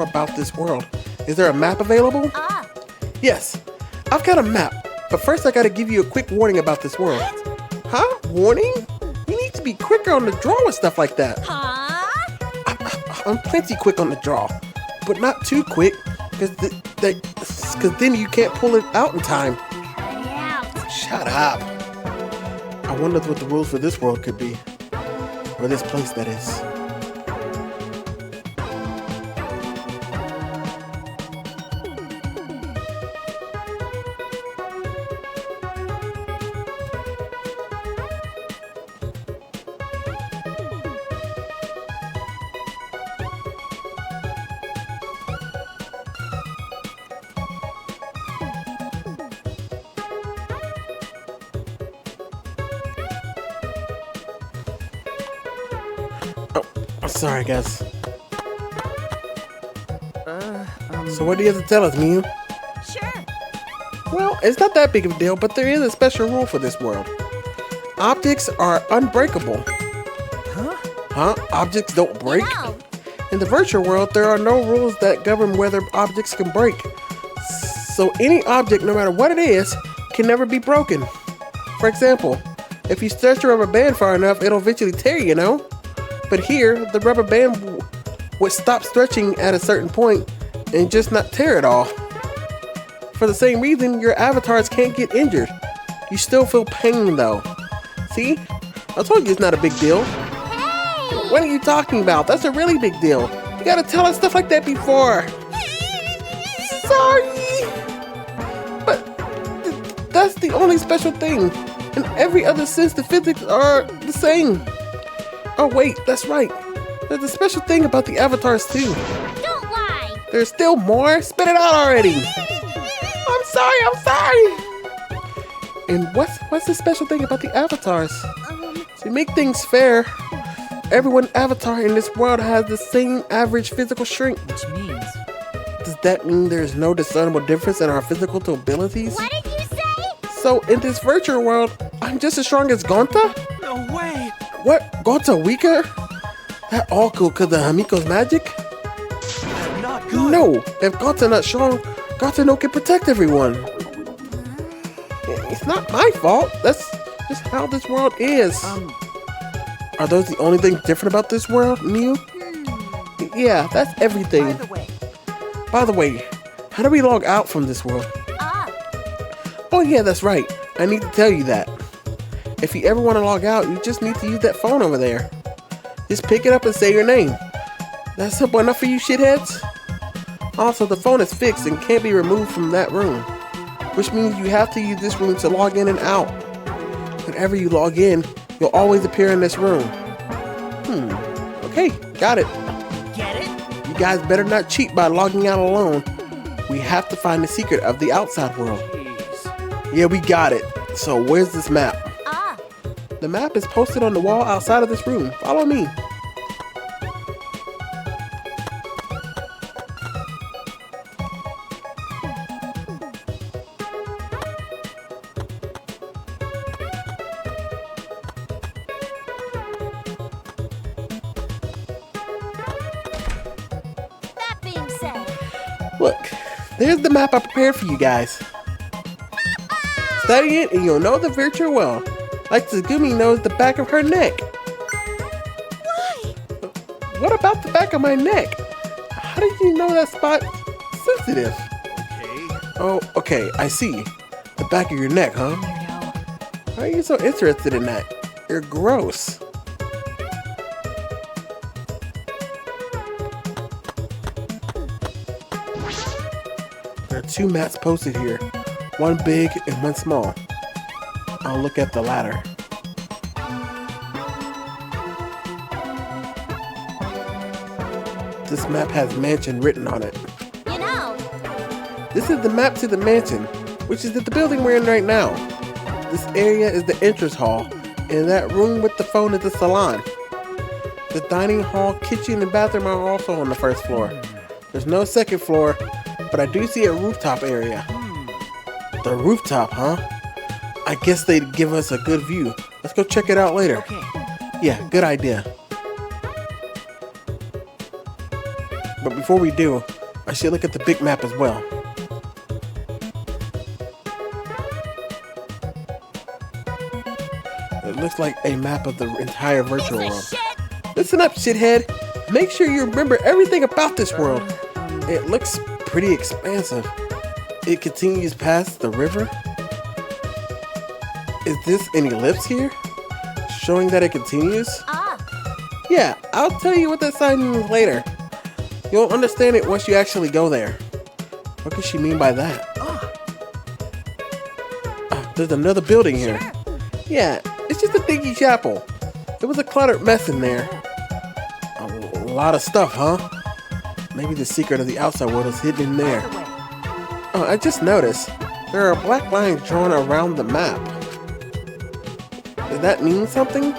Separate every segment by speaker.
Speaker 1: about this world. Is there a map available? Yes, I've got a map. But first I gotta give you a quick warning about this world. Huh? Warning? You need to be quicker on the draw with stuff like that. I'm plenty quick on the draw, but not too quick, because then you can't pull it out in time. Shut up. I wonder what the rules for this world could be. Or this place, that is. Sorry, guys. So what do you have to tell us, Miu?
Speaker 2: Sure.
Speaker 1: Well, it's not that big of a deal, but there is a special rule for this world. Objects are unbreakable. Huh? Objects don't break?
Speaker 2: No.
Speaker 1: In the virtual world, there are no rules that govern whether objects can break. So any object, no matter what it is, can never be broken. For example, if you stretch a rubber band far enough, it'll eventually tear, you know? But here, the rubber band would stop stretching at a certain point and just not tear at all. For the same reason, your avatars can't get injured. You still feel pain though. See? I told you it's not a big deal.
Speaker 2: Hey!
Speaker 1: What are you talking about? That's a really big deal. You gotta tell us stuff like that before. Sorry! But that's the only special thing. In every other sense, the physics are the same. Oh wait, that's right. There's a special thing about the avatars too.
Speaker 2: Don't lie.
Speaker 1: There's still more? Spit it out already. I'm sorry. And what's the special thing about the avatars? To make things fair, everyone avatar in this world has the same average physical strength.
Speaker 3: Which means?
Speaker 1: Does that mean there's no discernible difference in our physical abilities?
Speaker 2: What did you say?
Speaker 1: So in this virtual world, I'm just as strong as Gonta?
Speaker 3: No way!
Speaker 1: What? Gonta weaker? That all cool because of Hamiko's magic?
Speaker 3: Not good.
Speaker 1: No, if Gonta not strong, Gonta no can protect everyone. It's not my fault. That's just how this world is. Are those the only things different about this world, Miu? Yeah, that's everything. By the way, how do we log out from this world? Oh yeah, that's right. I need to tell you that. If you ever want to log out, you just need to use that phone over there. Just pick it up and say your name. That's simple enough for you shitheads? Also, the phone is fixed and can't be removed from that room, which means you have to use this room to log in and out. Whenever you log in, you'll always appear in this room. Okay, got it.
Speaker 3: Get it?
Speaker 1: You guys better not cheat by logging out alone. We have to find the secret of the outside world.
Speaker 3: Jeez.
Speaker 1: Yeah, we got it. So where's this map? The map is posted on the wall outside of this room. Follow me.
Speaker 2: That being said,
Speaker 1: Look, there's the map I prepared for you guys. Study it and you'll know the virtual world. Like Tsugumi knows the back of her neck.
Speaker 2: why?
Speaker 1: What about the back of my neck? How did you know that spot's sensitive?
Speaker 3: Okay.
Speaker 1: Oh, okay, I see. The back of your neck, huh? Why are you so interested in that? You're gross. There are two mats posted here. One big and one small. I'll look at the latter. This map has mansion written on it.
Speaker 2: You know,
Speaker 1: This is the map to the mansion, which is at the building we're in right now. This area is the entrance hall, and that room with the phone is the salon. The dining hall, kitchen, and bathroom are also on the first floor. There's no second floor, but I do see a rooftop area. The rooftop, huh? I guess they'd give us a good view. Let's go check it out later.
Speaker 3: Okay.
Speaker 1: Yeah, good idea. But before before we do, I should look at the big map as well. It looks like a map of the entire virtual world. Listen up, shithead. Make sure you remember everything about this world. It looks pretty expansive. It continues past the river. Is this an ellipse here? Showing that it continues? Yeah, I'll tell you what that sign means later. You'll understand it once you actually go there. What could she mean by that? There's another building here. Yeah, it's just a dingy chapel. There was a cluttered mess in there. A lot of stuff, huh? Maybe the secret of the outside world is hidden in there. Oh, I just noticed. There are black lines drawn around the map. Does that mean something?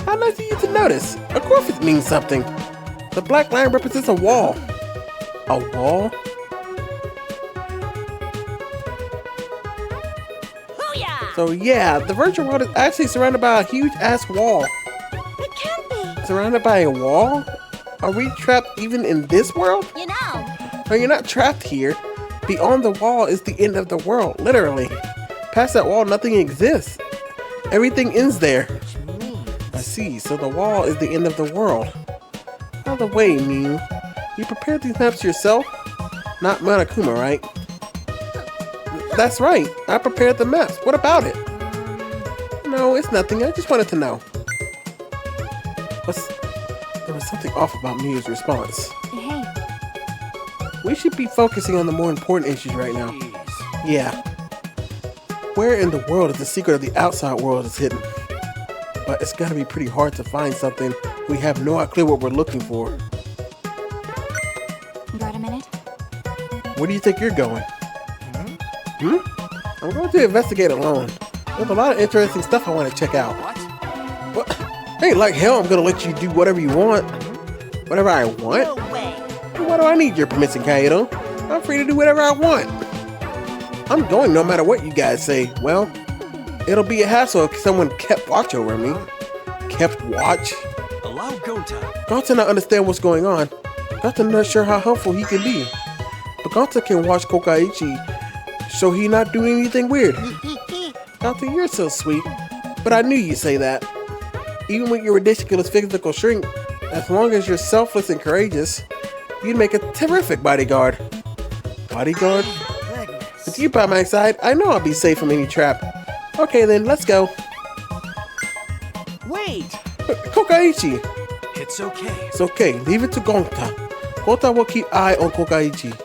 Speaker 1: How nice of you to notice. Of course it means something. The black line represents a wall. A wall? So yeah, the virtual world is actually surrounded by a huge ass wall.
Speaker 2: It can't be.
Speaker 1: Surrounded by a wall? Are we trapped even in this world?
Speaker 2: You know.
Speaker 1: No, you're not trapped here. Beyond the wall is the end of the world, literally. Past that wall, nothing exists. Everything ends there. I see, so the wall is the end of the world. By the way, Mew, you prepared these maps yourself? Not Monokuma, right? That's right, I prepared the maps. What about it? No, it's nothing. I just wanted to know. There was something off about Mew's response.
Speaker 2: Hey.
Speaker 1: We should be focusing on the more important issues right now. Yeah. Where in the world is the secret of the outside world is hidden? But it's gotta be pretty hard to find something we have no clue what we're looking for.
Speaker 2: Got a minute?
Speaker 1: Where do you think you're going? I'm going to investigate alone. There's a lot of interesting stuff I want to check out. What? Hey, like hell, I'm gonna let you do whatever you want. Whatever I want?
Speaker 2: No way.
Speaker 1: Why do I need your permission, Kaido? I'm free to do whatever I want. I'm going no matter what you guys say. Well, it'll be a hassle if someone kept watch over me. Kept watch?
Speaker 3: Allow Gonta.
Speaker 1: Gonta not understand what's going on. Gonta not sure how helpful he can be. But Gonta can watch Kokaichi so he not doing anything weird. Gonta, you're so sweet. But I knew you'd say that. Even with your ridiculous physical strength, as long as you're selfless and courageous, you'd make a terrific bodyguard. Bodyguard? With you by my side, I know I'll be safe from any trap. Okay then, let's go.
Speaker 3: Wait!
Speaker 1: Kokaichi!
Speaker 3: It's okay.
Speaker 1: It's okay, leave it to Gonta. Gonta will keep eye on Kokaichi.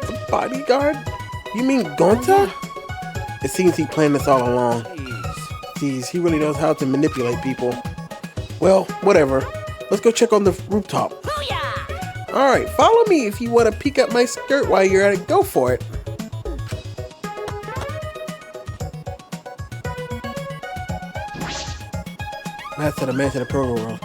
Speaker 1: The bodyguard? You mean Gonta? It seems he planned this all along. Jeez, he really knows how to manipulate people. Well, whatever. Let's go check on the rooftop. Alright, follow me if you want to peek at my skirt while you're at it. Go for it. That's to the mansion of Program World.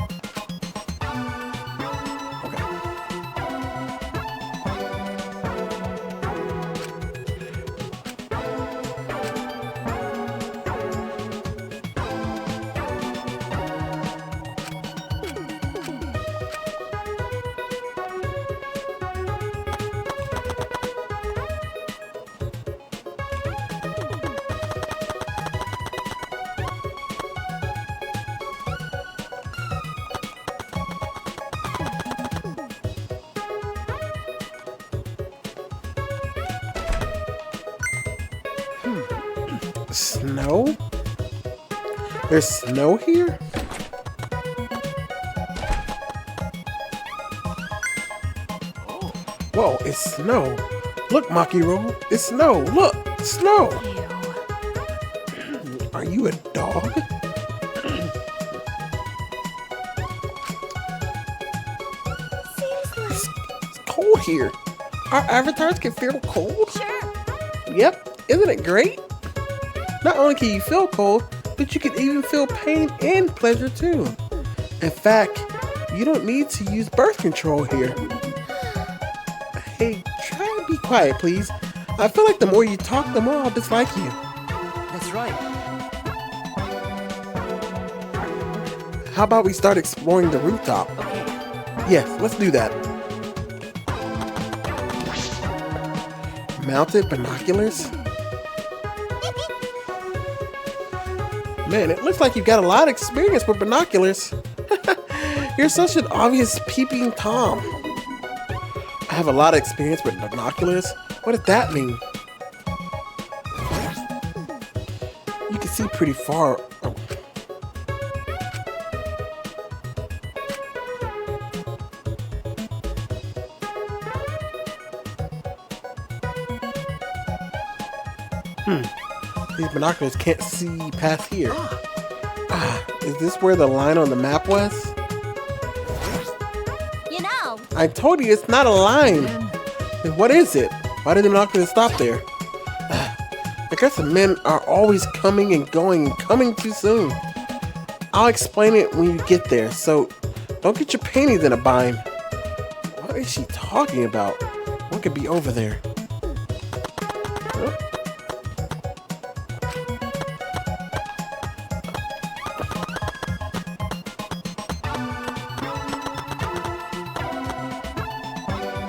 Speaker 1: Snow? There's snow here? Whoa, it's snow. Look, Makiro, it's snow. Look, snow. Are you a dog? It's cold here. Our avatars can feel cold?
Speaker 2: Sure.
Speaker 1: Yep, isn't it great? Not only can you feel cold, but you can even feel pain and pleasure too. In fact, you don't need to use birth control here. Hey, try to be quiet, please. I feel like the more you talk, the more I'll dislike you.
Speaker 3: That's right.
Speaker 1: How about we start exploring the rooftop?
Speaker 2: Okay.
Speaker 1: Yes, let's do that. Mounted binoculars? Man, it looks like you've got a lot of experience with binoculars. You're such an obvious peeping Tom. I have a lot of experience with binoculars? What does that mean? You can see pretty far. Oh. These binoculars can't see past here. Is this where the line on the map was?
Speaker 2: You know,
Speaker 1: I told you it's not a line. Then what is it? Why did the binoculars stop there? I guess the men are always coming and going and coming too soon. I'll explain it when you get there, so don't get your panties in a bind. What is she talking about? What could be over there? Huh?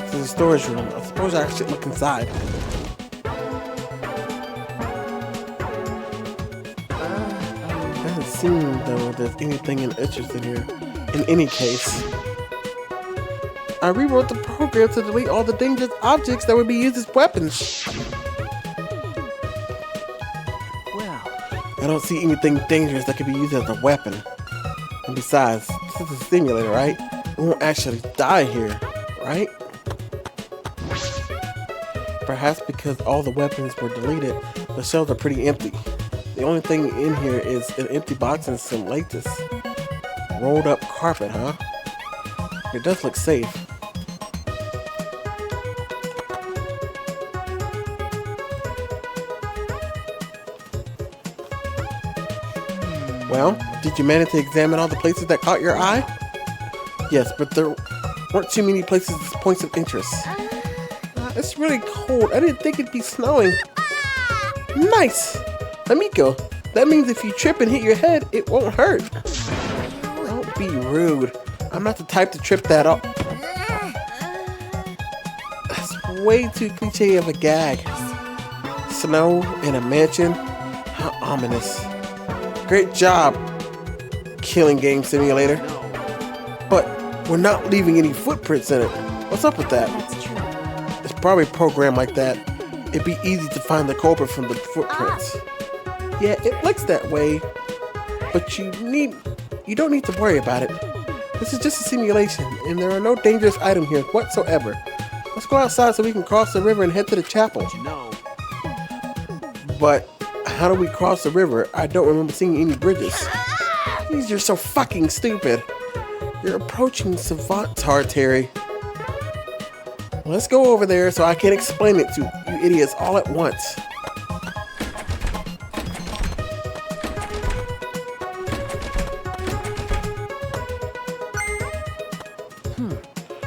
Speaker 1: This is a storage room. I suppose I should look inside. Doesn't seem though there's anything in interest in here. In any case, I rewrote the program to delete all the dangerous objects that would be used as weapons.
Speaker 3: Well,
Speaker 1: I don't see anything dangerous that could be used as a weapon. And besides, this is a simulator, right? We won't actually die here, right? Perhaps because all the weapons were deleted, the shelves are pretty empty. The only thing in here is an empty box and some latest rolled up carpet, huh? It does look safe. Well, did you manage to examine all the places that caught your eye? Yes, but there weren't too many places as points of interest. It's really cold. I didn't think it'd be snowing. Nice! Amico, that means if you trip and hit your head, it won't hurt. Don't be rude. I'm not the type to trip that up. That's way too cliche of a gag. Snow in a mansion? How ominous. Great job, Killing Game Simulator. But we're not leaving any footprints in it. What's up with that?
Speaker 2: that's true.
Speaker 1: It's probably programmed like that. It'd be easy to find the culprit from the footprints. Yeah, it looks that way, but you don't need to worry about it. This is just a simulation, and there are no dangerous items here whatsoever. Let's go outside so we can cross the river and head to the chapel.
Speaker 3: you know.
Speaker 1: But how do we cross the river? I don't remember seeing any bridges. Jeez, you're so fucking stupid. You're approaching savant territory. Let's go over there so I can explain it to you idiots all at once.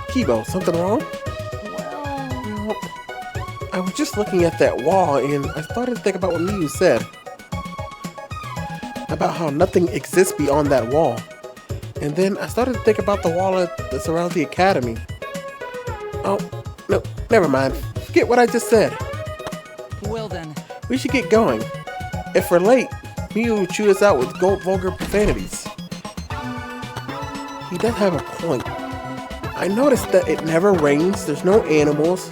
Speaker 1: Kibo, something wrong? Well, I was just looking at that wall and I started to think about what Miyu said. About how nothing exists beyond that wall. And then I started to think about the wall that surrounds the academy. Oh, no, never mind. Forget what I just said.
Speaker 4: Well then,
Speaker 1: We should get going. If we're late, Miyu will chew us out with vulgar profanities. He does have a point. I noticed that it never rains, there's no animals,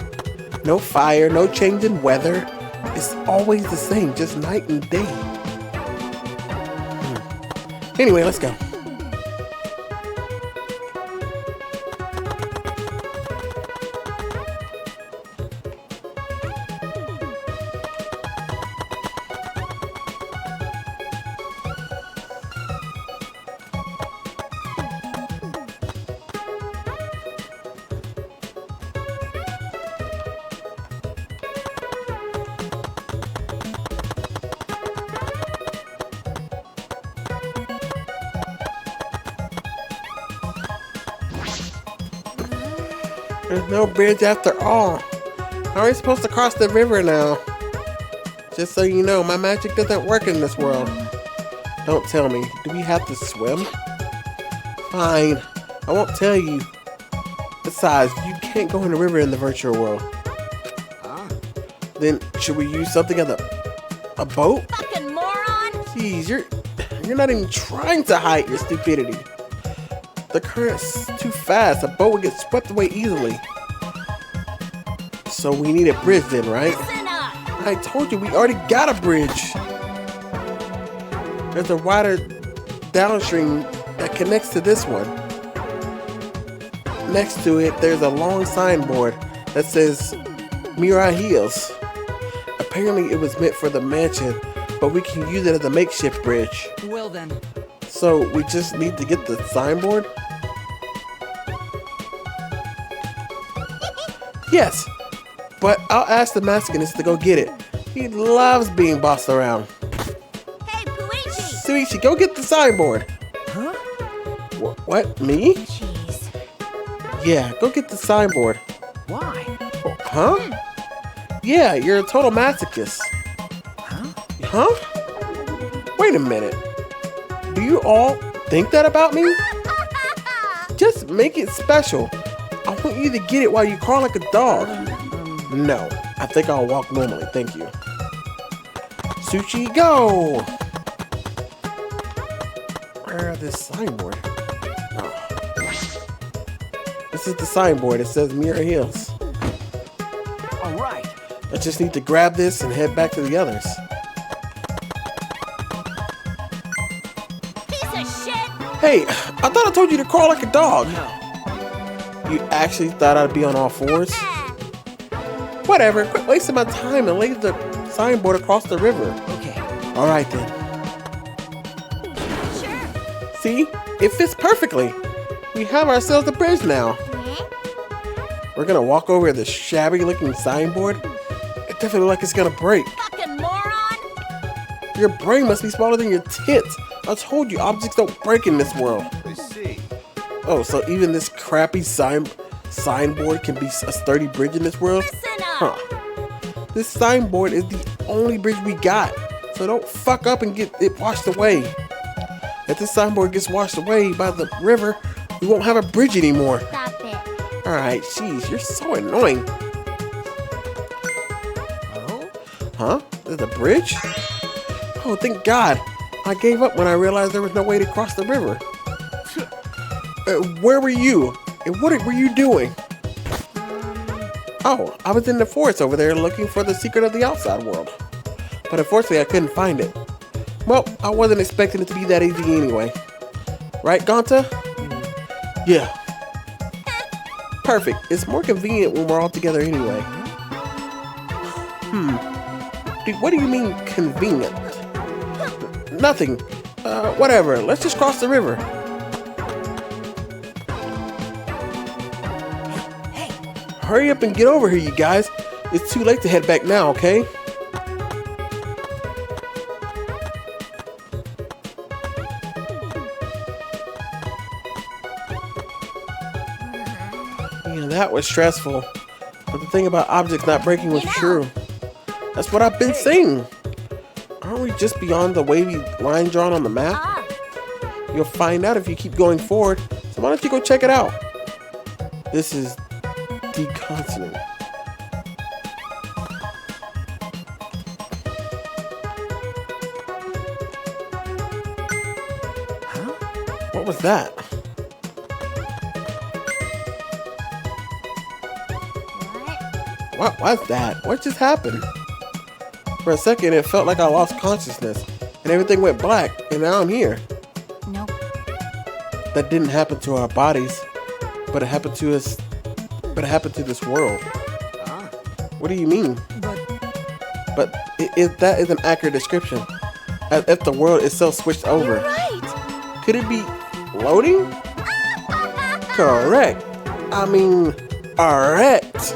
Speaker 1: no fire, no change in weather. It's always the same, just night and day. Anyway, let's go. There's no bridge after all. How are we supposed to cross the river now? Just so you know, my magic doesn't work in this world. Don't tell me. Do we have to swim? Fine. I won't tell you. Besides, you can't go in the river in the virtual world. Then should we use something as a boat?
Speaker 2: Fucking moron!
Speaker 1: Jeez, you're not even trying to hide your stupidity. The current's too fast. A boat would get swept away easily. So we need a bridge then, right?
Speaker 2: Listen up!
Speaker 1: I told you we already got a bridge. There's a wider downstream that connects to this one. Next to it, there's a long signboard that says Mirai Hills. Apparently it was meant for the mansion, but we can use it as a makeshift bridge.
Speaker 4: Well then.
Speaker 1: So we just need to get the signboard? Yes, but I'll ask the maskinist to go get it. He loves being bossed around.
Speaker 2: Hey, Puichi!
Speaker 1: Suichi, go get the signboard.
Speaker 4: Huh?
Speaker 1: What, me?
Speaker 2: Jeez.
Speaker 1: Yeah, go get the signboard.
Speaker 4: Why?
Speaker 1: Huh? Yeah, you're a total masochist.
Speaker 4: Huh?
Speaker 1: Huh? Wait a minute. Do you all think that about me? Just make it special. I want you to get it while you crawl like a dog. No, I think I'll walk normally, thank you. Sushi, go! Where is this signboard? Oh. This is the signboard. It says Mirror Hills.
Speaker 3: All right.
Speaker 1: I just need to grab this and head back to the others.
Speaker 2: Piece of shit!
Speaker 1: Hey, I thought I told you to crawl like a dog.
Speaker 3: No.
Speaker 1: You actually thought I'd be on all fours? Whatever, quit wasting my time and lay the signboard across the river.
Speaker 4: Okay.
Speaker 1: Alright then.
Speaker 2: Sure.
Speaker 1: See? It fits perfectly. We have ourselves a bridge now. We're gonna walk over the shabby looking signboard. It definitely looks like it's gonna break.
Speaker 2: Fucking moron!
Speaker 1: Your brain must be smaller than your tits. I told you objects don't break in this world.
Speaker 3: I see.
Speaker 1: Oh, so even this crappy signboard can be a sturdy bridge in this world?
Speaker 2: Listen up!
Speaker 1: Huh. This signboard is the only bridge we got. So don't fuck up and get it washed away. If this signboard gets washed away by the river, we won't have a bridge anymore.
Speaker 2: Stop it.
Speaker 1: Alright, jeez, you're so annoying.
Speaker 3: Oh?
Speaker 1: Huh? There's a bridge? Oh, thank God. I gave up when I realized there was no way to cross the river. Where were you? And what were you doing? Oh, I was in the forest over there looking for the secret of the outside world. But unfortunately, I couldn't find it. Well, I wasn't expecting it to be that easy anyway. Right, Gonta? Yeah. Perfect. It's more convenient when we're all together anyway. Dude, what do you mean convenient? Nothing. Whatever. Let's just cross the river. Hurry up and get over here, you guys. It's too late to head back now, okay? Yeah, that was stressful. But the thing about objects not breaking was true. That's what I've been saying. Aren't we just beyond the wavy line drawn on the map?
Speaker 2: Ah,
Speaker 1: You'll find out if you keep going forward. So why don't you go check it out? This is the continent.
Speaker 3: Huh?
Speaker 1: What was that?
Speaker 2: what?
Speaker 1: What was that? What just happened? For a second, it felt like I lost consciousness and everything went black, and now I'm here.
Speaker 2: Nope.
Speaker 1: That didn't happen to our bodies, but it happened to us. But it happened to this world.
Speaker 3: Ah.
Speaker 1: What do you mean?
Speaker 4: But
Speaker 1: That is an accurate description. As if the world is so switched over.
Speaker 2: You're right.
Speaker 1: Could it be loading? Correct. I mean, correct.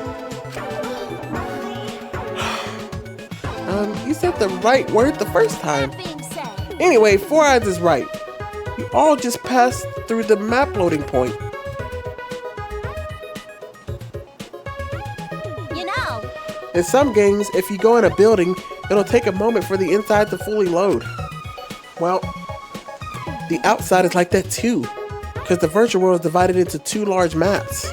Speaker 1: You said the right word the first time.
Speaker 2: That being said,
Speaker 1: Anyway, Four Eyes is right. You all just passed through the map loading point.
Speaker 2: you know,
Speaker 1: In some games, if you go in a building, it'll take a moment for the inside to fully load. Well, the outside is like that too. because the virtual world is divided into two large maps.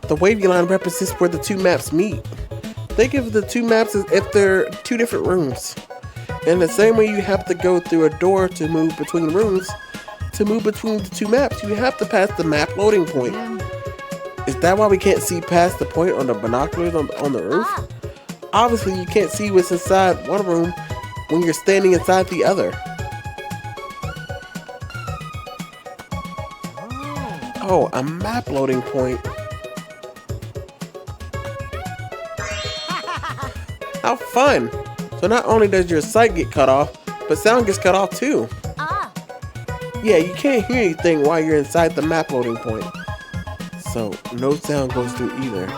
Speaker 1: The wavy line represents where the two maps meet. Think of the two maps as if they're two different rooms. In the same way you have to go through a door to move between rooms, to move between the two maps, you have to pass the map loading point. Is that why we can't see past the point on the binoculars on the roof? Obviously, you can't see what's inside one room when you're standing inside the other. Oh, a map loading point. How fun! So not only does your sight get cut off, but sound gets cut off too. Yeah, you can't hear anything while you're inside the map loading point. So no sound goes through either.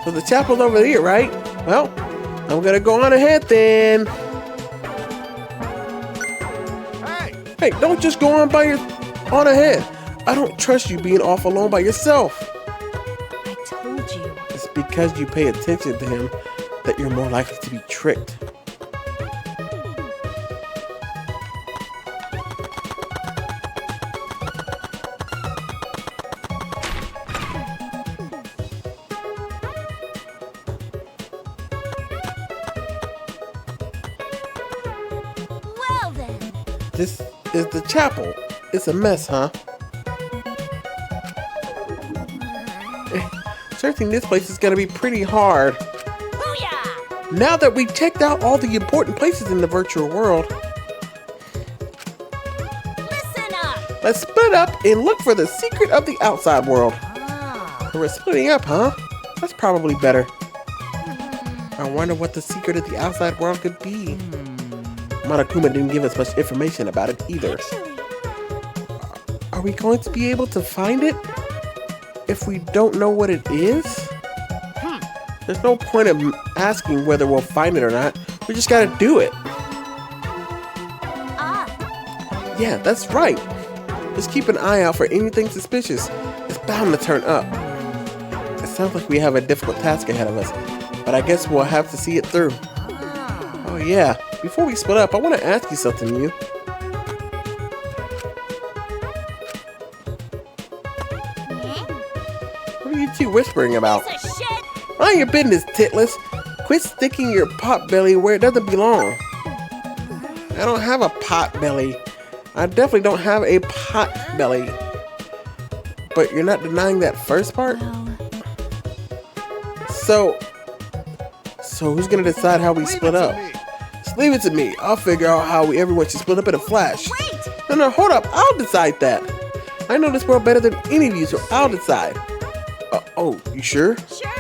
Speaker 1: So the chapel's over here, right? Well, I'm gonna go on ahead then. Hey, don't just go on ahead. I don't trust you being off alone by yourself.
Speaker 2: I told you.
Speaker 1: It's because you pay attention to him that you're more likely to be tricked.
Speaker 2: Well then.
Speaker 1: This is the chapel. It's a mess, huh? Searching this place is gonna be pretty hard.
Speaker 2: Booyah!
Speaker 1: Now that we've checked out all the important places in the virtual world,
Speaker 2: Listen up!
Speaker 1: let's split up and look for the secret of the outside world. We're splitting up, huh? That's probably better. I wonder what the secret of the outside world could be. Monokuma didn't give us much information about it either. Are we going to be able to find it if we don't know what it is? There's no point of asking whether we'll find it or not. We just gotta do it. Yeah, that's right. Just keep an eye out for anything suspicious. It's bound to turn up. It sounds like we have a difficult task ahead of us, but I guess we'll have to see it through. Oh yeah, before we split up, I want to ask you something, you. What are you two whispering about?
Speaker 2: Piece of shit!
Speaker 1: Mind your business, titless. Quit sticking your pot belly where it doesn't belong. I don't have a pot belly. I definitely don't have a pot belly. But you're not denying that first part? So who's gonna decide how we split up? Just leave it to me. I'll figure out how everyone should split up in a flash.
Speaker 2: Wait!
Speaker 1: No, hold up. I'll decide that. I know this world better than any of you, so I'll decide. Oh, you sure?
Speaker 2: Sure.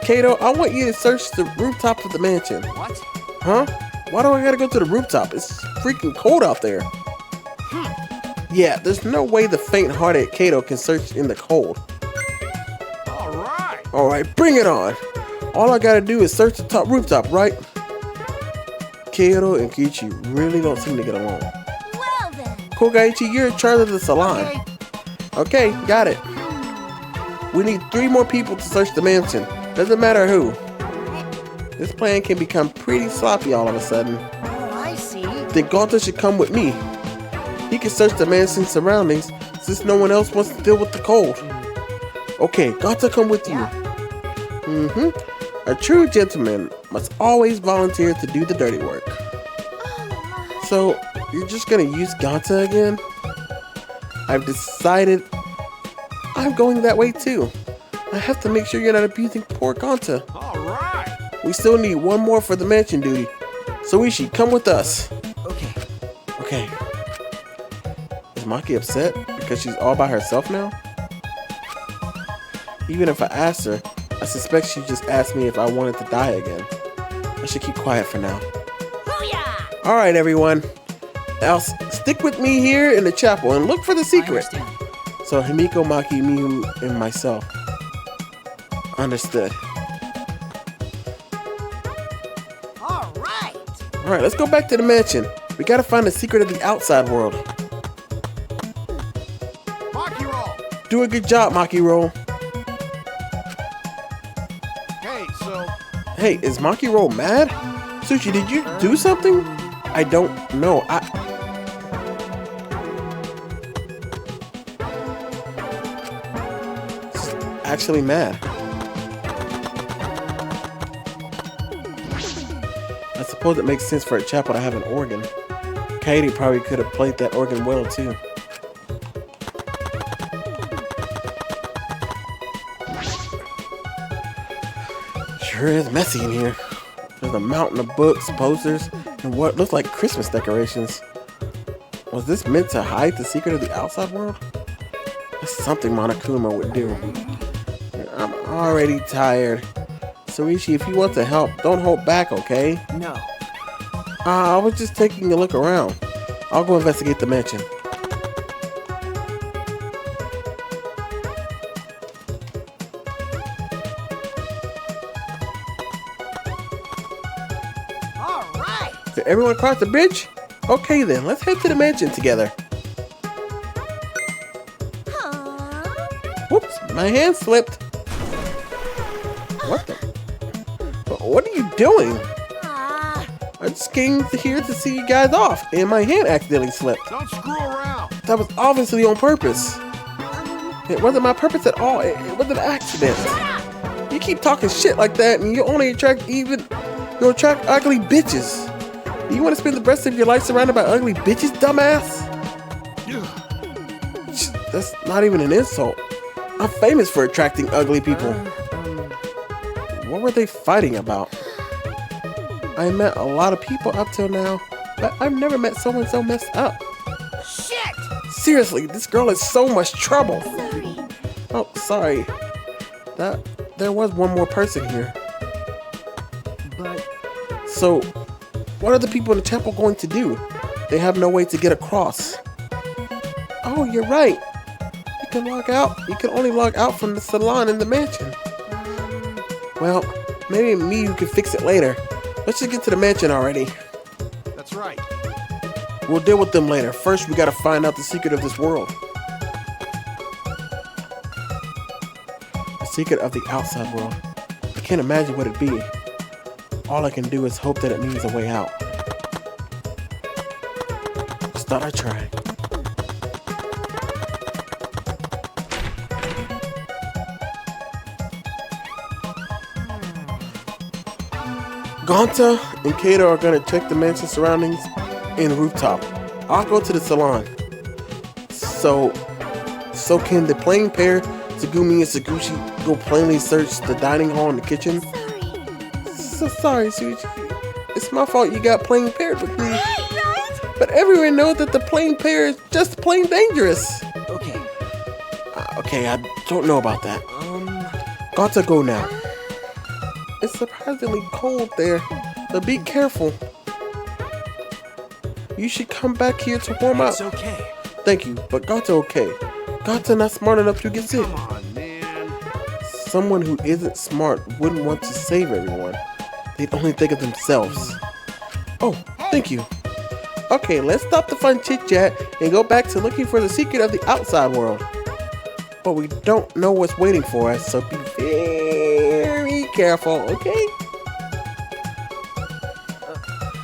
Speaker 1: Kato, I want you to search the rooftop of the mansion.
Speaker 3: What?
Speaker 1: Huh? Why do I gotta go to the rooftop? It's freaking cold out there. Yeah, there's no way the faint-hearted Kato can search in the cold. Alright, bring it on. All I gotta do is search the top rooftop, right? Kato and Kichi really don't seem to get along.
Speaker 2: Well then.
Speaker 1: Kogaichi, you're in charge of the salon. Okay, got it. We need 3 more people to search the mansion. Doesn't matter who. This plan can become pretty sloppy all of a sudden.
Speaker 3: Oh, I see.
Speaker 1: Then Gonta should come with me. He can search the mansion's surroundings since no one else wants to deal with the cold. Okay, Gonta, come with you. A true gentleman must always volunteer to do the dirty work. So, you're just gonna use Gonta again? I've decided I'm going that way too. I have to make sure you're not abusing poor Gonta. We still need 1 more for the mansion duty. So Ishi, come with us. Okay. Is Maki upset because she's all by herself now? Even if I asked her, I suspect she just asked me if I wanted to die again. I should keep quiet for now.
Speaker 2: Booyah!
Speaker 1: Alright everyone. Now stick with me here in the chapel and look for the secret. So Himiko, Maki, Miyu, and myself. Understood. Alright, let's go back to the mansion. We gotta find the secret of the outside world.
Speaker 3: Maki roll.
Speaker 1: Do a good job, Maki Roll. Hey, is Maki Roll mad? Sushi, did you do something? I don't know. actually mad. I suppose it makes sense for a chapel to have an organ. Katie probably could have played that organ well too. Sure is messy in here. There's a mountain of books, posters, and what looks like Christmas decorations. Was this meant to hide the secret of the outside world? That's something Monokuma would do. I'm already tired. Suichi, if you want to help, don't hold back, okay?
Speaker 4: No.
Speaker 1: I was just taking a look around. I'll go investigate the mansion.
Speaker 3: All right.
Speaker 1: Did everyone cross the bridge? Okay then, let's head to the mansion together.
Speaker 2: Huh?
Speaker 1: Whoops, my hand slipped. What the? What are you doing?
Speaker 2: Ah,
Speaker 1: I just came here to see you guys off, and my hand accidentally slipped.
Speaker 3: Don't screw around.
Speaker 1: That was obviously on purpose. It wasn't my purpose at all. It was an accident. You keep talking shit like that, and you only attract ugly bitches. You want to spend the rest of your life surrounded by ugly bitches, dumbass? That's not even an insult. I'm famous for attracting ugly people. What were they fighting about? I met a lot of people up till now, but I've never met someone so messed up.
Speaker 3: Shit.
Speaker 1: Seriously, this girl is so much trouble.
Speaker 2: sorry.
Speaker 1: Oh, sorry. There was one more person here.
Speaker 4: But
Speaker 1: So, what are the people in the chapel going to do? They have no way to get across. Oh, you're right. You can log out. You can only log out from the salon in the mansion. Well, maybe me you can fix it later. Let's just get to the mansion already.
Speaker 3: That's right.
Speaker 1: We'll deal with them later. First, we gotta find out the secret of this world. The secret of the outside world. I can't imagine what it'd be. All I can do is hope that it means a way out. Just thought I'd try. Gonta and Kato are gonna check the mansion surroundings and rooftop. I'll go to the salon. So can the playing pair, Tsugumi and Saguchi, go plainly search the dining hall and the kitchen?
Speaker 2: Sorry.
Speaker 1: So sorry, Suichi. It's my fault you got playing paired with me.
Speaker 2: Right?
Speaker 1: But everyone knows that the playing pair is just plain dangerous.
Speaker 4: okay.
Speaker 1: Okay, I don't know about that. Gonta, go now. It's surprisingly cold there, but be careful. You should come back here to warm up.
Speaker 4: It's okay.
Speaker 1: Thank you, but Gonta okay. Gonta not smart enough to get sick.
Speaker 3: Come on, man.
Speaker 1: Someone who isn't smart wouldn't want to save everyone. They'd only think of themselves. Oh, thank you. Okay, let's stop the fun chit-chat and go back to looking for the secret of the outside world. But we don't know what's waiting for us, so be very careful, okay?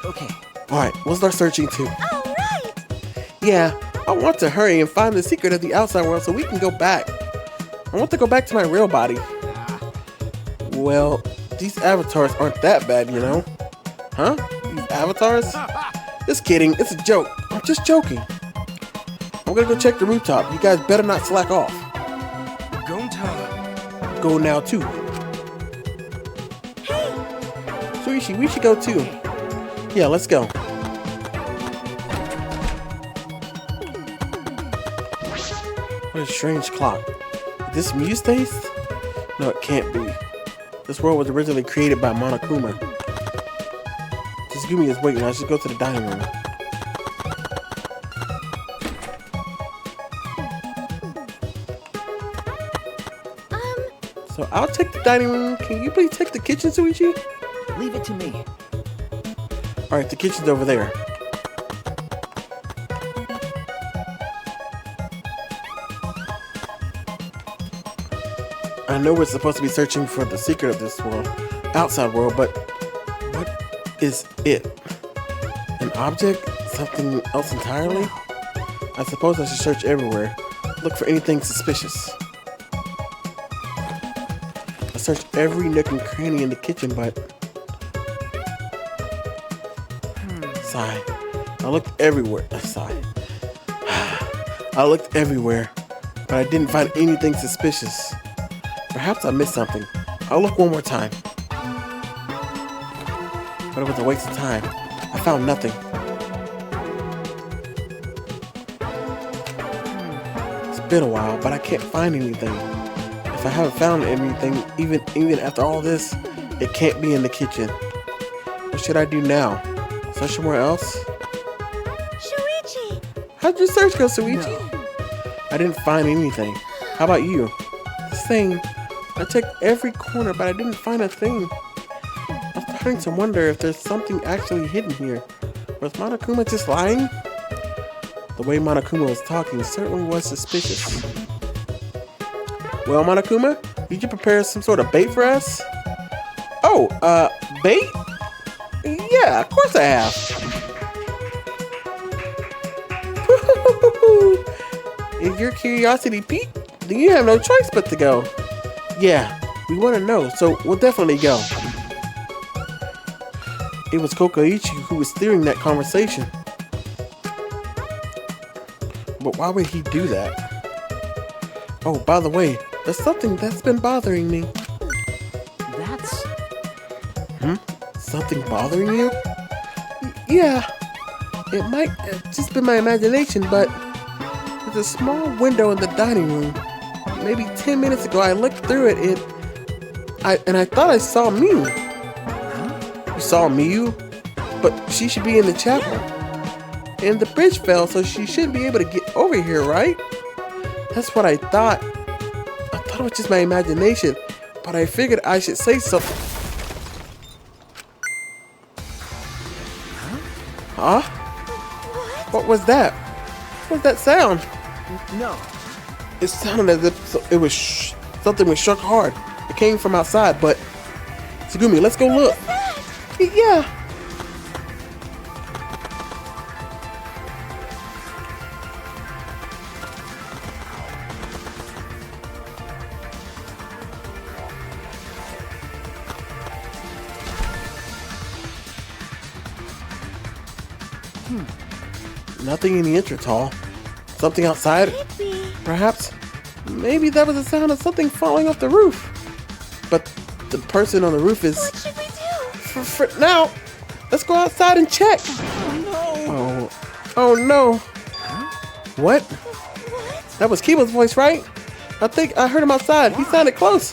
Speaker 4: Okay.
Speaker 1: Alright, we'll start searching too.
Speaker 2: All right.
Speaker 1: Yeah, I want to hurry and find the secret of the outside world so we can go back. I want to go back to my real body. Well, these avatars aren't that bad, you know? Huh? These avatars? Just kidding, it's a joke. I'm just joking. I'm gonna go check the rooftop. You guys better not slack off.
Speaker 4: Gonta.
Speaker 1: Go now too.
Speaker 2: Hey.
Speaker 1: Suichi, we should go too. Yeah, let's go. What a strange clock. Is this Muse taste? No, it can't be. This world was originally created by Monokuma. Just give me his waiting. I should go to the dining room. So I'll take the dining room. Can you please take the kitchen, Suichi?
Speaker 4: Leave it to me.
Speaker 1: Alright, the kitchen's over there. I know we're supposed to be searching for the secret of this world, outside world, but what is it? An object? Something else entirely? I suppose I should search everywhere. Look for anything suspicious. searched every nook and cranny in the kitchen, but... Sigh. I looked everywhere. Sigh. I looked everywhere, but I didn't find anything suspicious. Perhaps I missed something. I'll look one more time. But it was a waste of time. I found nothing. It's been a while, but I can't find anything. If I haven't found anything, even after all this, it can't be in the kitchen. What should I do now? Search somewhere else?
Speaker 2: Shuichi!
Speaker 1: How'd your search go, Suichi? I didn't find anything. How about you? Same. I checked every corner, but I didn't find a thing. I'm starting to wonder if there's something actually hidden here. Was Monokuma just lying? The way Monokuma was talking certainly was suspicious. Well, Monokuma, did you prepare some sort of bait for us? Oh, bait? Yeah, of course I have. If your curiosity piqued, then you have no choice but to go. Yeah, we want to know, so we'll definitely go. It was Kokoichi who was steering that conversation. But why would he do that? Oh, by the way, there's something that's been bothering me.
Speaker 4: That's...
Speaker 1: Something bothering you? Yeah. It might have just been my imagination, but there's a small window in the dining room. Maybe 10 minutes ago, I looked through it, and I thought I saw Miu. You saw Miu? But she should be in the chapel. And the bridge fell, so she shouldn't be able to get over here, right? That's what I thought. I thought it was just my imagination, but I figured I should say something. Huh? What was that? What was that sound?
Speaker 4: No.
Speaker 1: It sounded as if it was something was struck hard. It came from outside, but Tsugumi, let's go look. Yeah. Nothing in the entrance hall. Something outside?
Speaker 2: Could be.
Speaker 1: Perhaps. Maybe that was the sound of something falling off the roof. But the person on the roof is...
Speaker 2: What should we do?
Speaker 1: For now, let's go outside and check. Oh no. What?
Speaker 2: What?
Speaker 1: That was Kibo's voice, right? I think I heard him outside. He sounded close.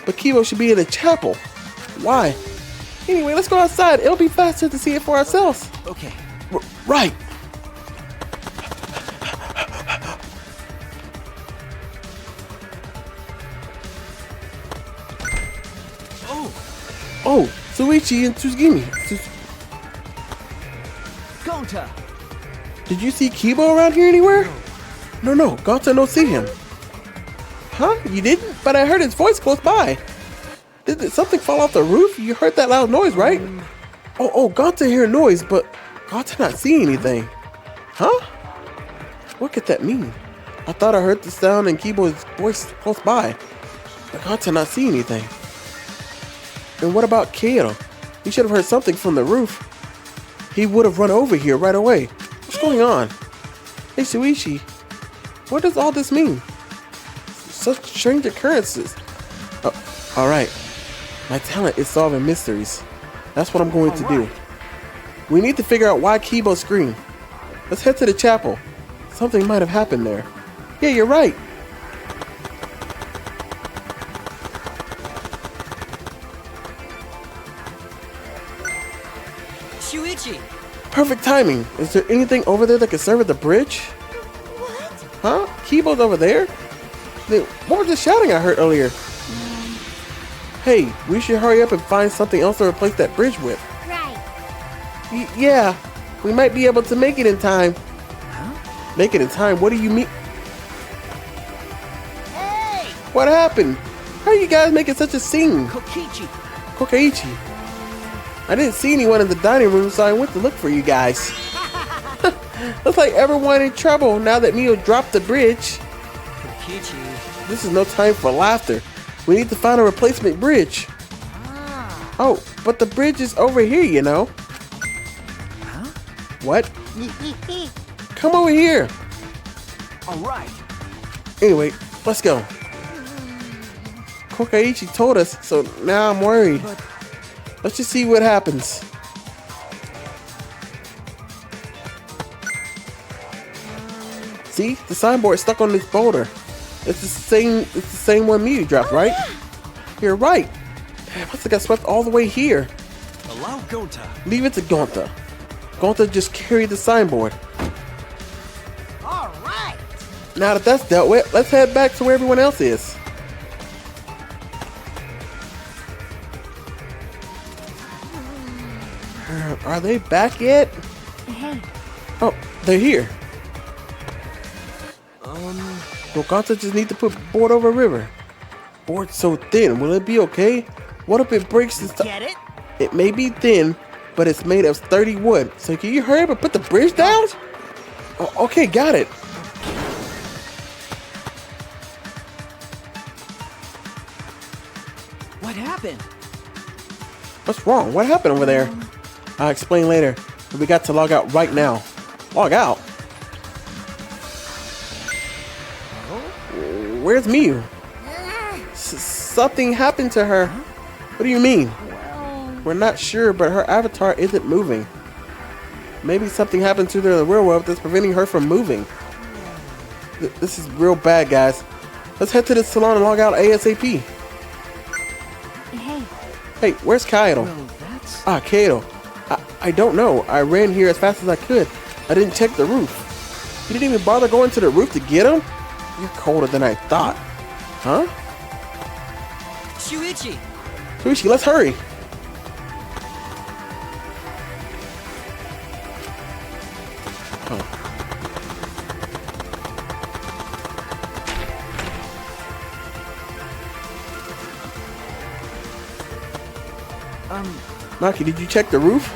Speaker 1: But Kibo should be in the chapel. Why? Anyway, let's go outside. It'll be faster to see it for ourselves.
Speaker 4: Okay.
Speaker 1: Right. Oh, Suichi and Tsugimi.
Speaker 4: Gonta!
Speaker 1: Did you see Kibo around here anywhere? No, Gonta don't see him. Huh? You didn't? But I heard his voice close by. Did something fall off the roof? You heard that loud noise, right? Oh, Gonta hear noise, but Gonta not see anything. Huh? What could that mean? I thought I heard the sound and Kibo's voice close by, but Gonta not see anything. And what about Kato? He should have heard something from the roof. He would have run over here right away. What's going on? Hey, Shuichi, what does all this mean? Such strange occurrences. Oh, alright. My talent is solving mysteries. That's what I'm going to do. We need to figure out why Kibo screamed. Let's head to the chapel. Something might have happened there. Yeah, you're right.
Speaker 4: Shuichi!
Speaker 1: Perfect timing. Is there anything over there that could serve as the bridge?
Speaker 2: What?
Speaker 1: Huh? Kibo's over there? Then what was the shouting I heard earlier? Hey, we should hurry up and find something else to replace that bridge with.
Speaker 2: Right.
Speaker 1: Yeah, we might be able to make it in time.
Speaker 4: Huh?
Speaker 1: Make it in time? What do you mean?
Speaker 2: Hey!
Speaker 1: What happened? How are you guys making such a scene?
Speaker 4: Kokichi!
Speaker 1: Kokaichi. I didn't see anyone in the dining room, so I went to look for you guys. Looks like everyone in trouble now that Mio dropped the bridge.
Speaker 4: Kokichi!
Speaker 1: This is no time for laughter. We need to find a replacement bridge. Oh, but the bridge is over here, you know.
Speaker 4: Huh?
Speaker 1: What? Come over here.
Speaker 4: All right.
Speaker 1: Anyway, let's go. Kokaichi told us, so now I'm worried.
Speaker 4: But
Speaker 1: Let's just see what happens. See, the signboard stuck on this boulder. It's the same one Mew dropped, right? You're right. It must have got swept all the way here.
Speaker 4: allow Gonta.
Speaker 1: Leave it to Gonta. Gonta just carried the signboard.
Speaker 3: All right.
Speaker 1: Now that that's dealt with, let's head back to where everyone else is. Are they back yet?
Speaker 2: Hey,
Speaker 1: Oh, they're here. Well, Gonta just need to put board over river. Board's so thin, will it be okay? What if it breaks this time?
Speaker 3: Get it?
Speaker 1: It may be thin, but it's made of sturdy wood. So can you hurry up and put the bridge down? Oh, okay, got it.
Speaker 4: What happened?
Speaker 1: What's wrong? What happened over there? I'll explain later. But we got to log out right now. Log out? Where's Miyu? Something happened to her. What do you mean? We're not sure, but her avatar isn't moving. Maybe something happened to her in the real world that's preventing her from moving. This is real bad, guys. Let's head to the salon and log out ASAP.
Speaker 2: hey,
Speaker 1: Hey, where's Kaido?
Speaker 4: Well, that's...
Speaker 1: Ah, Kato. I don't know. I ran here as fast as I could. I didn't check the roof. You didn't even bother going to the roof to get him? You're colder than I thought. Huh?
Speaker 4: Shuichi!
Speaker 1: Sushi, let's hurry. Maki, did you check the roof?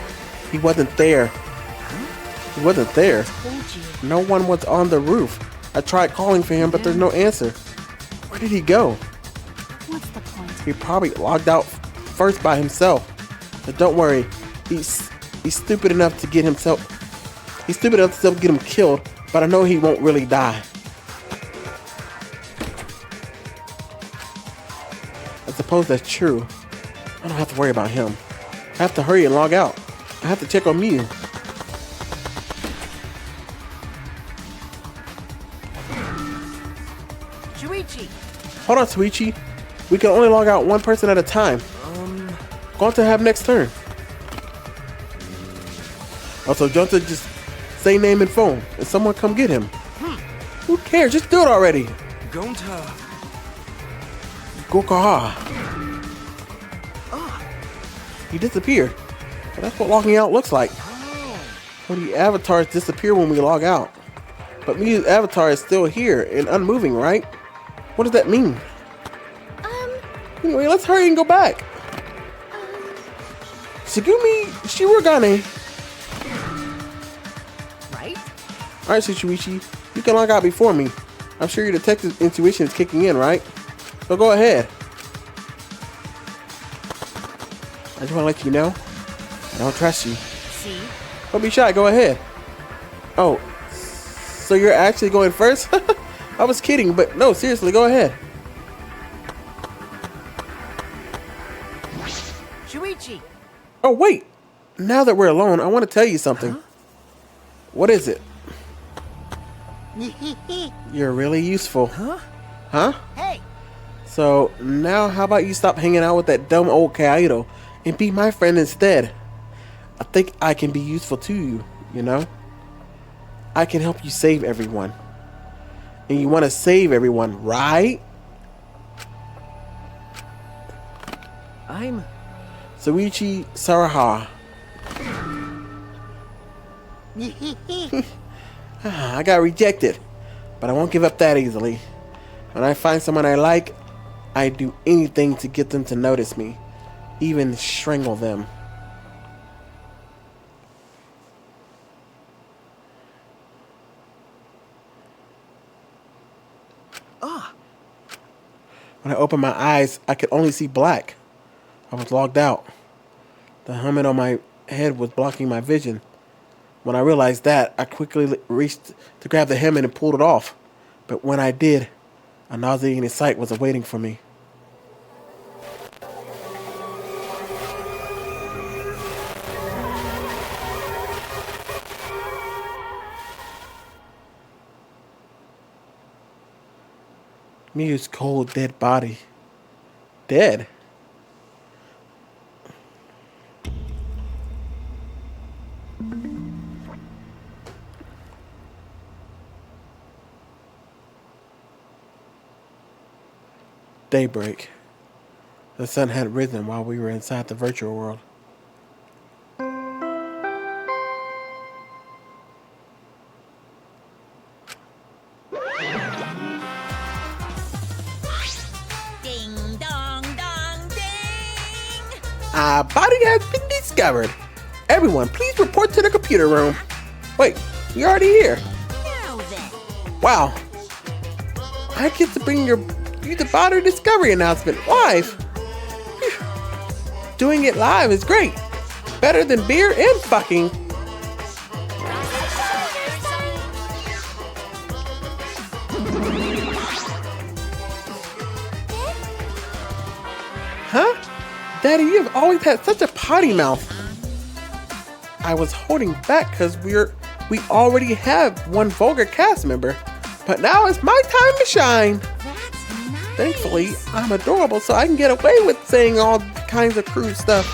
Speaker 1: He wasn't there. He wasn't there.
Speaker 2: told you.
Speaker 1: No one was on the roof. I tried calling for him, but there's no answer. Where did he go?
Speaker 2: What's the point?
Speaker 1: He probably logged out first by himself. But don't worry, he's stupid enough to get himself. He's stupid enough to get him killed, but I know he won't really die. I suppose that's true. I don't have to worry about him. I have to hurry and log out. I have to check on Miyu.
Speaker 3: Shuichi.
Speaker 1: Hold on, Suichi. We can only log out one person at a time. Going to have next turn. Also, Junta just say name and phone, and someone come get him. Who cares? Just do it already.
Speaker 4: Gonta.
Speaker 1: Gokaha. He disappeared. Well, that's what logging out looks like. Well, the avatars disappear when we log out. But Miyu's avatar is still here and unmoving, right? What does that mean? Anyway, let's hurry and go back. Tsugumi Shirogane.
Speaker 3: Right?
Speaker 1: Alright, Tsuchiwichi, you can log out before me. I'm sure your detective intuition is kicking in, right? So go ahead. I just want to let you know, I don't trust you.
Speaker 3: See?
Speaker 1: Don't be shy, go ahead. Oh, so you're actually going first? I was kidding, but no, seriously, go ahead.
Speaker 3: Shuichi.
Speaker 1: Oh, wait. Now that we're alone, I want to tell you something. What is it? You're really useful. Huh?
Speaker 3: Hey.
Speaker 1: So, now how about you stop hanging out with that dumb old Kaido and be my friend instead? I think I can be useful to you, you know? I can help you save everyone. And you want to save everyone, right?
Speaker 4: I'm...
Speaker 1: Soichi Saraha. I got rejected, but I won't give up that easily. When I find someone I like, I do anything to get them to notice me, even strangle them. When I opened my eyes, I could only see black. I was logged out. The helmet on my head was blocking my vision. When I realized that, I quickly reached to grab the helmet and pulled it off. But when I did, a nauseating sight was awaiting for me. Miyu's cold, dead body. Dead? Daybreak. The sun had risen while we were inside the virtual world.
Speaker 5: Ding dong dong ding!
Speaker 1: Our body has been discovered. Everyone, please report to the computer room. Wait, you're already here.
Speaker 5: Now then.
Speaker 1: Wow. I get to bring you the body discovery announcement live. Phew. Doing it live is great. Better than beer and fucking. Huh? Daddy, you have always had such a potty mouth. I was holding back because we already have one vulgar cast member. But now it's my time to shine.
Speaker 2: That's nice.
Speaker 1: Thankfully, I'm adorable, so I can get away with saying all kinds of crude stuff.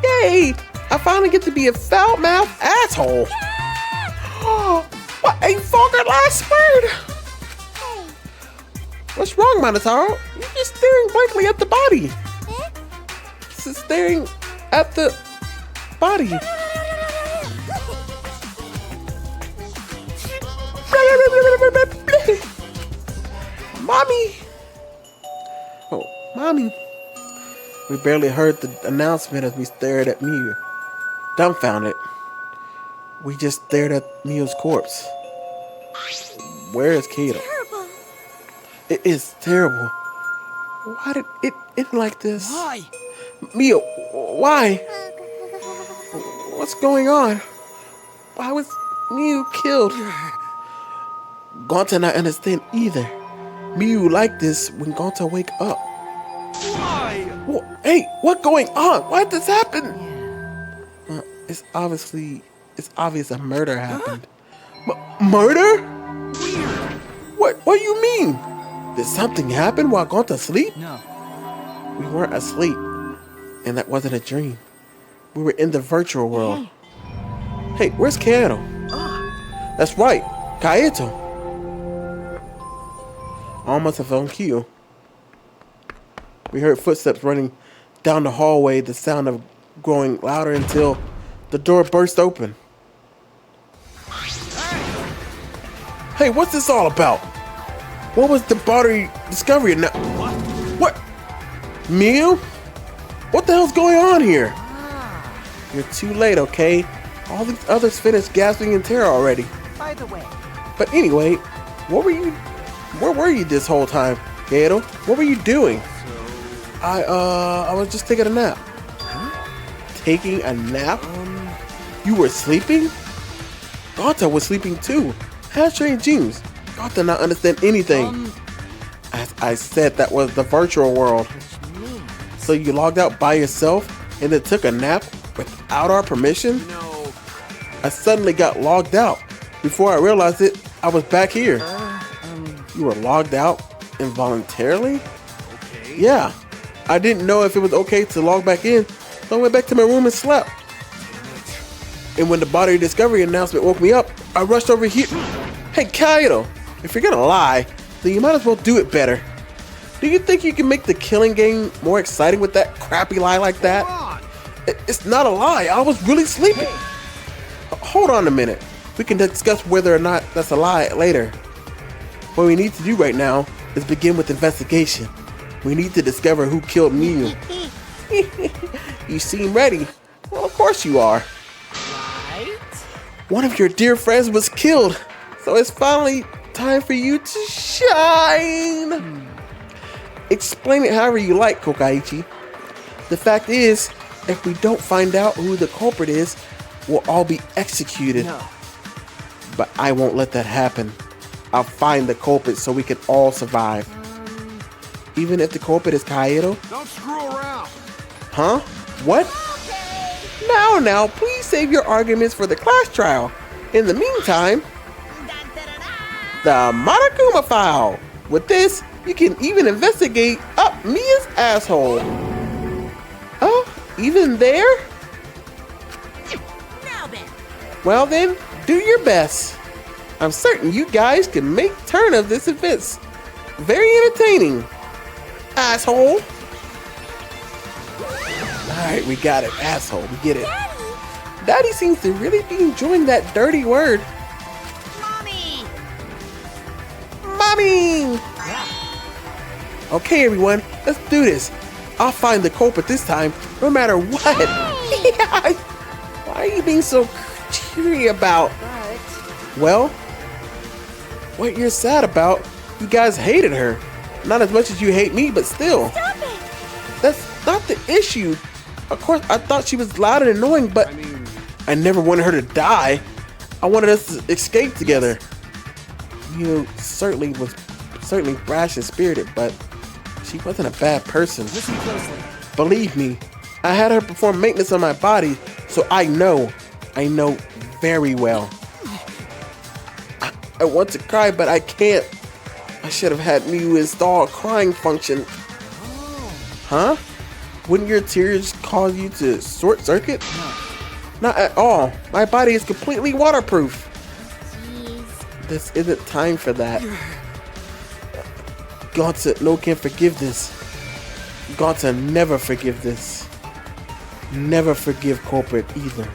Speaker 1: Yay! I finally get to be a foul-mouthed asshole. What a vulgar last word! What's wrong, Monotaro? You're just staring blankly at the body. Just staring at the body. Mommy! Oh, Mommy. We barely heard the announcement as we stared at Miu. Dumbfounded. We just stared at Miu's corpse. Where is Kato?
Speaker 5: Terrible.
Speaker 1: It is terrible. Why did it end like this?
Speaker 4: Why?
Speaker 1: Miu, why? What's going on? Why was Miu killed? Gonta not understand either. Miu like this when Gonta wake up.
Speaker 4: Why?
Speaker 1: Hey, what's going on? Why did this happen? It's obvious a murder happened. Murder? What do you mean? Did something happen while Gonta asleep?
Speaker 4: No.
Speaker 1: We weren't asleep, and that wasn't a dream. We were in the virtual world. Hey, where's Kaito? That's right, Kaito. Almost have on cue. We heard footsteps running down the hallway, the sound of growing louder until the door burst open. Hey, what's this all about? What was the body discovery? What? Miu? What the hell's going on here? You're too late, okay? All these others finished gasping in terror already.
Speaker 3: By the way,
Speaker 1: But anyway, where were you this whole time, Kato? What were you doing? I was just taking a nap. Taking a nap? You were sleeping? Gonta was sleeping too. Had strange dreams. Gonta not understand anything. As I said, that was the virtual world. So you logged out by yourself and then took a nap without our permission?
Speaker 4: No.
Speaker 1: I suddenly got logged out. Before I realized it, I was back here. You were logged out involuntarily?
Speaker 4: Okay.
Speaker 1: Yeah. I didn't know if it was okay to log back in, so I went back to my room and slept. And when the body discovery announcement woke me up, I rushed over here. Hey, Kaito, if you're gonna lie, then you might as well do it better. Do you think you can make the killing game more exciting with that crappy lie like that? It's not a lie. I was really sleeping. Hold on a minute. We can discuss whether or not that's a lie later. What we need to do right now is begin with investigation. We need to discover who killed Miu. You seem ready. Well, of course you are.
Speaker 3: right?
Speaker 1: One of your dear friends was killed, so it's finally time for you to shine. Explain it however you like, Kokaichi. The fact is, if we don't find out who the culprit is, we'll all be executed.
Speaker 3: No.
Speaker 1: But I won't let that happen. I'll find the culprit so we can all survive. Even if the culprit is Kaido?
Speaker 4: Don't screw around.
Speaker 1: Huh? What? Now, please save your arguments for the class trial. In the meantime, the Monokuma file. With this, you can even investigate up Mia's asshole. Oh, even there?
Speaker 5: Now then.
Speaker 1: Well then, do your best. I'm certain you guys can make turn of this event very entertaining. Asshole. Alright, we got it. Asshole, we get it. Daddy seems to really be enjoying that dirty word.
Speaker 5: Mommy.
Speaker 1: Mommy! Okay, everyone, let's do this. I'll find the culprit this time, no matter what. Yeah, why are you being so cheery about? Well, what you're sad about, you guys hated her. Not as much as you hate me, but still.
Speaker 5: Stop it.
Speaker 1: That's not the issue. Of course, I thought she was loud and annoying, but I never wanted her to die. I wanted us to escape together. You certainly brash and spirited, but she wasn't a bad person.
Speaker 3: Listen closely.
Speaker 1: Believe me, I had her perform maintenance on my body, so I know very well. I want to cry, but I can't. I should have had Miu install a crying function. Huh? Wouldn't your tears cause you to short circuit?
Speaker 3: No.
Speaker 1: Not at all. My body is completely waterproof.
Speaker 5: Jeez.
Speaker 1: This isn't time for that. Gonta no can forgive this. Gonta never forgive this. Never forgive culprit either.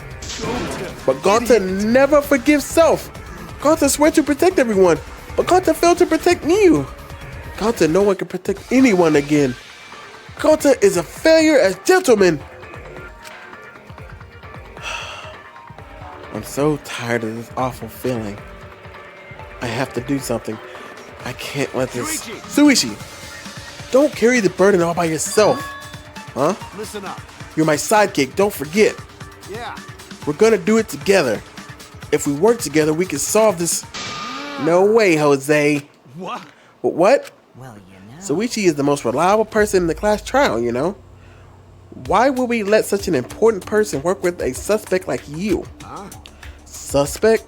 Speaker 1: But Gonta never forgives self. Gonta swear to protect everyone, but Gonta failed to protect Miu. Gonta no one can protect anyone again. Gonta is a failure as gentleman. I'm so tired of this awful feeling. I have to do something. I can't let this... Suishi! Don't carry the burden all by yourself. Huh?
Speaker 4: Listen up.
Speaker 1: You're my sidekick, don't forget.
Speaker 4: Yeah.
Speaker 1: We're gonna do it together. If we work together, we can solve this... No way, Jose.
Speaker 4: What?
Speaker 1: What?
Speaker 3: Well, you know.
Speaker 1: Suichi is the most reliable person in the class trial, you know? Why would we let such an important person work with a suspect like you?
Speaker 4: Huh?
Speaker 1: Suspect?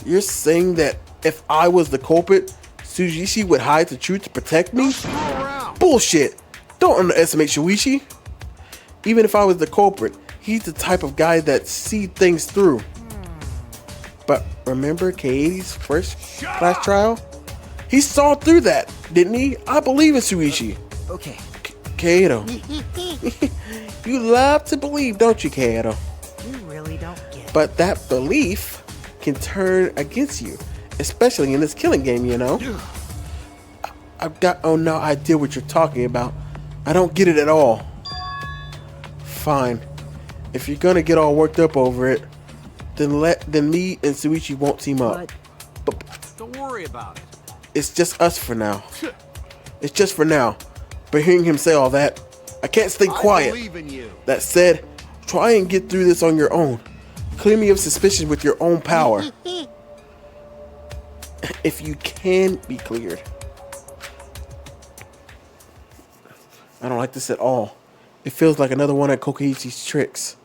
Speaker 1: You're saying that if I was the culprit, Suichi would hide the truth to protect me?
Speaker 4: Screw around.
Speaker 1: Bullshit! Don't underestimate Shuichi. Even if I was the culprit, he's the type of guy that sees things through. But remember K80's first class trial? He saw through that, didn't he? I believe in Shuichi.
Speaker 3: Okay.
Speaker 1: Kato. You love to believe, don't you, Kato?
Speaker 3: You really don't get it.
Speaker 1: But that belief can turn against you, especially in this killing game, you know? I've got no idea what you're talking about. I don't get it at all. Fine. If you're gonna get all worked up over it, then me and Suichi won't team up. But
Speaker 4: Don't worry about it.
Speaker 1: it's just us for now. It's just for now. But hearing him say all that, I can't stay
Speaker 4: I
Speaker 1: quiet.
Speaker 4: believe in you.
Speaker 1: That said, try and get through this on your own. Clear me of suspicion with your own power. If you can be cleared. I don't like this at all. It feels like another one of Kokaichi's tricks.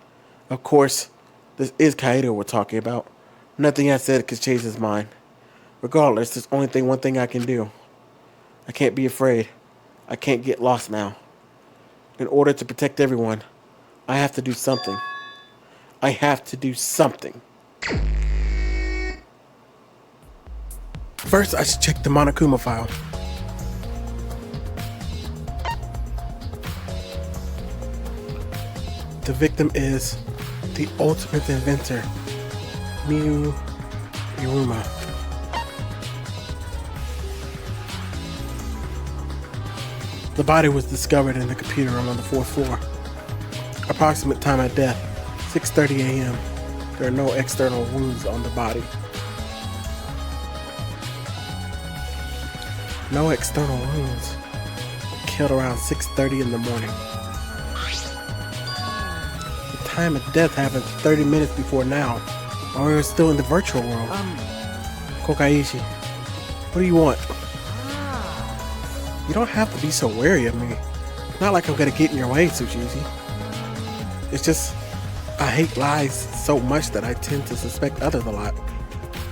Speaker 1: Of course, this is Kaido we're talking about. Nothing I said could change his mind. Regardless, there's only one thing I can do. I can't be afraid. I can't get lost now. In order to protect everyone, I have to do something. I have to do something. First, I should check the Monokuma file. The victim is the ultimate inventor, Miu Iruma. The body was discovered in the computer room on the 4th floor. Approximate time of death, 6:30 a.m. There are no external wounds on the body. No external wounds. killed around 6:30 in the morning. The time of death happened 30 minutes before now, while we were still in the virtual world. Kokaichi, what do you want? You don't have to be so wary of me. It's not like I'm gonna get in your way, Tsuchishi. It's just, I hate lies so much that I tend to suspect others a lot.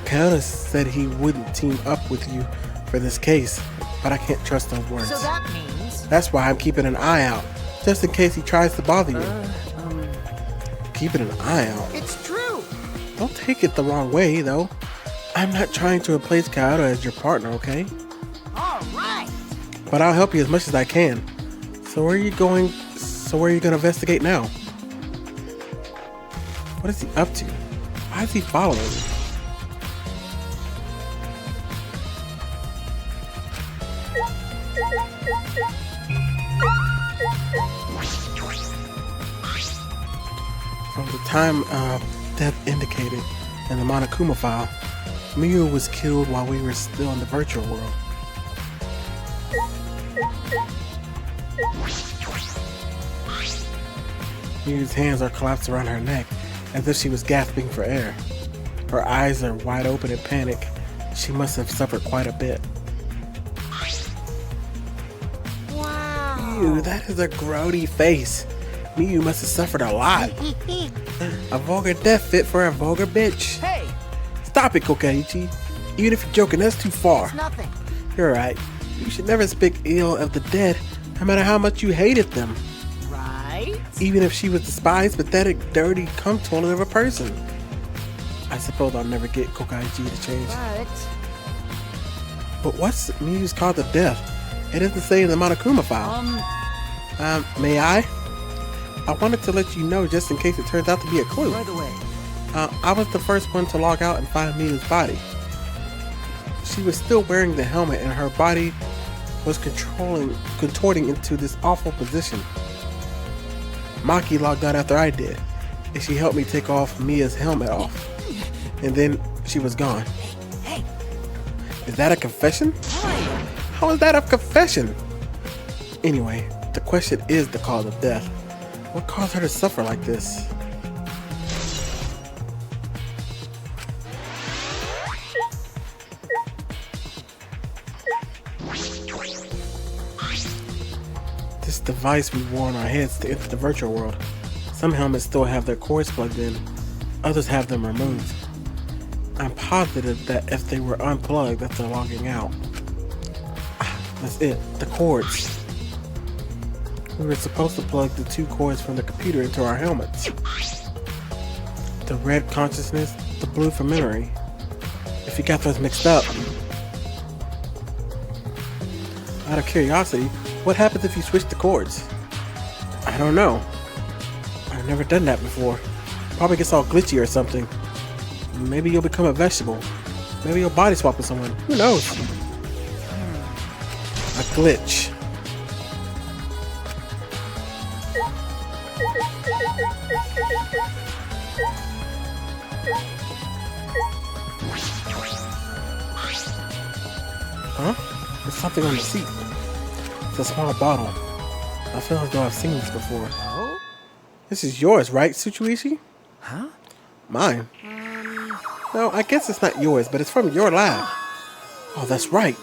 Speaker 1: Kayona said he wouldn't team up with you for this case, but I can't trust those words.
Speaker 3: So that means...
Speaker 1: That's why I'm keeping an eye out, just in case he tries to bother you. Keeping an eye out?
Speaker 3: It's true!
Speaker 1: Don't take it the wrong way, though. I'm not trying to replace Kayona as your partner, okay?
Speaker 3: Alright!
Speaker 1: But I'll help you as much as I can. So where are you going? So where are you going to investigate now? What is he up to? Why is he following me? From the time death indicated in the Monokuma file, Miyu was killed while we were still in the virtual world. Miyu's hands are collapsed around her neck as if she was gasping for air. Her eyes are wide open in panic. She must have suffered quite a bit.
Speaker 3: Wow!
Speaker 1: Ew, that is a grody face. Miyu must have suffered a lot. A vulgar death fit for a vulgar bitch.
Speaker 3: Hey!
Speaker 1: Stop it, Kokaichi. Even if you're joking, that's too far.
Speaker 3: It's nothing.
Speaker 1: You're right. You should never speak ill of the dead, no matter how much you hated them.
Speaker 3: Right?
Speaker 1: Even if she was despised, pathetic, dirty, cum toilet of a person. I suppose I'll never get Kokaichi to change. But what's Miyu's cause of death? It doesn't say in the Monokuma file. May I? I wanted to let you know just in case it turns out to be a clue.
Speaker 3: By the way,
Speaker 1: I was the first one to log out and find Miyu's body. She was still wearing the helmet and her body was contorting into this awful position. Maki logged out after I did, and she helped me take off Mia's helmet off. And then she was gone.
Speaker 3: hey!
Speaker 1: Is that a confession? How is that a confession? Anyway, the question is the cause of death. What caused her to suffer like this? This device we wore on our heads to enter the virtual world. Some helmets still have their cords plugged in, others have them removed. I'm positive that if they were unplugged after logging out. That's it, the cords. We were supposed to plug the two cords from the computer into our helmets. The red consciousness, the blue for memory. If you got those mixed up. Out of curiosity, what happens if you switch the cords? I don't know. I've never done that before. Probably gets all glitchy or something. Maybe you'll become a vegetable. Maybe you'll body swap with someone. Who knows? A glitch. Huh? There's something on the seat. It's a small bottle. I feel as though I've seen this before.
Speaker 3: Oh?
Speaker 1: This is yours, right, Tsuchiishi?
Speaker 3: Huh?
Speaker 1: Mine. No, I guess it's not yours, but it's from your lab. Oh, that's right.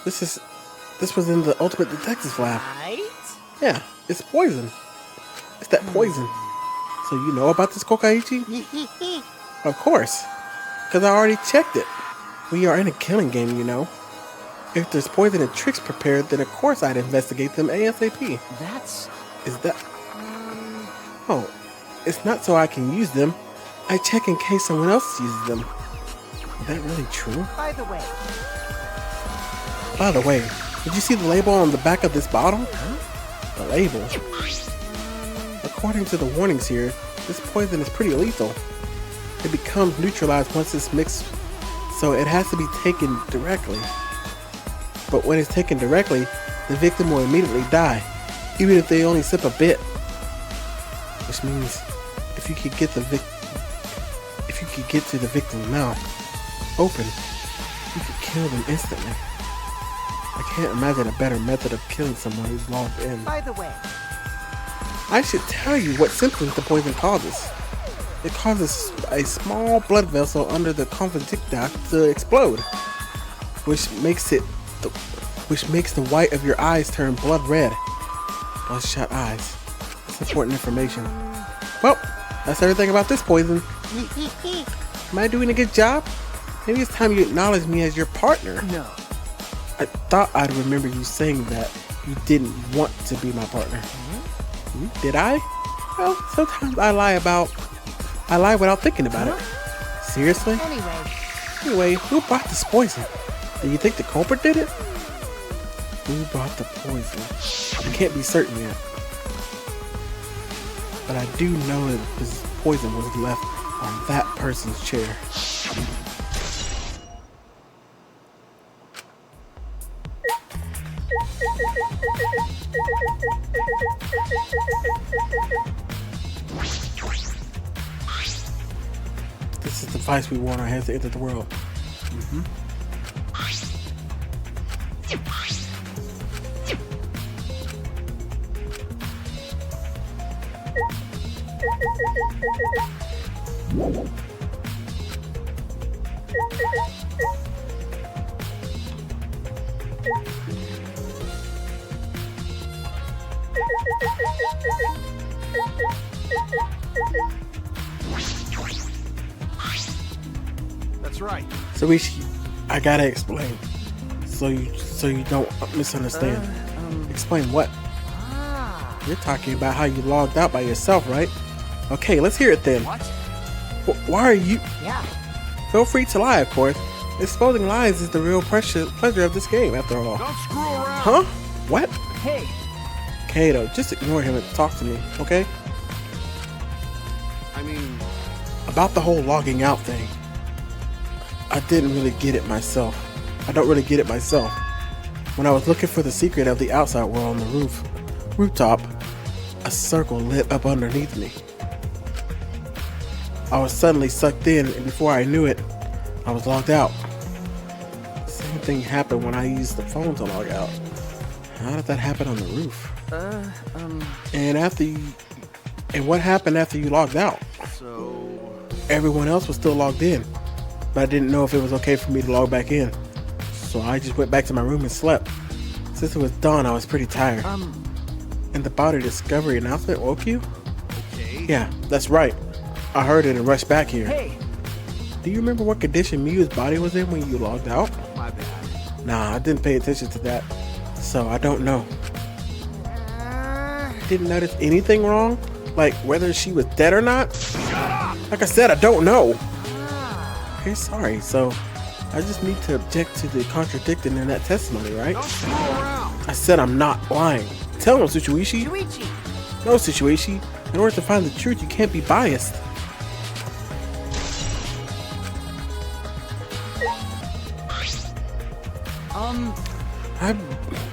Speaker 1: This was in the Ultimate Detectives lab.
Speaker 3: Right?
Speaker 1: Yeah, it's poison. It's that poison. So you know about this, Kokaichi? Of course. Because I already checked it. We are in a killing game, you know. If there's poison and tricks prepared, then of course I'd investigate them ASAP. Is that... Oh, it's not so I can use them. I check in case someone else uses them. Is that really true?
Speaker 3: By the way,
Speaker 1: did you see the label on the back of this bottle? The label? According to the warnings here, this poison is pretty lethal. It becomes neutralized once it's mixed, so it has to be taken directly. But when it's taken directly, the victim will immediately die, even if they only sip a bit. Which means, if you could get to the victim's mouth open, you could kill them instantly. I can't imagine a better method of killing someone who's logged in.
Speaker 3: By the way,
Speaker 1: I should tell you what symptoms the poison causes. It causes a small blood vessel under the conjunctiva to explode, which makes the white of your eyes turn blood red. Bloodshot eyes. That's important information. Well, that's everything about this poison. Am I doing a good job? Maybe it's time you acknowledge me as your partner.
Speaker 3: no.
Speaker 1: I thought I'd remember you saying that you didn't want to be my partner. Did I? Well, sometimes I lie without thinking about it. Seriously? Anyway, who brought this poison? Do you think the culprit did it? Who brought the poison? I can't be certain yet. But I do know that this poison was left on that person's chair. This is the device we wore on our heads to enter the world.
Speaker 4: That's right.
Speaker 1: So I gotta explain, so you don't misunderstand. Explain what? You're talking about how you logged out by yourself, right? Okay, let's hear it then.
Speaker 3: What?
Speaker 1: Why are you?
Speaker 3: Yeah.
Speaker 1: Feel free to lie, of course. Exposing lies is the real pleasure of this game, after all.
Speaker 4: Don't screw around.
Speaker 1: Huh? What?
Speaker 3: Hey.
Speaker 1: Kato, just ignore him and talk to me, okay?
Speaker 4: I mean,
Speaker 1: About the whole logging out thing. I didn't really get it myself. I don't really get it myself. When I was looking for the secret of the outside world on the rooftop, a circle lit up underneath me. I was suddenly sucked in, and before I knew it, I was logged out. Same thing happened when I used the phone to log out. How did that happen on the roof? And what happened after you logged out?
Speaker 4: so
Speaker 1: Everyone else was still logged in, but I didn't know if it was okay for me to log back in. So I just went back to my room and slept. Since it was dawn, I was pretty tired. And the body discovery announcement woke you?
Speaker 4: okay.
Speaker 1: Yeah, that's right. I heard it and rushed back here.
Speaker 3: Hey.
Speaker 1: Do you remember what condition Miu's body was in when you logged out?
Speaker 4: My bad.
Speaker 1: Nah, I didn't pay attention to that, so I don't know. Didn't notice anything wrong? Like whether she was dead or not? Like I said, I don't know. Okay, sorry. So I just need to object to the contradicting in that testimony, right?
Speaker 4: Don't screw around.
Speaker 1: I said I'm not lying. Tell him, Tsuchiwishi.
Speaker 3: Yuichi.
Speaker 1: No, Tsuchiwishi. In order to find the truth, you can't be biased.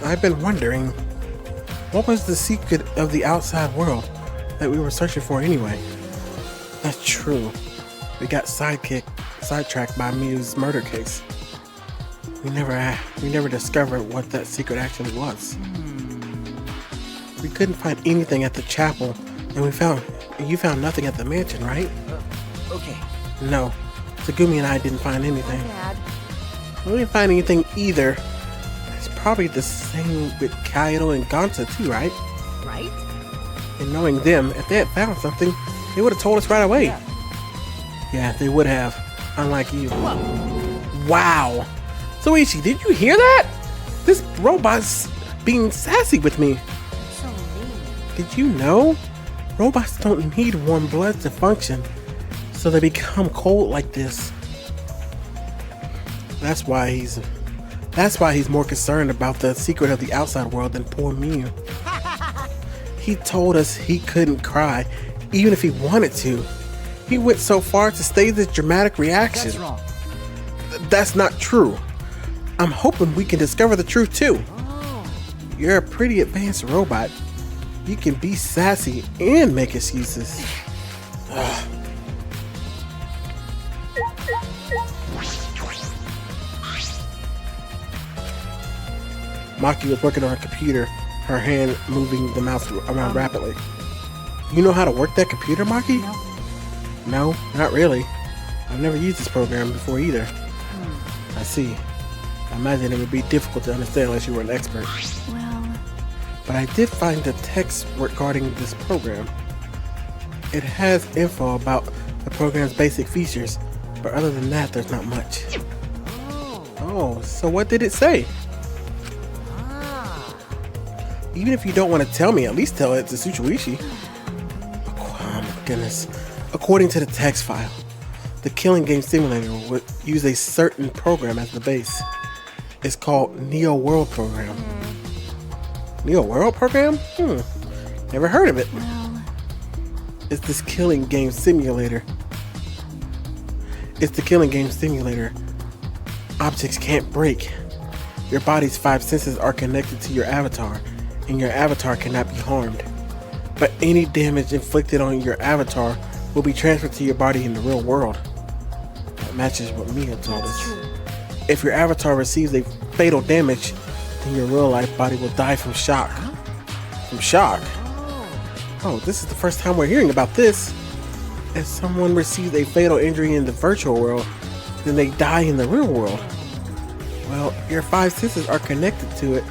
Speaker 1: I've been wondering, what was the secret of the outside world that we were searching for anyway? That's true. We got sidetracked by Miu's murder case. We never discovered what that secret actually was. We couldn't find anything at the chapel, and you found nothing at the mansion, right?
Speaker 3: Okay.
Speaker 1: No, Tsugumi and I didn't find anything.
Speaker 3: Dad.
Speaker 1: We didn't find anything either. It's probably the same with Kaido and Gonta too, right?
Speaker 3: Right?
Speaker 1: And knowing them, if they had found something, they would have told us right away. Yeah, they would have. Unlike you. Wow. So Ichi, did you hear that? This robot's being sassy with me.
Speaker 2: So mean.
Speaker 1: Did you know? Robots don't need warm blood to function, so they become cold like this. That's why he's more concerned about the secret of the outside world than poor Miu. He told us he couldn't cry, even if he wanted to. He went so far to stage this dramatic reaction.
Speaker 3: That's wrong.
Speaker 1: That's not true. I'm hoping we can discover the truth too. You're a pretty advanced robot. You can be sassy and make excuses. Ugh. Maki was working on her computer, her hand moving the mouse around rapidly. You know how to work that computer, Maki?
Speaker 2: No.
Speaker 1: No, not really. I've never used this program before either. I see. I imagine it would be difficult to understand unless you were an expert.
Speaker 2: Well,
Speaker 1: But I did find the text regarding this program. It has info about the program's basic features, but other than that, there's not much. Oh, so what did it say? Even if you don't want to tell me, at least tell it to Tsuchiwishi. Oh my goodness. According to the text file, the killing game simulator would use a certain program as the base. It's called Neo World Program. Neo World Program? Never heard of it.
Speaker 2: well,
Speaker 1: It's this killing game simulator. It's the killing game simulator. Objects can't break. Your body's 5 senses are connected to your avatar, and your avatar cannot be harmed. But any damage inflicted on your avatar will be transferred to your body in the real world. That matches what Mia told us. If your avatar receives a fatal damage, then your real life body will die from shock. From shock? Oh, this is the first time we're hearing about this. If someone receives a fatal injury in the virtual world, then they die in the real world. Well, your 5 senses are connected to it,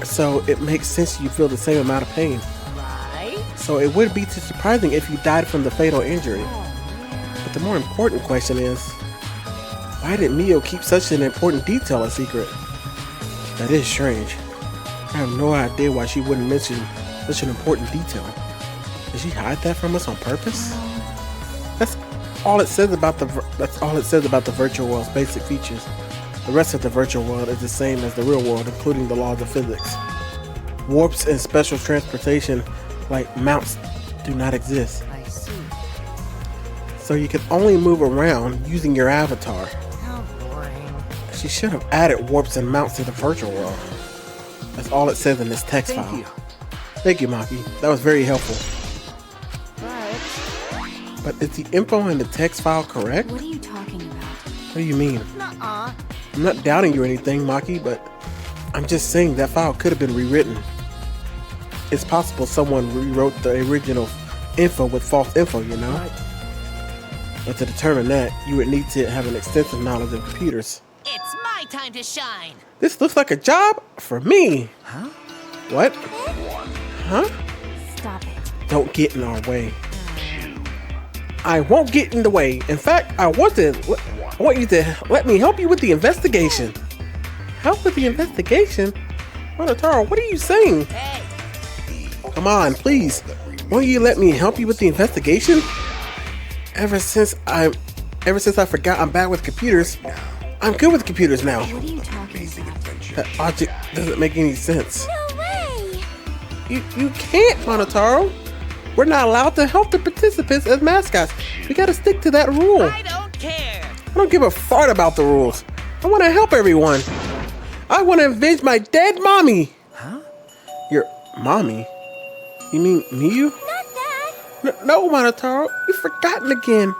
Speaker 1: so it makes sense you feel the same amount of pain.
Speaker 3: Right?
Speaker 1: So it wouldn't be too surprising if you died from the fatal injury. But the more important question is, why did Mio keep such an important detail a secret? That is strange. I have no idea why she wouldn't mention such an important detail. Did she hide that from us on purpose? That's all it says about the virtual world's basic features. The rest of the virtual world is the same as the real world, including the laws of physics. Warps and special transportation like mounts do not exist.
Speaker 3: I see.
Speaker 1: So you can only move around using your avatar.
Speaker 3: How boring.
Speaker 1: She should have added warps and mounts to the virtual world. That's all it says in this text
Speaker 4: Thank
Speaker 1: file.
Speaker 4: you.
Speaker 1: Thank you, Maki. That was very helpful.
Speaker 3: But,
Speaker 1: But is the info in the text file correct?
Speaker 2: what are you talking about?
Speaker 1: What do you mean?
Speaker 3: nuh-uh.
Speaker 1: I'm not doubting you or anything, Maki, but I'm just saying that file could have been rewritten. It's possible someone rewrote the original info with false info, you know? But to determine that, you would need to have an extensive knowledge of computers.
Speaker 3: It's my time to shine.
Speaker 1: This looks like a job for me.
Speaker 4: Huh?
Speaker 1: What? Huh?
Speaker 2: Stop it.
Speaker 1: Don't get in our way. I won't get in the way. In fact, I want you to let me help you with the investigation. Help with the investigation? Monotaro, what are you saying?
Speaker 3: Hey,
Speaker 1: Come on, please. Won't you let me help you with the investigation? Ever since I forgot I'm bad with computers, I'm good with computers now.
Speaker 2: What are you talking about?
Speaker 1: That object doesn't make any sense.
Speaker 5: No way!
Speaker 1: You can't, Monotaro. We're not allowed to help the participants as mascots. We gotta stick to that rule.
Speaker 3: I don't care.
Speaker 1: I don't give a fart about the rules. I want to help everyone. I want to avenge my dead mommy.
Speaker 4: Huh?
Speaker 1: Your mommy? You mean Miyu?
Speaker 5: Not that!
Speaker 1: No, Monotaro. You've forgotten again.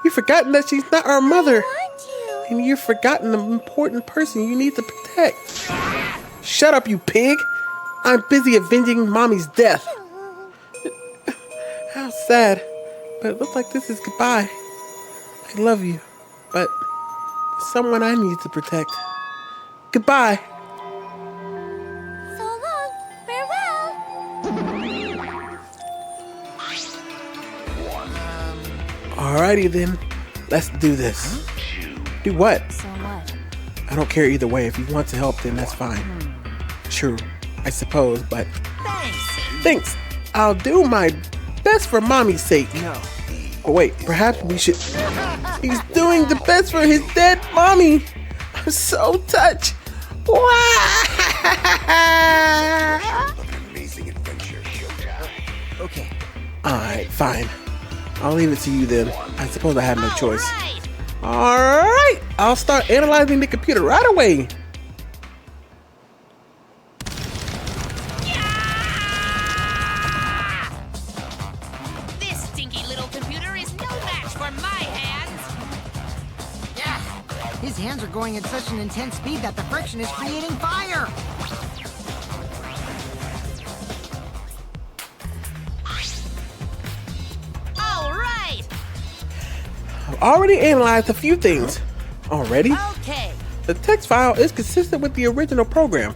Speaker 1: You've forgotten that she's not our mother.
Speaker 5: Want you?
Speaker 1: And you've forgotten the important person you need to protect. Shut up, you pig. I'm busy avenging mommy's death. How sad. But it looks like this is goodbye. I love you, but there's someone I need to protect. Goodbye.
Speaker 5: So long. Farewell.
Speaker 1: Alrighty then. Let's do this. Do what?
Speaker 2: So what?
Speaker 1: I don't care either way. If you want to help, then that's fine. True, I suppose, but
Speaker 3: Thanks.
Speaker 1: thanks. I'll do my best for mommy's sake.
Speaker 4: No.
Speaker 1: Oh wait, perhaps we should... He's doing the best for his dead mommy. I'm so touched.
Speaker 4: Okay.
Speaker 1: Alright, fine. I'll leave it to you then. I suppose I have no choice.
Speaker 3: Right.
Speaker 1: Alright, I'll start analyzing the computer right away.
Speaker 3: This stinky little computer is no match for my hands.
Speaker 6: His hands are going at such an intense speed that the friction is creating fire.
Speaker 1: I've already analyzed a few things. Already?
Speaker 3: Okay.
Speaker 1: The text file is consistent with the original program.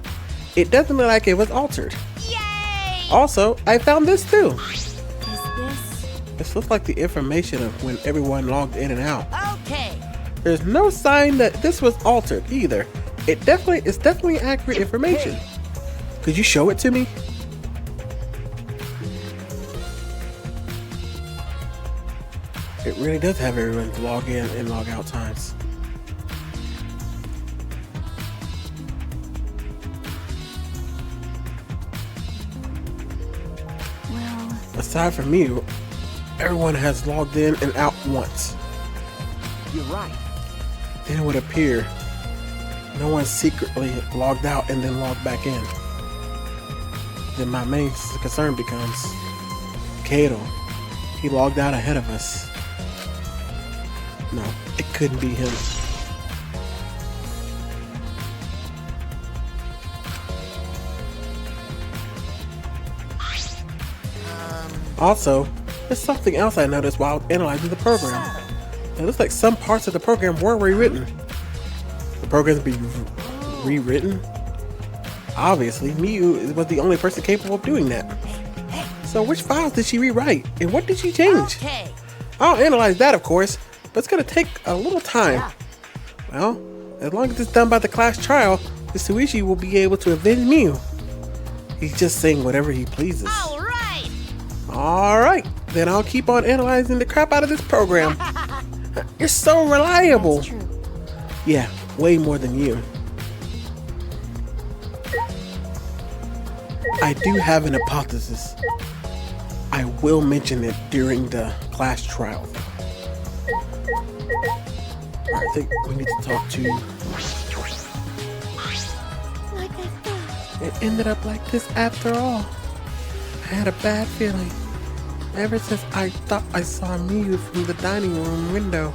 Speaker 1: It doesn't look like it was altered.
Speaker 3: Yay!
Speaker 1: Also, I found this too.
Speaker 2: Is this?
Speaker 1: This looks like the information of when everyone logged in and out.
Speaker 3: Okay.
Speaker 1: There's no sign that this was altered either. It's definitely accurate information. Could you show it to me? It really does have everyone's log in and log out times.
Speaker 2: Well,
Speaker 1: Aside from you, everyone has logged in and out once.
Speaker 4: You're right.
Speaker 1: Then it would appear no one secretly logged out and then logged back in. Then my main concern becomes Kato. He logged out ahead of us. No, it couldn't be him. Also, there's something else I noticed while analyzing the program. It looks like some parts of the program were rewritten. The program's being rewritten? Obviously, Miyu was the only person capable of doing that. So which files did she rewrite? And what did she change?
Speaker 3: Okay.
Speaker 1: I'll analyze that, of course, but it's gonna take a little time. Well, as long as it's done by the class trial, Mitsuishi will be able to avenge Miyu. He's just saying whatever he pleases.
Speaker 3: All right.
Speaker 1: Alright, then I'll keep on analyzing the crap out of this program. You're so reliable.
Speaker 2: that's true.
Speaker 1: Yeah, way more than you. I do have an hypothesis. I will mention it during the class trial. I think we need to talk to...
Speaker 5: Like I thought.
Speaker 1: It ended up like this after all. I had a bad feeling. Ever since I thought I saw Miyu from the dining room window.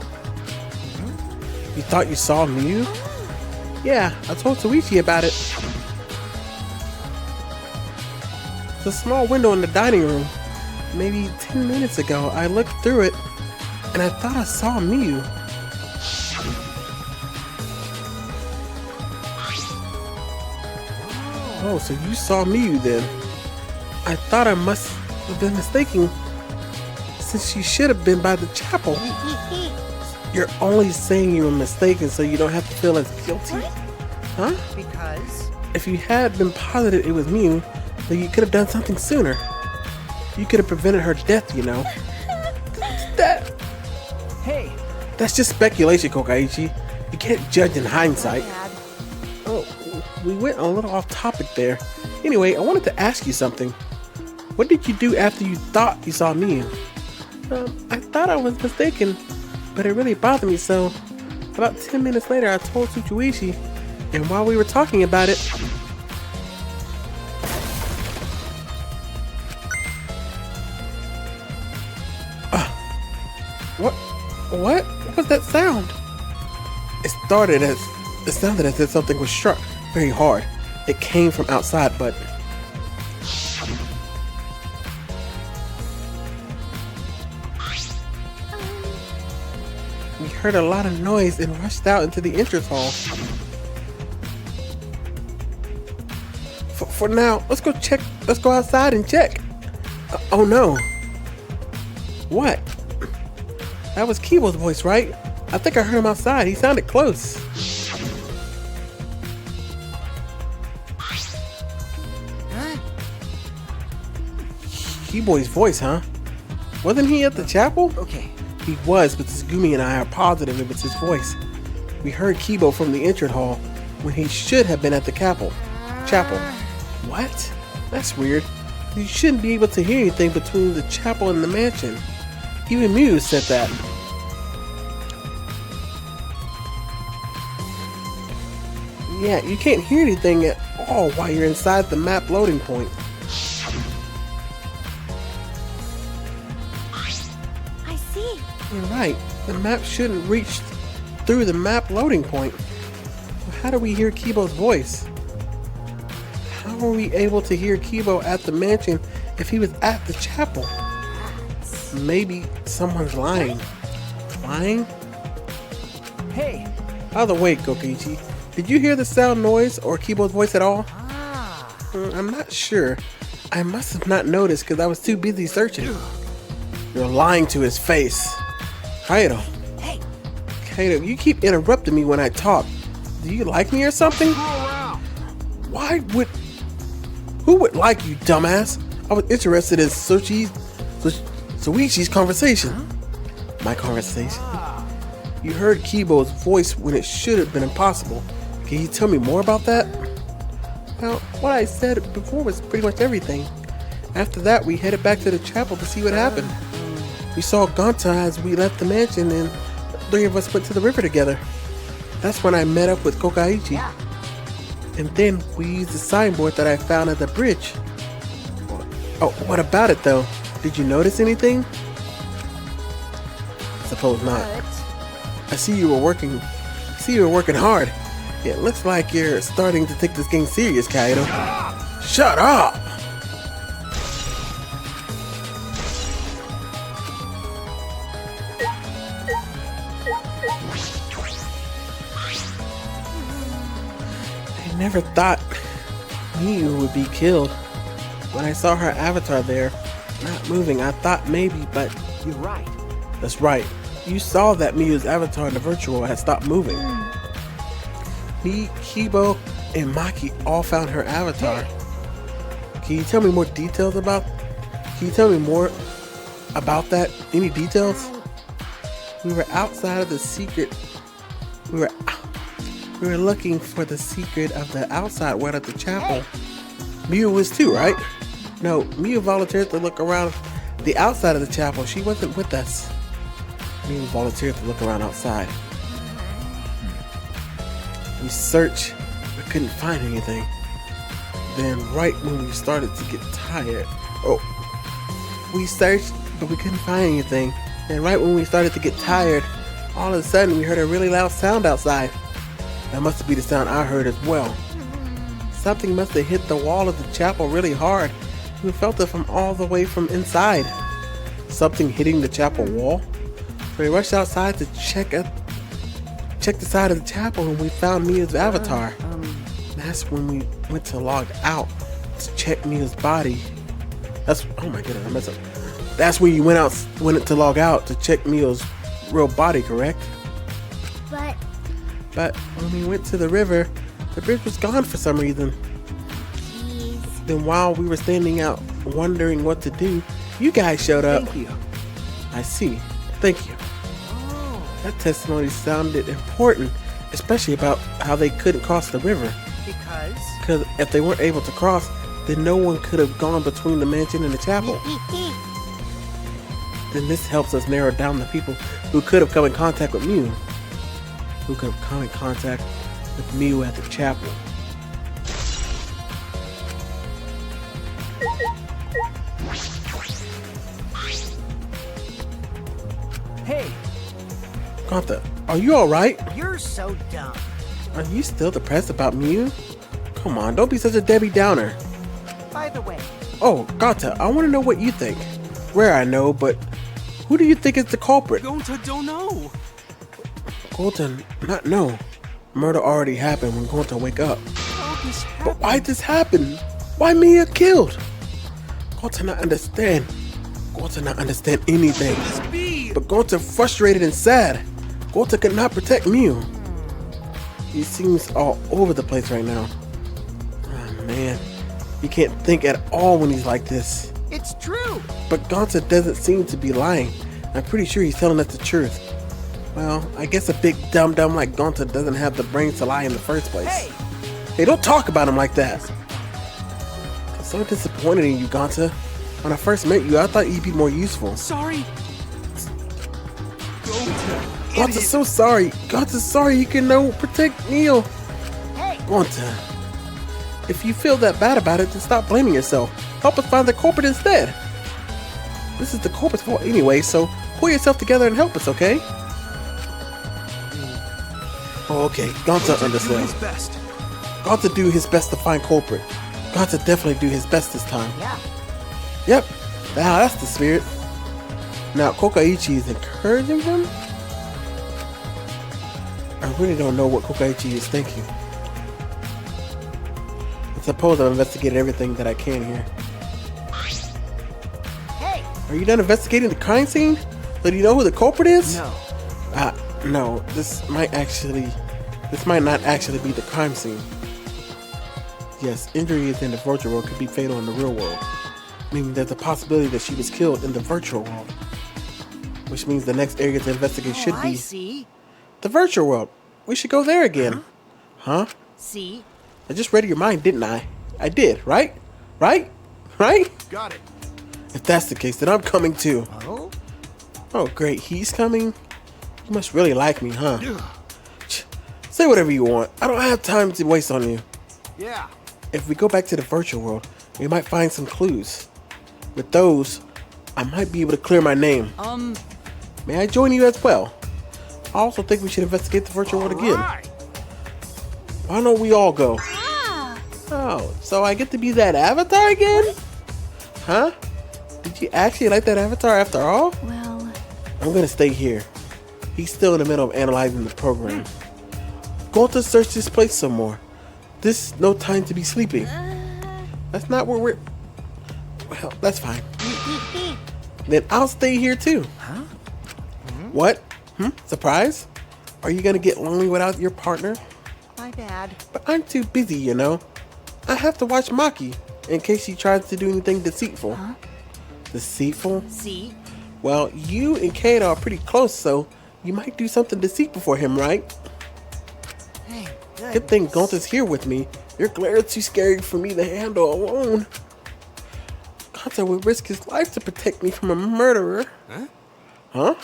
Speaker 1: You thought you saw Miyu? Yeah, I told Suichi about it. It's a small window in the dining room. Maybe 10 minutes ago, I looked through it, and I thought I saw Miyu. Oh, so you saw Miyu then. I thought I must have been mistaken, since she should have been by the chapel. You're only saying you were mistaken so you don't have to feel as guilty. Huh?
Speaker 4: Because?
Speaker 1: If you had been positive it was Miyu, then you could have done something sooner. You could have prevented her death, you know. That...
Speaker 4: Hey.
Speaker 1: That's just speculation, Kokaichi. You can't judge in hindsight. Oh, we went a little off topic there. Anyway, I wanted to ask you something. What did you do after you thought you saw Miyu? I thought I was mistaken, but it really bothered me, so about 10 minutes later I told Tsuchiuishi, and while we were talking about it... What was that sound? It sounded as if something was struck very hard. It came from outside, but... We heard a lot of noise and rushed out into the entrance hall. For now, let's go outside and check. Oh no. What? That was Kibo's voice, right? I think I heard him outside. He sounded close. Kibo's voice, huh? Wasn't he at the chapel?
Speaker 4: Okay.
Speaker 1: He was, but Tsugumi and I are positive it was his voice. We heard Kibo from the entrance hall when he should have been at the chapel. What? That's weird. You shouldn't be able to hear anything between the chapel and the mansion. Even Miyu said that. Yeah, you can't hear anything at all while you're inside the map loading point.
Speaker 5: I see.
Speaker 1: You're right. The map shouldn't reach through the map loading point. How do we hear Kibo's voice? How were we able to hear Kibo at the mansion if he was at the chapel? Maybe someone's lying. lying?
Speaker 4: Hey.
Speaker 1: By the way, Kokaichi, did you hear the sound noise or Kibo's voice at all?
Speaker 4: Ah.
Speaker 1: I'm not sure. I must have not noticed because I was too busy searching. You're lying to his face. Kaido.
Speaker 4: Hey.
Speaker 1: Kaido, you keep interrupting me when I talk. Do you like me or something? Why would... Who would like you, dumbass? I was interested in Soichi's conversation. My conversation? You heard Kibo's voice when it should have been impossible. Can you tell me more about that? Well, what I said before was pretty much everything. After that, we headed back to the chapel to see what happened. We saw Gonta as we left the mansion and the three of us went to the river together. That's when I met up with Kokaichi. And then we used the signboard that I found at the bridge. Oh, what about it though? Did you notice anything? Suppose not. I see you were working hard. It looks like you're starting to take this game serious, Kaido. Shut up! I never thought Miu would be killed. When I saw her avatar there, not moving, I thought maybe, but...
Speaker 4: You're right.
Speaker 1: That's right. You saw that Miu's avatar in the virtual had stopped moving. Me, Kibo, and Maki all found her avatar. Can you tell me more details about... Can you tell me more about that? Any details? We were outside of the secret... We were looking for the secret of the outside world at the chapel. Miu was too, right? No, Miu volunteered to look around the outside of the chapel. She wasn't with us. Miu volunteered to look around outside. We searched, but couldn't find anything. Then right when we started to get tired... we searched, but we couldn't find anything. And right when we started to get tired, all of a sudden we heard a really loud sound outside. That must be the sound I heard as well. Something must have hit the wall of the chapel really hard. We felt it from all the way from inside. Something hitting the chapel wall? So we rushed outside to check the side of the chapel and we found Mia's avatar. That's when we went to log out to check Mia's body. Oh my goodness, I messed up. That's when you went to log out to check Mia's real body, correct? But when we went to the river, the bridge was gone for some reason.
Speaker 5: Jeez.
Speaker 1: Then while we were standing out wondering what to do, you guys showed up.
Speaker 4: Thank you.
Speaker 1: I see. Thank you. That testimony sounded important, especially about how they couldn't cross the river. Because if they weren't able to cross, then no one could have gone between the mansion and the chapel. Then this helps us narrow down the people who could have come in contact with Miu. Who could have come in contact with Miu at the chapel.
Speaker 4: Hey.
Speaker 1: Gonta, are you alright?
Speaker 4: You're so dumb.
Speaker 1: Are you still depressed about Miu? Come on, don't be such a Debbie Downer.
Speaker 4: By the way.
Speaker 1: Oh, Gonta, I want to know what you think. Rare I know, but who do you think is the culprit?
Speaker 6: Gonta don't know.
Speaker 1: Gonta, not know. Murder already happened when Gonta wake up.
Speaker 6: How this happened?
Speaker 1: But why this happened? Why Mia killed? Gonta not understand. Gonta not understand anything.
Speaker 6: This be?
Speaker 1: But Gonta frustrated and sad. Gonta could not protect Miu. He seems all over the place right now. Oh man, he can't think at all when he's like this.
Speaker 4: It's true.
Speaker 1: But Gonta doesn't seem to be lying. I'm pretty sure he's telling us the truth. Well, I guess a big dum-dum like Gonta doesn't have the brains to lie in the first place. Hey, don't talk about him like that. I'm so disappointed in you, Gonta. When I first met you, I thought you'd be more useful.
Speaker 6: Sorry. Gonta.
Speaker 1: Gonta's so sorry. Gonta's sorry he can no protect Neil.
Speaker 4: Hey.
Speaker 1: Gonta, if you feel that bad about it, then stop blaming yourself. Help us find the culprit instead. This is the culprit's fault anyway, so pull yourself together and help us, okay? Oh, okay, Gonta
Speaker 6: Do
Speaker 1: understands.
Speaker 6: his best.
Speaker 1: Gonta do his best to find culprit. Gonta definitely do his best this time.
Speaker 4: Yeah.
Speaker 1: Yep, now that's the spirit. Now Kokaichi is encouraging him? I really don't know what Kokaichi is thinking. I suppose I've investigated everything that I can here.
Speaker 4: Hey!
Speaker 1: Are you done investigating the crime scene? So do you know who the culprit is?
Speaker 4: No.
Speaker 1: No. This might not actually be the crime scene. Yes, injuries in the virtual world could be fatal in the real world. Meaning there's a possibility that she was killed in the virtual world. Which means the next area to investigate should
Speaker 4: I
Speaker 1: be
Speaker 4: see.
Speaker 1: the virtual world. We should go there again. Huh?
Speaker 4: See?
Speaker 1: I just read your mind, didn't I? I did, right? Right? Right?
Speaker 6: Got it.
Speaker 1: If that's the case, then I'm coming too.
Speaker 4: Oh?
Speaker 1: Oh, great. He's coming? You must really like me, huh? Say whatever you want. I don't have time to waste on you.
Speaker 6: Yeah.
Speaker 1: If we go back to the virtual world, we might find some clues. With those, I might be able to clear my name. May I join you as well? I also think we should investigate the virtual world again.
Speaker 6: Right.
Speaker 1: Why don't we all go?
Speaker 2: Ah,
Speaker 1: Oh, so I get to be that avatar again? Huh? Did you actually like that avatar after all?
Speaker 2: well,
Speaker 1: I'm gonna stay here. He's still in the middle of analyzing the program. Going to search this place some more. This is no time to be sleeping. That's not where we're... Well, that's fine. Then I'll stay here too.
Speaker 4: Huh?
Speaker 1: What? Surprise? Are you gonna get lonely without your partner?
Speaker 4: My bad.
Speaker 1: But I'm too busy, you know. I have to watch Maki in case she tries to do anything deceitful.
Speaker 2: Huh?
Speaker 1: Deceitful?
Speaker 4: See?
Speaker 1: Well, you and Kato are pretty close, so you might do something deceitful for him, right?
Speaker 4: Hey,
Speaker 1: Good thing Gonta's here with me. Your glare is too scary for me to handle alone. Gonta would risk his life to protect me from a murderer. Huh?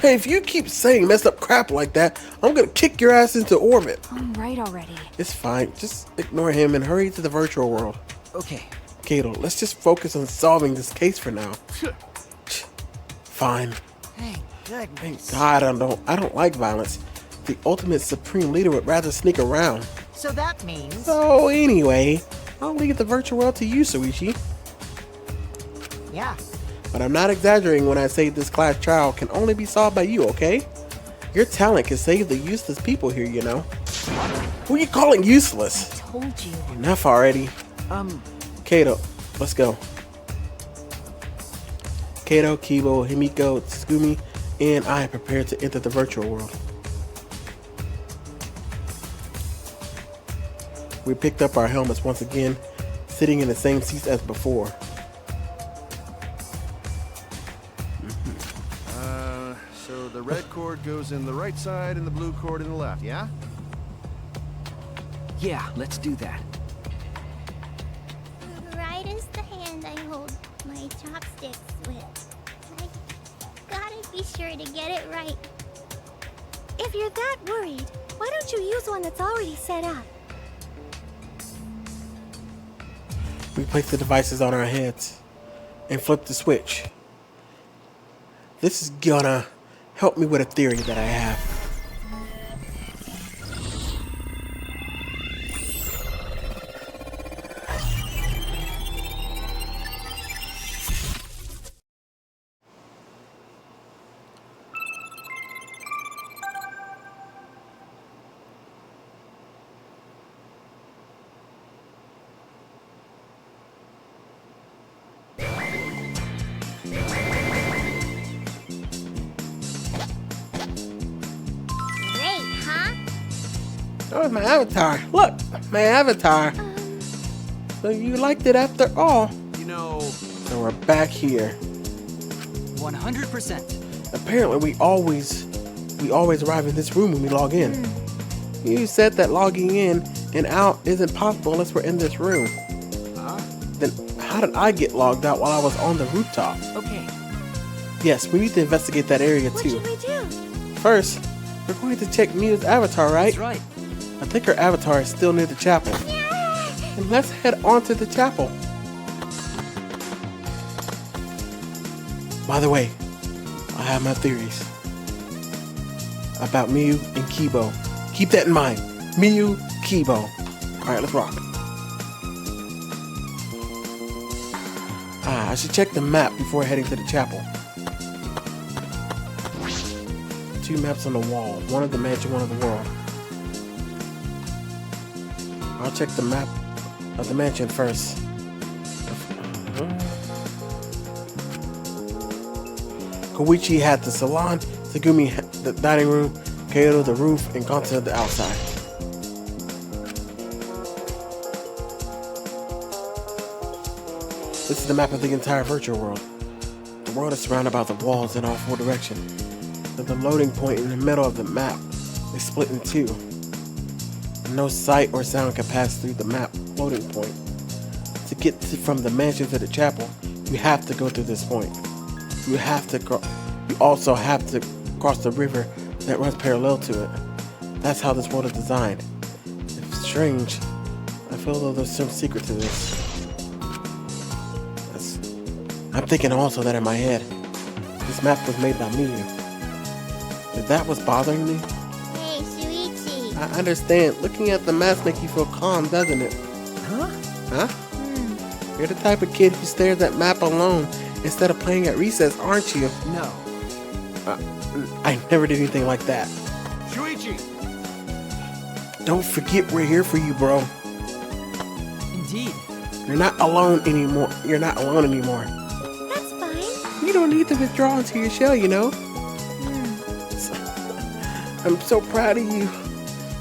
Speaker 1: Hey, if you keep saying messed up crap like that, I'm gonna kick your ass into orbit.
Speaker 2: I'm right already.
Speaker 1: It's fine. Just ignore him and hurry to the virtual world.
Speaker 4: Okay.
Speaker 1: Kato, let's just focus on solving this case for now. Fine.
Speaker 4: Thank
Speaker 1: Thank
Speaker 4: goodness.
Speaker 1: God I don't like violence. The ultimate supreme leader would rather sneak around.
Speaker 4: So that means...
Speaker 1: So anyway, I'll leave the virtual world to you, Suichi.
Speaker 4: Yeah.
Speaker 1: But I'm not exaggerating when I say this class trial can only be solved by you, okay? Your talent can save the useless people here, you know. Who are you calling useless?
Speaker 2: Told you.
Speaker 1: Enough already. Kato, let's go. Kato, Kibo, Himiko, Tsugumi, and I are prepared to enter the virtual world. We picked up our helmets once again, sitting in the same seats as before.
Speaker 6: So the red cord goes in the right side and the blue cord in the left, yeah?
Speaker 7: Yeah, let's do that.
Speaker 5: Right is the hand I hold my chopsticks with. I gotta be sure to get it right.
Speaker 2: If you're that worried, why don't you use one that's already set up?
Speaker 1: We place the devices on our heads and flip the switch. This is gonna help me with a theory that I have.
Speaker 5: Great, huh?
Speaker 1: Oh, it's my avatar. Look, my avatar. So you liked it after all.
Speaker 6: You know,
Speaker 1: So we're back here.
Speaker 7: 100%.
Speaker 1: Apparently we always arrive in this room when we log in. You said that logging in and out isn't possible unless we're in this room. Then how did I get logged out while I was on the rooftop?
Speaker 7: Okay.
Speaker 1: Yes, we need to investigate that area
Speaker 2: What
Speaker 1: too.
Speaker 2: should we do?
Speaker 1: First, we're going to check Miu's avatar, right?
Speaker 7: That's right.
Speaker 1: I think her avatar is still near the chapel. And let's head on to the chapel. By the way, I have my theories about Miu and Kibo. Keep that in mind. Miu, Kibo. Alright, let's rock. I should check the map before heading to the chapel. two maps on the wall. One of the mansion, one of the world. I'll check the map of the mansion first. Koichi had the salon, Tsugumi had the dining room, Kyoto the roof, and Gonta the outside. This is the map of the entire virtual world. The world is surrounded by the walls in all four directions. The loading point in the middle of the map is split in two. No sight or sound can pass through the map loading point. To get from the mansion to the chapel, you have to go through this point. You also have to cross the river that runs parallel to it. That's how this world is designed. It's strange. I feel though there's some secret to this. I'm thinking also that in my head, this map was made by me. If that was bothering me,
Speaker 5: Hey, Shuichi.
Speaker 1: I understand. Looking at the maps make you feel calm, doesn't it?
Speaker 4: Huh?
Speaker 1: Huh? You're the type of kid who stares at map alone instead of playing at recess, aren't you?
Speaker 4: No.
Speaker 1: I never did anything like that.
Speaker 6: Shuichi!
Speaker 1: Don't forget we're here for you, bro.
Speaker 4: Indeed.
Speaker 1: You're not alone anymore. You're not alone anymore.
Speaker 2: That's fine.
Speaker 1: You don't need to withdraw into your shell, you know? I'm so proud of you.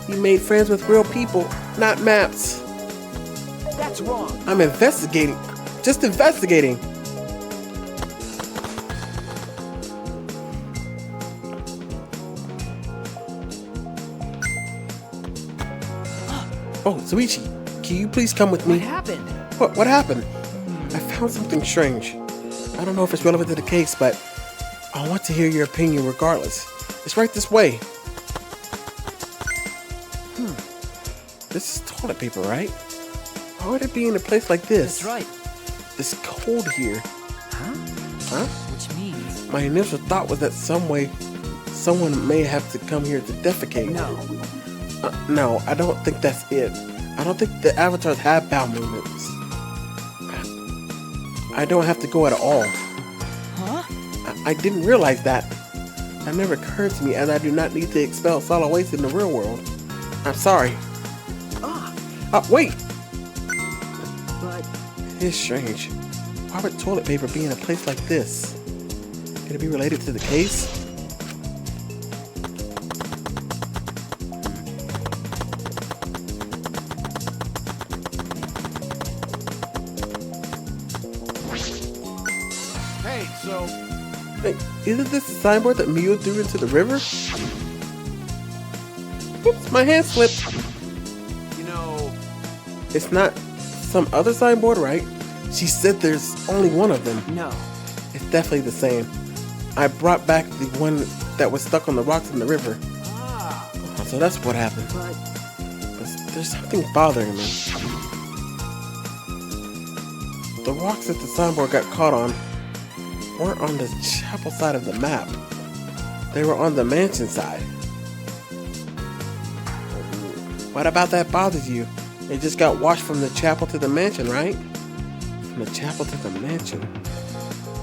Speaker 1: You made friends with real people, not maps.
Speaker 4: That's wrong.
Speaker 1: I'm investigating. Just investigating. Oh, Zuichi, can you please come with me?
Speaker 4: What happened?
Speaker 1: What happened? I found something strange. I don't know if it's relevant to the case, but I want to hear your opinion regardless. It's right this way. This is toilet paper, right? Why would it be in a place like this?
Speaker 4: That's right.
Speaker 1: It's cold here.
Speaker 4: Huh?
Speaker 1: Huh?
Speaker 4: Which means...
Speaker 1: My initial thought was that someone may have to come here to defecate.
Speaker 4: No.
Speaker 1: No, I don't think that's it. I don't think the avatars have bowel movements. I don't have to go at all.
Speaker 4: Huh?
Speaker 1: I didn't realize that. That never occurred to me, as I do not need to expel solid waste in the real world. I'm sorry. Wait!
Speaker 4: But...
Speaker 1: It's strange. Why would toilet paper be in a place like this? Could it be related to the case?
Speaker 6: Hey, so
Speaker 1: Hey, isn't this the signboard that Miu threw into the river? Oops, my hand slipped.
Speaker 6: you know,
Speaker 1: It's not some other signboard, right? She said there's only one of them.
Speaker 4: No.
Speaker 1: It's definitely the same. I brought back the one that was stuck on the rocks in the river.
Speaker 4: Ah.
Speaker 1: So that's what happened.
Speaker 4: But...
Speaker 1: There's something bothering me. The rocks that the signboard got caught on weren't on the chapel side of the map. They were on the mansion side. What about that bothers you? It just got washed from the chapel to the mansion, right? From the chapel to the mansion.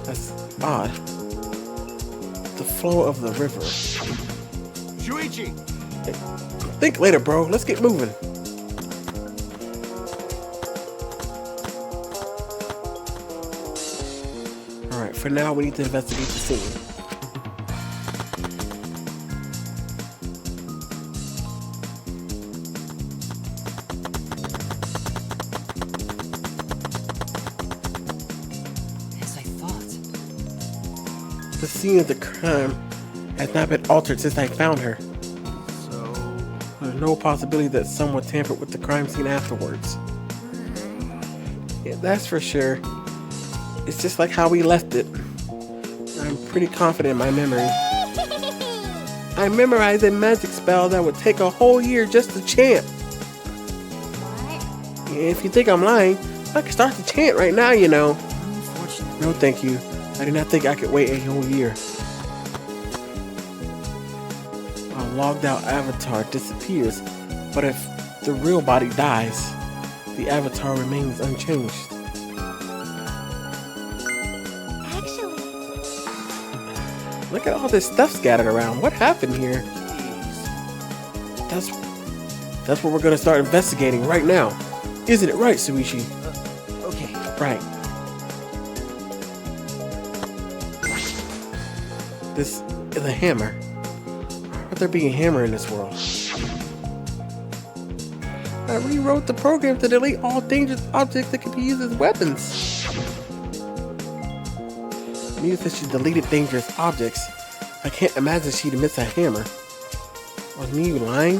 Speaker 1: That's odd. The flow of the river.
Speaker 6: Shuichi!
Speaker 1: Think later, bro. Let's get moving. Alright, for now we need to investigate the scene.
Speaker 4: As I thought.
Speaker 1: The scene of the crime has not been altered since I found her.
Speaker 6: So,
Speaker 1: There's no possibility that someone tampered with the crime scene afterwards. Yeah, that's for sure. It's just like how we left it. I'm pretty confident in my memory. I memorized a magic spell that would take a whole year just to chant.
Speaker 5: What?
Speaker 1: If you think I'm lying, I can start to chant right now, you know.
Speaker 4: Unfortunately.
Speaker 1: No, thank you. I do not think I could wait a whole year. A logged out avatar disappears, but if the real body dies, the avatar remains unchanged.
Speaker 2: Actually,
Speaker 1: Look at all this stuff scattered around. What happened here? That's what we're gonna start investigating right now. Isn't it right, Suishi?
Speaker 4: Okay.
Speaker 1: Right. This is a hammer. Why would there be a hammer in this world? I rewrote the program to delete all dangerous objects that could be used as weapons. Mia said she deleted dangerous objects. I can't imagine she'd miss a hammer. Was Miu lying?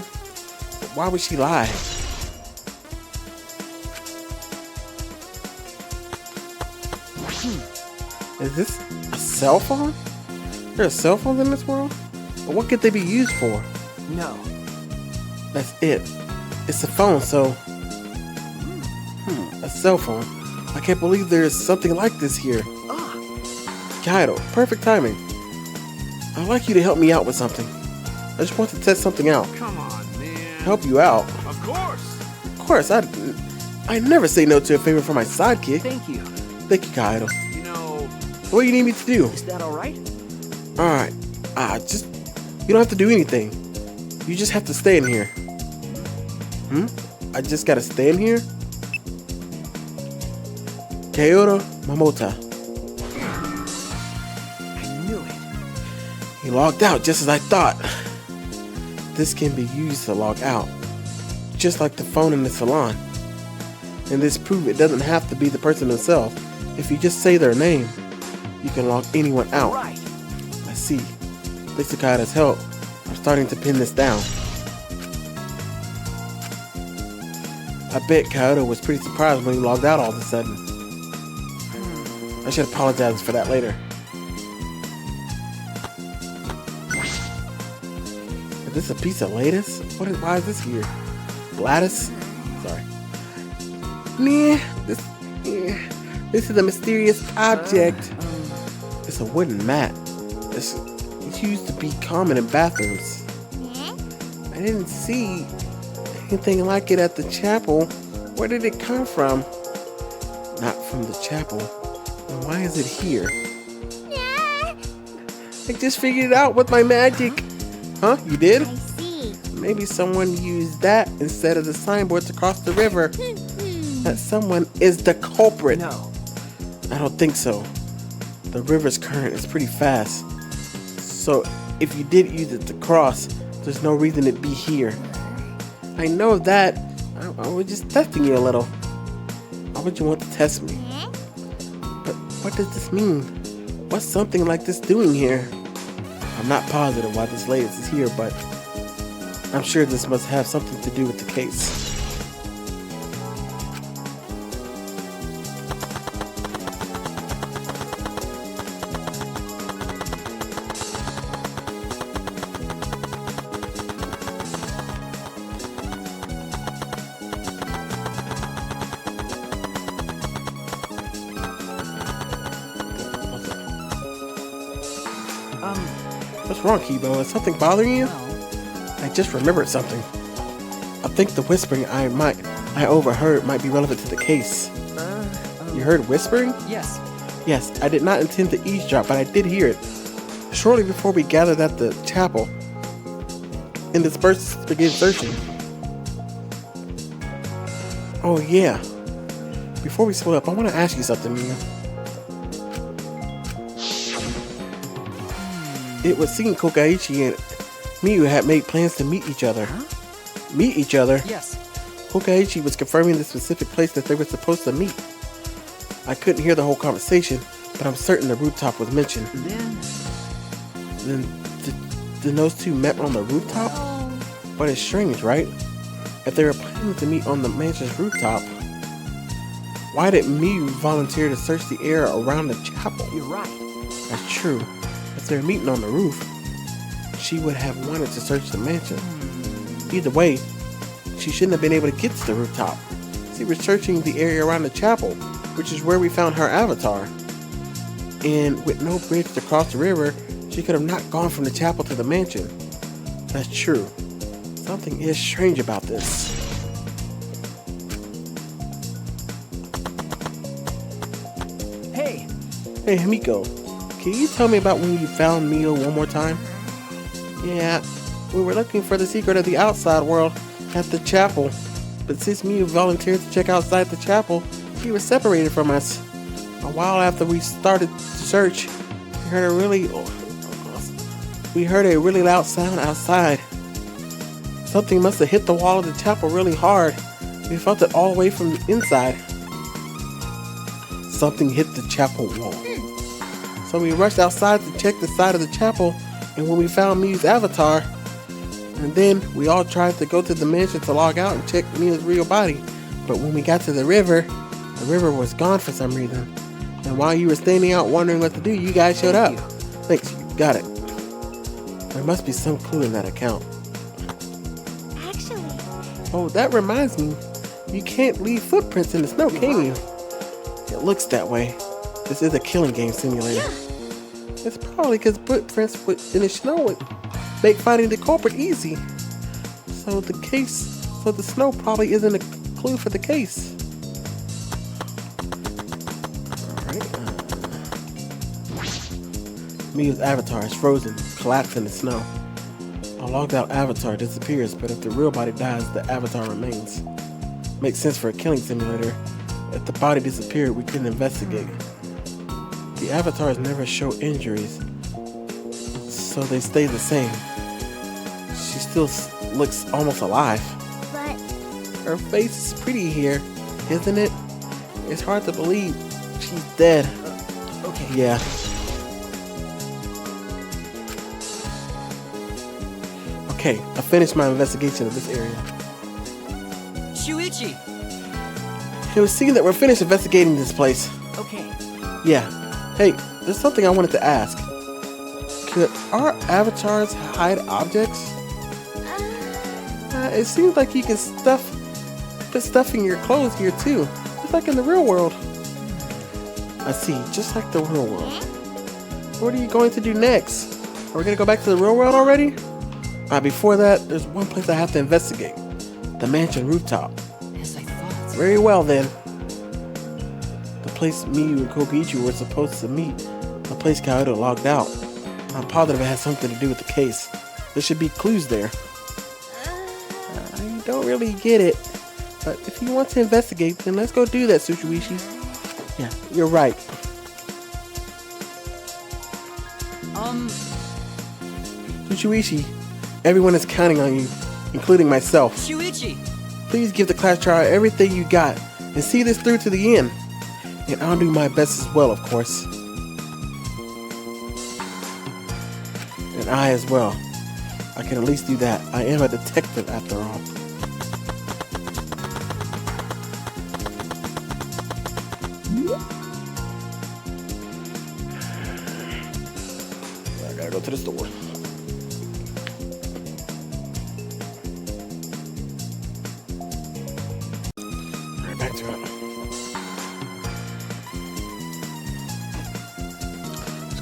Speaker 1: Why would she lie? Is this a cell phone? There are cell phones in this world? But what could they be used for?
Speaker 4: No.
Speaker 1: That's it. It's a phone, so... a cell phone. I can't believe there is something like this here. Kaido, perfect timing. I'd like you to help me out with something. I just want to test something out.
Speaker 6: Come on, man.
Speaker 1: Help you out?
Speaker 6: Of course.
Speaker 1: Of course, I never say no to a favor from my sidekick.
Speaker 4: Thank you.
Speaker 1: Thank you, Kaido.
Speaker 6: You know,
Speaker 1: What do you need me to do?
Speaker 4: Is that alright?
Speaker 1: Alright. You don't have to do anything. You just have to stay in here. I just gotta stay in here? Kyoto Momota.
Speaker 4: I knew it.
Speaker 1: He logged out just as I thought. This can be used to log out, just like the phone in the salon. And this proves it doesn't have to be the person himself. If you just say their name, you can log anyone out.
Speaker 4: Right.
Speaker 1: I see. Thanks to Kaido's help, I'm starting to pin this down. I bet Kaido was pretty surprised when he logged out all of a sudden. I should apologize for that later. Is this a piece of lettuce? Why is this here? Gladys? Sorry. This is a mysterious object. It's a wooden mat. It's used to be common in bathrooms. I didn't see anything like it at the chapel. Where did it come from? Not from the chapel. Then why is it here? I just figured it out with my magic. Huh? You did?
Speaker 5: I see.
Speaker 1: Maybe someone used that instead of the signboard to cross the river. That someone is the culprit.
Speaker 4: No.
Speaker 1: I don't think so. The river's current is pretty fast. So if you did use it to cross, there's no reason it'd be here. I know that. I was just testing you a little. Why would you want to test me? But what does this mean? What's something like this doing here? I'm not positive why this latest is here, but I'm sure this must have something to do with the case. What's wrong, Kibo? Is something bothering you? I just remembered something. I think the whispering I overheard might be relevant to the case. You heard whispering?
Speaker 4: Yes.
Speaker 1: Yes, I did not intend to eavesdrop, but I did hear it. Shortly before we gathered at the chapel and dispersed to begin searching. Oh yeah. Before we split up, I want to ask you something, Mia. It would seem Kokaichi and Miu had made plans to meet each other. Meet each other?
Speaker 4: Yes.
Speaker 1: Kokaichi was confirming the specific place that they were supposed to meet. I couldn't hear the whole conversation, but I'm certain the rooftop was mentioned. Then those two met on the rooftop? But it's strange, right? If they were planning to meet on the mansion's rooftop, why did Miu volunteer to search the area around the chapel?
Speaker 4: You're right.
Speaker 1: That's true. If they're meeting on the roof, she would have wanted to search the mansion. Either way, she shouldn't have been able to get to the rooftop. She was searching the area around the chapel, which is where we found her avatar. And with no bridge to cross the river, she could have not gone from the chapel to the mansion. That's true. Something is strange about this.
Speaker 4: Hey.
Speaker 1: Hey, Himiko. Can you tell me about when you found Mio one more time? Yeah, we were looking for the secret of the outside world at the chapel. But since Mio volunteered to check outside the chapel, he was separated from us. A while after we started to search, we heard a really loud sound outside. Something must have hit the wall of the chapel really hard. We felt it all the way from the inside. Something hit the chapel wall. So we rushed outside to check the side of the chapel, and when we found Mio's avatar, and then we all tried to go to the mansion to log out and check Mio's real body. But when we got to the river was gone for some reason. And while you were standing out wondering what to do, you guys showed up. Thanks, you got it. There must be some clue in that account.
Speaker 2: Actually,
Speaker 1: Oh, that reminds me. You can't leave footprints in the snow, can you? It looks that way. This is a killing game simulator. It's probably because footprints in the snow would make finding the culprit easy. So the snow probably isn't a clue for the case. Mio's avatar is frozen, collapsed in the snow. A logged out avatar disappears, but if the real body dies, the avatar remains. Makes sense for a killing simulator. If the body disappeared, we couldn't investigate. The avatars never show injuries, so they stay the same. She still looks almost alive.
Speaker 5: But
Speaker 1: Her face is pretty here, isn't it? It's hard to believe she's dead.
Speaker 4: Okay.
Speaker 1: Yeah. Okay, I finished my investigation of this area.
Speaker 4: Shuichi!
Speaker 1: It was seen that we're finished investigating this place.
Speaker 4: Okay.
Speaker 1: Yeah. Hey, there's something I wanted to ask. Could our avatars hide objects? It seems like you can put stuff in your clothes here too, just like in the real world. I see, just like the real world. What are you going to do next? Are we gonna go back to the real world already? Before that, there's one place I have to investigate. The mansion rooftop.
Speaker 4: As I thought.
Speaker 1: Very well then. The place Miyu and Kokiichi were supposed to meet. The place Kyoto logged out. I'm positive it has something to do with the case. There should be clues there. I don't really get it. But if you want to investigate, then let's go do that, Tsuchiwishi. Yeah, you're right. Tsuchiwishi, everyone is counting on you, including myself.
Speaker 4: Shuichi!
Speaker 1: Please give the class trial everything you got and see this through to the end. And I'll do my best as well, of course. And I as well. I can at least do that. I am a detective after all. I gotta go to the store. Right back to it.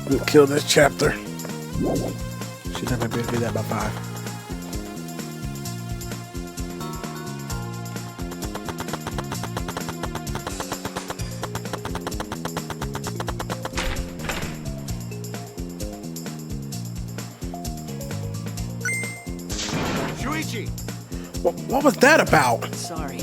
Speaker 1: Let's kill this chapter. Should never be able to do that by 5.
Speaker 6: Shuichi!
Speaker 1: What was that about?
Speaker 4: Sorry.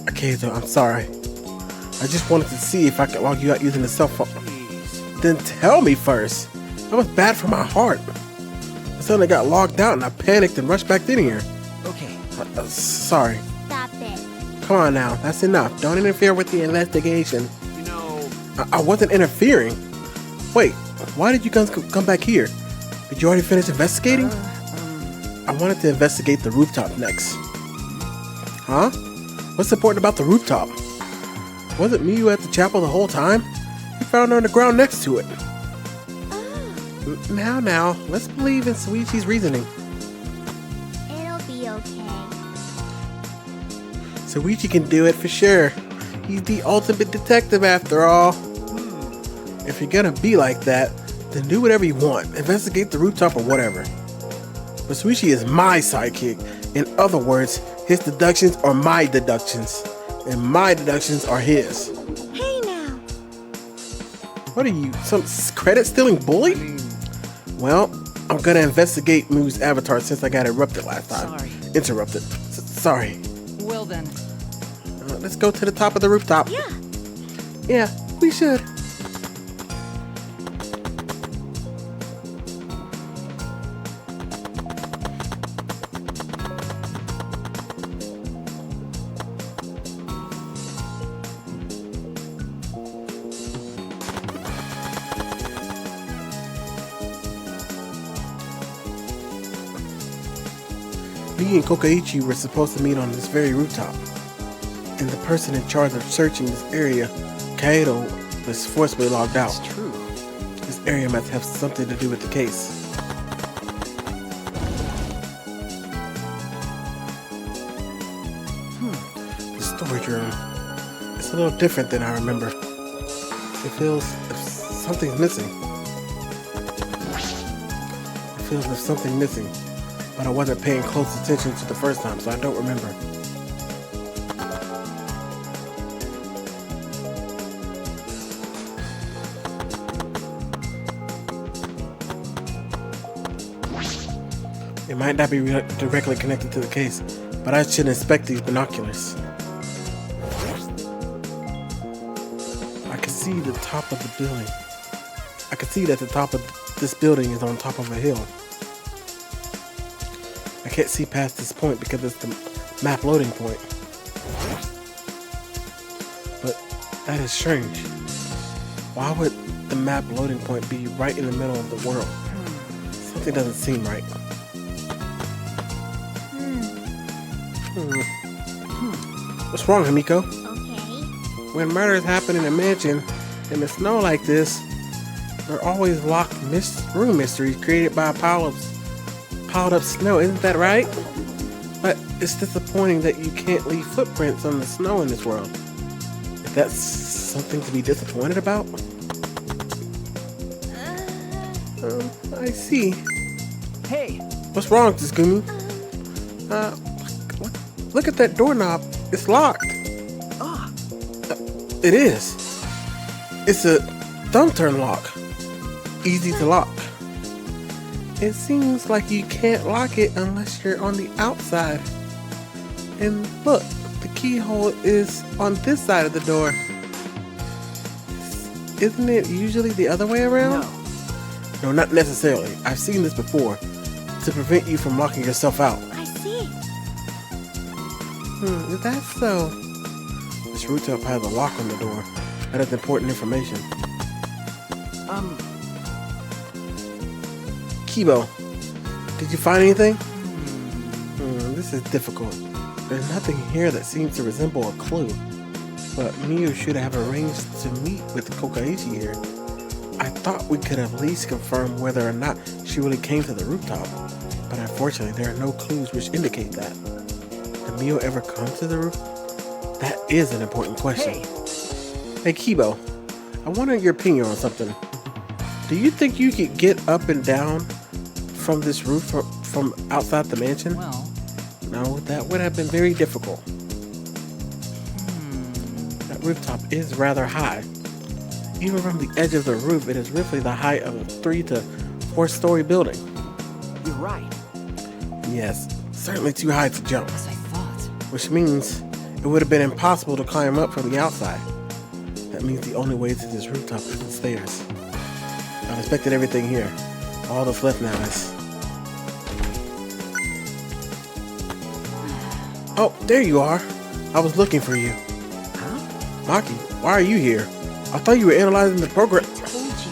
Speaker 1: Okay, so I'm sorry. I just wanted to see if I could log you out using the cell phone.
Speaker 4: Please.
Speaker 1: Then tell me first. That was bad for my heart. I suddenly got logged out and I panicked and rushed back in here.
Speaker 4: Okay.
Speaker 1: Sorry.
Speaker 5: stop it.
Speaker 1: Come on now, that's enough. Don't interfere with the investigation.
Speaker 6: You know,
Speaker 1: I wasn't interfering. Wait, why did you guys come back here? Did you already finish investigating? I wanted to investigate the rooftop next. Huh? What's important about the rooftop? Wasn't Miyu at the chapel the whole time? You found her on the ground next to it. Now, let's believe in Suichi's reasoning.
Speaker 5: It'll be okay.
Speaker 1: Suichi can do it for sure. He's the ultimate detective after all. If you're gonna be like that, then do whatever you want. Investigate the rooftop or whatever. But Suichi is my sidekick. In other words, his deductions are my deductions. And my deductions are his.
Speaker 2: hey now.
Speaker 1: What are you, some credit-stealing bully? Well, I'm gonna investigate Moo's avatar since I got erupted last time.
Speaker 4: Sorry.
Speaker 1: Interrupted. Sorry.
Speaker 4: Well then.
Speaker 1: Let's go to the top of the rooftop.
Speaker 2: Yeah.
Speaker 1: Yeah, we should. Me and Kokaichi were supposed to meet on this very rooftop. And the person in charge of searching this area, Kaito, was forcibly logged out.
Speaker 4: It's true.
Speaker 1: This area must have something to do with the case. The storage room. It's a little different than I remember. It feels as if something's missing. It feels as if something's missing. But I wasn't paying close attention to the first time, so I don't remember. It might not be directly connected to the case, but I should inspect these binoculars. I can see the top of the building. I can see that the top of this building is on top of a hill. I can't see past this point because it's the map loading point. But that is strange. Why would the map loading point be right in the middle of the world? Something doesn't seem right. What's wrong, Hamiko?
Speaker 5: Okay.
Speaker 1: When murders happen in a mansion in the snow like this, there are always locked room mysteries created by a piled up snow. Isn't that right? But it's disappointing that you can't leave footprints on the snow in this world. If that's something to be disappointed about? I see.
Speaker 4: Hey.
Speaker 1: What's wrong, Tsugumi? Look at that doorknob. It's locked.
Speaker 4: Ah.
Speaker 1: It is. It's a thumb turn lock. Easy to lock. It seems like you can't lock it unless you're on the outside. And look, the keyhole is on this side of the door. Isn't it usually the other way around?
Speaker 4: No.
Speaker 1: No, not necessarily. I've seen this before. To prevent you from locking yourself out.
Speaker 2: I see.
Speaker 1: Is that so? This rooftop has a lock on the door. That is important information. Kibo, did you find anything? This is difficult. There's nothing here that seems to resemble a clue. But Miyu should have arranged to meet with Kokaichi here. I thought we could at least confirm whether or not she really came to the rooftop. But unfortunately, there are no clues which indicate that. Did Miyu ever come to the roof? That is an important question. Hey Kibo, I wonder your opinion on something. Do you think you could get up and down from this roof from outside the mansion?
Speaker 4: Well.
Speaker 1: No, that would have been very difficult. That rooftop is rather high. Even from the edge of the roof, it is roughly the height of a 3 to 4 story building.
Speaker 4: You're right.
Speaker 1: Yes, certainly too high to jump.
Speaker 4: As I thought.
Speaker 1: Which means it would have been impossible to climb up from the outside. That means the only way to this rooftop is the stairs. I've inspected everything here. All that's left now is... Oh, there you are. I was looking for you.
Speaker 4: Huh?
Speaker 1: Maki, why are you here? I thought you were analyzing the program.
Speaker 4: I told you.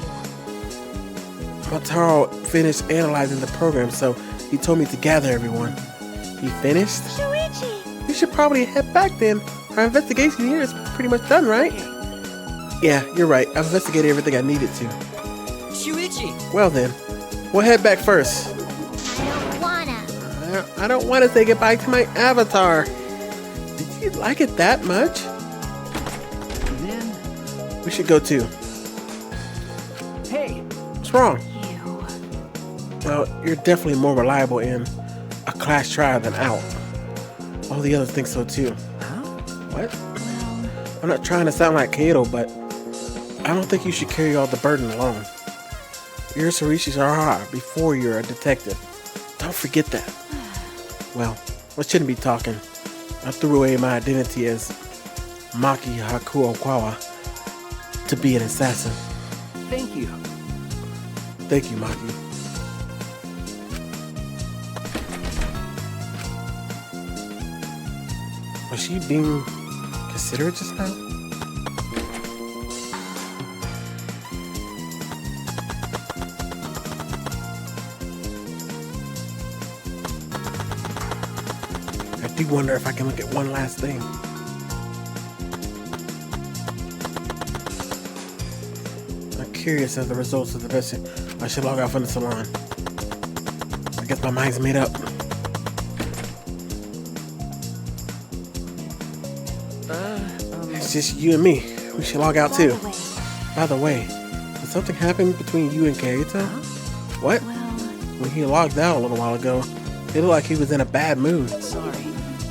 Speaker 1: Mataro finished analyzing the program, so he told me to gather everyone. He finished?
Speaker 2: Shuichi!
Speaker 1: We should probably head back then. Our investigation here is pretty much done, right? Yeah, you're right. I've investigated everything I needed to.
Speaker 4: Shuichi!
Speaker 1: Well then, we'll head back first.
Speaker 5: I don't wanna.
Speaker 1: I don't want to say goodbye to my avatar. Did you like it that much?
Speaker 4: Then.
Speaker 1: We should go too.
Speaker 4: Hey!
Speaker 1: What's wrong?
Speaker 2: You.
Speaker 1: Well, you're definitely more reliable in a class trial than out. All the others think so too.
Speaker 4: Huh?
Speaker 1: What?
Speaker 2: Well,
Speaker 1: I'm not trying to sound like Kato, but I don't think you should carry all the burden alone. You're Shuichi Sahara before you're a detective. Don't forget that. Well, I shouldn't be talking. I threw away my identity as Maki Hakuokawa to be an assassin.
Speaker 4: Thank you.
Speaker 1: Thank you, Maki. Was she being considerate just now? I do wonder if I can look at one last thing. I'm curious as the results of the investigation. I should log out from the salon. I guess my mind's made up. It's just you and me. We should log out too. By the way, did something happen between you and Kaito? What?
Speaker 2: Well,
Speaker 1: When he logged out a little while ago, it looked like he was in a bad mood.
Speaker 4: Sorry.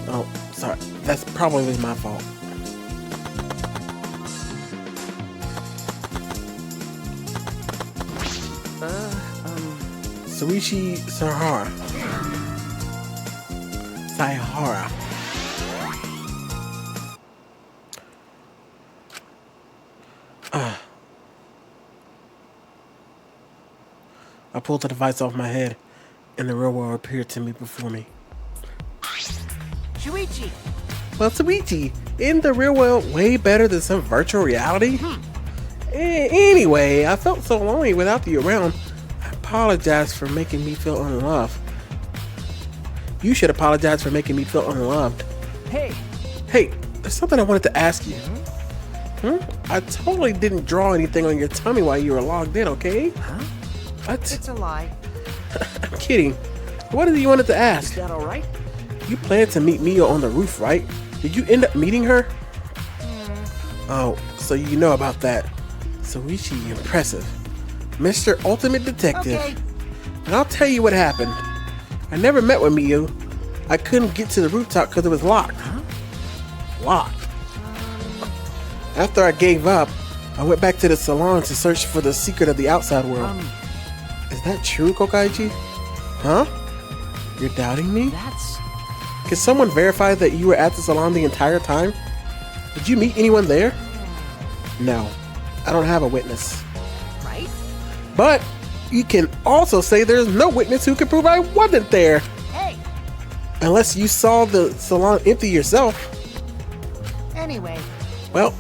Speaker 1: Oh, sorry. That's probably my fault. Shuichi Sahara. Sahara. I pulled the device off my head, and the real world appeared to me before me.
Speaker 4: Shuichi!
Speaker 1: Well, Shuichi, isn't the real world way better than some virtual reality? Anyway, I felt so lonely without you around. I apologize for making me feel unloved. You should apologize for making me feel unloved.
Speaker 4: Hey!
Speaker 1: Hey, there's something I wanted to ask you. I totally didn't draw anything on your tummy while you were logged in, okay?
Speaker 4: Huh?
Speaker 1: What?
Speaker 4: It's a lie.
Speaker 1: I'm kidding. What is it you wanted to
Speaker 4: Is
Speaker 1: ask?
Speaker 4: that alright?
Speaker 1: You planned to meet Mio on the roof, right? Did you end up meeting her? Oh, so you know about that. Shuichi, impressive. Mr. Ultimate Detective.
Speaker 4: Okay.
Speaker 1: And I'll tell you what happened. I never met with Mio. I couldn't get to the rooftop because it was locked.
Speaker 4: Huh?
Speaker 1: Locked. After I gave up, I went back to the salon to search for the secret of the outside world. Is that true, Kokaichi? Huh? You're doubting me?
Speaker 4: That's...
Speaker 1: Can someone verify that you were at the salon the entire time? Did you meet anyone there? No, I don't have a witness.
Speaker 4: right?
Speaker 1: But you can also say there's no witness who can prove I wasn't there.
Speaker 4: Hey!
Speaker 1: Unless you saw the salon empty yourself.
Speaker 4: Anyway,
Speaker 1: Well,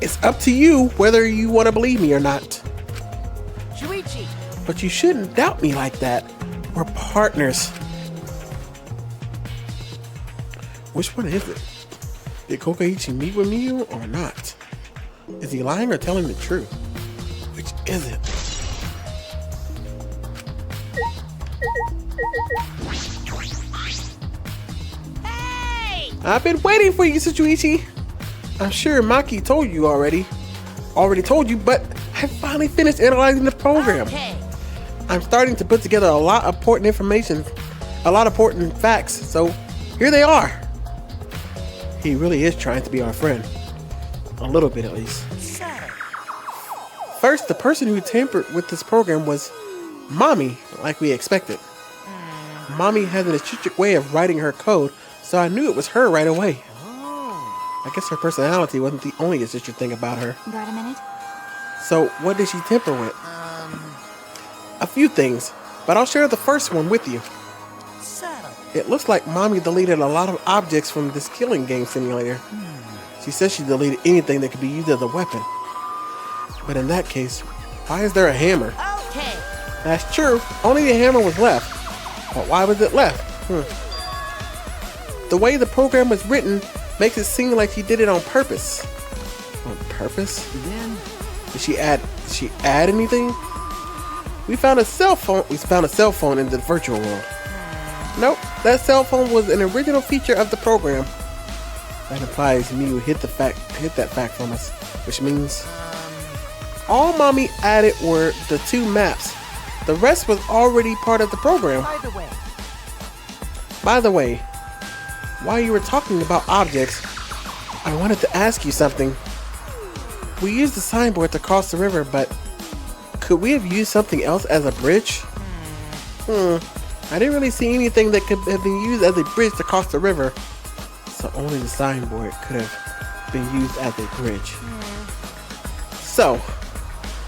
Speaker 1: it's up to you whether you want to believe me or not.
Speaker 4: Shuichi!
Speaker 1: But you shouldn't doubt me like that. We're partners. Which one is it? Did Kokaichi meet with me or not? Is he lying or telling the truth? Which is it?
Speaker 3: Hey!
Speaker 1: I've been waiting for you, Shuichi. I'm sure Maki told you already. Already told you, but I finally finished analyzing the program.
Speaker 3: Okay.
Speaker 1: I'm starting to put together a lot of important information, a lot of important facts, so here they are. He really is trying to be our friend. A little bit at least. First, the person who tampered with this program was Mommy, like we expected. Mommy has an eccentric way of writing her code, so I knew it was her right away. I guess her personality wasn't the only eccentric thing about her.
Speaker 2: got a minute?
Speaker 1: So, what did she tamper with? A few things, but I'll share the first one with you. It looks like Mommy deleted a lot of objects from this killing game simulator. She says she deleted anything that could be used as a weapon. But in that case, why is there a hammer?
Speaker 3: Okay.
Speaker 1: That's true, only the hammer was left. But why was it left? The way the program was written makes it seem like she did it on purpose. On purpose?
Speaker 4: then...
Speaker 1: Did she add anything? We found a cell phone in the virtual world. Nope, that cell phone was an original feature of the program. That implies Miu hid that fact from us, which means all Mommy added were the 2 maps. The rest was already part of the program. By the way, while you were talking about objects, I wanted to ask you something. We used the signboard to cross the river, but could we have used something else as a bridge? I didn't really see anything that could have been used as a bridge to cross the river. So only the signboard could have been used as a bridge. So,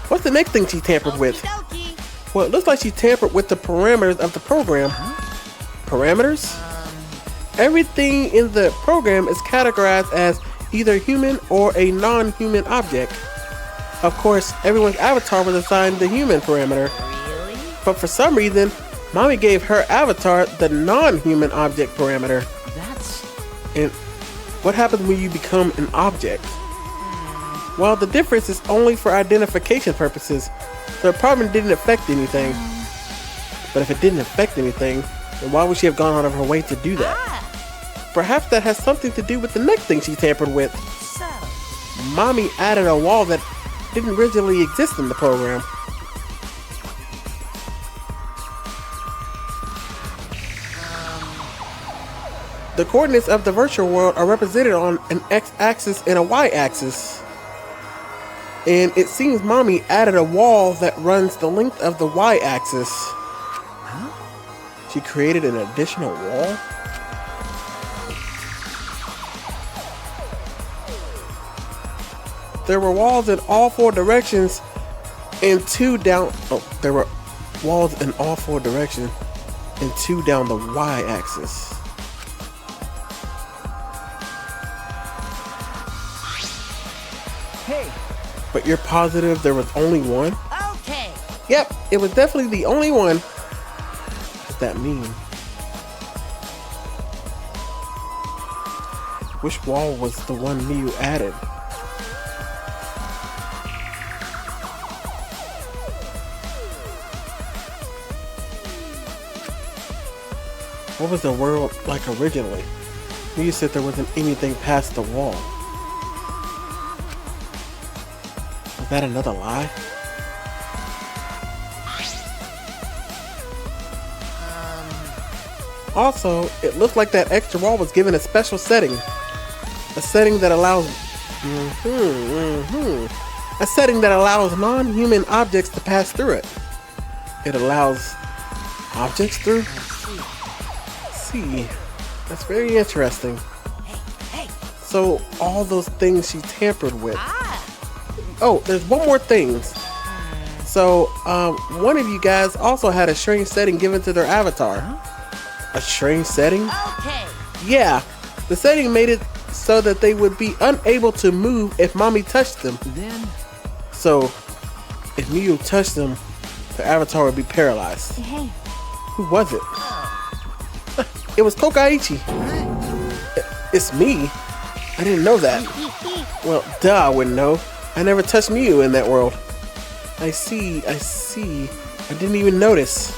Speaker 1: what's the next thing she tampered with?
Speaker 3: Okie
Speaker 1: Well, it looks like she tampered with the parameters of the program. Parameters? Everything in the program is categorized as either human or a non-human object. Of course, everyone's avatar was assigned the human parameter.
Speaker 3: Really?
Speaker 1: But for some reason, Mommy gave her avatar the non-human object parameter.
Speaker 4: That's...
Speaker 1: And what happens when you become an object? Well, the difference is only for identification purposes, so it probably didn't affect anything. But if it didn't affect anything, then why would she have gone out of her way to do that? Perhaps that has something to do with the next thing she tampered with.
Speaker 3: So,
Speaker 1: Mommy added a wall that didn't originally exist in the program. The coordinates of the virtual world are represented on an x-axis and a y-axis. And it seems Mommy added a wall that runs the length of the y-axis. She created an additional wall? There were walls in all four directions and two down. Oh, there were walls in all four directions and two down the y-axis.
Speaker 4: Hey,
Speaker 1: But you're positive there was only one?
Speaker 3: okay.
Speaker 1: Yep, it was definitely the only one. What does that mean? Which wall was the one Miu added? What was the world like originally? You said there wasn't anything past the wall. Was that another lie? Also, it looks like that extra wall was given a special setting. A setting that allows... A setting that allows non-human objects to pass through it. It allows objects through? See, that's very interesting. So all those things she tampered with. Oh, there's one more thing. So one of you guys also had a strange setting given to their avatar. A strange setting?
Speaker 3: Okay.
Speaker 1: Yeah, the setting made it so that they would be unable to move if Mommy touched them.
Speaker 4: then...
Speaker 1: So if Miu touched them, their avatar would be paralyzed.
Speaker 2: Hey,
Speaker 1: Who was it? It was Kokaichi. It's me. I didn't know that. Well, duh, I wouldn't know. I never touched Miu in that world. I see. I didn't even notice.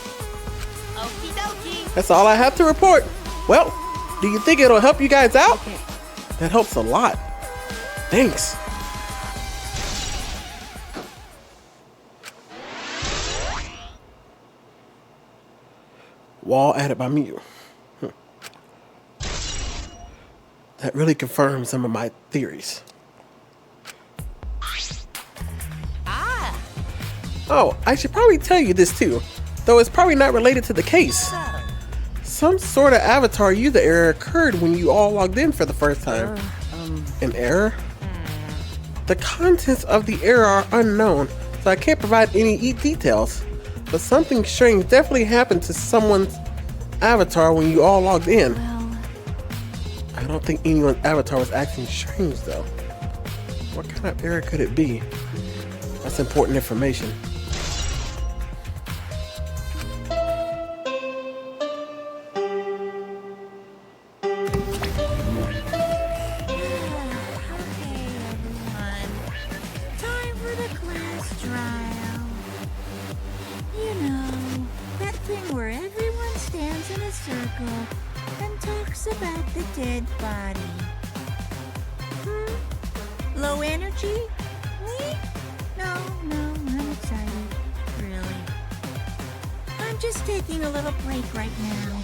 Speaker 3: Okie dokie.
Speaker 1: That's all I have to report. Well, do you think it'll help you guys out? That helps a lot. Thanks. Wall added by Miu. That really confirms some of my theories. Oh, I should probably tell you this too, though it's probably not related to the case. Some sort of avatar user error occurred when you all logged in for the first time. An error? The contents of the error are unknown, so I can't provide any details. But something strange definitely happened to someone's avatar when you all logged in. I don't think anyone's avatar was acting strange though. What kind of error could it be? That's important information.
Speaker 2: time for the class trial. You know, that thing where everyone stands in a circle and talks about the dead body. Low energy? Me? No, I'm excited. Really. I'm just taking a little break right now.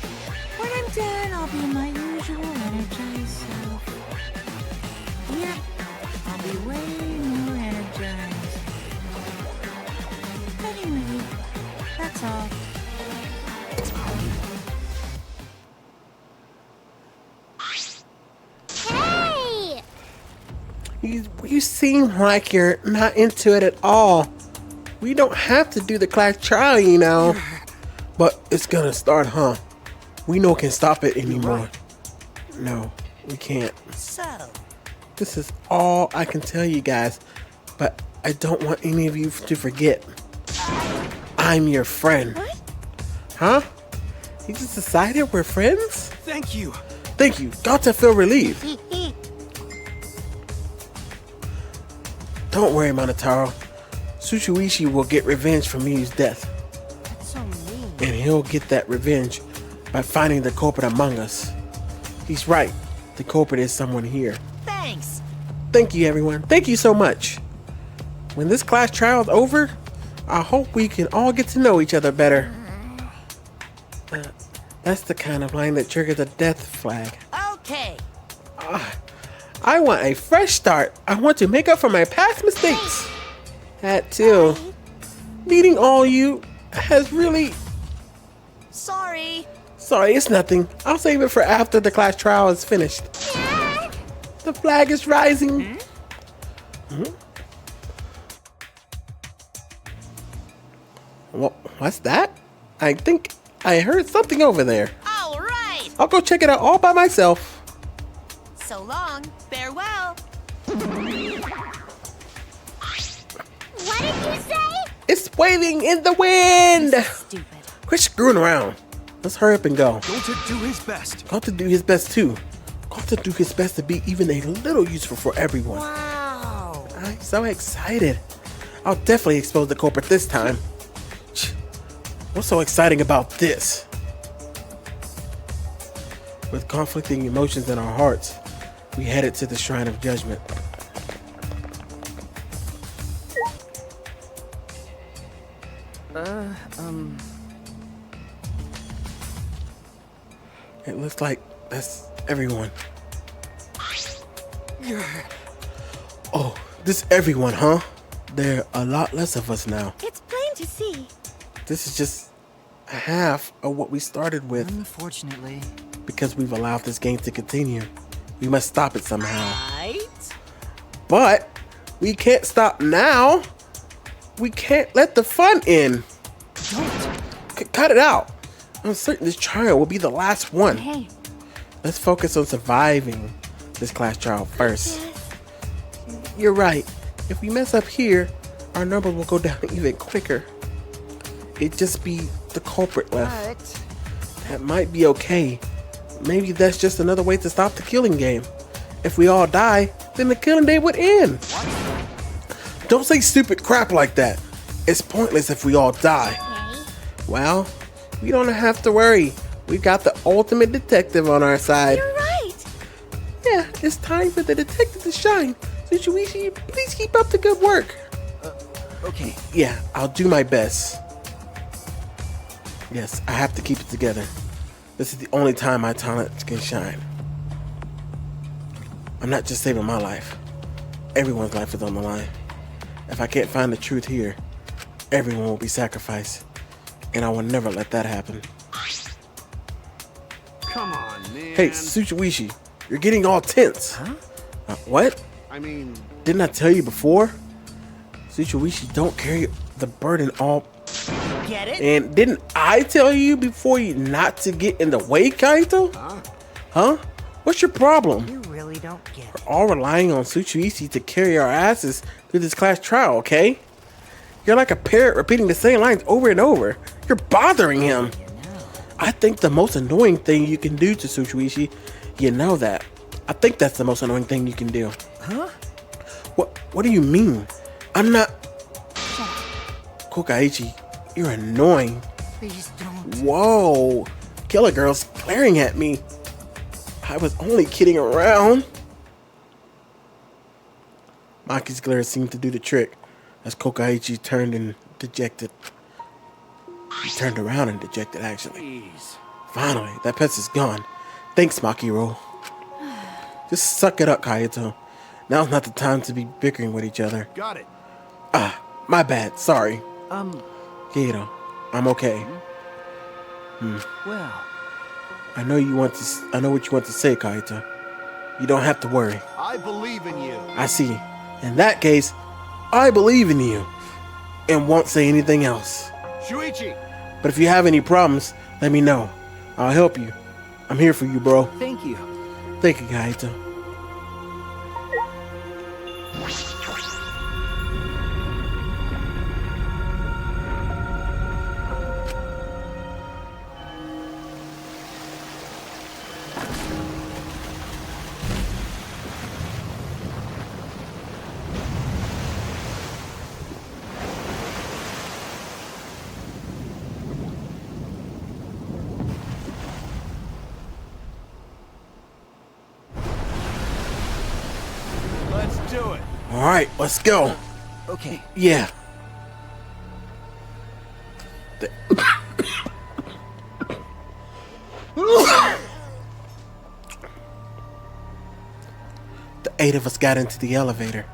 Speaker 2: When I'm done, I'll be my usual energized self. Yep, I'll be way more energized. that's all.
Speaker 5: Hey!
Speaker 1: You seem like you're not into it at all. We don't have to do the class trial, you know. But it's gonna start, huh? We no can stop it anymore. No, we can't.
Speaker 3: So,
Speaker 1: This is all I can tell you guys, but I don't want any of you to forget. I'm your friend.
Speaker 2: What?
Speaker 1: Huh? You just decided we're friends?
Speaker 6: Thank you.
Speaker 1: Thank you. Got to feel relieved. Don't worry, Monotaro. Tsuchiwishi will get revenge for Miyu's death.
Speaker 4: That's so mean.
Speaker 1: And he'll get that revenge by finding the culprit among us. He's right. The culprit is someone here.
Speaker 3: thanks.
Speaker 1: Thank you, everyone. Thank you so much. When this class trial is over, I hope we can all get to know each other better. That's the kind of line that triggers a death flag.
Speaker 3: Okay.
Speaker 1: I want a fresh start. I want to make up for my past mistakes. That too. Meeting all you has really...
Speaker 3: Sorry.
Speaker 1: Sorry, it's nothing. I'll save it for after the class trial is finished. The flag is rising. What's that? I think I heard something over there.
Speaker 3: All right.
Speaker 1: I'll go check it out all by myself.
Speaker 3: So long. Farewell.
Speaker 5: What did you say?
Speaker 1: It's waving in the wind.
Speaker 3: Stupid.
Speaker 1: Quit screwing around. Let's hurry up and go.
Speaker 6: Going to do his best.
Speaker 1: Got to do his best too. Got to do his best to be even a little useful for everyone.
Speaker 3: Wow.
Speaker 1: I'm so excited. I'll definitely expose the culprit this time. What's so exciting about this? With conflicting emotions in our hearts, we headed to the Shrine of Judgment. It looks like that's everyone. Oh, this everyone, huh? There are a lot less of us now.
Speaker 2: It's plain to see.
Speaker 1: This is just half of what we started with.
Speaker 4: Unfortunately.
Speaker 1: Because we've allowed this game to continue. We must stop it somehow.
Speaker 3: Right.
Speaker 1: But we can't stop now. We can't let the fun end.
Speaker 4: Don't.
Speaker 1: Cut it out. I'm certain this trial will be the last one.
Speaker 2: Hey,
Speaker 1: Let's focus on surviving this class trial first. You're right. If we mess up here, our numbers will go down even quicker. It'd just be the culprit left.
Speaker 4: But
Speaker 1: That might be okay. Maybe that's just another way to stop the killing game. If we all die, then the killing day would end. Don't say stupid crap like that. It's pointless if we all die.
Speaker 5: Okay.
Speaker 1: Well, we don't have to worry. We got the ultimate detective on our side.
Speaker 2: you're right.
Speaker 1: Yeah, it's time for the detective to shine. Tsuchiwishi, please keep up the good work.
Speaker 4: okay.
Speaker 1: Yeah, I'll do my best. Yes, I have to keep it together. This is the only time my talent can shine. I'm not just saving my life. Everyone's life is on the line. If I can't find the truth here, everyone will be sacrificed. And I will never let that happen.
Speaker 6: Come on, man.
Speaker 1: Hey, Tsuchiwishi, you're getting all tense.
Speaker 4: Huh?
Speaker 1: What?
Speaker 6: I mean,
Speaker 1: Didn't I tell you before? Tsuchiwishi don't carry the burden all.
Speaker 3: Get it?
Speaker 1: And didn't I tell you before you not to get in the way, Kaito? Huh? What's your problem?
Speaker 4: You really don't get it.
Speaker 1: All relying on Tsuchiwishi to carry our asses through this class trial, okay? You're like a parrot repeating the same lines over and over. You're bothering him. I think the most annoying thing you can do to Tsuchiwishi, you know that. I think that's the most annoying thing you can do.
Speaker 4: Huh?
Speaker 1: What do you mean? I'm not... Kokaichi, you're annoying.
Speaker 4: Please don't.
Speaker 1: Whoa, Killer Girl's glaring at me. I was only kidding around. Maki's glare seemed to do the trick as Kokaichi turned and dejected. He turned around and dejected, actually.
Speaker 6: jeez.
Speaker 1: Finally, that pest is gone. Thanks, Makiro. Just suck it up, Kaito. Now's not the time to be bickering with each other.
Speaker 6: Got it.
Speaker 1: My bad, sorry. Kaito, I'm okay.
Speaker 4: Well,
Speaker 1: I know what you want to say, Kaito. You don't have to worry.
Speaker 6: I believe in you.
Speaker 1: I see. In that case, I believe in you and won't say anything else.
Speaker 6: Shuichi!
Speaker 1: But if you have any problems, let me know. I'll help you. I'm here for you, bro.
Speaker 4: thank you.
Speaker 1: Thank you, Kaito.
Speaker 6: Let's do it.
Speaker 1: All right, let's go.
Speaker 4: Okay.
Speaker 1: Yeah. The 8 of us got into the elevator.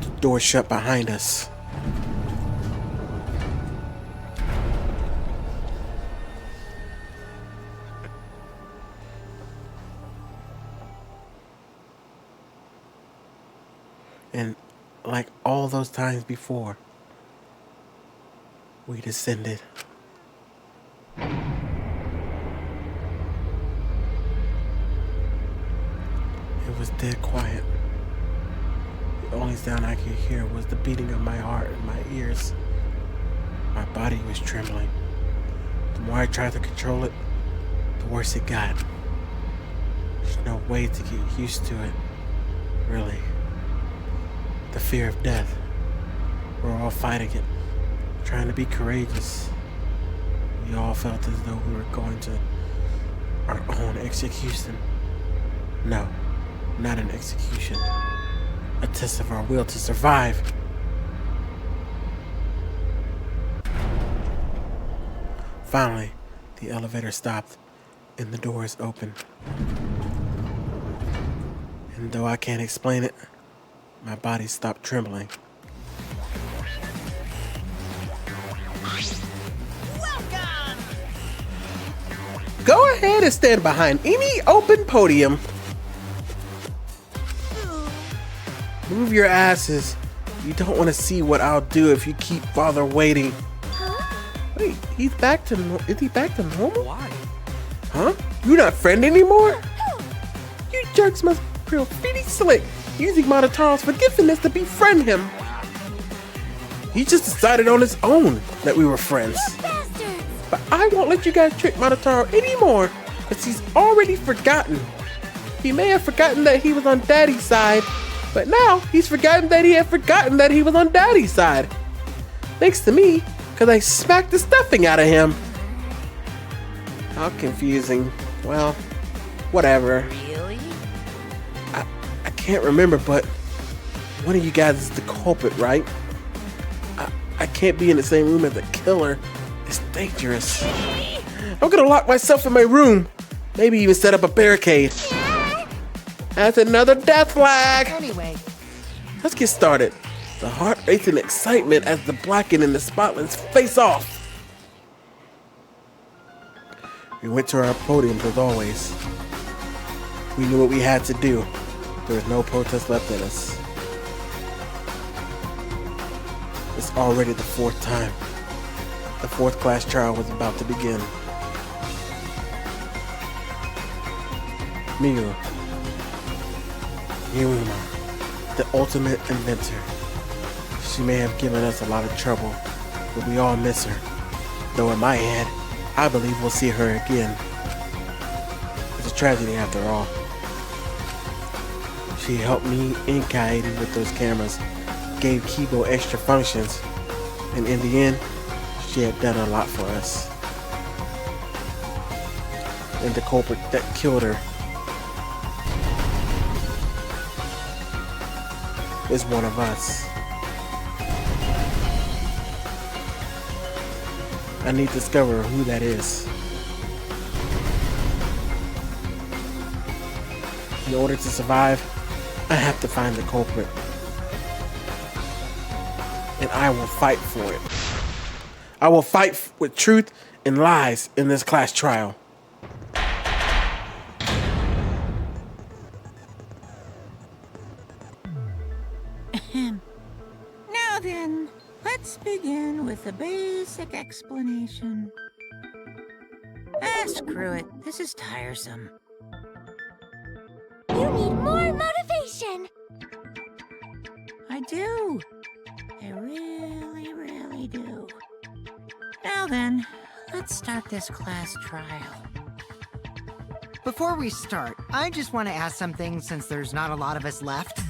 Speaker 1: The door shut behind us. And like all those times before, we descended. It was dead quiet. The only sound I could hear was the beating of my heart in my ears. My body was trembling. The more I tried to control it, the worse it got. There's no way to get used to it, really. The fear of death. We're all fighting it, trying to be courageous. We all felt as though we were going to our own execution. No, not an execution. A test of our will to survive. Finally, the elevator stopped and the doors opened. And though I can't explain it, my body stopped trembling.
Speaker 3: Welcome!
Speaker 1: Go ahead and stand behind any open podium. Move your asses. You don't want to see what I'll do if you keep bother waiting. Wait, is he back to normal?
Speaker 4: Why?
Speaker 1: Huh? You not friend anymore? You jerks must be real pretty slick, using Monotaro's forgiveness to befriend him. He just decided on his own that we were friends.
Speaker 5: Bastards!
Speaker 1: But I won't let you guys trick Monotaro anymore, because he's already forgotten. He may have forgotten that he was on Daddy's side, but now he's forgotten that he had forgotten that he was on Daddy's side. Thanks to me, because I smacked the stuffing out of him. How confusing. Well, whatever.
Speaker 3: Really?
Speaker 1: I can't remember, but one of you guys is the culprit, right? I can't be in the same room as the killer. It's dangerous. I'm gonna lock myself in my room. Maybe even set up a barricade. That's another death flag.
Speaker 3: Anyway,
Speaker 1: Let's get started. The heart rates in excitement as the Blacken and the Spotless face off. We went to our podiums as always. We knew what we had to do. There was no protest left in us. It's already the 4th time. The 4th class trial was about to begin. Miyu. Yuma, the ultimate inventor. She may have given us a lot of trouble, but we all miss her. Though in my head, I believe we'll see her again. It's a tragedy after all. She helped me and Kaede with those cameras, gave Kibo extra functions, and in the end, she had done a lot for us. And the culprit that killed her is one of us. I need to discover who that is. In order to survive, I have to find the culprit. and I will fight for it. I will fight with truth and lies in this class trial.
Speaker 2: Now then, let's begin with a basic explanation. Ah, screw it. This is tiresome.
Speaker 5: You need more motivation.
Speaker 2: I do. I really, really do. Now then, let's start this class trial.
Speaker 4: Before we start, I just want to ask something since there's not a lot of us left.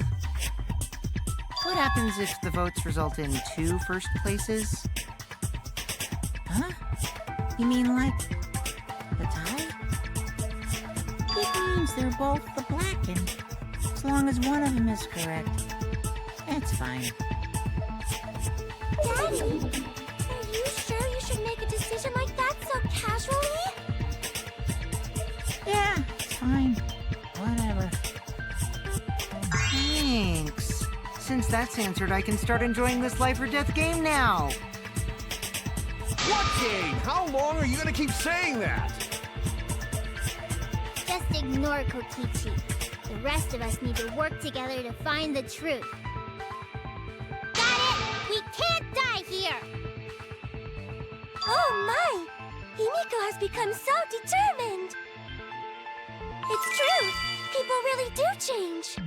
Speaker 4: What happens if the votes result in 2 first places?
Speaker 2: Huh? You mean like the tie? It means they're both the blackened. As long as one of them is correct. It's fine.
Speaker 5: Daddy, are you sure you should make a decision like that so casually?
Speaker 2: Yeah, it's fine. Whatever.
Speaker 4: Thanks. Since that's answered, I can start enjoying this life or death game now.
Speaker 6: What game? How long are you gonna keep saying that?
Speaker 5: Just ignore Kokichi. The rest of us need to work together to find the truth. Got it! We can't die here! Oh my! Himiko has become so determined! It's true! People really do change!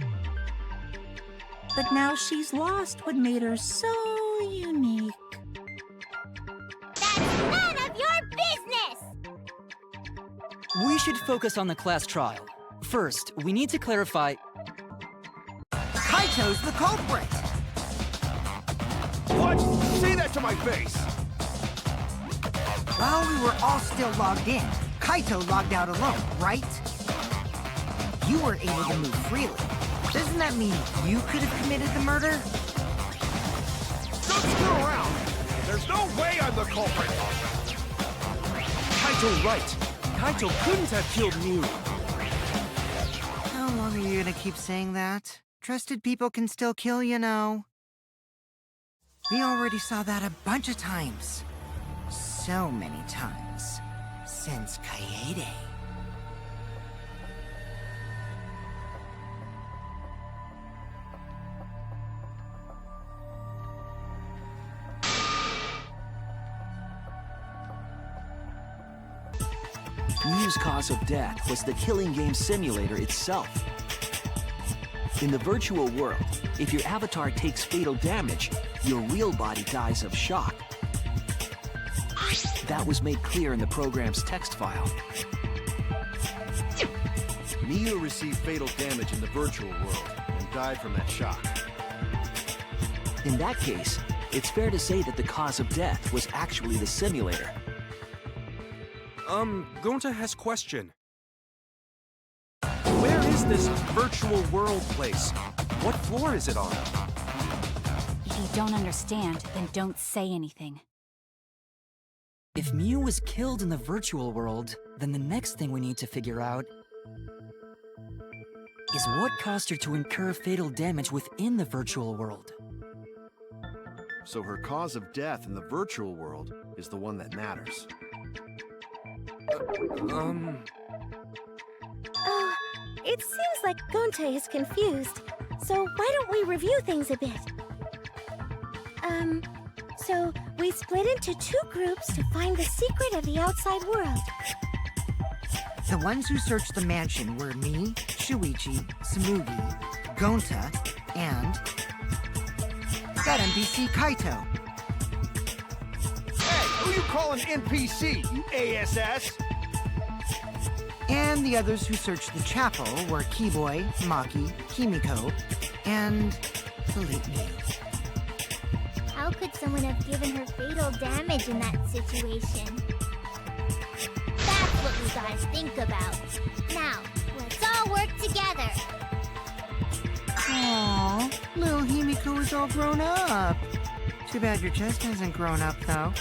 Speaker 2: But now she's lost what made her so unique.
Speaker 5: That's none of your business!
Speaker 7: We should focus on the class trial. First, we need to clarify...
Speaker 4: Kaito's the culprit!
Speaker 6: What? Say that to my face!
Speaker 4: While we were all still logged in, Kaito logged out alone, right? You were able to move freely. Doesn't that mean you could have committed the murder?
Speaker 6: Don't screw around! There's no way I'm the culprit!
Speaker 8: Kaito right. Kaito couldn't have killed Mew.
Speaker 4: How long are you gonna keep saying that? Trusted people can still kill, you know. We already saw that a bunch of times. So many times. Since Kaede.
Speaker 8: Mew's cause of death was the killing game simulator itself. In the virtual world, if your avatar takes fatal damage, your real body dies of shock. That was made clear in the program's text file.
Speaker 6: Mew received fatal damage in the virtual world and died from that shock.
Speaker 8: In that case, it's fair to say that the cause of death was actually the simulator.
Speaker 9: Gonta has question. Where is this virtual world place? What floor is it on?
Speaker 10: If you don't understand, then don't say anything.
Speaker 7: If Mew was killed in the virtual world, then the next thing we need to figure out is what caused her to incur fatal damage within the virtual world.
Speaker 6: So her cause of death in the virtual world is the one that matters.
Speaker 5: Oh, it seems like Gonta is confused. So why don't we review things a bit? So we split into 2 groups to find the secret of the outside world.
Speaker 4: The ones who searched the mansion were me, Shuichi, Tsumugi, Gonta, and that NPC Kaito.
Speaker 6: Hey, who you calling NPC, you ASS?
Speaker 4: And the others who searched the chapel were Keyboy, Maki, Himiko, and the late me.
Speaker 5: How could someone have given her fatal damage in that situation? That's what we gotta think about. Now, let's all work together.
Speaker 4: Aww, little Himiko is all grown up. Too bad your chest hasn't grown up, though.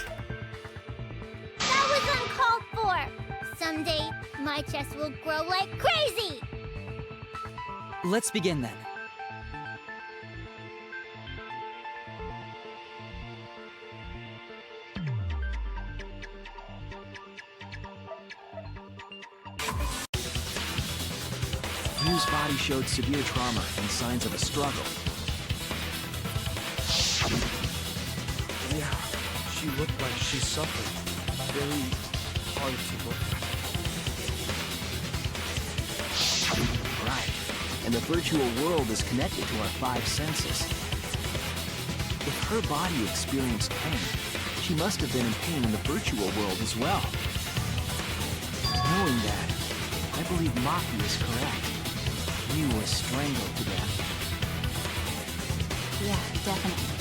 Speaker 5: That was uncalled for. Someday, my chest will grow like crazy.
Speaker 7: Let's begin then.
Speaker 8: Miu's body showed severe trauma and signs of a struggle.
Speaker 9: Yeah, she looked like she suffered. Very hard to look at.
Speaker 8: Right. And the virtual world is connected to our 5 senses. If her body experienced pain, she must have been in pain in the virtual world as well. Knowing that, I believe Maki is correct. Miu was strangled to death.
Speaker 10: Yeah, definitely.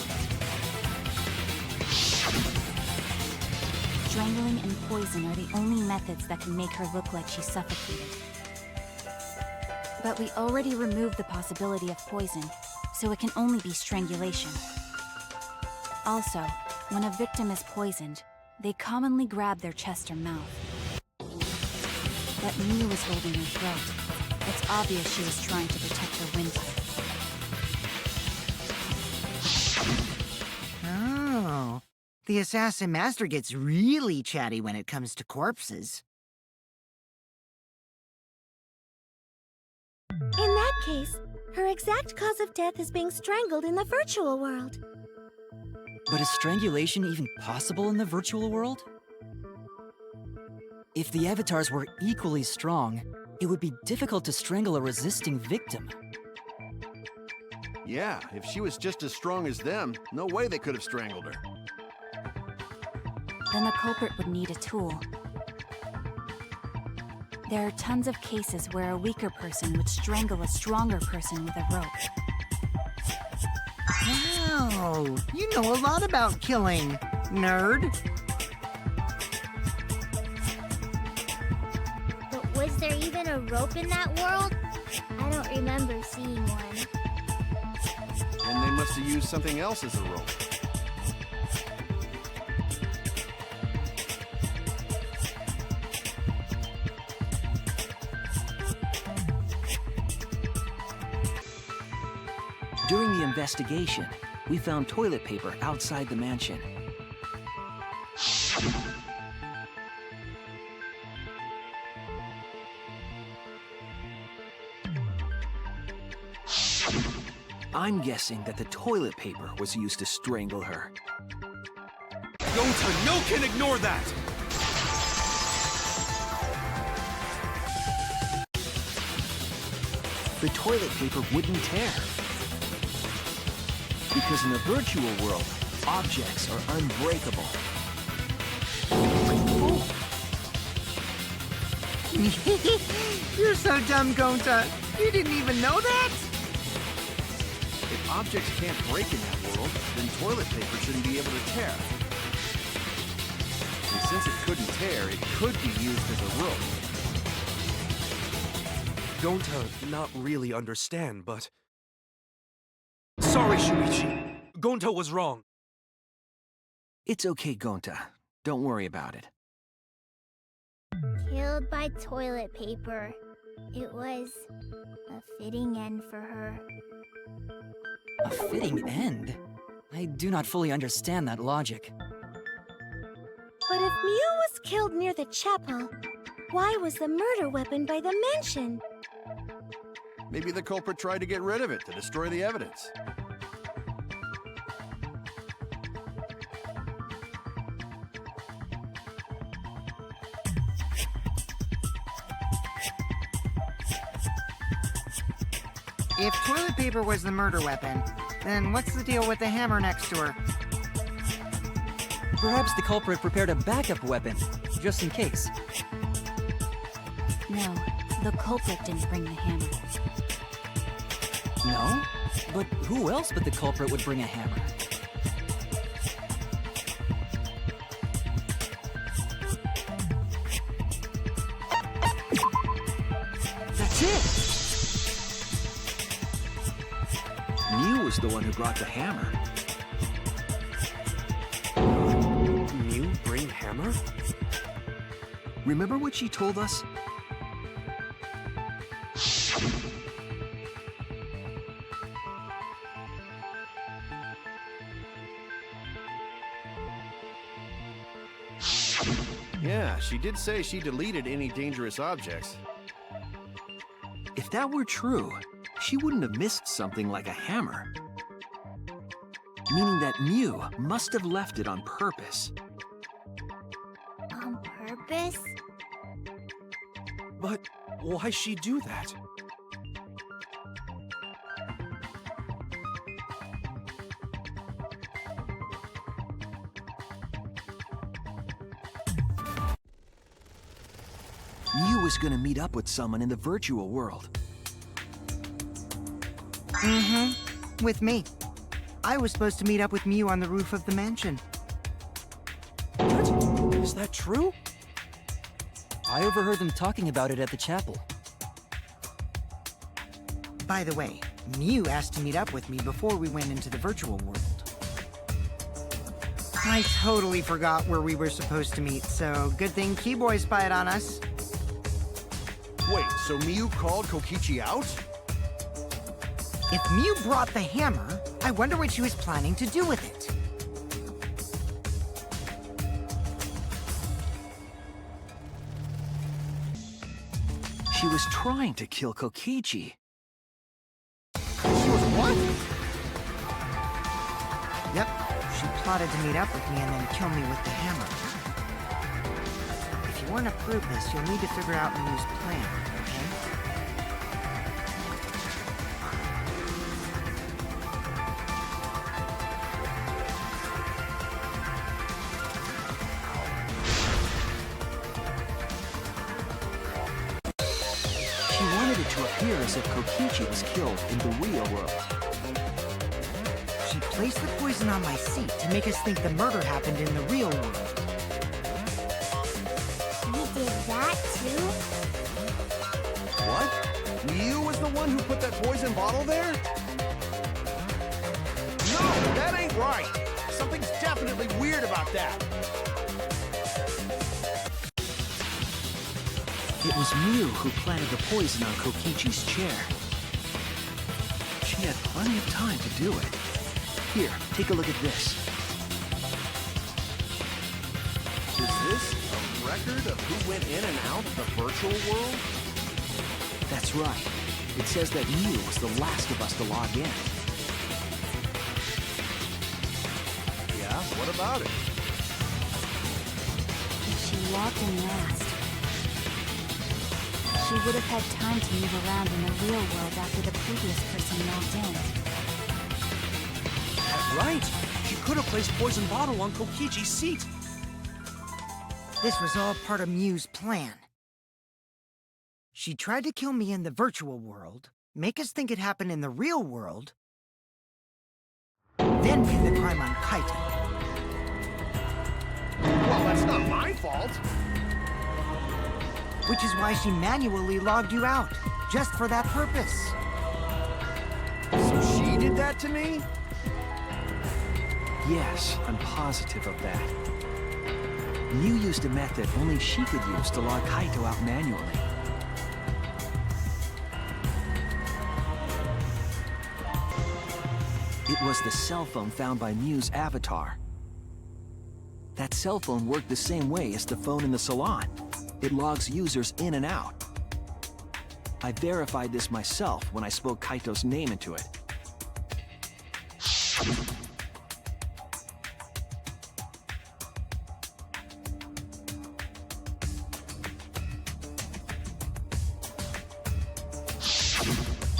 Speaker 10: Strangling and poison are the only methods that can make her look like she's suffocated. But we already removed the possibility of poison, so it can only be strangulation. Also, when a victim is poisoned, they commonly grab their chest or mouth. But Miu was holding her throat. It's obvious she was trying to protect her windpipe.
Speaker 4: Oh. The Assassin Master gets really chatty when it comes to corpses.
Speaker 2: In that case, her exact cause of death is being strangled in the virtual world.
Speaker 7: But is strangulation even possible in the virtual world? If the avatars were equally strong, it would be difficult to strangle a resisting victim.
Speaker 6: Yeah, if she was just as strong as them, no way they could have strangled her.
Speaker 10: Then the culprit would need a tool. There are tons of cases where a weaker person would strangle a stronger person with a rope.
Speaker 4: Wow, you know a lot about killing, nerd.
Speaker 5: But was there even a rope in that world? I don't remember seeing one.
Speaker 6: And they must have used something else as a rope.
Speaker 8: During the investigation, we found toilet paper outside the mansion. I'm guessing that the toilet paper was used to strangle her.
Speaker 9: Gonta, no can ignore that!
Speaker 8: The toilet paper wouldn't tear. Because in the virtual world, objects are unbreakable.
Speaker 4: You're so dumb, Gonta. You didn't even know that?
Speaker 6: If objects can't break in that world, then toilet paper shouldn't be able to tear. And since it couldn't tear, it could be used as a rope.
Speaker 9: Gonta not really understand, but... Sorry, Shuichi. Gonta was wrong.
Speaker 8: It's okay, Gonta. Don't worry about it.
Speaker 5: Killed by toilet paper. It was a fitting end for her.
Speaker 7: A fitting end? I do not fully understand that logic.
Speaker 2: But if Miu was killed near the chapel, why was the murder weapon by the mansion?
Speaker 6: Maybe the culprit tried to get rid of it to destroy the evidence.
Speaker 4: If toilet paper was the murder weapon, then what's the deal with the hammer next to her?
Speaker 7: Perhaps the culprit prepared a backup weapon, just in case.
Speaker 10: No, the culprit didn't bring the hammer.
Speaker 7: No? But who else but the culprit would bring a hammer?
Speaker 8: That's it! Miu was the one who brought the hammer.
Speaker 9: Miu bring hammer?
Speaker 8: Remember what she told us?
Speaker 6: Yeah, she did say she deleted any dangerous objects.
Speaker 8: If that were true, she wouldn't have missed something like a hammer. Meaning that Mew must have left it on purpose.
Speaker 5: On purpose?
Speaker 9: But why she do that?
Speaker 8: Mew was gonna meet up with someone in the virtual world.
Speaker 4: Mm-hmm. With me. I was supposed to meet up with Mew on the roof of the mansion.
Speaker 9: What? Is that true?
Speaker 7: I overheard them talking about it at the chapel.
Speaker 4: By the way, Mew asked to meet up with me before we went into the virtual world. I totally forgot where we were supposed to meet, so good thing Keyboy spied on us.
Speaker 6: Wait, so Miyu called Kokichi out?
Speaker 4: If Mew brought the hammer, I wonder what she was planning to do with it.
Speaker 8: She was trying to kill Kokichi.
Speaker 6: She was what?
Speaker 4: Yep, she plotted to meet up with me and then kill me with the hammer. If you want to prove this, you'll need to figure out Mew's plan, okay?
Speaker 8: She wanted it to appear as if Kokichi was killed in the real world.
Speaker 4: She placed the poison on my seat to make us think the murder happened in the real world.
Speaker 5: You did that too?
Speaker 6: What? Miyu was the one who put that poison bottle there? No, that ain't right. Something's definitely weird about that.
Speaker 8: It was Mew who planted the poison on Kokichi's chair. She had plenty of time to do it. Here, take a look at this.
Speaker 6: Is this a record of who went in and out of the virtual world?
Speaker 8: That's right. It says that Mew was the last of us to log in.
Speaker 6: Yeah, what about it?
Speaker 10: If she logged in last, she would have had time to move around in the real world after the previous person logged in.
Speaker 9: That's right. She could have placed poison bottle on Kokichi's seat.
Speaker 4: This was all part of Mew's plan. She tried to kill me in the virtual world, make us think it happened in the real world, then pin the crime on Kaito.
Speaker 6: Well, that's not my fault.
Speaker 4: Which is why she manually logged you out, just for that purpose.
Speaker 6: So she did that to me?
Speaker 8: Yes, I'm positive of that. Mew used a method only she could use to log Kaito out manually. It was the cell phone found by Mew's avatar. That cell phone worked the same way as the phone in the salon. It logs users in and out. I verified this myself when I spoke Kaito's name into it.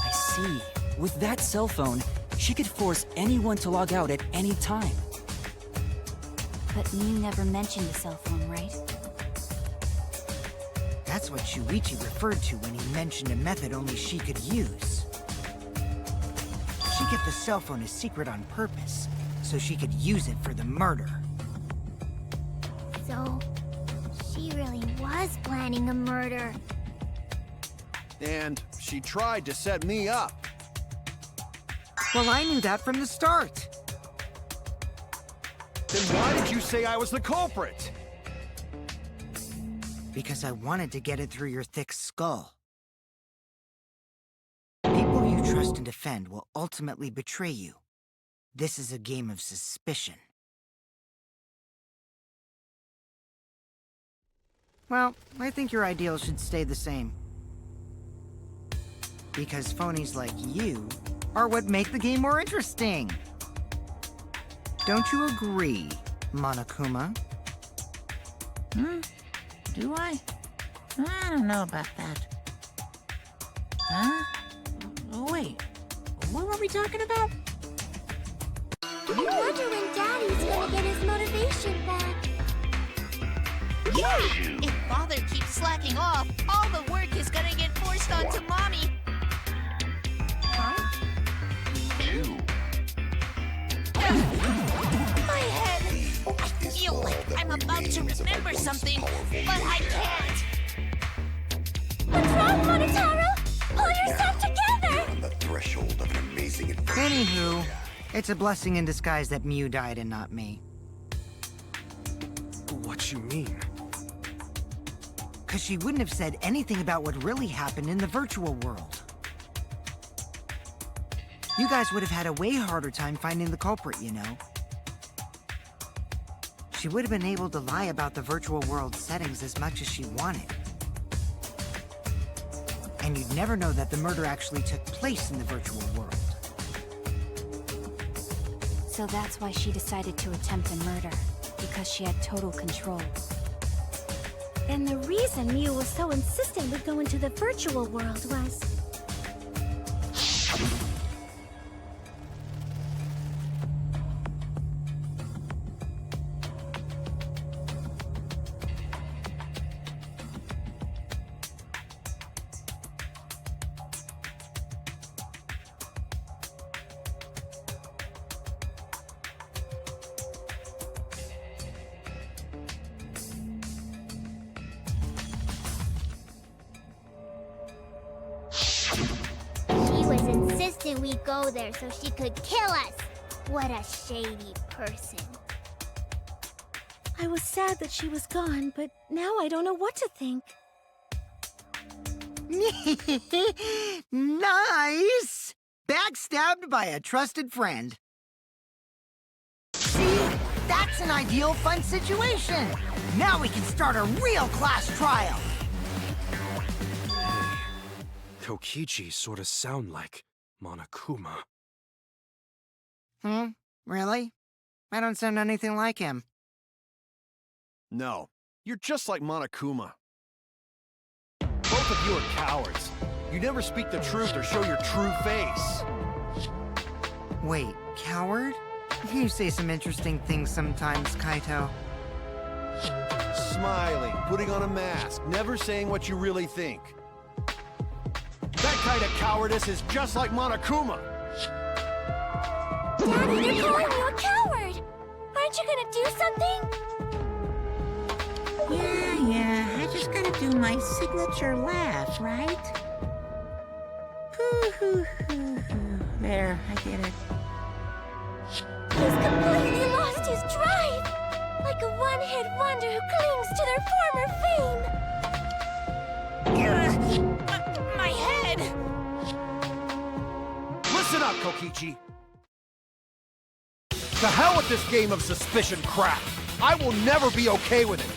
Speaker 7: I see. With that cell phone, she could force anyone to log out at any time.
Speaker 10: But Mew never mentioned a cell phone, right?
Speaker 4: That's what Shuichi referred to when he mentioned a method only she could use. She kept the cell phone a secret on purpose, so she could use it for the murder.
Speaker 5: So, she really was planning a murder.
Speaker 6: And she tried to set me up.
Speaker 4: Well, I knew that from the start.
Speaker 6: Then why did you say I was the culprit?
Speaker 4: Because I wanted to get it through your thick skull. People you trust and defend will ultimately betray you. This is a game of suspicion. Well, I think your ideals should stay the same. Because phonies like you are what make the game more interesting. Don't you agree, Monokuma?
Speaker 2: Do I? I don't know about that. Huh? Oh, wait. What were we talking about?
Speaker 5: I wonder when Daddy's gonna get his motivation back.
Speaker 3: Yeah! If Father keeps slacking off, all the work is gonna get forced onto Mommy. Huh? My head! I feel like I'm about to remember something, but I can't.
Speaker 5: What's wrong, Monotaro? Pull yourself together!
Speaker 11: On the threshold of an amazing adventure.
Speaker 4: Anywho, it's a blessing in disguise that Mew died and not me.
Speaker 9: What you mean?
Speaker 4: Because she wouldn't have said anything about what really happened in the virtual world. You guys would have had a way harder time finding the culprit, you know. She would have been able to lie about the virtual world settings as much as she wanted. And you'd never know that the murder actually took place in the virtual world.
Speaker 10: So that's why she decided to attempt a murder, because she had total control.
Speaker 5: And the reason Mew was so insistent we go into the virtual world was... She was insistent we go there so she could kill us. What a shady person.
Speaker 2: I was sad that she was gone, but now I don't know what to think.
Speaker 4: Nice! Backstabbed by a trusted friend. See? That's an ideal fun situation! Now we can start a real class trial!
Speaker 9: Kokichi sort of sound like Monokuma.
Speaker 4: Really? I don't sound anything like him.
Speaker 6: No, you're just like Monokuma. Both of you are cowards. You never speak the truth or show your true face.
Speaker 4: Wait, coward? You say some interesting things sometimes, Kaito.
Speaker 6: Smiling, putting on a mask, never saying what you really think. That kind of cowardice is just like Monokuma.
Speaker 5: Daddy, they're calling you a coward! Aren't you gonna do something?
Speaker 2: Yeah, I just gotta do my signature laugh, right? Hoo, hoo, hoo, hoo. There, I did it.
Speaker 5: He's completely lost his drive! Like a one-hit wonder who clings to their former fame!
Speaker 3: My head!
Speaker 6: Listen up, Kokichi. To hell with this game of suspicion crap. I will never be okay with it.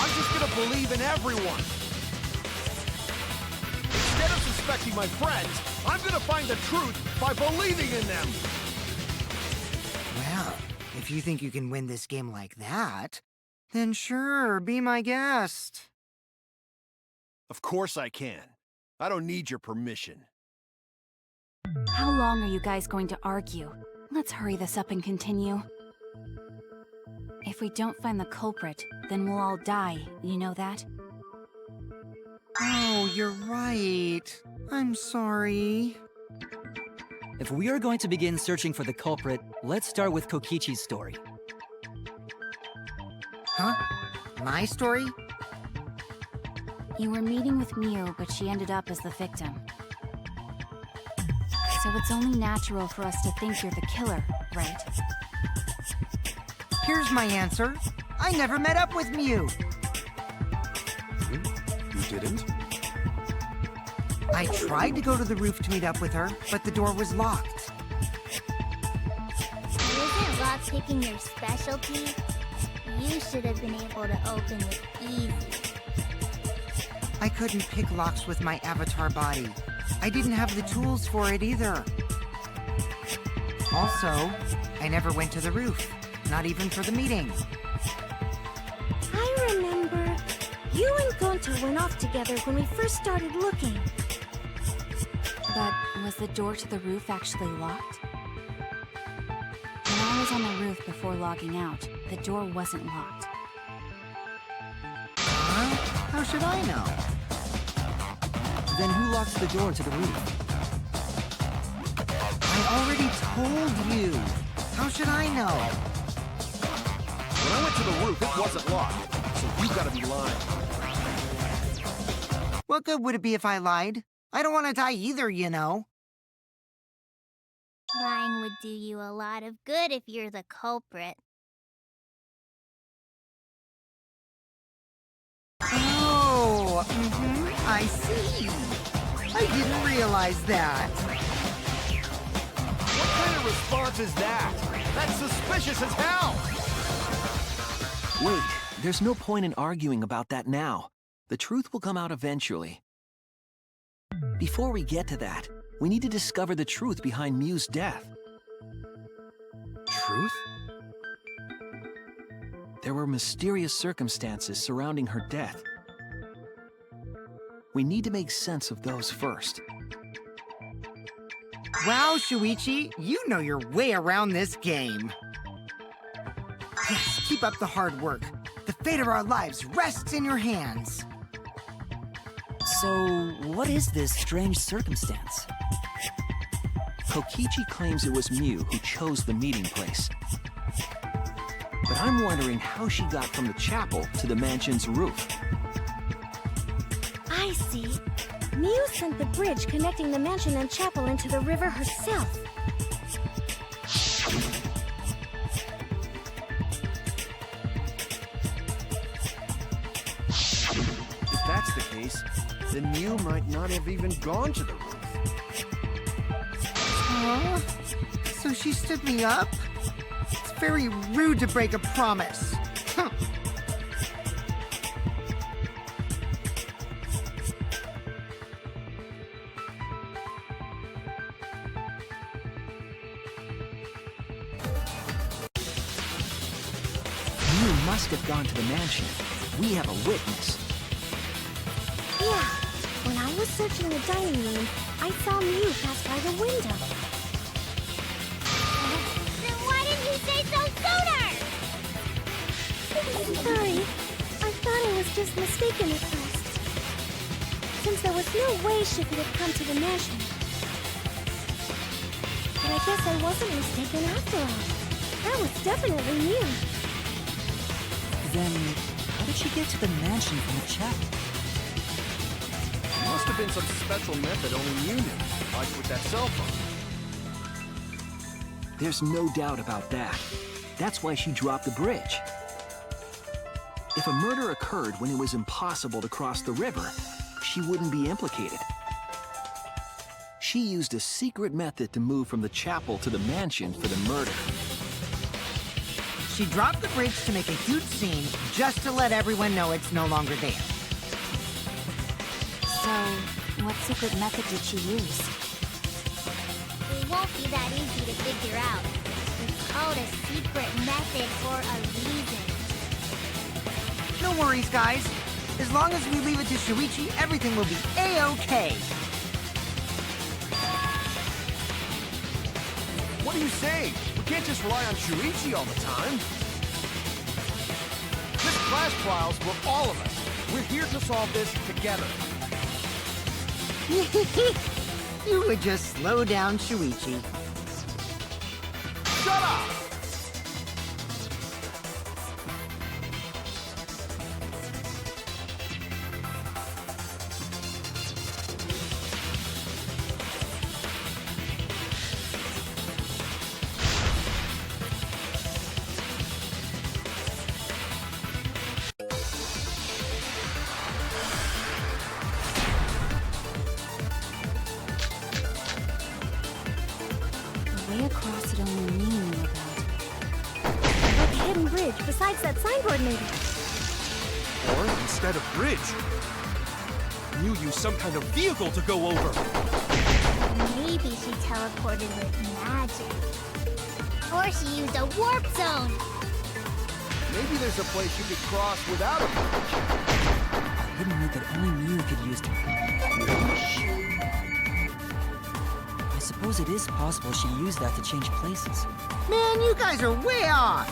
Speaker 6: I'm just gonna believe in everyone. Instead of suspecting my friends, I'm gonna find the truth by believing in them.
Speaker 4: Well, if you think you can win this game like that, then sure, be my guest.
Speaker 6: Of course I can. I don't need your permission.
Speaker 10: How long are you guys going to argue? Let's hurry this up and continue. If we don't find the culprit, then we'll all die, you know that?
Speaker 4: Oh, you're right. I'm sorry.
Speaker 7: If we are going to begin searching for the culprit, let's start with Kokichi's story.
Speaker 4: Huh? My story?
Speaker 10: You were meeting with Mew, but she ended up as the victim. So it's only natural for us to think you're the killer, right?
Speaker 4: Here's my answer. I never met up with Mew.
Speaker 9: You didn't?
Speaker 4: I tried to go to the roof to meet up with her, but the door was locked.
Speaker 5: Isn't lockpicking your specialty? You should have been able to open it easy.
Speaker 4: I couldn't pick locks with my avatar body. I didn't have the tools for it either. Also, I never went to the roof, not even for the meeting.
Speaker 2: I remember you and Gonta went off together when we first started looking.
Speaker 10: But was the door to the roof actually locked? When I was on the roof before logging out, the door wasn't locked.
Speaker 4: Huh? How should I know?
Speaker 7: Then who locks the door to the roof?
Speaker 4: I already told you. How should I know?
Speaker 6: When I went to the roof, it wasn't locked. So you gotta be lying.
Speaker 4: What good would it be if I lied? I don't want to die either, you know.
Speaker 5: Lying would do you a lot of good if you're the culprit.
Speaker 4: Oh, I see. I didn't realize that.
Speaker 6: What kind of response is that? That's suspicious as hell!
Speaker 8: Wait, there's no point in arguing about that now. The truth will come out eventually. Before we get to that, we need to discover the truth behind Mew's death.
Speaker 6: Truth?
Speaker 8: There were mysterious circumstances surrounding her death. We need to make sense of those first.
Speaker 4: Wow, Shuichi, you know your way around this game. Yes, keep up the hard work. The fate of our lives rests in your hands.
Speaker 7: So, what is this strange circumstance?
Speaker 8: Kokichi claims it was Mew who chose the meeting place. But I'm wondering how she got from the chapel to the mansion's roof.
Speaker 2: I see. Mew sent the bridge connecting the mansion and chapel into the river herself.
Speaker 6: If that's the case, then Mew might not have even gone to the roof.
Speaker 4: Huh? So she stood me up? It's very rude to break a promise. Huh.
Speaker 8: Mew must have gone to the mansion. We have a witness.
Speaker 2: Yeah, when I was searching the dining room, I saw Mew pass by the window.
Speaker 5: Then why didn't you say so sooner?
Speaker 2: Sorry, I thought I was just mistaken at first. Since there was no way she could have come to the mansion. But I guess I wasn't mistaken after all. That was definitely Mew.
Speaker 7: Then, how did she get to the mansion from the chapel?
Speaker 6: Must have been some special method only Mew knew, like with that cell phone.
Speaker 8: There's no doubt about that. That's why she dropped the bridge. If a murder occurred when it was impossible to cross the river, she wouldn't be implicated. She used a secret method to move from the chapel to the mansion for the murder.
Speaker 4: She dropped the bridge to make a huge scene just to let everyone know it's no longer there.
Speaker 10: So, what secret method did she use?
Speaker 5: It won't be that easy to figure out. It's called a secret method for a reason.
Speaker 4: No worries, guys. As long as we leave it to Shuichi, everything will be A-OK.
Speaker 6: What are you saying? We can't just rely on Shuichi all the time. This class trial's for all of us. We're here to solve this together.
Speaker 4: You would just slow down Shuichi.
Speaker 6: Shut up!
Speaker 10: The way across it only me knew about.
Speaker 2: Like a hidden bridge besides that signboard maybe.
Speaker 6: Or instead of bridge. Mew used some kind of vehicle to go over.
Speaker 5: Maybe she teleported with magic. Or she used a warp zone.
Speaker 6: Maybe there's a place you could cross without a bridge.
Speaker 7: A hidden route that only Mew could use to... I suppose it is possible she used that to change places.
Speaker 4: Man, you guys are way off!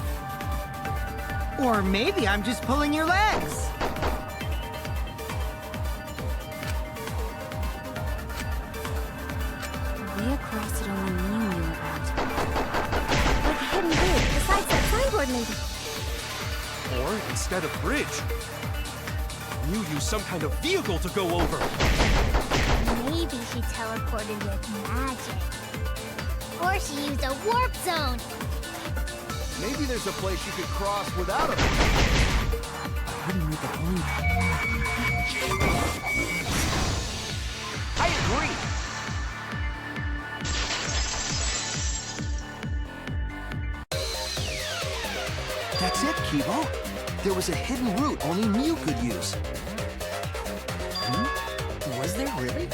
Speaker 4: Or maybe I'm just pulling your legs!
Speaker 10: A way across it only Mew knew about.
Speaker 2: Like a hidden route besides that signboard maybe.
Speaker 6: Or instead of bridge, Mew used some kind of vehicle to go over.
Speaker 5: Maybe she teleported with magic. Or she used a warp zone.
Speaker 6: Maybe there's a place you could cross without a bridge.
Speaker 7: A hidden route that only...
Speaker 8: I agree. That's it, Kibo. There was a hidden route only Mew could use.
Speaker 7: Was there really?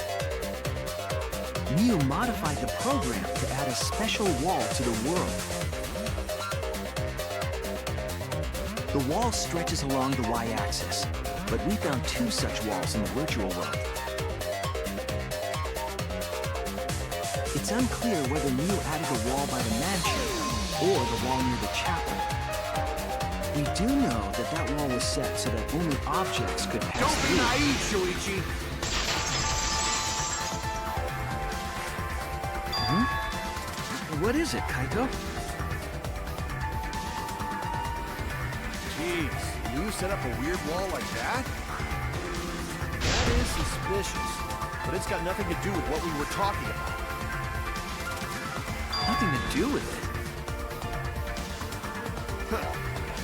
Speaker 8: Mew modified the program to add a special wall to the world. The wall stretches along the y-axis, but we found 2 such walls in the virtual world. It's unclear whether Mew added a wall by the mansion or the wall near the chapel. We do know that that wall was set so that only objects could pass
Speaker 6: Don't be
Speaker 8: through.
Speaker 6: naive, Shuichi.
Speaker 8: What is it, Kaito?
Speaker 6: Jeez, Mew set up a weird wall like that? That is suspicious, but it's got nothing to do with what we were talking about.
Speaker 8: Nothing to do with it.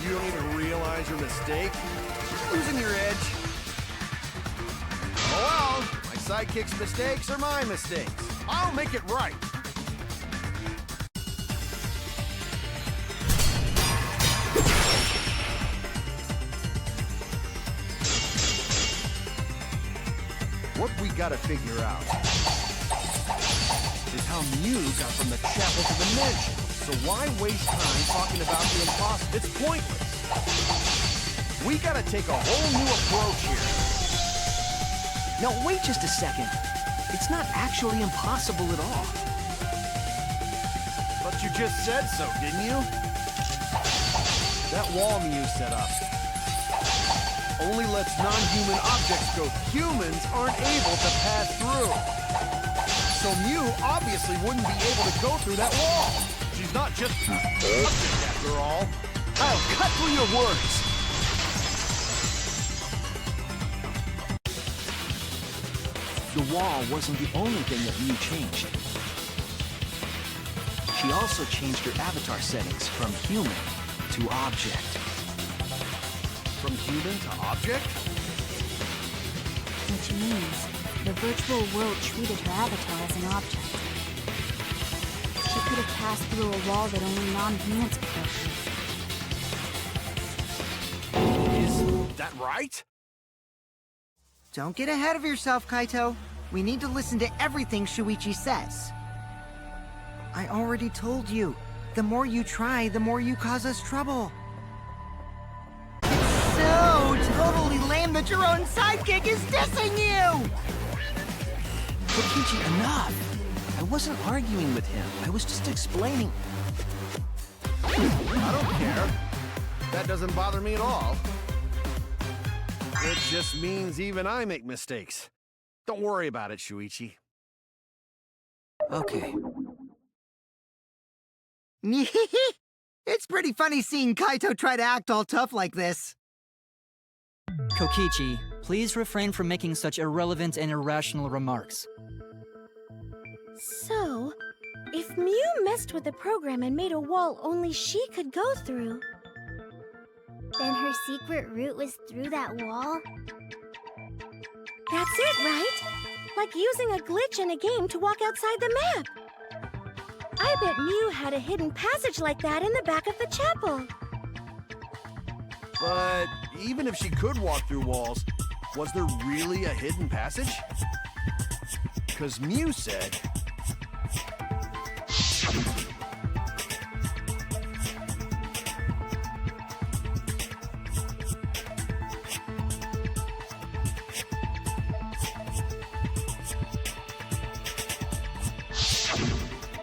Speaker 6: You don't even realize your mistake? Losing your edge. Oh well, my sidekick's mistakes are my mistakes. I'll make it right. What we gotta figure out is how Mew got from the chapel to the mansion. So why waste time talking about the impossible? It's pointless. We gotta take a whole new approach here.
Speaker 8: Now, wait just a second. It's not actually impossible at all.
Speaker 6: But you just said so, didn't you? That wall Mew set up only lets non-human objects go. Humans aren't able to pass through. So Mew obviously wouldn't be able to go through that wall. She's not just an object after all. I'll cut through your words.
Speaker 8: The wall wasn't the only thing that Mew changed. She also changed her avatar settings from human to object.
Speaker 6: From human to object?
Speaker 10: Which means the virtual world treated her avatar as an object. She could have passed through a wall that only non-humans could go through.
Speaker 6: Is that right?
Speaker 4: Don't get ahead of yourself, Kaito. We need to listen to everything Shuichi says. I already told you. The more you try, the more you cause us trouble. It's so totally lame that your own sidekick is dissing you!
Speaker 8: Kokichi, enough! I wasn't arguing with him. I was just explaining.
Speaker 6: I don't care. That doesn't bother me at all. It just means even I make mistakes. Don't worry about it, Shuichi.
Speaker 8: Okay.
Speaker 4: It's pretty funny seeing Kaito try to act all tough like this.
Speaker 7: Kokichi, please refrain from making such irrelevant and irrational remarks.
Speaker 2: So, if Mew messed with the program and made a wall only she could go through,
Speaker 5: Then her secret route was through that wall?
Speaker 2: that's it, right? Like using a glitch in a game to walk outside the map. I bet Mew had a hidden passage like that in the back of the chapel.
Speaker 6: But even if she could walk through walls, Was there really a hidden passage? Because Mew said...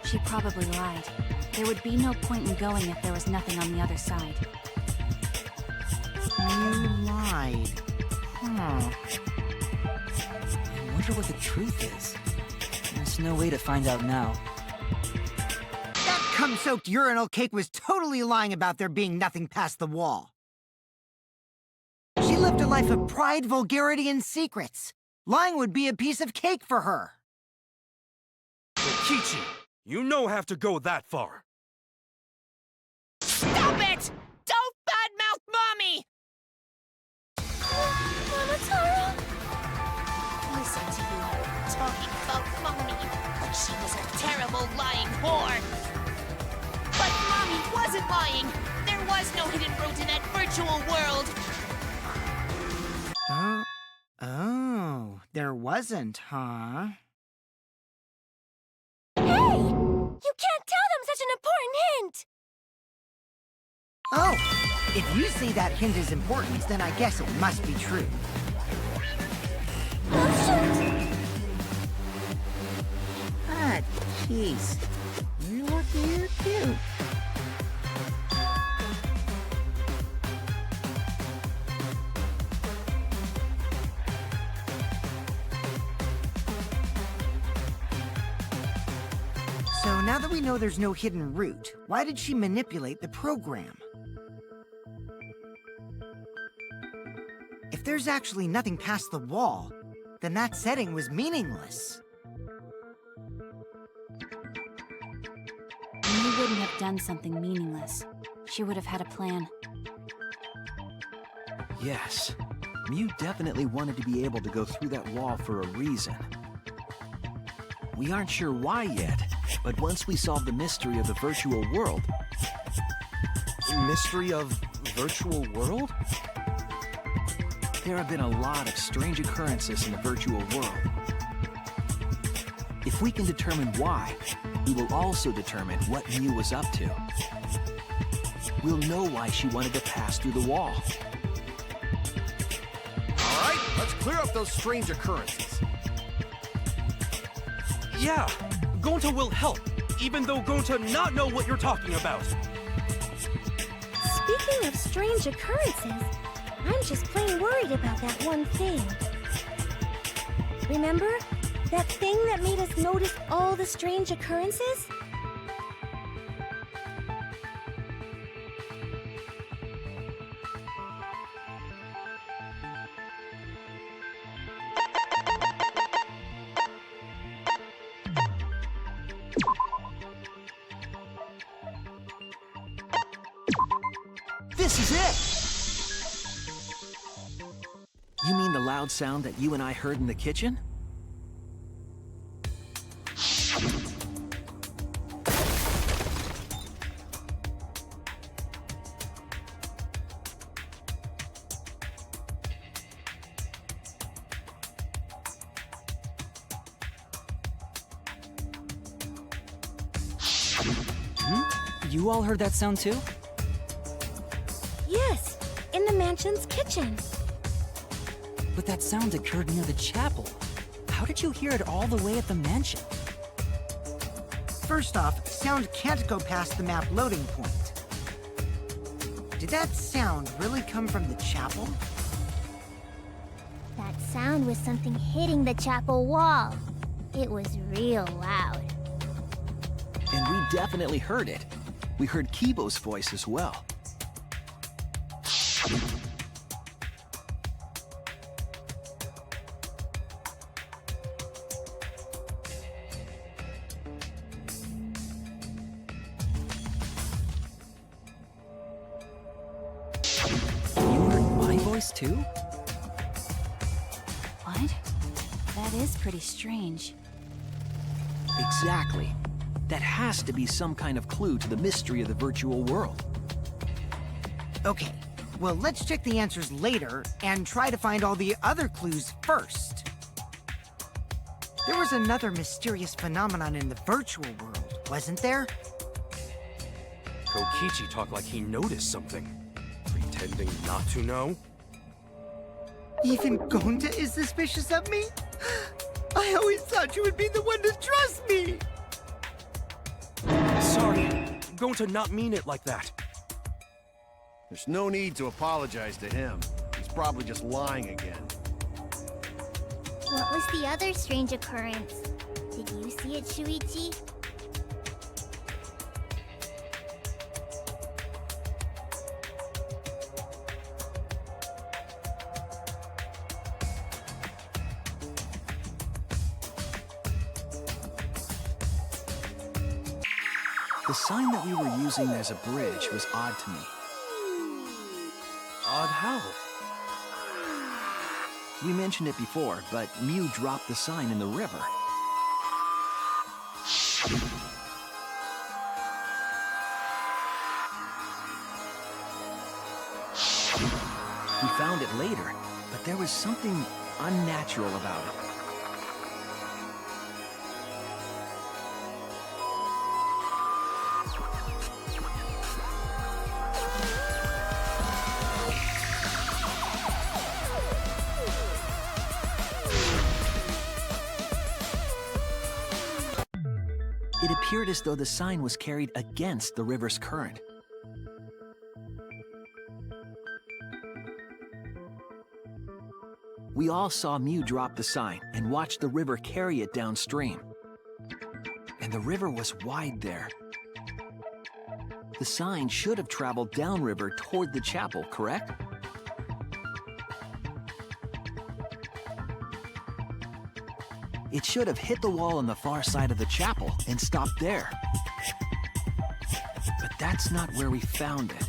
Speaker 10: She probably lied. There would be no point in going if there was nothing on the other side.
Speaker 4: You lied. Huh.
Speaker 7: I wonder what the truth is. There's no way to find out now.
Speaker 4: That cum-soaked urinal cake was totally lying about there being nothing past the wall. She lived a life of pride, vulgarity, and secrets. Lying would be a piece of cake for her.
Speaker 9: Kichi, you no have to go that far.
Speaker 3: Stop it! Don't badmouth Mommy!
Speaker 5: Mama Tara?
Speaker 3: Listen to you, talking about Mommy like she was a terrible lying whore. But Mommy wasn't lying. There was no hidden route in that virtual world.
Speaker 4: Oh, there wasn't, huh?
Speaker 5: Hey! You can't tell them such an important hint!
Speaker 4: Oh, if you say that hint is important, then I guess it must be true.
Speaker 5: Oh,
Speaker 2: Ah, jeez. You're lucky you're cute.
Speaker 4: So now that we know there's no hidden route, why did she manipulate the program? If there's actually nothing past the wall, then that setting was meaningless.
Speaker 10: Mew wouldn't have done something meaningless. She would have had a plan.
Speaker 8: Yes, Mew definitely wanted to be able to go through that wall for a reason. We aren't sure why yet, but once we solve the mystery of the virtual world...
Speaker 9: Mystery of virtual world?
Speaker 8: There have been a lot of strange occurrences in the virtual world. If we can determine why, we will also determine what Mew was up to. We'll know why she wanted to pass through the wall.
Speaker 6: All right, let's clear up those strange occurrences.
Speaker 9: Yeah, Gonta will help, even though Gonta not know what you're talking about.
Speaker 5: speaking of strange occurrences, I'm just plain worried about that one thing. Remember? That thing that made us notice all the strange occurrences?
Speaker 8: This is it! You mean the loud sound that you and I heard in the kitchen?
Speaker 7: You all heard that sound too?
Speaker 5: Yes, in the mansion's kitchen.
Speaker 7: But that sound occurred near the chapel. How did you hear it all the way at the mansion?
Speaker 4: First off, sound can't go past the map loading point. Did that sound really come from the chapel?
Speaker 5: That sound was something hitting the chapel wall. It was real loud.
Speaker 8: And we definitely heard it. We heard Kibo's voice as well.
Speaker 7: You heard my voice too?
Speaker 10: What? That is pretty strange.
Speaker 8: Exactly. That has to be some kind of clue to the mystery of the virtual world.
Speaker 4: Okay, Well, let's check the answers later and try to find all the other clues first. There was another mysterious phenomenon in the virtual world, wasn't there?
Speaker 9: Kokichi talked like he noticed something. Pretending not to know?
Speaker 4: Even Gonta is suspicious of me? I always thought you would be the one to trust me!
Speaker 9: Sorry, going to not mean it like that.
Speaker 6: There's no need to apologize to him. He's probably just lying again.
Speaker 5: What was the other strange occurrence? Did you see it, Shuichi?
Speaker 8: The sign that we were using as a bridge was odd to me.
Speaker 9: Odd how?
Speaker 8: We mentioned it before, but Mew dropped the sign in the river. We found it later, but there was something unnatural about it. It appeared as though the sign was carried against the river's current. We all saw Mew drop the sign and watched the river carry it downstream. And the river was wide there. The sign should have traveled downriver toward the chapel, correct? It should have hit the wall on the far side of the chapel and stopped there. But that's not where we found it.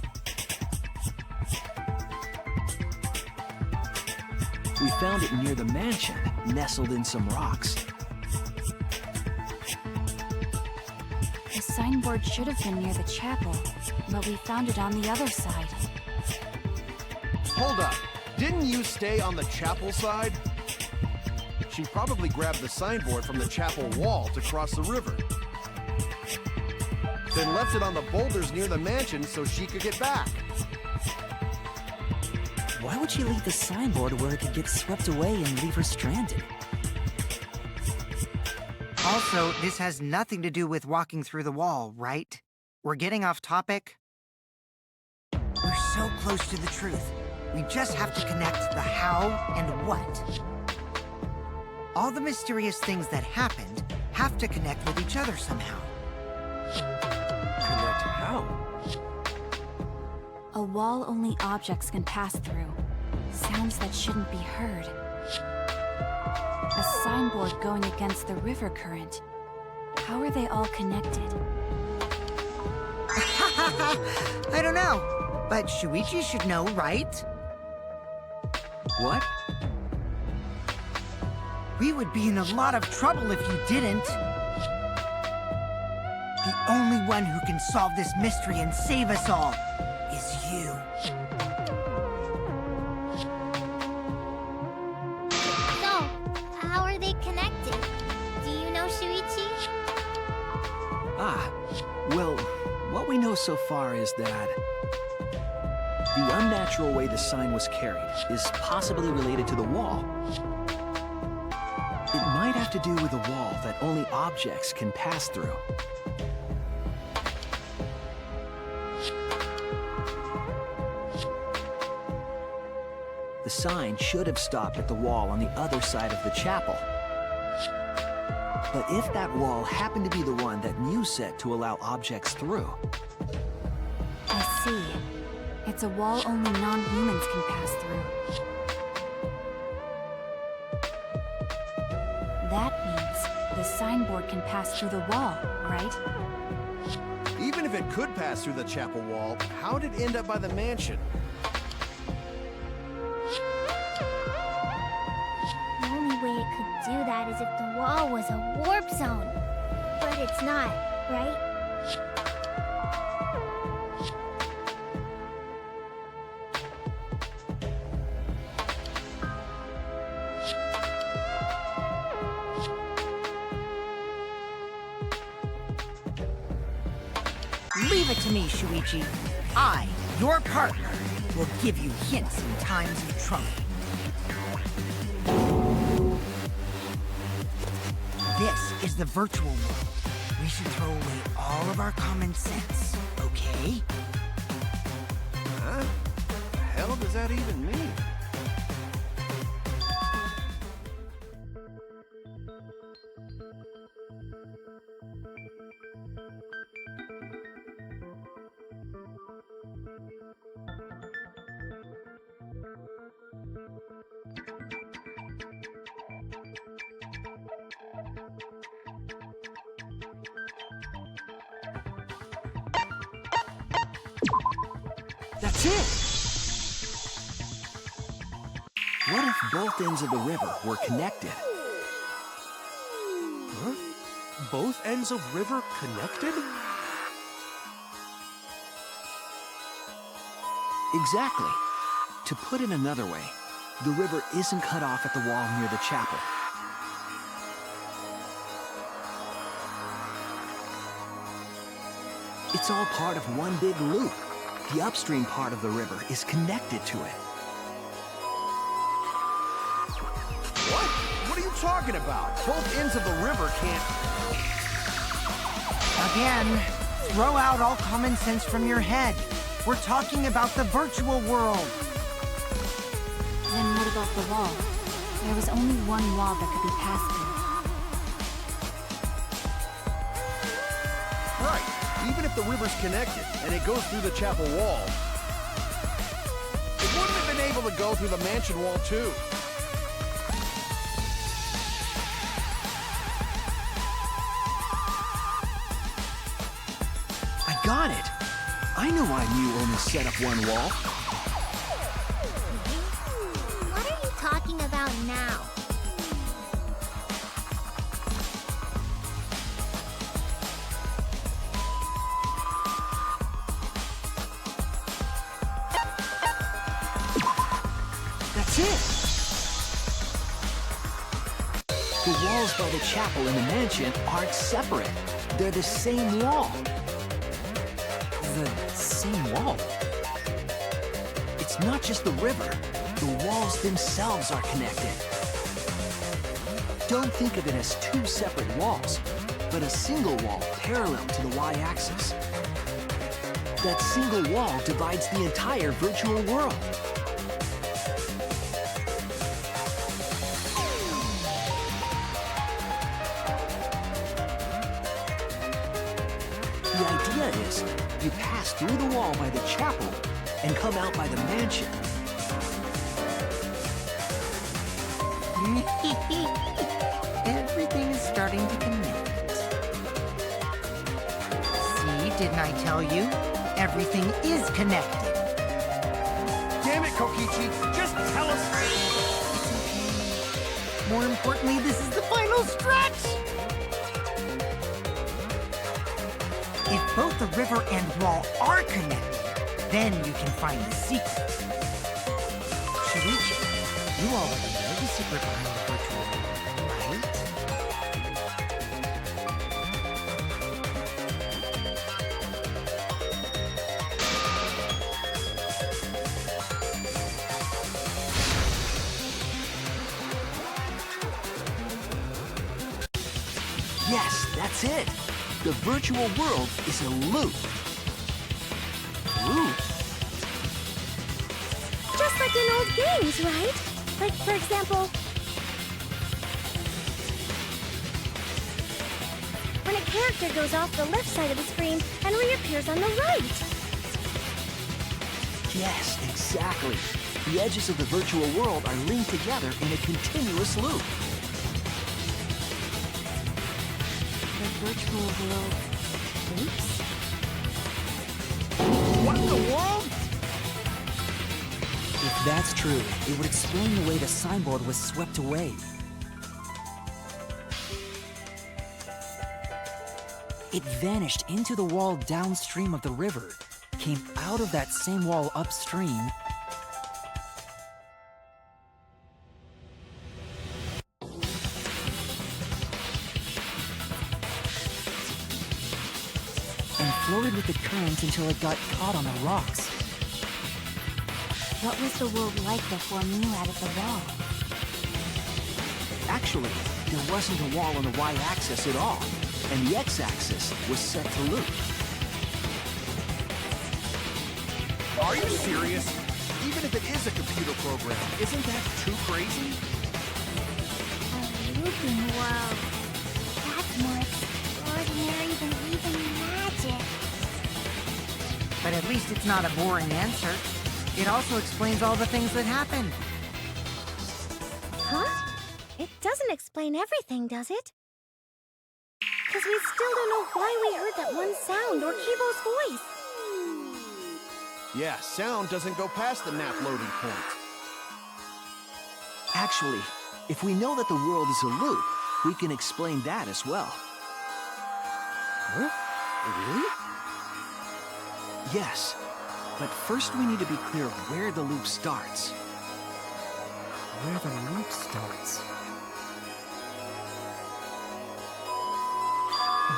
Speaker 8: We found it near the mansion, nestled in some rocks.
Speaker 10: The signboard should have been near the chapel, but we found it on the other side.
Speaker 6: Hold up. Didn't you stay on the chapel side? She probably grabbed the signboard from the chapel wall to cross the river. Then left it on the boulders near the mansion so she could get back.
Speaker 7: Why would she leave the signboard where it could get swept away and leave her stranded?
Speaker 4: Also, this has nothing to do with walking through the wall, right? We're getting off topic. We're so close to the truth. We just have to connect the how and what. All the mysterious things that happened have to connect with each other somehow.
Speaker 9: Connect how?
Speaker 10: A wall only objects can pass through. Sounds that shouldn't be heard. A signboard going against the river current. How are they all connected?
Speaker 4: I don't know, but Shuichi should know, right?
Speaker 8: What?
Speaker 4: We would be in a lot of trouble if you didn't. The only one who can solve this mystery and save us all is you.
Speaker 5: So, how are they connected? Do you know, Shuichi?
Speaker 8: Well, what we know so far is that the unnatural way the sign was carried is possibly related to the wall. It might have to do with a wall that only objects can pass through. The sign should have stopped at the wall on the other side of the chapel. But if that wall happened to be the one that Mew set to allow objects through,
Speaker 10: I see. It's a wall only non-humans can pass through. That means the signboard can pass through the wall, right?
Speaker 6: Even if it could pass through the chapel wall, how did it end up by the mansion?
Speaker 5: The only way it could do that is if the wall was a warp zone. But it's not, right?
Speaker 4: Leave it to me, Shuichi. I, your partner, will give you hints in times of trouble. This is the virtual world. We should throw away all of our common sense, okay?
Speaker 6: Huh? The hell does that even mean?
Speaker 8: That's it! What if both ends of the river were connected?
Speaker 9: Huh? Both ends of river connected?
Speaker 8: Exactly. To put it another way, the river isn't cut off at the wall near the chapel. It's all part of one big loop. The upstream part of the river is connected to it.
Speaker 6: What? What are you talking about? Both ends of the river can't...
Speaker 4: Again, throw out all common sense from your head. We're talking about the virtual world.
Speaker 10: Then what about the wall? There was only one wall that could be passed through.
Speaker 6: Right. Even if the river's connected and it goes through the chapel wall, it wouldn't have been able to go through the mansion wall too.
Speaker 8: I got it! I know why you only set up one wall.
Speaker 5: What are you talking about now?
Speaker 8: That's it! The walls by the chapel and the mansion aren't separate. They're the same wall. The same wall? It's not just the river. The walls themselves are connected. Don't think of it as two separate walls, but a single wall parallel to the y-axis. That single wall divides the entire virtual world. The idea is, you pass through the wall by the chapel and come out by the mansion.
Speaker 4: Everything is starting to connect. See, didn't I tell you? Everything is connected.
Speaker 6: Damn it, Kokichi! Just tell us...
Speaker 4: More importantly, this is the final stretch! If both the river and wall are connected, then you can find the secret. Shuichi, you already know the secret behind the virtual world, right?
Speaker 8: Yes, that's it. The virtual world is a loop. Loop?
Speaker 5: Just like in old games, right? Like, for example, when a character goes off the left side of the screen and reappears on the right.
Speaker 8: Yes, exactly. The edges of the virtual world are linked together in a continuous loop.
Speaker 10: The virtual world loops?
Speaker 6: What in the world?
Speaker 7: If that's true, it would explain the way the signboard was swept away. It vanished into the wall downstream of the river, came out of that same wall upstream, and and floated with the current until it got caught on the rocks.
Speaker 10: What was the world like before Mew added the wall?
Speaker 8: Actually, there wasn't a wall on the y-axis at all, and the x-axis was set to loop.
Speaker 6: Are you serious? Even if it is a computer program, isn't that too crazy?
Speaker 5: A looping world. That's more extraordinary than even magic.
Speaker 4: But at least it's not a boring answer. It also explains all the things that happened.
Speaker 5: Huh? It doesn't explain everything, does it? Because we still don't know why we heard that one sound or Kibo's voice.
Speaker 6: Yeah, sound doesn't go past the nap loading point.
Speaker 8: Actually, if we know that the world is a loop, we can explain that as well.
Speaker 1: Huh? Really?
Speaker 8: Yes, but first we need to be clear of where the loop starts.
Speaker 7: Where the loop starts.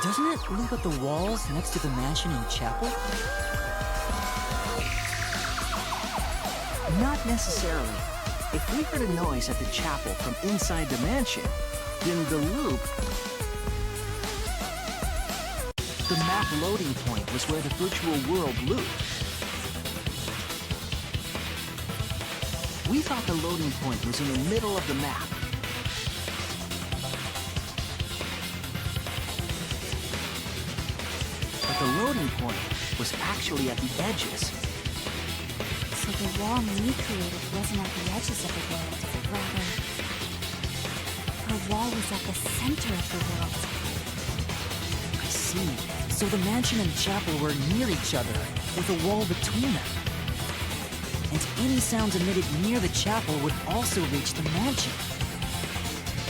Speaker 7: Doesn't it loop at the walls next to the mansion and chapel?
Speaker 8: Not necessarily. If we heard a noise at the chapel from inside the mansion, then the loop... The map loading point was where the virtual world looped. We thought the loading point was in the middle of the map. But the loading point was actually at the edges.
Speaker 10: So the wall Mew created wasn't at the edges of the world, rather, her wall was at the center of the world.
Speaker 7: I see. So the mansion and chapel were near each other, with a wall between them. And any sounds emitted near the chapel would also reach the mansion.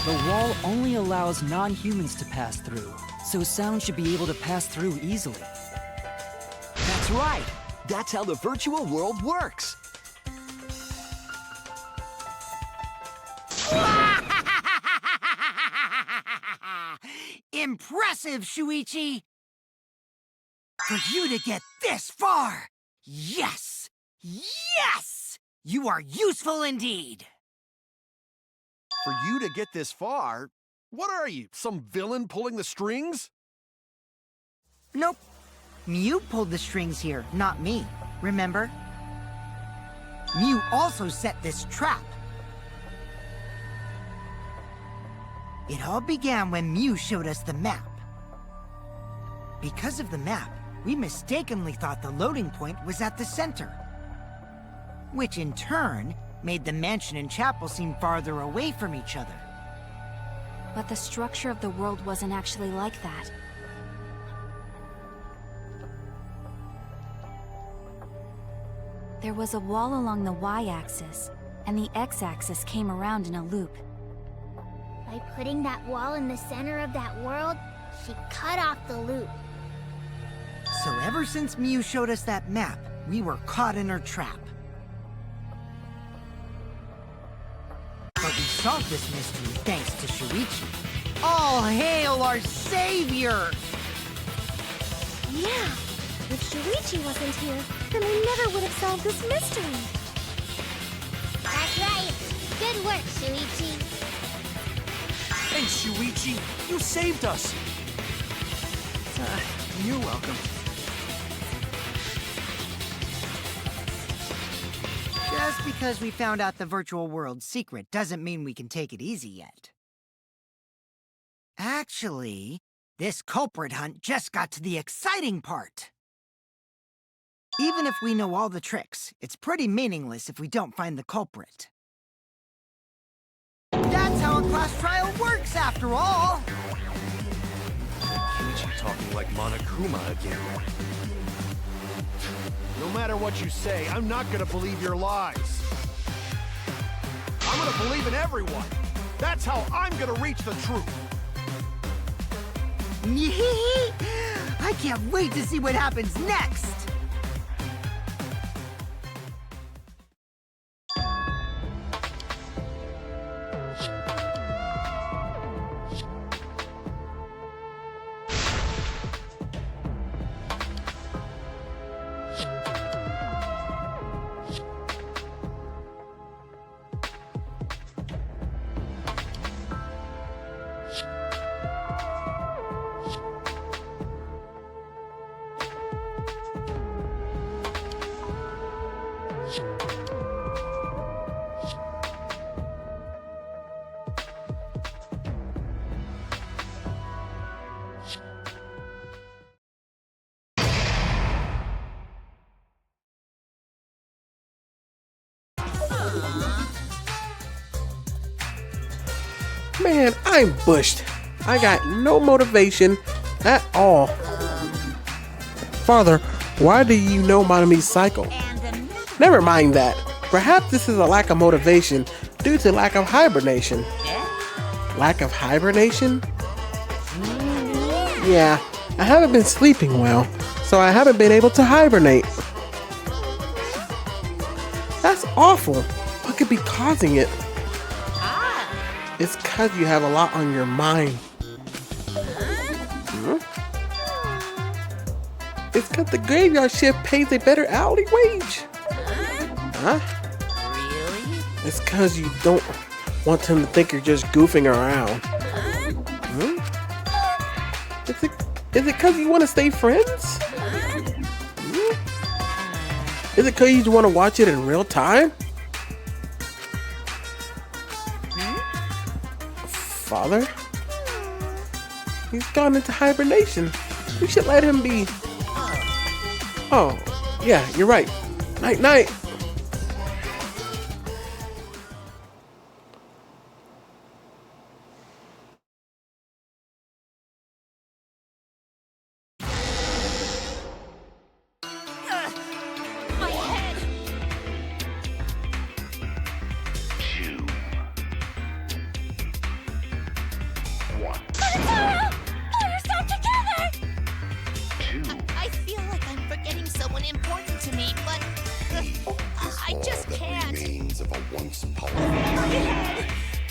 Speaker 7: The wall only allows non-humans to pass through, so sound should be able to pass through easily.
Speaker 8: That's right! That's how the virtual world works!
Speaker 4: Impressive, Shuichi! For you to get this far! Yes! Yes! You are useful indeed!
Speaker 6: For you to get this far, what are you, some villain pulling the strings?
Speaker 4: Nope. Mew pulled the strings here, not me. Remember? Mew also set this trap. It all began when Mew showed us the map. Because of the map, we mistakenly thought the loading point was at the center. Which in turn made the mansion and chapel seem farther away from each other.
Speaker 10: But the structure of the world wasn't actually like that. There was a wall along the y-axis, and the x-axis came around in a loop.
Speaker 5: By putting that wall in the center of that world, she cut off the loop.
Speaker 4: So ever since Mew showed us that map, we were caught in her trap. But we solved this mystery thanks to Shuichi. All hail our savior!
Speaker 5: Yeah, if Shuichi wasn't here, then we never would have solved this mystery. That's right. Good work, Shuichi.
Speaker 6: Thanks, Shuichi! You saved us! You're welcome.
Speaker 4: Just because we found out the virtual world's secret doesn't mean we can take it easy yet. Actually, this culprit hunt just got to the exciting part. Even if we know all the tricks, it's pretty meaningless if we don't find the culprit. That's how a class trial works, after all!
Speaker 6: Keiichi talking like Monokuma again. No matter what you say, I'm not gonna believe your lies. I'm gonna believe in everyone. That's how I'm gonna reach the truth.
Speaker 4: I can't wait to see what happens next!
Speaker 1: Man, I'm bushed. I got no motivation at all. Father, why do you know Monomi's cycle? Never mind that. Perhaps this is a lack of motivation due to lack of hibernation. Lack of hibernation? Yeah, I haven't been sleeping well, so I haven't been able to hibernate. That's awful. What could be causing it? It's cause you have a lot on your mind. It's cause the graveyard shift pays a better hourly wage. Huh?
Speaker 3: Really?
Speaker 1: It's cause you don't want him to think you're just goofing around. Is it cause you want to stay friends? Is it cause you want to watch it in real time? Father? He's gone into hibernation. We should let him be. Oh, yeah, you're right. Night, night.
Speaker 3: My head! I feel like I'm forgetting someone important to me, but I just can't.
Speaker 11: Remains of a once powerful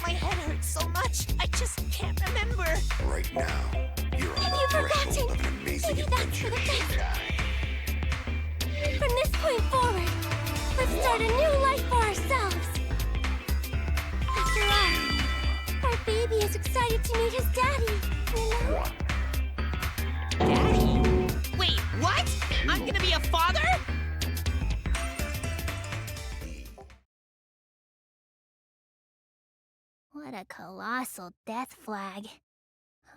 Speaker 3: My head hurts so much, I just can't remember.
Speaker 11: right now. You're on the threshold of an amazing adventure.
Speaker 5: From this point forward, let's start a new life for ourselves. After all, our baby is excited to meet his daddy, you know?
Speaker 3: Daddy? Wait, what? I'm gonna be a father?
Speaker 5: What a colossal death flag.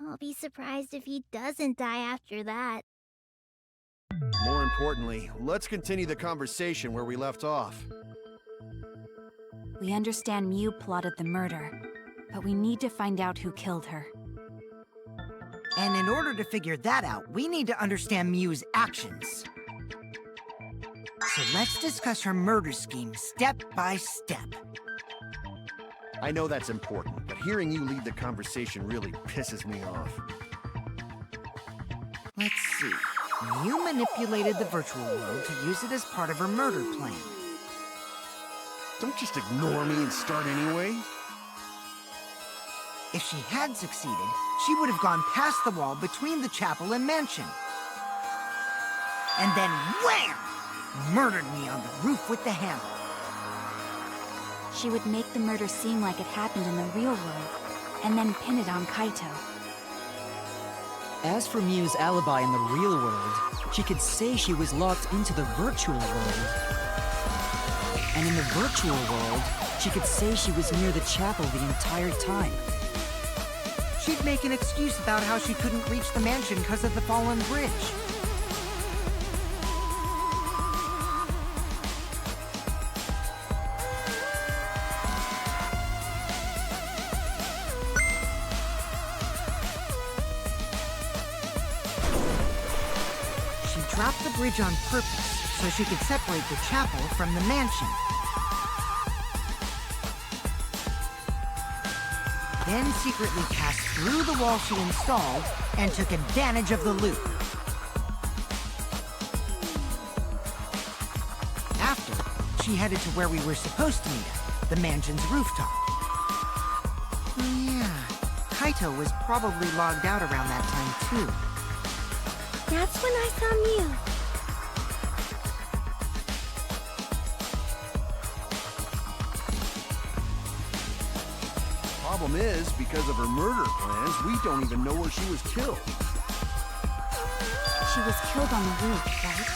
Speaker 5: I'll be surprised if he doesn't die after that.
Speaker 6: More importantly, let's continue the conversation where we left off.
Speaker 10: We understand Mew plotted the murder, but we need to find out who killed her.
Speaker 4: And in order to figure that out, we need to understand Mew's actions. So let's discuss her murder scheme step by step.
Speaker 6: I know that's important, but hearing you lead the conversation really pisses me off.
Speaker 4: Let's see. Mew manipulated the virtual world to use it as part of her murder plan.
Speaker 6: Don't just ignore me and start anyway.
Speaker 4: If she had succeeded, she would have gone past the wall between the chapel and mansion. And then wham! Murdered me on the roof with the hammer.
Speaker 10: She would make the murder seem like it happened in the real world, and then pin it on Kaito.
Speaker 7: As for Mew's alibi in the real world, she could say she was locked into the virtual world. And in the virtual world, she could say she was near the chapel the entire time.
Speaker 4: She'd make an excuse about how she couldn't reach the mansion because of the fallen bridge. She dropped the bridge on purpose so she could separate the chapel from the mansion. Then secretly passed through the wall she installed and took advantage of the loop. After, she headed to where we were supposed to meet at, the mansion's rooftop. Oh yeah, Kaito was probably logged out around that time too.
Speaker 5: That's when I saw Mew.
Speaker 6: Problem is, because of her murder plans, we don't even know where she was killed.
Speaker 10: She was killed on the roof, right?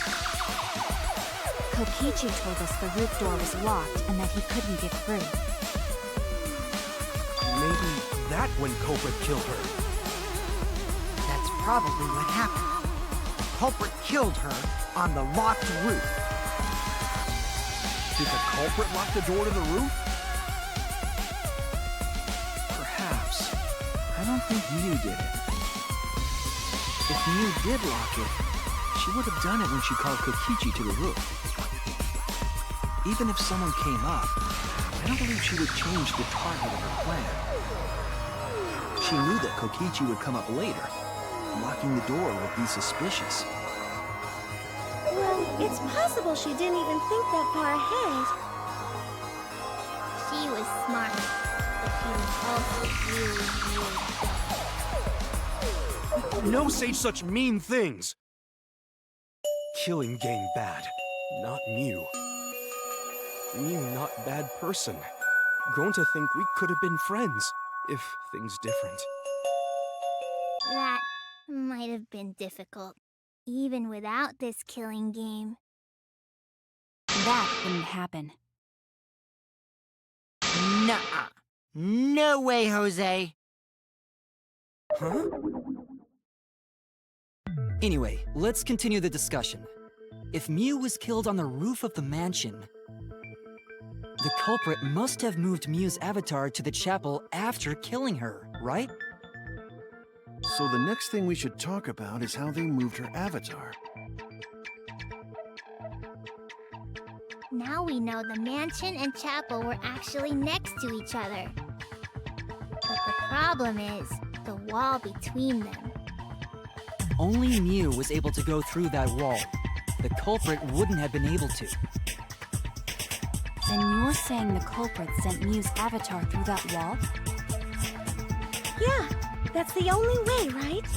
Speaker 10: Kokichi told us the roof door was locked and that he couldn't get through.
Speaker 9: Maybe that when culprit killed her.
Speaker 4: That's probably what happened. The culprit killed her on the locked roof.
Speaker 6: Did the culprit lock the door to the roof? Perhaps.
Speaker 8: I don't think Mew did it. If Mew did lock it, she would have done it when she called Kokichi to the roof. Even if someone came up, I don't believe she would change the target of her plan. She knew that Kokichi would come up later. Locking the door would be suspicious.
Speaker 2: Well, it's possible she didn't even think that far ahead.
Speaker 5: She was smart, but she was also really, really dumb.
Speaker 6: No say such mean things! Killing game bad, not Mew. Mew not bad person. Grown to think we could have been friends, if things different.
Speaker 5: That might have been difficult, even without this killing game.
Speaker 10: That wouldn't happen.
Speaker 4: Nuh-uh. No way, Jose.
Speaker 6: Huh?
Speaker 7: Anyway, let's continue the discussion. If Mew was killed on the roof of the mansion, the culprit must have moved Mew's avatar to the chapel after killing her, right?
Speaker 6: So the next thing we should talk about is how they moved her avatar.
Speaker 5: Now we know the mansion and chapel were actually next to each other. But the problem is the wall between them.
Speaker 7: Only Mew was able to go through that wall. The culprit wouldn't have been able to.
Speaker 10: Then you're saying the culprit sent Mew's avatar through that wall?
Speaker 2: Yeah, that's the only way, right?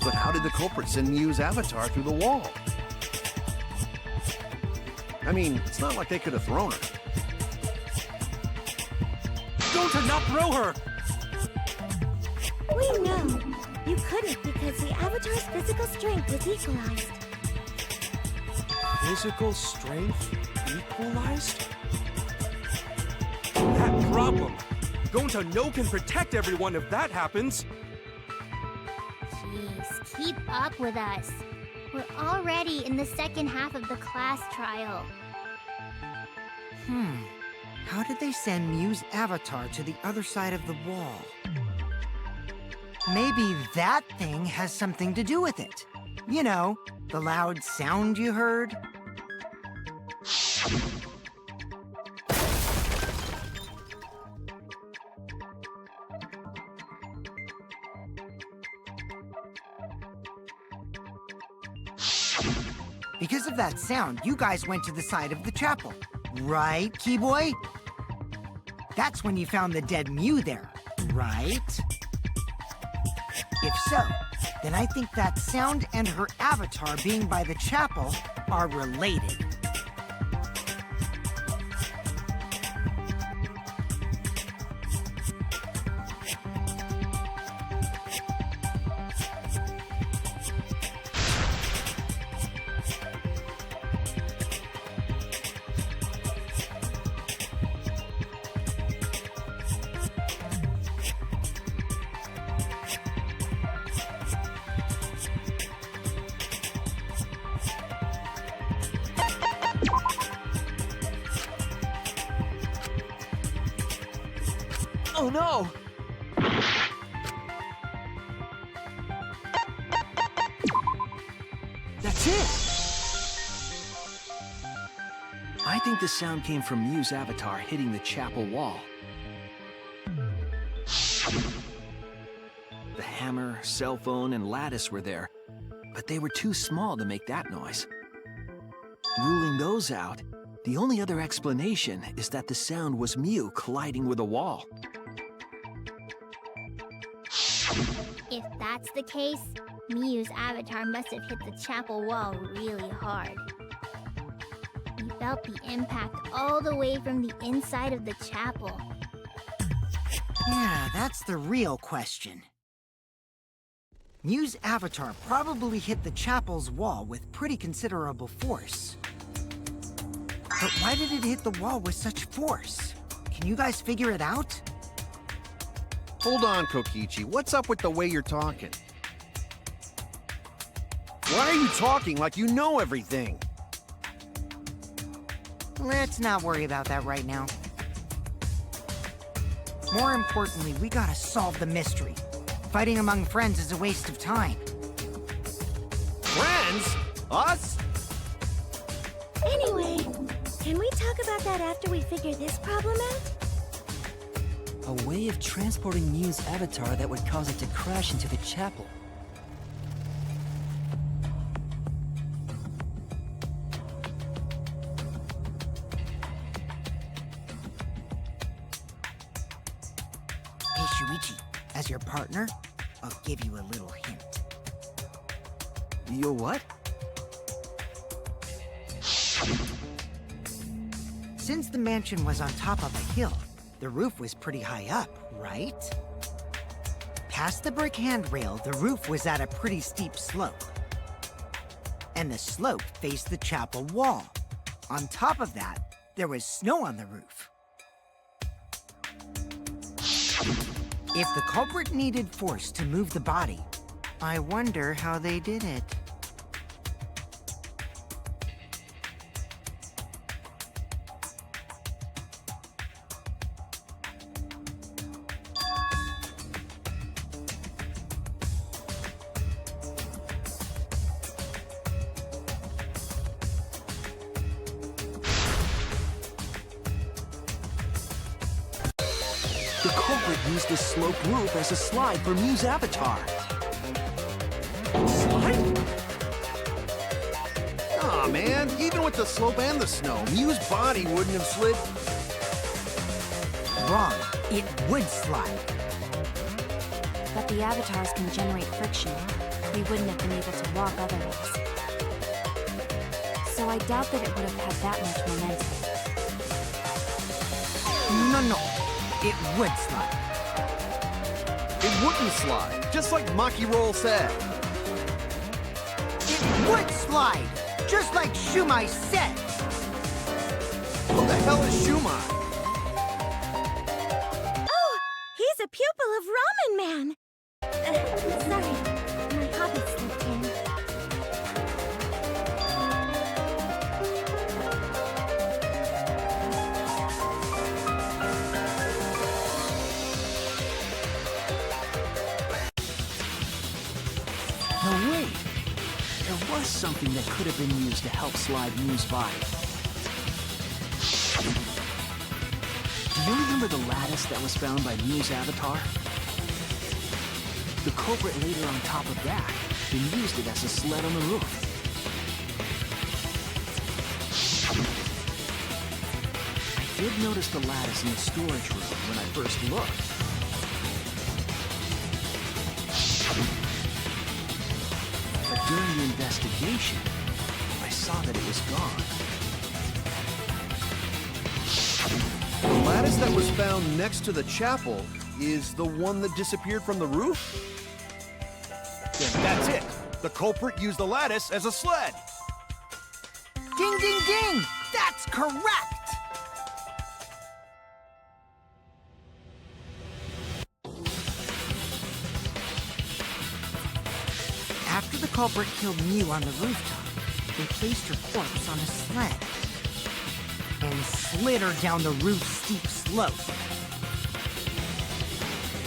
Speaker 6: But how did the culprit send Mew's avatar through the wall? I mean, it's not like they could have thrown her. Don't not throw her!
Speaker 2: We know. You couldn't because the avatar's physical strength was equalized.
Speaker 6: Physical strength equalized? That problem! Gonta no can protect everyone if that happens!
Speaker 5: Jeez, keep up with us. We're already in the second half of the class trial.
Speaker 4: How did they send Mew's avatar to the other side of the wall? Maybe that thing has something to do with it. You know, the loud sound you heard? Because of that sound, you guys went to the side of the chapel. Right, Keyboy? That's when you found the dead Mew there, right? If so, then I think that sound and her avatar being by the chapel are related.
Speaker 6: Oh no!
Speaker 8: That's it! I think the sound came from Mew's avatar hitting the chapel wall. The hammer, cell phone, and lattice were there, but they were too small to make that noise. Ruling those out, the only other explanation is that the sound was Mew colliding with a wall.
Speaker 5: If that's the case, Mew's avatar must have hit the chapel wall really hard. We felt the impact all the way from the inside of the chapel.
Speaker 4: Yeah, that's the real question. Mew's avatar probably hit the chapel's wall with pretty considerable force. But why did it hit the wall with such force? Can you guys figure it out?
Speaker 6: Hold on, Kokichi. What's up with the way you're talking? Why are you talking like you know everything?
Speaker 4: Let's not worry about that right now. More importantly, we gotta solve the mystery. Fighting among friends is a waste of time.
Speaker 6: Friends? Us?
Speaker 5: Anyway, can we talk about that after we figure this problem out?
Speaker 7: A way of transporting Miu's avatar that would cause it to crash into the chapel.
Speaker 4: Hey, Shuichi, as your partner, I'll give you a little hint.
Speaker 8: Your what?
Speaker 4: Since the mansion was on top of a hill, the roof was pretty high up, right? Past the brick handrail, the roof was at a pretty steep slope. And the slope faced the chapel wall. On top of that, there was snow on the roof. If the culprit needed force to move the body, I wonder how they did it.
Speaker 8: The culprit used the sloped roof as a slide for Miu's avatar.
Speaker 6: Slide? Aw, man. Even with the slope and the snow, Miu's body wouldn't have slid.
Speaker 4: Wrong. It would slide.
Speaker 10: But the avatars can generate friction. We wouldn't have been able to walk otherwise. So I doubt that it would have had that much momentum.
Speaker 4: No. It would slide.
Speaker 6: It wouldn't slide, just like Maki Roll said.
Speaker 4: It would slide, just like Shumai said.
Speaker 6: What the hell is Shumai?
Speaker 5: Oh, he's a pupil of Ramen Man. Sorry, my hobby slipped in.
Speaker 8: No, wait. There was something that could have been used to help slide Miu's body. Do you remember the lattice that was found by Miu's avatar? The culprit laid her on top of that, then used it as a sled on the roof. I did notice the lattice in the storage room when I first looked. But during the investigation, I saw that it was gone.
Speaker 6: The lattice that was found next to the chapel is the one that disappeared from the roof? Then that's it. The culprit used the lattice as a sled.
Speaker 4: Ding, ding, ding! That's correct! After the culprit killed Miu on the rooftop, they placed her corpse on a sled and slid her down the roof's steep slope.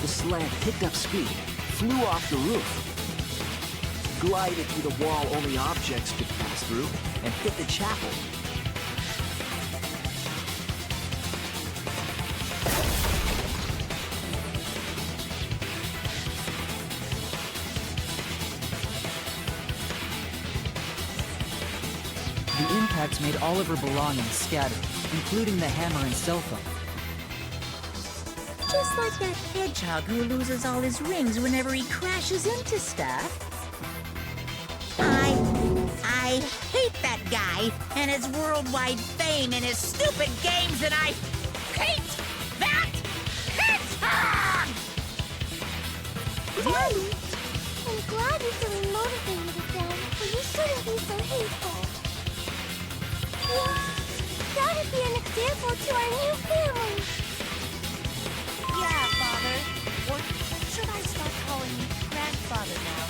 Speaker 8: The sled picked up speed, flew off the roof, glided through the wall only objects could pass through, and hit the chapel.
Speaker 7: The impacts made all of her belongings scattered, including the hammer and cell phone.
Speaker 2: Just like that hedgehog who loses all his rings whenever he crashes into stuff. I hate that guy and his worldwide fame and his stupid games, and I hate that hedgehog!
Speaker 5: Daddy, I'm glad you're feeling motivated again, but you shouldn't be so hateful. Yeah, that'd be an example to our new family.
Speaker 3: Yeah, Father. Or should I start calling you Grandfather now?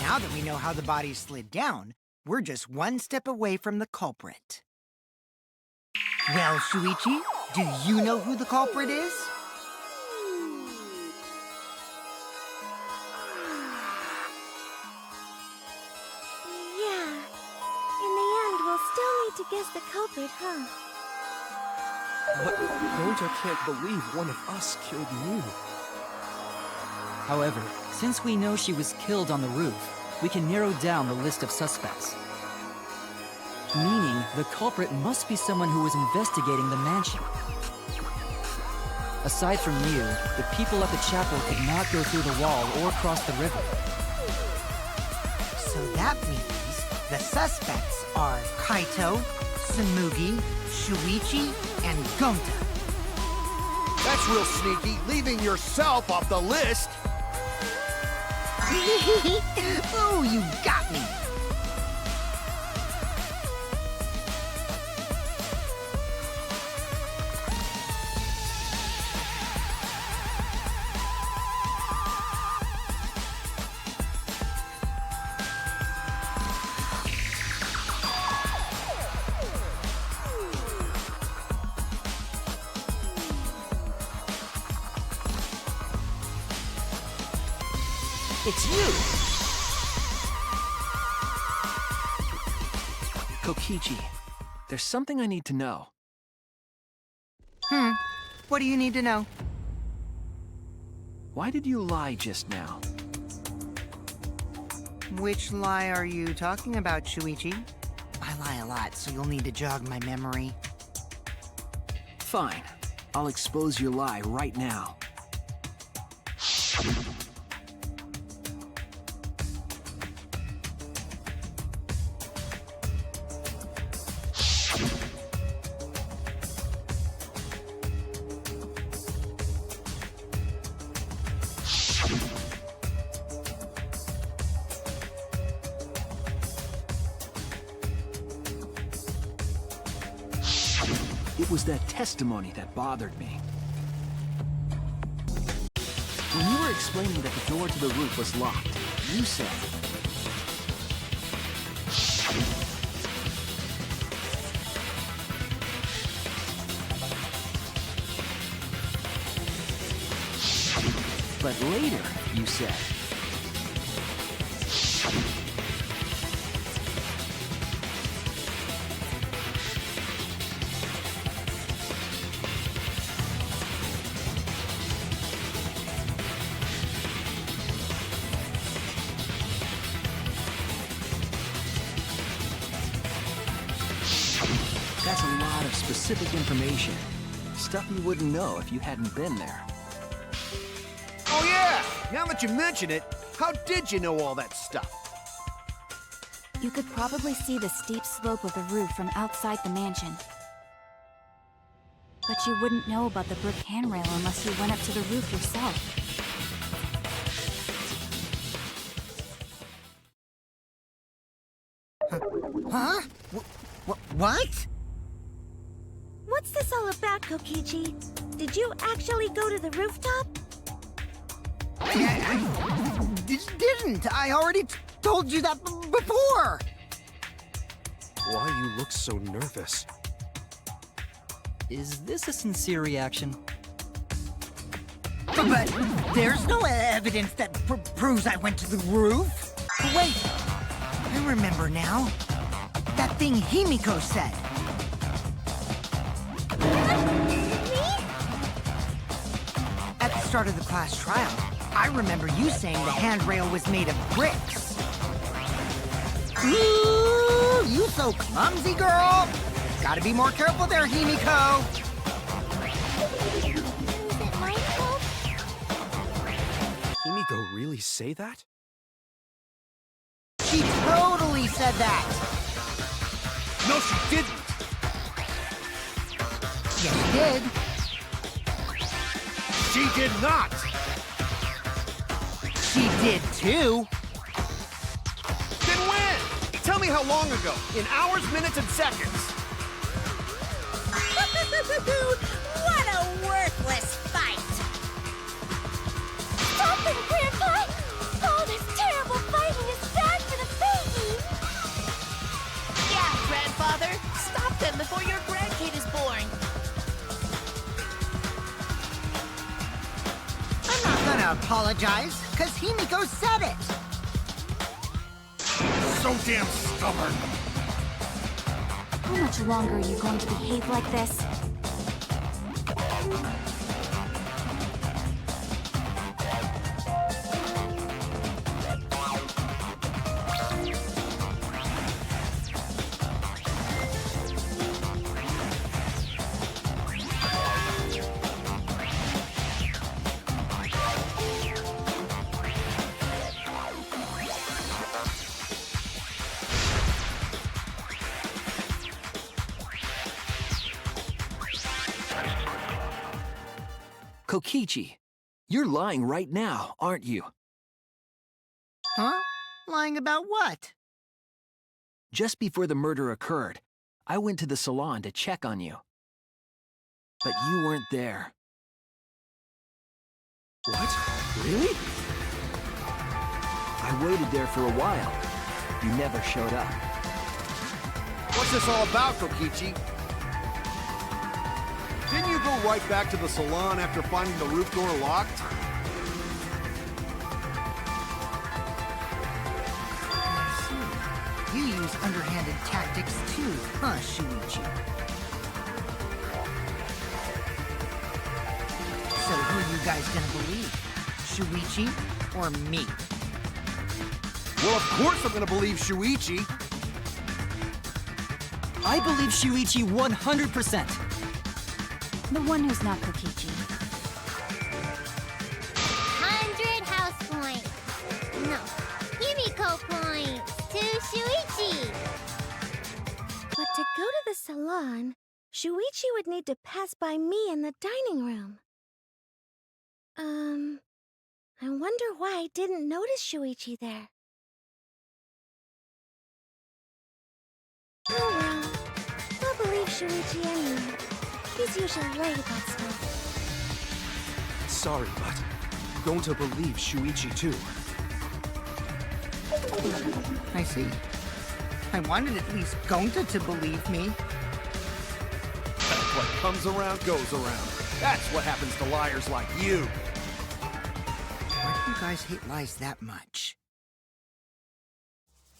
Speaker 4: Now that we know how the body slid down, we're just one step away from the culprit. Well, Shuichi, do you know who the culprit is?
Speaker 5: Yeah. In the end, we'll still need to guess the culprit, huh?
Speaker 9: But Gonta can't believe one of us killed Mew.
Speaker 7: However, since we know she was killed on the roof, we can narrow down the list of suspects. Meaning, the culprit must be someone who was investigating the mansion. Aside from Mew, the people at the chapel could not go through the wall or cross the river.
Speaker 4: So that means the suspects are Kaito, Samugi, Shuichi, and Gonta.
Speaker 6: That's real sneaky, leaving yourself off the list.
Speaker 4: Oh, you got me!
Speaker 8: It's you! Kokichi, there's something I need to know.
Speaker 4: What do you need to know?
Speaker 8: Why did you lie just now?
Speaker 4: Which lie are you talking about, Shuichi? I lie a lot, so you'll need to jog my memory.
Speaker 8: Fine. I'll expose your lie right now. It was that testimony that bothered me. When you were explaining that the door to the roof was locked, you said... But later, you said... That's a lot of specific information. Stuff you wouldn't know if you hadn't been there.
Speaker 6: Oh yeah! Now that you mention it, how did you know all that stuff?
Speaker 10: You could probably see the steep slope of the roof from outside the mansion. But you wouldn't know about the brick handrail unless you went up to the roof yourself.
Speaker 4: Huh? What?
Speaker 5: What's this all about, Kokichi? Did you actually go to the rooftop?
Speaker 4: I didn't. I already told you that before.
Speaker 9: Why you look so nervous?
Speaker 7: Is this a sincere reaction?
Speaker 4: But there's no evidence that proves I went to the roof. Wait, I remember now. That thing Himiko said. At the start of the class trial, I remember you saying the handrail was made of bricks. Ooh, you so clumsy, girl. Gotta be more careful there, Himiko.
Speaker 5: Is it my fault?
Speaker 9: Himiko really say that?
Speaker 4: She totally said that.
Speaker 6: No, she didn't!
Speaker 4: Yes, she did.
Speaker 6: She did not!
Speaker 4: She did too.
Speaker 6: Then when? Tell me how long ago. In hours, minutes, and seconds.
Speaker 3: What a worthless fight!
Speaker 5: Stop it, Grandpa! All this terrible fighting is bad for the baby!
Speaker 3: Yeah, grandfather! Stop them before your grandkid is born!
Speaker 4: apologize, because Himiko said it!
Speaker 6: So damn stubborn.
Speaker 10: How much longer are you going to behave like this?
Speaker 8: Kokichi, you're lying right now, aren't you?
Speaker 4: Huh? Lying about what?
Speaker 8: Just before the murder occurred, I went to the salon to check on you. But you weren't there.
Speaker 6: What? Really?
Speaker 8: I waited there for a while. You never showed up.
Speaker 6: What's this all about, Kokichi? Didn't you go right back to the salon after finding the roof door locked?
Speaker 4: You use underhanded tactics too, huh, Shuichi? So who are you guys gonna believe? Shuichi or me?
Speaker 6: Well, of course I'm gonna believe Shuichi.
Speaker 7: I believe Shuichi 100%.
Speaker 10: The one who's not Kokichi.
Speaker 5: 100 house points. No, Himiko points to Shuichi.
Speaker 12: But to go to the salon, Shuichi would need to pass by me in the dining room. I wonder why I didn't notice Shuichi there. Oh well, I'll believe Shuichi anyway. He's usually right about stuff.
Speaker 9: Sorry, but I'm going to believe Shuichi too.
Speaker 4: I see. I wanted at least Gonta to believe me.
Speaker 6: What comes around goes around. That's what happens to liars like you.
Speaker 4: Why do you guys hate lies that much?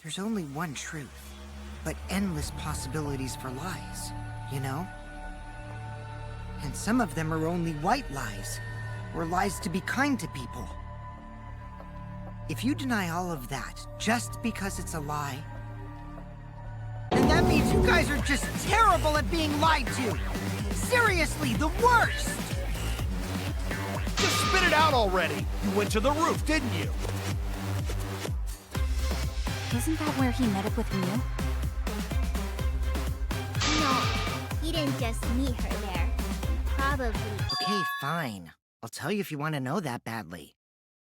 Speaker 4: There's only one truth, but endless possibilities for lies, you know? And some of them are only white lies, or lies to be kind to people. If you deny all of that just because it's a lie, then that means you guys are just terrible at being lied to! Seriously, the worst!
Speaker 6: Just spit it out already. You went to the roof, didn't you?
Speaker 10: Isn't that where he met up with Mew?
Speaker 5: No, he didn't just meet her there. Probably.
Speaker 4: Okay, fine. I'll tell you if you want to know that badly.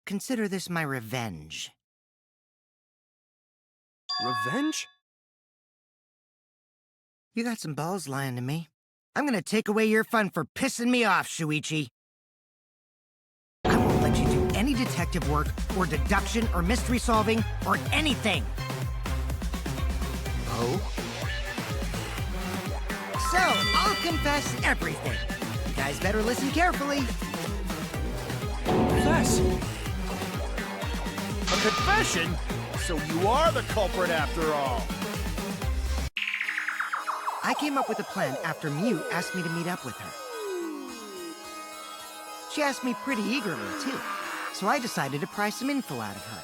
Speaker 4: Consider this my revenge.
Speaker 9: Revenge?
Speaker 4: You got some balls lying to me. I'm gonna take away your fun for pissing me off, Shuichi. I won't let you do any detective work, or deduction, or mystery solving, or anything.
Speaker 9: Oh?
Speaker 4: So, I'll confess everything. You guys better listen carefully.
Speaker 9: Yes!
Speaker 6: A confession? So you are the culprit after all.
Speaker 4: I came up with a plan after Mew asked me to meet up with her. She asked me pretty eagerly, too, so I decided to pry some info out of her.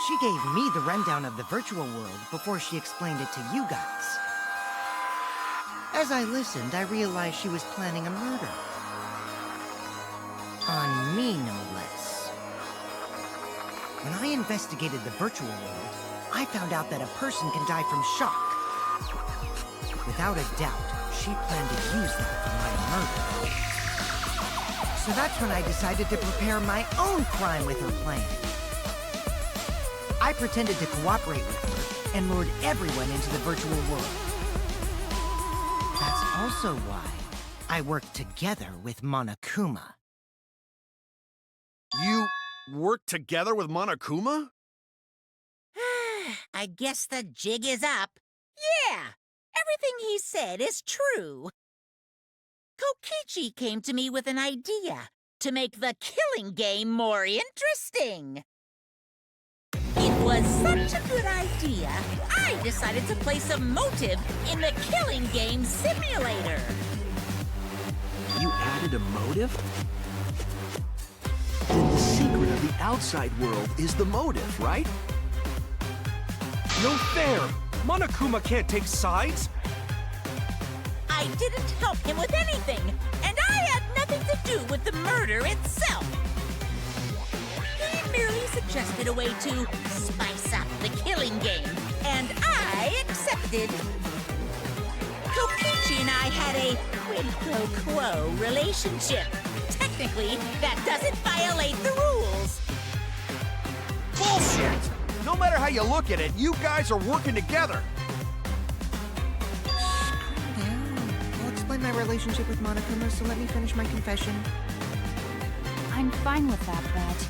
Speaker 4: She gave me the rundown of the virtual world before she explained it to you guys. As I listened, I realized she was planning a murder. On me, no less. When I investigated the virtual world, I found out that a person can die from shock. Without a doubt, she planned to use that for my murder. So that's when I decided to prepare my own crime with her plan. I pretended to cooperate with her and lured everyone into the virtual world. That's also why I worked together with Monokuma.
Speaker 6: You worked together with Monokuma?
Speaker 2: I guess the jig is up. Yeah, everything he said is true. Kokichi came to me with an idea, to make the killing game more interesting. It was such a good idea, I decided to place a motive in the killing game simulator.
Speaker 8: You added a motive? Then the secret of the outside world is the motive, right?
Speaker 6: No fair! Monokuma can't take sides!
Speaker 2: I didn't help him with anything, and I had nothing to do with the murder itself. He merely suggested a way to spice up the killing game, and I accepted. Kokichi and I had a quid pro quo relationship. Technically, that doesn't violate the rules.
Speaker 6: Bullshit! No matter how you look at it, you guys are working together.
Speaker 4: I'll explain my relationship with Monokuma, so let me finish my confession.
Speaker 10: I'm fine with that, but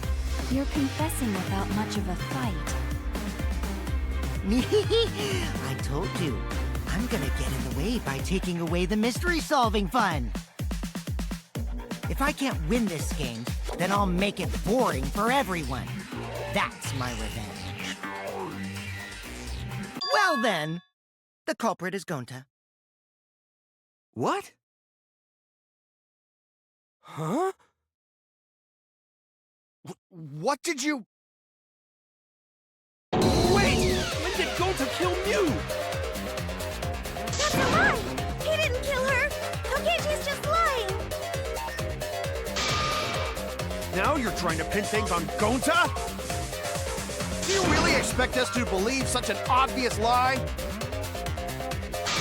Speaker 10: you're confessing without much of a fight.
Speaker 4: I told you, I'm gonna get in the way by taking away the mystery-solving fun. If I can't win this game, then I'll make it boring for everyone. That's my revenge. Well then, the culprit is Gonta.
Speaker 6: What? Huh? What did you... Wait! When did Gonta kill Mew?
Speaker 12: That's a lie! He didn't kill her! Kokichi's just lying!
Speaker 6: Now you're trying to pin things on Gonta? Do you really expect us to believe such an obvious lie?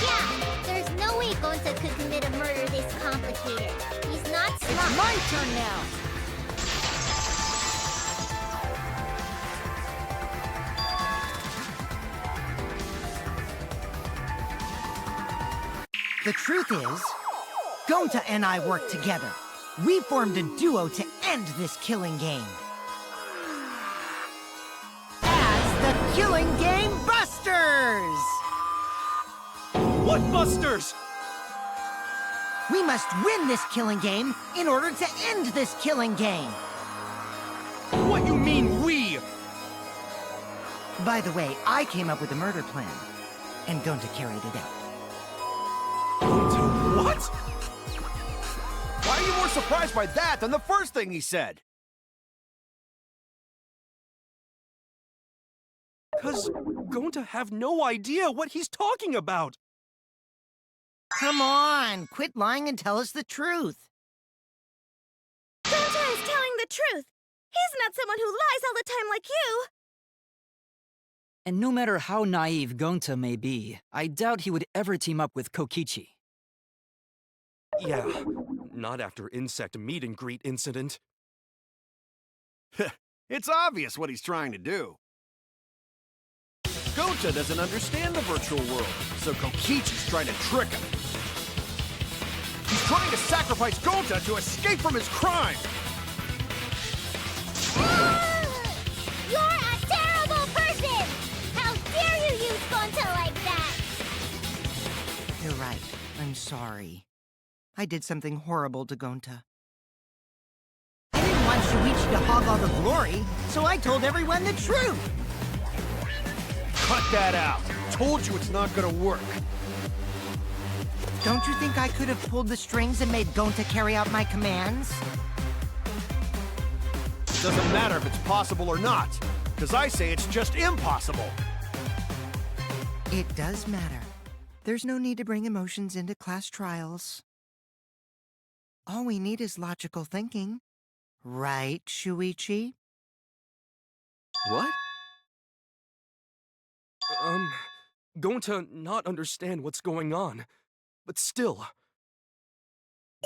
Speaker 5: Yeah, there's no way Gonta could commit a murder this complicated. He's not smart.
Speaker 7: It's my turn now!
Speaker 4: The truth is, Gonta and I worked together. We formed a duo to end this killing game. As the Killing Game Busters!
Speaker 6: What Busters?
Speaker 4: We must win this killing game in order to end this killing game.
Speaker 6: What you mean, we?
Speaker 4: By the way, I came up with the murder plan, and Gonta carried it out.
Speaker 6: Gonta what? Why are you more surprised by that than the first thing he said? 'Cause Gonta have no idea what he's talking about.
Speaker 4: Come on, quit lying and tell us the truth.
Speaker 12: Gonta is telling the truth! He's not someone who lies all the time like you!
Speaker 7: And no matter how naive Gonta may be, I doubt he would ever team up with Kokichi.
Speaker 6: Yeah, not after insect meet and greet incident. It's obvious what he's trying to do. Gonta doesn't understand the virtual world, so Kokichi's trying to trick him. He's trying to sacrifice Gonta to escape from his crime!
Speaker 5: You're a terrible person! How dare you use Gonta like that?
Speaker 4: You're right. I'm sorry. I did something horrible to Gonta. I didn't want Shuichi to hog all the glory, so I told everyone the truth!
Speaker 6: Cut that out! Told you it's not gonna work!
Speaker 4: Don't you think I could have pulled the strings and made Gonta carry out my commands?
Speaker 6: Doesn't matter if it's possible or not, because I say it's just impossible!
Speaker 4: It does matter. There's no need to bring emotions into class trials. All we need is logical thinking. Right, Shuichi?
Speaker 6: What? Gonta not understand what's going on, but still.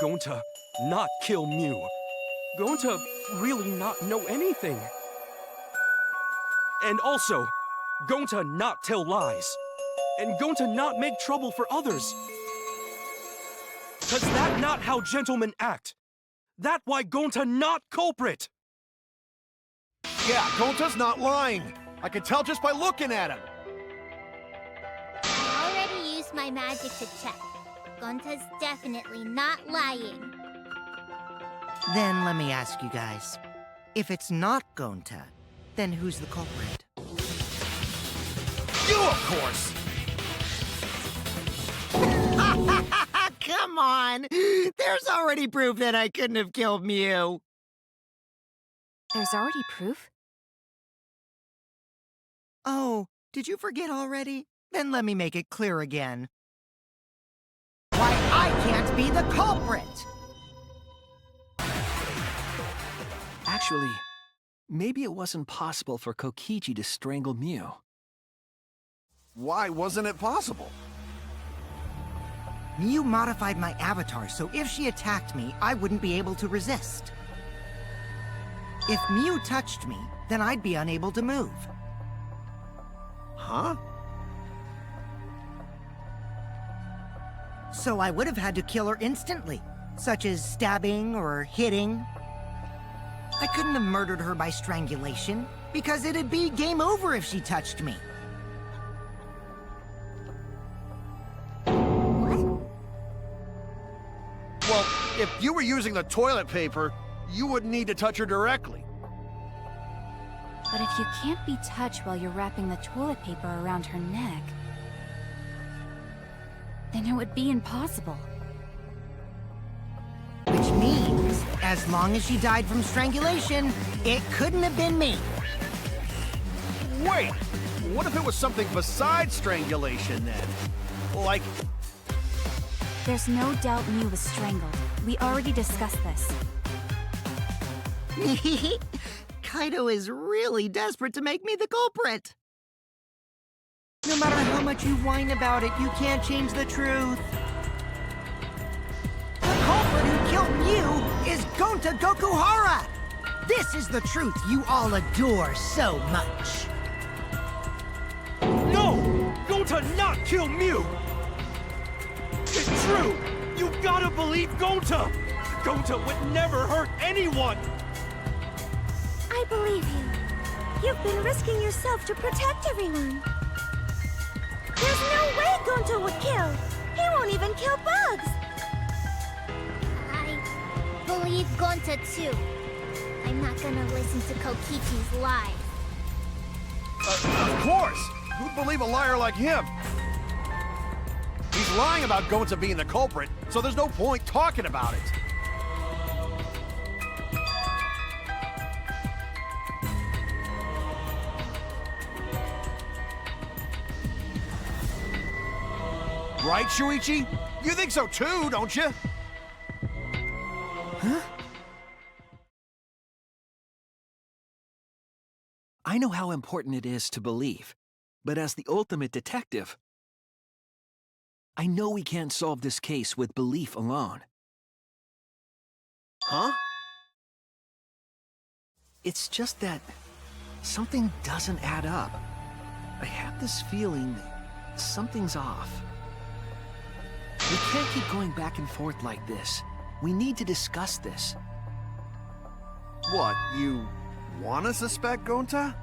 Speaker 6: Gonta not kill Mew. Gonta really not know anything. And also, Gonta not tell lies. And Gonta not make trouble for others. 'Cause that not how gentlemen act. That why Gonta not culprit. Yeah, Gonta's not lying. I can tell just by looking at him.
Speaker 5: I already used my magic to check. Gonta's definitely not lying.
Speaker 4: Then let me ask you guys. If it's not Gonta, then who's the culprit?
Speaker 6: You, of course!
Speaker 4: Come on! There's already proof that I couldn't have killed Mew.
Speaker 10: There's already proof?
Speaker 4: Oh, did you forget already? Then let me make it clear again. Why, I can't be the culprit!
Speaker 8: Actually, maybe it wasn't possible for Kokichi to strangle Mew.
Speaker 6: Why wasn't it possible?
Speaker 4: Mew modified my avatar, so if she attacked me, I wouldn't be able to resist. If Mew touched me, then I'd be unable to move.
Speaker 6: Huh?
Speaker 4: So I would have had to kill her instantly, such as stabbing or hitting. I couldn't have murdered her by strangulation, because it'd be game over if she touched me.
Speaker 6: Well, if you were using the toilet paper, you wouldn't need to touch her directly.
Speaker 10: But if you can't be touched while you're wrapping the toilet paper around her neck, then it would be impossible.
Speaker 4: Which means, as long as she died from strangulation, it couldn't have been me.
Speaker 6: Wait! What if it was something besides strangulation, then? Like...
Speaker 10: There's no doubt Mew was strangled. We already discussed this.
Speaker 4: Kaito is really desperate to make me the culprit. No matter how much you whine about it, you can't change the truth. The culprit who killed Mew is Gonta Gokuhara! This is the truth you all adore so much.
Speaker 9: No! Gonta not kill Mew! It's true! You gotta believe Gonta! Gonta would never hurt anyone!
Speaker 12: I believe you. You've been risking yourself to protect everyone. There's no way Gonta would kill. He won't even kill bugs.
Speaker 5: I believe Gonta too. I'm not gonna listen to Kokichi's lies.
Speaker 6: Of course! Who'd believe a liar like him? He's lying about Gonta being the culprit, so there's no point talking about it. Right, Shuichi? You think so too, don't you?
Speaker 8: Huh? I know how important it is to believe, but as the ultimate detective, I know we can't solve this case with belief alone.
Speaker 6: Huh?
Speaker 8: It's just that something doesn't add up. I have this feeling something's off. We can't keep going back and forth like this. We need to discuss this.
Speaker 6: What, you want to suspect Gonta?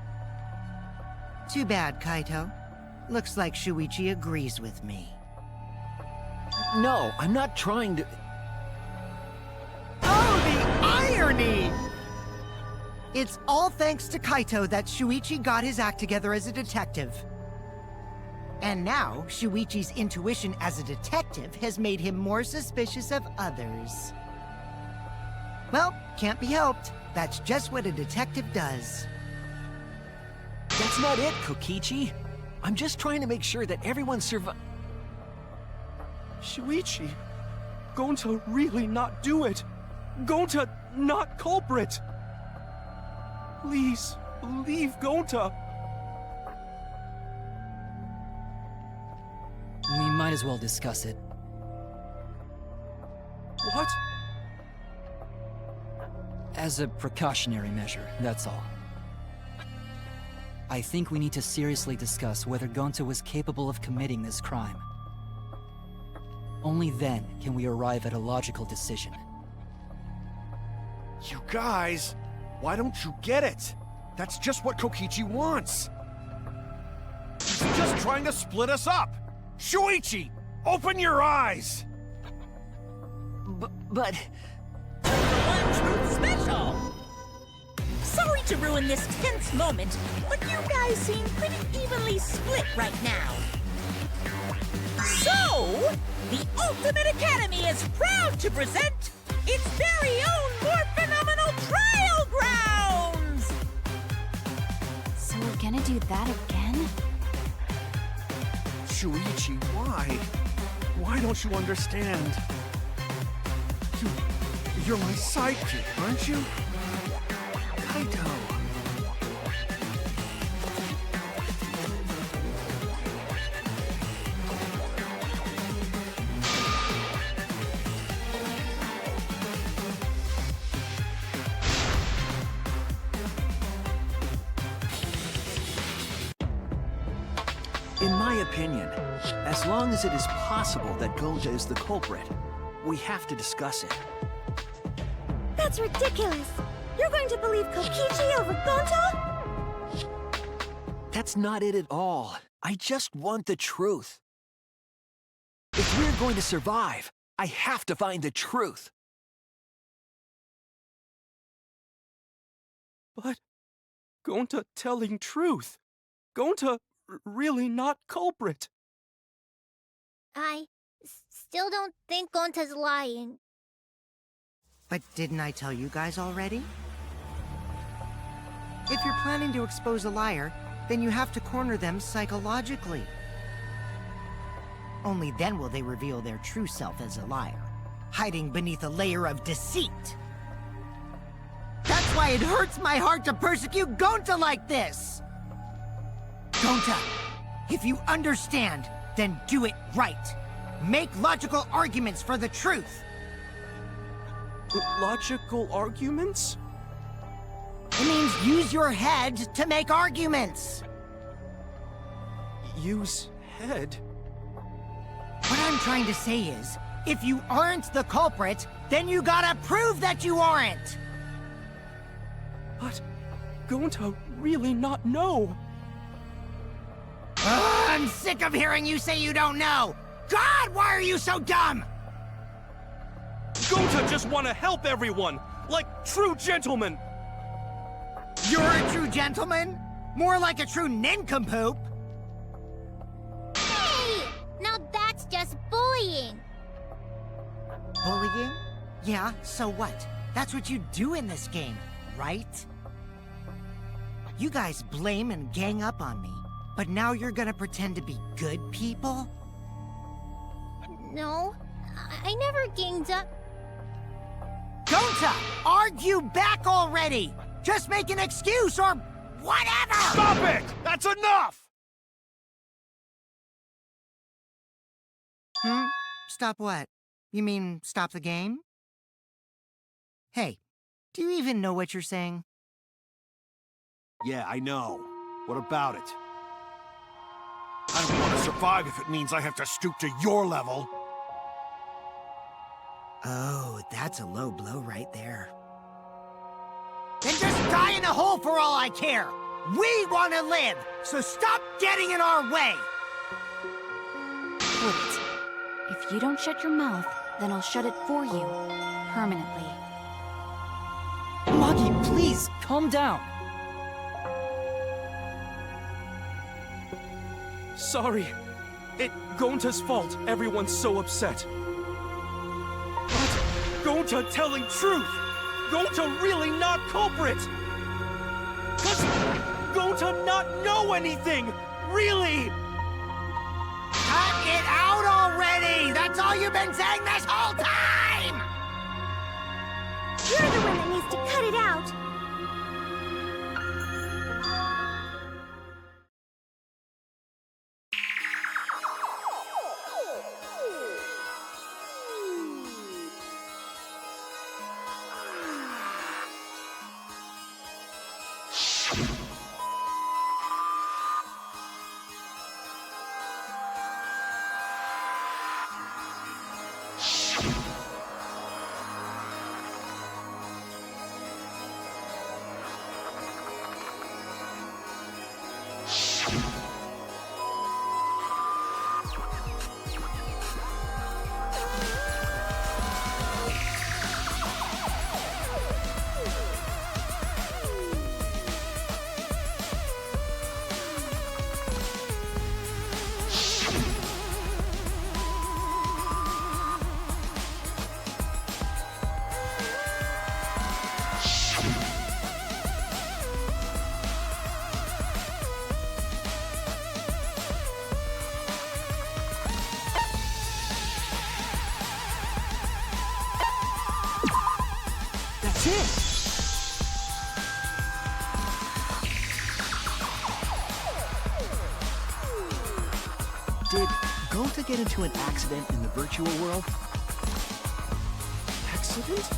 Speaker 4: Too bad, Kaito. Looks like Shuichi agrees with me.
Speaker 8: No, I'm not trying to...
Speaker 4: Oh, the irony! It's all thanks to Kaito that Shuichi got his act together as a detective. And now, Shuichi's intuition as a detective has made him more suspicious of others. Well, can't be helped. That's just what a detective does.
Speaker 8: That's not it, Kokichi. I'm just trying to make sure that everyone
Speaker 9: Shuichi, Gonta really not do it. Gonta not culprit. Please, believe Gonta.
Speaker 7: We might as well discuss it.
Speaker 9: What?
Speaker 7: As a precautionary measure, that's all. I think we need to seriously discuss whether Gonta was capable of committing this crime. Only then can we arrive at a logical decision.
Speaker 6: You guys, why don't you get it? That's just what Kokichi wants. He's just trying to split us up. Shuichi, open your eyes!
Speaker 8: But...
Speaker 6: Take the
Speaker 2: to ruin this tense moment, but you guys seem pretty evenly split right now. So, the Ultimate Academy is proud to present its very own more phenomenal trial grounds!
Speaker 10: So we're gonna do that again?
Speaker 6: Shuichi, why? Why don't you understand? You're my sidekick, aren't you? Kaito.
Speaker 8: In my opinion, as long as it is possible that Gonta is the culprit, we have to discuss it.
Speaker 12: That's ridiculous. You're going to believe Kokichi over Gonta?
Speaker 8: That's not it at all. I just want the truth. If we're going to survive, I have to find the truth.
Speaker 9: But Gonta telling truth. Gonta really not culprit.
Speaker 5: I still don't think Gonta's lying.
Speaker 4: But didn't I tell you guys already? If you're planning to expose a liar, then you have to corner them psychologically. Only then will they reveal their true self as a liar, hiding beneath a layer of deceit. That's why it hurts my heart to persecute Gonta like this! Gonta, if you understand, then do it right. Make logical arguments for the truth.
Speaker 9: Logical arguments?
Speaker 4: It means use your head to make arguments.
Speaker 9: Use head?
Speaker 4: What I'm trying to say is, if you aren't the culprit, then you gotta prove that you aren't!
Speaker 9: But Gonta really not know.
Speaker 4: I'm sick of hearing you say you don't know! God, why are you so dumb?
Speaker 9: Gonta just want to help everyone, like true gentlemen.
Speaker 4: You're a true gentleman? More like a true nincompoop.
Speaker 5: Hey! Now that's just bullying.
Speaker 4: Bullying? Yeah, so what? That's what you do in this game, right? You guys blame and gang up on me, but now you're gonna pretend to be good people?
Speaker 5: No, I never ganged up.
Speaker 4: Gonta! Argue back already! Just make an excuse or whatever!
Speaker 6: Stop it! That's enough!
Speaker 4: Stop what? You mean stop the game? Hey, do you even know what you're saying?
Speaker 6: Yeah, I know. What about it? I don't want to survive if it means I have to stoop to your level.
Speaker 4: Oh, that's a low blow right there. Then just die in a hole for all I care! We want to live, so stop getting in our way!
Speaker 10: Wait. If you don't shut your mouth, then I'll shut it for you. Permanently.
Speaker 7: Maki, please, calm down.
Speaker 9: Sorry. It Gonta's fault everyone's so upset. But Gonta telling truth! Gonta really not culprit! Cause Gonta not know anything! Really!
Speaker 4: Cut it out already! That's all you've been saying this whole time!
Speaker 12: You're the one that needs to cut it out.
Speaker 8: is it! Did Gonta get into an accident in the virtual world?
Speaker 9: Accident?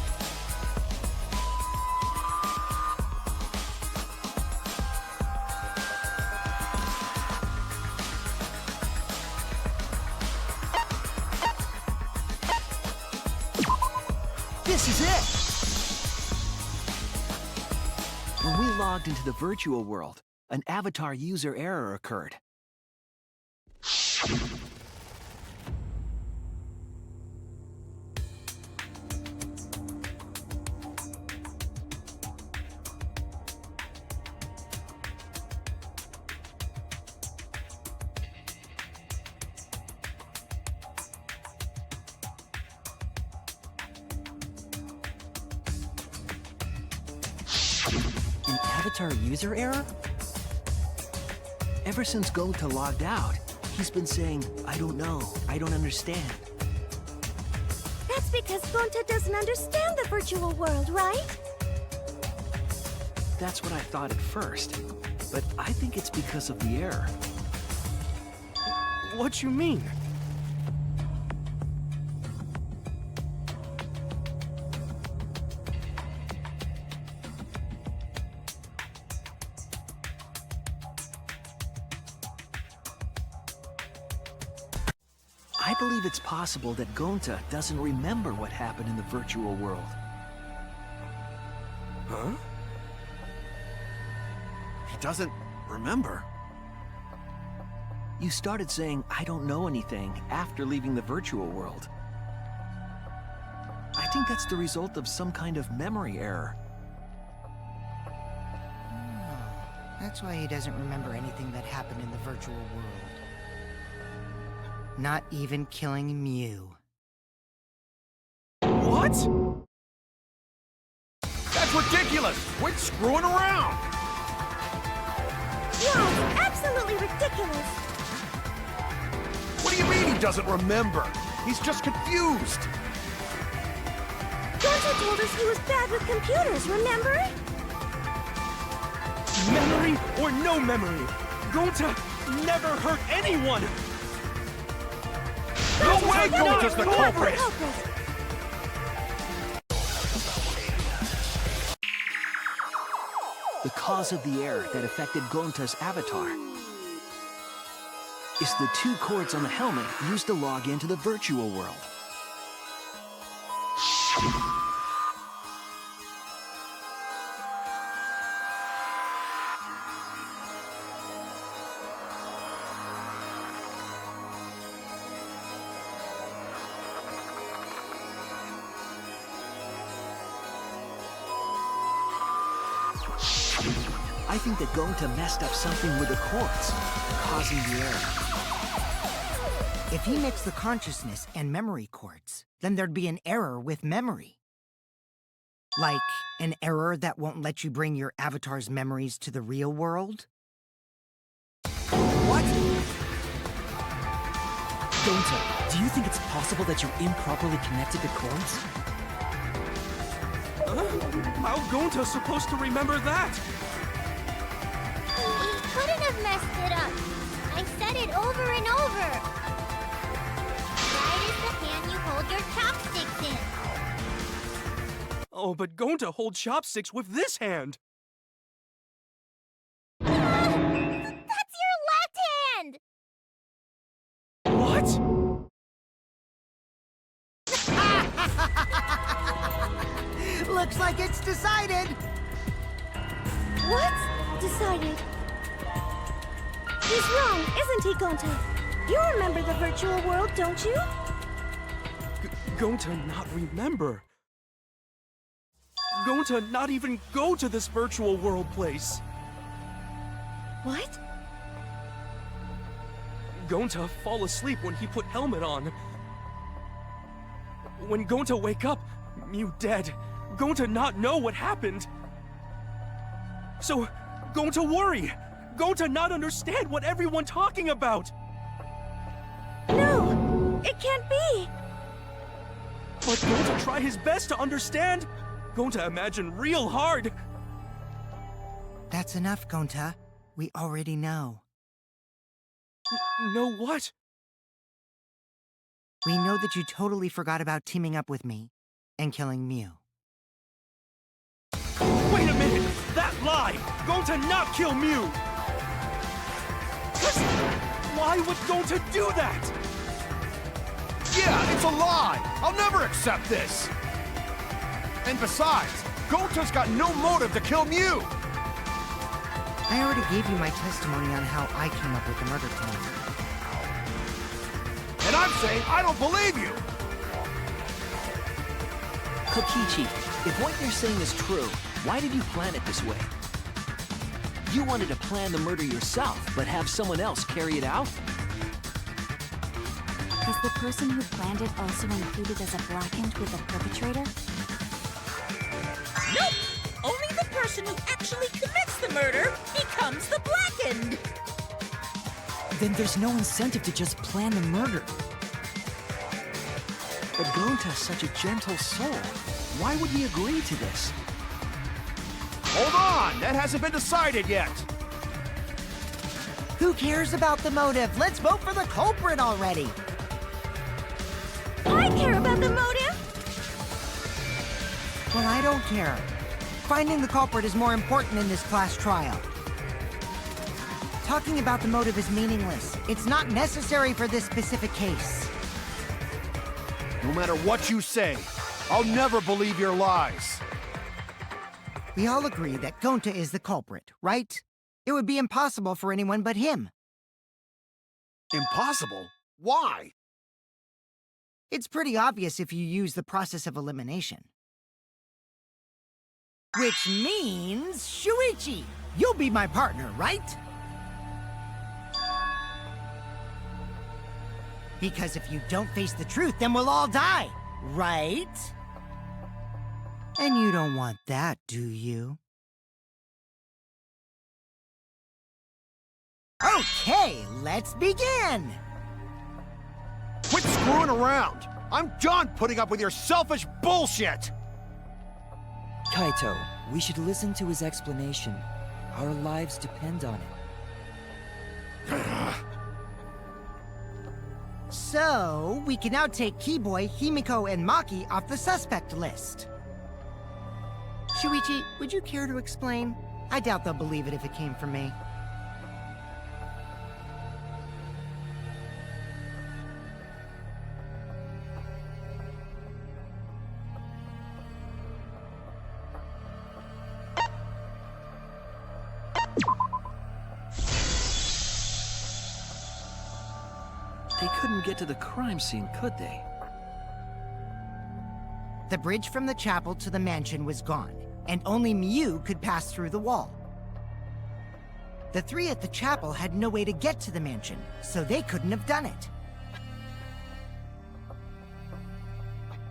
Speaker 8: This is it! When we logged into the virtual world, an avatar user error occurred. An avatar user error? Ever since Gonta logged out, he's been saying, I don't know, I don't understand.
Speaker 12: That's because Gonta doesn't understand the virtual world, right?
Speaker 8: That's what I thought at first, but I think it's because of the error.
Speaker 9: What you mean?
Speaker 8: I believe it's possible that Gonta doesn't remember what happened in the virtual world.
Speaker 6: Huh? He doesn't remember.
Speaker 8: You started saying, I don't know anything, after leaving the virtual world. I think that's the result of some kind of memory error.
Speaker 4: Oh, that's why he doesn't remember anything that happened in the virtual world. Not even killing Mew.
Speaker 9: What? That's ridiculous! Quit screwing around!
Speaker 12: Yeah, absolutely ridiculous.
Speaker 6: What do you mean he doesn't remember? He's just confused.
Speaker 12: Gonta told us he was bad with computers, remember?
Speaker 9: Memory or no memory, Gonta never hurt anyone!
Speaker 6: No way Gonta's the culprit!
Speaker 8: The cause of the error that affected Gonta's avatar is the 2 cords on the helmet used to log into the virtual world. I think that Gonta messed up something with the cords, causing the error.
Speaker 4: If he mixed the consciousness and memory cords, then there'd be an error with memory. Like an error that won't let you bring your avatar's memories to the real world?
Speaker 7: What? Gonta, do you think it's possible that you're improperly connected to cords?
Speaker 9: How Gonta's supposed to remember that?
Speaker 5: He couldn't have messed it up. I said it over and over. Right is the hand you hold your chopsticks in.
Speaker 9: Oh, but Gonta holds chopsticks with this hand!
Speaker 5: That's your left hand!
Speaker 9: What?
Speaker 4: Looks like it's decided!
Speaker 12: What? Decided. He's wrong, isn't he, Gonta? You remember the virtual world, don't you?
Speaker 9: Gonta not remember? Gonta not even go to this virtual world place?
Speaker 12: What?
Speaker 9: Gonta fall asleep when he put helmet on. When Gonta wake up, Mew dead. Gonta not know what happened. So, Gonta worry. Gonta not understand what everyone talking about.
Speaker 12: No, it can't be.
Speaker 9: But Gonta try his best to understand. Gonta imagine real hard.
Speaker 4: That's enough, Gonta. We already know.
Speaker 9: Know what?
Speaker 4: We know that you totally forgot about teaming up with me and killing Mew.
Speaker 9: Wait a minute! That lie! Gonta not kill Mew! Why would Gonta do that?
Speaker 6: Yeah, it's a lie! I'll never accept this! And besides, Gonta's got no motive to kill Mew!
Speaker 4: I already gave you my testimony on how I came up with the murder plan.
Speaker 6: And I'm saying I don't believe you!
Speaker 8: Kokichi, if what you're saying is true, why did you plan it this way? You wanted to plan the murder yourself, but have someone else carry it out?
Speaker 10: Is the person who planned it also included as a blackened with the perpetrator?
Speaker 2: Nope! Only the person who actually commits the murder becomes the blackened!
Speaker 7: Then there's no incentive to just plan the murder.
Speaker 8: But Gonta's such a gentle soul. Why would he agree to this?
Speaker 6: Hold on! That hasn't been decided yet!
Speaker 4: Who cares about the motive? Let's vote for the culprit already!
Speaker 12: I care about the motive!
Speaker 4: Well, I don't care. Finding the culprit is more important in this class trial. Talking about the motive is meaningless. It's not necessary for this specific case.
Speaker 6: No matter what you say, I'll never believe your lies.
Speaker 4: We all agree that Gonta is the culprit, right? It would be impossible for anyone but him.
Speaker 6: Impossible? Why?
Speaker 4: It's pretty obvious if you use the process of elimination. Which means, Shuichi, you'll be my partner, right? Because if you don't face the truth, then we'll all die, right? And you don't want that, do you? Okay, let's begin!
Speaker 6: Quit screwing around! I'm done putting up with your selfish bullshit!
Speaker 7: Kaito, we should listen to his explanation. Our lives depend on it.
Speaker 4: So, we can now take Keyboy, Himiko, and Maki off the suspect list. Shuichi, would you care to explain? I doubt they'll believe it if it came from me.
Speaker 8: They couldn't get to the crime scene, could they?
Speaker 4: The bridge from the chapel to the mansion was gone, and only Mew could pass through the wall. The three at the chapel had no way to get to the mansion, so they couldn't have done it.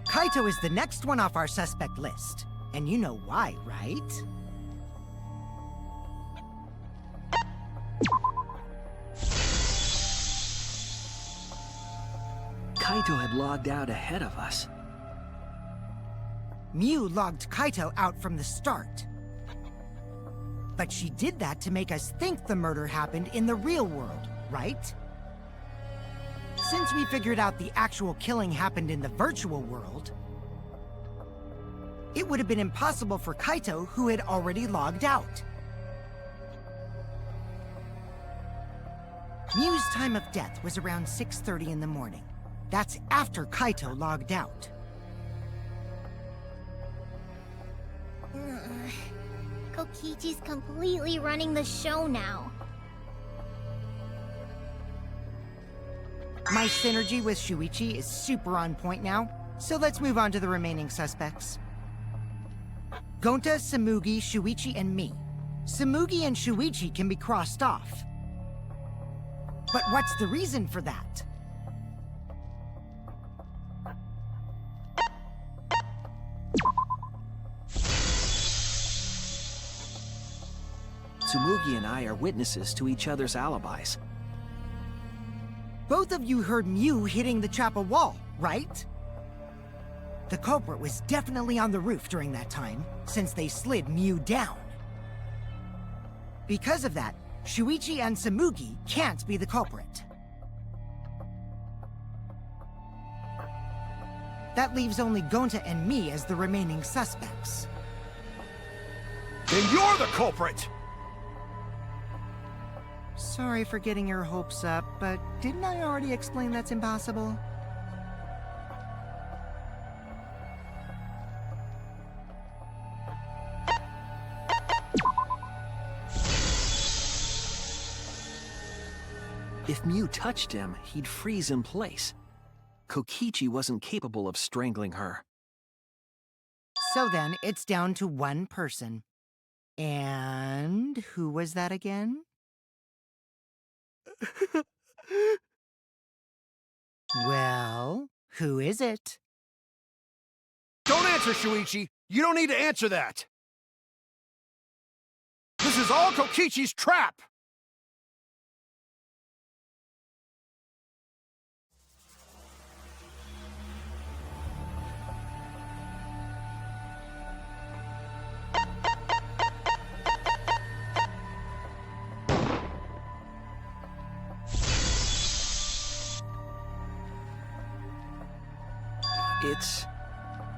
Speaker 4: Kaito is the next one off our suspect list, and you know why, right?
Speaker 8: Kaito had logged out ahead of us.
Speaker 4: Mew logged Kaito out from the start. But she did that to make us think the murder happened in the real world, right? Since we figured out the actual killing happened in the virtual world, it would have been impossible for Kaito, who had already logged out. Mew's time of death was around 6:30 in the morning. That's after Kaito logged out.
Speaker 5: Kokichi's completely running the show now.
Speaker 4: My synergy with Shuichi is super on point now, so let's move on to the remaining suspects. Gonta, Samugi, Shuichi, and me. Samugi and Shuichi can be crossed off. But what's the reason for that?
Speaker 8: Tsumugi and I are witnesses to each other's alibis.
Speaker 4: Both of you heard Mew hitting the chapel wall, right? The culprit was definitely on the roof during that time, since they slid Mew down. Because of that, Shuichi and Samugi can't be the culprit. That leaves only Gonta and me as the remaining suspects.
Speaker 6: Then you're the culprit!
Speaker 4: Sorry for getting your hopes up, but didn't I already explain that's impossible?
Speaker 8: If Mew touched him, he'd freeze in place. Kokichi wasn't capable of strangling her.
Speaker 4: So then, it's down to one person. And who was that again? Well, who is it?
Speaker 6: Don't answer, Shuichi! You don't need to answer that! This is all Kokichi's trap!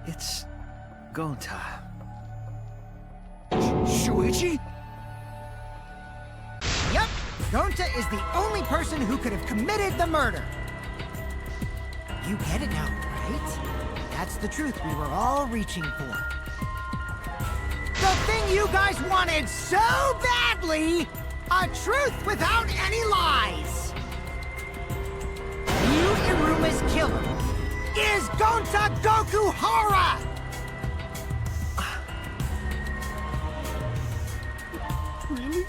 Speaker 8: It's Gonta.
Speaker 6: Shuichi?
Speaker 4: Yep, Gonta is the only person who could have committed the murder. You get it now, right? That's the truth we were all reaching for. The thing you guys wanted so badly! A truth without any lies! Yu Iruma's killer is Gonta Gokuhara!
Speaker 1: Really?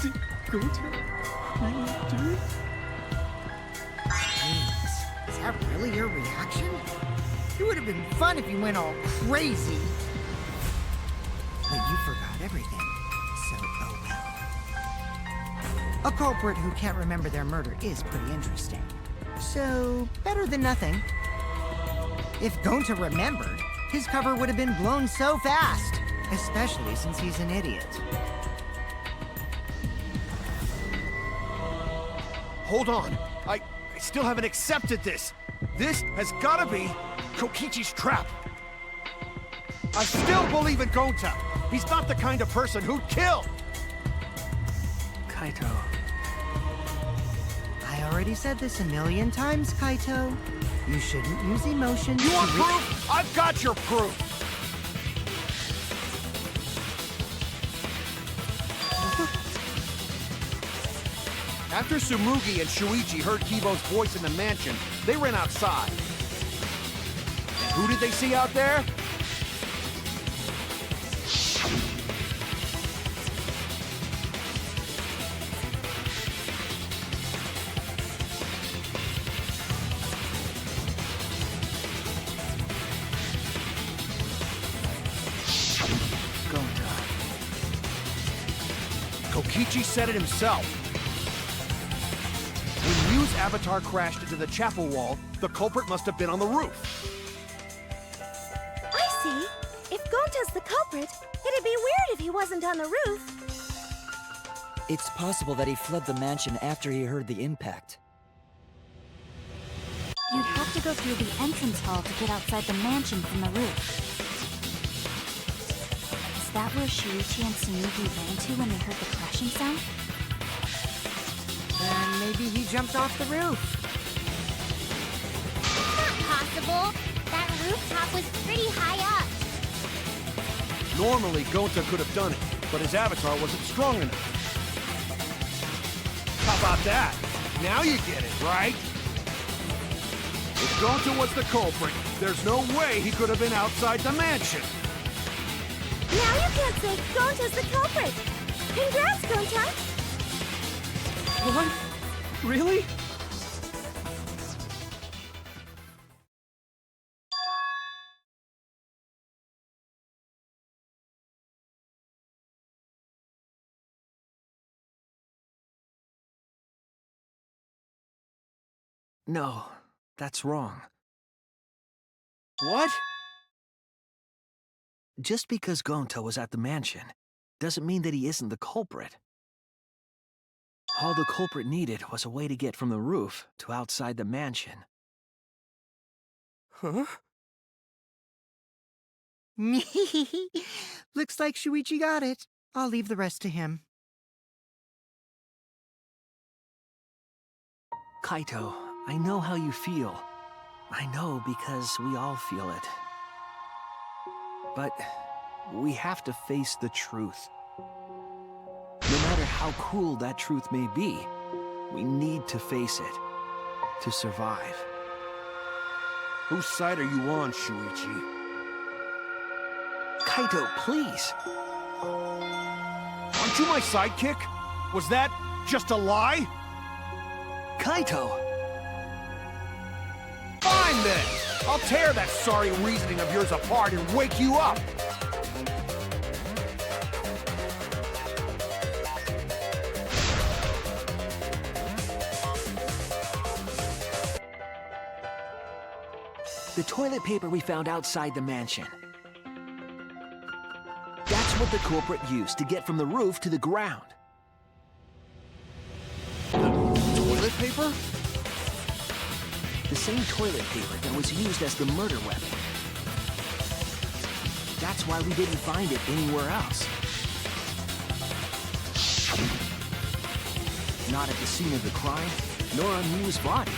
Speaker 1: Did Gonta really do it?
Speaker 4: Jeez, is that really your reaction? It would have been fun if you went all crazy. But you forgot everything, so oh well. A culprit who can't remember their murder is pretty interesting. So, better than nothing. If Gonta remembered, his cover would have been blown so fast. Especially since he's an idiot.
Speaker 6: Hold on. I still haven't accepted this. This has gotta be Kokichi's trap. I still believe in Gonta. He's not the kind of person who'd kill.
Speaker 8: Kaito.
Speaker 4: I already said this a million times, Kaito. You shouldn't use emotions.
Speaker 6: You want proof? I've got your proof. After Tsumugi and Shuichi heard Kibo's voice in the mansion, they ran outside. And who did they see out there?
Speaker 8: Gonta.
Speaker 6: Kokichi said it himself. When Mew's avatar crashed into the chapel wall, the culprit must have been on the roof.
Speaker 12: I see. If Gonta's the culprit, it'd be weird if he wasn't on the roof.
Speaker 7: It's possible that he fled the mansion after he heard the impact.
Speaker 10: You'd have to go through the entrance hall to get outside the mansion from the roof. Is that where Shuichi and Tsumugi ran to when they heard the crashing sound?
Speaker 4: Then maybe he jumped off the roof.
Speaker 5: It's not possible. That rooftop was pretty high up.
Speaker 6: Normally, Gonta could have done it, but his avatar wasn't strong enough. How about that? Now you get it, right? If Gonta was the culprit, there's no way he could have been outside the mansion.
Speaker 12: Now you can't say Gonta's the culprit. Congrats, Gonta.
Speaker 1: What? Really?
Speaker 8: No, that's wrong.
Speaker 6: What?
Speaker 8: Just because Gonta was at the mansion doesn't mean that he isn't the culprit. All the culprit needed was a way to get from the roof to outside the mansion.
Speaker 1: Huh?
Speaker 4: Looks like Shuichi got it. I'll leave the rest to him.
Speaker 8: Kaito, I know how you feel. I know because we all feel it. But we have to face the truth. No matter how cruel that truth may be, we need to face it to survive.
Speaker 6: Whose side are you on, Shuichi?
Speaker 8: Kaito, please!
Speaker 6: Aren't you my sidekick? Was that just a lie?
Speaker 8: Kaito!
Speaker 6: Fine then! I'll tear that sorry reasoning of yours apart and wake you up!
Speaker 8: The toilet paper we found outside the mansion. That's what the culprit used to get from the roof to the ground.
Speaker 6: Toilet paper?
Speaker 8: The same toilet paper that was used as the murder weapon. That's why we didn't find it anywhere else. Not at the scene of the crime, nor on Miu's body.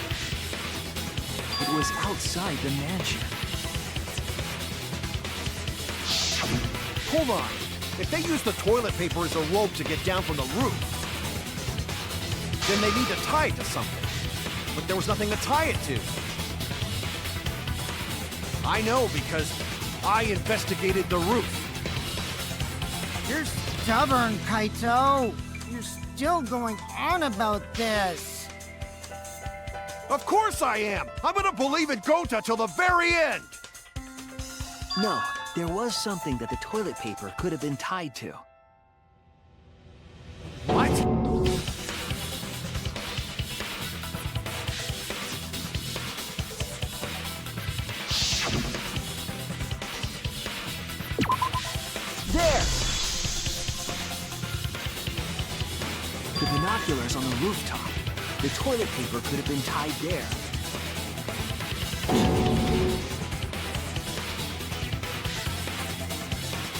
Speaker 8: It was outside the mansion.
Speaker 6: Hold on. If they used the toilet paper as a rope to get down from the roof, then they need to tie it to something. But there was nothing to tie it to. I know because I investigated the roof.
Speaker 4: You're stubborn, Kaito. You're still going on about this.
Speaker 6: Of course I am! I'm gonna believe in Gonta till the very end!
Speaker 8: No, there was something that the toilet paper could have been tied to.
Speaker 6: What?
Speaker 8: There! The binoculars on the rooftop. The toilet paper could have been tied there.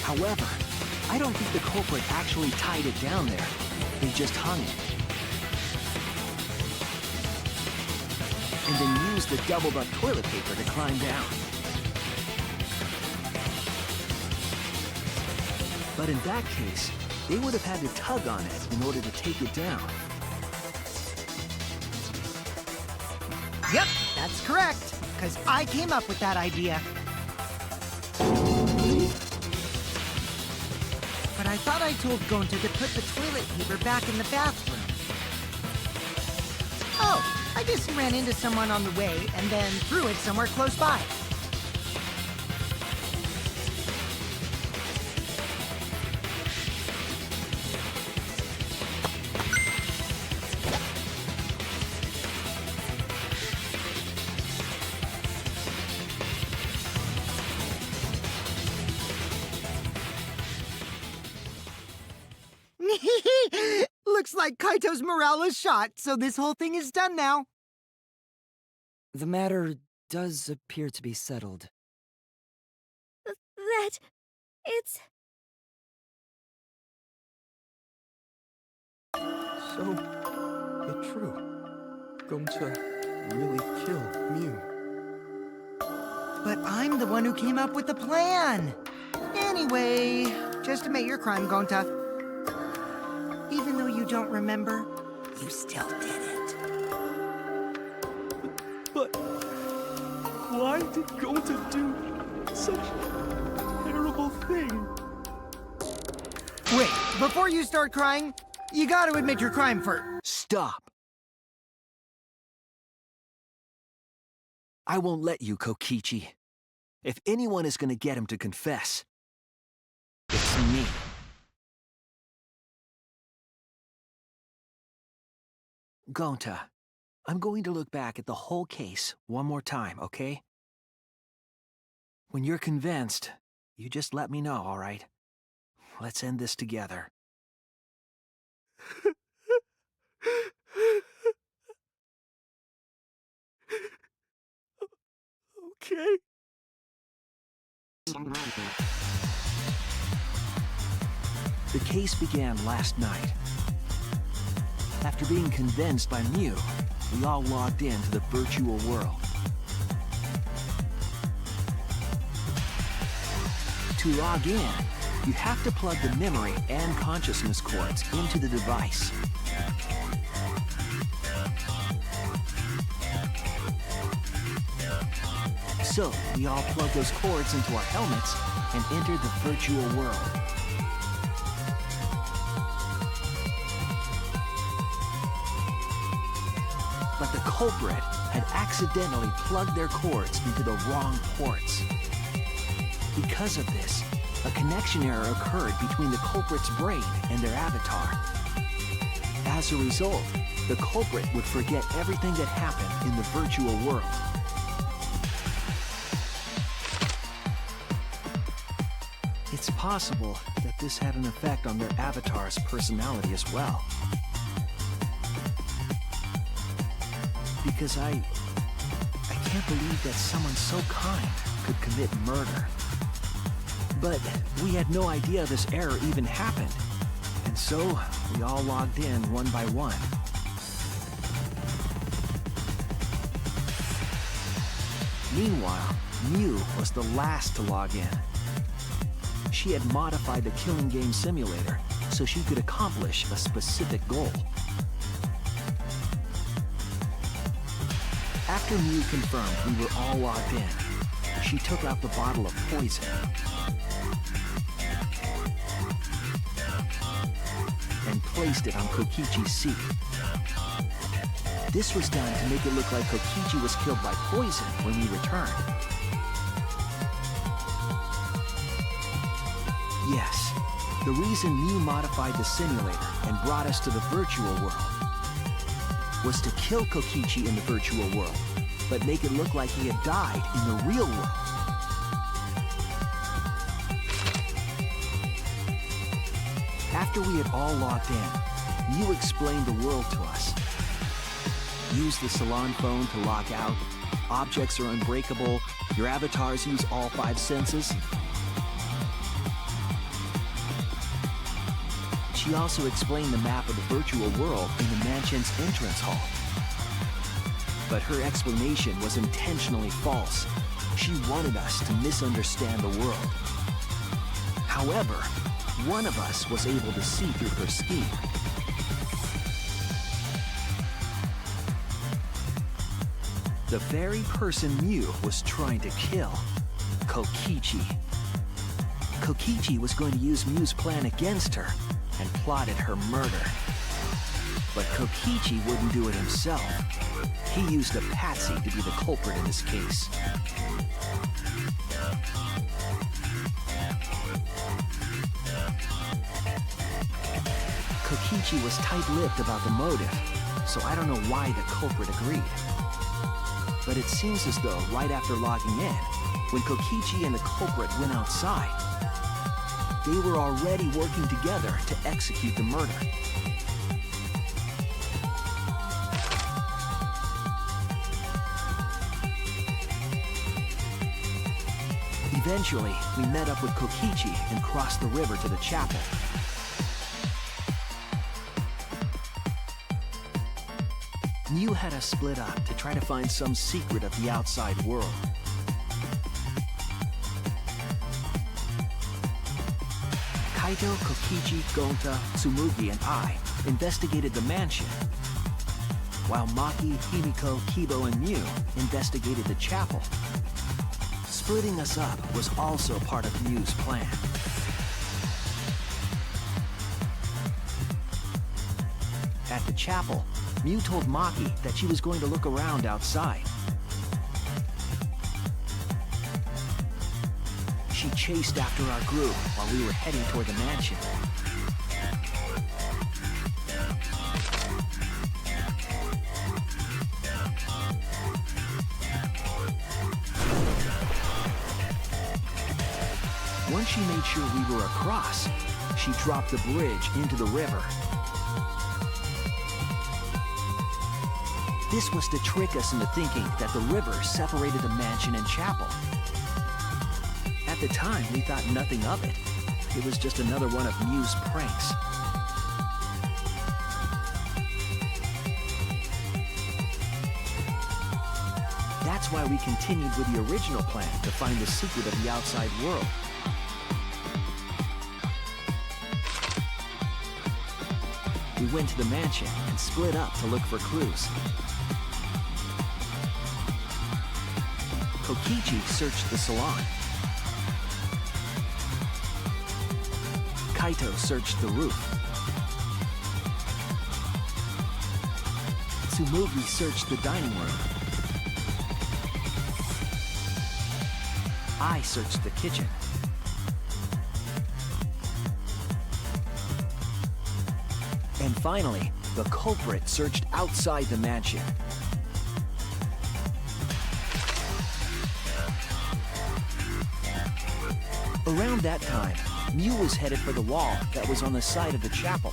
Speaker 8: However, I don't think the culprit actually tied it down there. They just hung it. And then used the doubled-up toilet paper to climb down. But in that case, they would have had to tug on it in order to take it down.
Speaker 4: Yep, that's correct. Because I came up with that idea. But I thought I told Gonta to put the toilet paper back in the bathroom. Oh, I just ran into someone on the way and then threw it somewhere close by. Looks like Kaito's morale is shot, so this whole thing is done now.
Speaker 7: The matter does appear to be settled.
Speaker 12: That...
Speaker 1: So, it's true. Gonta really killed Miu.
Speaker 4: But I'm the one who came up with the plan. Anyway, just admit your crime, Gonta. Even though you don't remember, you still did it.
Speaker 9: But why did Gonta do such a terrible thing?
Speaker 4: Wait, before you start crying, you gotta admit your crime first.
Speaker 8: Stop! I won't let you, Kokichi. If anyone is gonna get him to confess, it's me. Gonta, I'm going to look back at the whole case one more time, okay? When you're convinced, you just let me know, all right? Let's end this together.
Speaker 9: Okay.
Speaker 8: The case began last night. After being convinced by Mew, we all logged into the virtual world. To log in, you have to plug the memory and consciousness cords into the device. So, we all plug those cords into our helmets and enter the virtual world. But the culprit had accidentally plugged their cords into the wrong ports. Because of this, a connection error occurred between the culprit's brain and their avatar. As a result, the culprit would forget everything that happened in the virtual world. It's possible that this had an effect on their avatar's personality as well. Because I can't believe that someone so kind could commit murder. But we had no idea this error even happened. And so, we all logged in one by one. Meanwhile, Mew was the last to log in. She had modified the killing game simulator so she could accomplish a specific goal. After Mew confirmed we were all logged in, she took out the bottle of poison and placed it on Kokichi's seat. This was done to make it look like Kokichi was killed by poison when we returned. Yes, the reason Mew modified the simulator and brought us to the virtual world was to kill Kokichi in the virtual world, but make it look like he had died in the real world. After we had all logged in, Mew explained the world to us. Use the salon phone to log out. Objects are unbreakable. Your avatars use all 5 senses. She also explained the map of the virtual world in the mansion's entrance hall. But her explanation was intentionally false. She wanted us to misunderstand the world. However, one of us was able to see through her scheme. The very person Mew was trying to kill, Kokichi. Kokichi was going to use Mew's plan against her and plotted her murder. But Kokichi wouldn't do it himself. He used a patsy to be the culprit in this case. Kokichi was tight-lipped about the motive, so I don't know why the culprit agreed. But it seems as though right after logging in, when Kokichi and the culprit went outside, they were already working together to execute the murder. Eventually, we met up with Kokichi and crossed the river to the chapel. Mew had us split up to try to find some secret of the outside world. Kaito, Kokichi, Gonta, Tsumugi, and I investigated the mansion, while Maki, Himiko, Kibo, and Mew investigated the chapel. Splitting us up was also part of Mew's plan. At the chapel, Mew told Maki that she was going to look around outside. She chased after our group while we were heading toward the mansion. once she made sure we were across, she dropped the bridge into the river. This was to trick us into thinking that the river separated the mansion and chapel. At the time, we thought nothing of it. It was just another one of Mew's pranks. That's why we continued with the original plan to find the secret of the outside world. We went to the mansion and split up to look for clues. Kokichi searched the salon. Kaito searched the roof. Tsumugi searched the dining room. I searched the kitchen. And finally, the culprit searched outside the mansion. Around that time, Mew was headed for the wall that was on the side of the chapel.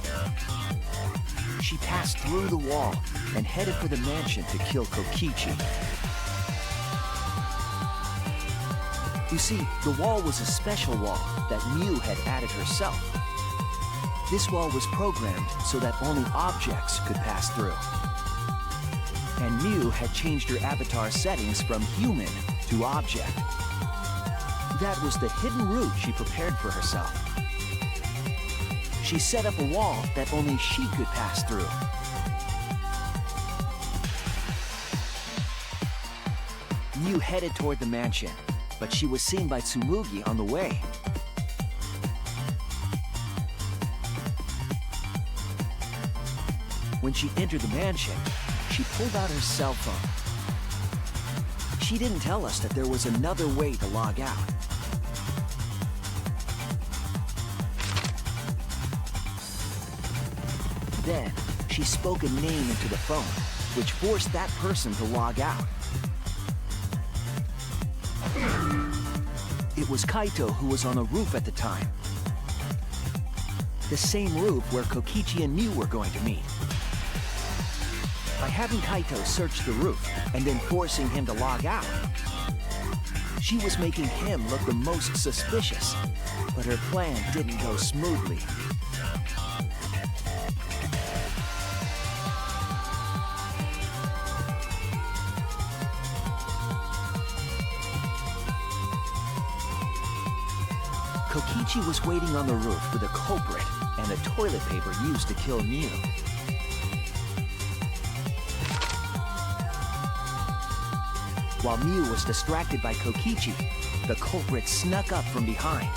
Speaker 8: She passed through the wall and headed for the mansion to kill Kokichi. You see, the wall was a special wall that Mew had added herself. This wall was programmed so that only objects could pass through. And Mew had changed her avatar settings from human to object. That was the hidden route she prepared for herself. She set up a wall that only she could pass through. Mew headed toward the mansion, but she was seen by Tsumugi on the way. When she entered the mansion, she pulled out her cell phone. She didn't tell us that there was another way to log out. Then, she spoke a name into the phone, which forced that person to log out. It was Kaito who was on the roof at the time. The same roof where Kokichi and Mew were going to meet. By having Kaito search the roof and then forcing him to log out, she was making him look the most suspicious, but her plan didn't go smoothly. Kokichi was waiting on the roof with a culprit and the toilet paper used to kill Mew. While Mew was distracted by Kokichi, the culprit snuck up from behind.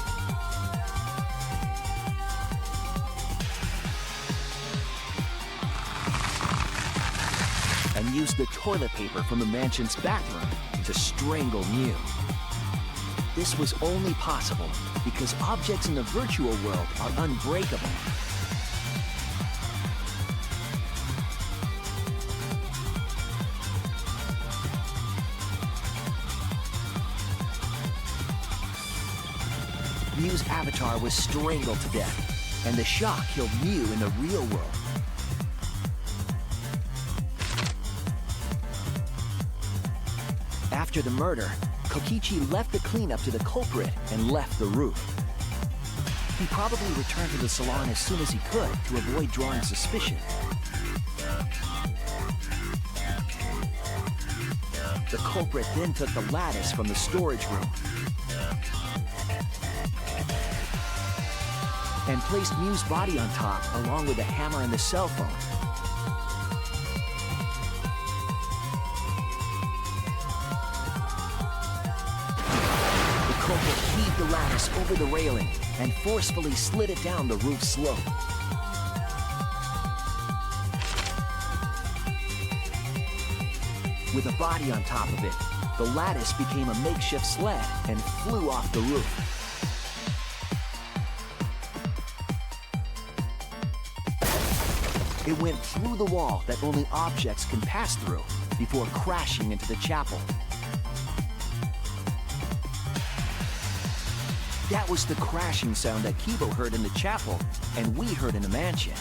Speaker 8: And used the toilet paper from the mansion's bathroom to strangle Mew. This was only possible because objects in the virtual world are unbreakable. Mew's avatar was strangled to death, and the shock killed Mew in the real world. After the murder, Kokichi left the cleanup to the culprit and left the roof. He probably returned to the salon as soon as he could to avoid drawing suspicion. The culprit then took the lattice from the storage room and placed Mew's body on top along with the hammer and the cell phone. The culprit heaved the lattice over the railing and forcefully slid it down the roof slope. With a body on top of it, the lattice became a makeshift sled and flew off the roof. It went through the wall that only objects can pass through before crashing into the chapel. That was the crashing sound that Kibo heard in the chapel, and we heard in the mansion.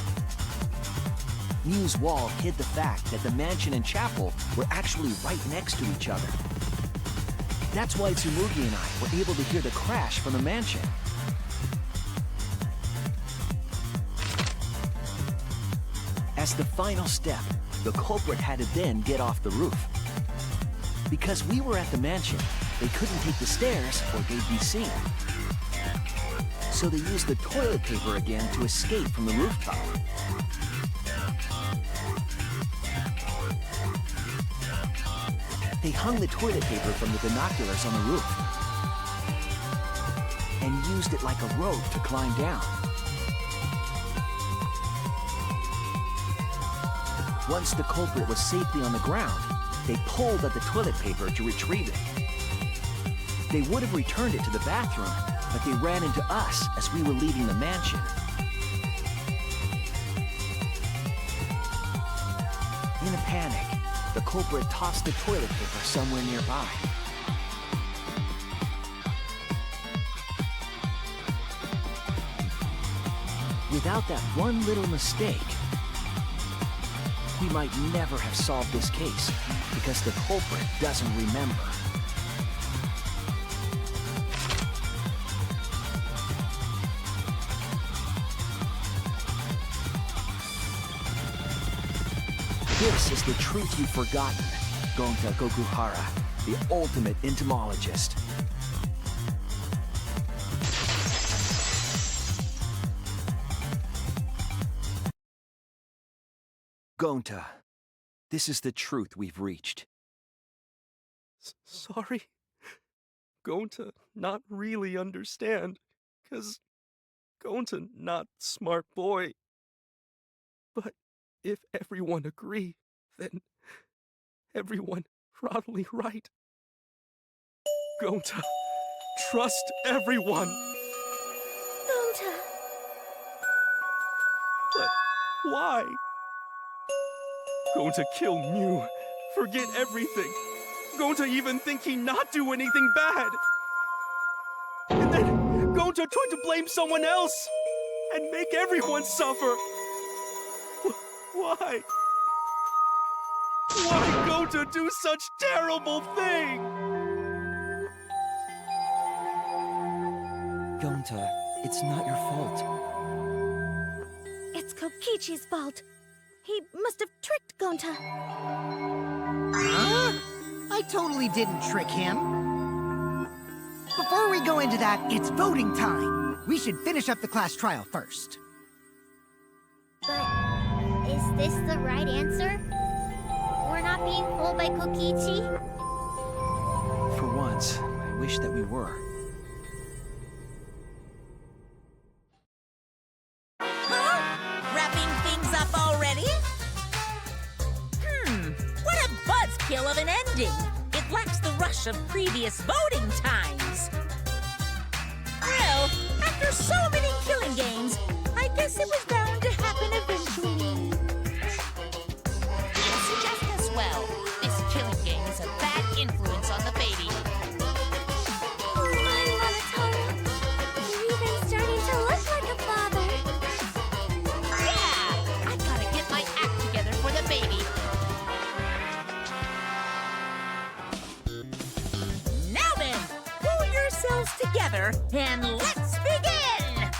Speaker 8: Mew's wall hid the fact that the mansion and chapel were actually right next to each other. That's why Tsumugi and I were able to hear the crash from the mansion. As the final step, the culprit had to then get off the roof. Because we were at the mansion, they couldn't take the stairs or they'd be seen. So they used the toilet paper again to escape from the rooftop. They hung the toilet paper from the binoculars on the roof and used it like a rope to climb down. Once the culprit was safely on the ground, they pulled at the toilet paper to retrieve it. They would have returned it to the bathroom, but they ran into us as we were leaving the mansion. In a panic, the culprit tossed the toilet paper somewhere nearby. Without that one little mistake, we might never have solved this case because the culprit doesn't remember. This is the truth you've forgotten, Gonta Gokuhara, the ultimate entomologist. Gonta, this is the truth we've reached.
Speaker 9: Sorry. Gonta not really understand, 'cause Gonta not smart boy. But if everyone agree, then everyone probably right. Gonta, trust everyone.
Speaker 12: Gonta.
Speaker 9: But why? Gonta kill Mew, forget everything. Gonta even think he not do anything bad. And then Gonta try to blame someone else and make everyone suffer. Why? Why Gonta do such terrible thing?
Speaker 7: Gonta, it's not your fault.
Speaker 12: It's Kokichi's fault. He must have tricked Gonta.
Speaker 4: Huh? I totally didn't trick him. Before we go into that, it's voting time. We should finish up the class trial first.
Speaker 5: But is this the right answer? We're not being fooled by Kokichi?
Speaker 8: For once, I wish that we were.
Speaker 2: Wrapping things up already? What a buzzkill of an ending! It lacks the rush of previous voting times. Well, after so many killing games, I guess it was bound to happen eventually.
Speaker 3: You suggest as well. This killing game is a bad influence on the baby.
Speaker 5: Oh my, Monotaro. You're even starting to look like a father.
Speaker 3: Yeah! I gotta get my act together for the baby.
Speaker 2: Now then, pull yourselves together and let's begin!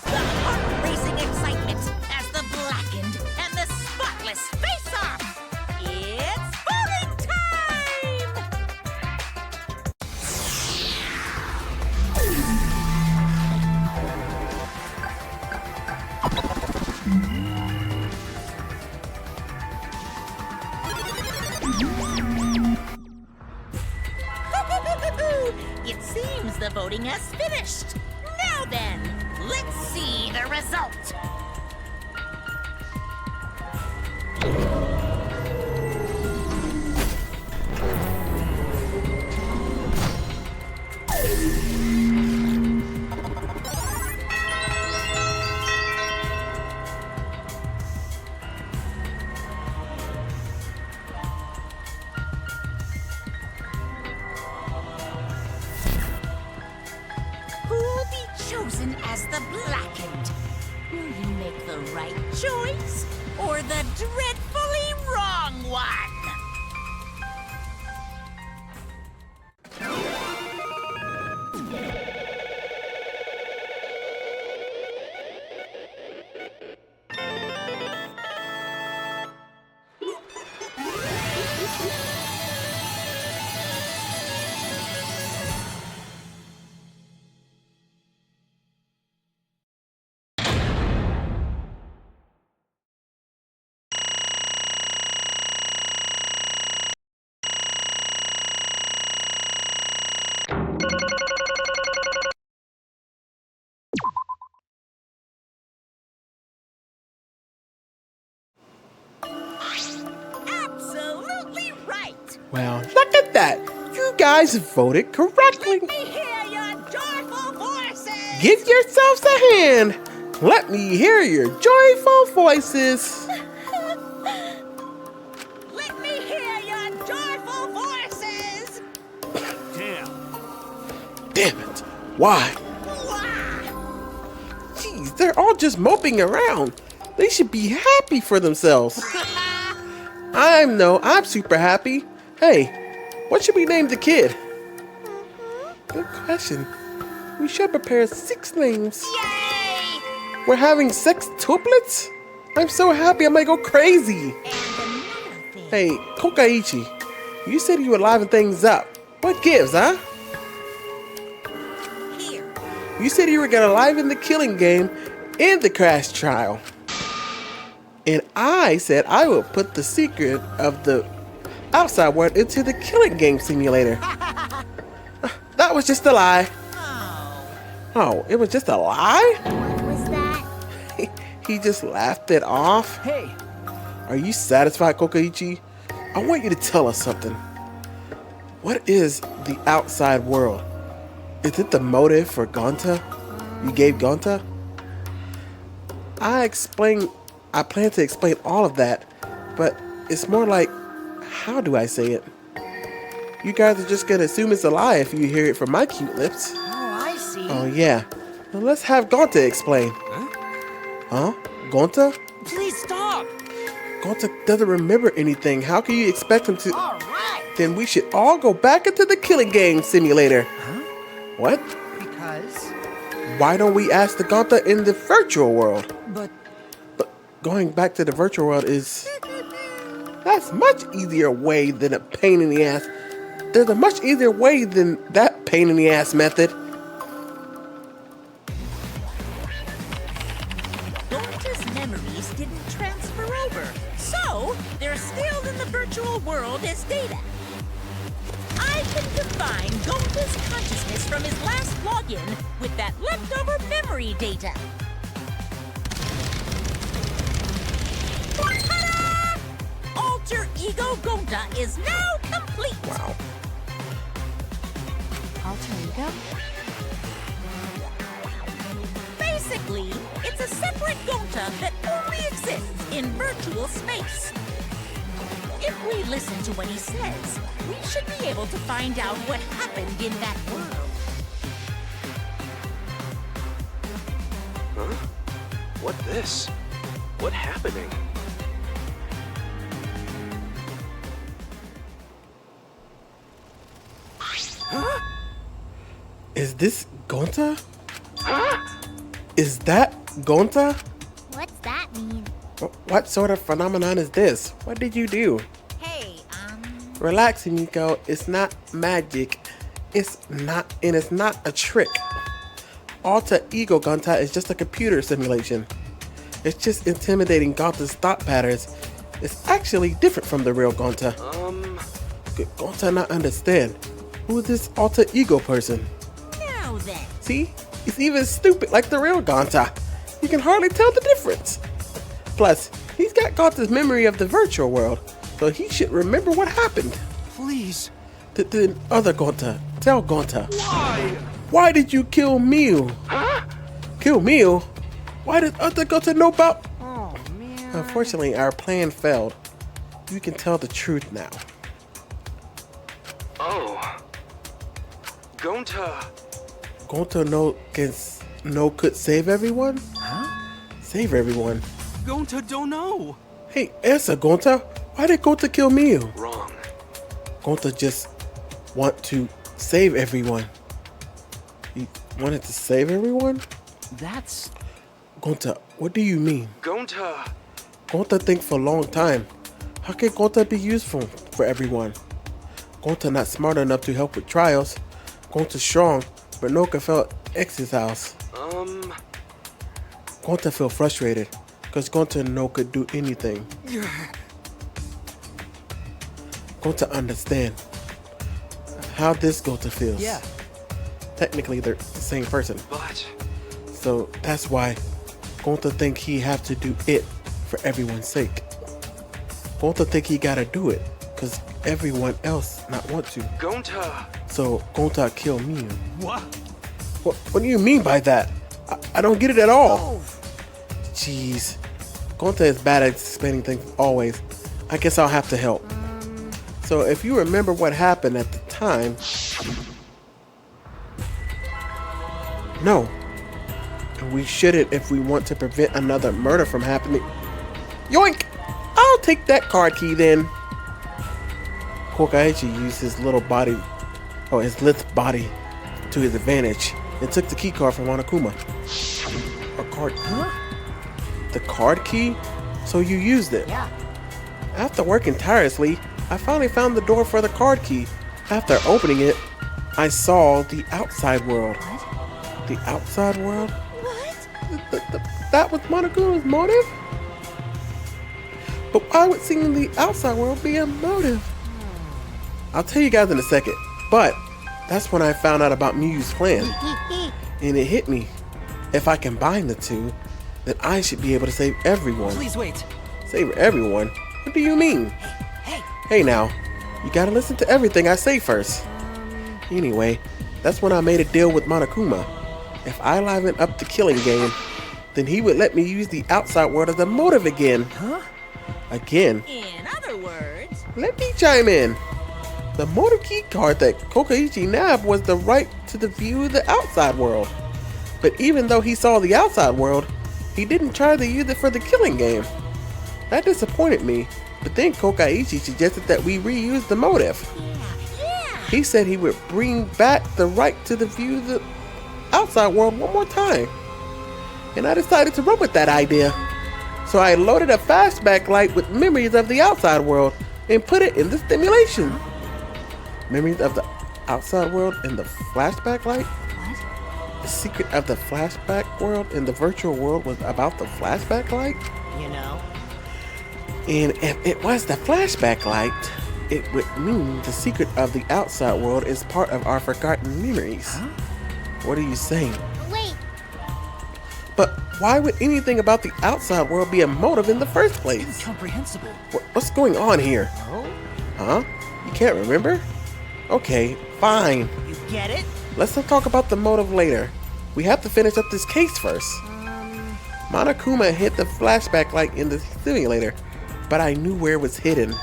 Speaker 2: The heart-racing excitement as the blackened and the spotless face off! It's voting time! It seems the voting has finished. Now then, let's see the result. the blackened. Will you make the right choice or the dreadfully wrong one? Absolutely right!
Speaker 1: Well, look at that. You guys voted correctly.
Speaker 2: Let me hear your joyful voices!
Speaker 1: Give yourselves a hand. Let me hear your joyful voices.
Speaker 2: Let me hear your joyful voices!
Speaker 1: Damn it. Why? Jeez, they're all just moping around. They should be happy for themselves. I'm super happy. Hey, what should we name the kid? Good question. We should prepare 6 names.
Speaker 2: Yay!
Speaker 1: We're having 6 tuplets? I'm so happy I might go crazy.
Speaker 2: And another thing.
Speaker 1: Hey, Kokaichi, you said you would liven things up. What gives, huh?
Speaker 2: Here.
Speaker 1: You said you were gonna liven the killing game in the crash trial. And I said I would put the secret of the outside world into the killing game simulator. That was just a lie. Oh, it was just a lie?
Speaker 5: What was that?
Speaker 1: He just laughed it off.
Speaker 7: Hey,
Speaker 1: Are you satisfied, Kokaichi? I want you to tell us something. What is the outside world? Is it the motive for Gonta? You gave Gonta? I plan to explain all of that, but it's more like, how do I say it? You guys are just gonna assume it's a lie if you hear it from my cute lips.
Speaker 7: oh, I see.
Speaker 1: Oh yeah. Well, let's have Gonta explain. Huh? Gonta?
Speaker 7: Please stop.
Speaker 1: Gonta doesn't remember anything. How can you expect him to?
Speaker 7: All right.
Speaker 1: Then we should all go back into the killing game simulator. What?
Speaker 4: Because
Speaker 1: Why don't we ask the Gonta in the virtual world?
Speaker 7: But
Speaker 1: Going back to the virtual world that's much easier way than a pain in the ass. There's a much easier way than that pain in the ass method.
Speaker 2: Gonta's memories didn't transfer over, so they're still in the virtual world as data. I can combine Gonta's consciousness from his last login with that leftover memory data. Ta-da! Alter Ego Gonta is now complete.
Speaker 1: Wow.
Speaker 10: Alter ego?
Speaker 2: Basically, it's a separate Gonta that only exists in virtual space. If we listen to what he says, we should be able to find out what happened in that world.
Speaker 6: Huh? What this? What happening?
Speaker 1: Is this Gonta? Is that Gonta?
Speaker 5: What's that mean?
Speaker 1: What sort of phenomenon is this? What did you do?
Speaker 2: Hey,
Speaker 1: Relax, Nico. It's not magic. It's not a trick. Alter Ego Gonta is just a computer simulation. It's just intimidating Gonta's thought patterns. It's actually different from the real Gonta. Could Gonta not understand? Who is this alter ego person?
Speaker 2: now then.
Speaker 1: See? He's even stupid like the real Gonta. You can hardly tell the difference. Plus, he's got Gonta's memory of the virtual world, so he should remember what happened.
Speaker 6: Please.
Speaker 1: The other Gonta, tell Gonta. Why did you kill Miu? Kill Miu? Why did other Gonta know about?
Speaker 4: oh man.
Speaker 1: Unfortunately, our plan failed. You can tell the truth now.
Speaker 6: Oh. Gonta.
Speaker 1: Gonta no can No could save everyone?
Speaker 7: Huh?
Speaker 1: Save everyone.
Speaker 9: Gonta don't know.
Speaker 1: Hey, answer, Gonta. Why did Gonta kill Miu?
Speaker 11: Wrong.
Speaker 1: Gonta just want to save everyone. He wanted to save everyone?
Speaker 7: That's...
Speaker 1: Gonta, what do you mean?
Speaker 11: Gonta!
Speaker 1: Gonta think for a long time. How can Gonta be useful for everyone? Gonta not smart enough to help with trials. Gonta strong, but Noka fell at X's house. Gonta feel frustrated, because Gonta no could do anything. Gonta understand how this Gonta feels.
Speaker 7: Yeah.
Speaker 1: Technically, they're the same person.
Speaker 11: But...
Speaker 1: So that's why Gonta think he have to do it for everyone's sake. Gonta think he gotta do it, because everyone else not want to.
Speaker 11: Gonta!
Speaker 1: So Gonta kill Miu.
Speaker 9: What?
Speaker 1: What do you mean by that? I don't get it at all. Jeez. Gonta is bad at explaining things always. I guess I'll have to help. So if you remember what happened at the time... No. We shouldn't if we want to prevent another murder from happening. Yoink! I'll take that card key then. Kokaichi used his little body, his little body to his advantage and took the key card from Monokuma. A card? Huh? The card key? So you used it?
Speaker 4: Yeah.
Speaker 1: After working tirelessly, I finally found the door for the card key. After opening it, I saw the outside world. What? The outside world?
Speaker 12: What?
Speaker 1: That was Monokuma's motive? But why would seeing the outside world be a motive? I'll tell you guys in a second, but that's when I found out about Miu's plan. And it hit me. If I combine the two, then I should be able to save everyone.
Speaker 7: Please wait.
Speaker 1: Save everyone? What do you mean?
Speaker 7: Hey.
Speaker 1: Hey now, you gotta listen to everything I say first. Anyway, that's when I made a deal with Monokuma. If I liven up the killing game, then he would let me use the outside world as a motive again.
Speaker 7: Huh?
Speaker 1: Again?
Speaker 3: In other words,
Speaker 1: Let me chime in. The motive key card that Kokaichi nabbed was the right to the view of the outside world. But even though he saw the outside world, he didn't try to use it for the killing game. That disappointed me, but then Kokaichi suggested that we reuse the motive. He said he would bring back the right to the view of the outside world one more time. And I decided to run with that idea. So I loaded a flashback light with memories of the outside world and put it in the stimulation. Memories of the outside world in the flashback light?
Speaker 10: What?
Speaker 1: The secret of the flashback world in the virtual world was about the flashback light?
Speaker 4: You know?
Speaker 1: And if it was the flashback light, it would mean the secret of the outside world is part of our forgotten memories.
Speaker 7: Huh?
Speaker 1: What are you saying?
Speaker 5: Wait,
Speaker 1: But why would anything about the outside world be a motive in the first place?
Speaker 7: Incomprehensible.
Speaker 1: What's going on here?
Speaker 4: Oh?
Speaker 1: Huh? You can't remember? Okay, fine.
Speaker 4: You get it?
Speaker 1: Let's not talk about the motive later. We have to finish up this case first. Monokuma hid the flashback light in the simulator, but I knew where it was hidden.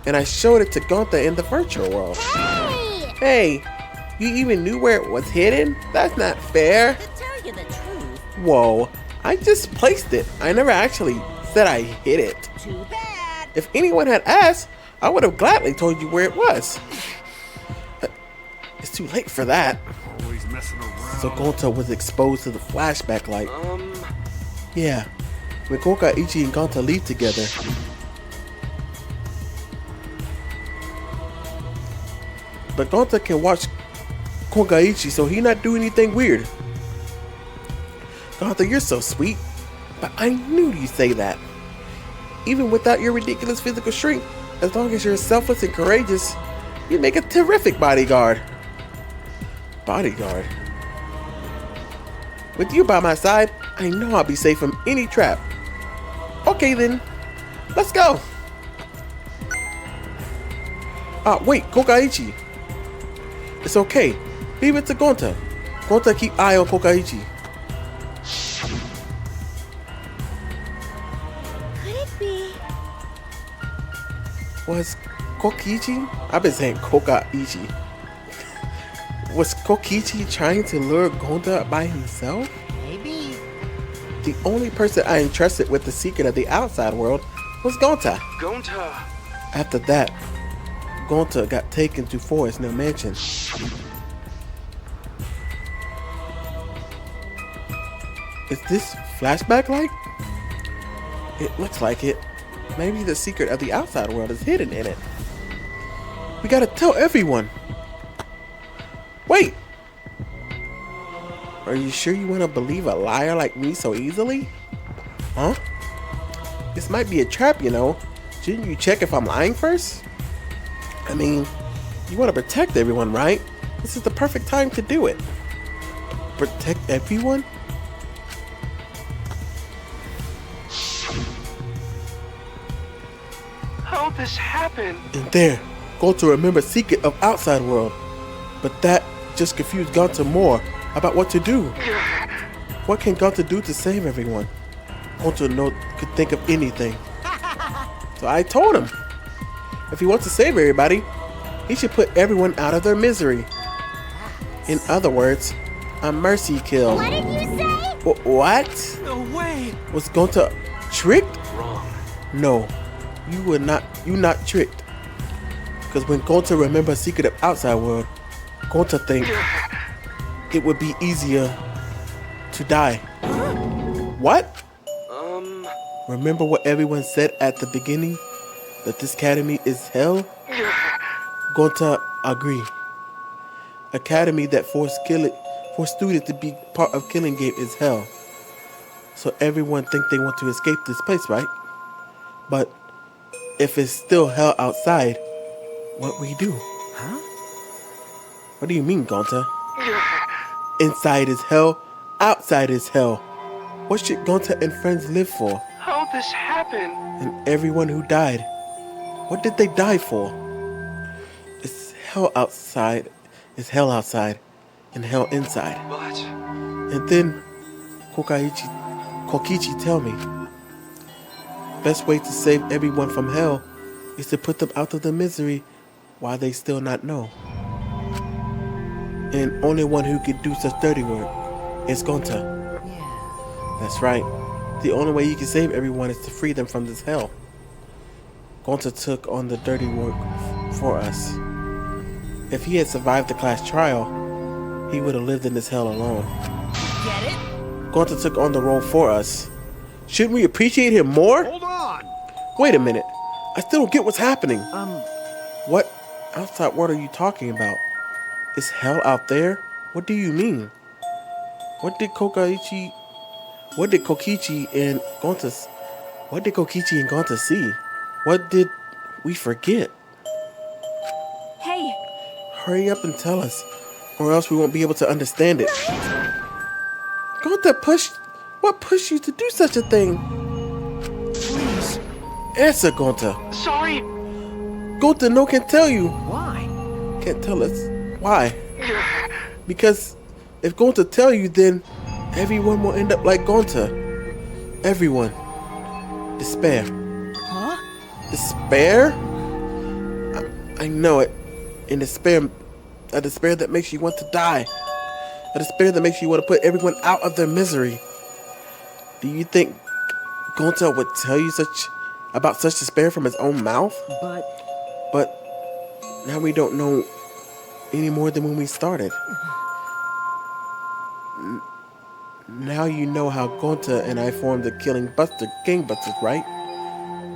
Speaker 1: And I showed it to Gonta in the virtual world.
Speaker 5: hey!
Speaker 1: Hey, you even knew where it was hidden? That's not fair.
Speaker 3: to tell you the truth,
Speaker 1: Whoa, I just placed it. I never actually said I hid it.
Speaker 3: too bad.
Speaker 1: If anyone had asked, I would have gladly told you where it was. But it's too late for that.
Speaker 6: Always messing around.
Speaker 1: So Gonta was exposed to the flashback light. Yeah, when Kokaichi and Gonta leave together. But Gonta can watch Kokaichi, so he not do anything weird. Gonta, you're so sweet. But I knew you'd say that. Even without your ridiculous physical strength, as long as you're selfless and courageous, you make a terrific bodyguard. Bodyguard? With you by my side, I know I'll be safe from any trap. Okay then, let's go. Wait, Kokaichi. It's okay. Leave it to Gonta. Gonta keep eye on Kokaichi.
Speaker 12: Could it be?
Speaker 1: Was Kokaichi? I've been saying Kokaichi. Was Kokichi trying to lure Gonta by himself?
Speaker 4: Maybe.
Speaker 1: The only person I entrusted with the secret of the outside world was Gonta.
Speaker 6: Gonta!
Speaker 1: After that, Gonta got taken to Forest Mill Mansion. Is this flashback like? It looks like it. Maybe the secret of the outside world is hidden in it. We gotta tell everyone. Wait! Are you sure you want to believe a liar like me so easily? Huh? This might be a trap, you know. Shouldn't you check if I'm lying first? I mean, you want to protect everyone, right? This is the perfect time to do it. Protect everyone?
Speaker 6: How'd this happen?
Speaker 1: And there, Gonta remembered secret of outside world. But that just confused Gonta more about what to do. What can Gonta do to save everyone? Gonta could think of anything. So I told him, if he wants to save everybody, he should put everyone out of their misery. In other words, a mercy kill.
Speaker 5: What did you say?
Speaker 1: What?
Speaker 6: No way!
Speaker 1: Was Gonta tricked?
Speaker 6: Wrong.
Speaker 1: No, you're not tricked. Because when Gonta remembers secret of outside world, Gonta think it would be easier to die. What? Remember what everyone said at the beginning? That this academy is hell? Gonta agree. Academy that force students to be part of killing game is hell. So everyone think they want to escape this place, right? But if it's still hell outside, what we do?
Speaker 4: Huh?
Speaker 1: What do you mean, Gonta? Inside is hell, outside is hell. What should Gonta and friends live for?
Speaker 6: How'd this happen?
Speaker 1: And everyone who died, what did they die for? It's hell outside, and hell inside.
Speaker 6: But...
Speaker 1: And then Kokichi tell me, best way to save everyone from hell is to put them out of the misery while they still not know. And only one who could do such dirty work is Gonta.
Speaker 4: Yeah.
Speaker 1: That's right. The only way you can save everyone is to free them from this hell. Gonta took on the dirty work for us. If he had survived the class trial, he would have lived in this hell alone.
Speaker 3: Get it?
Speaker 1: Gonta took on the role for us. Shouldn't we appreciate him more?
Speaker 6: Hold on!
Speaker 1: Wait a minute. I still don't get what's happening.
Speaker 4: Um,
Speaker 1: What outside world are you talking about? Is hell out there? What do you mean? What did Kokichi and Gonta see? What did we forget?
Speaker 10: Hey,
Speaker 1: Hurry up and tell us, or else we won't be able to understand it. Gonta what pushed you to do such a thing?
Speaker 6: Please.
Speaker 1: Answer, Gonta.
Speaker 6: Sorry.
Speaker 1: Gonta no can tell you.
Speaker 4: why?
Speaker 1: Can't tell us. Why? Because if Gonta tell you, then everyone will end up like Gonta. Everyone. Despair.
Speaker 4: Huh?
Speaker 1: Despair? I know it. In despair, a despair that makes you want to die. A despair that makes you want to put everyone out of their misery. Do you think Gonta would tell you about such despair from his own mouth? But now we don't know any more than when we started. Now you know how Gonta and I formed the Gangbusters, right?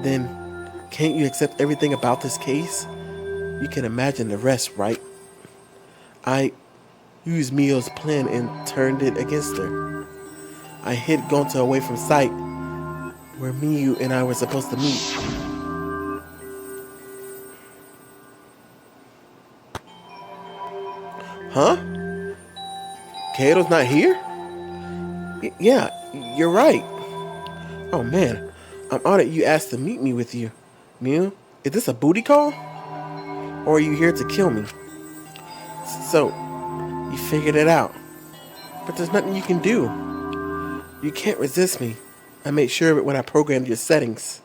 Speaker 1: Then, can't you accept everything about this case? You can imagine the rest, right? I used Mio's plan and turned it against her. I hid Gonta away from sight, where Miyu and I were supposed to meet. Huh? Kato's not here? Yeah, you're right. Oh man, I'm honored you asked to meet me with you. Miyu, is this a booty call? Or are you here to kill me? So, you figured it out. But there's nothing you can do. You can't resist me. I made sure of it when I programmed your settings.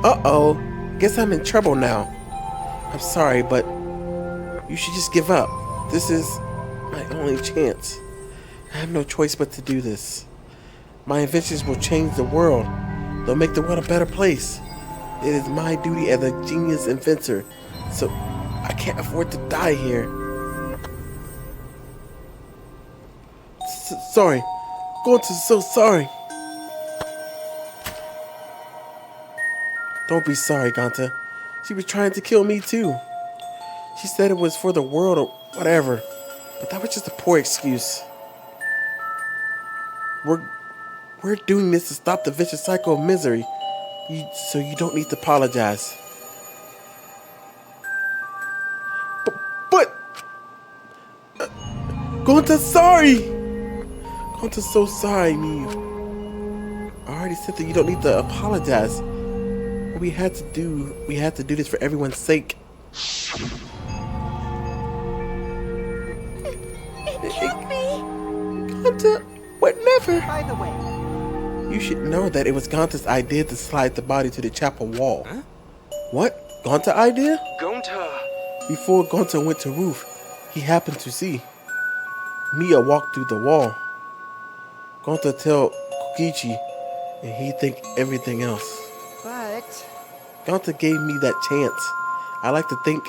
Speaker 1: Uh-oh, guess I'm in trouble now. I'm sorry, but you should just give up. This is my only chance. I have no choice but to do this. My inventions will change the world. They'll make the world a better place. It is my duty as a genius inventor, so I can't afford to die here. Sorry. Gonta's so sorry. Don't be sorry, Gonta. She was trying to kill me too. She said it was for the world or whatever, but that was just a poor excuse. We're doing this to stop the vicious cycle of misery, so you don't need to apologize. But Gonta's sorry! Gonta's so sorry, Miyu. I already said that you don't need to apologize. What we had to do this for everyone's sake.
Speaker 12: It killed me!
Speaker 1: Gonta, whatever.
Speaker 4: By the way,
Speaker 1: You should know that it was Gonta's idea to slide the body to the chapel wall. Huh? What? Gonta idea?
Speaker 6: Gonta!
Speaker 1: Before Gonta went to roof, he happened to see Mia walk through the wall. Gonta tell Kokichi, and he think everything else.
Speaker 4: but
Speaker 1: Gonta gave me that chance. I like to think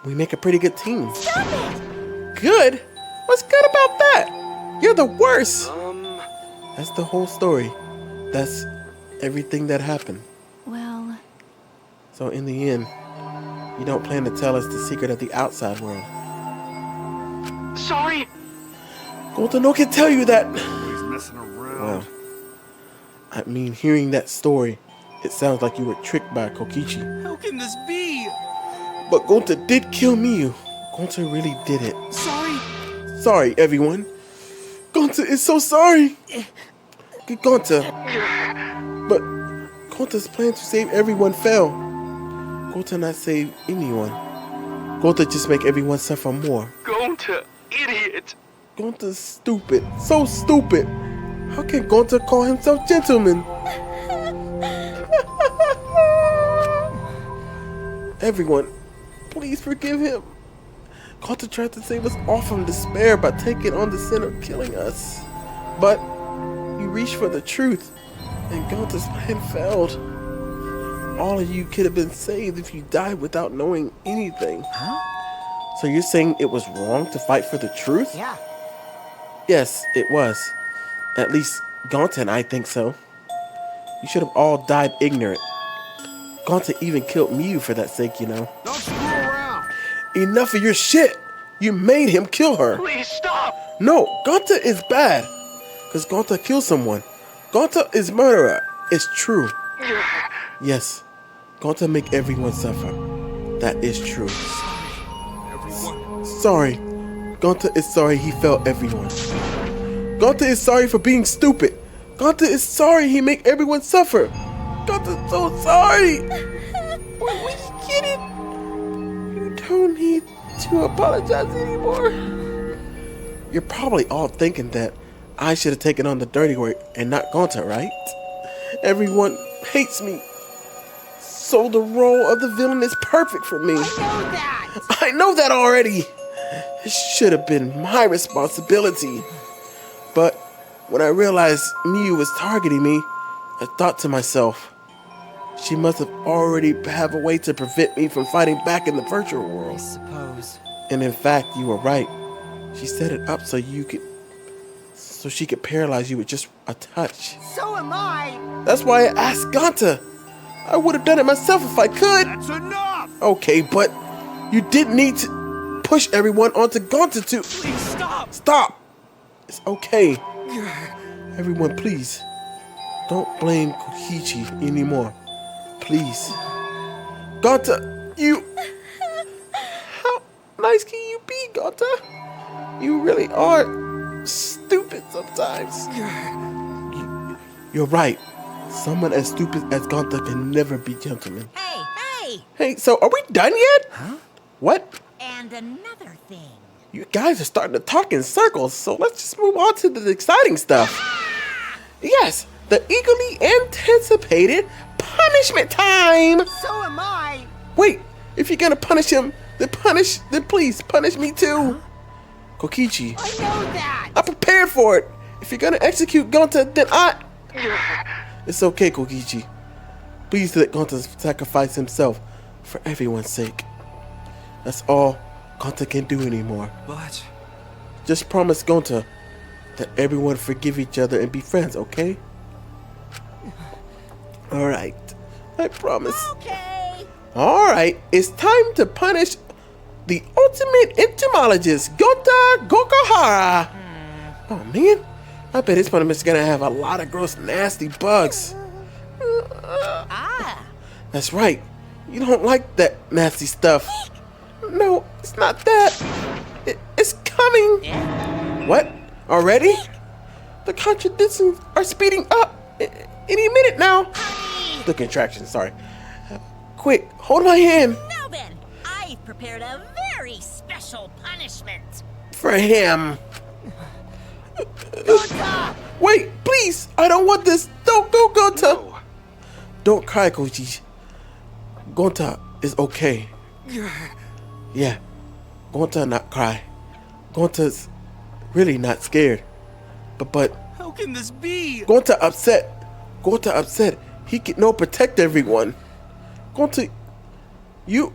Speaker 1: we make a pretty good team.
Speaker 12: Stop it!
Speaker 1: Good? What's good about that? You're the worst. That's the whole story. That's everything that happened.
Speaker 10: Well,
Speaker 1: So in the end, you don't plan to tell us the secret of the outside world.
Speaker 6: Sorry!
Speaker 1: Gonta no can tell you that.
Speaker 6: He's messing around.
Speaker 1: Well, I mean, hearing that story, it sounds like you were tricked by Kokichi.
Speaker 9: How can this be?
Speaker 1: But Gonta did kill Miyu. Gonta really did it.
Speaker 9: Sorry.
Speaker 1: Sorry, everyone. Gonta is so sorry. Gonta. But Gonta's plan to save everyone failed. Gonta not save anyone. Gonta just make everyone suffer more.
Speaker 6: Gonta, idiot!
Speaker 1: Gonta's stupid. So stupid. How can Gonta call himself gentleman? Everyone, please forgive him. Gonta tried to save us all from despair by taking on the sin of killing us. But he reached for the truth, and Gonta's plan failed. All of you could have been saved if you died without knowing anything.
Speaker 4: huh?
Speaker 1: So you're saying it was wrong to fight for the truth?
Speaker 4: Yeah.
Speaker 1: Yes, it was. At least Gonta and I think so. You should have all died ignorant. Gonta even killed Miyu for that sake, you know.
Speaker 6: Don't screw around!
Speaker 1: Enough of your shit! You made him kill her!
Speaker 6: Please stop!
Speaker 1: No, Gonta is bad. Because Gonta killed someone. Gonta is murderer. It's true. Yes, Gonta make everyone suffer. That is true.
Speaker 6: Everyone.
Speaker 1: Sorry. Gonta is sorry he failed everyone. Gonta is sorry for being stupid. Gonta is sorry he make everyone suffer. Gonta's so sorry. We get it. You don't need to apologize anymore. You're probably all thinking that I should have taken on the dirty work and not Gonta, right? Everyone hates me. So the role of the villain is perfect for me.
Speaker 12: I know that!
Speaker 1: I know that already. It should have been my responsibility. But when I realized Miyu was targeting me, I thought to myself, she must have already have a way to prevent me from fighting back in the virtual
Speaker 4: I
Speaker 1: world.
Speaker 4: suppose.
Speaker 1: And in fact, you were right. She set it up so she could paralyze you with just a touch.
Speaker 4: So am I!
Speaker 1: That's why I asked Gonta. I would have done it myself if I could.
Speaker 6: That's enough!
Speaker 1: Okay, but you didn't need to push everyone onto Gonta to...
Speaker 9: Please stop!
Speaker 1: Stop! It's okay. Everyone, please. Don't blame Kokichi anymore. Please. Gonta, you... How nice can you be, Gonta? You really are stupid sometimes. You're right. Someone as stupid as Gonta can never be gentleman.
Speaker 2: Hey, hey!
Speaker 1: Hey, so are we done yet?
Speaker 4: Huh?
Speaker 1: What?
Speaker 2: And another thing.
Speaker 1: You guys are starting to talk in circles, so let's just move on to the exciting stuff. Yes, the eagerly anticipated punishment time!
Speaker 4: So am I!
Speaker 1: Wait, if you're gonna punish him, Then please punish me too. Kokichi,
Speaker 3: I know that!
Speaker 1: I'm prepared for it. If you're gonna execute Gonta, then It's okay, Kokichi. Please let Gonta sacrifice himself for everyone's sake. That's all Gonta can do anymore.
Speaker 6: But...
Speaker 1: Just promise Gonta that everyone forgive each other and be friends, okay? Alright, I promise.
Speaker 3: Okay!
Speaker 1: Alright, it's time to punish the ultimate entomologist, Gonta Gokuhara. Oh man, I bet his punishment's gonna have a lot of gross, nasty bugs. That's right, you don't like that nasty stuff. No, it's not that. It's coming. What? Already? The contradictions are speeding up. Any minute now. The contraction, sorry. Quick, hold my hand.
Speaker 3: Now then, I've prepared a very special punishment.
Speaker 1: For him.
Speaker 3: Gonta!
Speaker 1: Wait, please. I don't want this. Don't go, Gonta.
Speaker 6: No.
Speaker 1: Don't cry, Koji. Gonta is okay. Yeah, Gonta not cry. Gonta's really not scared. But
Speaker 6: How can this be?
Speaker 1: Gonta upset. Gonta upset. He can no protect everyone. Gonta, you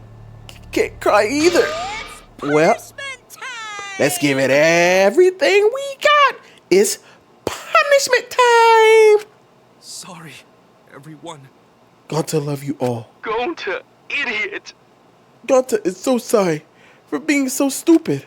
Speaker 1: can't cry either. Well, let's give it everything we got. It's punishment time.
Speaker 6: Sorry, everyone.
Speaker 1: Gonta love you all.
Speaker 6: Gonta, idiot.
Speaker 1: Gonta is so sorry for being so stupid.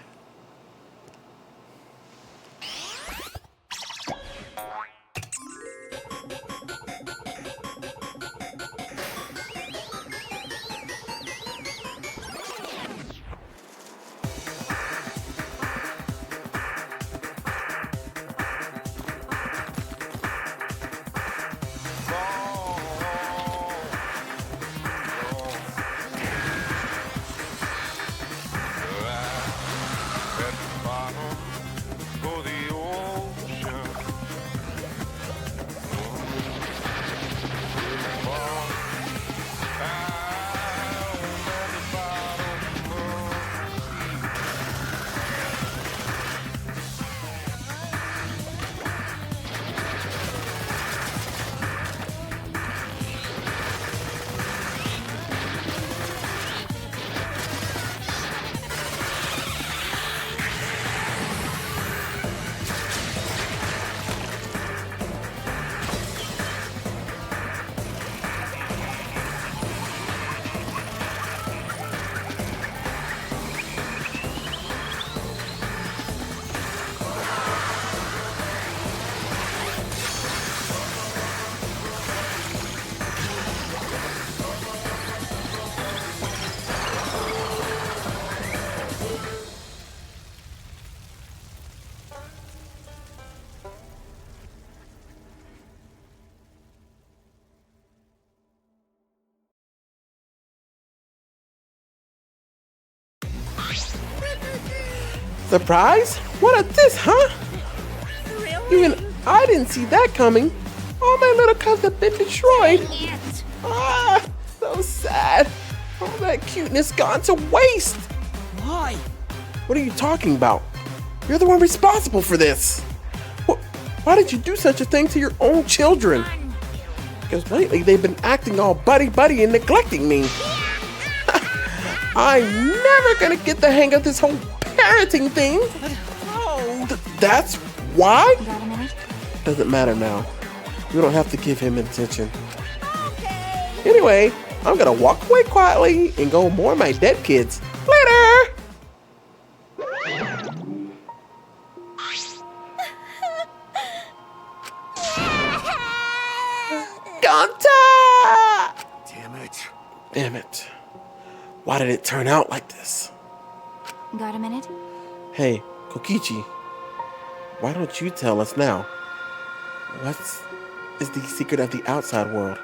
Speaker 1: Surprise? What is this, huh? Even I didn't see that coming. All my little cubs have been destroyed. Ah, so sad. All that cuteness gone to waste.
Speaker 7: Why?
Speaker 1: What are you talking about? You're the one responsible for this. Why did you do such a thing to your own children? Because lately they've been acting all buddy-buddy and neglecting me. I'm never gonna get the hang of this whole parenting thing. That's why?
Speaker 10: Got a minute?
Speaker 1: Doesn't matter now. We don't have to give him attention. Anyway, I'm gonna walk away quietly and go mourn my dead kids. Later! Gonta! Damn it. Why did it turn out like this?
Speaker 10: Got a minute?
Speaker 1: Hey, Kokichi, why don't you tell us now? What is the secret of the outside world?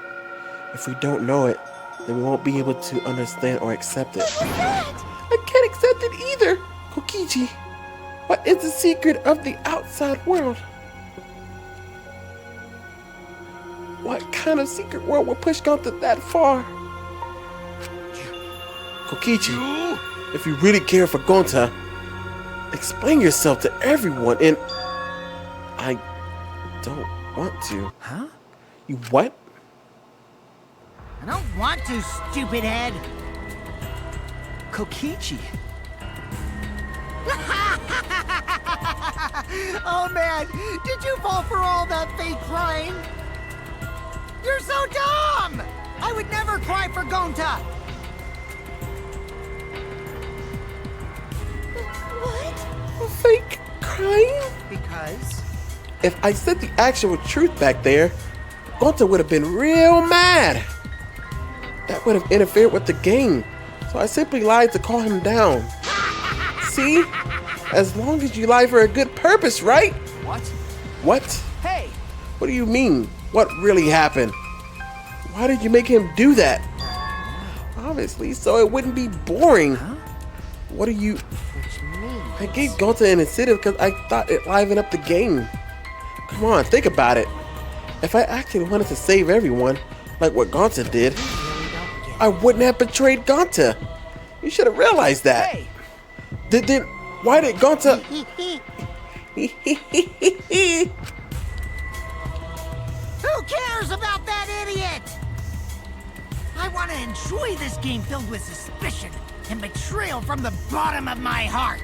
Speaker 1: If we don't know it, then we won't be able to understand or accept it. I can't accept it either, Kokichi. What is the secret of the outside world? What kind of secret world would push Gonta that far? Kokichi, if you really care for Gonta, explain yourself to everyone, and I don't want to.
Speaker 4: Huh?
Speaker 1: You what?
Speaker 4: I don't want to, stupid head.
Speaker 8: Kokichi.
Speaker 4: Oh man, did you fall for all that fake crying? You're so dumb! I would never cry for Gonta!
Speaker 12: What?
Speaker 1: Fake crying?
Speaker 4: Because?
Speaker 1: If I said the actual truth back there, Gonta would have been real mad. That would have interfered with the game, so I simply lied to calm him down. See? As long as you lie for a good purpose, right?
Speaker 8: What?
Speaker 1: What?
Speaker 8: Hey!
Speaker 1: What do you mean? What really happened? Why did you make him do that? Obviously, so it wouldn't be boring.
Speaker 4: Huh?
Speaker 1: What do you...
Speaker 4: Which means...
Speaker 1: I gave Gonta an incentive because I thought it livened up the game. Come on, think about it. If I actually wanted to save everyone, like what Gonta did, I wouldn't have betrayed Gonta. You should have realized that.
Speaker 8: Hey!
Speaker 1: Why did Gonta...
Speaker 4: Who cares about that idiot? I want to enjoy this game filled with suspicion and betrayal from the bottom of my heart.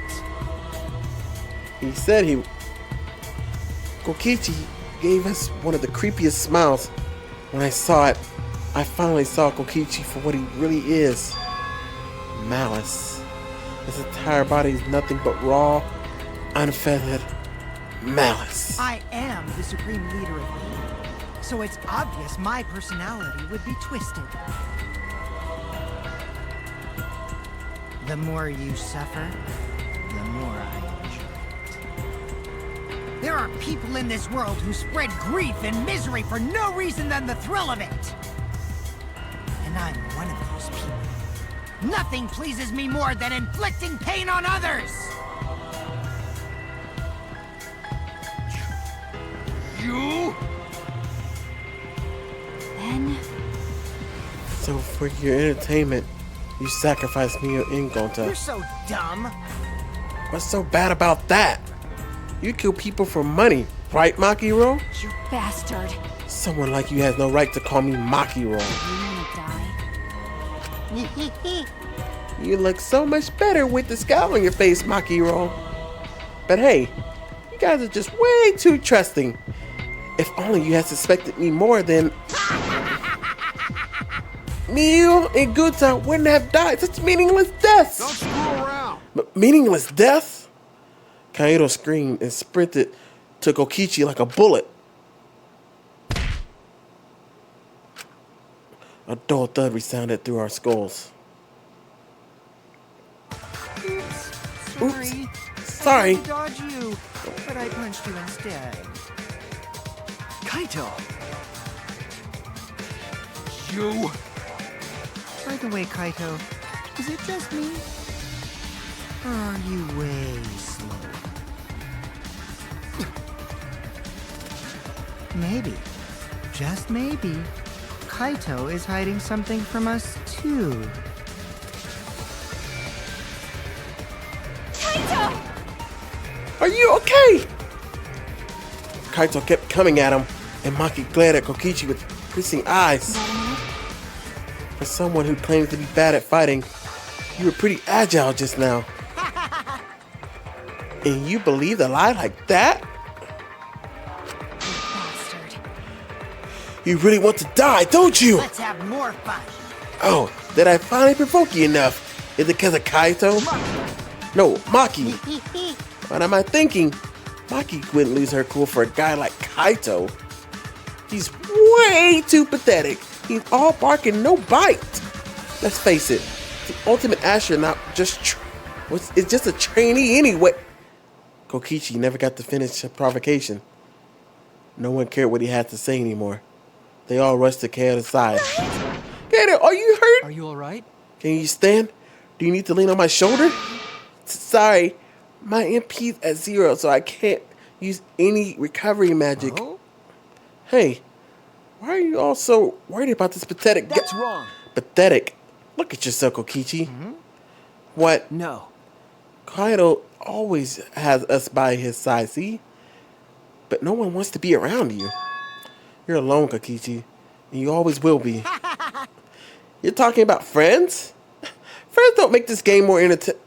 Speaker 1: He said he... Kokichi gave us one of the creepiest smiles. When I saw it, I finally saw Kokichi for what he really is. Malice. His entire body is nothing but raw, unfettered malice.
Speaker 4: I am the supreme leader of evil, so it's obvious my personality would be twisted. The more you suffer, the more I enjoy it. There are people in this world who spread grief and misery for no reason than the thrill of it. And I'm one of those people. Nothing pleases me more than inflicting pain on others!
Speaker 6: You?
Speaker 10: Then...
Speaker 1: So for your entertainment, you sacrificed me and Gonta.
Speaker 4: You're so dumb.
Speaker 1: What's so bad about that? You kill people for money, right, Makiro?
Speaker 10: You bastard.
Speaker 1: Someone like you has no right to call me Makiro.
Speaker 10: You wanna die?
Speaker 1: You look so much better with the scowl on your face, Makiro. But hey, you guys are just way too trusting. If only you had suspected me more, then Miu and Gonta wouldn't have died such meaningless deaths.
Speaker 6: Don't screw around.
Speaker 1: Meaningless deaths? Kaito screamed and sprinted to Kokichi like a bullet. A dull thud resounded through our skulls.
Speaker 4: Sorry.
Speaker 1: Sorry.
Speaker 4: I tried to dodge you, but I punched you instead.
Speaker 8: Kaito!
Speaker 6: You?
Speaker 4: By the way, Kaito, is it just me? Or are you way slow? Maybe, just maybe, Kaito is hiding something from us too.
Speaker 1: Are you okay? Kaito kept coming at him, and Maki glared at Kokichi with piercing eyes. For someone who claims to be bad at fighting, you were pretty agile just now. And you believed a lie like that?
Speaker 10: Bastard.
Speaker 1: You really want to die, don't you?
Speaker 4: Let's have more fun.
Speaker 1: Oh, did I finally provoke you enough? Is it because of Kaito? No, Maki. What am I thinking? Maki wouldn't lose her cool for a guy like Kaito. He's way too pathetic. He's all bark and no bite. Let's face it, the ultimate astronaut is just a trainee anyway. Kokichi never got to finish a provocation. No one cared what he had to say anymore. They all rushed to Kaito's side. Kaito, are you hurt?
Speaker 7: Are you alright?
Speaker 1: Can you stand? Do you need to lean on my shoulder? Sorry, my MP's at 0, so I can't use any recovery magic.
Speaker 4: Oh?
Speaker 1: Hey, why are you all so worried about this pathetic
Speaker 8: That's wrong.
Speaker 1: Pathetic. Look at yourself, Kokichi. What?
Speaker 8: No.
Speaker 1: Kaido always has us by his side, see? But no one wants to be around you. You're alone, Kokichi, and you always will be. You're talking about friends? Friends don't make this game more entertaining.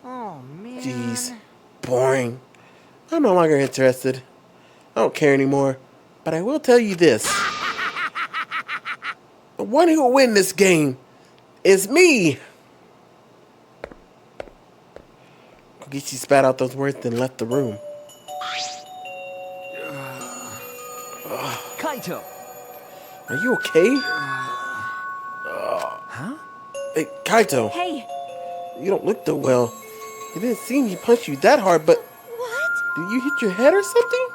Speaker 4: Oh, man.
Speaker 1: Jeez, boring. I'm no longer interested. I don't care anymore. But I will tell you this. The one who will win this game is me. Kokichi spat out those words, then left the room.
Speaker 8: Kaito!
Speaker 1: Are you okay?
Speaker 8: Huh?
Speaker 1: Hey, Kaito.
Speaker 10: Hey,
Speaker 1: You don't look too well. It didn't seem he punched you that hard, but
Speaker 12: What?
Speaker 1: did you hit your head or something?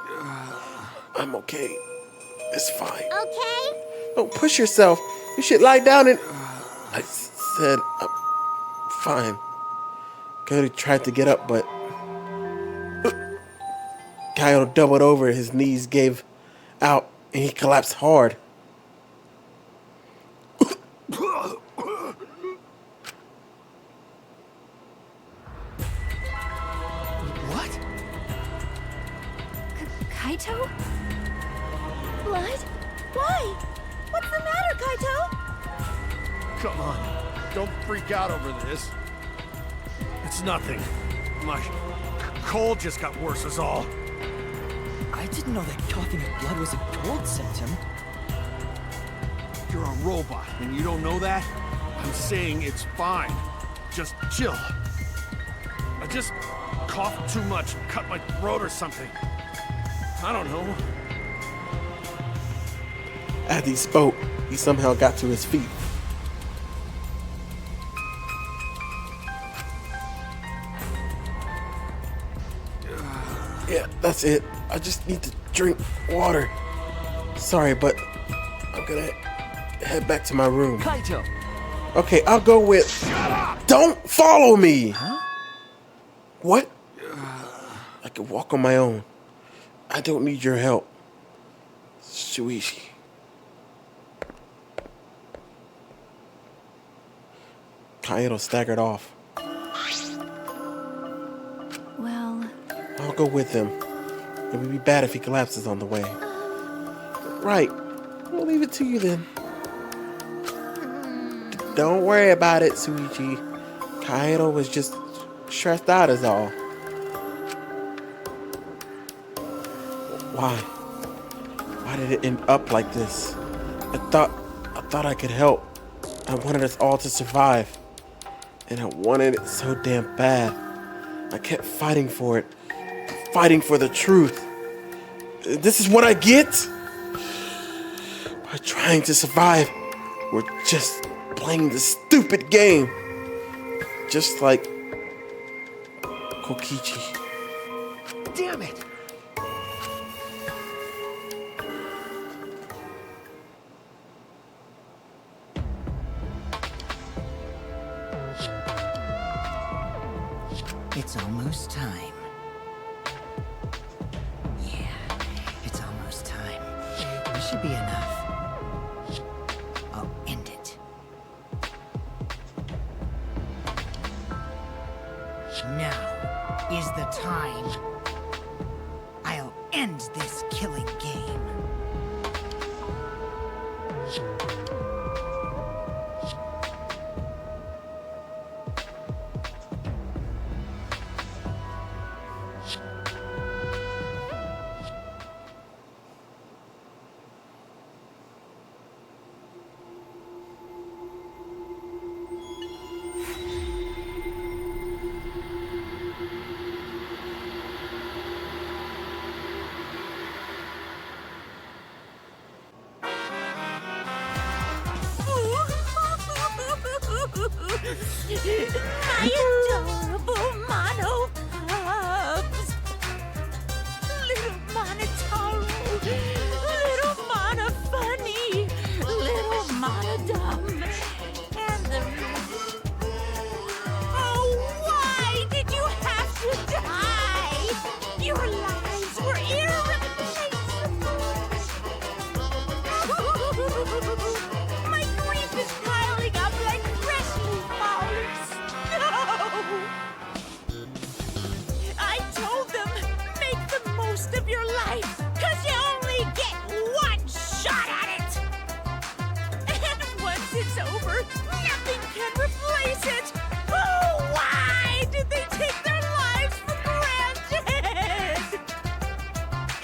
Speaker 1: I'm okay. It's fine.
Speaker 5: Okay?
Speaker 1: Don't push yourself. You should lie down and... I said, I'm fine. Cody tried to get up, but... Kyle doubled over. His knees gave out, and he collapsed hard.
Speaker 8: What?
Speaker 10: Kaito?
Speaker 12: Blood? Why? What's the matter, Kaito?
Speaker 6: Come on. Don't freak out over this. It's nothing. My cold just got worse is all.
Speaker 7: I didn't know that coughing up blood was a cold symptom.
Speaker 6: You're a robot, and you don't know that? I'm saying it's fine. Just chill. I just coughed too much and cut my throat or something. I don't know.
Speaker 1: As he spoke, he somehow got to his feet. Yeah, that's it. I just need to drink water. Sorry, but I'm gonna head back to my room.
Speaker 8: Kaito!
Speaker 1: Okay, I'll go with...
Speaker 6: Shut up!
Speaker 1: Don't follow me!
Speaker 8: Huh?
Speaker 1: What? I can walk on my own. I don't need your help. Shuichi. Kaido staggered off.
Speaker 10: Well,
Speaker 1: I'll go with him. It would be bad if he collapses on the way. Right. We'll leave it to you then. Don't worry about it, Shuichi. Kaido was just stressed out is all. Why? Why did it end up like this? I thought I could help. I wanted us all to survive. And I wanted it so damn bad. I kept fighting for it. Fighting for the truth. This is what I get? By trying to survive, we're just playing this stupid game. Just like Kokichi.
Speaker 8: Damn it!
Speaker 4: It's almost time. Yeah, it's almost time. This should be enough. I'll end it. Now is the time. I'll end this killing game.
Speaker 12: My adorable mono cubs! Little Monotauro, little Mono Funny, little Mono Dumb, and the... Oh, why did you have to die? Your lives were irreplaceable! My grief is piling up like fresh new flowers! No!
Speaker 2: is over, nothing can replace it! Oh, why did they take their lives for granted?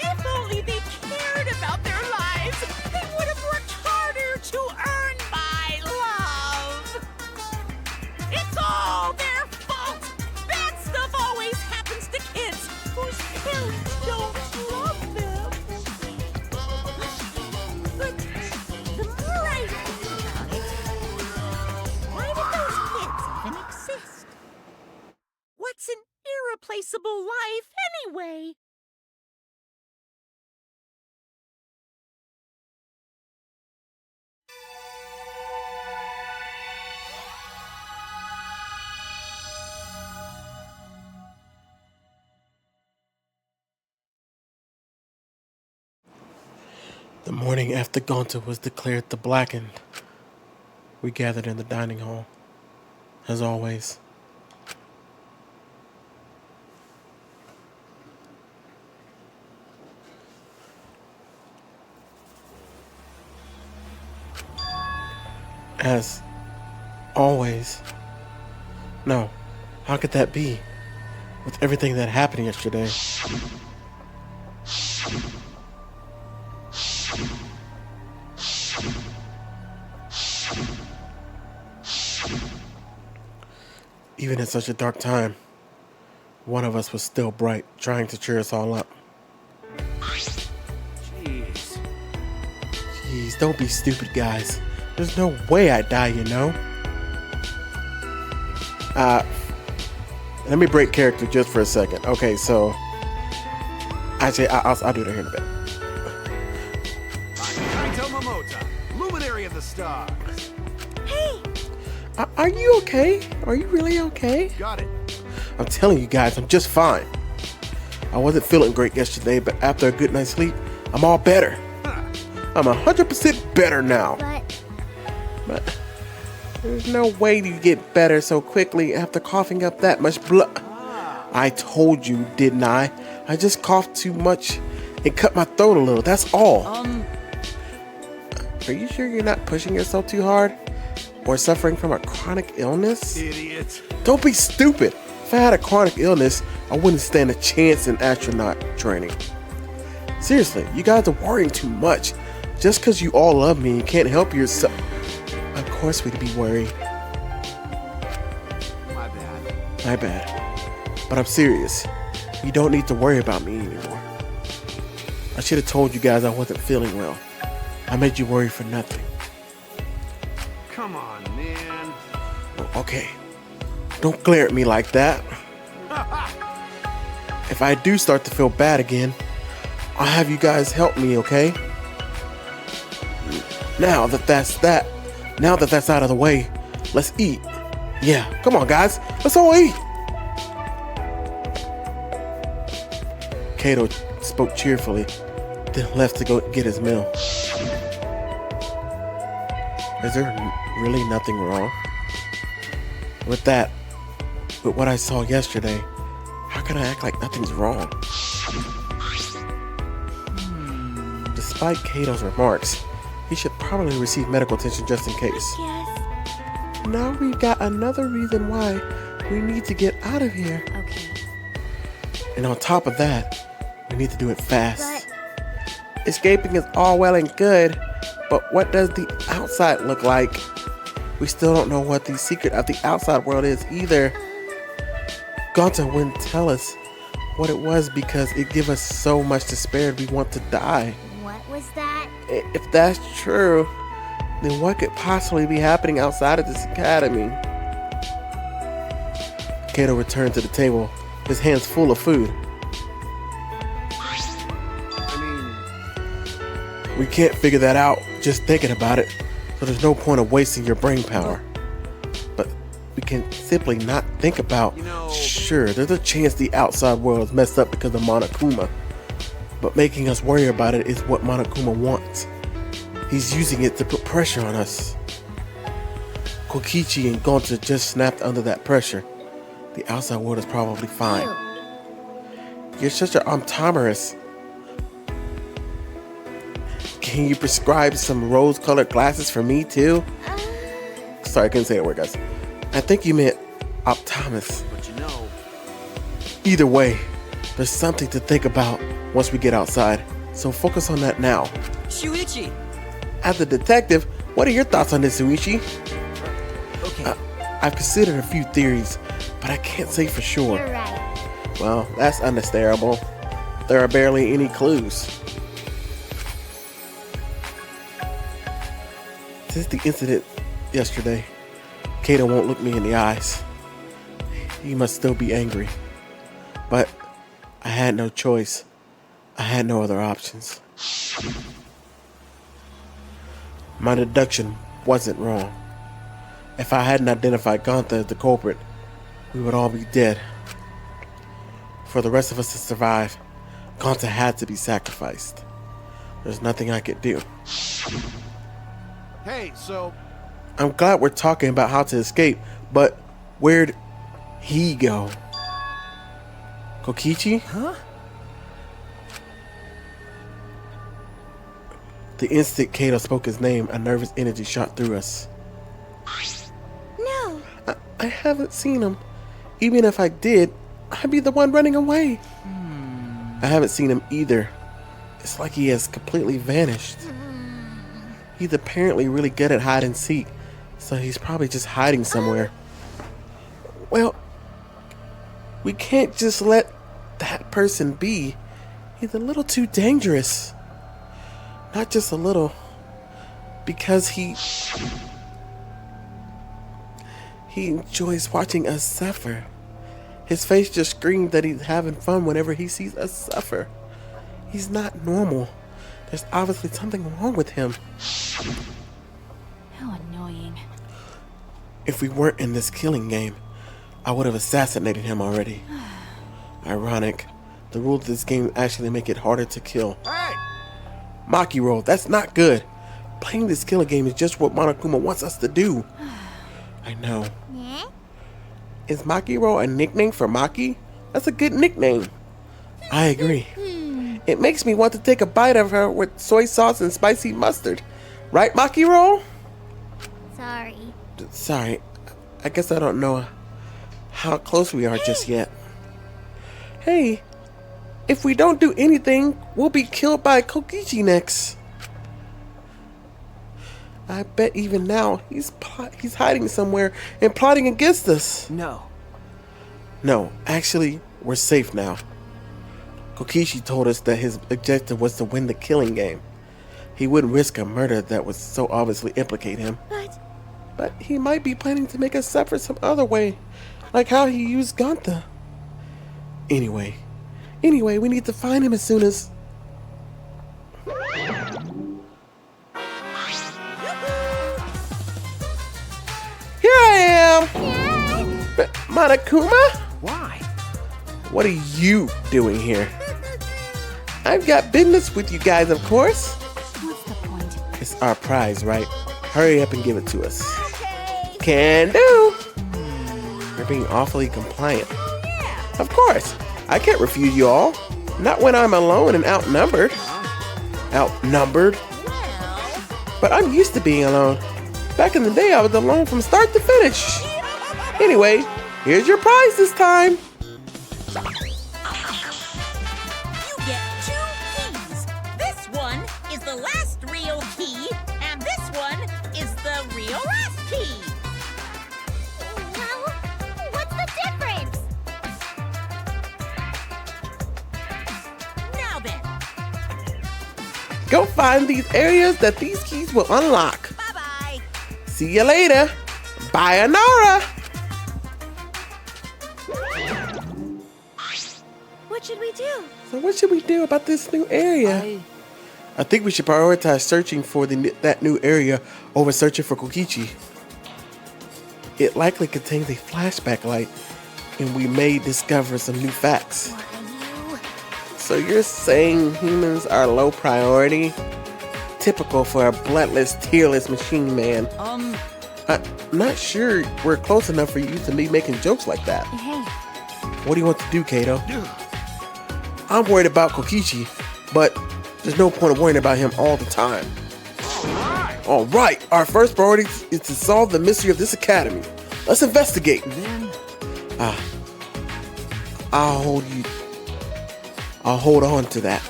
Speaker 2: If only they cared about their lives, they would have worked harder to earn my love! It's all their fault! Bad stuff always happens to kids whose parents don't love them! But the more I think about it, why did those kids even exist? What's an irreplaceable life anyway?
Speaker 1: The morning after Gonta was declared the Blackened, we gathered in the dining hall, as always. As always. No, how could that be? With everything that happened yesterday. Even in such a dark time, one of us was still bright, trying to cheer us all up.
Speaker 6: Jeez.
Speaker 1: Jeez, don't be stupid, guys. There's no way I'd die, you know? Let me break character just for a second. Okay, so... Actually, I'll do that here in a bit.
Speaker 6: I'm Kaito Momota, luminary of the stars.
Speaker 12: Hey!
Speaker 1: Are you okay? Are you really okay?
Speaker 6: Got it.
Speaker 1: I'm telling you guys, I'm just fine. I wasn't feeling great yesterday, but after a good night's sleep, I'm all better. I'm 100% better now. But there's no way you get better so quickly after coughing up that much blood. I told you, didn't I? I just coughed too much and cut my throat a little, that's all. Are you sure you're not pushing yourself too hard? Or suffering from a chronic illness?
Speaker 6: Idiot.
Speaker 1: Don't be stupid. If I had a chronic illness, I wouldn't stand a chance in astronaut training. Seriously, you guys are worrying too much. Just because you all love me, you can't help yourself. Of course we'd be worried.
Speaker 6: My bad.
Speaker 1: My bad. But I'm serious. You don't need to worry about me anymore. I should have told you guys I wasn't feeling well. I made you worry for nothing.
Speaker 6: Come on, man.
Speaker 1: Okay. Don't glare at me like that. If I do start to feel bad again, I'll have you guys help me, okay? Now that that's out of the way, let's eat. Yeah, come on guys, let's all eat. Kaito spoke cheerfully, then left to go get his meal. Is there really nothing wrong? With what I saw yesterday, how can I act like nothing's wrong? Despite Kato's remarks, he should probably receive medical attention just in case.
Speaker 12: Yes.
Speaker 1: Now we've got another reason why we need to get out of here.
Speaker 10: Okay.
Speaker 1: And on top of that, we need to do it fast. Escaping is all well and good, but what does the outside look like? We still don't know what the secret of the outside world is either. Gonta wouldn't tell us what it was because it gives us so much to spare and we want to die.
Speaker 5: What was that?
Speaker 1: If that's true, then what could possibly be happening outside of this academy? Kaito returned to the table, his hands full of food. We can't figure that out just thinking about it, so there's no point of wasting your brain power. But we can simply not think about, sure, there's a chance the outside world is messed up because of Monokuma, but making us worry about it is what Monokuma wants. He's using it to put pressure on us. Kokichi and Gonta just snapped under that pressure. The outside world is probably fine. You're such an optometrist. Can you prescribe some rose-colored glasses for me too? sorry, I couldn't say that word, guys. I think you meant Optimus.
Speaker 6: But you know,
Speaker 1: Either way, there's something to think about once we get outside, so focus on that now.
Speaker 7: Shuichi!
Speaker 1: As a detective, what are your thoughts on this, Suichi?
Speaker 7: Okay.
Speaker 1: I've considered a few theories, but I can't say for sure.
Speaker 5: You're right.
Speaker 1: Well, that's understandable. There are barely any clues. Since the incident yesterday, Kato won't look me in the eyes. He must still be angry. But I had no choice. I had no other options. My deduction wasn't wrong. If I hadn't identified Gunther as the culprit, we would all be dead. For the rest of us to survive, Gunther had to be sacrificed. There's nothing I could do.
Speaker 6: hey, so
Speaker 1: I'm glad we're talking about how to escape, but where'd he go? Kokichi?
Speaker 7: Huh?
Speaker 1: The instant Kato spoke his name, a nervous energy shot through us.
Speaker 12: No.
Speaker 1: I haven't seen him. Even if I did, I'd be the one running away. I haven't seen him either. It's like he has completely vanished. He's apparently really good at hide and seek, so he's probably just hiding somewhere. Well, we can't just let that person be. He's a little too dangerous. Not just a little, because he enjoys watching us suffer. His face just screams that he's having fun whenever he sees us suffer. He's not normal. There's obviously something wrong with him.
Speaker 10: How annoying.
Speaker 1: If we weren't in this killing game, I would have assassinated him already. Ironic. The rules of this game actually make it harder to kill.
Speaker 6: hey,
Speaker 1: Maki roll, that's not good. Playing this killing game is just what Monokuma wants us to do. I know.
Speaker 5: Yeah?
Speaker 1: Is Maki roll a nickname for Maki? That's a good nickname. I agree. It makes me want to take a bite of her with soy sauce and spicy mustard. Right, Maki roll?
Speaker 5: Sorry.
Speaker 1: Sorry, I guess I don't know how close we are just yet. Hey, if we don't do anything, we'll be killed by Kokichi next. I bet even now he's hiding somewhere and plotting against us.
Speaker 7: No.
Speaker 1: No, actually, we're safe now. Kokichi told us that his objective was to win the killing game. He wouldn't risk a murder that would so obviously implicate him. But he might be planning to make us suffer some other way, like how he used Gunther. Anyway, we need to find him as soon as... Here I am! But Monokuma?
Speaker 7: Why?
Speaker 1: What are you doing here? I've got business with you guys, of course.
Speaker 10: What's the point?
Speaker 1: It's our prize, right? Hurry up and give it to us. Can do. You're being awfully compliant. Of course. I can't refuse you all. Not when I'm alone and outnumbered. Outnumbered? But I'm used to being alone. Back in the day, I was alone from start to finish. Anyway, here's your prize this time.
Speaker 3: You get 2 keys. This one is the last real key, and this one is the real last key.
Speaker 5: Well, what's the difference?
Speaker 3: Now then,
Speaker 1: Go find these areas that these keys will unlock.
Speaker 3: bye-bye.
Speaker 1: See you later. Bye, Anara.
Speaker 12: What should we do?
Speaker 1: So what should we do about this new area? I think we should prioritize searching for that new area over searching for Kokichi. It likely contains a flashback light, and we may discover some new facts.
Speaker 5: What are you?
Speaker 1: So you're saying humans are low priority? Typical for a bloodless, tearless machine man. I'm not sure we're close enough for you to be making jokes like that.
Speaker 10: Hey,
Speaker 1: What do you want to do, Kato? I'm worried about Kokichi, but there's no point of worrying about him all the time.
Speaker 6: all right.
Speaker 1: All right, our first priority is to solve the mystery of this academy. Let's investigate.
Speaker 8: Then,
Speaker 1: I'll hold on to that.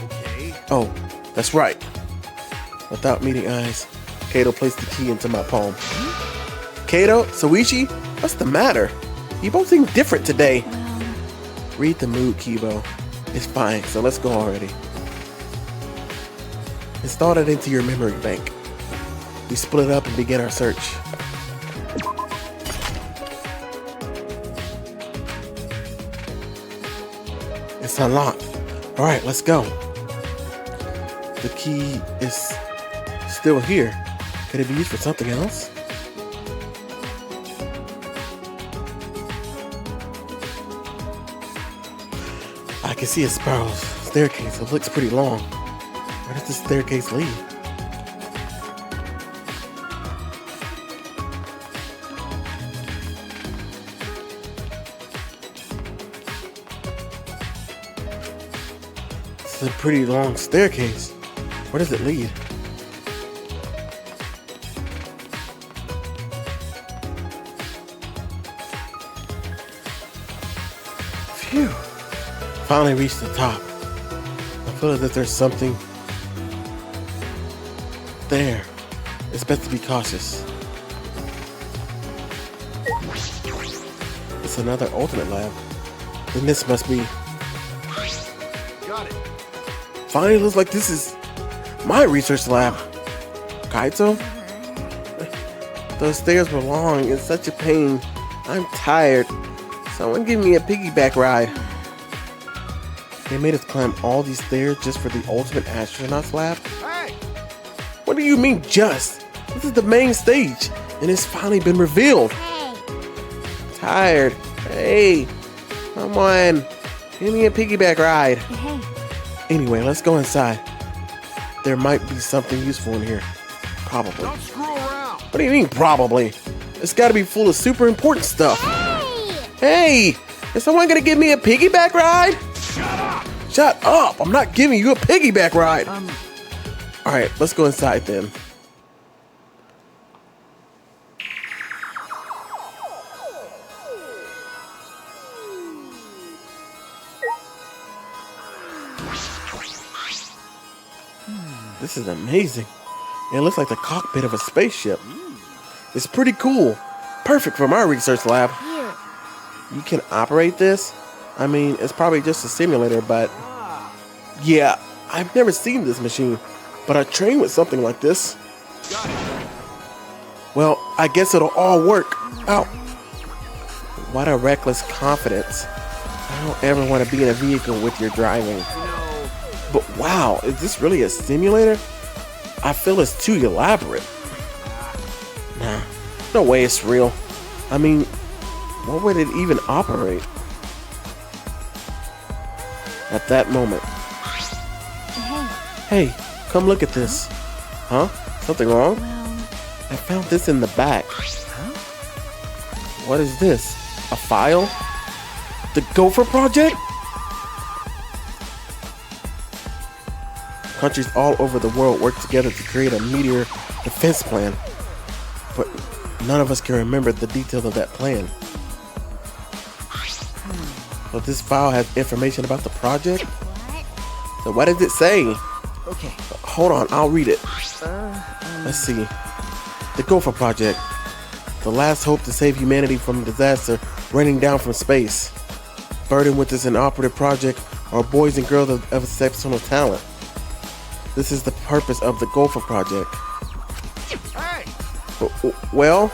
Speaker 8: okay.
Speaker 1: Oh, that's right. Without meeting eyes, Kato placed the key into my palm. Kato, Soichi, what's the matter? You both seem different today.
Speaker 10: Well,
Speaker 1: Read the mood, Kibo. It's fine, so let's go already. Install it into your memory bank. We split up and began our search. It's unlocked. Alright, let's go. The key is still here. Could it be used for something else? I can see a spiral staircase. It looks pretty long. Where does this staircase lead? This is a pretty long staircase. Where does it lead? Phew. Finally reached the top. I feel as if there's something there. It's best to be cautious. It's another alternate lab. Then this must be.
Speaker 6: Got it.
Speaker 1: Finally looks like this is my research lab. Kaito? Those stairs were long and such a pain. I'm tired. Someone give me a piggyback ride. They made us climb all these stairs just for the ultimate astronaut's lab?
Speaker 6: Hey!
Speaker 1: What do you mean just? This is the main stage, and it's finally been revealed.
Speaker 5: Hey,
Speaker 1: Tired. Hey, come on. Give me a piggyback ride.
Speaker 10: hey,
Speaker 1: Anyway, let's go inside. There might be something useful in here. Probably.
Speaker 6: Don't screw around!
Speaker 1: What do you mean, probably? It's gotta be full of super important stuff.
Speaker 5: hey!
Speaker 1: Hey, is someone gonna give me a piggyback ride? Shut up! I'm not giving you a piggyback ride. Alright, let's go inside then. This is amazing. It looks like the cockpit of a spaceship. It's pretty cool. Perfect for my research lab.
Speaker 5: Cute.
Speaker 1: You can operate this? I mean, it's probably just a simulator, but... Yeah, I've never seen this machine, but I trained with something like this.
Speaker 6: Got it.
Speaker 1: Well, I guess it'll all work. Ow. What a reckless confidence. I don't ever want to be in a vehicle with your driving.
Speaker 6: You know,
Speaker 1: But wow, is this really a simulator? I feel it's too elaborate. Nah, no way it's real. I mean, what would it even operate? At that moment.
Speaker 10: hey.
Speaker 1: Hey, come look at this. Huh? Something wrong?
Speaker 10: Well,
Speaker 1: I found this in the back. What is this? A file? The Gopher Project? Countries all over the world work together to create a meteor defense plan. But none of us can remember the details of that plan. But this file has information about the project? So what does it say?
Speaker 8: Okay.
Speaker 1: Hold on, I'll read it. Let's see. The Gopher Project. The last hope to save humanity from disaster raining down from space. Burdened with this inoperative project are boys and girls of exceptional talent. This is the purpose of the Gopher Project.
Speaker 6: hey!
Speaker 1: Well,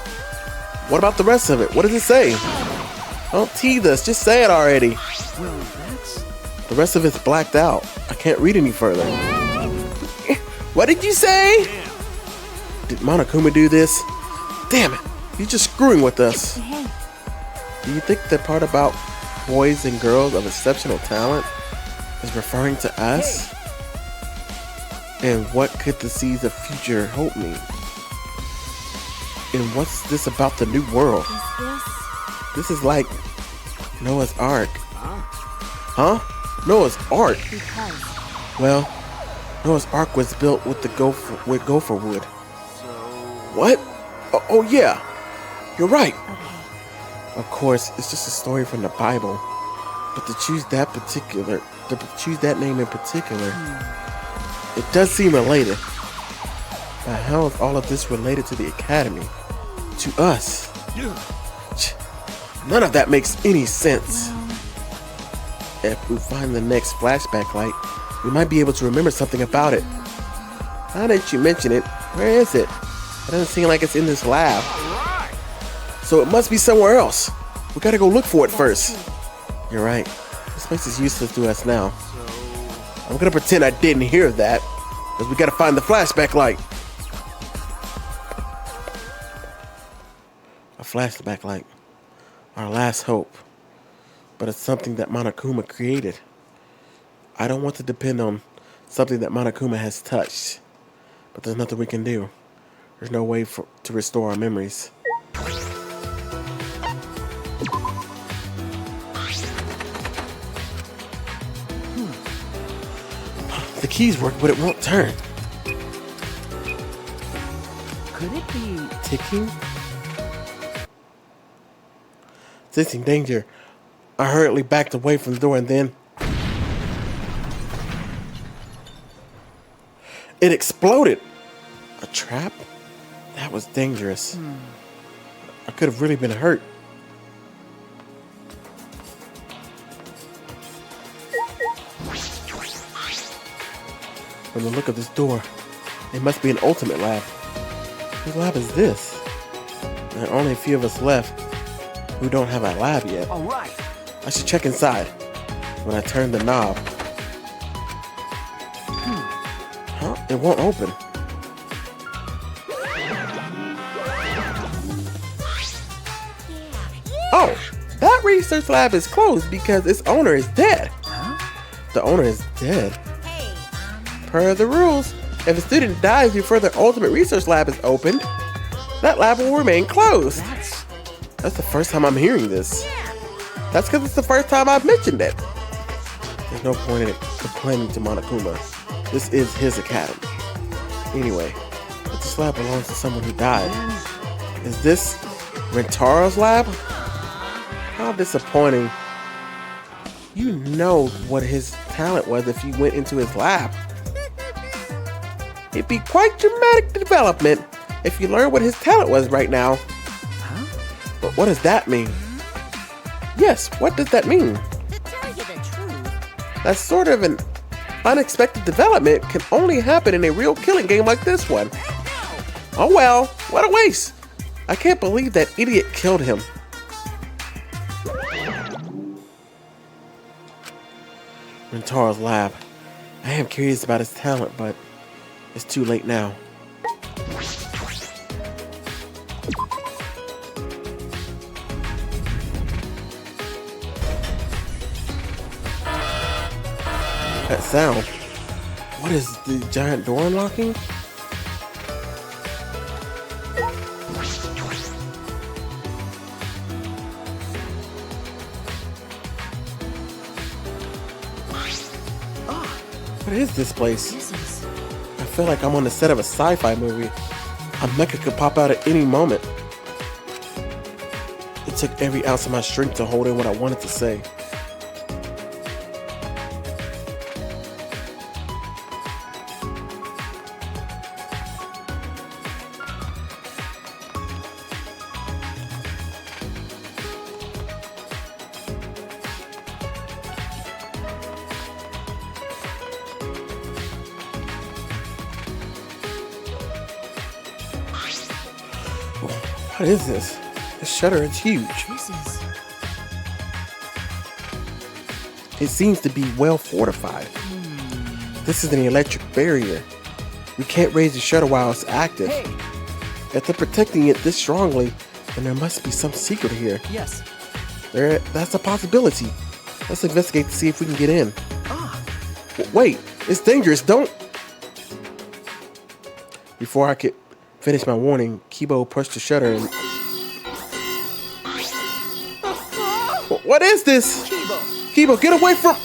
Speaker 1: what about the rest of it? What does it say? Don't tease us, just say it already.
Speaker 8: Well, that's...
Speaker 1: The rest of it's blacked out. I can't read any further. What did you say? Did Monokuma do this? Damn it, he's just screwing with us.
Speaker 10: hey.
Speaker 1: Do you think the part about boys and girls of exceptional talent is referring to us? And what could the seeds of future hope mean? And what's this about the new world?
Speaker 10: Is
Speaker 1: This is like Noah's Ark. Huh? Noah's Ark?
Speaker 10: this because?
Speaker 1: Well, Noah's Ark was built with the gopher wood. What? Oh yeah, you're right.
Speaker 10: Okay.
Speaker 1: Of course, it's just a story from the Bible, but to choose that name in particular, it does seem related. Now, how is all of this related to the Academy? To us? None of that makes any sense.
Speaker 10: Well,
Speaker 1: If we find the next flashback light, we might be able to remember something about it. Now that you mention it, where is it? It doesn't seem like it's in this lab. So it must be somewhere else. We gotta go look for it first. You're right. This place is useless to us now. I'm gonna pretend I didn't hear that, because we gotta find the flashback light. A flashback light. Our last hope. But it's something that Monokuma created. I don't want to depend on something that Monokuma has touched. But there's nothing we can do. There's no way to restore our memories. The keys work, but it won't turn.
Speaker 7: Could it be
Speaker 1: Ticking? Sensing danger, I hurriedly backed away from the door and then it exploded. A trap? That was dangerous. I could have really been hurt. From the look of this door, it must be an ultimate lab. Whose lab is this? There are only a few of us left who don't have a lab yet.
Speaker 8: All right.
Speaker 1: I should check inside. When I turn the knob, huh? It won't open. Oh, that research lab is closed because its owner is dead. The owner is dead. Per the rules, if a student dies before their ultimate research lab is opened, that lab will remain closed. That's the first time I'm hearing this. That's because it's the first time I've mentioned it. There's no point in complaining to Monokuma. This is his academy. Anyway, if this lab belongs to someone who died, is this Rentaro's lab? How disappointing. You know what his talent was if you went into his lab. It'd be quite dramatic development if you learn what his talent was right now. But what does that mean? Yes, what does that mean?
Speaker 3: To tell you the truth,
Speaker 1: That sort of an unexpected development can only happen in a real killing game like this one. Oh well, what a waste. I can't believe that idiot killed him. Rentaro's lab. I am curious about his talent, but it's too late now. That sound. What is the giant door unlocking? What is this place? I feel like I'm on the set of a sci-fi movie. A mecha could pop out at any moment. It took every ounce of my strength to hold in what I wanted to say. What is this? This shutter is huge. It seems to be well fortified. This is an electric barrier. We can't raise the shutter while it's active. If they're protecting it this strongly, then there must be some secret here.
Speaker 7: Yes.
Speaker 1: That's a possibility. Let's investigate to see if we can get in. Wait, it's dangerous. Don't. Before I could finish my warning, Kibo pushed the shutter and... What is this? Kibo, get away from...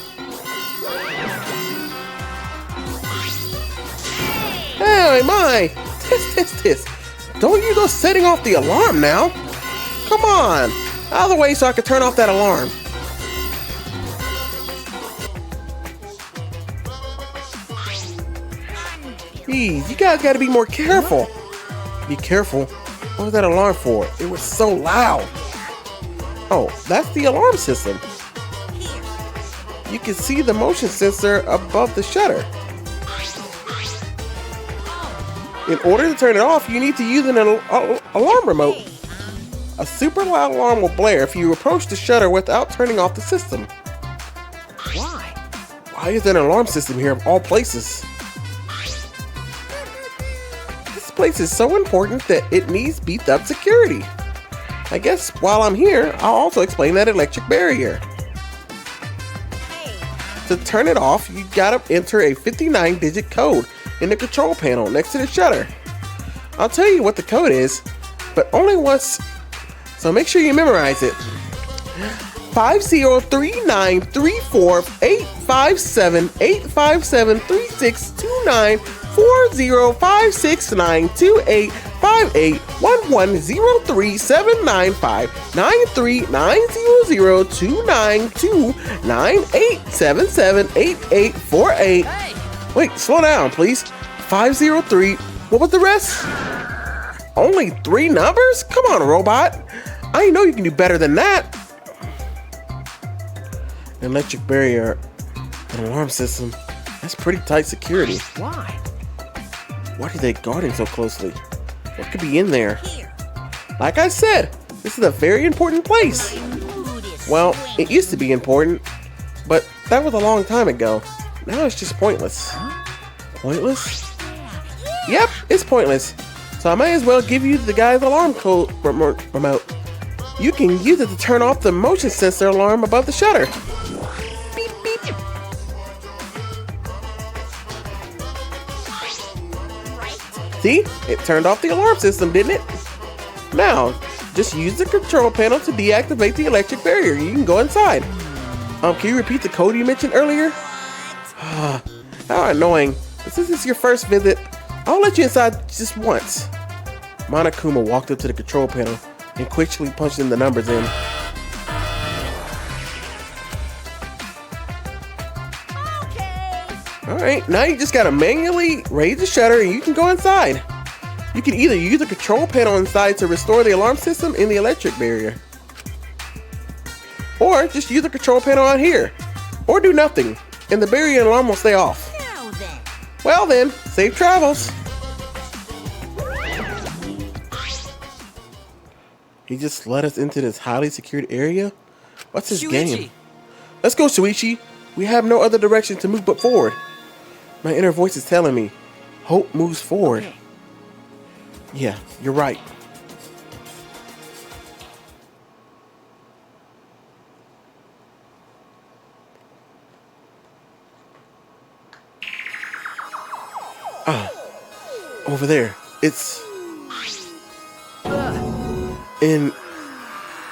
Speaker 1: Hey, my! This. Don't you go setting off the alarm now. Come on, out of the way so I can turn off that alarm. Jeez, you guys gotta be more careful. Be careful. What was that alarm for? It was so loud. Oh, that's the alarm system. You can see the motion sensor above the shutter. In order to turn it off, you need to use an alarm remote. A super loud alarm will blare if you approach the shutter without turning off the system.
Speaker 8: Why?
Speaker 1: Why is there an alarm system here of all places? This place is so important that it needs beefed up security. I guess while I'm here, I'll also explain that electric barrier. To turn it off, you gotta enter a 59-digit code in the control panel next to the shutter. I'll tell you what the code is, but only once, so make sure you memorize it.
Speaker 7: Hey!
Speaker 1: Wait, slow down, please. 503. What was the rest? Only 3 numbers? Come on, robot. I know you can do better than that. An electric barrier, an alarm system. That's pretty tight security.
Speaker 8: Why?
Speaker 1: Why are they guarding so closely? What could be in there? Like I said, this is a very important place. Well, it used to be important, but that was a long time ago. Now it's just pointless. Pointless? Yep, it's pointless. So I might as well give you the guy's alarm code remote. You can use it to turn off the motion sensor alarm above the shutter. Beep, beep. See? It turned off the alarm system, didn't it? Now, just use the control panel to deactivate the electric barrier. You can go inside. Can you repeat the code you mentioned earlier? How annoying. But since it's your first visit, I'll let you inside just once. Monokuma walked up to the control panel and quickly punched in the numbers in. Alright, now you just gotta manually raise the shutter and you can go inside. You can either use the control panel inside to restore the alarm system in the electric barrier, or just use the control panel out here, or do nothing, and the barrier and alarm will stay off. Well then, safe travels. He just led us into this highly secured area? What's his game? Let's go, Shuichi. We have no other direction to move but forward. My inner voice is telling me, hope moves forward. Okay. Yeah, you're right. Over there. It's in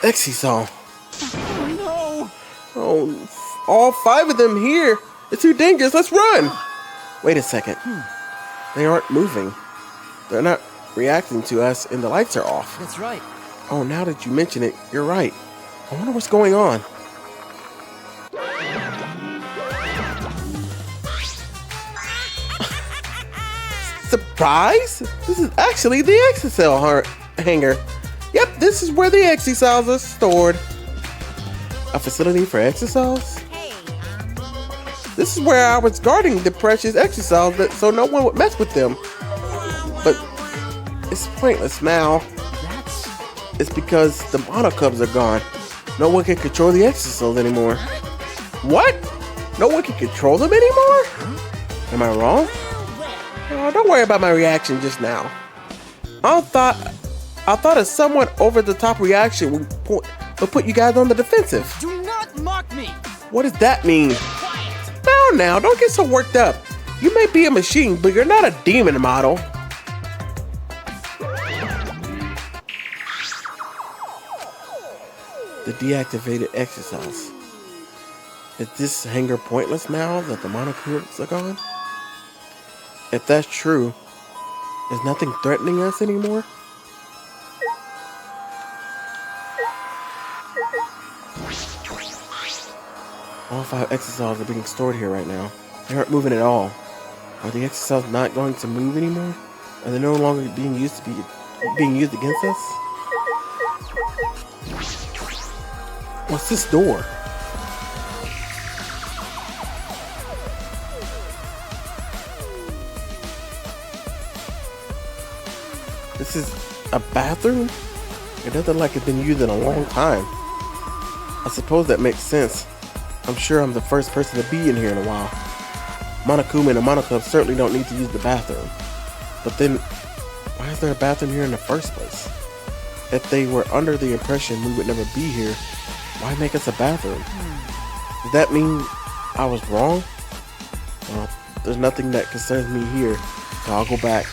Speaker 1: Exisal.
Speaker 6: No!
Speaker 1: Oh, all 5 of them here. It's too dangerous. Let's run. Wait a second. They aren't moving. They're not reacting to us, and the lights are off.
Speaker 7: That's right.
Speaker 1: Oh, now that you mention it, you're right. I wonder what's going on. Surprise! This is actually the Exisal hangar. Yep, this is where the Exisals are stored. A facility for Exisals? This is where I was guarding the precious Exisals so no one would mess with them. But it's pointless now. It's because the Monocubs are gone. No one can control the Exisals anymore. What? No one can control them anymore? Am I wrong? Oh, don't worry about my reaction just now. I thought a somewhat over-the-top reaction would put you guys on the defensive.
Speaker 7: Do not mock me!
Speaker 1: What does that mean? Now, don't get so worked up. You may be a machine, but you're not a demon model. The deactivated Exisals. Is this hangar pointless now that the Monocubs are gone? If that's true, is nothing threatening us anymore? All 5 exocells are being stored here right now. They aren't moving at all. Are the exocells not going to move anymore? Are they no longer being used against us? What's this door? This is a bathroom? It doesn't look like it's been used in a long time. I suppose that makes sense. I'm sure I'm the first person to be in here in a while. Monokuma and the Mono Club certainly don't need to use the bathroom. But then, why is there a bathroom here in the first place? If they were under the impression we would never be here, why make us a bathroom? Does that mean I was wrong? Well, there's nothing that concerns me here, so I'll go back.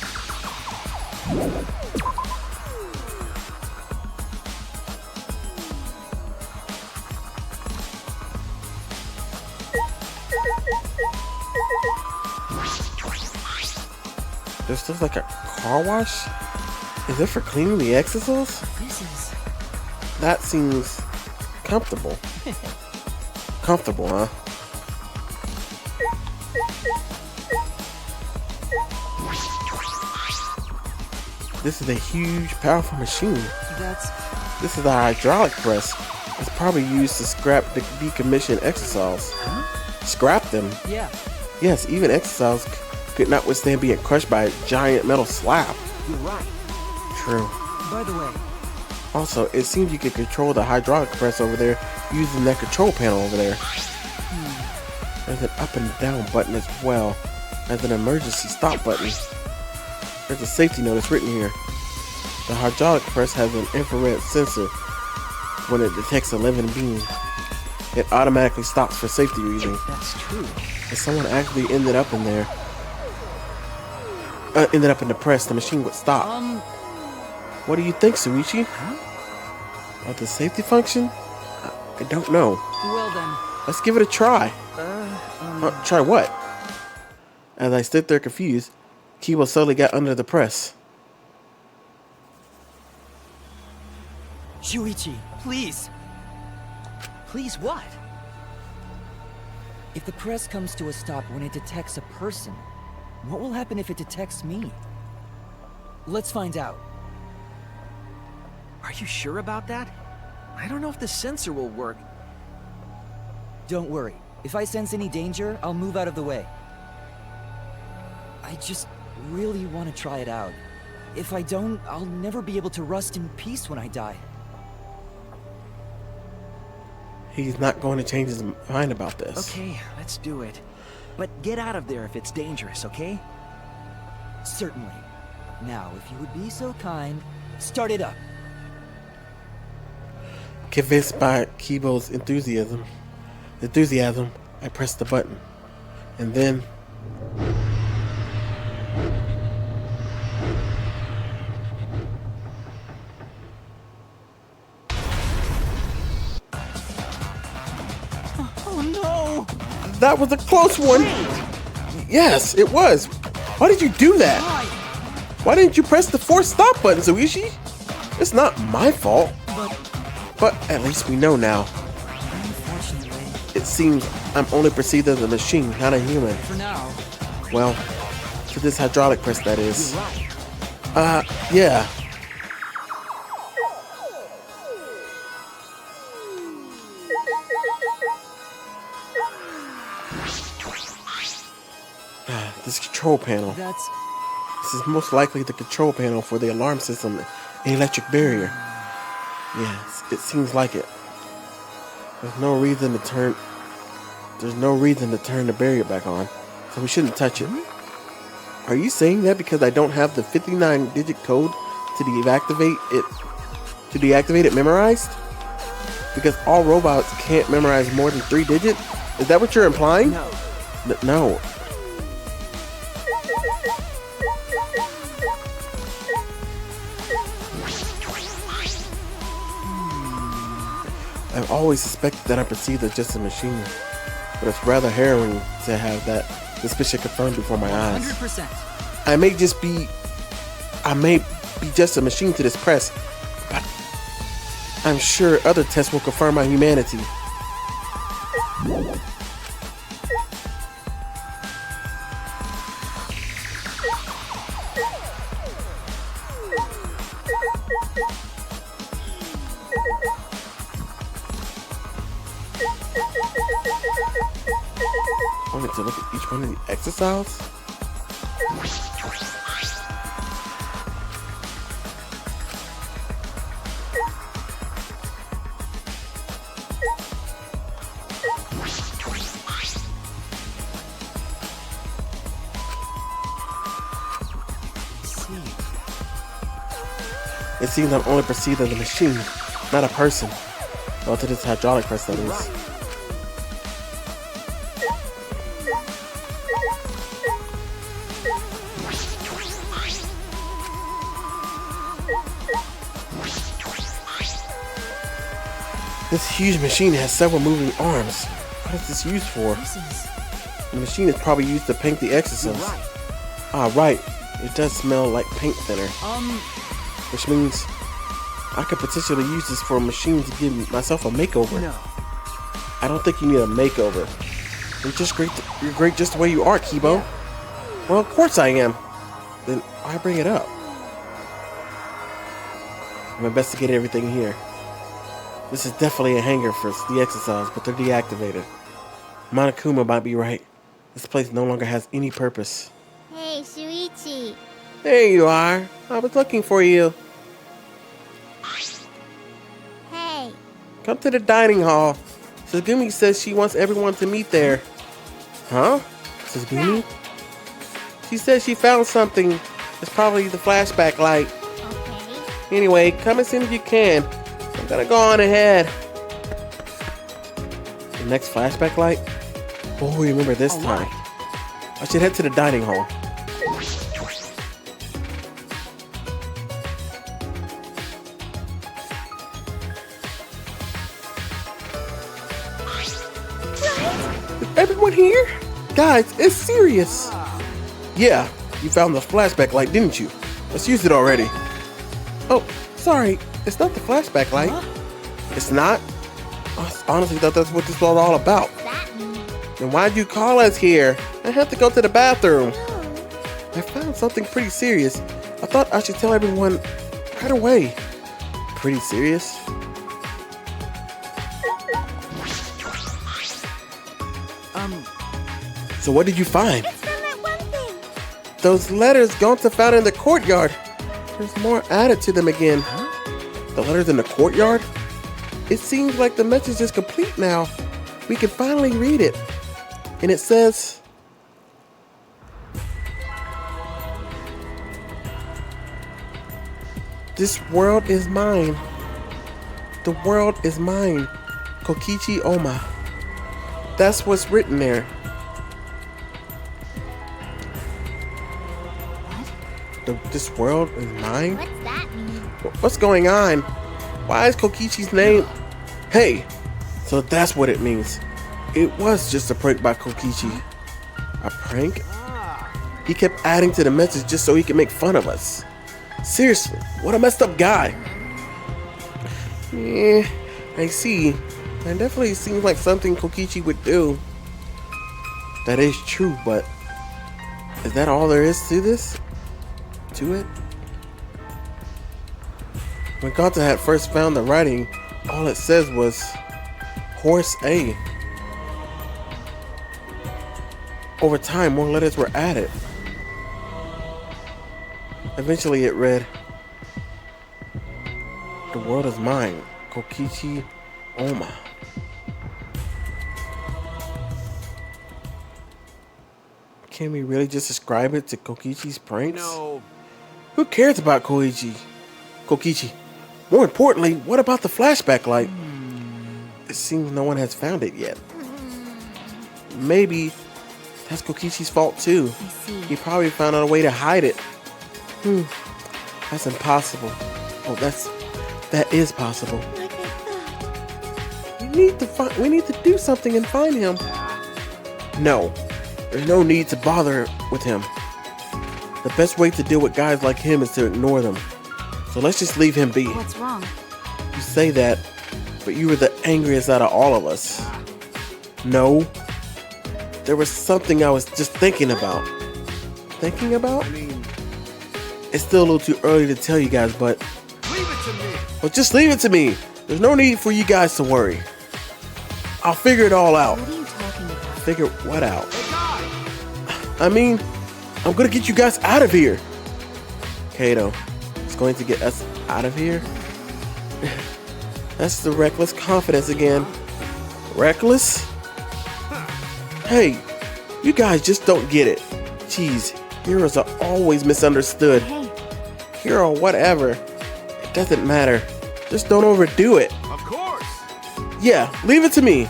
Speaker 1: There's still like a car wash? Is it for cleaning the exocells? That seems comfortable. Comfortable, huh? This is a huge, powerful machine. This is a hydraulic press. It's probably used to scrap the decommissioned exocells. Scrap them?
Speaker 7: Yeah.
Speaker 1: Yes, even exocells could not withstand being crushed by a giant metal slab.
Speaker 7: You're right.
Speaker 1: True.
Speaker 7: By the way,
Speaker 1: also, it seems you can control the hydraulic press over there using that control panel over there. There's an up and down button as well as an emergency stop button. There's a safety notice written here. The hydraulic press has an infrared sensor. When it detects a living being, it automatically stops for safety reasons.
Speaker 7: That's true.
Speaker 1: If someone actually ended up in there, ended up in the press, the machine would stop. What do you think, Suichi? About the safety function? I don't know.
Speaker 7: Well then.
Speaker 1: Let's give it a try. Try what? As I stood there confused, Kibo slowly got under the press.
Speaker 7: Shuichi, please. Please what? If the press comes to a stop when it detects a person, what will happen if it detects me? Let's find out.
Speaker 8: Are you sure about that? I don't know if the sensor will work.
Speaker 7: Don't worry. If I sense any danger, I'll move out of the way. I just really want to try it out. If I don't, I'll never be able to rest in peace when I die.
Speaker 1: He's not going to change his mind about this.
Speaker 8: Okay, let's do it. But get out of there if it's dangerous, okay?
Speaker 7: Certainly. Now, if you would be so kind, start it up.
Speaker 1: Convinced by Kibo's enthusiasm, I pressed the button. And then...
Speaker 7: Oh no!
Speaker 1: That was a close one! Yes, it was! Why did you do that? Why didn't you press the force stop button, Suichi? It's not my fault. But at least we know now.
Speaker 7: Unfortunately.
Speaker 1: It seems I'm only perceived as a machine, not a human.
Speaker 7: For now.
Speaker 1: Well, to this hydraulic press, that is.
Speaker 7: You're right.
Speaker 1: Yeah. This control panel. This is most likely the control panel for the alarm system and electric barrier. Yes, it seems like it. There's no reason to turn the barrier back on, so we shouldn't touch it. Are you saying that because I don't have the 59-digit code to deactivate it memorized? Because all robots can't memorize more than 3 digits? Is that what you're implying?
Speaker 8: No.
Speaker 1: No. I've always suspected that I'm perceived as just a machine, but it's rather harrowing to have that suspicion confirmed before my eyes.
Speaker 7: 100%.
Speaker 1: I may be just a machine to this press, but I'm sure other tests will confirm my humanity. to look at each one of the exercises? It seems I'm only perceived as a machine, not a person. Well, to this hydraulic press, that is. This huge machine has several moving arms. What is this used for? The machine is probably used to paint the exercises. Ah, right. It does smell like paint thinner. Which means I could potentially use this for a machine to give myself a makeover.
Speaker 6: No.
Speaker 1: I don't think you need a makeover. You're just great. You're great just the way you are, Kibo. Yeah. Well, of course I am. Then why bring it up? I'm investigating everything here. This is definitely a hangar for the exercise, but they're deactivated. Monokuma might be right. This place no longer has any purpose.
Speaker 5: Hey, Shuichi.
Speaker 1: There you are. I was looking for you.
Speaker 5: Hey.
Speaker 1: Come to the dining hall. Sugumi says she wants everyone to meet there. Huh? Sugumi? She says she found something. It's probably the flashback light.
Speaker 5: Okay.
Speaker 1: Anyway, come as soon as you can. I'm gonna go on ahead. The next flashback light? Oh, remember this time. I should head to the dining hall. Is everyone here? Guys, it's serious. Yeah, you found the flashback light, didn't you? Let's use it already. Oh, sorry. It's not the flashback light. It's not? I honestly thought that's what this was all about. Then why'd you call us here? I have to go to the bathroom. I found something pretty serious. I thought I should tell everyone right away. Pretty serious? So what did you find?
Speaker 12: It's from that one thing.
Speaker 1: Those letters Gonta found in the courtyard. There's more added to them again. The letters in the courtyard? It seems like the message is complete now. We can finally read it. And it says... This world is mine. The world is mine. Kokichi Oma. That's what's written there. This world is mine?
Speaker 5: What's that mean?
Speaker 1: What's going on? Why is Kokichi's name... Hey, so that's what it means. It was just a prank by Kokichi. A prank? He kept adding to the message just so he could make fun of us. Seriously, what a messed up guy. Yeah, I see. That definitely seems like something Kokichi would do. That is true, but... Is that all there is to this? To it? When Gonta had first found the writing, all it says was Horse A. Over time, more letters were added. Eventually it read, The world is mine, Kokichi Oma. Can we really just ascribe it to Kokichi's pranks?
Speaker 6: No.
Speaker 1: Who cares about Kokichi? More importantly, what about the flashback light? It seems no one has found it yet. Maybe that's Kokichi's fault too.
Speaker 10: I see.
Speaker 1: He probably found out a way to hide it. That's impossible. Oh, that is possible.
Speaker 12: Like I thought.
Speaker 1: We need to do something and find him. No, there's no need to bother with him. The best way to deal with guys like him is to ignore them. So let's just leave him be.
Speaker 10: What's wrong?
Speaker 1: You say that, but you were the angriest out of all of us. No. There was something I was just thinking about. Thinking about?
Speaker 6: I mean,
Speaker 1: It's still a little too early to tell you guys, but...
Speaker 6: leave it to me.
Speaker 1: Well, just leave it to me. There's no need for you guys to worry. I'll figure it all out.
Speaker 10: What are you talking about?
Speaker 1: Figure what out?
Speaker 6: Hey guys,
Speaker 1: I mean, I'm gonna get you guys out of here. Kato is going to get us out of here? That's the reckless confidence again. Reckless? Hey, you guys just don't get it. Jeez, heroes are always misunderstood.
Speaker 10: Hey.
Speaker 1: Hero, whatever. It doesn't matter. Just don't overdo it.
Speaker 6: Of course!
Speaker 1: Yeah, leave it to me.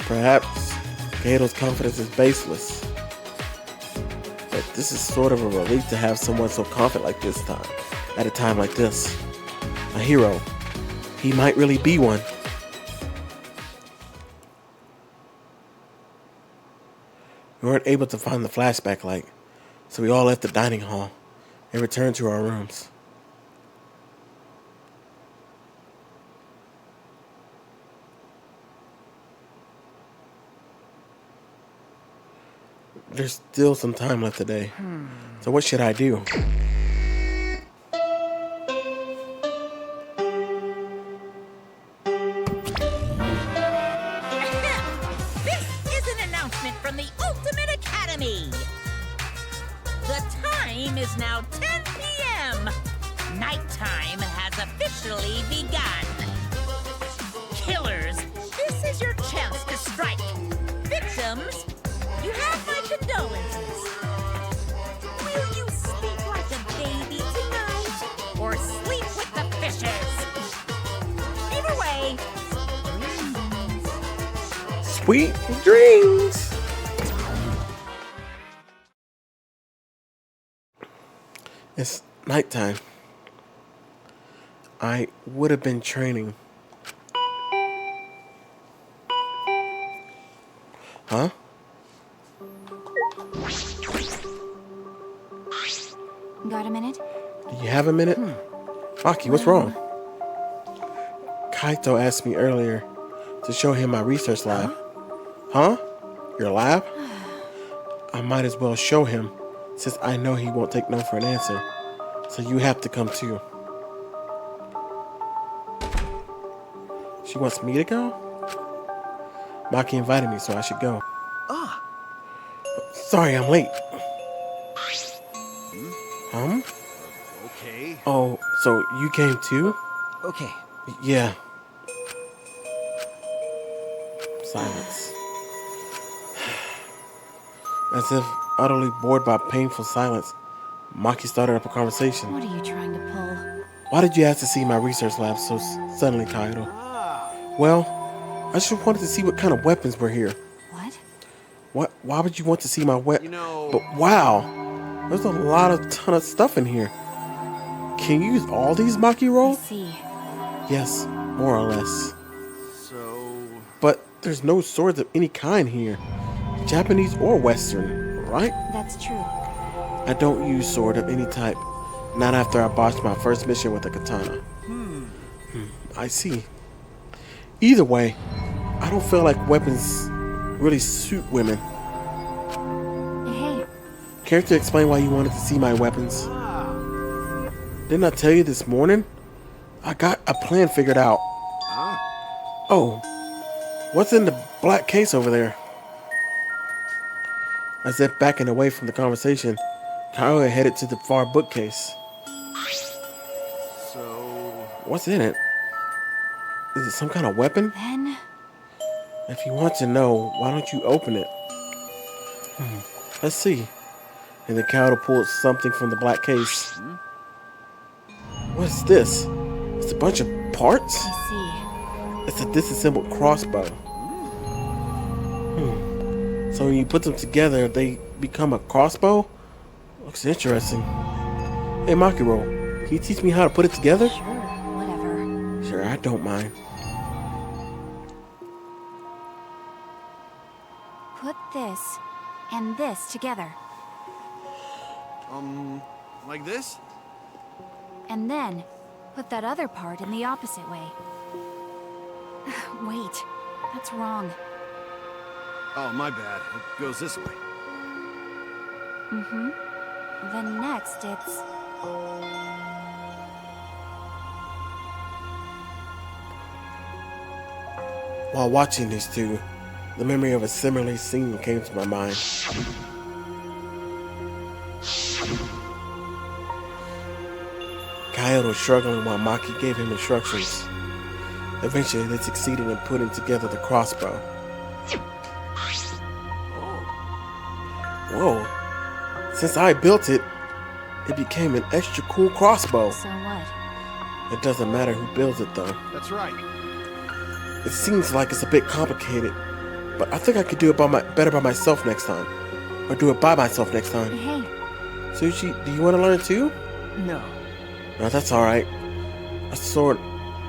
Speaker 1: Perhaps Kato's confidence is baseless. But this is sort of a relief to have someone so confident like this time. At a time like this. A hero. He might really be one. We weren't able to find the flashback light, so we all left the dining hall and returned to our rooms. There's still some time left today, so what should I do?
Speaker 2: This is an announcement from the Ultimate Academy. The time is now 10 p.m. Nighttime has officially begun. Killers, this is your chance to strike. Victims, you have my condolences. Will you sleep like a baby tonight, or sleep with the fishes? Either way,
Speaker 1: Sweet dreams! It's nighttime. I would have been training. Huh?
Speaker 10: Got a minute?
Speaker 1: Do you have a minute? Maki, what's wrong? Kaito asked me earlier to show him my research lab. Huh? Your lab? I might as well show him, since I know he won't take no for an answer. So you have to come too. She wants me to go? Maki invited me, so I should go. Sorry, I'm late.
Speaker 6: Okay.
Speaker 1: Oh, so you came too?
Speaker 4: Okay.
Speaker 1: Yeah. Silence. As if utterly bored by painful silence, Maki started up a conversation.
Speaker 10: What are you trying to pull?
Speaker 1: Why did you ask to see my research lab so suddenly, Kaido? Well, I just wanted to see what kind of weapons were here.
Speaker 10: What?
Speaker 1: Why would you want to see my
Speaker 6: You know...
Speaker 1: But wow, there's a ton of stuff in here. Can you use all these, Maki
Speaker 10: I
Speaker 1: roll?
Speaker 10: see.
Speaker 1: Yes, more or less.
Speaker 6: So...
Speaker 1: But there's no swords of any kind here. Japanese or Western, right?
Speaker 10: That's true.
Speaker 1: I don't use sword of any type. Not after I botched my first mission with a katana. I see. Either way, I don't feel like weapons really suit women.
Speaker 10: Hey,
Speaker 1: Care to explain why you wanted to see my weapons? Didn't I tell you this morning? I got a plan figured out. Oh, what's in the black case over there? As if backing away from the conversation, Kyle headed to the far bookcase.
Speaker 6: So...
Speaker 1: What's in it? Is it some kind of weapon?
Speaker 10: then
Speaker 1: If you want to know, why don't you open it? Let's see. And the cow pulled something from the black case. What's this? It's a bunch of parts?
Speaker 10: I
Speaker 1: It's a disassembled crossbow. So when you put them together, they become a crossbow? Looks interesting. Hey, Makiro, can you teach me how to put it together?
Speaker 10: see. Sure, whatever.
Speaker 1: Sure, I don't mind.
Speaker 10: Put this and this together.
Speaker 6: Like this?
Speaker 10: And then put that other part in the opposite way. Wait, that's wrong.
Speaker 6: Oh, my bad. It goes this way.
Speaker 10: Then next it's...
Speaker 1: While watching these two, the memory of a similar scene came to my mind. Kaido was struggling while Maki gave him instructions. Eventually, they succeeded in putting together the crossbow. Whoa. Since I built it, it became an extra cool crossbow.
Speaker 10: So what?
Speaker 1: It doesn't matter who builds it, though.
Speaker 6: That's right.
Speaker 1: It seems like it's a bit complicated, but I think I could do it better by myself next time. Or do it by myself next time.
Speaker 10: Hey.
Speaker 1: Sushi, do you want to learn too?
Speaker 7: No.
Speaker 1: No, that's alright. I sort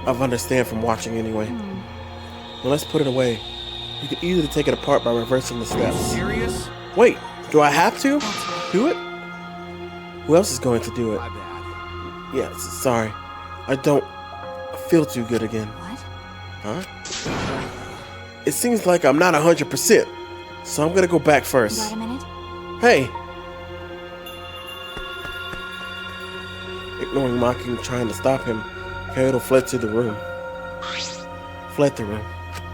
Speaker 1: of understand from watching anyway. Well, let's put it away. You can easily take it apart by reversing the steps.
Speaker 6: Serious?
Speaker 1: Wait, do I have to do it? Who else is going to do it?
Speaker 6: My bad.
Speaker 1: Yeah, sorry. I don't feel too good again.
Speaker 10: What?
Speaker 1: Huh? It seems like I'm not 100%, so I'm gonna go back
Speaker 10: You
Speaker 1: first.
Speaker 10: got a minute?
Speaker 1: Hey! Ignoring Maki and trying to stop him, Kaido fled the room.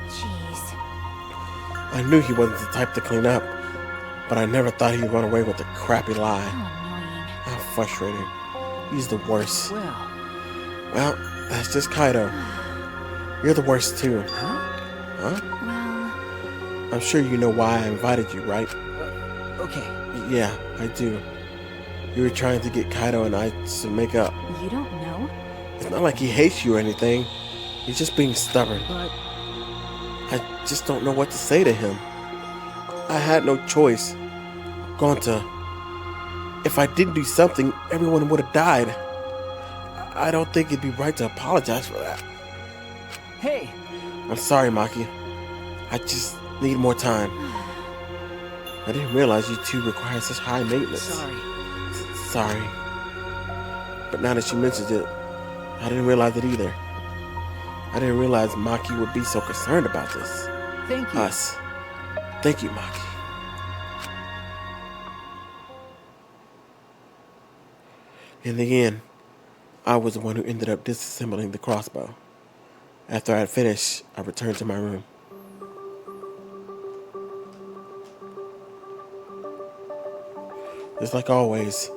Speaker 10: Jeez.
Speaker 1: I knew he wasn't the type to clean up, but I never thought he'd run away with a crappy lie.
Speaker 10: How annoying.
Speaker 1: How frustrating. He's the worst.
Speaker 7: Well,
Speaker 1: That's just Kaido. You're the worst too.
Speaker 7: huh?
Speaker 1: Huh?
Speaker 10: Well,
Speaker 1: I'm sure you know why I invited you, right?
Speaker 7: Okay.
Speaker 1: Yeah, I do. You were trying to get Kaido and I to make up.
Speaker 10: you don't know?
Speaker 1: It's not like he hates you or anything. He's just being stubborn.
Speaker 7: But
Speaker 1: I just don't know what to say to him. I had no choice. If I didn't do something, everyone would have died. I don't think it'd be right to apologize for that.
Speaker 7: hey,
Speaker 1: I'm sorry, Maki. I just need more time. I didn't realize you two require such high maintenance. Sorry. But now that she mentions it, I didn't realize it either. I didn't realize Maki would be so concerned about this.
Speaker 7: thank you.
Speaker 1: Us. Thank you, Maki. In the end, I was the one who ended up disassembling the crossbow. After I had finished, I returned to my room. Just like always,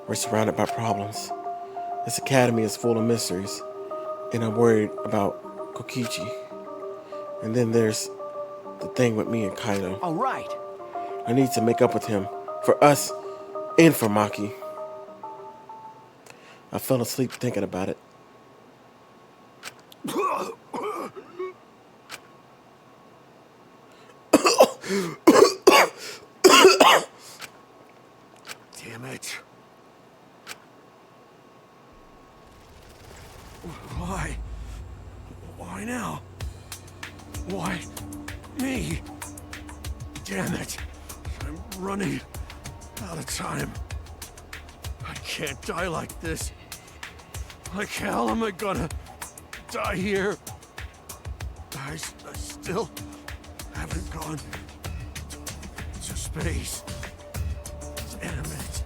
Speaker 1: we're surrounded by problems. This academy is full of mysteries, and I'm worried about Kokichi. And then there's the thing with me and Kaido.
Speaker 7: All right.
Speaker 1: I need to make up with him, for us and for Maki. I fell asleep thinking about it.
Speaker 6: Damn it. Why? Why now? Why me? Damn it. I'm running out of time. I can't die like this. Like hell am I gonna die here? I still haven't gone to space. Damn it.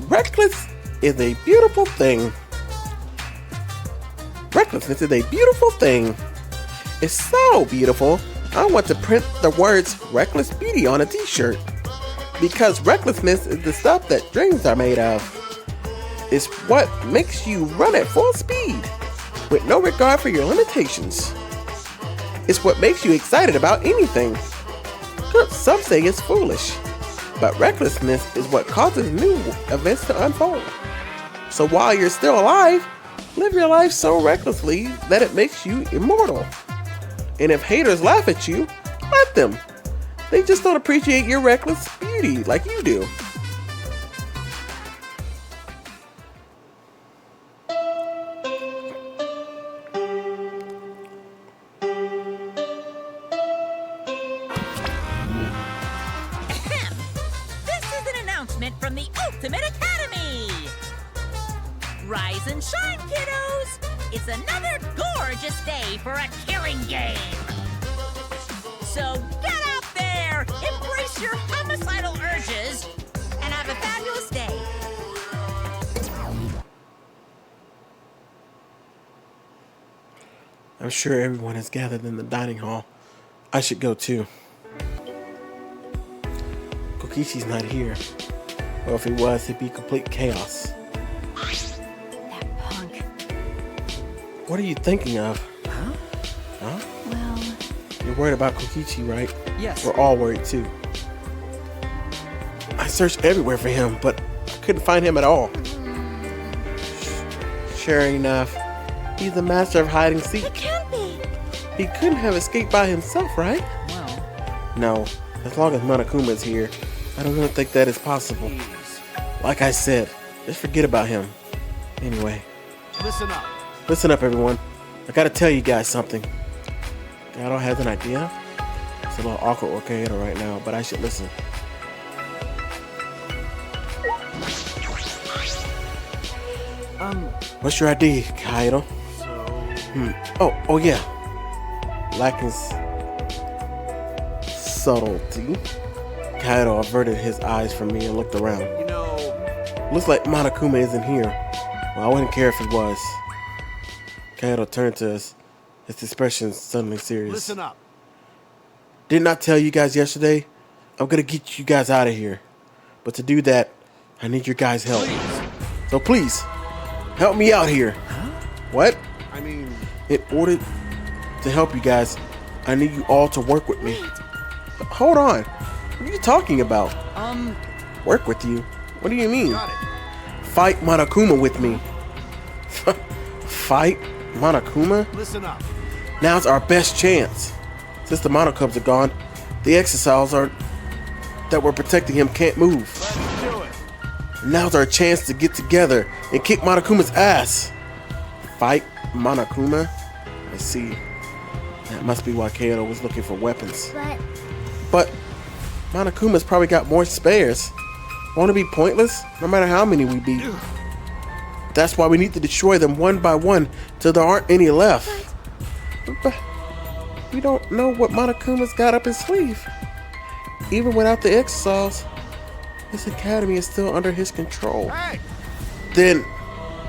Speaker 1: Reckless is a beautiful thing. Recklessness is a beautiful thing. It's so beautiful, I want to print the words Reckless Beauty on a t-shirt. Because recklessness is the stuff that dreams are made of. It's what makes you run at full speed, with no regard for your limitations. It's what makes you excited about anything. Some say it's foolish, but recklessness is what causes new events to unfold. So while you're still alive, live your life so recklessly that it makes you immortal. And if haters laugh at you, let them. They just don't appreciate your reckless beauty like you do.
Speaker 2: This is an announcement from the Ultimate Academy! Rise and shine, kiddos! It's another gorgeous day for a killing game! So get out there, embrace your homicidal urges, and have a fabulous day.
Speaker 1: I'm sure everyone has gathered in the dining hall. I should go too. Kokishi's not here. Well, if he was, it'd be complete chaos.
Speaker 10: That punk.
Speaker 1: What are you thinking of?
Speaker 7: Huh?
Speaker 1: Huh?
Speaker 10: Well,
Speaker 1: You're worried about Kokichi, right?
Speaker 7: Yes.
Speaker 1: We're all worried too. I searched everywhere for him, but I couldn't find him at all. Sure enough, he's the master of hide and seek.
Speaker 12: It can't be.
Speaker 1: He couldn't have escaped by himself, right?
Speaker 7: Well,
Speaker 1: No, as long as Monokuma's here, I don't think that is possible. Like I said, just forget about him. Anyway,
Speaker 6: Listen up.
Speaker 1: listen up everyone. I gotta tell you guys something. Gato has an idea. It's a little awkward with Kaido right now, but I should listen. What's your idea, Kaido? Oh yeah. Lacking subtlety, Kaido averted his eyes from me and looked around.
Speaker 6: You know,
Speaker 1: Looks like Monokuma isn't here. Well, I wouldn't care if he was. Kaido turned to us, his expression suddenly serious.
Speaker 6: listen up.
Speaker 1: Didn't I tell you guys yesterday? I'm gonna get you guys out of here. But to do that, I need your guys' help. So please, help me out here. What?
Speaker 6: I mean,
Speaker 1: In order to help you guys, I need you all to work with me. Hold on. What are you talking about? Work with you? What do you mean?
Speaker 6: got it.
Speaker 1: Fight Monokuma with me. Fight Monokuma?
Speaker 6: Listen up.
Speaker 1: Now's our best chance. Since the Monokubs are gone, the exiles are that were protecting him can't move.
Speaker 6: Let's do it.
Speaker 1: Now's our chance to get together and kick Monokuma's ass. Fight Monokuma? I see. That must be why Kaido was looking for weapons.
Speaker 5: But
Speaker 1: But Monokuma's probably got more spares. Won't it be pointless? No matter how many we beat. That's why we need to destroy them one by one till there aren't any left. But we don't know what Monokuma's got up his sleeve. Even without the exiles, this academy is still under his control.
Speaker 6: Hey,
Speaker 1: Then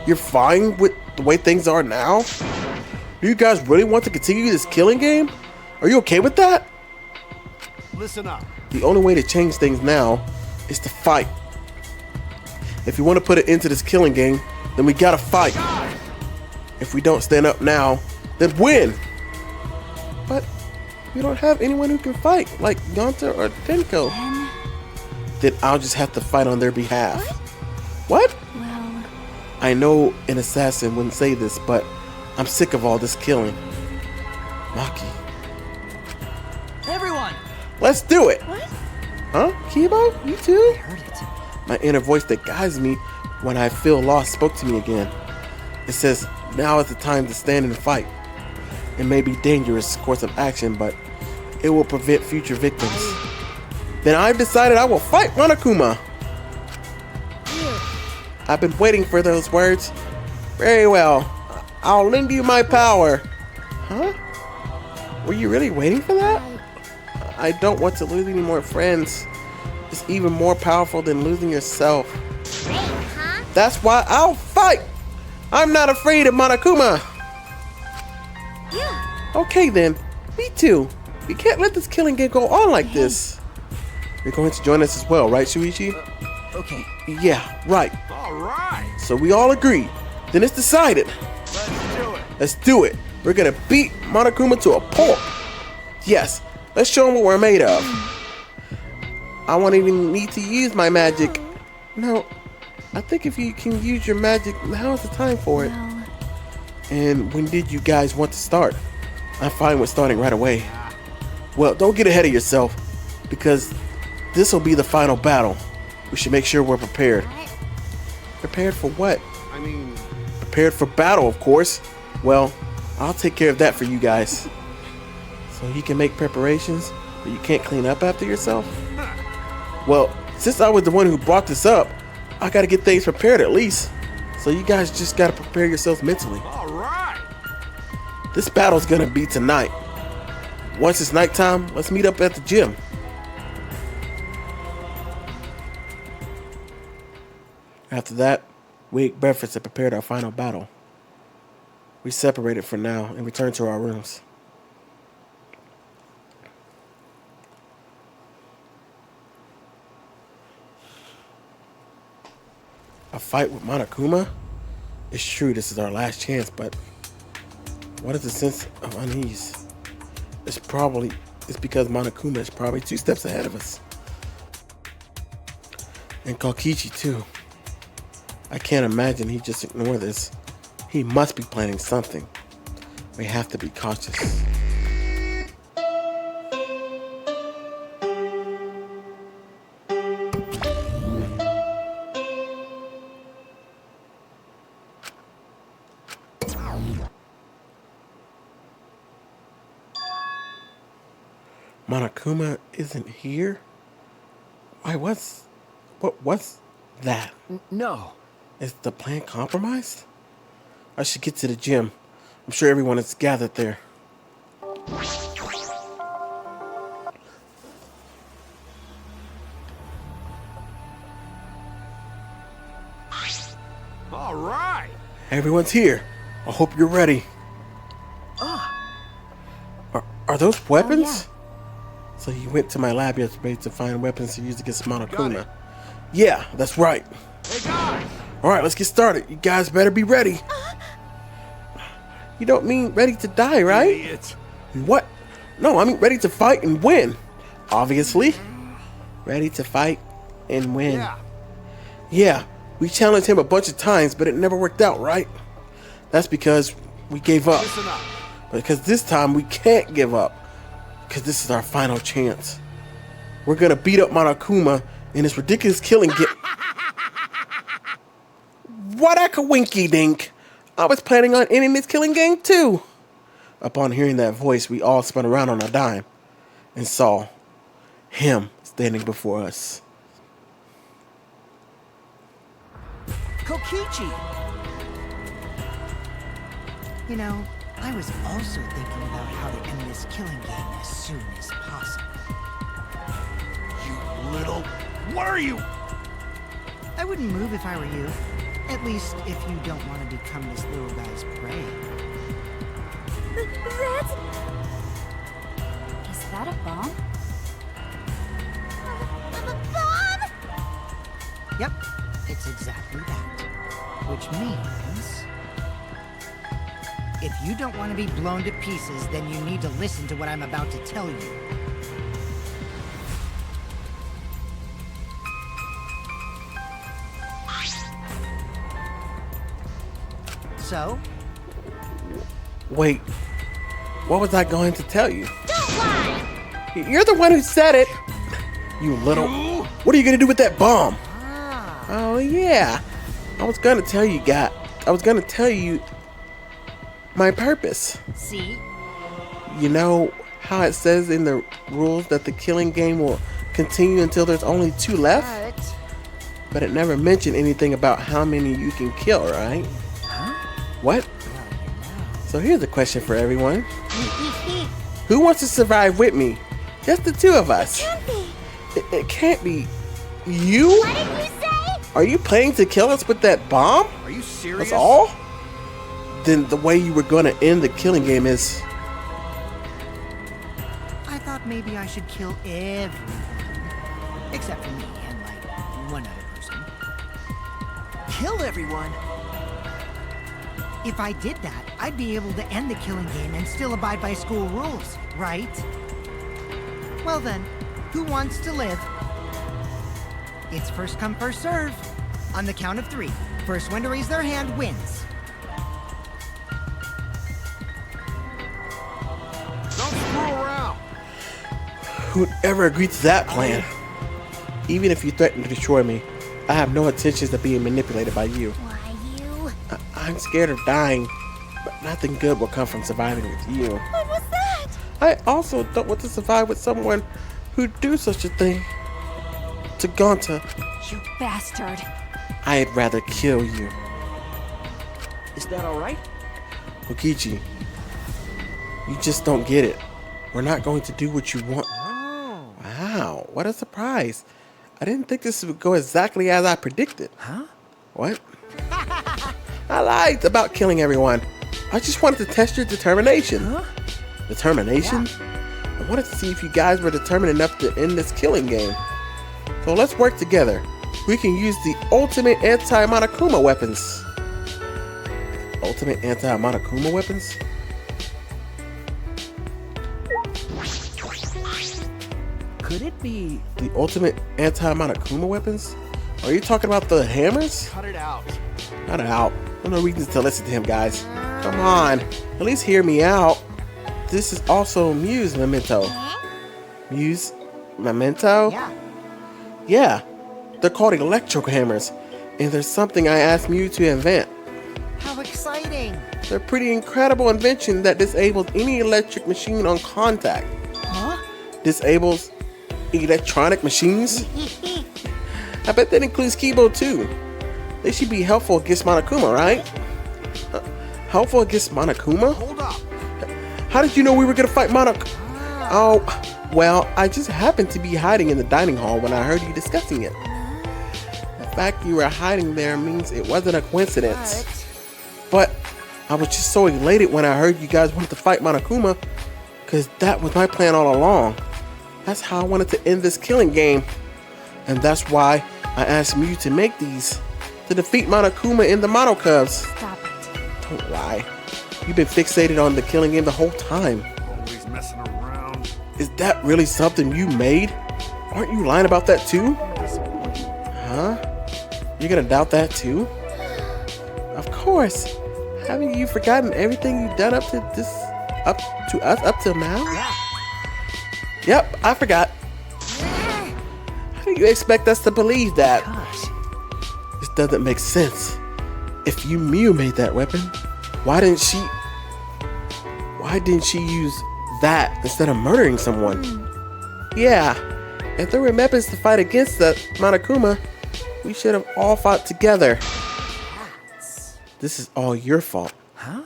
Speaker 1: you're fine with the way things are now? Do you guys really want to continue this killing game? Are you okay with that?
Speaker 6: listen up.
Speaker 1: The only way to change things now is to fight. If you want to put it into this killing game, then we gotta fight. If we don't stand up now, then win. But we don't have anyone who can fight, like Gonta or Tenko. Then I'll just have to fight on their behalf. What?
Speaker 10: well,
Speaker 1: I know an assassin wouldn't say this, but I'm sick of all this killing. Maki,
Speaker 7: everyone!
Speaker 1: let's do it.
Speaker 12: What?
Speaker 1: Huh? Kibo? You too?
Speaker 7: Heard it.
Speaker 1: My inner voice that guides me when I feel lost spoke to me again. It says, now is the time to stand and fight. It may be dangerous course of action, but it will prevent future victims. Then I've decided I will fight Monokuma. I've been waiting for those words. Very well. I'll lend you my power. Huh? Were you really waiting for that? I don't want to lose any more friends. It's even more powerful than losing yourself.
Speaker 5: great, huh?
Speaker 1: That's why I'll fight. I'm not afraid of Monokuma.
Speaker 12: Yeah.
Speaker 1: Okay then, me too. We can't let this killing game go on like this. You're going to join us as well, right, Shuichi?
Speaker 7: Okay.
Speaker 1: Yeah, right.
Speaker 6: All right.
Speaker 1: So we all agree. Then it's decided.
Speaker 6: Let's do it.
Speaker 1: Let's do it. We're gonna beat Monokuma to a pulp. Yes, let's show him what we're made of. I won't even need to use my magic. No, I think if you can use your magic, now's the time for it.
Speaker 10: well,
Speaker 1: And when did you guys want to start? I'm fine with starting right away. Well, don't get ahead of yourself, because this will be the final battle. We should make sure we're prepared. Prepared for what?
Speaker 6: I mean,
Speaker 1: Prepared for battle, of course. Well, I'll take care of that for you guys. So you can make preparations, but you can't clean up after yourself? Well, since I was the one who brought this up, I gotta get things prepared at least. So you guys just gotta prepare yourselves mentally.
Speaker 6: all right.
Speaker 1: This battle's gonna be tonight. Once it's nighttime, let's meet up at the gym. After that, we ate breakfast and prepared our final battle. We separated for now and returned to our rooms. A fight with Monokuma? It's true this is our last chance, but what is the sense of unease? It's because Monokuma is probably 2 steps ahead of us. And Kokichi too. I can't imagine he'd just ignore this. He must be planning something. We have to be cautious. Monokuma isn't here? What was that?
Speaker 6: No.
Speaker 1: Is the plan compromised? I should get to the gym. I'm sure everyone is gathered there.
Speaker 6: All right.
Speaker 1: Everyone's here. I hope you're ready. Are those weapons? So you went to my lab yesterday to find weapons to use against Monokuma. Yeah, that's right.
Speaker 6: Hey guys!
Speaker 1: Alright, let's get started. You guys better be ready. You don't mean ready to die, right?
Speaker 6: Idiot.
Speaker 1: What? No, I mean ready to fight and win. Obviously. Ready to fight and win. Yeah, we challenged him a bunch of times, but it never worked out, right? That's because we gave up.
Speaker 6: Listen up.
Speaker 1: Because this time we can't give up. Because this is our final chance. We're gonna beat up Monokuma in this ridiculous killing game. What a winky dink! I was planning on ending this killing game too. Upon hearing that voice, we all spun around on a dime and saw him standing before us.
Speaker 4: Kokichi! You know, I was also thinking about how to end this killing game as soon as possible.
Speaker 6: You little... What are you?
Speaker 4: I wouldn't move if I were you. At least if you don't want to become this little guy's prey.
Speaker 5: That's...
Speaker 10: Is that a bomb?
Speaker 5: a bomb?
Speaker 4: Yep, it's exactly that. Which means... if you don't want to be blown to pieces, then you need to listen to what I'm about to tell you. So?
Speaker 1: Wait, what was I going to tell you?
Speaker 5: Don't lie!
Speaker 1: You're the one who said it! You little... What are you gonna do with that bomb? Oh yeah, I was gonna tell you my purpose.
Speaker 4: See?
Speaker 1: You know how it says in the rules that the killing game will continue until there's only 2 left? But it never mentioned anything about how many you can kill, right? What? So here's a question for everyone. Who wants to survive with me? Just the 2 of us. It can't be. You?
Speaker 5: What did you say?
Speaker 1: Are you planning to kill us with that bomb?
Speaker 6: Are you serious?
Speaker 1: That's all? Then the way you were going to end the killing game is...
Speaker 4: I thought maybe I should kill everyone. Except for me and, like, one other person.
Speaker 8: Kill everyone?
Speaker 4: If I did that, I'd be able to end the killing game and still abide by school rules, right? Well then, who wants to live? It's first come, first serve. On the count of 3, first one to raise their hand wins.
Speaker 6: Don't screw around.
Speaker 1: Who'd ever agree to that plan? Even if you threaten to destroy me, I have no intentions of being manipulated by you.
Speaker 5: Why you?
Speaker 1: I'm scared of dying, but nothing good will come from surviving with you.
Speaker 5: What was that?
Speaker 1: I also don't want to survive with someone who'd do such a thing to Gonta.
Speaker 10: You bastard.
Speaker 1: I'd rather kill you.
Speaker 8: Is that alright?
Speaker 1: Kokichi, you just don't get it. We're not going to do what you want. Wow, what a surprise. I didn't think this would go exactly as I predicted.
Speaker 8: Huh?
Speaker 1: What? I lied about killing everyone. I just wanted to test your determination.
Speaker 4: Huh?
Speaker 1: Determination? I wanted to see if you guys were determined enough to end this killing game. So let's work together. We can use the ultimate anti-Monokuma weapons. Ultimate anti-Monokuma weapons?
Speaker 8: Could it be?
Speaker 1: The ultimate anti-Monokuma weapons? Are you talking about the hammers?
Speaker 6: Cut it out.
Speaker 1: Cut it out. No reason to listen to him, guys. Come on. At least hear me out. This is also Mew's memento. Mew's memento?
Speaker 4: Yeah.
Speaker 1: Yeah. They're called electro hammers. And there's something I asked Mew to invent.
Speaker 4: How exciting!
Speaker 1: They're a pretty incredible invention that disables any electric machine on contact.
Speaker 4: Huh?
Speaker 1: Disables electronic machines? I bet that includes Kibo too. They should be helpful against Monokuma, right? Helpful against Monokuma?
Speaker 6: Hold up.
Speaker 1: How did you know we were gonna fight Monokuma? Oh, well, I just happened to be hiding in the dining hall when I heard you discussing it. The fact you were hiding there means it wasn't a coincidence. But I was just so elated when I heard you guys wanted to fight Monokuma, because that was my plan all along. That's how I wanted to end this killing game. And that's why I asked Mew to make these, to defeat Monokuma in the Mono Cubs.
Speaker 10: Stop it.
Speaker 1: Don't lie. You've been fixated on the killing game the whole time.
Speaker 6: Always messing around.
Speaker 1: Is that really something you made? Aren't you lying about that too? Huh? You're gonna doubt that too? Of course. Haven't you forgotten everything you've done up to us up till now?
Speaker 4: Yeah.
Speaker 1: Yep, I forgot. How do you expect us to believe that?
Speaker 4: Gosh.
Speaker 1: This doesn't make sense. If Mew made that weapon, why didn't she use that instead of murdering someone? Yeah, if there were methods to fight against that Monokuma, we should have all fought together. This is all your fault.
Speaker 4: Huh?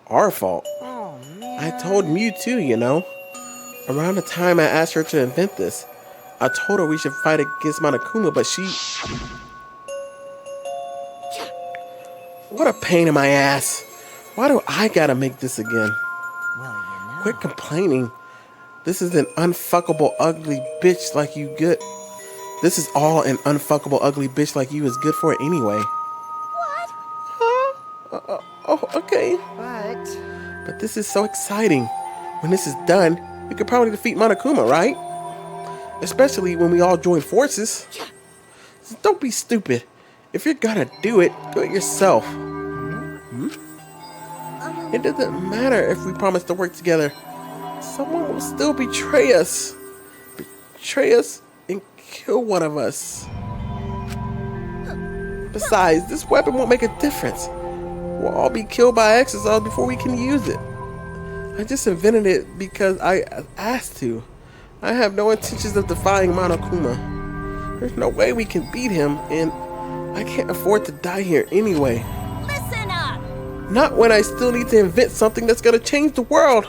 Speaker 1: Our fault.
Speaker 4: Oh, man.
Speaker 1: I told Mew too, you know. Around the time I asked her to invent this, I told her we should fight against Monokuma, but she... What a pain in my ass. Why do I gotta make this again?
Speaker 4: Well, you know.
Speaker 1: Quit complaining. This is an unfuckable ugly bitch like you good. This is all an unfuckable ugly bitch like you is good for anyway.
Speaker 12: What?
Speaker 1: Huh? Oh, okay. But this is so exciting. When this is done, we could probably defeat Monokuma, right? Especially when we all join forces. So don't be stupid. If you're gonna do it yourself. It doesn't matter if we promise to work together. Someone will still betray us. Betray us and kill one of us. Besides, this weapon won't make a difference. We'll all be killed by exercise before we can use it. I just invented it because I asked to. I have no intentions of defying Monokuma. There's no way we can beat him, and I can't afford to die here anyway.
Speaker 12: Listen up!
Speaker 1: Not when I still need to invent something that's gonna change the world.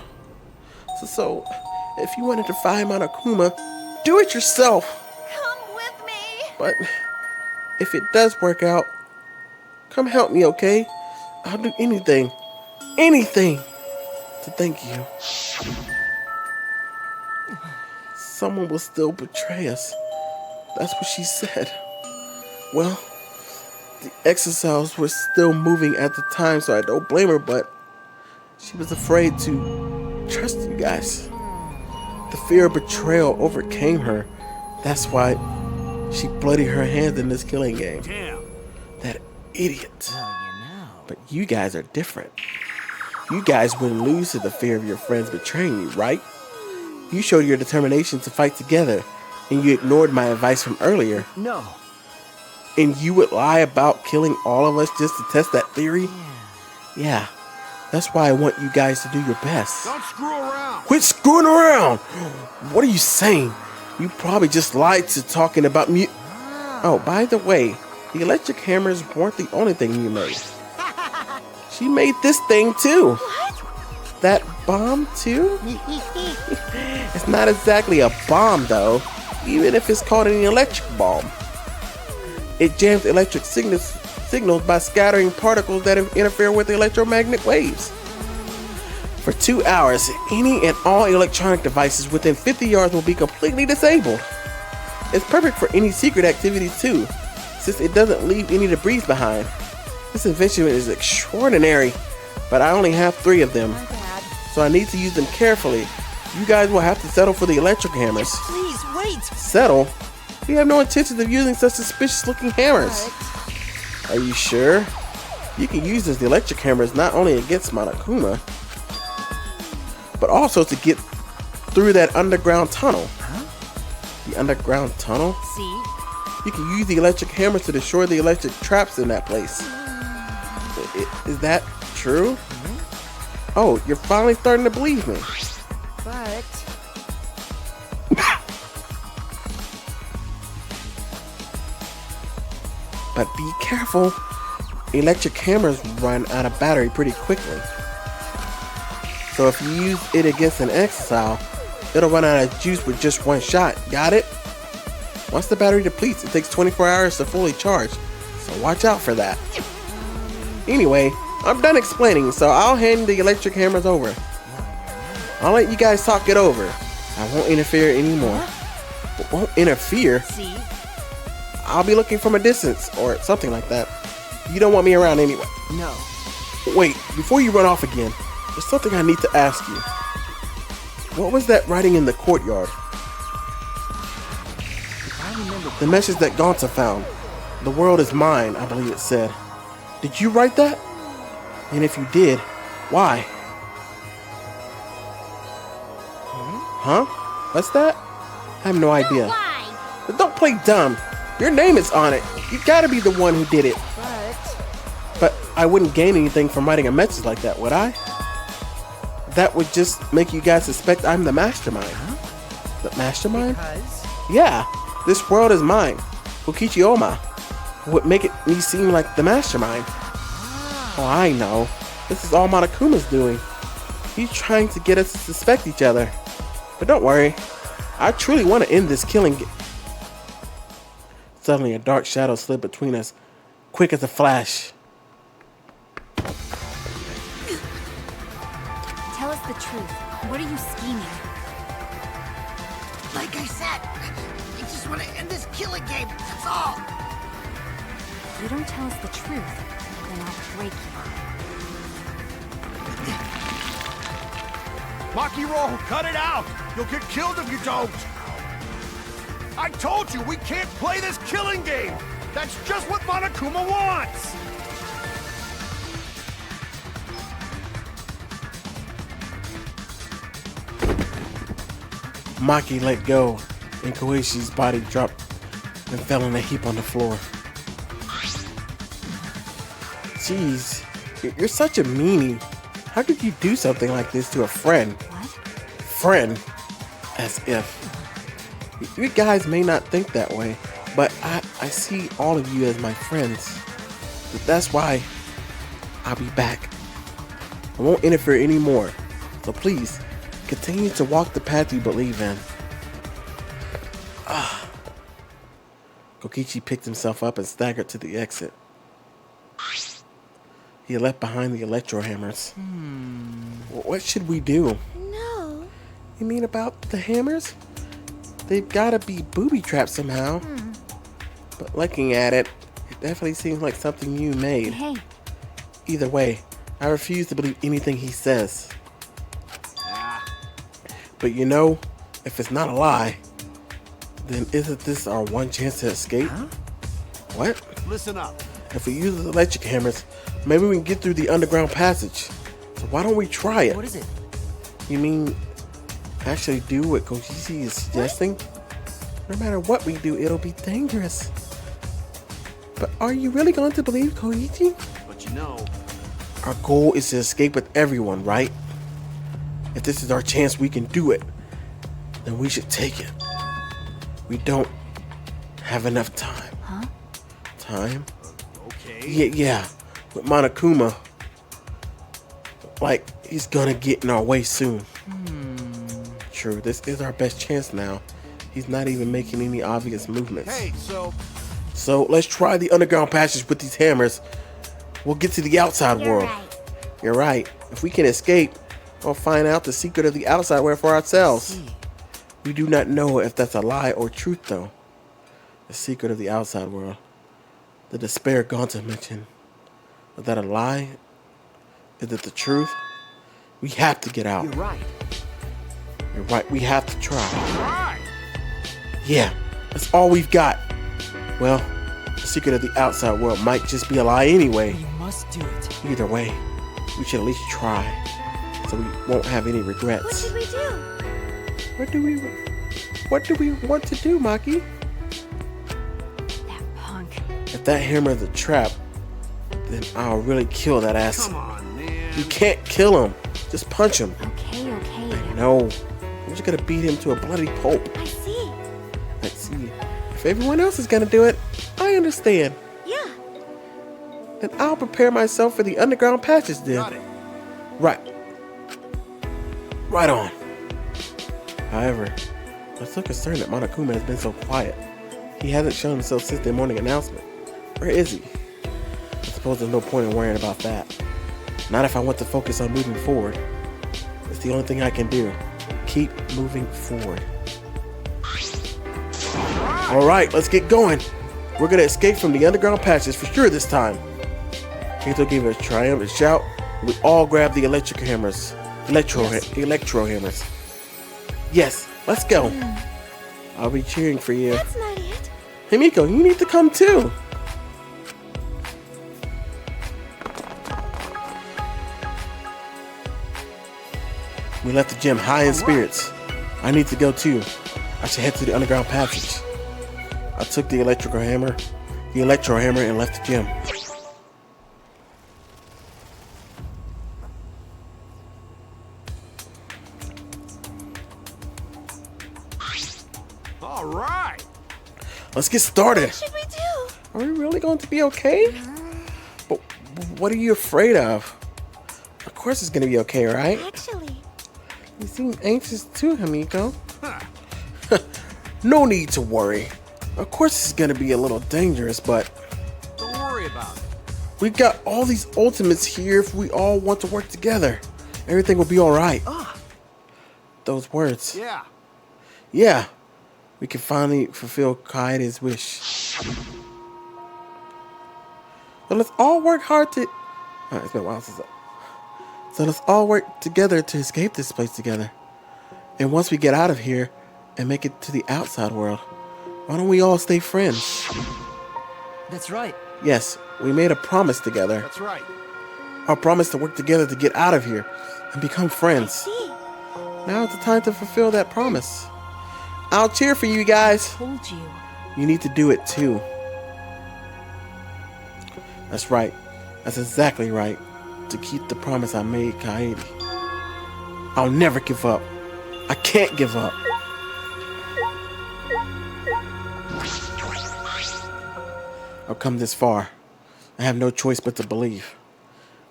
Speaker 1: So if you want to defy Monokuma, do it yourself.
Speaker 12: Come with me!
Speaker 1: But if it does work out, come help me, okay? I'll do anything to thank you. Someone will still betray us. That's what she said. Well, the exocells were still moving at the time, so I don't blame her, but she was afraid to trust you guys. The fear of betrayal overcame her. That's why she bloodied her hands in this killing game.
Speaker 6: Damn.
Speaker 1: That idiot.
Speaker 4: Well, you know.
Speaker 1: But you guys are different. You guys wouldn't lose to the fear of your friends betraying you, right? You showed your determination to fight together, and you ignored my advice from earlier.
Speaker 8: No.
Speaker 1: And you would lie about killing all of us just to test that theory? Yeah. That's why I want you guys to do your best.
Speaker 6: Don't screw around.
Speaker 1: Quit screwing around! What are you saying? You probably just lied to talking about me. Oh, by the way, the electric hammers weren't the only thing you made. She made this thing too.
Speaker 12: What?
Speaker 1: That bomb too? It's not exactly a bomb though, even if it's called an electric bomb. It jams electric signals by scattering particles that interfere with electromagnetic waves. For 2 hours, any and all electronic devices within 50 yards will be completely disabled. It's perfect for any secret activities too, since it doesn't leave any debris behind. This invention is extraordinary, but I only have 3 of them, so I need to use them carefully. You guys will have to settle for the electric hammers.
Speaker 7: Please, wait!
Speaker 1: Settle? We have no intention of using such suspicious looking hammers. Are you sure? You can use those electric hammers not only against Monokuma, but also to get through that underground tunnel. The underground tunnel?
Speaker 7: See?
Speaker 1: You can use the electric hammers to destroy the electric traps in that place. Is that true? Oh, you're finally starting to believe me.
Speaker 7: But...
Speaker 1: But be careful. Electric hammers run out of battery pretty quickly. So if you use it against an exile, it'll run out of juice with just 1 shot. Got it? Once the battery depletes, it takes 24 hours to fully charge. So watch out for that. Anyway, I'm done explaining, so I'll hand the electric hammers over. I'll let you guys talk it over. I won't interfere anymore. Won't interfere?
Speaker 7: See?
Speaker 1: I'll be looking from a distance, or something like that. You don't want me around anyway.
Speaker 7: No.
Speaker 1: Wait, before you run off again, there's something I need to ask you. What was that writing in the courtyard?
Speaker 7: If I remember...
Speaker 1: The message that Gonta found. The world is mine, I believe it said. Did you write that? And if you did, why? Huh? What's that? I have no idea.
Speaker 5: Why?
Speaker 1: But don't play dumb. Your name is on it. You gotta be the one who did it. But I wouldn't gain anything from writing a message like that, would I? That would just make you guys suspect I'm the mastermind. Huh? The mastermind?
Speaker 7: Because...
Speaker 1: Yeah, this world is mine. Kokichi Oma would make me seem like the mastermind. Oh, I know. This is all Monokuma's doing. He's trying to get us to suspect each other. But don't worry. I truly want to end this killing. Suddenly, a dark shadow slid between us, quick as a flash.
Speaker 10: Tell us the truth. What are you scheming?
Speaker 4: Like I said, I just want to end this killing game, that's all.
Speaker 10: If you don't tell us the truth, then I'll break you.
Speaker 6: Makiro, cut it out! You'll get killed if you don't! I told you, we can't play this killing game! That's just what Monokuma wants!
Speaker 1: Maki let go, and Koishi's body dropped and fell in a heap on the floor. Jeez, you're such a meanie. How could you do something like this to a friend?
Speaker 10: What?
Speaker 1: Friend? As if. You guys may not think that way, but I see all of you as my friends. But that's why I'll be back. I won't interfere anymore. So please, continue to walk the path you believe in. Kokichi picked himself up and staggered to the exit. He left behind the electro hammers. What should we do?
Speaker 12: No.
Speaker 1: You mean about the hammers? They've gotta be booby trapped somehow. But looking at it, it definitely seems like something you made.
Speaker 10: Hey,
Speaker 1: Either way, I refuse to believe anything he says. But you know, if it's not a lie, then isn't this our one chance to escape? What?
Speaker 6: Listen up.
Speaker 1: If we use the electric hammers, maybe we can get through the underground passage. So why don't we try it?
Speaker 7: What is it?
Speaker 1: You mean actually do what Koichi is suggesting? No matter what we do, it'll be dangerous. But are you really going to believe Koichi?
Speaker 6: But you know...
Speaker 1: Our goal is to escape with everyone, right? If this is our chance we can do it, then we should take it. We don't have enough time.
Speaker 10: Huh?
Speaker 1: Time?
Speaker 6: Okay.
Speaker 1: Yeah, with Monokuma. Like, he's gonna get in our way soon. True, this is our best chance now. He's not even making any obvious movements.
Speaker 6: Hey,
Speaker 1: So let's try the underground passage with these hammers. We'll get to the outside
Speaker 5: You're
Speaker 1: world.
Speaker 5: right.
Speaker 1: You're right. If we can escape, We'll find out the secret of the outside world for ourselves. We do not know if that's a lie or truth, though. The secret of the outside world. The despair Gonta mentioned. Is that a lie? Is it the truth? We have to get out.
Speaker 8: You're right.
Speaker 1: You're right. We have to try.
Speaker 6: Right.
Speaker 1: Yeah, that's all we've got. Well, the secret of the outside world might just be a lie anyway.
Speaker 7: We must do it.
Speaker 1: Either way, we should at least try, so we won't have any
Speaker 12: What
Speaker 1: regrets.
Speaker 12: should we do?
Speaker 1: What do we want to do, Maki?
Speaker 10: That punk.
Speaker 1: If that hammer's a trap, then I'll really kill that ass.
Speaker 6: Come on, man.
Speaker 1: You can't kill him. Just punch him.
Speaker 10: Okay, okay.
Speaker 1: No, I'm just gonna beat him to a bloody pulp.
Speaker 12: I see.
Speaker 1: Let's see. If everyone else is gonna do it, I understand.
Speaker 12: Yeah.
Speaker 1: Then I'll prepare myself for the underground patches then.
Speaker 6: Got it.
Speaker 1: Right. Right on. However, I'm so concerned that Monokuma has been so quiet. He hasn't shown himself since the morning announcement. Where is he? I suppose there's no point in worrying about that. Not if I want to focus on moving forward. It's the only thing I can do. Keep moving forward. Alright, let's get going. We're gonna escape from the underground patches for sure this time. Kaito gave a triumphant shout. We all grabbed the electro hammers. Electro hammers. Yes, let's go. I'll be cheering for you.
Speaker 12: That's not it.
Speaker 1: Hey Miko, you need to come too. We left the gym high in spirits. I need to go too. I should head to the underground passage. I took the electro hammer and left the gym.
Speaker 6: All right.
Speaker 1: Let's get started.
Speaker 12: What should we do?
Speaker 1: Are we really going to be okay? But what are you afraid of? Of course it's going to be okay, right?
Speaker 12: Actually,
Speaker 1: You seem anxious too, Hamiko. No need to worry. Of course it's going to be a little dangerous, but
Speaker 6: Don't worry about it.
Speaker 1: we've got all these ultimates here if we all want to work together. Everything will be alright. Those words.
Speaker 6: Yeah.
Speaker 1: Yeah. We can finally fulfill Kaede's wish. So let's all work hard to... it's been a while since So let's all work together to escape this place together. And once we get out of here and make it to the outside world, why don't we all stay friends?
Speaker 7: That's right.
Speaker 1: Yes, we made a promise together.
Speaker 6: That's right.
Speaker 1: Our promise to work together to get out of here and become friends.
Speaker 12: see.
Speaker 1: Now it's the time to fulfill that promise. I'll cheer for you guys.
Speaker 10: Told you.
Speaker 1: You need to do it too. That's right. That's exactly right. To keep the promise I made Kaede. I'll never give up. I can't give up. I've come this far. I have no choice but to believe.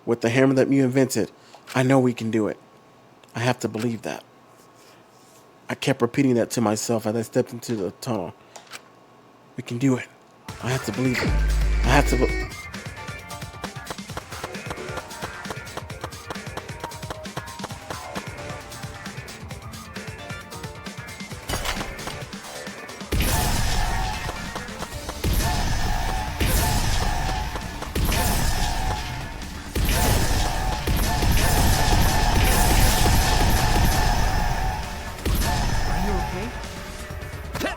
Speaker 1: With the hammer that you invented, I know we can do it. I have to believe that. I kept repeating that to myself as I stepped into the tunnel. We can do it. I have to believe it. I have to believe.
Speaker 7: Are you okay?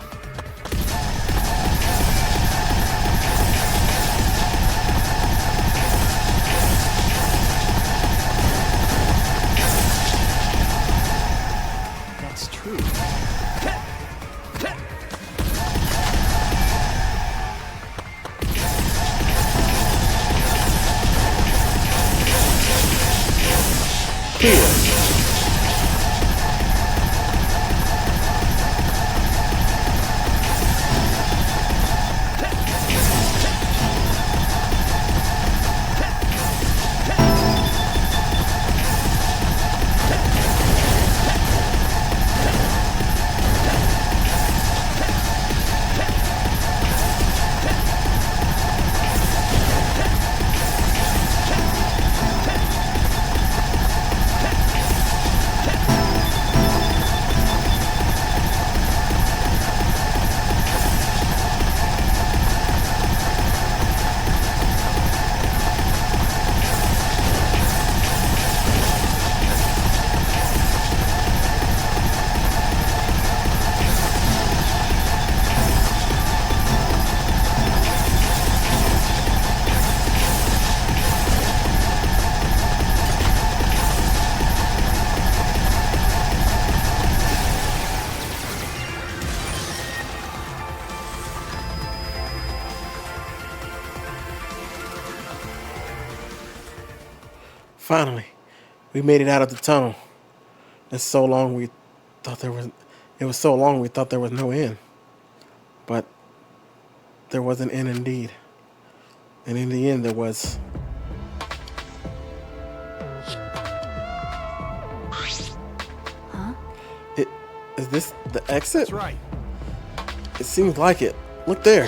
Speaker 1: Finally, we made it out of the tunnel. It's so long we thought there was. It was so long we thought there was no end. But there was an end indeed. And in the end, there was.
Speaker 10: Huh?
Speaker 1: Is this the exit?
Speaker 6: That's right.
Speaker 1: It seems like it. Look there.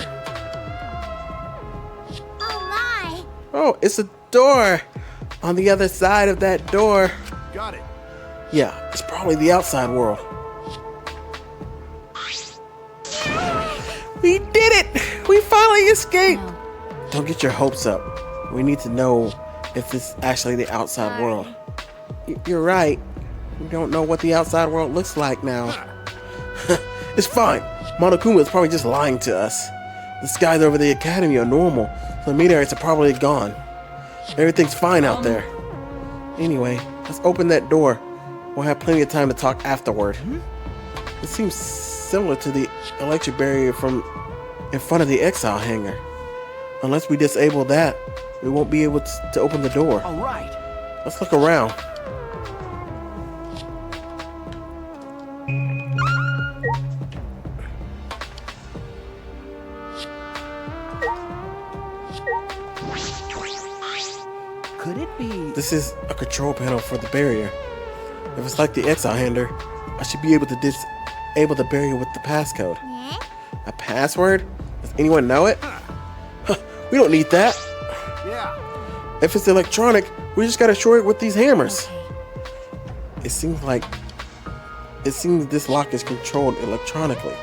Speaker 5: Oh my!
Speaker 1: Oh, it's a door. On the other side of that door.
Speaker 6: Got it.
Speaker 1: Yeah, it's probably the outside world. We did it! We finally escaped!
Speaker 10: No.
Speaker 1: Don't get your hopes up. We need to know if it's actually the outside world. You're right. We don't know what the outside world looks like now. It's fine. Monokuma is probably just lying to us. The skies over the academy are normal, so the meteorites are probably gone. Everything's fine out there. Anyway, let's open that door. We'll have plenty of time to talk afterward. It seems similar to the electric barrier from in front of the exile hangar. Unless we disable that, we won't be able to open the door.
Speaker 8: All right.
Speaker 1: Let's look around.
Speaker 8: Could it be?
Speaker 1: This is a control panel for the barrier. If it's like the exile handler, I should be able to disable the barrier with the passcode.
Speaker 5: Eh?
Speaker 1: A password? Does anyone know it? We don't need that.
Speaker 6: Yeah.
Speaker 1: If it's electronic, we just gotta short it with these hammers.
Speaker 10: Okay.
Speaker 1: It seems this lock is controlled electronically.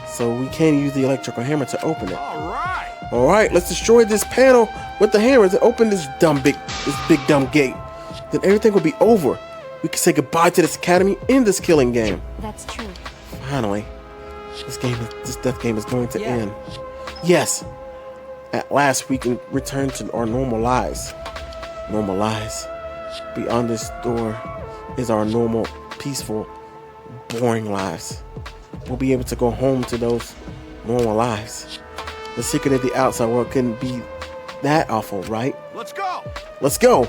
Speaker 1: So we can use the electrical hammer to open it.
Speaker 6: All right.
Speaker 1: Alright, let's destroy this panel with the hammers and open this big dumb gate. Then everything will be over. We can say goodbye to this academy in this killing game.
Speaker 10: That's true.
Speaker 1: Finally, this death game is going to
Speaker 8: Yeah.
Speaker 1: end. Yes, at last we can return to our normal lives. Normal lives. Beyond this door is our normal, peaceful, boring lives. We'll be able to go home to those normal lives. The secret of the outside world couldn't be that awful, right?
Speaker 6: Let's go.
Speaker 1: Let's go!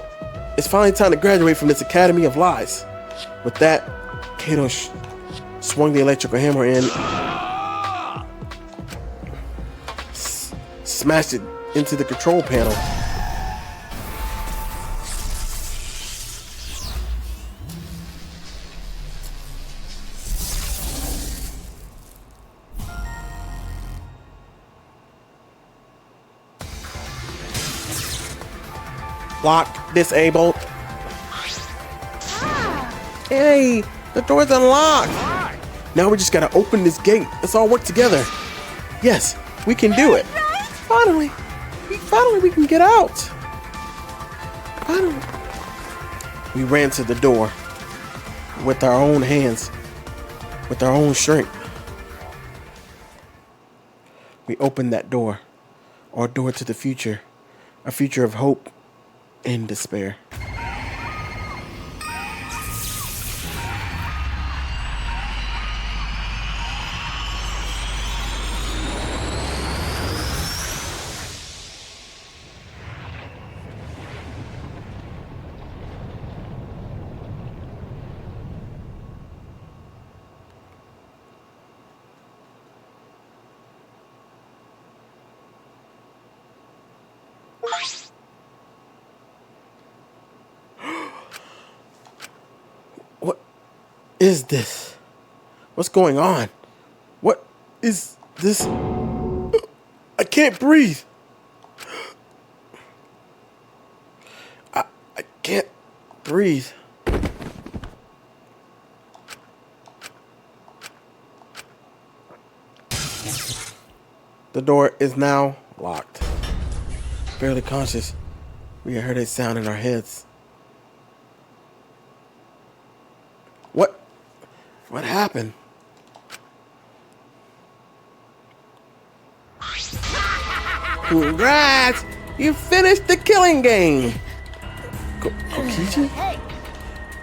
Speaker 1: It's finally time to graduate from this Academy of Lies. With that, Kato swung the electrical hammer in, smashed it into the control panel. Lock disabled. Hey, the door's unlocked. Now we just gotta open this gate. Let's all work together. Yes, we can do it. Finally we can get out. Finally. We ran to the door with our own hands, with our own strength. We opened that door, our door to the future, a future of hope and despair. What is this? What's going on? What is this? I can't breathe. I can't breathe. The door is now locked. Barely conscious, we heard a sound in our heads. What happened? Congrats! You finished the killing game! Kokichi?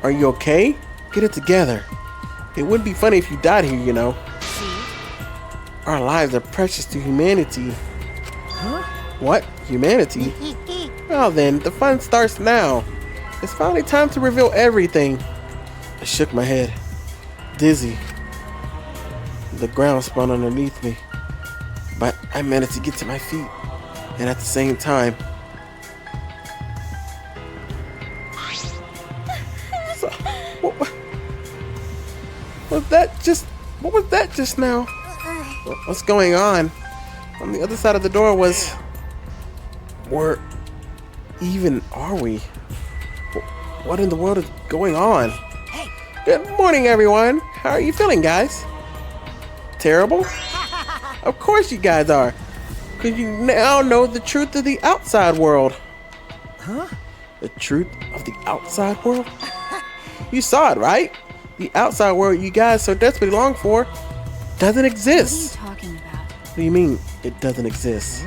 Speaker 1: Are you okay? Get it together. It wouldn't be funny if you died here, you know. Our lives are precious to humanity. Huh? What? Humanity? Well then, the fun starts now. It's finally time to reveal everything. I shook my head, dizzy. The ground spun underneath me, but I managed to get to my feet, and at the same time, so, what was that just now? What's going on? On the other side of the door was... Where even are we? What in the world is going on? Good morning, everyone. How are you feeling, guys? Terrible? Of course you guys are. Because you now know the truth of the outside world.
Speaker 4: Huh?
Speaker 1: The truth of the outside world? You saw it, right? The outside world you guys so desperately long for doesn't exist.
Speaker 10: What are you talking about?
Speaker 1: What do you mean it doesn't exist?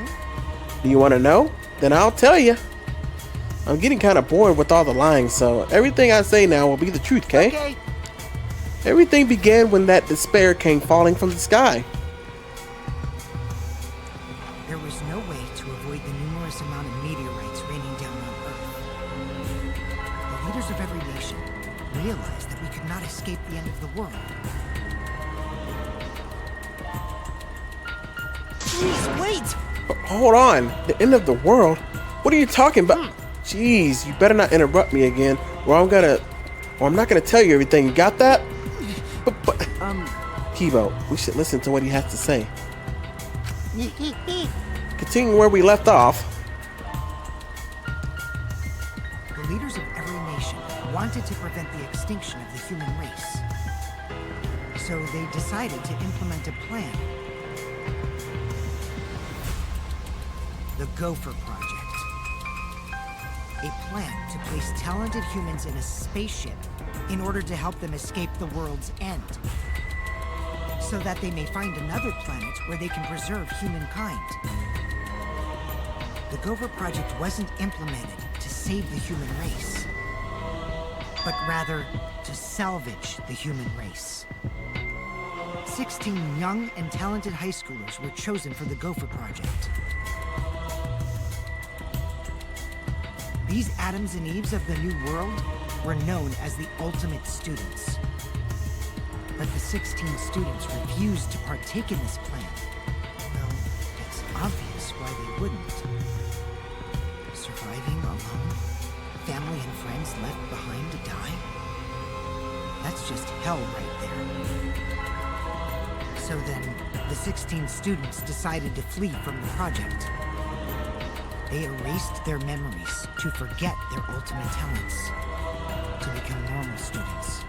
Speaker 1: Do you want to know? Then I'll tell you. I'm getting kind of bored with all the lying, so everything I say now will be the truth, okay?
Speaker 4: Okay.
Speaker 1: Everything began when that despair came falling from the sky.
Speaker 4: There was no way to avoid the numerous amount of meteorites raining down on Earth. The leaders of every nation realized that we could not escape the end of the world.
Speaker 7: Please, wait!
Speaker 1: Hold on, the end of the world? What are you talking about? Jeez, you better not interrupt me again, or I'm not gonna tell you everything. You got that? But Kibo, we should listen to what he has to say. Continuing where we left off.
Speaker 4: The leaders of every nation wanted to prevent the extinction of the human race. So they decided to implement a plan. The Gopher Project. A plan to place talented humans in a spaceship in order to help them escape the world's end. So that they may find another planet where they can preserve humankind. The Gopher Project wasn't implemented to save the human race, but rather to salvage the human race. 16 young and talented high schoolers were chosen for the Gopher Project. These Adams and Eves of the New World were known as the Ultimate Students. But the 16 students refused to partake in this plan. Well, it's obvious why they wouldn't. Surviving alone, family and friends left behind to die? That's just hell right there. So then, the 16 students decided to flee from the project. They erased their memories to forget their ultimate talents, to become normal students.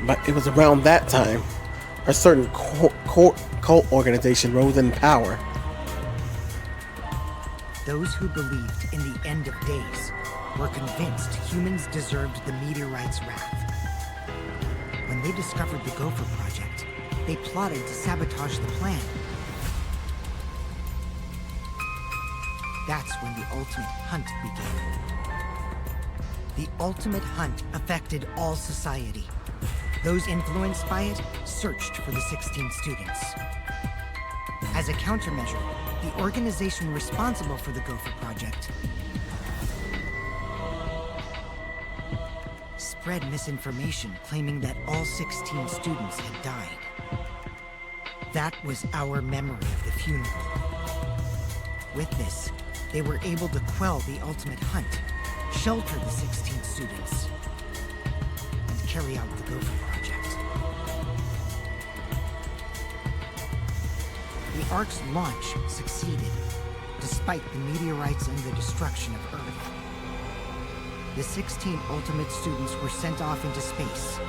Speaker 1: But it was around that time a certain cult organization rose in power.
Speaker 4: Those who believed in the end of days were convinced humans deserved the meteorite's wrath. When they discovered the Gopher Project, they plotted to sabotage the plan. That's when the ultimate hunt began. The ultimate hunt affected all society. Those influenced by it searched for the 16 students. As a countermeasure, the organization responsible for the Gopher Project spread misinformation claiming that all 16 students had died. That was our memory of the funeral. With this, they were able to quell the ultimate hunt, shelter the 16 students, and carry out the Gopher Project. The Ark's launch succeeded, despite the meteorites and the destruction of Earth. The 16 ultimate students were sent off into space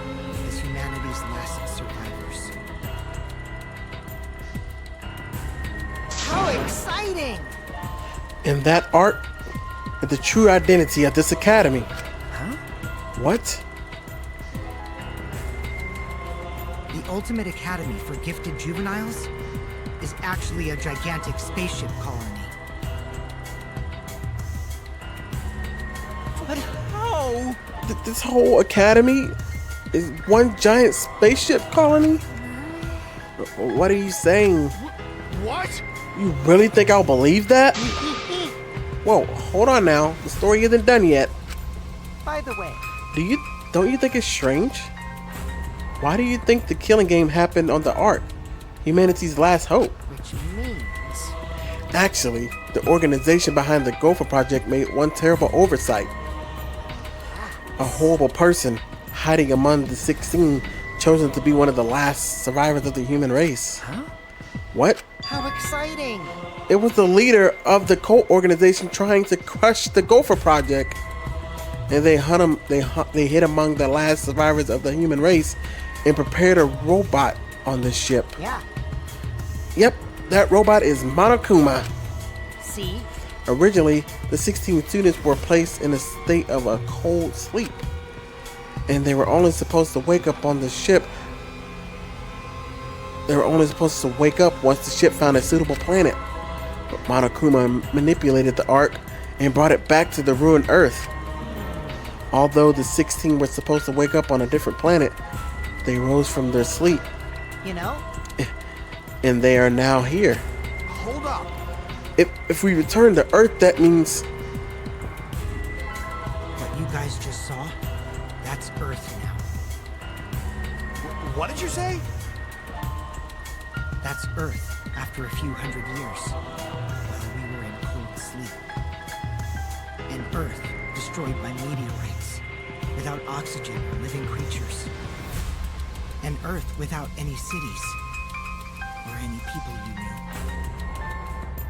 Speaker 4: as humanity's last survivors. How exciting!
Speaker 1: And that art is the true identity of this academy.
Speaker 4: Huh?
Speaker 1: What?
Speaker 4: The Ultimate Academy for Gifted Juveniles is actually a gigantic spaceship colony.
Speaker 6: But how?
Speaker 1: This whole academy is one giant spaceship colony? What are you saying?
Speaker 6: What?
Speaker 1: You really think I'll believe that? Whoa, hold on now. The story isn't done yet.
Speaker 4: By the way,
Speaker 1: Don't you think it's strange? Why do you think the killing game happened on the Ark, humanity's last hope?
Speaker 4: which means...
Speaker 1: Actually, the organization behind the Gopher Project made one terrible oversight. A horrible person hiding among the 16 chosen to be one of the last survivors of the human race.
Speaker 4: Huh?
Speaker 1: What?
Speaker 4: How exciting!
Speaker 1: It was the leader of the cult organization trying to crush the Gopher Project. And they hid among the last survivors of the human race and prepared a robot on the ship.
Speaker 4: Yeah.
Speaker 1: Yep, that robot is Monokuma.
Speaker 4: See?
Speaker 1: Originally, the 16 students were placed in a state of a cold sleep, and they were only supposed to wake up on the ship. They were only supposed to wake up once the ship found a suitable planet. But Monokuma manipulated the Ark and brought it back to the ruined Earth. Although the 16 were supposed to wake up on a different planet, they rose from their sleep,
Speaker 4: You know?
Speaker 1: and they are now here.
Speaker 6: Hold up.
Speaker 1: If we return to Earth, that means
Speaker 4: What you guys just saw, that's Earth now.
Speaker 6: What did you say?
Speaker 4: That's Earth after a few hundred years, while we were in cold sleep. And Earth destroyed by meteorites, without oxygen or living creatures. An Earth without any cities, or any people you knew.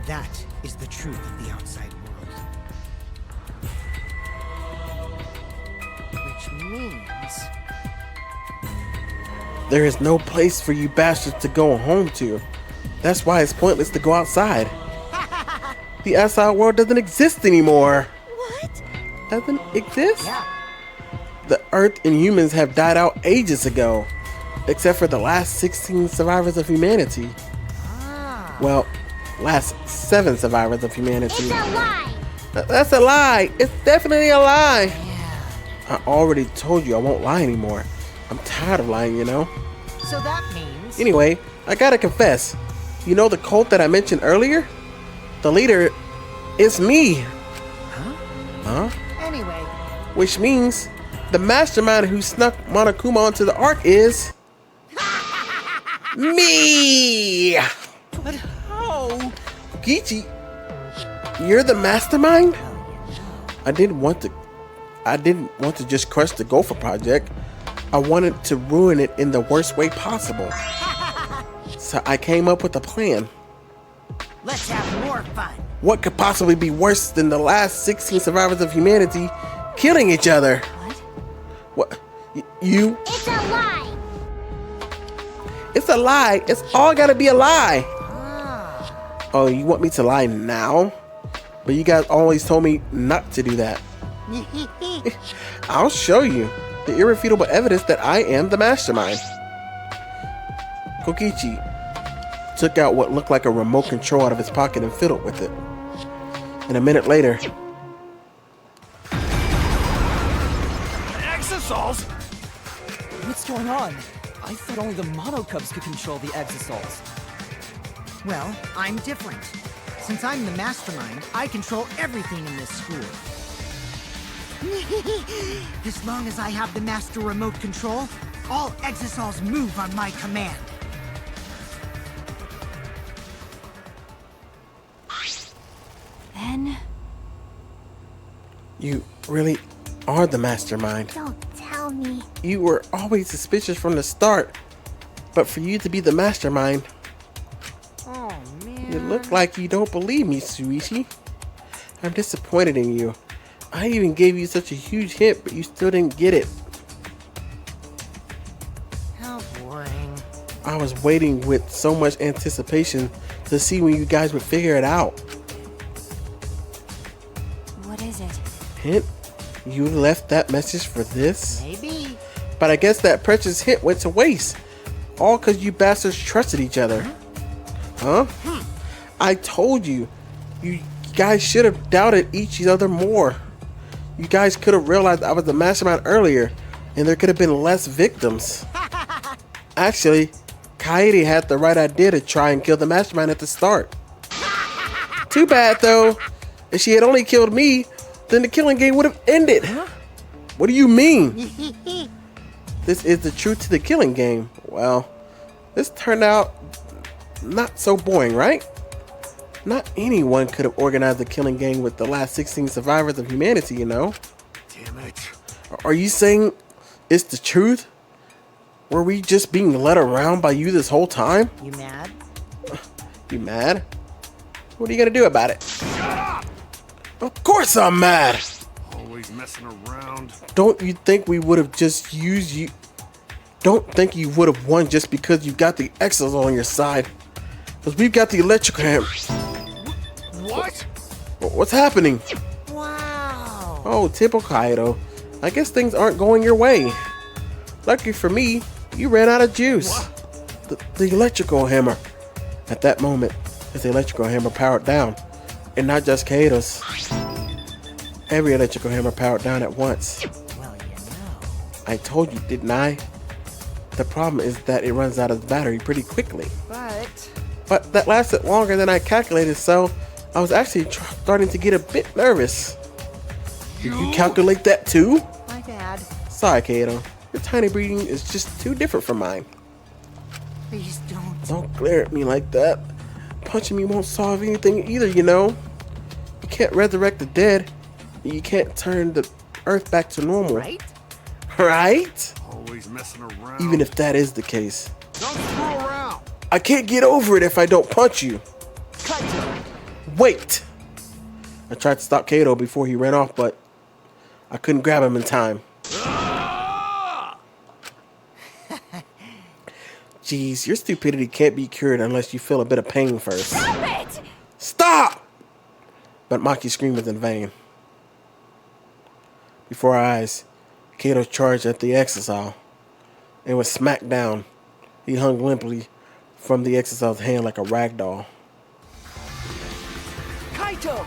Speaker 4: That is the truth of the outside world. Which means...
Speaker 1: there is no place for you bastards to go home to. That's why it's pointless to go outside. The outside world doesn't exist anymore.
Speaker 12: What?
Speaker 1: Doesn't exist?
Speaker 4: Yeah.
Speaker 1: The Earth and humans have died out ages ago, except for the last 16 survivors of humanity.
Speaker 4: Ah.
Speaker 1: Well, last 7 survivors of humanity.
Speaker 5: It's a lie!
Speaker 1: That's a lie. It's definitely a lie.
Speaker 4: Yeah.
Speaker 1: I already told you I won't lie anymore. I'm tired of lying, you know?
Speaker 4: So that means...
Speaker 1: Anyway, I gotta confess. You know the cult that I mentioned earlier? The leader is me. Huh?
Speaker 4: Anyway,
Speaker 1: Which means the mastermind who snuck Monokuma onto the Ark is... me!
Speaker 4: but how?
Speaker 1: Gichi, you're the mastermind? I didn't want to just crush the Gopher Project. I wanted to ruin it in the worst way possible. So I came up with a plan.
Speaker 4: Let's have more fun.
Speaker 1: What could possibly be worse than the last 16 survivors of humanity killing each other? What? You?
Speaker 5: It's a lie!
Speaker 1: It's a lie. It's all gotta be a lie. Oh, you want me to lie now? But you guys always told me not to do that. I'll show you the irrefutable evidence that I am the mastermind. Kokichi took out what looked like a remote control out of his pocket and fiddled with it. And a minute later,
Speaker 6: Exosols?
Speaker 7: What's going on? I thought only the Mono Cubs could control the Exosols.
Speaker 4: Well, I'm different. Since I'm the mastermind, I control everything in this school. As long as I have the master remote control, all Exosols move on my command.
Speaker 10: Then...
Speaker 1: you really are the mastermind.
Speaker 5: Don't tell me.
Speaker 1: You were always suspicious from the start. But for you to be the mastermind,
Speaker 4: Oh, man.
Speaker 1: you look like you don't believe me, Suichi. I'm disappointed in you. I even gave you such a huge hint, but you still didn't get it.
Speaker 4: How boring.
Speaker 1: I was waiting with so much anticipation to see when you guys would figure it out.
Speaker 10: what is it?
Speaker 1: Hint? You left that message for this?
Speaker 4: Maybe.
Speaker 1: But I guess that precious hint went to waste. All because you bastards trusted each other. Huh? I told you. You guys should have doubted each other more. You guys could have realized I was the mastermind earlier, and there could have been less victims. Actually, Kaede had the right idea to try and kill the mastermind at the start. Too bad, though. If she had only killed me, then the killing game would have ended. What do you mean? This is the truth to the killing game. Well, this turned out not so boring, right? Not anyone could have organized the killing game with the last 16 survivors of humanity, you know?
Speaker 6: Damn it.
Speaker 1: Are you saying it's the truth? Were we just being led around by you this whole time?
Speaker 4: You mad?
Speaker 1: You mad? What are you gonna do about it?
Speaker 6: Shut up!
Speaker 1: Of course I'm mad!
Speaker 6: Always messing around.
Speaker 1: Don't you think we would have just used you? Don't think you would have won just because you got the X's on your side. Because we've got the electrical hammer.
Speaker 6: What?
Speaker 1: What's happening?
Speaker 4: Wow.
Speaker 1: Oh, typical Kaido. I guess things aren't going your way. Lucky for me, you ran out of juice. The electrical hammer. At that moment, as the electrical hammer powered down, and not just Kaido's. Every electrical hammer powered down at once.
Speaker 4: Well, you know.
Speaker 1: I told you, didn't I? The problem is that it runs out of battery pretty quickly. But that lasted longer than I calculated, so I was actually starting to get a bit nervous. Did you calculate that too?
Speaker 4: My bad.
Speaker 1: Sorry, Kaido. Your tiny breathing is just too different from mine.
Speaker 4: Please don't.
Speaker 1: Don't glare at me like that. Punching me won't solve anything either, you know. You can't resurrect the dead. You can't turn the earth back to normal.
Speaker 4: Right?
Speaker 1: Right?
Speaker 6: Always messing around.
Speaker 1: Even if that is the case.
Speaker 6: Don't screw around.
Speaker 1: I can't get over it if I don't punch you. Wait! I tried to stop Kaido before he ran off, but I couldn't grab him in time. Jeez, your stupidity can't be cured unless you feel a bit of pain first.
Speaker 12: Stop it!
Speaker 1: Stop! But Maki's scream was in vain. Before our eyes, Kaido charged at the Exisal and was smacked down. He hung limply from the Exisal's hand like a rag doll.
Speaker 4: Kaito!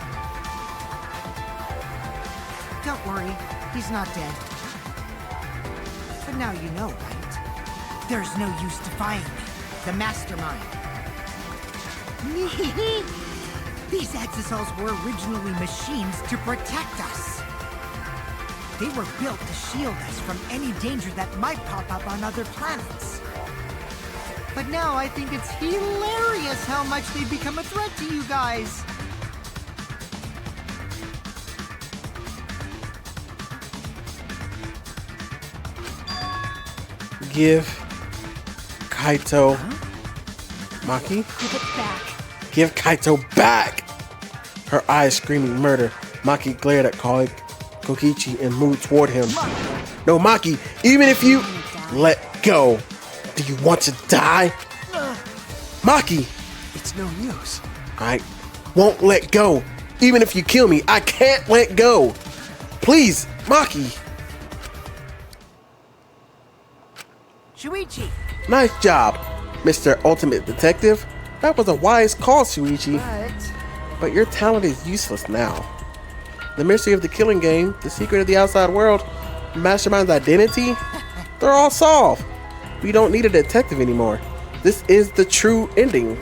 Speaker 4: Don't worry, he's not dead. But now you know, right? There's no use defying me, the mastermind. These Exisals were originally machines to protect us. They were built to shield us from any danger that might pop up on other planets. But now I think it's hilarious how much they've become a threat to you guys.
Speaker 1: Give Kaito Maki?
Speaker 12: Give it back.
Speaker 1: Give Kaito back! Her eyes screaming murder. Maki glared at Kokichi and moved toward him. No, Maki, even if you let go, do you want to die? Maki!
Speaker 6: It's no use.
Speaker 1: I won't let go. Even if you kill me, I can't let go. Please, Maki.
Speaker 4: Shuichi!
Speaker 1: Nice job, Mr. Ultimate Detective. That was a wise call, Shuichi. But your talent is useless now. The mystery of the killing game, the secret of the outside world, Mastermind's identity, they're all solved. We don't need a detective anymore. This is the true ending.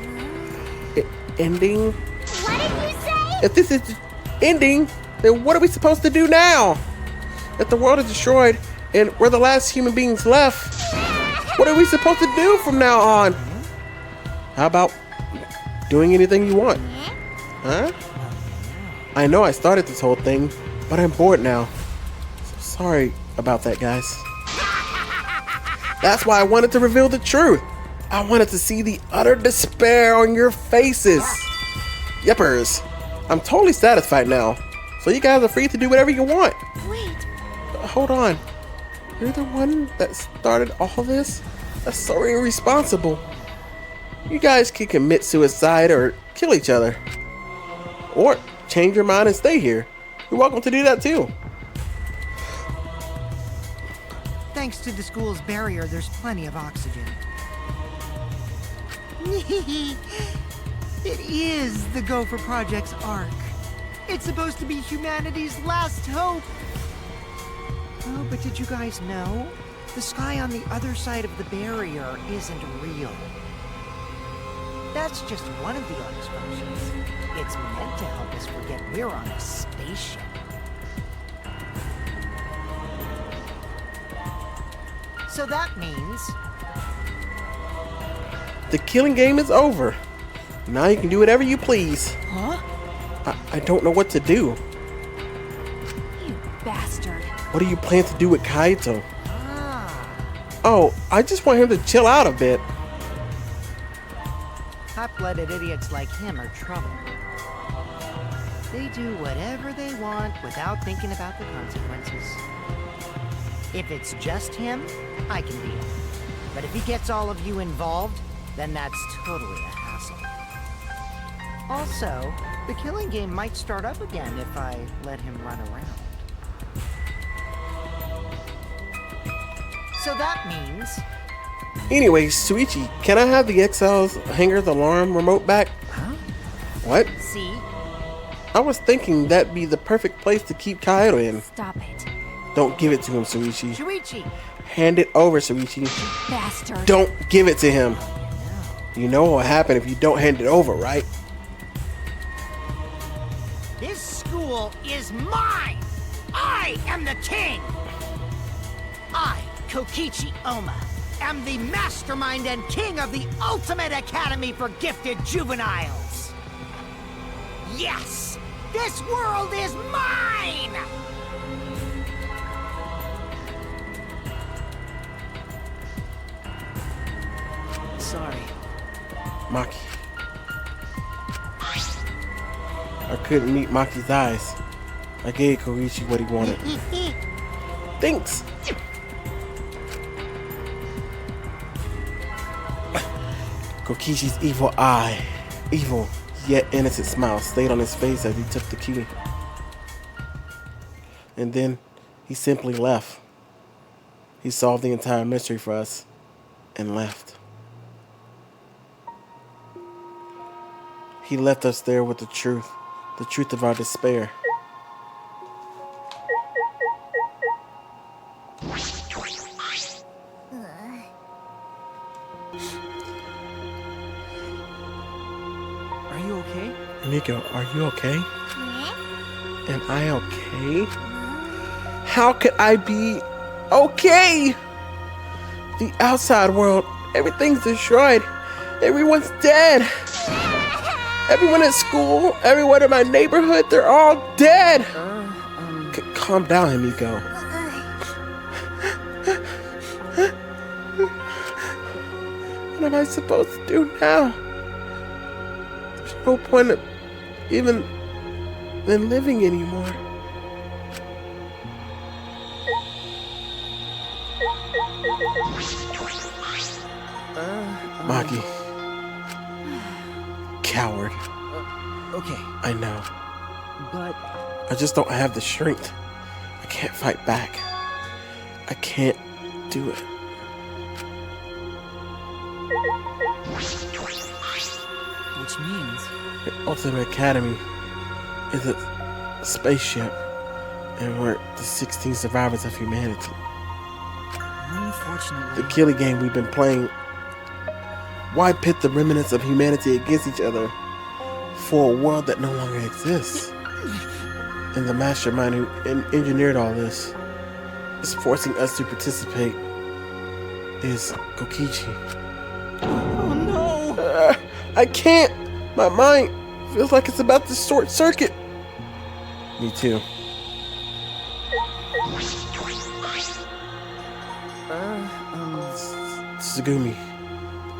Speaker 1: Ending?
Speaker 5: What did you say?
Speaker 1: If this is the ending, then what are we supposed to do now? If the world is destroyed and we're the last human beings left, what are we supposed to do from now on? How about doing anything you want? Huh? I know I started this whole thing, but I'm bored now. So sorry about that, guys. That's why I wanted to reveal the truth. I wanted to see the utter despair on your faces. Yippers. I'm totally satisfied now. So you guys are free to do whatever you want.
Speaker 12: Wait,
Speaker 1: Hold on. You're the one that started all this? That's so irresponsible. You guys can commit suicide or kill each other. Or change your mind and stay here. You're welcome to do that too.
Speaker 4: Thanks to the school's barrier, there's plenty of oxygen. It is the Gopher Project's arc. It's supposed to be humanity's last hope. Oh, but did you guys know? The sky on the other side of the barrier isn't real. That's just one of the artist's functions. It's meant to help us forget we're on a spaceship. So that means...
Speaker 1: The killing game is over. Now you can do whatever you please.
Speaker 7: Huh?
Speaker 1: I don't know what to do.
Speaker 10: You bastard.
Speaker 1: What do you plan to do with Kaito?
Speaker 4: Ah,
Speaker 1: Oh, I just want him to chill out a bit.
Speaker 4: hot-blooded idiots like him are trouble. They do whatever they want without thinking about the consequences. If it's just him, I can deal. But if he gets all of you involved, then that's totally a hassle. Also, the killing game might start up again if I let him run around. So that means...
Speaker 1: Anyway, Shuichi, can I have the Exile's Hanger's alarm remote back?
Speaker 4: Huh?
Speaker 1: What?
Speaker 4: See?
Speaker 1: I was thinking that'd be the perfect place to keep Kaito in.
Speaker 10: Stop it.
Speaker 1: Don't give it to him, Shuichi.
Speaker 4: Shuichi!
Speaker 1: Hand it over, Shuichi.
Speaker 10: Bastard.
Speaker 1: Don't give it to him. You know what will happen if you don't hand it over, right?
Speaker 4: This school is mine! I am the king! I, Kokichi Oma, am the mastermind and king of the ultimate academy for gifted juveniles! Yes! This world is mine!
Speaker 7: Sorry.
Speaker 1: Maki. I couldn't meet Maki's eyes. I gave Koichi what he wanted. Thanks! Kokichi's evil eye, evil yet innocent smile stayed on his face as he took the key. And then he simply left. He solved the entire mystery for us and left. He left us there with the truth of our despair.
Speaker 7: Are you okay?
Speaker 1: Miko, are you okay?
Speaker 5: Yeah?
Speaker 1: Am I okay? How could I be okay? The outside world, everything's destroyed. Everyone's dead. Everyone at school, everyone in my neighborhood, they're all dead. Calm down, Himiko. What am I supposed to do now? There's no point of even in living anymore. Maki. Coward.
Speaker 7: Okay,
Speaker 1: I know.
Speaker 7: but
Speaker 1: I just don't have the strength. I can't fight back. I can't do it.
Speaker 7: which means
Speaker 1: The Ultimate Academy is a spaceship, and we're the 16 survivors of humanity.
Speaker 7: unfortunately,
Speaker 1: The killing game we've been playing. Why pit the remnants of humanity against each other for a world that no longer exists? And the mastermind who engineered all this is forcing us to participate is Kokichi.
Speaker 7: oh no!
Speaker 1: I can't! My mind feels like it's about to short circuit. Me too. Tsugumi,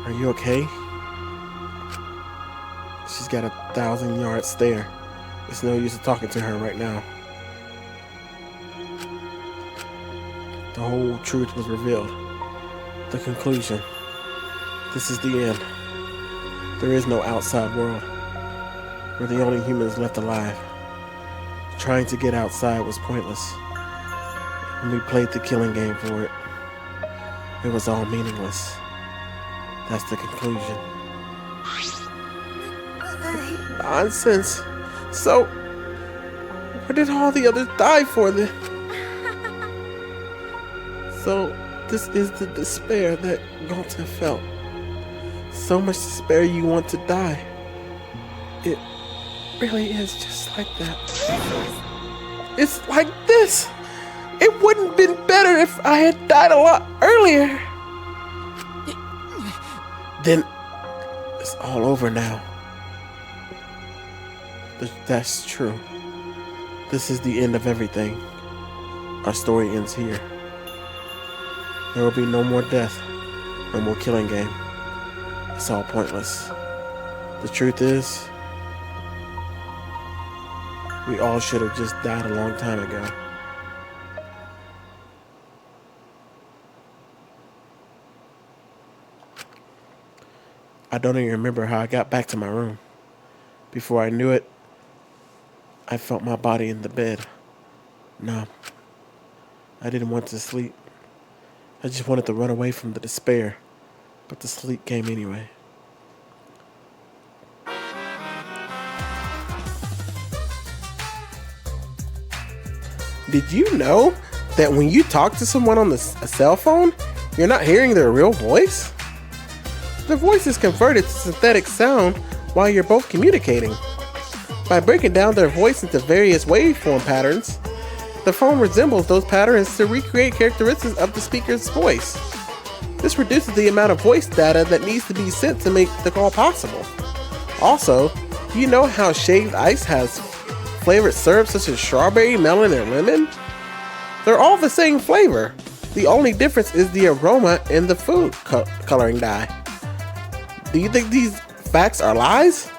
Speaker 1: are you okay? She's got a 1,000-yard stare. It's no use of talking to her right now. The whole truth was revealed. The conclusion. This is the end. There is no outside world. We're the only humans left alive. Trying to get outside was pointless. And we played the killing game for it. It was all meaningless. That's the conclusion. Nonsense. So, what did all the others die for then? So, this is the despair that Gonta felt. So much despair you want to die. It really is just like that. It's like this. It wouldn't have been better if I had died a lot earlier. Then it's all over now. That's true. This is the end of everything. Our story ends here. There will be no more death, no more killing game. It's all pointless. The truth is, we all should have just died a long time ago. I don't even remember how I got back to my room. Before I knew it, I felt my body in the bed. Numb. I didn't want to sleep. I just wanted to run away from the despair, but the sleep came anyway. Did you know that when you talk to someone on a cell phone, you're not hearing their real voice? The voice is converted to synthetic sound while you're both communicating. By breaking down their voice into various waveform patterns, the phone resembles those patterns to recreate characteristics of the speaker's voice. This reduces the amount of voice data that needs to be sent to make the call possible. Also, you know how shaved ice has flavored syrup such as strawberry, melon, and lemon? They're all the same flavor. The only difference is the aroma and the food coloring dye. Do you think these facts are lies?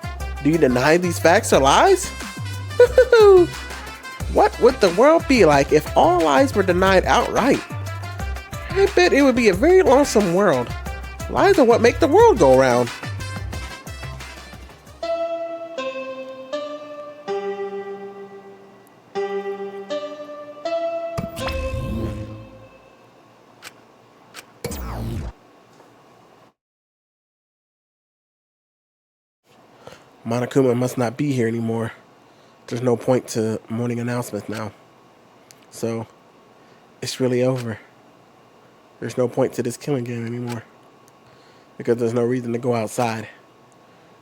Speaker 1: Do you deny these facts are lies? What would the world be like if all lies were denied outright? I bet it would be a very lonesome world. Lies are what make the world go round. Monokuma must not be here anymore. There's no point to morning announcements now. So, it's really over. There's no point to this killing game anymore. Because there's no reason to go outside.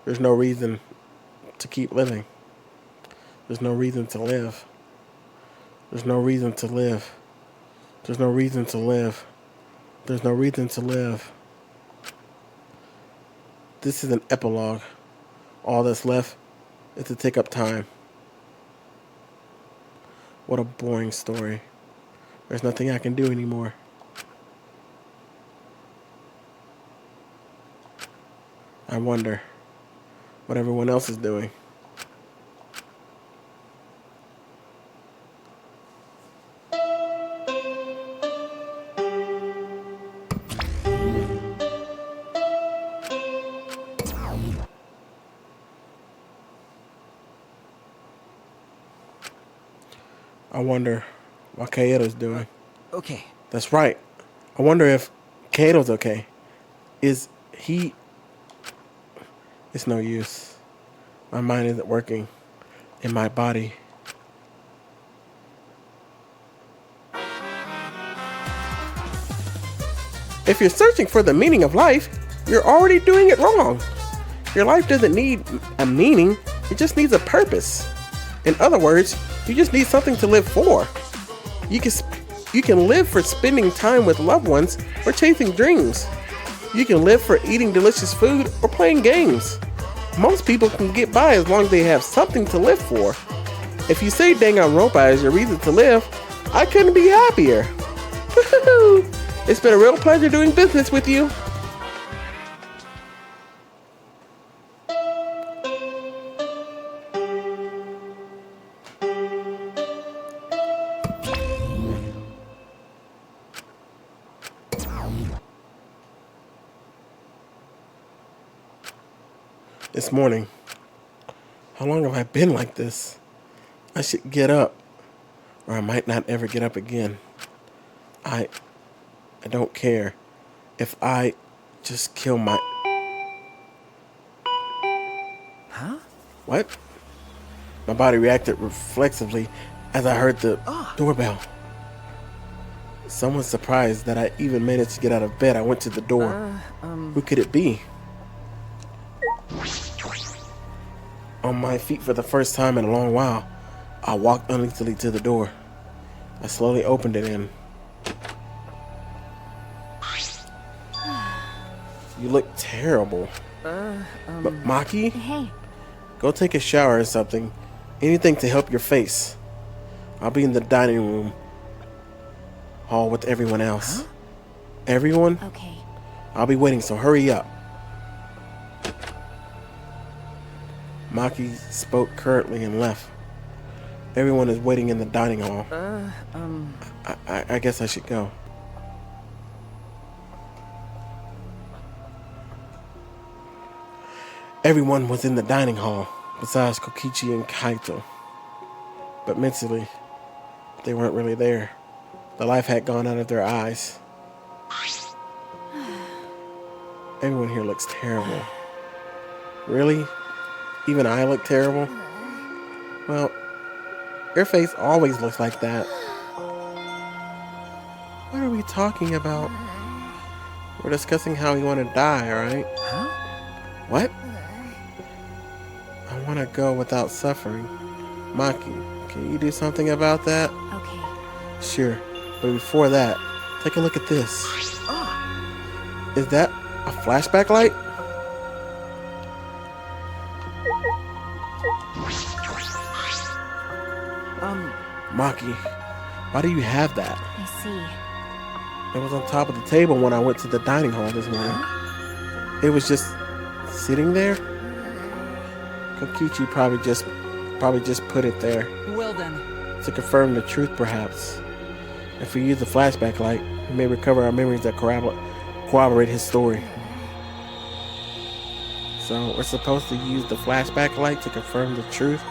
Speaker 1: There's no reason to keep living. There's no reason to live. There's no reason to live. There's no reason to live. There's no reason to live. This is an epilogue. All that's left is to take up time. What a boring story. There's nothing I can do anymore. I wonder what everyone else is doing. I wonder what Kaeto's doing.
Speaker 7: Okay.
Speaker 1: That's right. I wonder if Kaeto's okay. Is he... It's no use. My mind isn't working. In my body. If you're searching for the meaning of life, you're already doing it wrong. Your life doesn't need a meaning. It just needs a purpose. In other words, you just need something to live for. You can live for spending time with loved ones or chasing dreams. You can live for eating delicious food or playing games. Most people can get by as long as they have something to live for. If you say Danganronpa is your reason to live, I couldn't be happier. It's been a real pleasure doing business with you. This morning. How long have I been like this? I should get up, or I might not ever get up again. I don't care if I just kill my...
Speaker 7: Huh?
Speaker 1: What? My body reacted reflexively as I heard the doorbell. Someone surprised that I even managed to get out of bed. I went to the door. Who could it be? On my feet for the first time in a long while, I walked uneasily to the door. I slowly opened it and... You look terrible. But Maki?
Speaker 10: Hey,
Speaker 1: Go take a shower or something. Anything to help your face. I'll be in the dining room hall with everyone else. Everyone?
Speaker 10: okay.
Speaker 1: I'll be waiting, so hurry up. Maki spoke curtly and left. Everyone is waiting in the dining hall. I guess I should go. Everyone was in the dining hall, besides Kokichi and Kaito. But mentally, they weren't really there. The life had gone out of their eyes. Everyone here looks terrible. Really? Even I look terrible? Well, your face always looks like that. What are we talking about? We're discussing how we want to die, right? What? I want to go without suffering. Maki, can you do something about that?
Speaker 10: Okay.
Speaker 1: Sure, but before that, take a look at this. Is that a flashback light? Maki, why do you have that?
Speaker 10: I see.
Speaker 1: It was on top of the table when I went to the dining hall this morning. It was just sitting there. Kokichi probably just put it there
Speaker 7: Well then,
Speaker 1: to confirm the truth, perhaps. If we use the flashback light, we may recover our memories that corroborate his story. So we're supposed to use the flashback light to confirm the truth?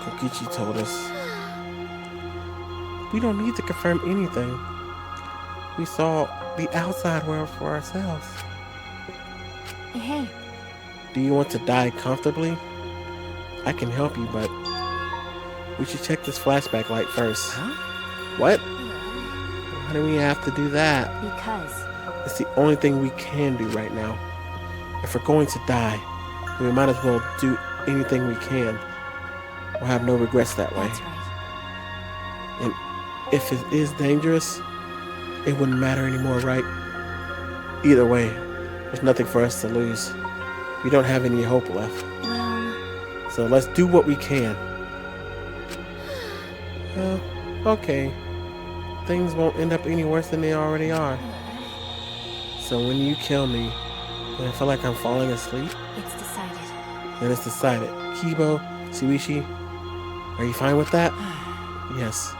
Speaker 1: Kokichi told us. We don't need to confirm anything. We saw the outside world for ourselves.
Speaker 10: Hey,
Speaker 1: Do you want to die comfortably? I can help you, but we should check this flashback light first. What? Why do we have to do that?
Speaker 10: because
Speaker 1: It's the only thing we can do right now. If we're going to die, we might as well do anything we can. We'll have no regrets that way.
Speaker 10: that's right.
Speaker 1: And if it is dangerous, it wouldn't matter anymore, right? Either way, there's nothing for us to lose. We don't have any hope left.
Speaker 10: Well,
Speaker 1: So let's do what we can. Okay. Things won't end up any worse than they already are. So when you kill me, and I feel like I'm falling asleep,
Speaker 10: it's decided.
Speaker 1: then it's decided. Kibo, Suishi, are you fine with that? Yes.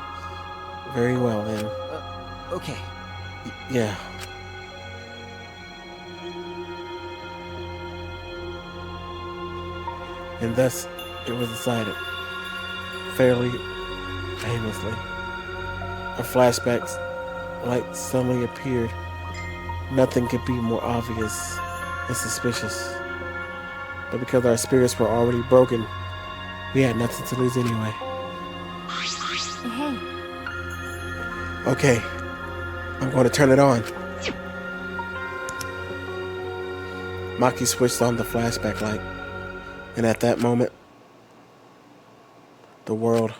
Speaker 1: Very well then.
Speaker 4: Okay.
Speaker 1: Yeah. And thus, it was decided. Fairly painlessly. A flashback light suddenly appeared. Nothing could be more obvious and suspicious. But because our spirits were already broken, we had nothing to lose anyway.
Speaker 10: Hey,
Speaker 1: Okay, I'm going to turn it on. Maki switched on the flashback light, and at that moment, the world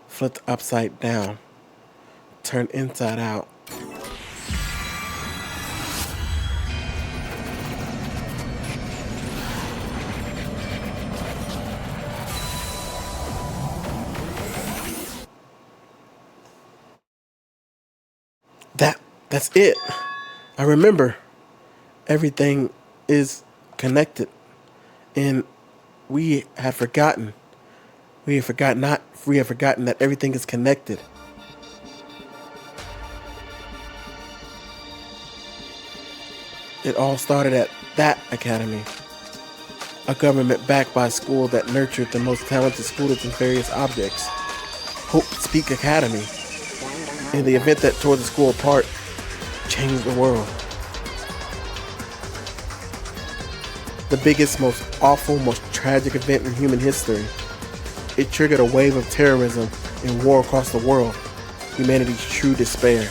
Speaker 1: flipped upside down, turned inside out. That's it. I remember. Everything is connected. And we have forgotten. We have forgotten that everything is connected. It all started at that academy. A government backed by a school that nurtured the most talented students in various objects. Hope Speak Academy. And the event that tore the school apart changed the world. The biggest, most awful, most tragic event in human history. It triggered a wave of terrorism and war across the world. Humanity's true despair.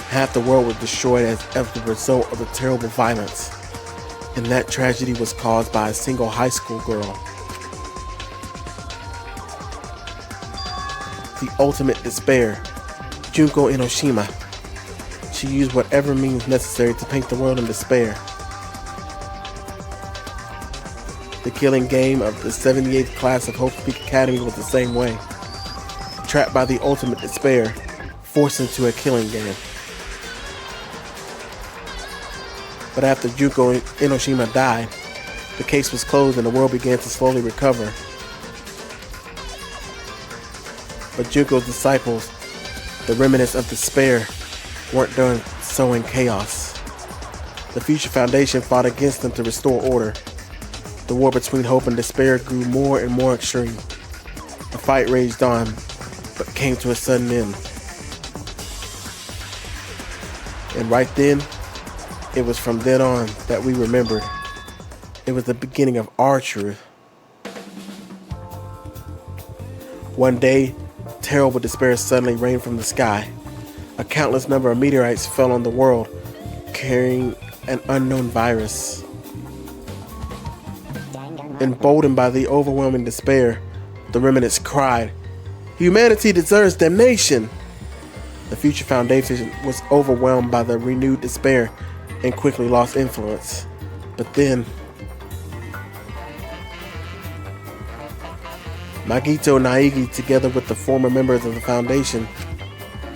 Speaker 1: Half the world was destroyed as the result of the terrible violence. And that tragedy was caused by a single high school girl. the ultimate despair, Junko Enoshima. She used whatever means necessary to paint the world in despair. The killing game of the 78th class of Hope's Peak Academy was the same way. Trapped by the ultimate despair, forced into a killing game. But after Junko Enoshima died, the case was closed and the world began to slowly recover. But Junko's disciples, the remnants of despair, weren't done sowing chaos. The Future Foundation fought against them to restore order. The war between hope and despair grew more and more extreme. The fight raged on, but came to a sudden end. And right then, it was from then on that we remembered. It was the beginning of our truth. One day, terrible despair suddenly rained from the sky. A countless number of meteorites fell on the world, carrying an unknown virus. Emboldened by the overwhelming despair, the remnants cried, "Humanity deserves damnation!" The Future Foundation was overwhelmed by the renewed despair and quickly lost influence. But then, Magito Naegi, together with the former members of the Foundation,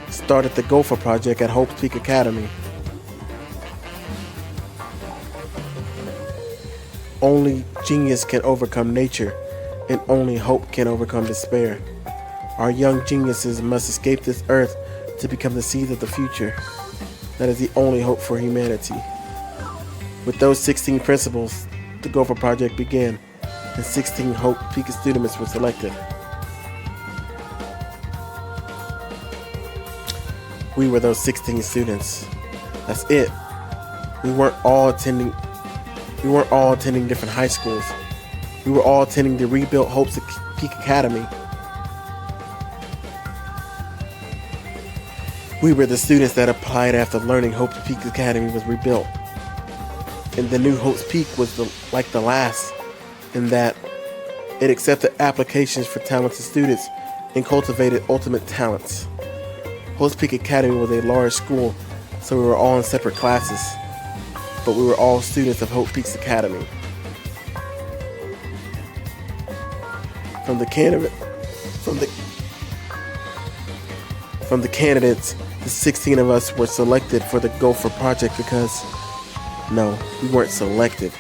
Speaker 1: started the Gopher Project at Hope's Peak Academy. Only genius can overcome nature, and only hope can overcome despair. Our young geniuses must escape this earth to become the seeds of the future. That is the only hope for humanity. With those 16 principles, the Gopher Project began, and 16 Hope Peak students were selected. We were those 16 students. That's it. We weren't all attending different high schools. We were all attending the rebuilt Hope's Peak Academy. We were the students that applied after learning Hope's Peak Academy was rebuilt. And the new Hope's Peak was like the last, in that it accepted applications for talented students and cultivated ultimate talents. Hope's Peak Academy was a large school, so we were all in separate classes, but we were all students of Hope Peaks Academy. From the candidates, the 16 of us were selected for the Gopher Project because, no, we weren't selected.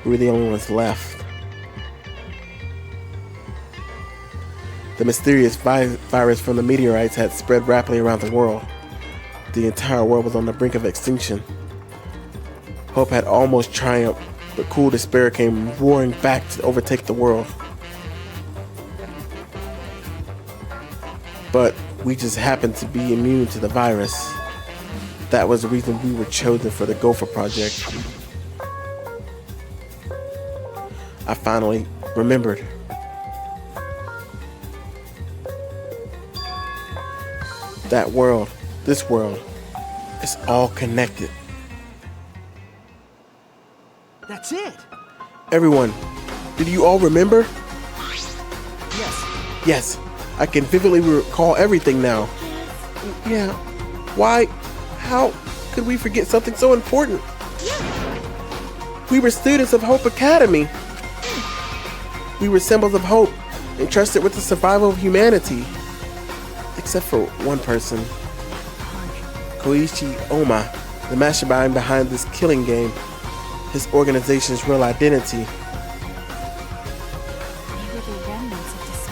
Speaker 1: We were the only ones left. The mysterious virus from the meteorites had spread rapidly around the world. The entire world was on the brink of extinction. Hope had almost triumphed, but cool despair came roaring back to overtake the world. But we just happened to be immune to the virus. That was the reason we were chosen for the Gopher Project. I finally remembered. That world, this world, is all connected.
Speaker 8: That's it!
Speaker 1: Everyone, did you all remember?
Speaker 8: Yes.
Speaker 1: Yes, I can vividly recall everything now. Yeah, why? How could we forget something so important? We were students of Hope Academy. We were symbols of hope, entrusted with the survival of humanity. Except for one person. Koichi Oma, the mastermind behind this killing game, his organization's real identity.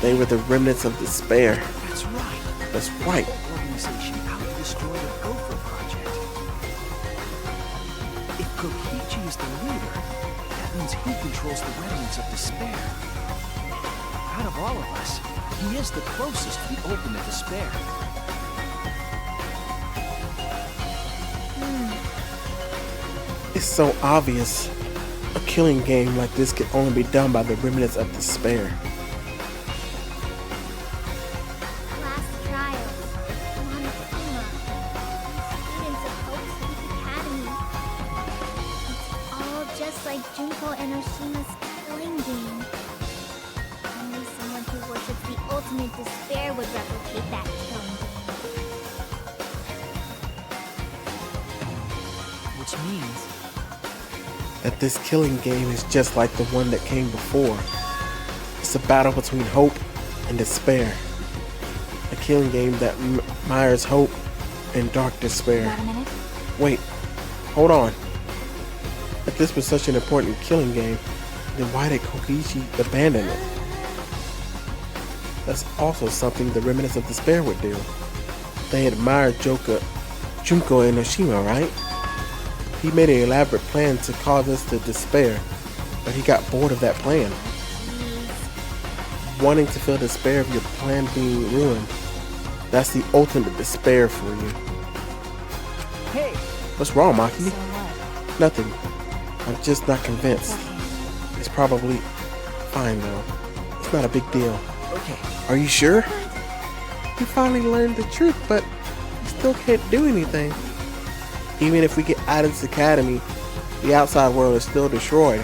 Speaker 1: They were the remnants of despair.
Speaker 8: That's right.
Speaker 1: That's right.
Speaker 8: The organization out to destroy the Gopher Project. If Kokichi is the leader, that means he controls the remnants of despair. Out of all of us, he is the closest to the ultimate despair.
Speaker 1: It's so obvious. A killing game like this can only be done by the remnants of despair.
Speaker 5: Last trial. Monokuma. Students of Hope's Peak Academy. It's all just like Junko Enoshima's killing game. Only someone who worships the ultimate ultimate despair would replicate that killing game.
Speaker 7: Which means
Speaker 1: that this killing game is just like the one that came before. It's a battle between hope and despair. A killing game that mires hope and dark despair.
Speaker 10: Got a minute?
Speaker 1: Wait, hold on. If this was such an important killing game, then why did Kokichi abandon it? That's also something the remnants of despair would do. They admired Junko and Oshima, right? He made an elaborate plan to cause us to despair, but he got bored of that plan. Wanting to feel despair of your plan being ruined, that's the ultimate despair for you.
Speaker 7: hey,
Speaker 1: What's wrong, Maki?
Speaker 10: So what?
Speaker 1: Nothing. I'm just not convinced. It's probably fine though. It's not a big deal.
Speaker 7: okay.
Speaker 1: Are you sure? We finally learned the truth, but we still can't do anything. Even if we get out of this academy, the outside world is still destroyed.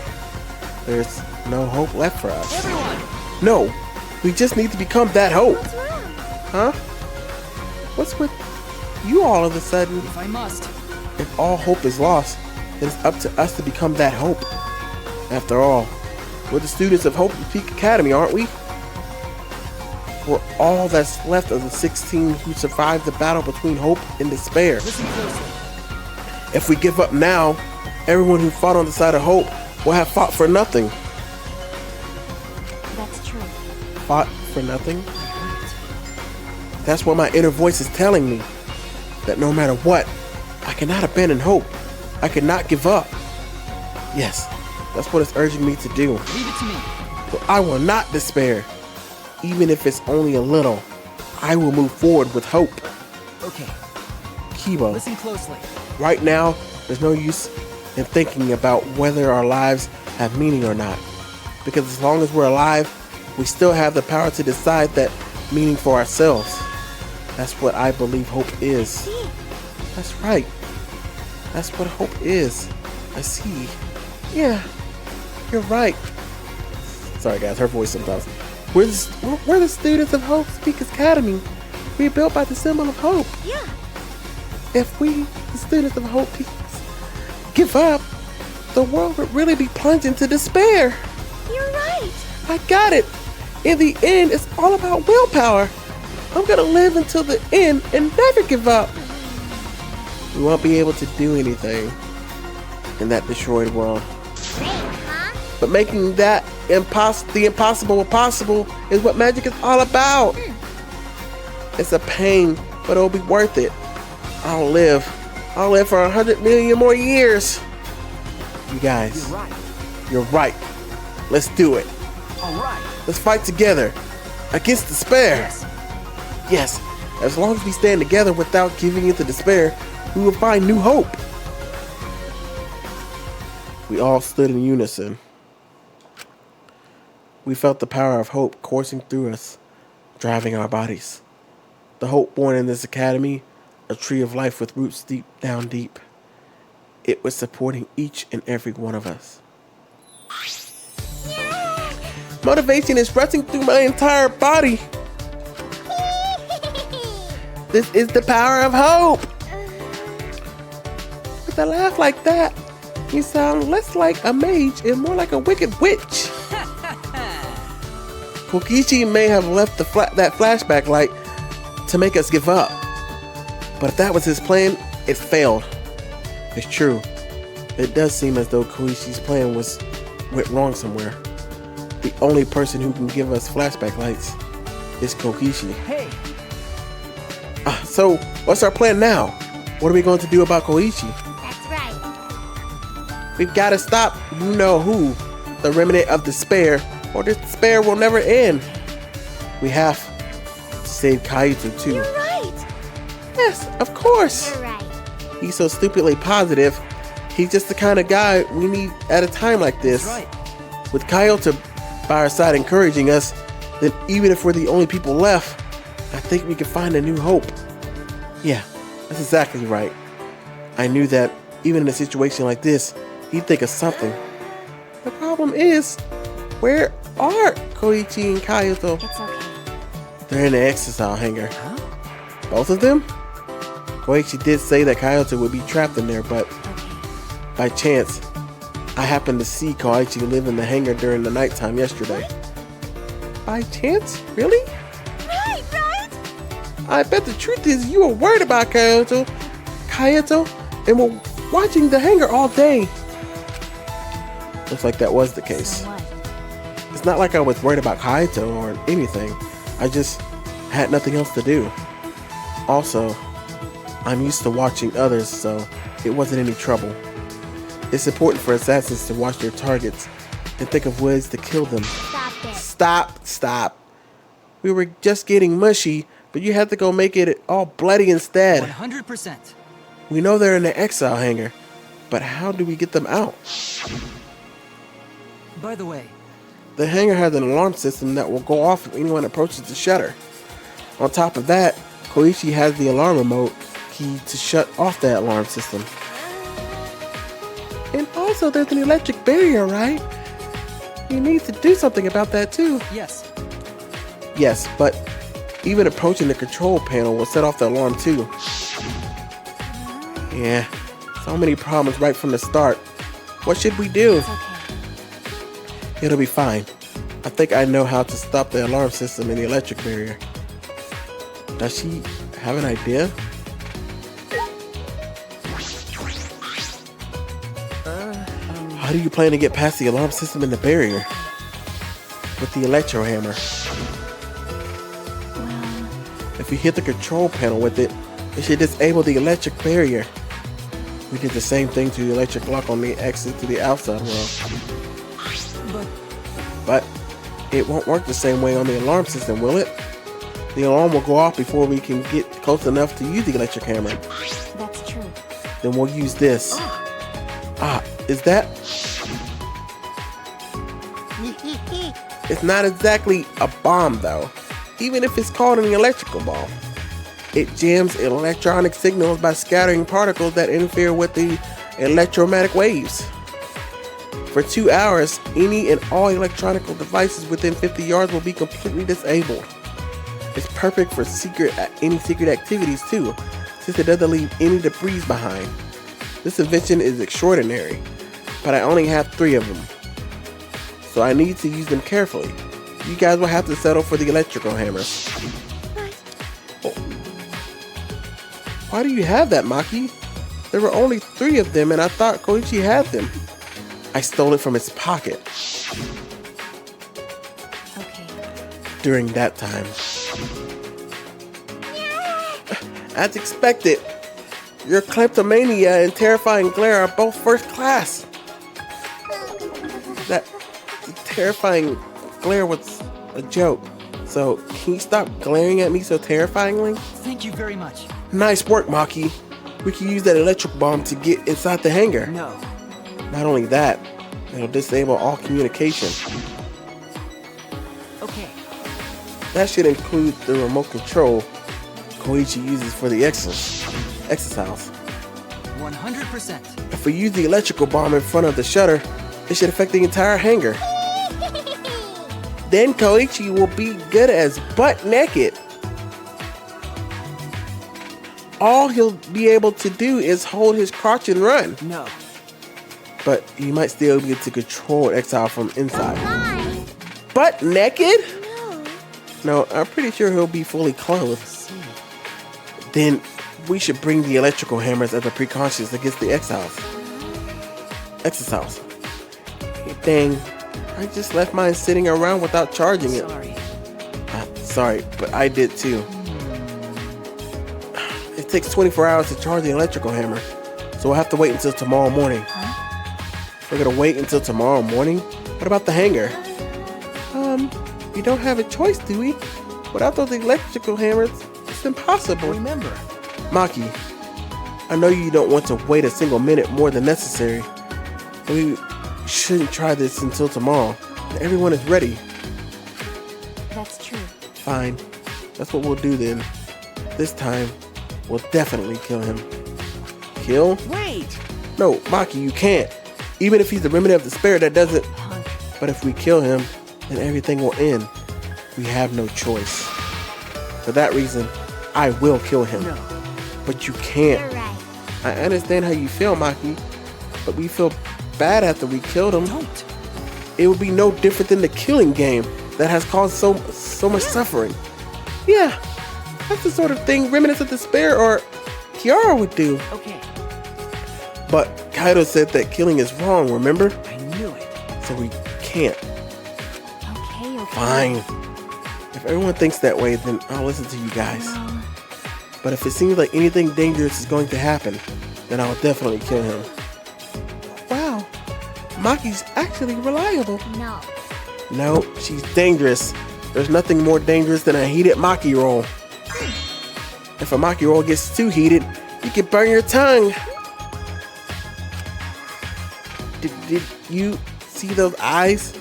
Speaker 1: There's no hope left for us.
Speaker 7: Everyone!
Speaker 1: No, we just need to become that hope.
Speaker 12: What's wrong?
Speaker 1: Huh? What's with you all of a sudden?
Speaker 7: If I must.
Speaker 1: If all hope is lost, then it's up to us to become that hope. After all, we're the students of Hope Peak Academy, aren't we? We're all that's left of the 16 who survived the battle between hope and despair.
Speaker 7: Listen closely.
Speaker 1: If we give up now, everyone who fought on the side of hope will have fought for nothing.
Speaker 10: That's true.
Speaker 1: Fought for nothing? That's what my inner voice is telling me. That no matter what, I cannot abandon hope. I cannot give up. Yes, that's what it's urging me to do.
Speaker 7: Leave it to me.
Speaker 1: So I will not despair. Even if it's only a little, I will move forward with hope.
Speaker 7: Okay,
Speaker 1: Kibo,
Speaker 7: listen closely.
Speaker 1: right now, there's no use in thinking about whether our lives have meaning or not. Because as long as we're alive, we still have the power to decide that meaning for ourselves. That's what I believe hope is. That's right. That's what hope is. I see. Yeah, you're right. Sorry guys, her voice sometimes. We're the students of Hope Peak Academy. We're built by the symbol of hope.
Speaker 12: Yeah.
Speaker 1: If we, the students of Hope Peak, give up, the world would really be plunged into despair.
Speaker 12: You're right.
Speaker 1: I got it. In the end, it's all about willpower. I'm gonna live until the end and never give up. We won't be able to do anything in that destroyed world.
Speaker 5: Great, huh?
Speaker 1: But making that the impossible possible is what magic is all about. It's a pain, but it'll be worth it. I'll live for 100 million more years. You guys,
Speaker 7: You're right.
Speaker 1: you're right. Let's do it.
Speaker 7: All right.
Speaker 1: Let's fight together against despair.
Speaker 7: Yes.
Speaker 1: Yes, as long as we stand together without giving into despair, we will find new hope. We all stood in unison. We felt the power of hope coursing through us, driving our bodies. The hope born in this academy, a tree of life with roots deep down deep. It was supporting each and every one of us. Motivation is rushing through my entire body. This is the power of hope. With a laugh like that, you sound less like a mage and more like a wicked witch. Kokichi may have left that flashback light to make us give up. But if that was his plan, it failed. It's true. It does seem as though Koichi's plan went wrong somewhere. The only person who can give us flashback lights is Kokichi.
Speaker 7: Hey,
Speaker 1: So, what's our plan now? What are we going to do about Koichi?
Speaker 5: That's right.
Speaker 1: We've got to stop you know who, the remnant of despair, or this despair will never end. We have to save Kaito too.
Speaker 12: You're right.
Speaker 1: Yes, of course.
Speaker 5: You're right.
Speaker 1: He's so stupidly positive. He's just the kind of guy we need at a time like this.
Speaker 7: that's right.
Speaker 1: With Kaito by our side encouraging us, then even if we're the only people left, I think we can find a new hope. Yeah, that's exactly right. I knew that even in a situation like this, he'd think of something. The problem is, where are Koichi and Kaito?
Speaker 10: It's okay.
Speaker 1: They're in the exile hangar. Both of them? Koichi did say that Kyoto would be trapped in there, but by chance, I happened to see Koichi live in the hangar during the nighttime yesterday. By chance? Really?
Speaker 12: Right, right?
Speaker 1: I bet the truth is you were worried about Kyoto, and were watching the hangar all day. Looks like that was the case.
Speaker 10: So what?
Speaker 1: It's not like I was worried about Kyoto or anything. I just had nothing else to do. Also, I'm used to watching others, so it wasn't any trouble. It's important for assassins to watch their targets and think of ways to kill them.
Speaker 5: Stop it.
Speaker 1: Stop. We were just getting mushy, but you had to go make it all bloody instead.
Speaker 7: 100%.
Speaker 1: We know they're in the exile hangar, but how do we get them out?
Speaker 7: By the way,
Speaker 1: The hangar has an alarm system that will go off if anyone approaches the shutter. On top of that, Koichi has the alarm remote key to shut off that alarm system. And also there's an electric barrier, right? You need to do something about that too.
Speaker 7: yes.
Speaker 1: Yes, but even approaching the control panel will set off the alarm too. Yeah, so many problems right from the start. What should we do?
Speaker 10: It's okay.
Speaker 1: It'll be fine. I think I know how to stop the alarm system and the electric barrier. Does she have an idea? How do you plan to get past the alarm system and the barrier? With the electro hammer. If you hit the control panel with it, it should disable the electric barrier. We did the same thing to the electric lock on the exit to the outside world. But it won't work the same way on the alarm system, will it? The alarm will go off before we can get close enough to use the electric hammer.
Speaker 10: That's true.
Speaker 1: Then we'll use this. Is that? It's not exactly a bomb though, even if it's called an electrical bomb. It jams electronic signals by scattering particles that interfere with the electromagnetic waves. For 2 hours, any and all electronic devices within 50 yards will be completely disabled. It's perfect for any secret activities too, since it doesn't leave any debris behind. This invention is extraordinary, but I only have 3 of them, so I need to use them carefully. You guys will have to settle for the electrical hammers. Oh. Why do you have that, Maki? There were only 3 of them and I thought Koichi had them. I stole it from his pocket.
Speaker 10: Okay.
Speaker 1: During that time. As expected, your kleptomania and terrifying glare are both first class. That terrifying glare was a joke. So, can you stop glaring at me so terrifyingly?
Speaker 7: Thank you very much.
Speaker 1: Nice work, Maki. We can use that electric bomb to get inside the hangar.
Speaker 7: No.
Speaker 1: Not only that, it'll disable all communication.
Speaker 7: Okay.
Speaker 1: That should include the remote control Koichi uses for the exercise.
Speaker 7: 100%.
Speaker 1: If we use the electrical bomb in front of the shutter, it should affect the entire hangar. Then Koichi will be good as butt naked. All he'll be able to do is hold his crotch and run.
Speaker 7: No.
Speaker 1: But he might still be able to control Exile from inside.
Speaker 5: Hi.
Speaker 1: Butt naked?
Speaker 5: No.
Speaker 1: No, I'm pretty sure he'll be fully clothed. Then we should bring the electrical hammers as a precaution against the exiles. Dang, I just left mine sitting around without charging it.
Speaker 7: Sorry.
Speaker 1: Sorry, but I did too. It takes 24 hours to charge the electrical hammer, so we'll have to wait until tomorrow morning. We're gonna wait until tomorrow morning? What about the hangar? We don't have a choice, do we? Without those electrical hammers, it's impossible.
Speaker 7: Remember.
Speaker 1: Maki, I know you don't want to wait a single minute more than necessary, but we shouldn't try this until tomorrow, when everyone is ready.
Speaker 10: That's true.
Speaker 1: Fine, that's what we'll do then. This time, we'll definitely kill him. Kill?
Speaker 7: Wait!
Speaker 1: No, Maki, you can't. Even if he's the remnant of the spirit, that doesn't...
Speaker 10: Punk.
Speaker 1: But if we kill him, then everything will end. We have no choice. For that reason, I will kill him.
Speaker 7: No.
Speaker 1: But you can't.
Speaker 5: You're right.
Speaker 1: I understand how you feel, Maki, but we feel bad after we killed him.
Speaker 7: Don't.
Speaker 1: It would be no different than the killing game that has caused so much suffering. Yeah, that's the sort of thing Remnants of Despair or Kiara would do.
Speaker 7: Okay.
Speaker 1: But Kaido said that killing is wrong, remember?
Speaker 7: I knew it.
Speaker 1: So we can't.
Speaker 10: Okay.
Speaker 1: Fine. If everyone thinks that way, then I'll listen to you guys.
Speaker 10: Well,
Speaker 1: But if it seems like anything dangerous is going to happen, then I'll definitely kill him. Wow, Maki's actually reliable.
Speaker 5: No.
Speaker 1: No, she's dangerous. There's nothing more dangerous than a heated Maki roll. If a Maki roll gets too heated, you can burn your tongue. Did you see those eyes?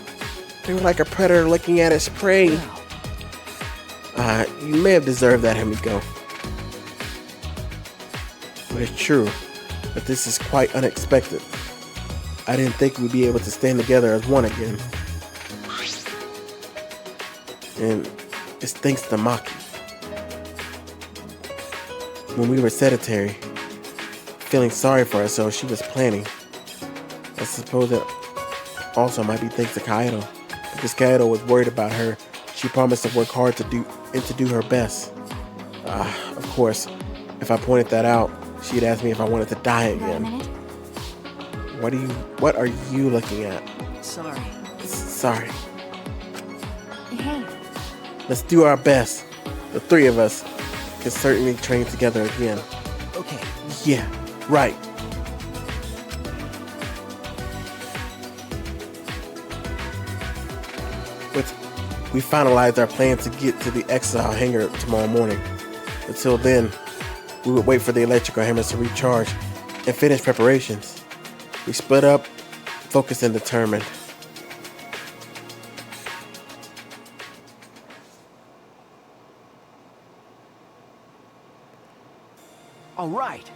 Speaker 1: They were like a predator looking at its prey. You may have deserved that, Himiko. But it's true that this is quite unexpected. I didn't think we'd be able to stand together as one again. And it's thanks to Maki. When we were sedentary, feeling sorry for ourselves, she was planning. I suppose that also might be thanks to Kaido. Because Kaido was worried about her, she promised to work hard to do her best. Of course, if I pointed that out, she'd ask me if I wanted to die
Speaker 10: got a
Speaker 1: again.
Speaker 10: minute?
Speaker 1: What are you looking at?
Speaker 7: Sorry.
Speaker 1: Sorry.
Speaker 10: Hey,
Speaker 1: Let's do our best. The three of us can certainly train together again.
Speaker 7: Okay.
Speaker 1: Yeah, right. We finalized our plan to get to the exile hangar tomorrow morning. Until then, we would wait for the electrical hammers to recharge and finish preparations. We split up, focused and determined.
Speaker 7: All right.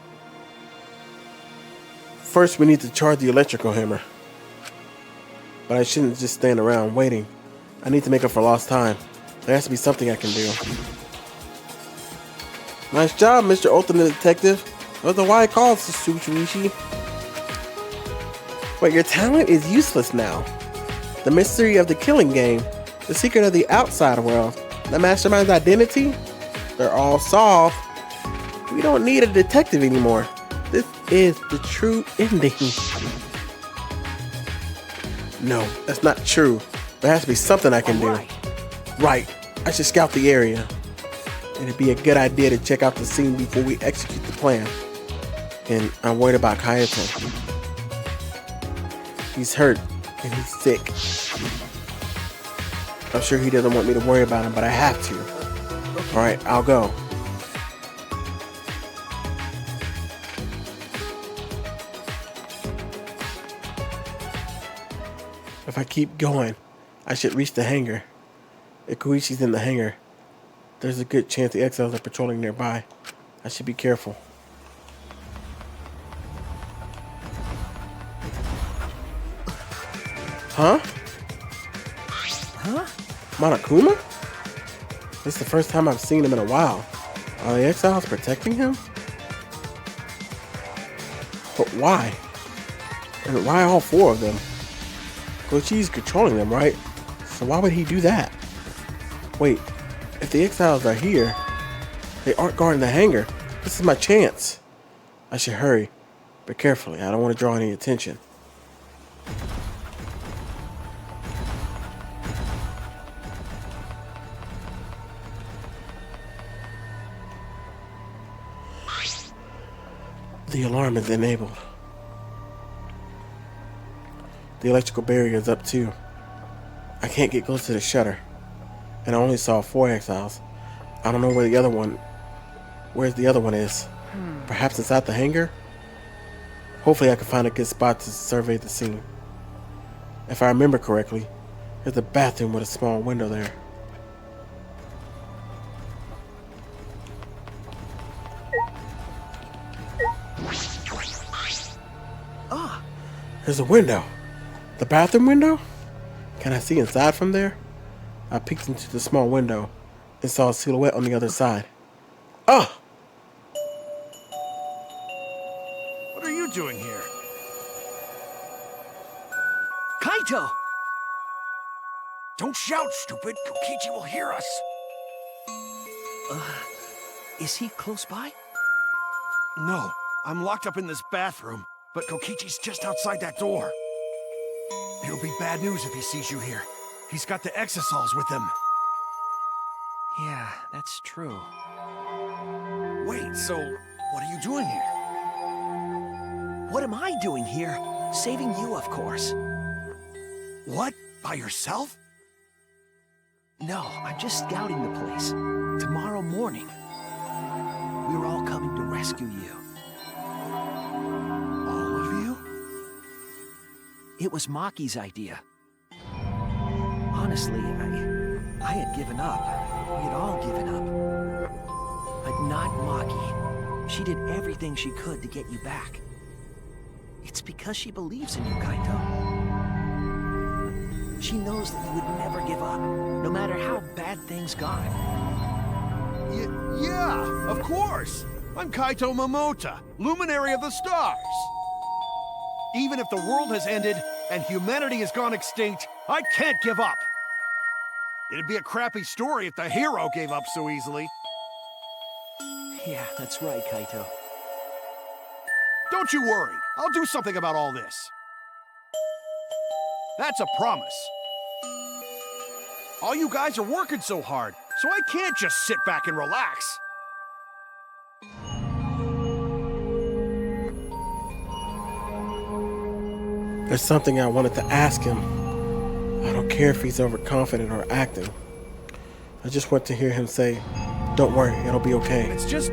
Speaker 1: First, we need to charge the electrical hammer. But I shouldn't just stand around waiting. I need to make up for lost time. There has to be something I can do. Nice job, Mr. Ultimate Detective. That was the why I called Tsuchiwishi. But your talent is useless now. The mystery of the killing game, the secret of the outside world, the mastermind's identity, they're all solved. We don't need a detective anymore. This is the true ending. No, that's not true. There has to be something I can do. Right, I should scout the area. It'd be a good idea to check out the scene before we execute the plan. And I'm worried about Kaito. He's hurt and he's sick. I'm sure he doesn't want me to worry about him, but I have to. Alright, I'll go. If I keep going, I should reach the hangar. If Koishi's in the hangar, there's a good chance the exiles are patrolling nearby. I should be careful. Huh?
Speaker 7: Huh?
Speaker 1: Monokuma? This is the first time I've seen him in a while. Are the exiles protecting him? But why? And why all four of them? Koichi's controlling them, right? So why would he do that? Wait, if the exiles are here, they aren't guarding the hangar. This is my chance. I should hurry, but carefully. I don't want to draw any attention. The alarm is enabled. The electrical barrier is up too. I can't get close to the shutter. And I only saw 4 exiles. I don't know where the other one... Where's the other one is? Perhaps inside the hangar? Hopefully I can find a good spot to survey the scene. If I remember correctly, there's a bathroom with a small window there.
Speaker 7: Ah,
Speaker 1: There's a window. The bathroom window? Can I see inside from there? I peeked into the small window. and saw a silhouette on the other side. Ah!
Speaker 6: What are you doing here?
Speaker 8: Kaito!
Speaker 11: Don't shout, stupid. Kokichi will hear us.
Speaker 8: Is he close by?
Speaker 6: No, I'm locked up in this bathroom, but Kokichi's just outside that door. It'll be bad news if he sees you here. He's got the exosols with him.
Speaker 8: Yeah, that's true.
Speaker 6: Wait, so what are you doing here?
Speaker 8: What am I doing here? Saving you, of course.
Speaker 6: What? By yourself?
Speaker 8: No, I'm just scouting the place. Tomorrow morning, we're all coming to rescue you.
Speaker 6: All of you?
Speaker 8: It was Maki's idea. Honestly, I had given up. We had all given up. But not Maki. She did everything she could to get you back. It's because she believes in you, Kaito. She knows that you would never give up, no matter how bad things got.
Speaker 6: Yeah, of course. I'm Kaito Momota, luminary of the stars. Even if the world has ended and humanity has gone extinct, I can't give up. It'd be a crappy story if the hero gave up so easily.
Speaker 8: Yeah, that's right, Kaito.
Speaker 6: Don't you worry. I'll do something about all this. That's a promise. All you guys are working so hard, so I can't just sit back and relax.
Speaker 1: There's something I wanted to ask him. I don't care if he's overconfident or acting. I just want to hear him say, "Don't worry, it'll be okay."
Speaker 6: It's just...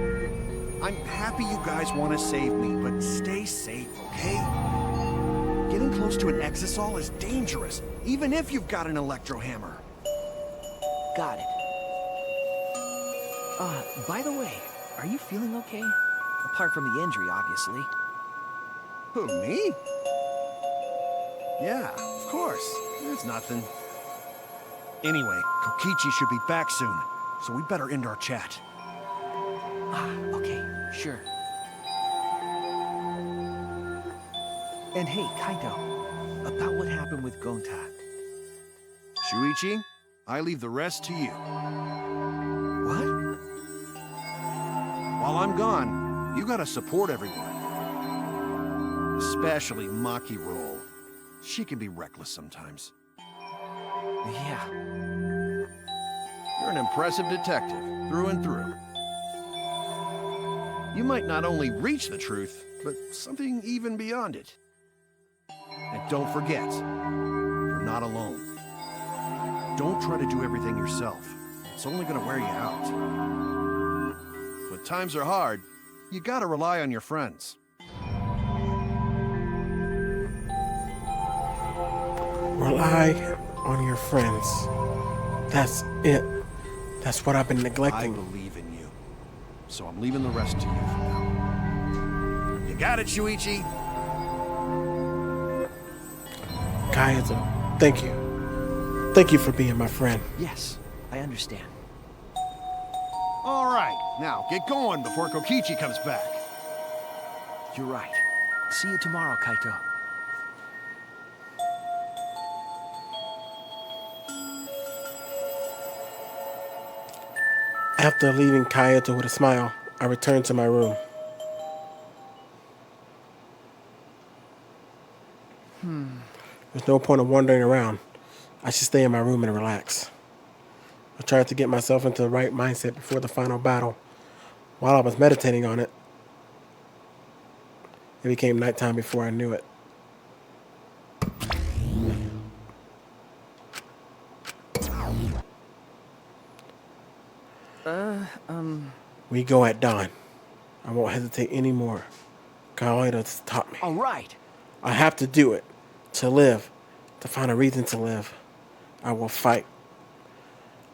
Speaker 6: I'm happy you guys want to save me, but stay safe, okay? Getting close to an exosol is dangerous, even if you've got an electro hammer.
Speaker 8: Got it. By the way, are you feeling okay? Apart from the injury, obviously.
Speaker 6: Who, me? Yeah, of course. It's nothing. Anyway, Kokichi should be back soon, so we better end our chat.
Speaker 8: Okay, sure. And hey, Kaito, about what happened with Gonta.
Speaker 6: Shuichi, I leave the rest to you.
Speaker 8: What?
Speaker 6: While I'm gone, you gotta support everyone. Especially Maki Roll. She can be reckless sometimes.
Speaker 8: Yeah.
Speaker 6: You're an impressive detective, through and through. You might not only reach the truth, but something even beyond it. And don't forget, you're not alone. Don't try to do everything yourself. It's only gonna wear you out. When times are hard, you gotta rely on your friends.
Speaker 1: Rely on your friends. That's it. That's what I've been neglecting.
Speaker 6: I believe in you. So I'm leaving the rest to you for now. You got it, Shuichi?
Speaker 1: Kaito, thank you. Thank you for being my friend.
Speaker 8: Yes, I understand.
Speaker 6: All right, now get going before Kokichi comes back.
Speaker 8: You're right. See you tomorrow, Kaito.
Speaker 1: After leaving Kaito with a smile, I returned to my room. There's no point of wandering around. I should stay in my room and relax. I tried to get myself into the right mindset before the final battle. While I was meditating on it, it became nighttime before I knew it. We go at dawn. I won't hesitate anymore. Kaito's taught me.
Speaker 8: All right.
Speaker 1: I have to do it. To live. To find a reason to live. I will fight.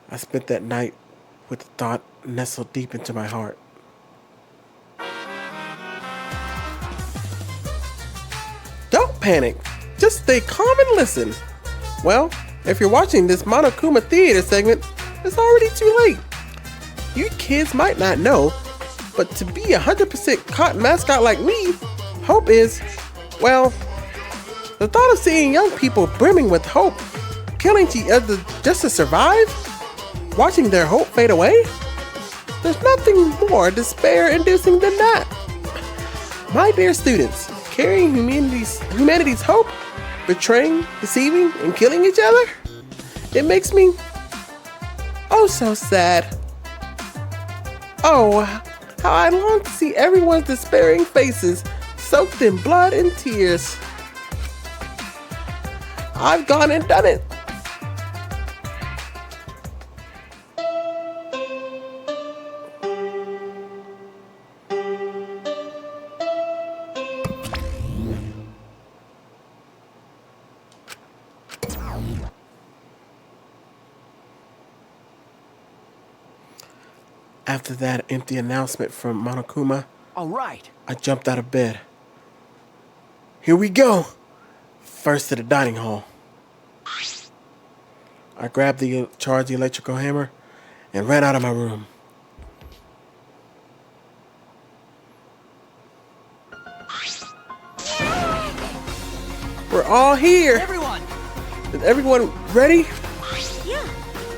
Speaker 1: I spent that night with the thought nestled deep into my heart. Don't panic. Just stay calm and listen. Well, if you're watching this Monokuma Theater segment, it's already too late. You kids might not know, but to be 100% cotton mascot like me, hope is, well, the thought of seeing young people brimming with hope, killing each other just to survive, watching their hope fade away, there's nothing more despair-inducing than that. My dear students, carrying humanity's hope, betraying, deceiving, and killing each other, it makes me oh so sad. Oh, how I long to see everyone's despairing faces soaked in blood and tears. I've gone and done it. After that empty announcement from Monokuma,
Speaker 8: All right.
Speaker 1: I jumped out of bed. Here we go! First to the dining hall. I grabbed the charged electrical hammer and ran out of my room. We're all here!
Speaker 7: Everyone!
Speaker 1: Is everyone ready?
Speaker 12: Yeah.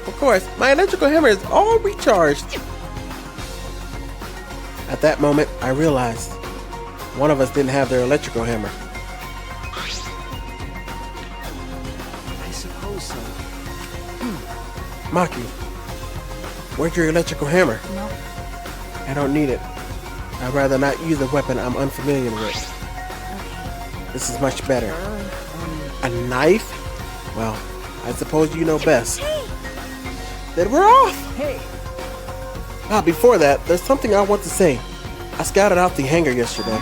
Speaker 1: Of course, my electrical hammer is all recharged. At that moment, I realized one of us didn't have their electrical hammer.
Speaker 8: I suppose so.
Speaker 1: Maki, where's your electrical hammer?
Speaker 10: No.
Speaker 1: I don't need it. I'd rather not use a weapon I'm unfamiliar with.
Speaker 10: Okay.
Speaker 1: This is much better. A knife? Well, I suppose you know best. Then we're off!
Speaker 8: Hey,
Speaker 1: Before that, there's something I want to say. I scouted out the hangar yesterday.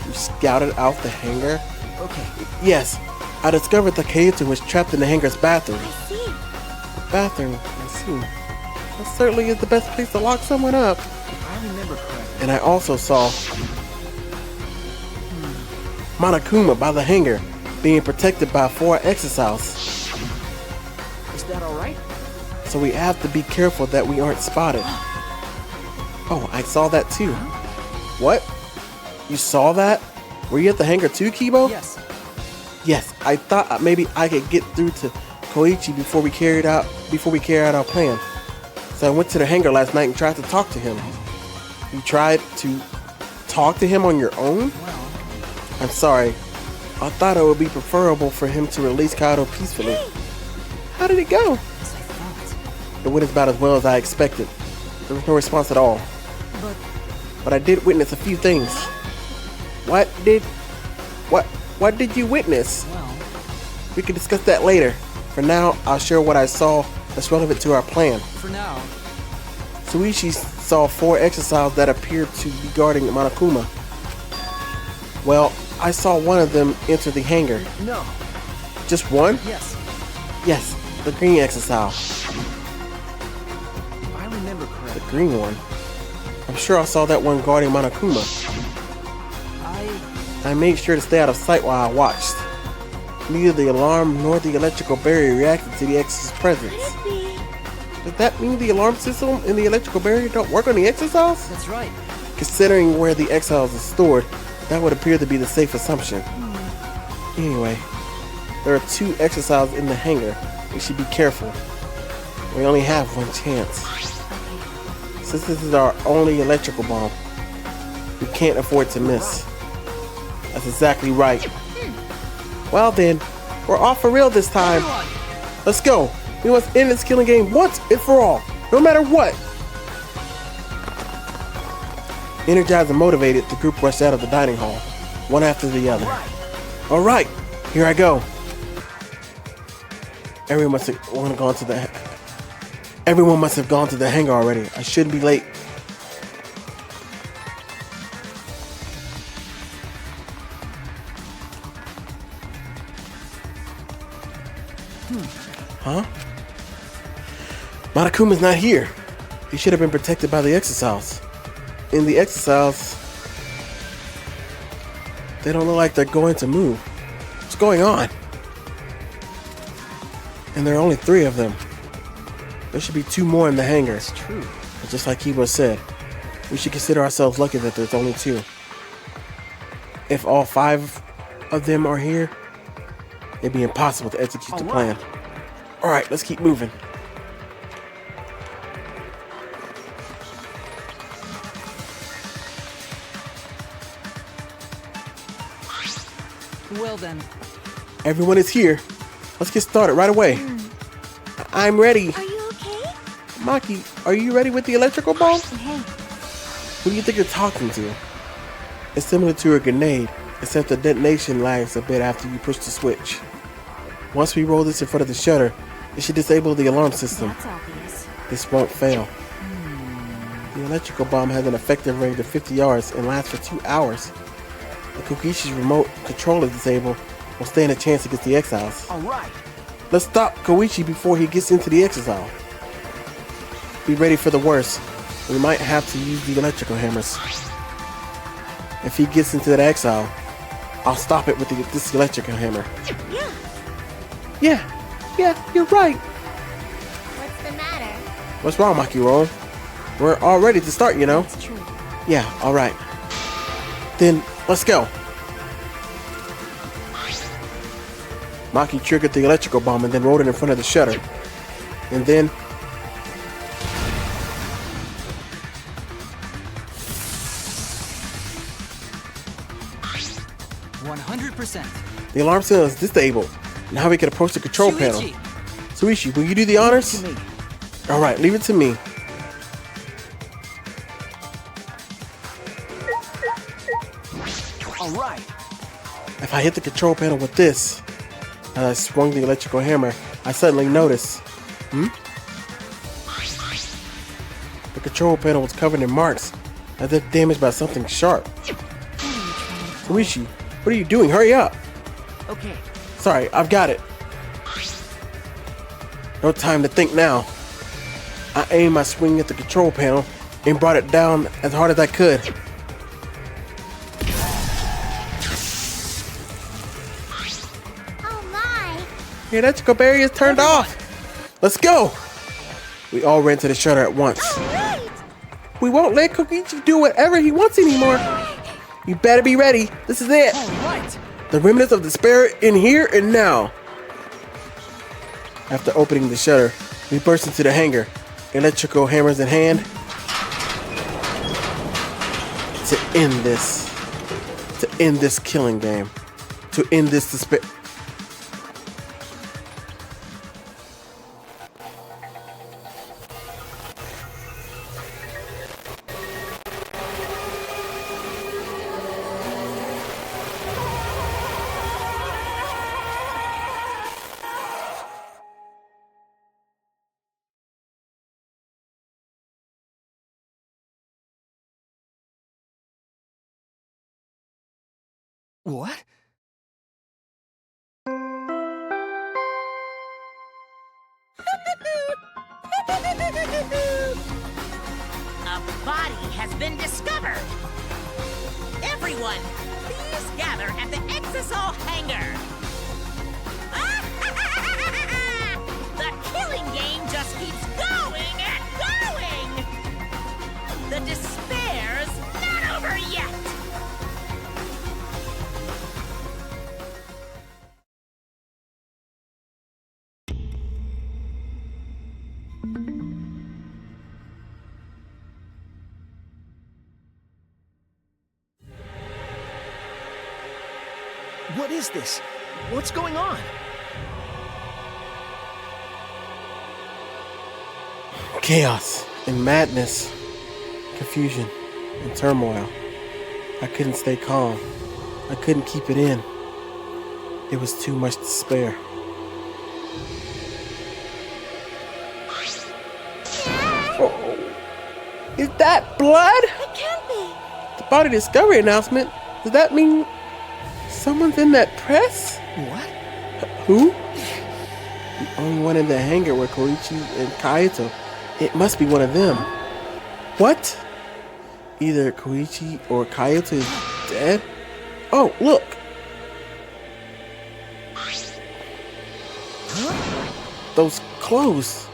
Speaker 1: You scouted out the hangar?
Speaker 8: okay.
Speaker 1: Yes, I discovered the Kaito was trapped in the hangar's bathroom.
Speaker 12: I see.
Speaker 1: Bathroom, I see. That certainly is the best place to lock someone up.
Speaker 8: If I remember correctly.
Speaker 1: And I also saw Monokuma by the hangar being protected by 4 exiles.
Speaker 8: Is that all right?
Speaker 1: So we have to be careful that we aren't spotted. Oh, I saw that too. What? You saw that? Were you at the hangar too, Kibo?
Speaker 7: Yes.
Speaker 1: Yes, I thought maybe I could get through to Koichi before we carried out our plan. So I went to the hangar last night and tried to talk to him. You tried to talk to him on your own?
Speaker 7: Well,
Speaker 1: I'm sorry. I thought it would be preferable for him to release Kaido peacefully. How did it go?
Speaker 7: as I thought.
Speaker 1: It went about as well as I expected. There was no response at all. But I did witness a few things. What did you witness?
Speaker 7: Well,
Speaker 1: We can discuss that later. For now, I'll share what I saw that's relevant to our plan.
Speaker 7: for now,
Speaker 1: Suichi saw 4 exiles that appeared to be guarding Monokuma. Well, I saw one of them enter the hangar.
Speaker 8: No.
Speaker 1: Just one?
Speaker 7: yes.
Speaker 1: Yes, the green exile.
Speaker 8: If I remember
Speaker 1: The
Speaker 8: correctly.
Speaker 1: green one. I'm sure I saw that one guarding Monokuma. I made sure to stay out of sight while I watched. Neither the alarm nor the electrical barrier reacted to the X's presence. Does that mean the alarm system and the electrical barrier don't work on the exiles?
Speaker 7: That's right.
Speaker 1: Considering where the exiles is stored, that would appear to be the safe assumption. Anyway, there are 2 exiles in the hangar. We should be careful. We only have one chance. Since this is our only electrical bomb, we can't afford to miss. That's exactly right. Well then, we're off for real this time. Let's go. We must end this killing game once and for all, no matter what. Energized and motivated, the group rushed out of the dining hall, one after the other. All right, here I go. Everyone must have gone to the hangar already. I shouldn't be late. Huh? Monokuma's not here. He should have been protected by the exiles. In the exiles, they don't look like they're going to move. What's going on? And there are only 3 of them. There should be 2 more in the hangar.
Speaker 8: It's true.
Speaker 1: But just like Kiba said, we should consider ourselves lucky that there's only 2. If all 5 of them are here, it'd be impossible to execute the plan. Alright, let's keep moving.
Speaker 7: Well then.
Speaker 1: Everyone is here. Let's get started right away. I'm ready.
Speaker 12: Are you okay?
Speaker 1: Maki, are you ready with the electrical bomb?
Speaker 10: Hey,
Speaker 1: Who do you think you're talking to? It's similar to a grenade, except the detonation lags a bit after you push the switch. Once we roll this in front of the shutter, it should disable the alarm system.
Speaker 10: that's obvious.
Speaker 1: This won't fail. The electrical bomb has an effective range of 50 yards and lasts for 2 hours. If Kokishi's remote control is disabled, we'll stand a chance against the exiles.
Speaker 8: Alright.
Speaker 1: Let's stop Koichi before he gets into the exile. Be ready for the worst. We might have to use the electrical hammers. If he gets into that exile, I'll stop it with this electrical hammer. Yeah, you're right.
Speaker 5: What's the matter?
Speaker 1: What's wrong, Maki-ron? We're all ready to start, you know.
Speaker 10: That's true.
Speaker 1: Yeah, alright. Then, let's go. Maki triggered the electrical bomb and then rolled it in front of the shutter. And then... the alarm signal is disabled. Now we can approach the control panel. Suichi, will you do the honors? Alright, leave it to me.
Speaker 8: Alright.
Speaker 1: If I hit the control panel with this, as I swung the electrical hammer, I suddenly noticed. The control panel was covered in marks, as if damaged by something sharp. Suichi, what are you doing? Hurry up!
Speaker 7: Okay.
Speaker 1: Sorry, I've got it. No time to think now. I aimed my swing at the control panel and brought it down as hard as I could.
Speaker 5: Oh my!
Speaker 1: The electrical barrier is turned off. Let's go. We all ran to the shutter at once.
Speaker 5: Right!
Speaker 1: We won't let Kokichi do whatever he wants anymore. You better be ready. This is it.
Speaker 7: Alright.
Speaker 1: The remnants of despair in here and now. After opening the shutter, we burst into the hangar, electrical hammers in hand. To end this killing game. To end this despair.
Speaker 8: What?
Speaker 3: A body has been discovered! Everyone, please gather at the Exisol hangar! The killing game just keeps going and going! The despair's not over yet!
Speaker 8: What is this? What's going on?
Speaker 1: Chaos and madness, confusion and turmoil. I couldn't stay calm. I couldn't keep it in. It was too much to spare. Oh, is that blood?
Speaker 12: It can't be.
Speaker 1: The body discovery announcement? Does that mean someone's in that press?
Speaker 8: What?
Speaker 1: Who? The only one in the hangar were Koichi and Kaito. It must be one of them. What? Either Koichi or Kaito is dead? Oh, look! Those clothes.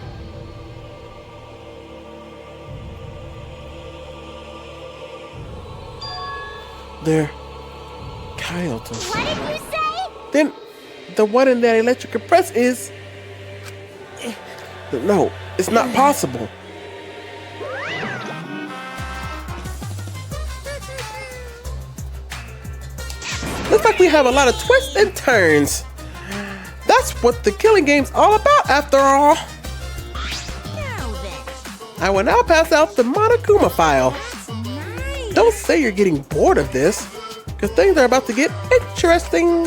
Speaker 1: They're Kyoto's.
Speaker 5: What did you say?
Speaker 1: Then the one in that electric press is... No, it's not possible. Looks like we have a lot of twists and turns. That's what the killing game's all about, after all.
Speaker 2: Now then.
Speaker 1: I will now pass out the Monokuma file.
Speaker 2: That's nice.
Speaker 1: Don't say you're getting bored of this, because things are about to get interesting.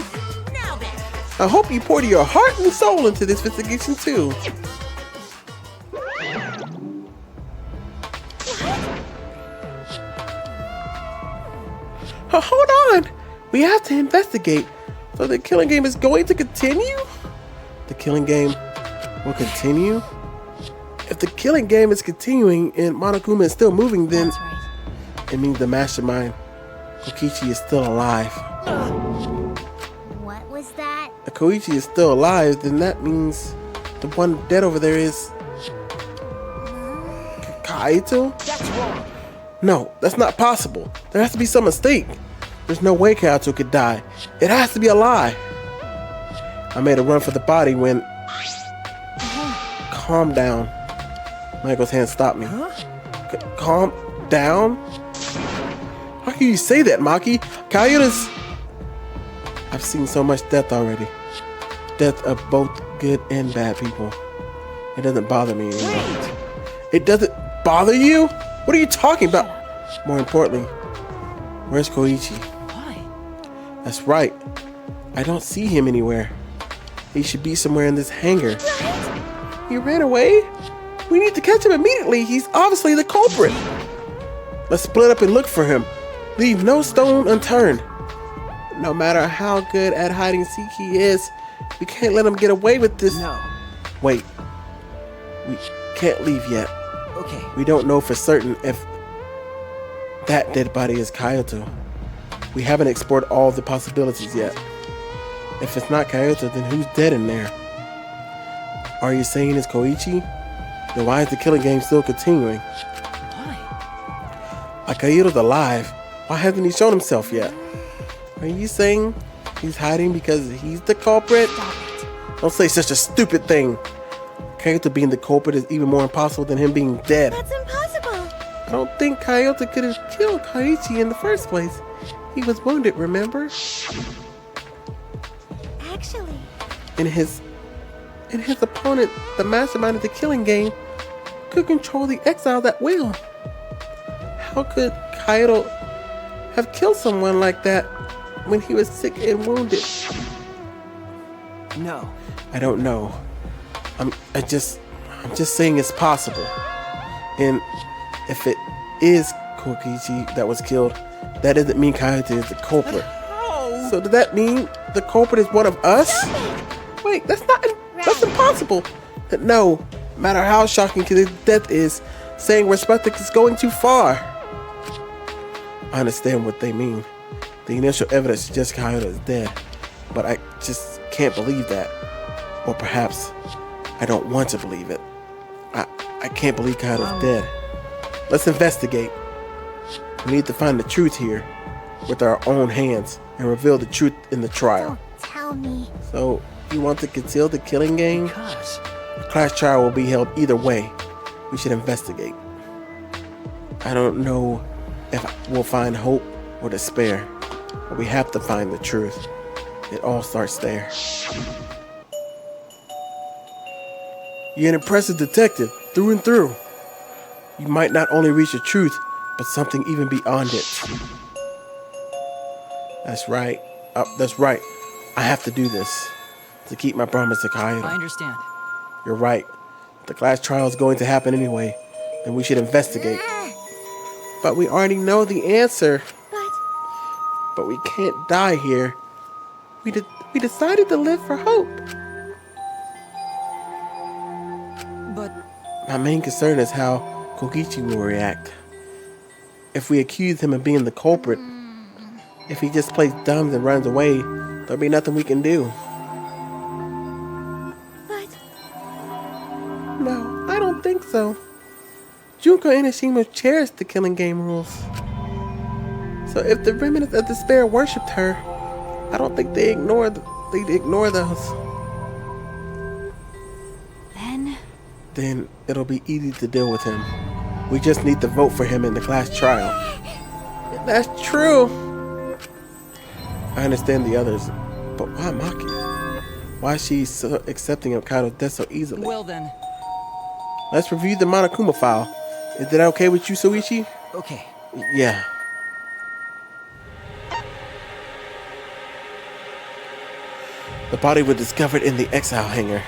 Speaker 2: Now then.
Speaker 1: I hope you poured your heart and soul into this investigation too. Hold on! We have to investigate. So the killing game is going to continue? The killing game will continue? If the killing game is continuing and Monokuma is still moving, then
Speaker 10: That's right.
Speaker 1: it means the mastermind, Kokichi, is still alive.
Speaker 5: What was that?
Speaker 1: If Koichi is still alive, then that means the one dead over there is Kaito?
Speaker 8: That's wrong.
Speaker 1: No, that's not possible. There has to be some mistake. There's no way Kaito could die. It has to be a lie. I made a run for the body when... Calm down. Michael's hand stopped me. Calm down? How can you say that, Maki? Kaito's... I've seen so much death already. Death of both good and bad people. It doesn't bother me anymore. It doesn't bother you? What are you talking about? More importantly, where's Koichi?
Speaker 7: Why?
Speaker 1: That's right. I don't see him anywhere. He should be somewhere in this hangar. He ran away? We need to catch him immediately. He's obviously the culprit. Let's split up and look for him. Leave no stone unturned. No matter how good at hide and seek he is, we can't let him get away with this.
Speaker 8: No.
Speaker 1: Wait. We can't leave yet.
Speaker 8: Okay.
Speaker 1: We don't know for certain if that dead body is Kyoto. We haven't explored all the possibilities yet. If it's not Kyoto, then who's dead in there? Are you saying it's Koichi? Then why is the killing game still continuing?
Speaker 7: Why?
Speaker 1: Kyoto's alive. Why hasn't he shown himself yet? Are you saying he's hiding because he's the culprit? Don't say such a stupid thing. Kyoto being the culprit is even more impossible than him being dead.
Speaker 12: That's impossible.
Speaker 1: I don't think Kyoto could have killed Koichi in the first place. He was wounded, remember?
Speaker 12: Actually,
Speaker 1: And his opponent, the mastermind of the killing game, could control the exiles at will. How could Kyoto have killed someone like that when he was sick and wounded?
Speaker 8: No.
Speaker 1: I don't know. I'm just saying it's possible. And if it is Kokichi that was killed, that doesn't mean Kyoto is the culprit. So does that mean the culprit is one of us? Wait, that's impossible. No matter how shocking his death is, saying respect is going too far. I understand what they mean. The initial evidence suggests Kyoto is dead, but I just can't believe that. Or perhaps I don't want to believe it. I can't believe Kyoto's dead. Let's investigate. We need to find the truth here with our own hands and reveal the truth in the trial.
Speaker 5: Don't tell me.
Speaker 1: So, you want to conceal the killing game?
Speaker 8: Because
Speaker 1: A class trial will be held either way. We should investigate. I don't know if we'll find hope or despair, but we have to find the truth. It all starts there. You're an impressive detective, through and through. You might not only reach the truth, but something even beyond it. That's right. That's right. I have to do this to keep my promise to
Speaker 7: I
Speaker 1: Kyoto.
Speaker 7: understand.
Speaker 1: You're right. If the class trial is going to happen anyway, then we should investigate. But we already know the answer. But we can't die here. We decided to live for hope.
Speaker 7: But
Speaker 1: My main concern is how Kokichi will react. If we accuse him of being the culprit, if he just plays dumb and runs away, there'll be nothing we can do.
Speaker 12: but
Speaker 1: No, I don't think so. Junko and Ishima cherish the killing game rules. So if the remnants of despair worshipped her, I don't think they'd ignore those. Then it'll be easy to deal with him. We just need to vote for him in the class trial. That's true. I understand the others, but why Maki? Why is she so accepting of Kaido's death so easily?
Speaker 7: Well then.
Speaker 1: Let's review the Monokuma file. Is that okay with you, Soichi?
Speaker 7: Okay.
Speaker 1: Yeah. The body was discovered in the exile hangar.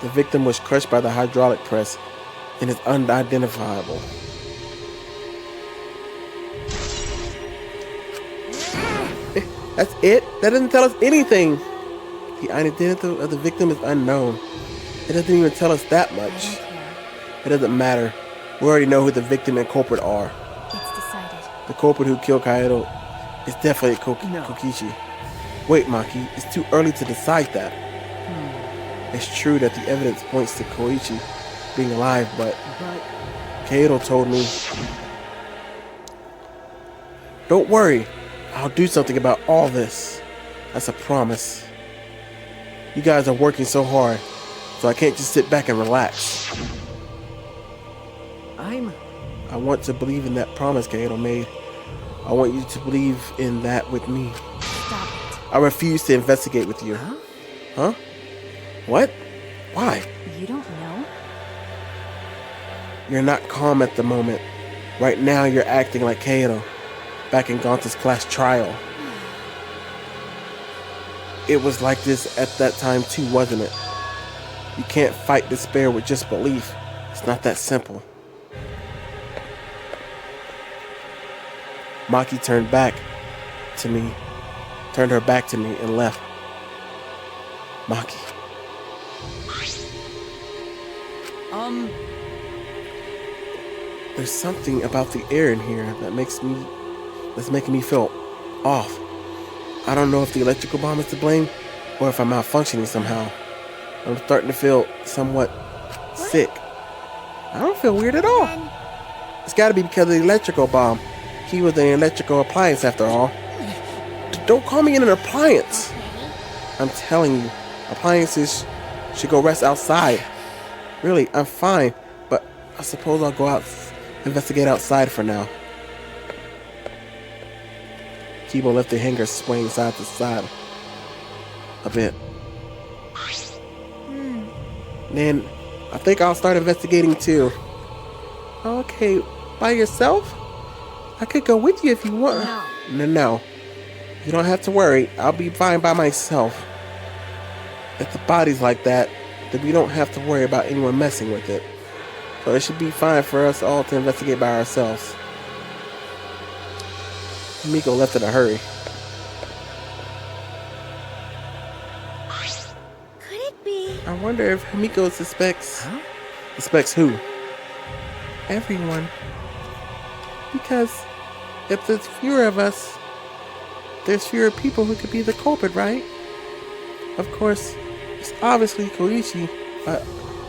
Speaker 1: The victim was crushed by the hydraulic press and is unidentifiable. That's it? That doesn't tell us anything. The identity of the victim is unknown. It doesn't even tell us that much. It doesn't matter. We already know who the victim and culprit are.
Speaker 10: It's decided.
Speaker 1: The culprit who killed Kaido is definitely Kokichi. Wait, Maki, it's too early to decide that. It's true that the evidence points to Koichi being alive, but Kaido told me, don't worry, I'll do something about all this. That's a promise. You guys are working so hard, so I can't just sit back and relax. I want to believe in that promise Kaido made. I want you to believe in that with me.
Speaker 10: Stop it.
Speaker 1: I refuse to investigate with you. Huh? What? Why?
Speaker 10: You don't know?
Speaker 1: You're not calm at the moment. Right now you're acting like Kaido, back in Gonta's class trial. It was like this at that time too, wasn't it? You can't fight despair with just belief. It's not that simple. Maki turned her back to me and left. Maki. There's something about the air in here that's making me feel off. I don't know if the electrical bomb is to blame or if I'm malfunctioning somehow. I'm starting to feel somewhat sick. I don't feel weird at all. It's gotta be because of the electrical bomb. He was an electrical appliance after all. Don't call me an appliance. I'm telling you, appliances should go rest outside. Really, I'm fine, but I suppose I'll go out, investigate outside for now. Kibo left the hangar swaying side to side a bit. Then, I think I'll start investigating too. Okay, by yourself? I could go with you if you want. No. You don't have to worry. I'll be fine by myself. If the body's like that, then we don't have to worry about anyone messing with it. So it should be fine for us all to investigate by ourselves. Miko left in a hurry.
Speaker 12: Could it be?
Speaker 1: I wonder if Himiko suspects... Suspects who? Everyone. Because if there's fewer of us, there's fewer people who could be the culprit, right? Of course, it's obviously Koichi, but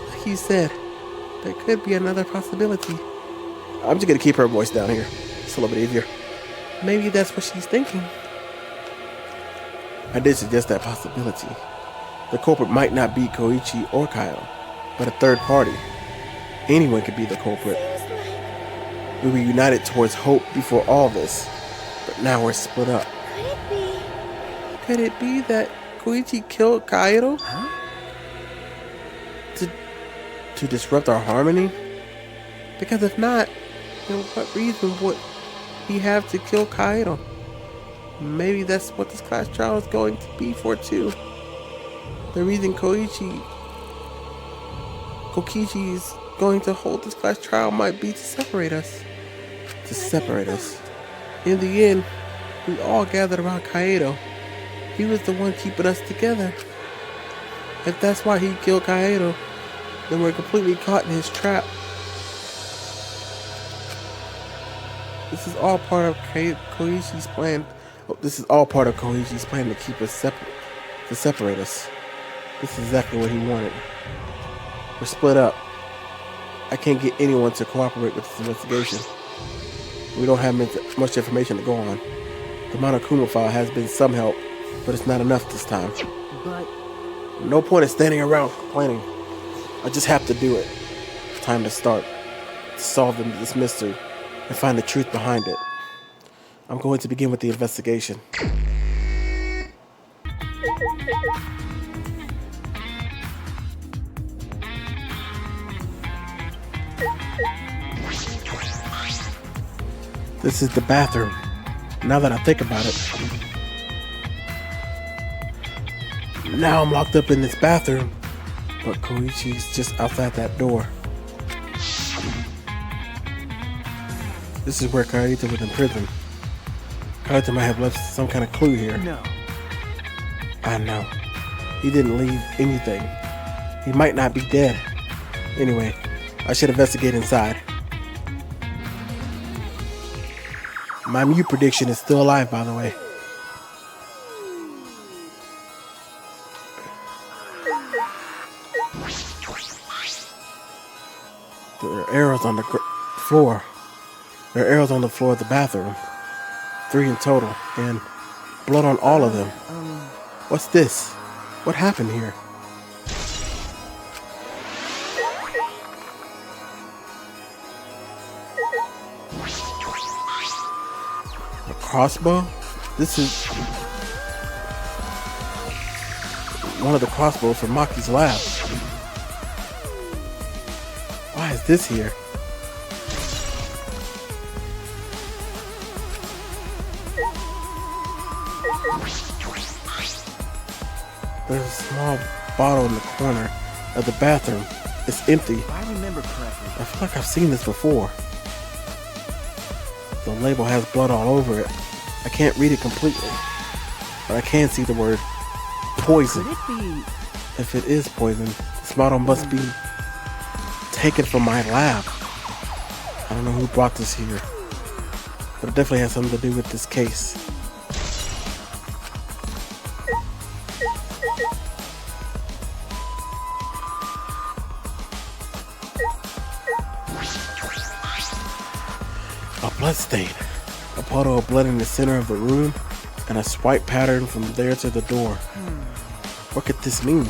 Speaker 1: like you said, there could be another possibility. I'm just gonna keep her voice down here. It's a little bit easier. Maybe that's what she's thinking. I did suggest that possibility. The culprit might not be Koichi or Kaido, but a third party. Anyone could be the culprit. We were united towards hope before all this, but now we're split up.
Speaker 12: Could it be?
Speaker 1: Could it be that Koichi killed Kaido? To disrupt our harmony? Because if not, then what reason would he have to kill Kaido? Maybe that's what this class trial is going to be for too. The reason Kokichi is going to hold this class trial might be to separate us. In the end, we all gathered around Kaido. He was the one keeping us together. If that's why he killed Kaido, then we're completely caught in his trap. This is all part of Koichi's plan. This is all part of Koichi's plan to keep us separate, to separate us. This is exactly what he wanted. We're split up. I can't get anyone to cooperate with this investigation. We don't have much information to go on. The Monokuma file has been some help, but it's not enough this time.
Speaker 7: But
Speaker 1: No point in standing around complaining. I just have to do it. It's time to start. To solve this mystery and find the truth behind it. I'm going to begin with the investigation. This is the bathroom. Now that I think about it. Now I'm locked up in this bathroom, but Koichi's just outside that door. This is where Kaito was in prison. Kaito might have left some kind of clue here.
Speaker 7: no.
Speaker 1: I know. He didn't leave anything. He might not be dead. Anyway, I should investigate inside. My Mew prediction is still alive, by the way. There are arrows on the floor. There are arrows on the floor of the bathroom. 3 in total, and blood on all of them. What's this? What happened here? A crossbow? This is one of the crossbows from Maki's lab. Why is this here? There's a small bottle in the corner of the bathroom. It's empty.
Speaker 7: If I remember correctly,
Speaker 1: I feel like I've seen this before. The label has blood all over it. I can't read it completely, but I can see the word poison.
Speaker 7: could it be?
Speaker 1: If it is poison, this bottle must be taken from my lab. I don't know who brought this here, but it definitely has something to do with this case. A blood stain. A puddle of blood in the center of the room, and a swipe pattern from there to the door. What could this mean?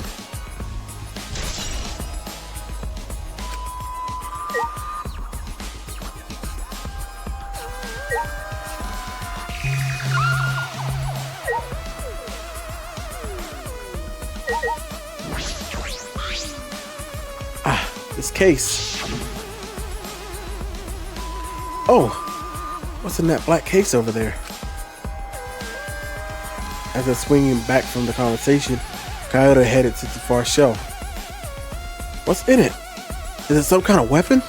Speaker 1: This case. Oh, what's in that black case over there? As I'm swinging back from the conversation, Kaito headed to the far shelf. What's in it? Is it some kind of weapon?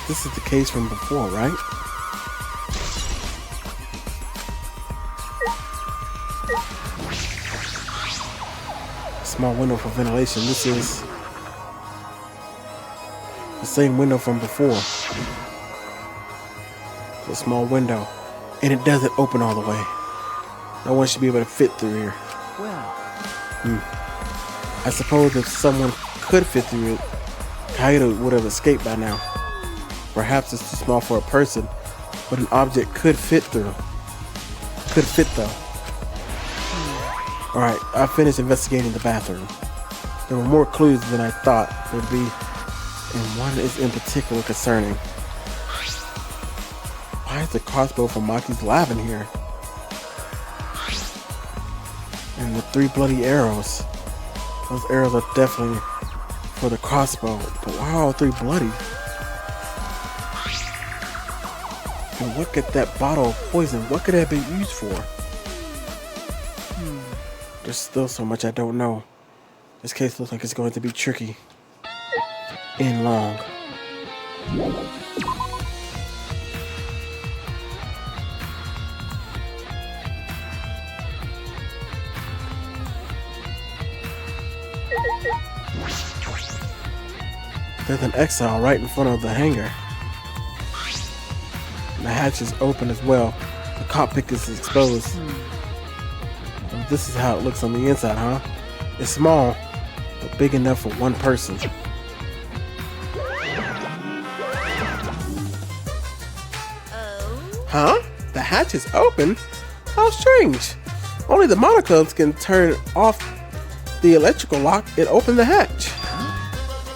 Speaker 1: This is the case from before, right? Small window for ventilation. This is the same window from before. It's a small window, and it doesn't open all the way. No one should be able to fit through here.
Speaker 7: Well,
Speaker 1: I suppose if someone could fit through it, Kaito would have escaped by now. Perhaps it's too small for a person, but an object could fit through. Could fit though. Alright, I finished investigating the bathroom. There were more clues than I thought there'd be, and one is in particular concerning. Why is the crossbow from Maki's lab in here? And the 3 bloody arrows. Those arrows are definitely for the crossbow, but why are all 3 bloody? And what could that bottle of poison, what could that be used for? There's still so much I don't know. This case looks like it's going to be tricky and long. There's an exile right in front of the hangar. The hatch is open as well. The cockpit is exposed. This is how it looks on the inside, huh? It's small, but big enough for one person.
Speaker 5: Oh
Speaker 1: Huh? The hatch is open? How strange. Only the monocubs can turn off the electrical lock and open the hatch.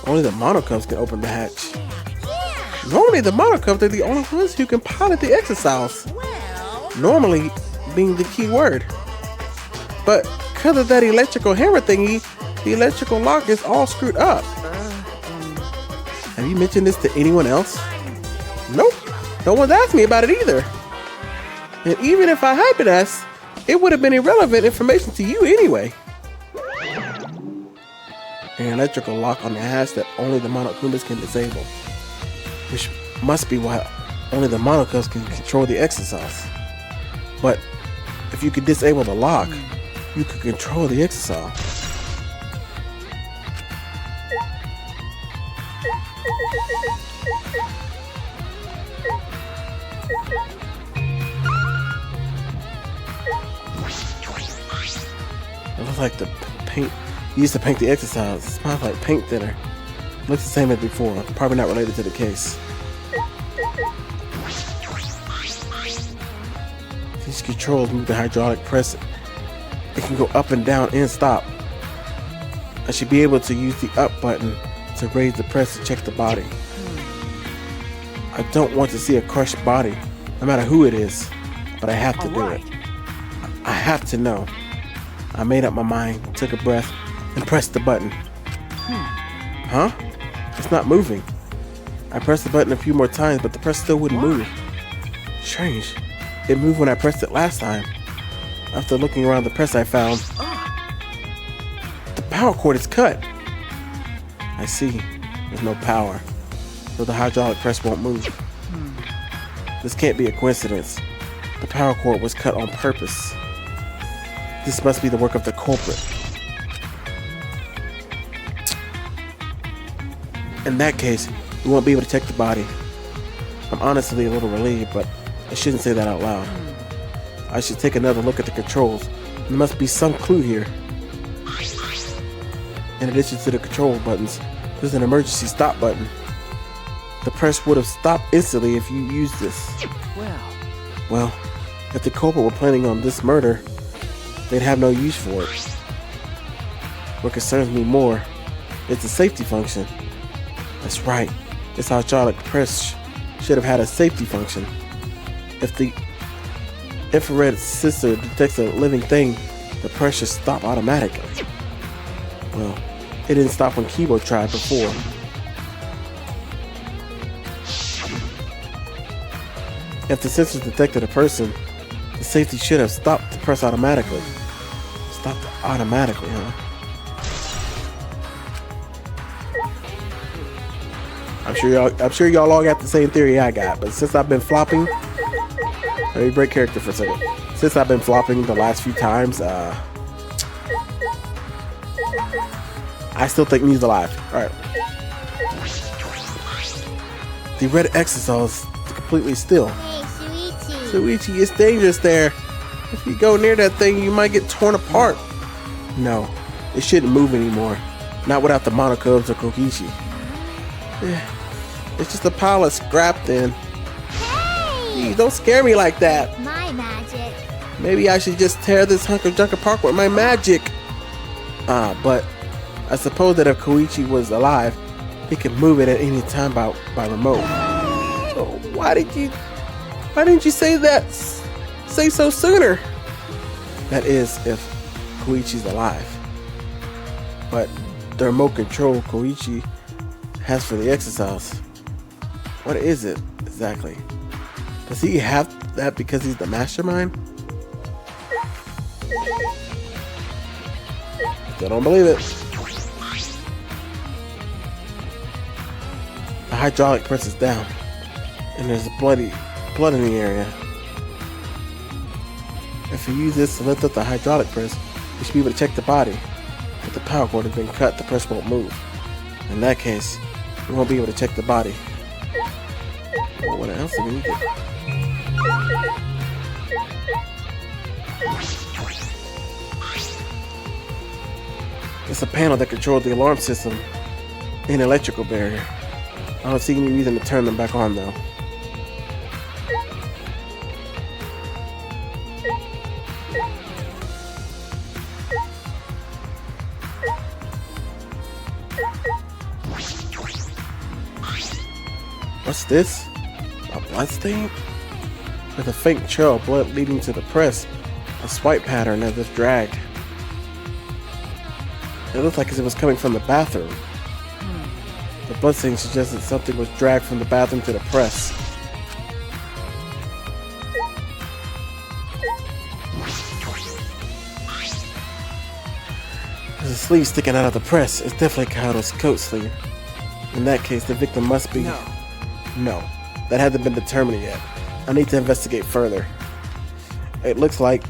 Speaker 1: Only the monocubs can open the hatch. Normally the monocubs are the only ones who can pilot the exosols. Normally being the key word. But because of that electrical hammer thingy, the electrical lock is all screwed up. Have you mentioned this to anyone else? Nope. No one's asked me about it either. And even if I had been asked, it would have been irrelevant information to you anyway. An electrical lock on the hatch that only the Monokumas can disable. Which must be why only the Monokubs can control the exosols. But if you could disable the lock, you could control the exosol. It looks like the paint used to paint the exosols. It smells like paint thinner. Looks the same as before. Probably not related to the case. These controls move the hydraulic press. It can go up and down and stop. I should be able to use the up button to raise the press to check the body. I don't want to see a crushed body, no matter who it is, but I have to do it. I have to know. I made up my mind, took a breath, and pressed the button. Huh? It's not moving. I pressed the button a few more times, but the press still wouldn't move. Strange. It moved when I pressed it last time. After looking around the press, I found the power cord is cut. I see. There's no power, so the hydraulic press won't move. This can't be a coincidence. The power cord was cut on purpose. This must be the work of the culprit. In that case, we won't be able to check the body. I'm honestly a little relieved, but I shouldn't say that out loud. I should take another look at the controls. There must be some clue here. In addition to the control buttons, there's an emergency stop button. The press would have stopped instantly if you used this. Well, if the culprit were planning on this murder, they'd have no use for it. What concerns me more is the safety function. That's right, this hydraulic press should have had a safety function. If the infrared sensor detects a living thing, the press should stop automatically. Well, it didn't stop when Kibo tried before. If the sensors detected a person, the safety should have stopped the press automatically. Stopped automatically, huh? I'm sure y'all all got the same theory I got, but since I've been flopping, let me break character for a second. Since I've been flopping the last few times, I still think Miu's alive. Alright. The red exosol is completely still.
Speaker 5: Hey, Shuichi.
Speaker 1: Shuichi, it's dangerous there. If you go near that thing, you might get torn apart. No, it shouldn't move anymore. Not without the Monokubs or Kokichi. It's just a pile of scrap then.
Speaker 5: Hey!
Speaker 1: Gee, don't scare me like that.
Speaker 5: My magic.
Speaker 1: Maybe I should just tear this hunk of junk apart with my magic. But I suppose that if Koichi was alive, he could move it at any time by remote. So why didn't you say that? Say so sooner. That is, if Koichi's alive. But the remote control Koichi has for the exosols, what is it exactly? Does he have that because he's the mastermind? Still don't believe it. The hydraulic press is down, and there's blood in the area. If you use this to lift up the hydraulic press, you should be able to check the body. If the power cord has been cut, the press won't move. In that case, we won't be able to check the body. Well, what else do we need to do? It's a panel that controls the alarm system and electrical barrier. I don't see any reason to turn them back on though. this? A bloodstain? With a faint trail of blood leading to the press, a swipe pattern as if dragged. It looked like as it was coming from the bathroom. The bloodstain suggested something was dragged from the bathroom to the press. There's a sleeve sticking out of the press. It's definitely Kaoru's coat sleeve. In that case, the victim must be... No, that hasn't been determined yet. I need to investigate further. It looks like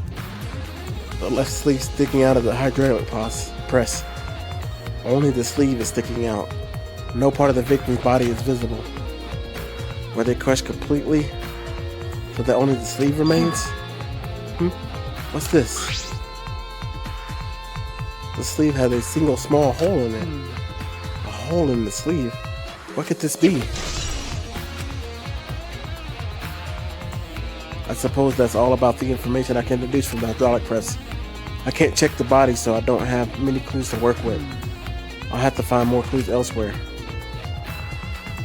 Speaker 1: the left sleeve sticking out of the hydraulic press. Only the sleeve is sticking out. No part of the victim's body is visible. Were they crushed completely so that only the sleeve remains? What's this? The sleeve has a single small hole in it. A hole in the sleeve? What could this be? I suppose that's all about the information I can deduce from the hydraulic press. I can't check the body, so I don't have many clues to work with. I'll have to find more clues elsewhere.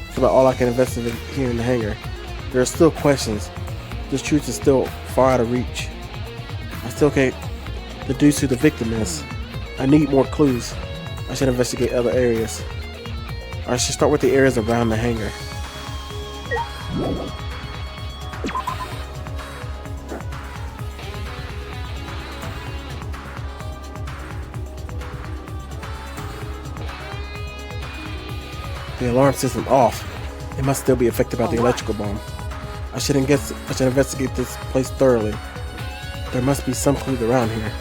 Speaker 1: That's about all I can investigate here in the hangar. There are still questions. This truth is still far out of reach. I still can't deduce who the victim is. I need more clues. I should investigate other areas. Or I should start with the areas around the hangar. The alarm system off. It must still be affected by the electrical bomb. I should investigate this place thoroughly. There must be some clues around here.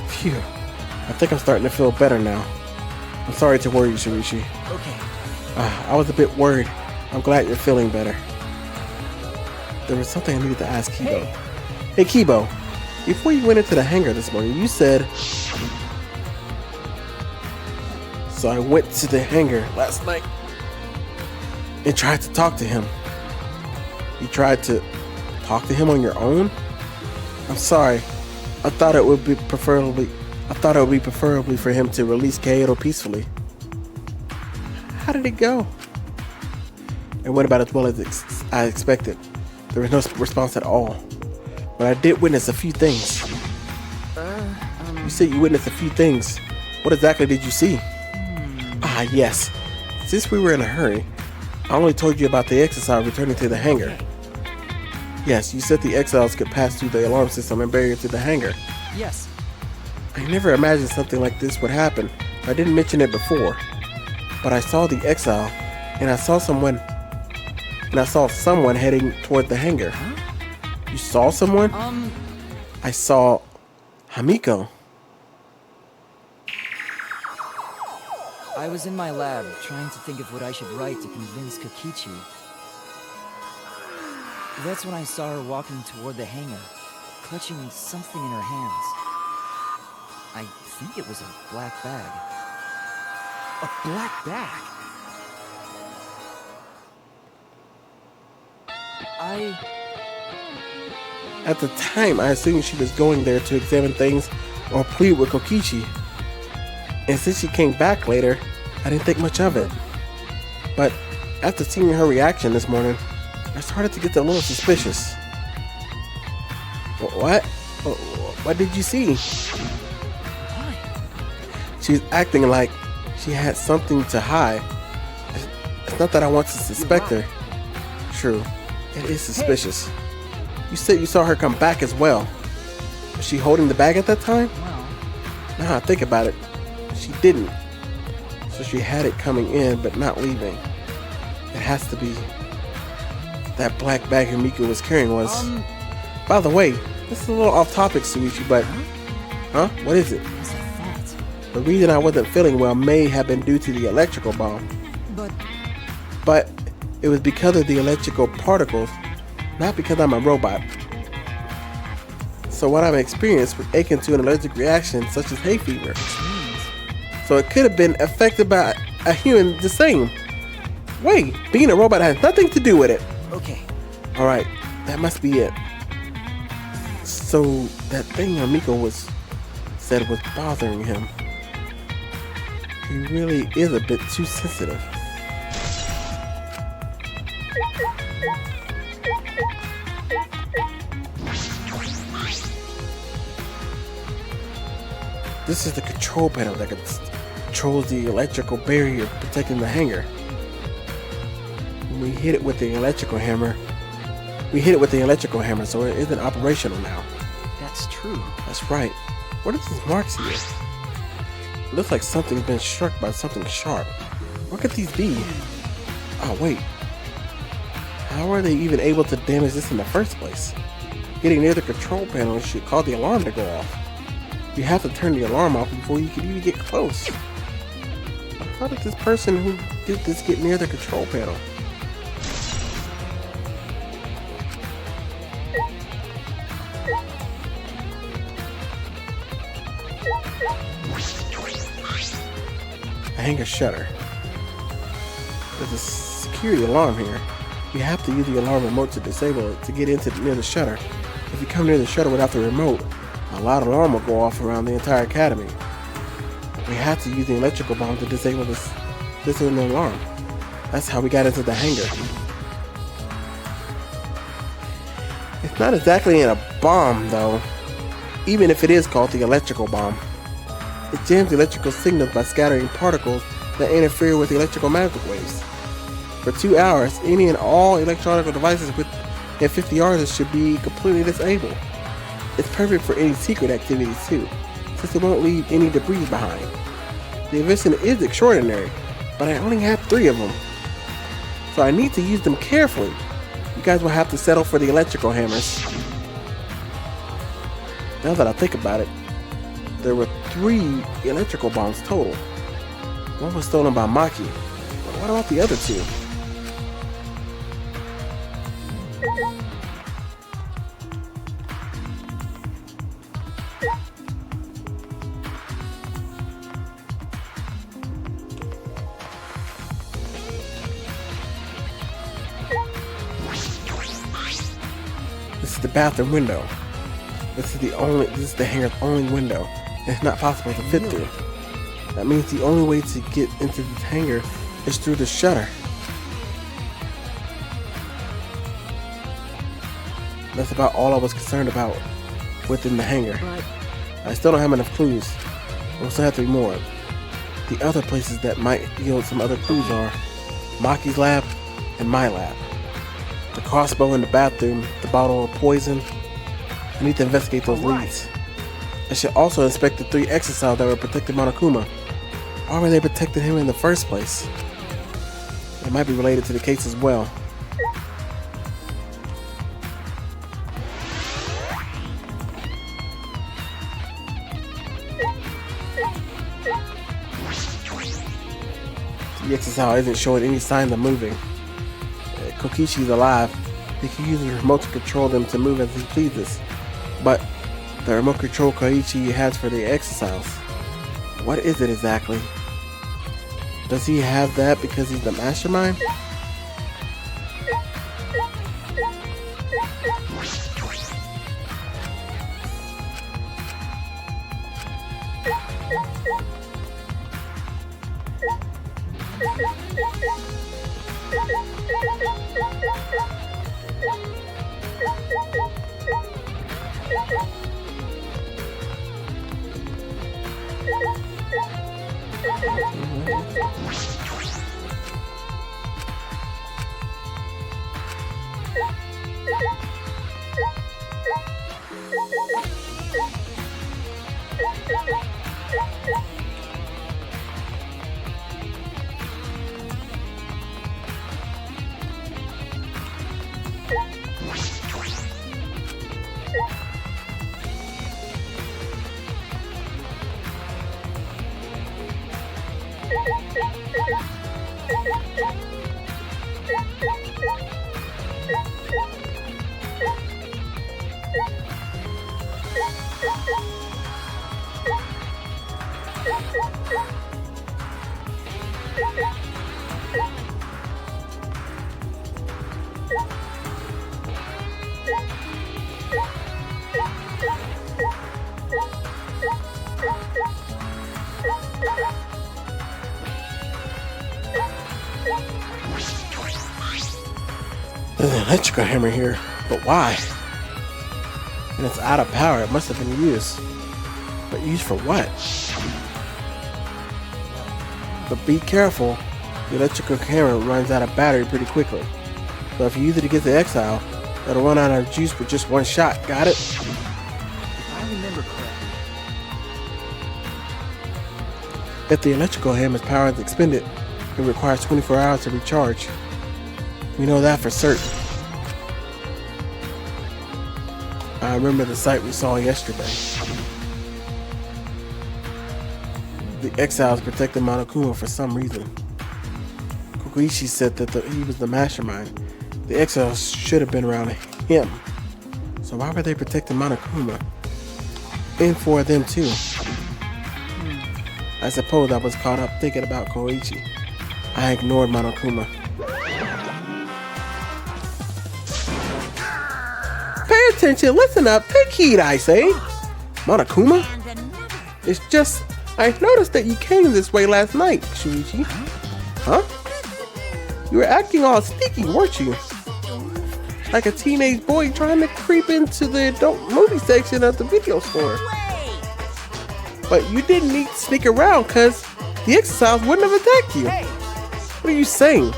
Speaker 1: Phew. I think I'm starting to feel better now. I'm sorry to worry you, Shirishi.
Speaker 7: Okay.
Speaker 1: I was a bit worried. I'm glad you're feeling better. There was something I needed to ask Kibo. Hey Kibo, before you went into the hangar this morning, you said... So I went to the hangar last night and tried to talk to him. You tried to talk to him on your own? I'm sorry. I thought it would be preferably for him to release Kaoru peacefully. How did it go? It went about as well as I expected. There was no response at all. But I did witness a few things. You said you witnessed a few things. What exactly did you see? Ah, yes. Since we were in a hurry, I only told you about the exile returning to the hangar. Yes, you said the exiles could pass through the alarm system and barrier to the hangar.
Speaker 7: Yes.
Speaker 1: I never imagined something like this would happen. I didn't mention it before. But I saw the exile, and I saw someone heading toward the hangar.
Speaker 7: Huh?
Speaker 1: You saw someone? I saw Hamiko.
Speaker 7: I was in my lab trying to think of what I should write to convince Kokichi. That's when I saw her walking toward the hangar, clutching something in her hands. I think it was a black bag. A black bag?
Speaker 1: At the time, I assumed she was going there to examine things or plead with Kokichi. And since she came back later, I didn't think much of it. But after seeing her reaction this morning, I started to get a little suspicious. What? What did you see? She's acting like she had something to hide. It's not that I want to suspect her. True, it is suspicious. You said you saw her come back as well. Was she holding the bag at that time? Now I think about it, she didn't. So she had it coming in but not leaving. It has to be that black bag Hamiko was carrying was... By the way, this is a little off topic, Suichi, but... Huh? What is it? The reason I wasn't feeling well may have been due to the electrical bomb. But it was because of the electrical particles, not because I'm a robot. So what I'm experienced was akin to an allergic reaction such as hay fever. So it could have been affected by a human the same. Wait, being a robot has nothing to do with it.
Speaker 7: Okay.
Speaker 1: Alright, that must be it. So that thing Amiko said was bothering him. He really is a bit too sensitive. This is the control panel that controls the electrical barrier protecting the hangar. When we hit it with the electrical hammer, so it isn't operational now.
Speaker 8: That's true.
Speaker 1: That's right. What are these marks here? It looks like something's been struck by something sharp. What could these be? Oh, wait. How are they even able to damage this in the first place? Getting near the control panel should cause the alarm to go off. You have to turn the alarm off before you can even get close. How did this person who did this get near the control panel? A hangar shutter. There's a security alarm here. You have to use the alarm remote to disable it to get near the shutter. If you come near the shutter without the remote, a loud alarm will go off around the entire academy. We have to use the electrical bomb to disable this alarm. That's how we got into the hangar. It's not exactly a bomb though, even if it is called the electrical bomb. It jams the electrical signals by scattering particles that interfere with the electrical magic waves. For 2 hours, any and all electronic devices within 50 yards should be completely disabled. It's perfect for any secret activities too, since it won't leave any debris behind. The invention is extraordinary, but I only have 3 of them, so I need to use them carefully. You guys will have to settle for the electrical hammers. Now that I think about it, there were 3 electrical bombs total. One was stolen by Maki, but what about the other 2? This is the bathroom window. This is the hangar's only window. It's not possible to fit through. That means the only way to get into the hangar is through the shutter. That's about all I was concerned about within the hangar. I still don't have enough clues. We'll still have 3 more. The other places that might yield some other clues are Maki's lab and my lab. The crossbow in the bathroom, the bottle of poison. I need to investigate those leads. I should also inspect the 3 exocells that were protecting Monokuma. Why were they protecting him in the first place? It might be related to the case as well. The exocell isn't showing any signs of moving. Kokichi's alive. He can use the remote to control them to move as he pleases. But the remote control Koichi has for the exocells, what is it exactly? Does he have that because he's the mastermind? There's an electrical hammer here, but why? And it's out of power. It must have been used. But used for what? But be careful. The electrical hammer runs out of battery pretty quickly. So if you use it to get the exile, it'll run out of juice with just one shot. Got it?
Speaker 8: If I remember correctly,
Speaker 1: If the electrical hammer's power is expended, it requires 24 hours to recharge. We know that for certain. I remember the sight we saw yesterday. The exiles protected Monokuma for some reason. Kokichi said that he was the mastermind. The exiles should have been around him. So why were they protecting Monokuma? And for them too. I suppose I was caught up thinking about Koichi. I ignored Monokuma. Pay attention, listen up, take heed, I say. Monokuma? It's just, I noticed that you came this way last night, Shuichi. Huh? You were acting all sneaky, weren't you? Like a teenage boy trying to creep into the adult movie section of the video store. But you didn't need to sneak around because the exiles wouldn't have attacked you. What are you saying?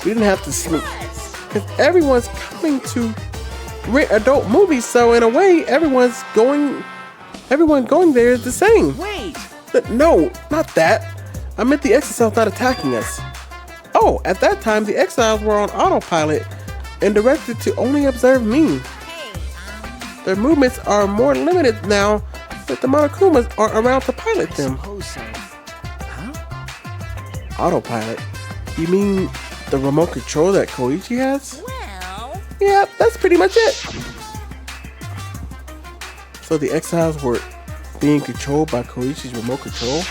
Speaker 1: We didn't have to sneak. Because everyone's coming to rent adult movies, so in a way, everyone going there is the same.
Speaker 8: wait!
Speaker 1: But no, not that. I meant the exiles not attacking us. Oh, at that time, the exiles were on autopilot and directed to only observe me. Their movements are more limited now that the Monokumas are around to pilot them.
Speaker 8: Suppose so. Huh?
Speaker 1: Autopilot? You mean the remote control that Koichi has?
Speaker 2: Well,
Speaker 1: Yeah, that's pretty much it. So the exiles were being controlled by Koichi's remote control?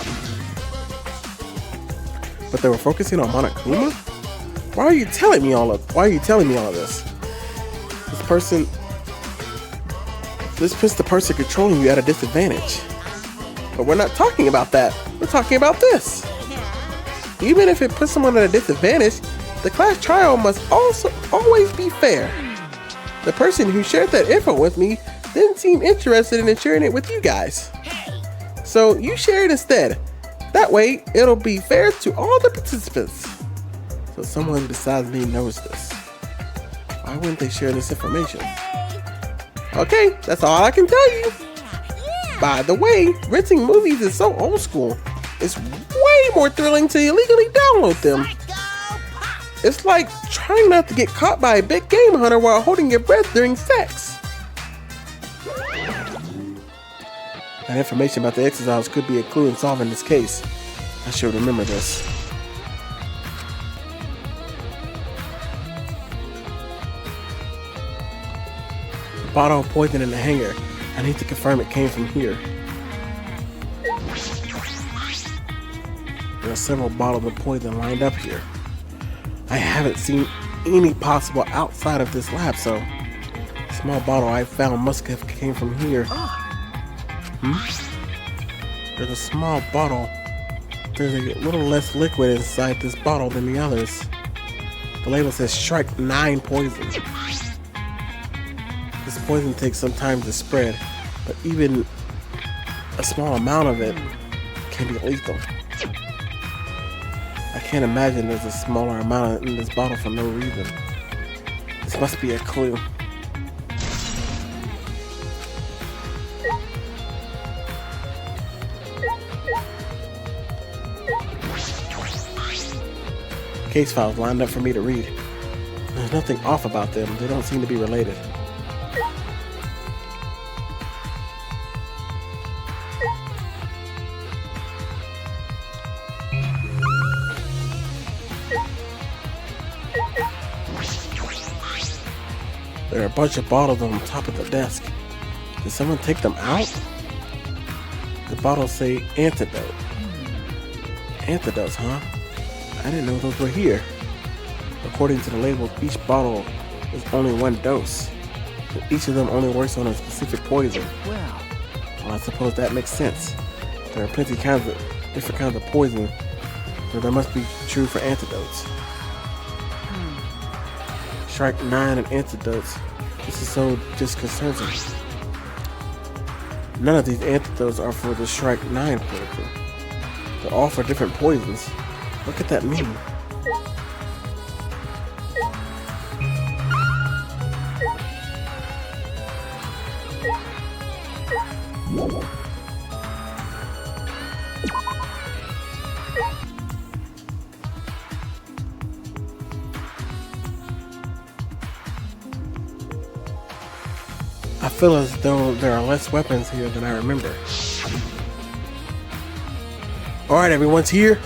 Speaker 1: But they were focusing on Monokuma? Why are you telling me all of this? This puts the person controlling you at a disadvantage. But we're not talking about that. We're talking about this. Even if it puts someone at a disadvantage, the class trial must also always be fair. The person who shared that info with me didn't seem interested in sharing it with you guys. So you share it instead. That way, it'll be fair to all the participants. So someone besides me knows this. Why wouldn't they share this information? Okay, that's all I can tell you. By the way, renting movies is so old school. It's way more thrilling to illegally download them. It's like trying not to get caught by a big game hunter while holding your breath during sex. That information about the exiles could be a clue in solving this case. I should remember this. The bottle of poison in the hangar. I need to confirm it came from here. There are several bottles of poison lined up here. I haven't seen any possible outside of this lab, so the small bottle I found must have came from here. There's a small bottle. There's a little less liquid inside this bottle than the others. The label says strike 9 poison. This poison takes some time to spread, but even a small amount of it can be lethal. I can't imagine there's a smaller amount in this bottle for no reason. This must be a clue. Case files lined up for me to read. There's nothing off about them. They don't seem to be related. There are a bunch of bottles on top of the desk. Did someone take them out? The bottles say antidote. Antidotes, huh? I didn't know those were here. According to the label, each bottle is only 1 dose. And each of them only works on a specific poison.
Speaker 8: Well,
Speaker 1: I suppose that makes sense. There are plenty different kinds of poison, so that must be true for antidotes. Strike 9 and antidotes. This is so disconcerting. None of these antidotes are for the Strike 9 protocol. They're all for different poisons. What could that mean? I feel as though there are less weapons here than I remember. Alright, everyone's here.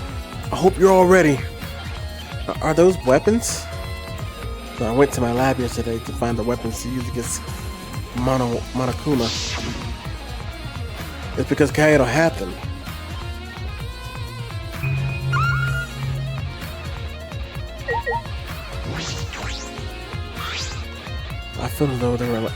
Speaker 1: I hope you're all ready. Are those weapons? So I went to my lab yesterday to find the weapons to use against Monokuma. It's because Kaido had them. I feel as though they were like...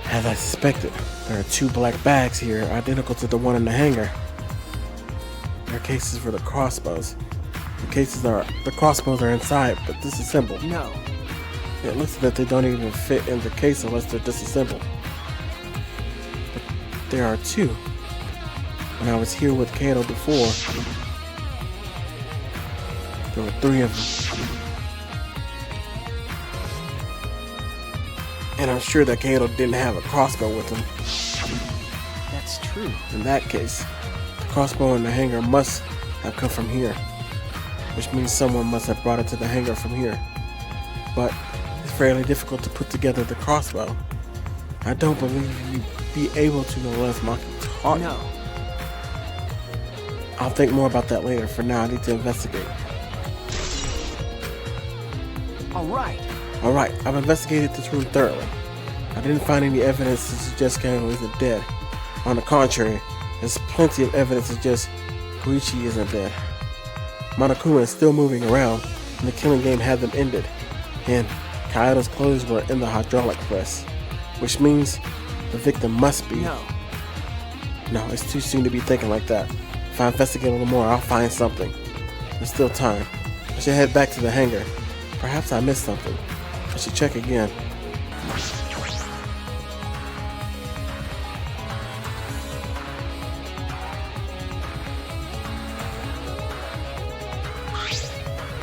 Speaker 1: As I suspected, there are 2 black bags here, identical to the one in the hangar. They're cases for the crossbows. The crossbows are inside, but disassembled.
Speaker 8: No.
Speaker 1: It looks as if they don't even fit in the case unless they're disassembled. But there are 2. When I was here with Kaido before, there were 3 of them. And I'm sure that Kaido didn't have a crossbow with him.
Speaker 8: That's true.
Speaker 1: In that case, the crossbow in the hangar must have come from here. Which means someone must have brought it to the hangar from here. But it's fairly difficult to put together the crossbow. I don't believe you'd be able to unless Maki taught you.
Speaker 8: No.
Speaker 1: I'll think more about that later. For now, I need to investigate. Alright, I've investigated this room thoroughly. I didn't find any evidence to suggest Kaido isn't dead. On the contrary, there's plenty of evidence to suggest Koichi isn't dead. Monokuma is still moving around, and the killing game had them ended. And Kaido's clothes were in the hydraulic press, which means the victim must be... No, it's too soon to be thinking like that. If I investigate a little more, I'll find something. There's still time. I should head back to the hangar. Perhaps I missed something. I should check again.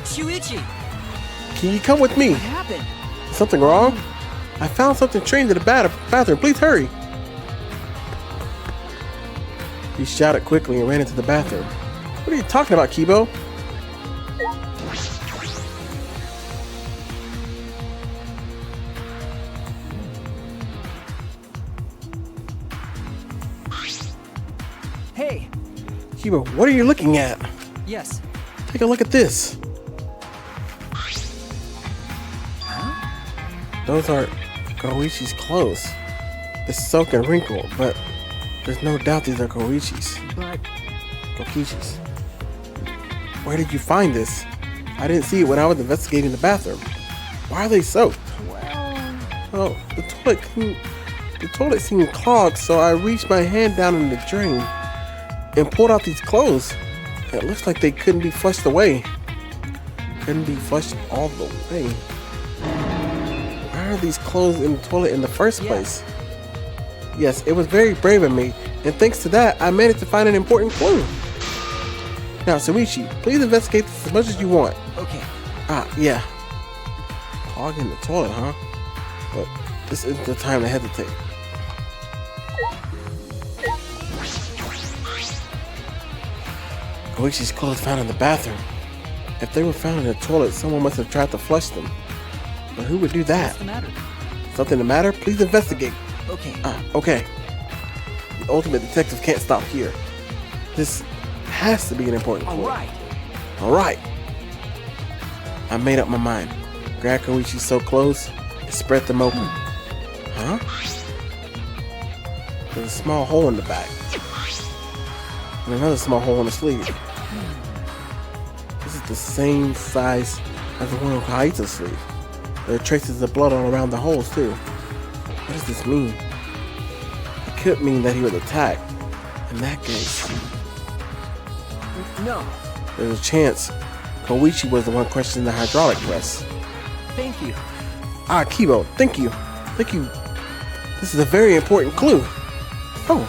Speaker 7: Shuichi!
Speaker 1: Can you come with me?
Speaker 7: What happened?
Speaker 1: Is something wrong? I found something trained in the bathroom. Please hurry. He shouted quickly and ran into the bathroom. What are you talking about, Kibo?
Speaker 7: Hey!
Speaker 1: Kibo, what are you looking at?
Speaker 7: Yes.
Speaker 1: Take a look at this. Those are Koichi's clothes. It's soaked and wrinkled, but there's no doubt these are Koichi's.
Speaker 7: But...
Speaker 1: Kokichi's. Where did you find this? I didn't see it when I was investigating the bathroom. Why are they soaked?
Speaker 7: Well...
Speaker 1: Oh, the toilet seemed clogged, so I reached my hand down in the drain and pulled out these clothes. It looks like they couldn't be flushed away. Couldn't be flushed all the way. Why are these clothes in the toilet in the first place? Yes, it was very brave of me, and thanks to that, I managed to find an important clue. Now, Shuichi, please investigate this as much as you want.
Speaker 7: Okay.
Speaker 1: Yeah. Clogging the toilet, huh? But this isn't the time to hesitate. Koichi's clothes found in the bathroom. If they were found in the toilet, someone must have tried to flush them. But who would do that?
Speaker 7: What's the matter?
Speaker 1: Something the matter? Please investigate.
Speaker 7: Okay.
Speaker 1: Okay. The ultimate detective can't stop here. This has to be an important clue. Alright. I made up my mind. Grab Koichi's soaked clothes and spread them open. Huh? There's a small hole in the back. And another small hole in the sleeve. This is the same size as the one on Kaito's sleeve. There are traces of blood all around the holes, too. What does this mean? It could mean that he was attacked. In that case,
Speaker 8: No,
Speaker 1: there's a chance Koichi was the one questioning the hydraulic press.
Speaker 8: thank you.
Speaker 1: Ah, Kibo, thank you. Thank you. This is a very important clue. Oh,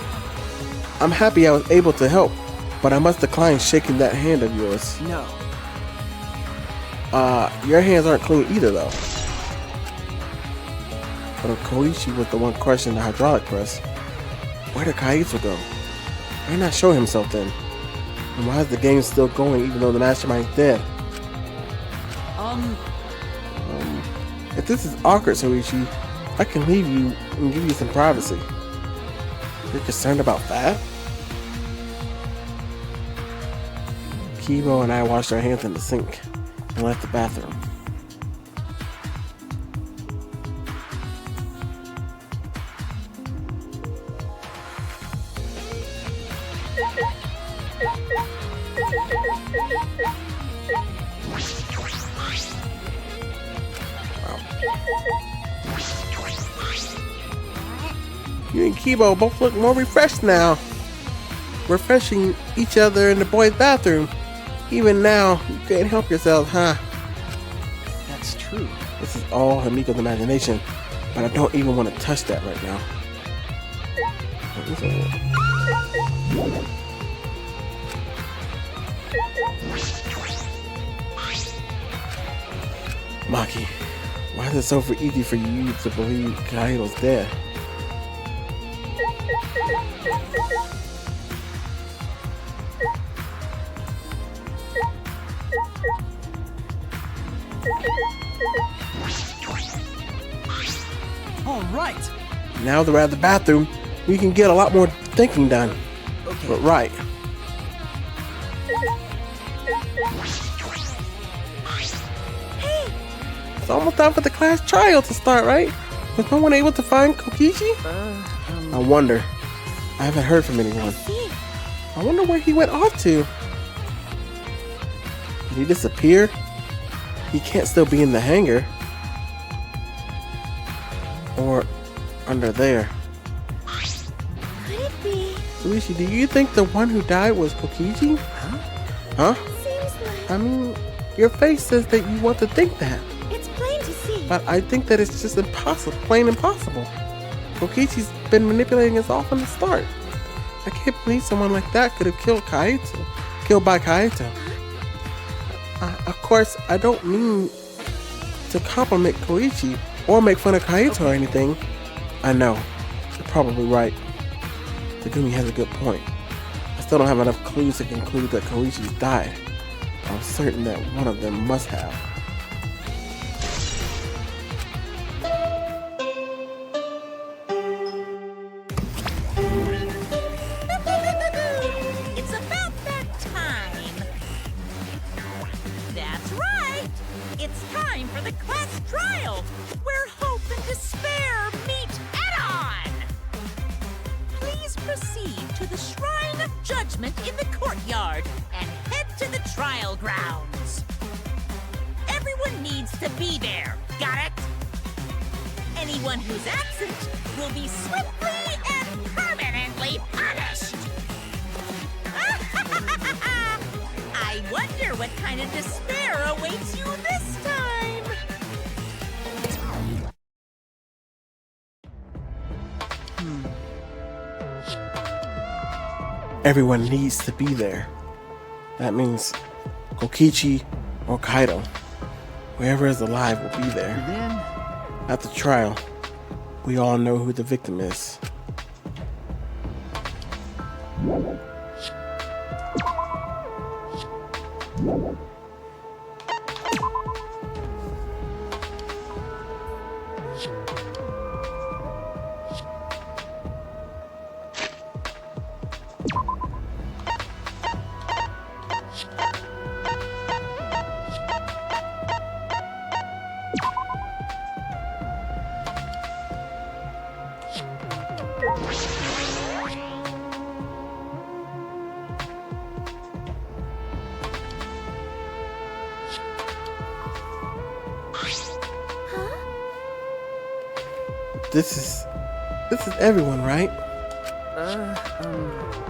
Speaker 1: I'm happy I was able to help, but I must decline shaking that hand of yours.
Speaker 8: No.
Speaker 1: Your hands aren't clean either, though. But if Koichi was the one questioning the hydraulic press, where did Kaito go? Why not show himself then? And why is the game still going even though the mastermind's dead? If this is awkward, Soichi, I can leave you and give you some privacy. You're concerned about that? Kibo and I washed our hands in the sink and left the bathroom. You and Kibo both look more refreshed now. Refreshing each other in the boys' bathroom. Even now, you can't help yourselves, huh?
Speaker 8: That's true.
Speaker 1: This is all Hamiko's imagination, but I don't even want to touch that right now. Maki, why is it so easy for you to believe Kaito's dead?
Speaker 8: All right.
Speaker 1: Now that we're at the bathroom, we can get a lot more thinking done.
Speaker 8: Okay.
Speaker 1: But right. It's almost time for the class trial to start, right? Was no one able to find Kokichi? I wonder. I haven't heard from anyone. I wonder where he went off to. Did he disappear? He can't still be in the hangar. Or under there.
Speaker 12: Could it be?
Speaker 1: Suishi, do you think the one who died was Kokichi? Huh?
Speaker 12: Seems like
Speaker 1: I mean, your face says that you want to think that.
Speaker 12: it's plain to see.
Speaker 1: But I think that it's just impossible, plain impossible. Kokichi's been manipulating us all from the start. I can't believe someone like that could have killed by Kaito. Of course, I don't mean to compliment Koichi or make fun of Kaito or anything. I know, you're probably right. Takumi has a good point. I still don't have enough clues to conclude that Koichi's died. I'm certain that one of them must have.
Speaker 2: It's about that time. That's right. It's time for the class trial, where hope and despair meet head-on. Please proceed to the Shrine of Judgment in the courtyard and head to the trial grounds. Everyone needs to be there. Got it? Anyone who's absent will be swiftly and permanently punished. I wonder what kind of despair awaits you this time.
Speaker 1: Everyone needs to be there. That means Kokichi or Kaito. Whoever is alive will be there.
Speaker 8: Then,
Speaker 1: At the trial, we all know who the victim is. This is everyone, right?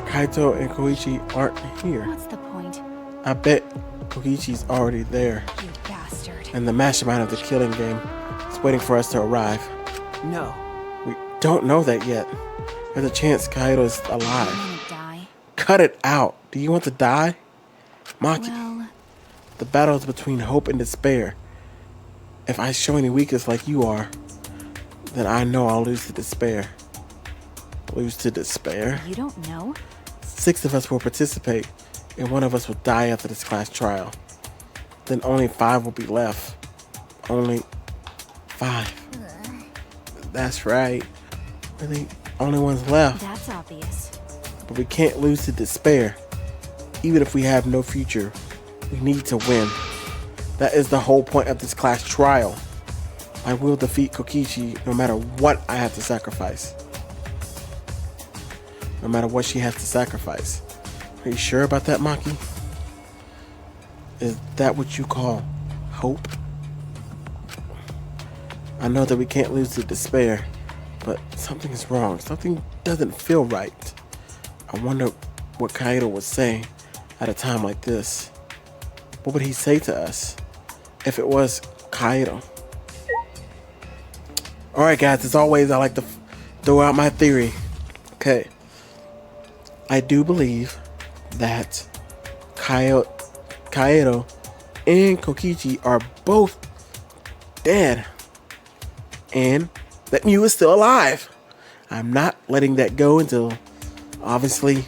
Speaker 1: Kaito and Koichi aren't here.
Speaker 10: What's the point?
Speaker 1: I bet Koichi's already there.
Speaker 10: You bastard.
Speaker 1: And the mastermind of the killing game is waiting for us to arrive.
Speaker 8: No.
Speaker 1: We don't know that yet. There's a chance Kaito's
Speaker 10: You
Speaker 1: alive.
Speaker 10: wanna die?
Speaker 1: Cut it out. Do you want to die? Maki,
Speaker 10: Well,
Speaker 1: the battle is between hope and despair. If I show any weakness like you are, then I know I'll lose to despair. Lose to despair?
Speaker 10: you don't know?
Speaker 1: 6 of us will participate, and 1 of us will die after this class trial. Then only 5 will be left. Only 5. That's right. We're the only ones left.
Speaker 10: That's obvious.
Speaker 1: But we can't lose to despair. Even if we have no future, we need to win. That is the whole point of this class trial. I will defeat Kokichi no matter what I have to sacrifice. No matter what she has to sacrifice. Are you sure about that, Maki? Is that what you call hope? I know that we can't lose to despair, but something is wrong. Something doesn't feel right. I wonder what Kaito would say at a time like this. What would he say to us if it was Kaito? Alright guys, as always, I like to throw out my theory. Okay. I do believe that Kaito and Kokichi are both dead. And that Mew is still alive. I'm not letting that go until, obviously,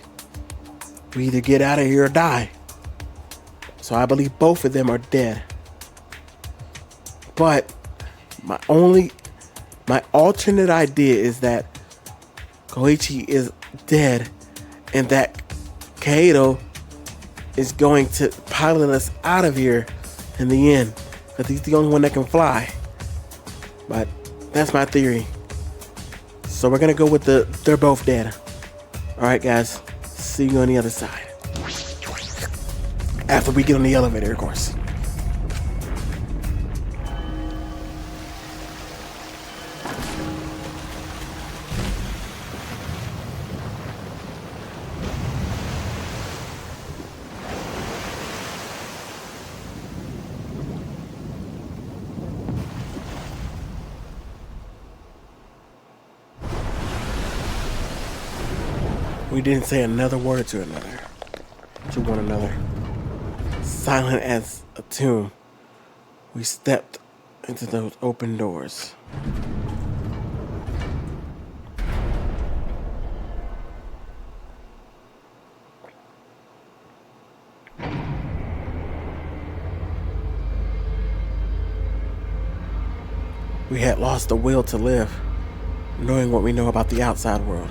Speaker 1: we either get out of here or die. So I believe both of them are dead. But my alternate idea is that Koichi is dead and that Kaito is going to pilot us out of here in the end, because he's the only one that can fly. But that's my theory. So we're gonna go with they're both dead. Alright guys, see you on the other side. After we get on the elevator, of course. We didn't say another word to one another. Silent as a tomb, we stepped into those open doors. We had lost the will to live, knowing what we know about the outside world.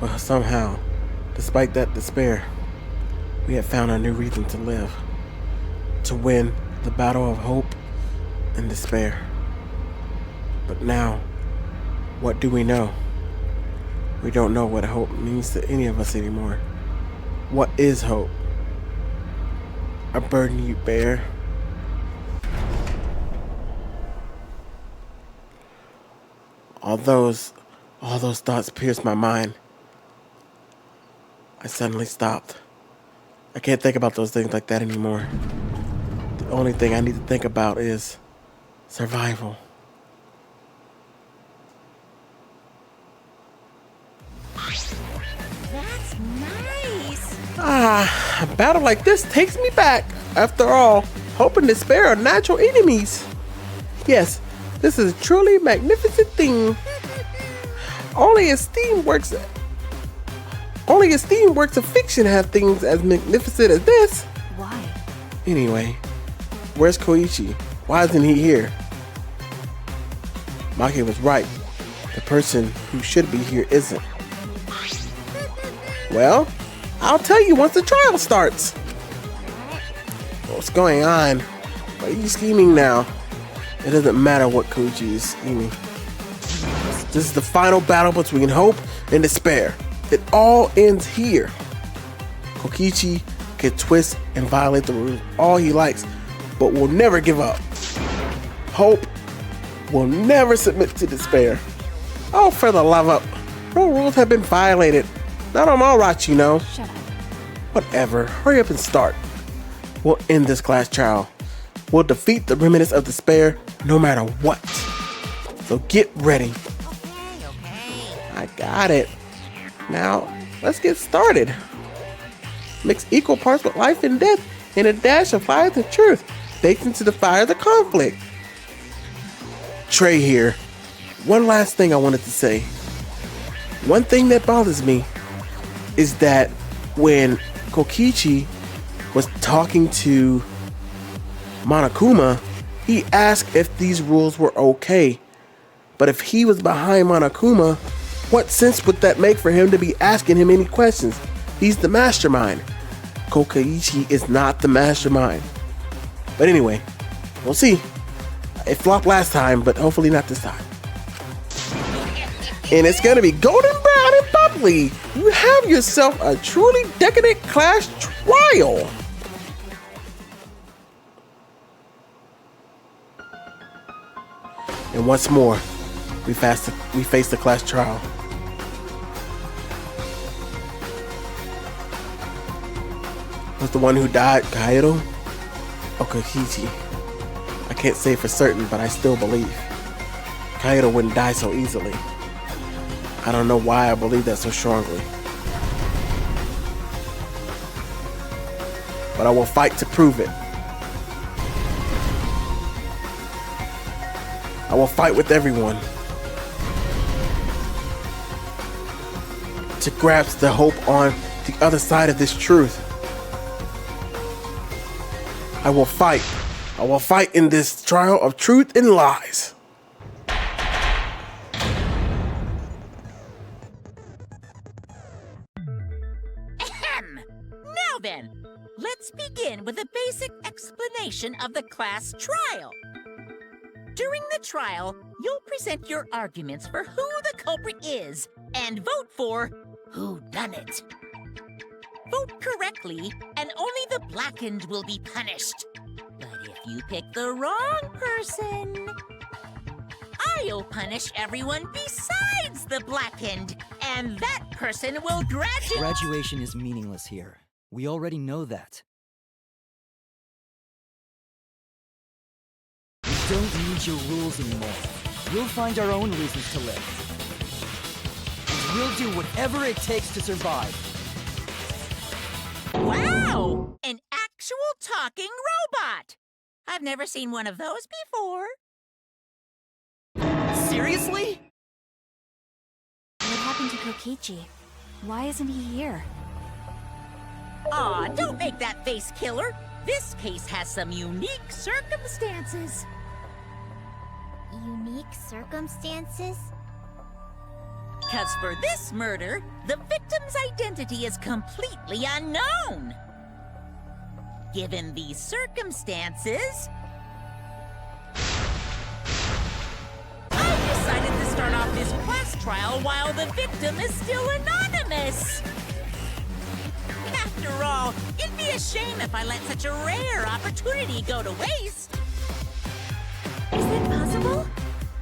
Speaker 1: But somehow, despite that despair, we had found a new reason to live. To win the battle of hope and despair. But now, what do we know? We don't know what hope means to any of us anymore. What is hope? A burden you bear? All those thoughts pierced my mind. I suddenly stopped. I can't think about those things like that anymore. The only thing I need to think about is survival.
Speaker 12: That's nice.
Speaker 1: A battle like this takes me back. After all, hope and despair are natural enemies. Yes, this is a truly magnificent thing. Only esteemed works of fiction have things as magnificent as this.
Speaker 10: Why?
Speaker 1: Anyway, where's Koichi? Why isn't he here? Maki was right. The person who should be here isn't. Well, I'll tell you once the trial starts. What's going on? Why are you scheming now? It doesn't matter what Koichi is scheming. This is the final battle between hope and despair. It all ends here. Kokichi can twist and violate the rules all he likes, but will never give up. Hope will never submit to despair. Oh, for the love of... No rules have been violated. Not on my watch, you know.
Speaker 10: Shut up.
Speaker 1: Whatever. Hurry up and start. We'll end this class trial. We'll defeat the remnants of despair no matter what. So get ready.
Speaker 3: Okay.
Speaker 1: I got it. Now, let's get started. Mix equal parts with life and death and a dash of fire to truth, baked into the fire of the conflict. Trey here. One last thing I wanted to say. One thing that bothers me is that when Kokichi was talking to Monokuma, he asked if these rules were okay. But if he was behind Monokuma, what sense would that make for him to be asking him any questions? He's the mastermind. Kokichi is not the mastermind. But anyway, we'll see. It flopped last time, but hopefully not this time. And it's gonna be golden brown and bubbly. You have yourself a truly decadent class trial. And once more, we face the class trial. Was the one who died Kaido or Kokichi? I can't say for certain, but I still believe Kaido wouldn't die so easily. I don't know why I believe that so strongly. But I will fight to prove it. I will fight with everyone to grasp the hope on the other side of this truth. I will fight. I will fight in this trial of truth and lies.
Speaker 3: Now then, let's begin with a basic explanation of the class trial. During the trial, you'll present your arguments for who the culprit is and vote for who done it. Vote correctly, and only the blackened will be punished. But if you pick the wrong person, I'll punish everyone besides the blackened, and that person will graduate.
Speaker 7: Graduation is meaningless here. We already know that. We don't need your rules anymore. We'll find our own reasons to live. And we'll do whatever it takes to survive.
Speaker 3: Wow! An actual talking robot! I've never seen one of those before.
Speaker 7: Seriously?
Speaker 10: What happened to Kokichi? Why isn't he here?
Speaker 3: Aw, don't make that face, killer. This case has some unique circumstances.
Speaker 5: Unique circumstances?
Speaker 3: 'Cause for this murder, the victim's identity is completely unknown. Given these circumstances, I decided to start off this class trial while the victim is still anonymous. After all, it'd be a shame if I let such a rare opportunity go to waste.
Speaker 12: Is it possible?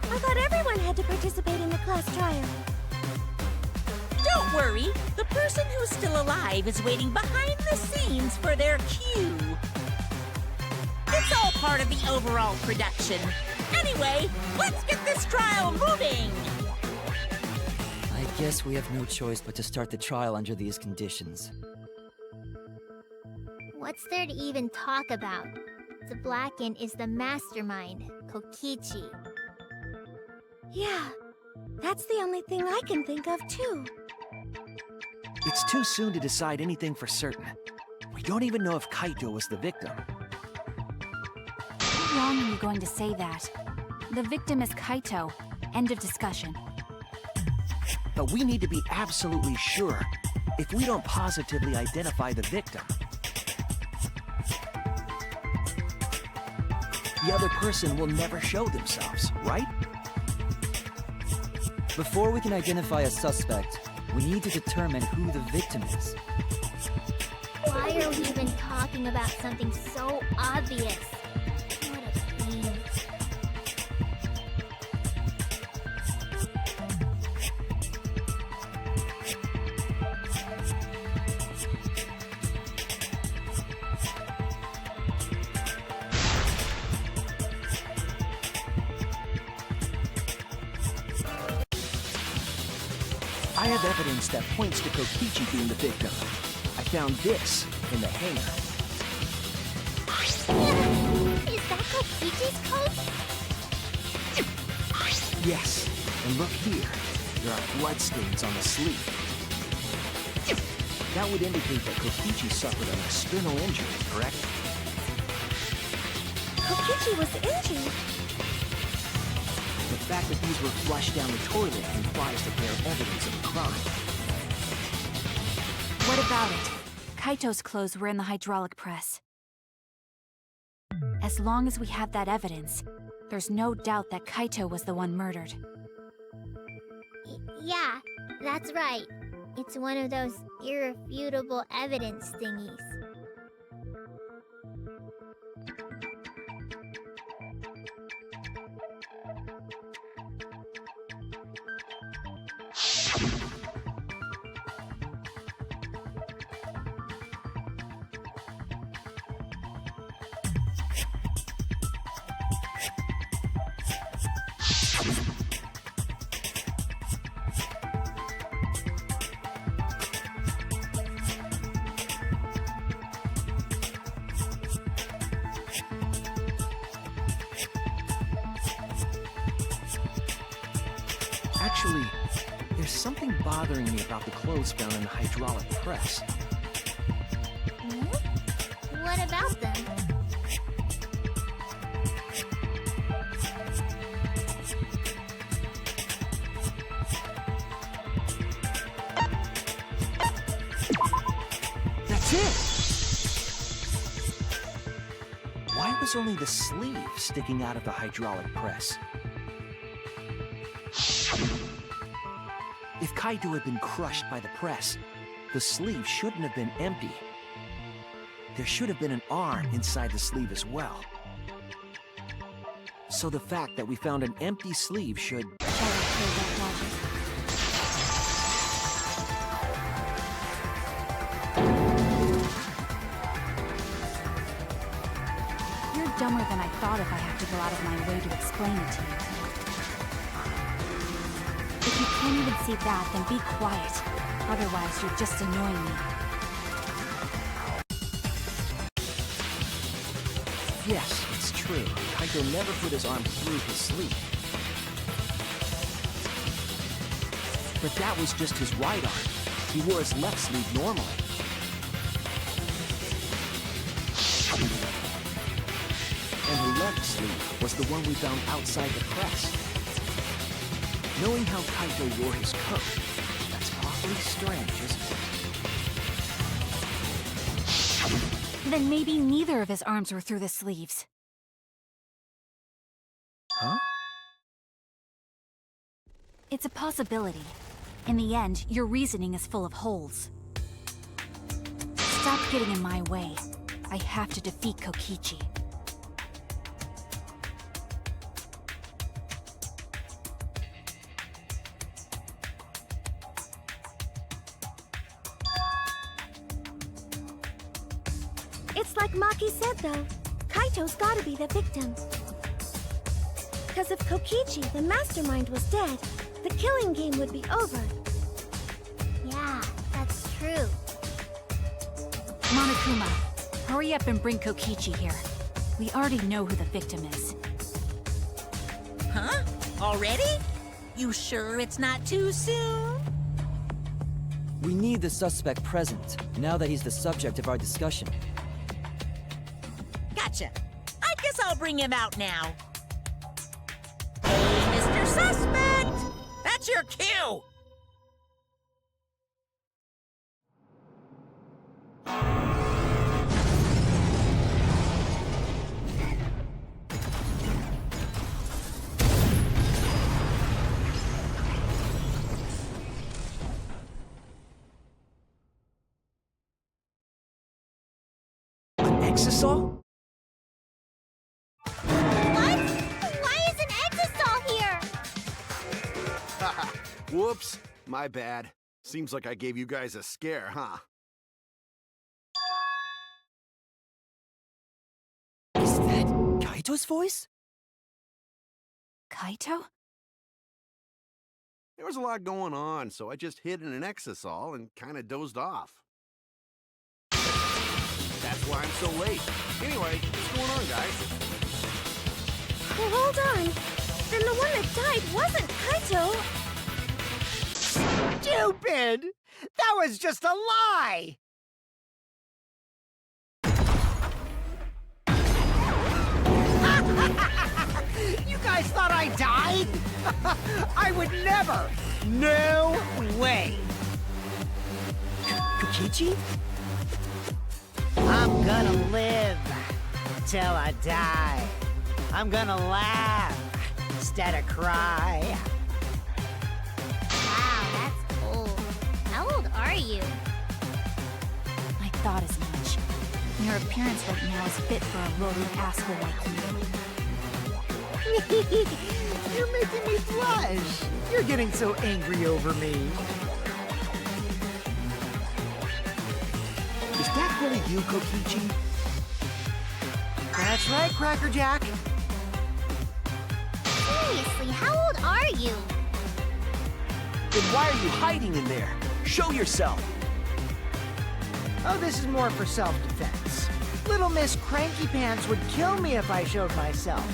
Speaker 12: I thought everyone had to participate in the class trial.
Speaker 3: Don't worry, the person who's still alive is waiting behind the scenes for their cue. It's all part of the overall production. Anyway, let's get this trial moving!
Speaker 7: I guess we have no choice but to start the trial under these conditions.
Speaker 5: What's there to even talk about? The Blackened is the mastermind, Kokichi.
Speaker 12: Yeah, that's the only thing I can think of too.
Speaker 8: It's too soon to decide anything for certain. We don't even know if Kaito was the victim.
Speaker 10: How long are you going to say that? The victim is Kaito. End of discussion.
Speaker 8: But we need to be absolutely sure. If we don't positively identify the victim, the other person will never show themselves, right?
Speaker 7: Before we can identify a suspect, we need to determine who the victim is.
Speaker 5: Why are we even talking about something so obvious? What a pain.
Speaker 8: I have evidence that points to Kokichi being the victim. I found this in the hangar.
Speaker 5: Is that Kokichi's coat?
Speaker 8: Yes, and look here. There are bloodstains on the sleeve. That would indicate that Kokichi suffered an external injury, correct?
Speaker 12: Kokichi was injured.
Speaker 8: The fact that these were flushed down the toilet implies that they are evidence of a crime.
Speaker 10: What about it? Kaito's clothes were in the hydraulic press. As long as we have that evidence, there's no doubt that Kaito was the one murdered.
Speaker 5: Yeah, that's right. It's one of those irrefutable evidence thingies.
Speaker 8: Actually, there's something bothering me about the clothes found in the hydraulic press.
Speaker 5: What about them?
Speaker 8: That's it! Why was only the sleeve sticking out of the hydraulic press? If Kaito had been crushed by the press, the sleeve shouldn't have been empty. There should have been an arm inside the sleeve as well. So the fact that we found an empty sleeve should...
Speaker 10: You're dumber than I thought if I have to go out of my way to explain it to you. If you can't even see that, then be quiet. Otherwise, you're just annoying me.
Speaker 8: Yes, it's true. Kaito never put his arm through his sleeve. But that was just his right arm. He wore his left sleeve normally. And the left sleeve was the one we found outside the press. Knowing how Kaito wore his coat, that's awfully strange, isn't it?
Speaker 10: Then maybe neither of his arms were through the sleeves.
Speaker 8: Huh?
Speaker 10: It's a possibility. In the end, your reasoning is full of holes. Stop getting in my way. I have to defeat Kokichi.
Speaker 12: It's like Maki said, though. Kaito's gotta be the victim. Because if Kokichi, the mastermind, was dead, the killing game would be over.
Speaker 5: Yeah, that's true.
Speaker 10: Monokuma, hurry up and bring Kokichi here. We already know who the victim is.
Speaker 2: Huh? Already? You sure it's not too soon?
Speaker 7: We need the suspect present, now that he's the subject of our discussion.
Speaker 2: Gotcha. I guess I'll bring him out now. Hey, Mr. Suspect! That's your cue!
Speaker 8: Exisal?
Speaker 5: What? Why is an Exisal here?
Speaker 6: Whoops, my bad. Seems like I gave you guys a scare, huh?
Speaker 7: Is that Kaito's voice?
Speaker 10: Kaito?
Speaker 6: There was a lot going on, so I just hid in an exisal and kind of dozed off. That's why I'm so late. Anyway, what's going on, guys?
Speaker 12: Well, hold on. Then the one that died wasn't Kaito.
Speaker 4: Stupid! That was just a lie! You guys thought I died? I would never! No way! Kokichi? I'm gonna live till I die. I'm gonna laugh instead of cry.
Speaker 5: Wow, that's old. How old are you?
Speaker 10: I thought as much. Your appearance right now is fit for a lowly asshole like you.
Speaker 4: You're making me blush. You're getting so angry over me.
Speaker 8: Is that really you, Kokichi?
Speaker 4: That's right, Cracker Jack.
Speaker 5: Seriously, how old are you?
Speaker 8: Then why are you hiding in there? Show yourself!
Speaker 4: Oh, this is more for self-defense. Little Miss Cranky Pants would kill me if I showed myself.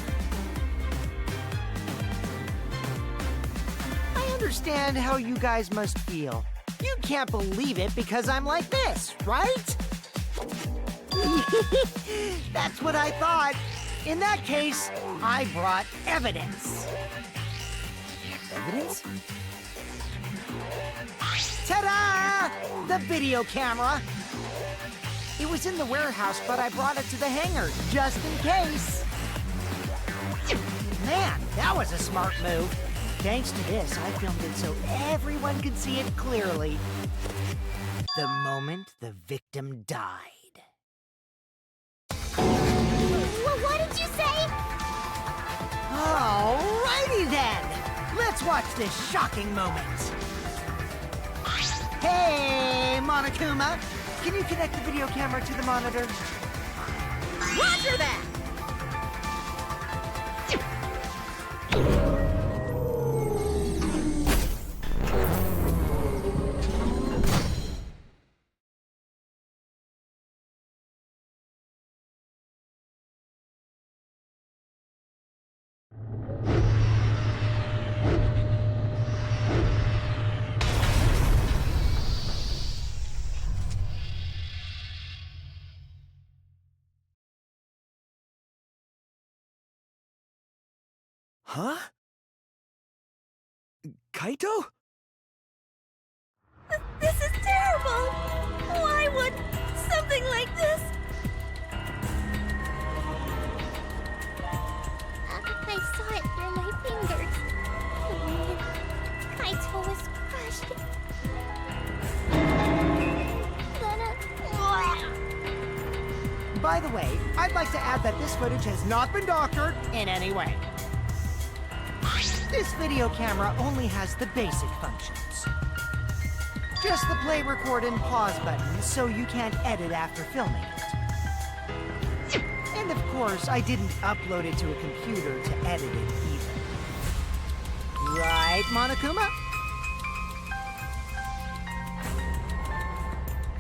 Speaker 4: I understand how you guys must feel. You can't believe it because I'm like this, right? That's what I thought. In that case, I brought evidence.
Speaker 7: Evidence?
Speaker 4: Ta-da! The video camera. It was in the warehouse, but I brought it to the hangar, just in case. Man, that was a smart move. Thanks to this, I filmed it so everyone could see it clearly. The moment the victim died.
Speaker 5: Well, what did you say?
Speaker 4: Alrighty then! Let's watch this shocking moment. Hey, Monokuma! Can you connect the video camera to the monitor?
Speaker 3: Roger that!
Speaker 8: Huh? Kaito?
Speaker 12: This is terrible! Why would something like this?
Speaker 5: I saw it through my fingers. The moment Kaito was crushed.
Speaker 4: By the way, I'd like to add that this footage has not been doctored in any way. This video camera only has the basic functions. Just the play, record, and pause buttons, so you can't edit after filming it. And of course, I didn't upload it to a computer to edit it either. Right, Monokuma?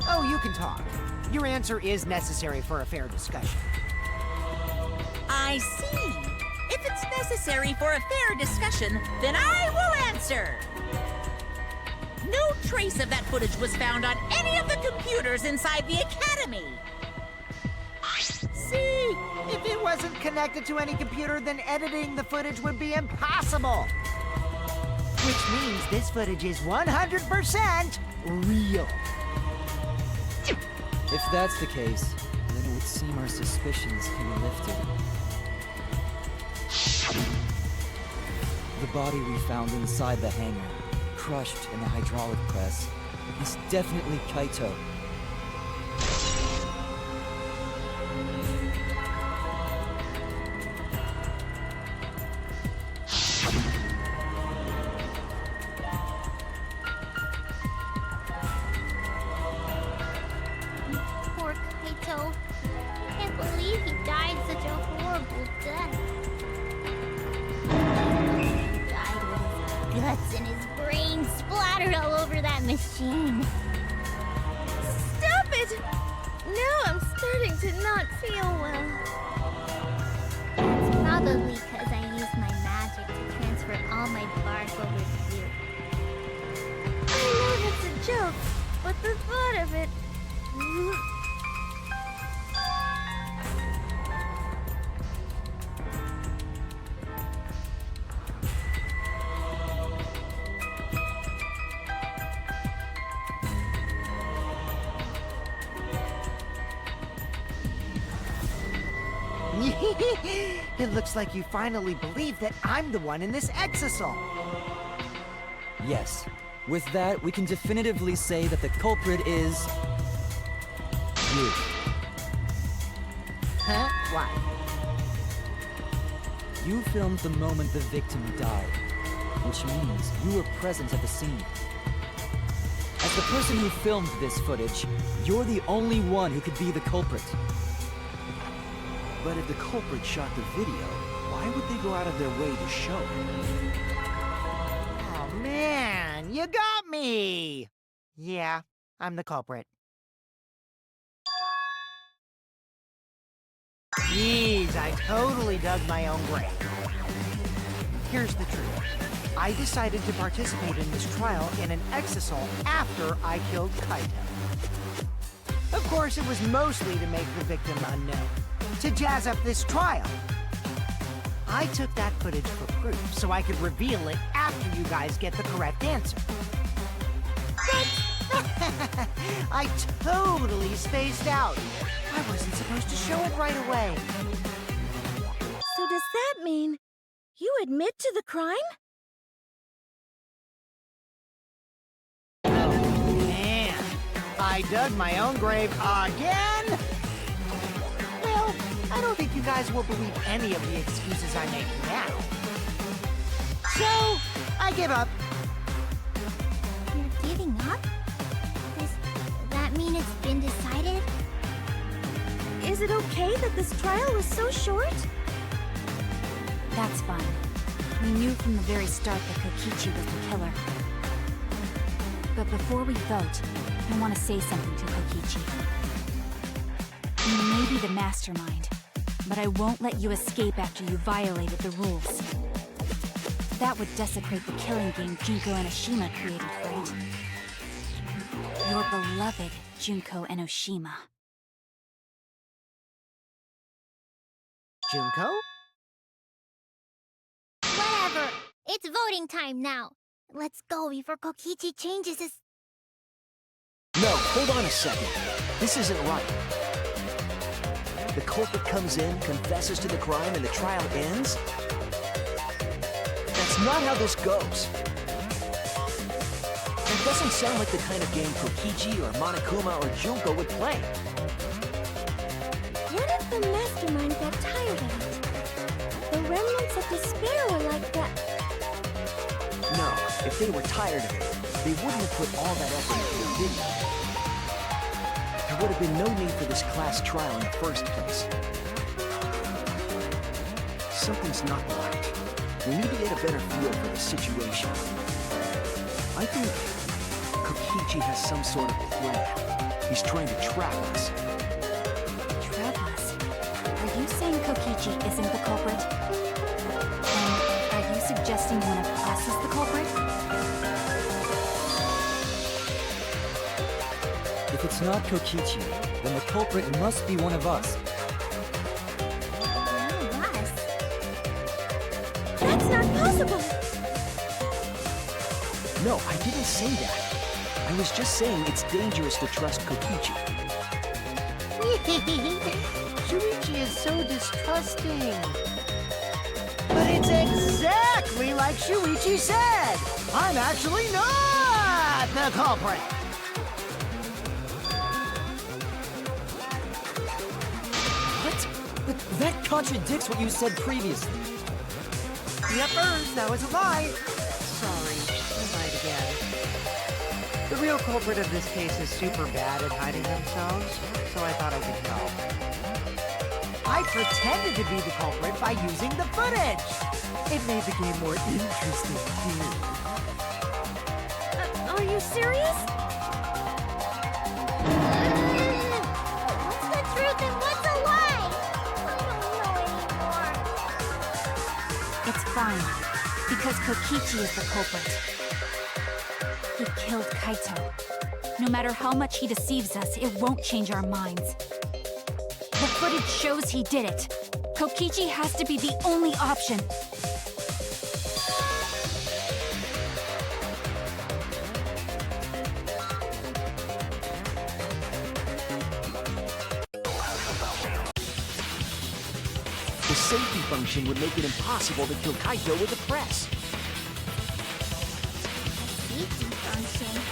Speaker 4: Oh, you can talk. Your answer is necessary for a fair discussion.
Speaker 3: I see. If it's necessary for a fair discussion, then I will answer. No trace of that footage was found on any of the computers inside the Academy.
Speaker 4: See? If it wasn't connected to any computer, then editing the footage would be impossible. Which means this footage is 100% real.
Speaker 7: If that's the case, then it would seem our suspicions can be lifted. The body we found inside the hangar, crushed in the hydraulic press, is definitely Kaito.
Speaker 5: Poor Kaito. I can't believe he died such a horrible death. He died with his guts in his brain. machine.
Speaker 12: Stop it! Now I'm starting to not feel well.
Speaker 5: It's probably because I used my magic to transfer all my bark over to you.
Speaker 12: I know it's a joke, but the thought of it...
Speaker 4: It looks like you finally believe that I'm the one in this exisal.
Speaker 7: Yes. With that, we can definitively say that the culprit is... you.
Speaker 4: Huh? Why?
Speaker 7: You filmed the moment the victim died, which means you were present at the scene. As the person who filmed this footage, you're the only one who could be the culprit.
Speaker 8: But if the culprit shot the video, why would they go out of their way to show it?
Speaker 4: Oh man, you got me! Yeah, I'm the culprit. Jeez, I totally dug my own grave. Here's the truth. I decided to participate in this trial in an exisal after I killed Kaito. Of course, it was mostly to make the victim unknown, to jazz up this trial. I took that footage for proof so I could reveal it after you guys get the correct answer. But I totally spaced out. I wasn't supposed to show it right away.
Speaker 12: So does that mean you admit to the crime?
Speaker 4: Oh, man. I dug my own grave again? Well, I don't think you guys will believe any of the excuses I make now. So, I give up.
Speaker 5: You're giving up? Does that mean it's been decided?
Speaker 12: Is it okay that this trial was so short?
Speaker 10: That's fine. We knew from the very start that Kokichi was the killer. But before we vote, I want to say something to Kokichi. You may be the mastermind, but I won't let you escape after you violated the rules. That would desecrate the killing game Junko Enoshima created, right? Your beloved Junko Enoshima.
Speaker 4: Junko?
Speaker 5: Whatever. It's voting time now. Let's go before Kokichi changes his...
Speaker 8: No, hold on a second. This isn't right. The culprit comes in, confesses to the crime, and the trial ends? That's not how this goes. That doesn't sound like the kind of game Kokichi or Monokuma or Junko would play.
Speaker 12: What if the mastermind got tired of it? The remnants of despair were like that.
Speaker 8: No, if they were tired of it, they wouldn't have put all that effort into the video. There would have been no need for this class trial in the first place. Something's not right. We need to get a better feel for the situation. I think Kokichi has some sort of plan. He's trying to trap us.
Speaker 10: Trap us? Are you saying Kokichi isn't the culprit? And are you suggesting one of us is the culprit?
Speaker 7: If it's not Kokichi, then the culprit must be one of us.
Speaker 5: One of us?
Speaker 12: That's not possible!
Speaker 8: No, I didn't say that. I was just saying it's dangerous to trust Kokichi.
Speaker 4: Shuichi is so distrusting. But it's exactly like Shuichi said! I'm actually not the culprit!
Speaker 7: What? But that contradicts what you said previously.
Speaker 4: Yuppers, that was a lie. Sorry, I lied again. The real culprit of this case is super bad at hiding themselves, so I thought I could help. I pretended to be the culprit by using the footage! It made the game more interesting, too.
Speaker 12: Are you serious?
Speaker 5: What's the truth and what's a lie? I don't know anymore.
Speaker 10: It's fine, because Kokichi is the culprit. He killed Kaito. No matter how much he deceives us, it won't change our minds. The footage shows he did it. Kokichi has to be the only option.
Speaker 8: The safety function would make it impossible to kill Kaito with a press.
Speaker 5: Safety function.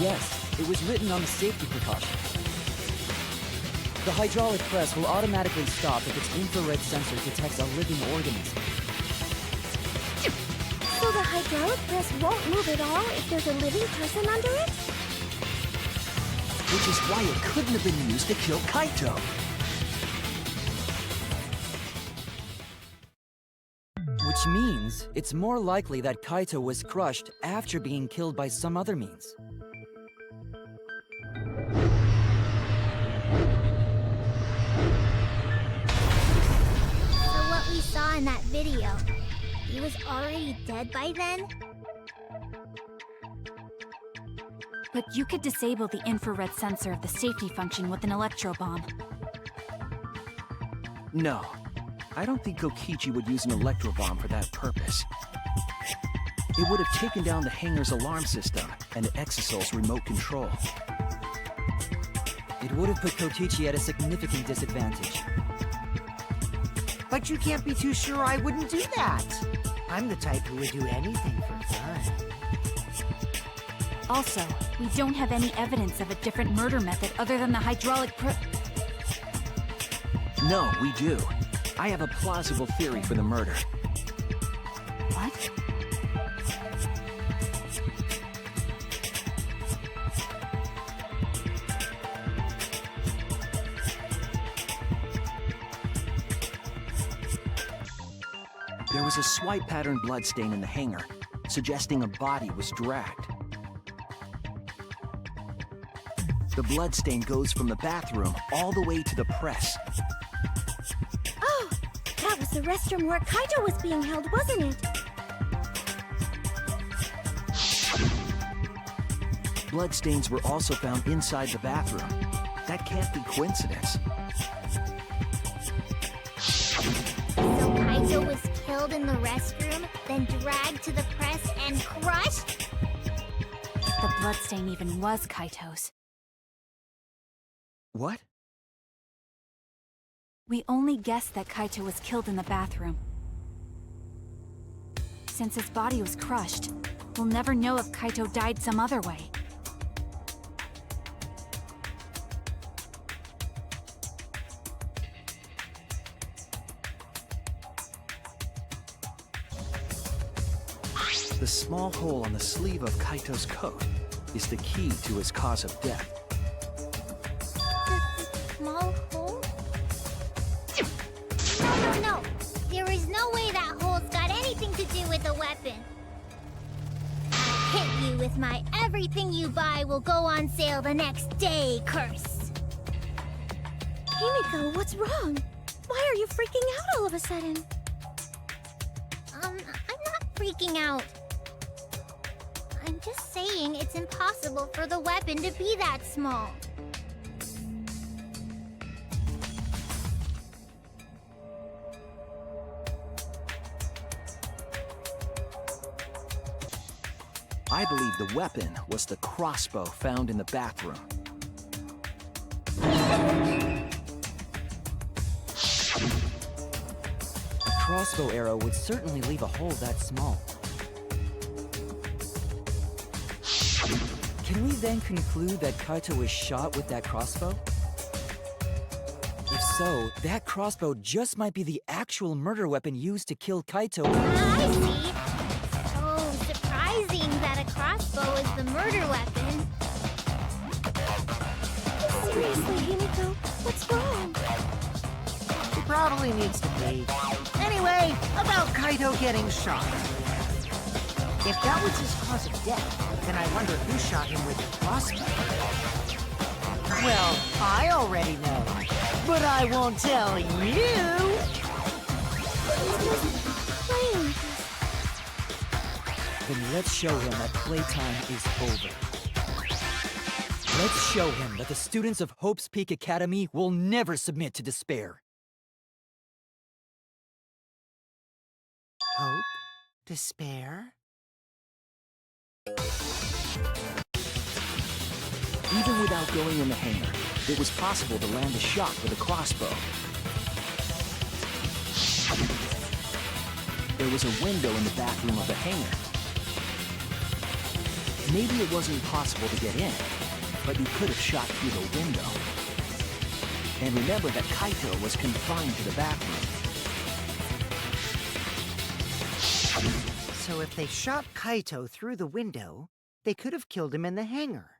Speaker 7: Yes, it was written on the safety precaution. The hydraulic press will automatically stop if its infrared sensor detects a living organism.
Speaker 12: So the hydraulic press won't move at all if there's a living person under it?
Speaker 8: Which is why it couldn't have been used to kill Kaito.
Speaker 7: Which means it's more likely that Kaito was crushed after being killed by some other means.
Speaker 5: So what we saw in that video, he was already dead by then?
Speaker 10: But you could disable the infrared sensor of the safety function with an electro bomb.
Speaker 8: No, I don't think Kokichi would use an electro bomb for that purpose. It would have taken down the hangar's alarm system and Exosoul's remote control.
Speaker 7: It would have put Kokichi at a significant disadvantage.
Speaker 4: But you can't be too sure I wouldn't do that. I'm the type who would do anything for fun.
Speaker 10: Also, we don't have any evidence of a different murder method other than the hydraulic
Speaker 8: No, we do. I have a plausible theory for the murder.
Speaker 10: What?
Speaker 8: There was a swipe pattern bloodstain in the hangar, suggesting a body was dragged. The bloodstain goes from the bathroom all the way to the press.
Speaker 12: Oh, that was the restroom where Kaito was being held, wasn't it?
Speaker 8: Bloodstains were also found inside the bathroom. That can't be coincidence.
Speaker 5: So Kaito was killed in the restroom, then dragged to the press and crushed?
Speaker 10: The bloodstain even was Kaito's.
Speaker 8: What?
Speaker 10: We only guessed that Kaito was killed in the bathroom. Since his body was crushed, we'll never know if Kaito died some other way.
Speaker 8: The small hole on the sleeve of Kaito's coat is the key to his cause of death.
Speaker 5: The small hole? No. There is no way that hole's got anything to do with a weapon. I'll hit you with my everything you buy will go on sale the next day curse.
Speaker 12: Himiko, what's wrong? Why are you freaking out all of a sudden?
Speaker 5: I'm not freaking out. I'm just saying it's impossible for the weapon to be that small.
Speaker 8: I believe the weapon was the crossbow found in the bathroom.
Speaker 7: A crossbow arrow would certainly leave a hole that small. Can we then conclude that Kaito was shot with that crossbow? If so, that crossbow just might be the actual murder weapon used to kill Kaito.
Speaker 5: I see. So surprising that a crossbow is the murder weapon.
Speaker 12: Seriously, Himiko, what's wrong?
Speaker 4: It probably needs to be. Anyway, about Kaito getting shot. If that was his cause of death, then I wonder who shot him with a crossbow. Well, I already know, but I won't tell you!
Speaker 7: Then let's show him that playtime is over. Let's show him that the students of Hope's Peak Academy will never submit to despair.
Speaker 4: Hope? Despair?
Speaker 8: Even without going in the hangar, it was possible to land a shot with a crossbow. There was a window in the bathroom of the hangar. Maybe it wasn't possible to get in, but you could have shot through the window. And remember that Kaito was confined to the bathroom.
Speaker 4: So if they shot Kaito through the window, they could have killed him in the hangar.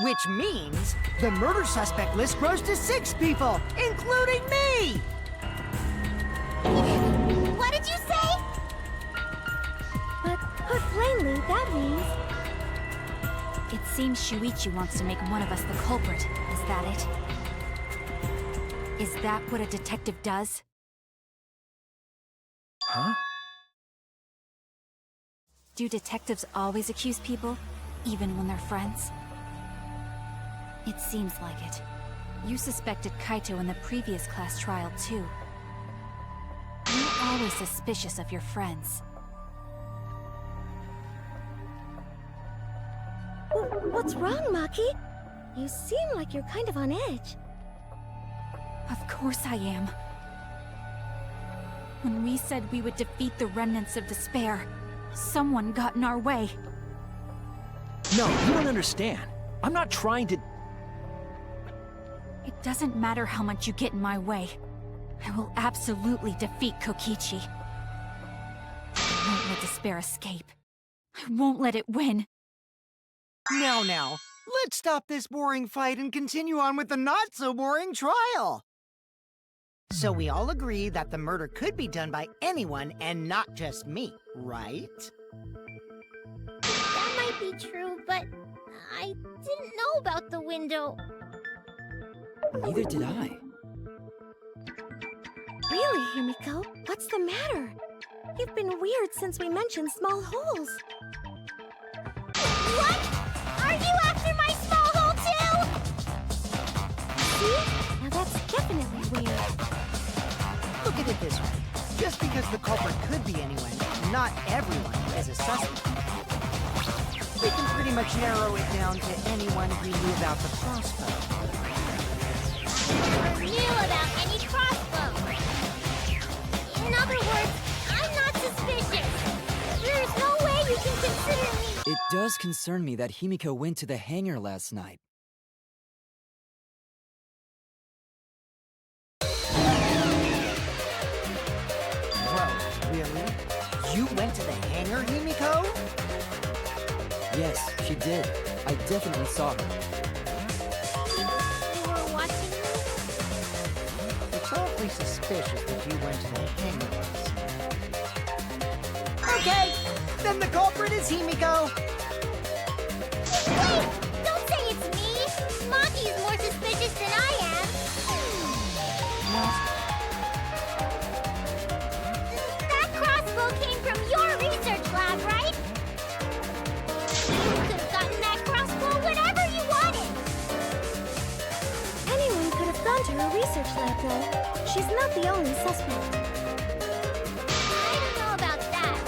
Speaker 4: Which means the murder suspect list grows to 6 people, including me!
Speaker 5: What did you say?
Speaker 12: But put plainly, that means...
Speaker 10: It seems Shuichi wants to make one of us the culprit. Is that it? Is that what a detective does?
Speaker 8: Huh?
Speaker 10: Do detectives always accuse people, even when they're friends? It seems like it. You suspected Kaito in the previous class trial, too. You're always suspicious of your friends.
Speaker 12: What's wrong, Maki? You seem like you're kind of on edge.
Speaker 10: Of course I am. When we said we would defeat the remnants of despair, someone got in our way.
Speaker 8: No, you don't understand. I'm not trying to...
Speaker 10: It doesn't matter how much you get in my way. I will absolutely defeat Kokichi. I won't let despair escape. I won't let it win.
Speaker 4: Now, let's stop this boring fight and continue on with the not-so-boring trial! So we all agree that the murder could be done by anyone and not just me, right?
Speaker 5: That might be true, but I didn't know about the window.
Speaker 7: Neither did I.
Speaker 12: Really, Himiko? What's the matter? You've been weird since we mentioned small holes.
Speaker 5: What? Are you after my small hole too?
Speaker 12: See? Now that's definitely weird.
Speaker 4: Look at it this way. Just because the culprit could be anyone, not everyone is a suspect. We can pretty much narrow it down to anyone who knew about the crossbow.
Speaker 5: Never knew about any crossbow. In other words, I'm not suspicious. There's no way you can consider me.
Speaker 7: It does concern me that Himiko went to the hangar last night.
Speaker 4: Whoa, really? You went to the hangar, Himiko?
Speaker 7: Yes, she did. I definitely saw her.
Speaker 5: You were watching me?
Speaker 4: It's awfully suspicious that you went to the hangar last night. Okay, then the culprit is Himiko.
Speaker 5: Wait! Don't say it's me! Maki's more suspicious than I am. That crossbow came from your research lab, right? You could have gotten that crossbow whenever you wanted.
Speaker 12: Anyone could have gone to her research lab, though. She's not the only suspect.
Speaker 5: I don't know about that.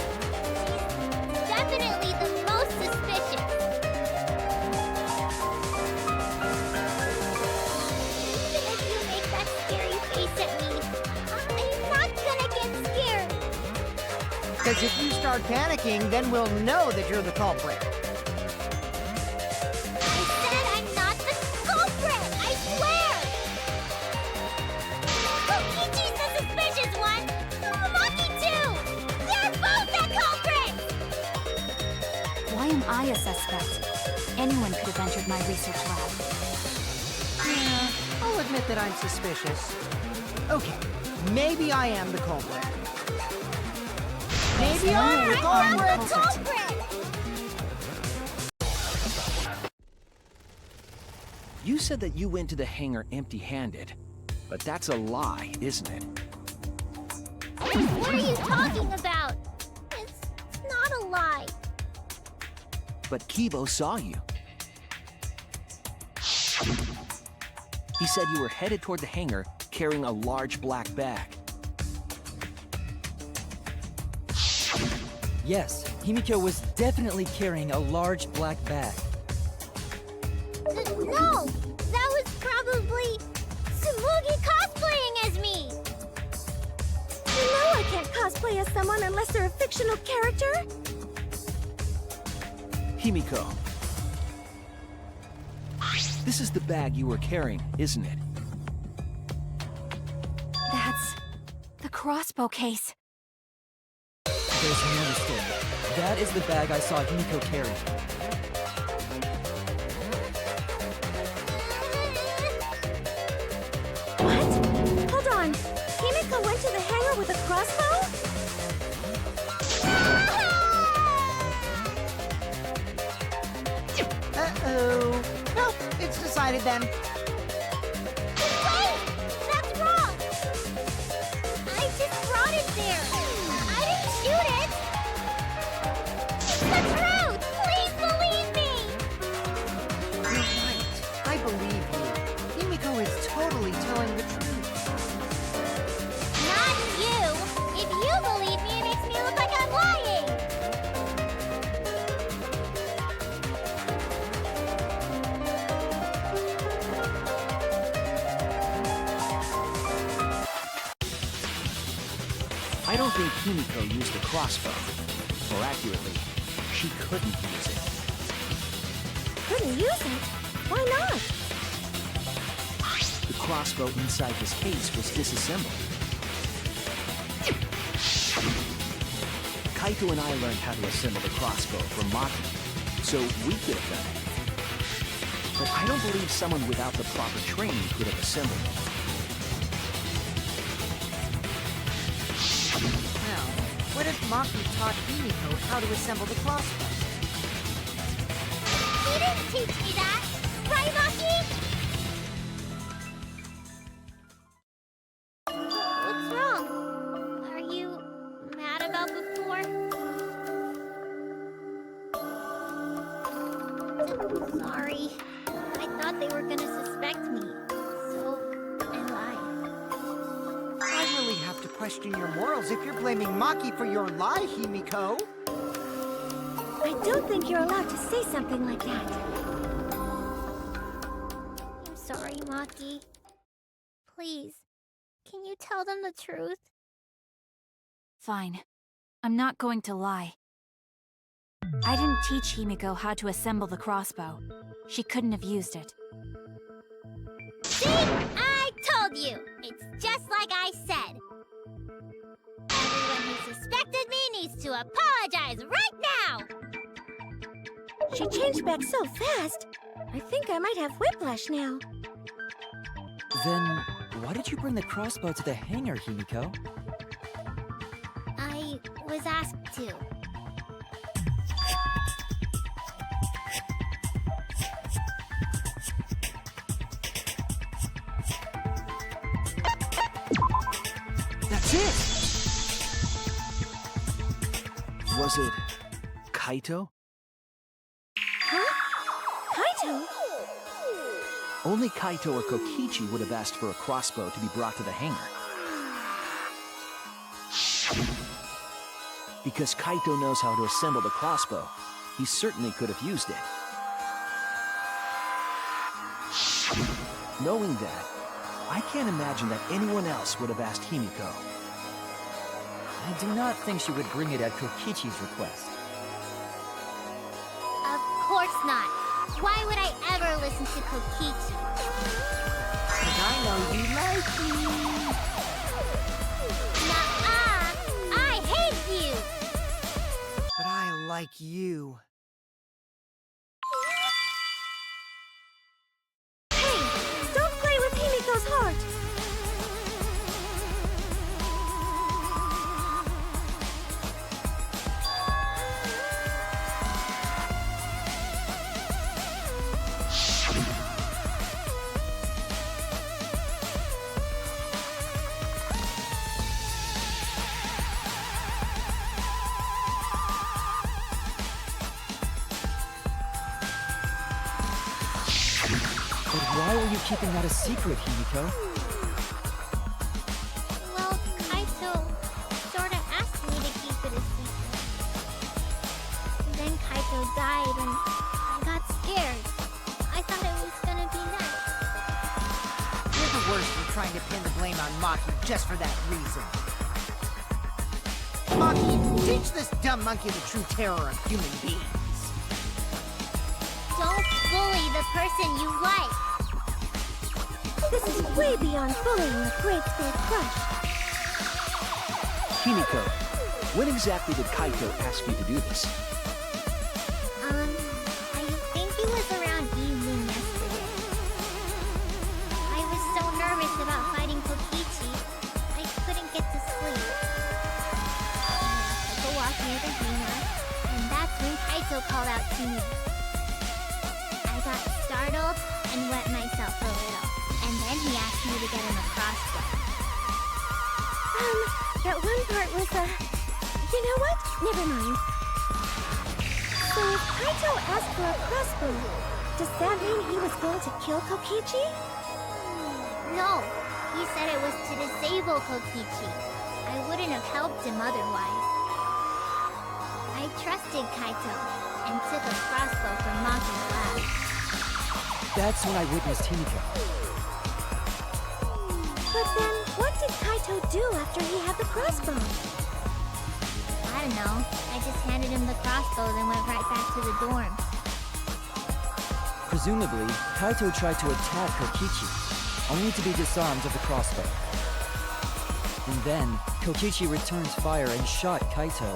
Speaker 5: She's definitely the most suspicious. Even if you make that scary face at me, I'm not gonna get scared.
Speaker 4: Because if you start panicking, then we'll know that you're the culprit.
Speaker 5: I said I'm not the culprit! I swear! Kokichi's the suspicious one! Maki too! They're both the culprits!
Speaker 10: Why am I a suspect? Anyone could have entered my research lab.
Speaker 4: Yeah, I'll admit that I'm suspicious. Okay, maybe I am the culprit. Maybe I'm the culprit!
Speaker 8: You said that you went to the hangar empty-handed, but that's a lie, isn't it?
Speaker 5: What are you talking about? It's not a lie.
Speaker 8: But Kibo saw you. He said you were headed toward the hangar carrying a large black bag.
Speaker 7: Yes, Himiko was definitely carrying a large black bag.
Speaker 5: No! That was probably Tsumugi cosplaying as me!
Speaker 12: You know I can't cosplay as someone unless they're a fictional character.
Speaker 8: Himiko. This is the bag you were carrying, isn't it?
Speaker 10: That's the crossbow case.
Speaker 7: There's no mistake. That is the bag I saw Himiko carry.
Speaker 12: What? Hold on. Himiko went to the hangar with a crossbow?
Speaker 4: Uh-oh. Nope, it's decided then.
Speaker 5: Wait! That's wrong! I just brought it there! I didn't shoot it! It's the truth! Please believe me!
Speaker 4: You're right. I believe you. Himiko is totally telling the truth.
Speaker 5: Not you! If you believe me, it makes me look like I'm lying!
Speaker 8: I don't think Himiko used a crossbow. Or accurately, she couldn't use it.
Speaker 12: Couldn't use it? Why not?
Speaker 8: The crossbow inside this case was disassembled. Kaito and I learned how to assemble the crossbow from Maki, so we could have done it. But I don't believe someone without the proper training could have assembled it.
Speaker 4: Now, what if Maki taught Himiko how to assemble the crossbow?
Speaker 5: He didn't teach me that! Right, Maki? What's wrong? Are you mad about before? Sorry. I thought they were gonna suspect me. So, I lied.
Speaker 4: I really have to question your morals if you're blaming Maki for your lie, Himiko.
Speaker 12: I don't think you're allowed to say something like that.
Speaker 5: I'm sorry, Maki. Please, can you tell them the truth?
Speaker 10: Fine. I'm not going to lie. I didn't teach Himiko how to assemble the crossbow. She couldn't have used it.
Speaker 5: See? I told you! It's just like I said. Everyone who suspected me needs to apologize right now!
Speaker 12: She changed back so fast. I think I might have whiplash now.
Speaker 7: Then, why did you bring the crossbow to the hangar, Himiko?
Speaker 5: I was asked to.
Speaker 8: That's it! Was it Kaito?
Speaker 12: Huh? Kaito?
Speaker 8: Only Kaito or Kokichi would have asked for a crossbow to be brought to the hangar. Because Kaito knows how to assemble the crossbow, he certainly could have used it. Knowing that, I can't imagine that anyone else would have asked Himiko.
Speaker 7: I do not think she would bring it at Kokichi's request.
Speaker 5: Of course not. Why would I ever listen to Kokichi?
Speaker 4: And I know you like me.
Speaker 5: Nuh-uh! I hate you!
Speaker 4: But I like you.
Speaker 12: Hey! Don't play with Himiko's heart!
Speaker 7: Why were you keeping that a secret, Himiko?
Speaker 5: Well, Kaito sorta asked me to keep it a secret. Then Kaito died and I got scared. I thought it was gonna be nice.
Speaker 4: You're the worst for trying to pin the blame on Maki just for that reason. Maki, teach this dumb monkey the true terror of human beings.
Speaker 5: Don't bully the person you like.
Speaker 12: This is way beyond bullying a great big crush.
Speaker 8: Himiko, when exactly did Kaito ask you to do this?
Speaker 5: I think it was around evening yesterday. I was so nervous about fighting Kokichi, I couldn't get to sleep. I took a walk near the hangar, and that's when Kaito called out to me. I got startled and wet myself a little, and then he asked me to get him a crossbow.
Speaker 12: That one part was, you know what? Never mind. So if Kaito asked for a crossbow, does that mean he was going to kill Kokichi?
Speaker 5: No, he said it was to disable Kokichi. I wouldn't have helped him otherwise. I trusted Kaito and took a crossbow from Maki's lab.
Speaker 7: That's when I witnessed Himiko.
Speaker 12: But then, what did Kaito do after he had the crossbow?
Speaker 5: I don't know. I just handed him the crossbow, then went right back to the dorm.
Speaker 7: Presumably, Kaito tried to attack Kokichi, only to be disarmed of the crossbow. And then, Kokichi returns fire and shot Kaito.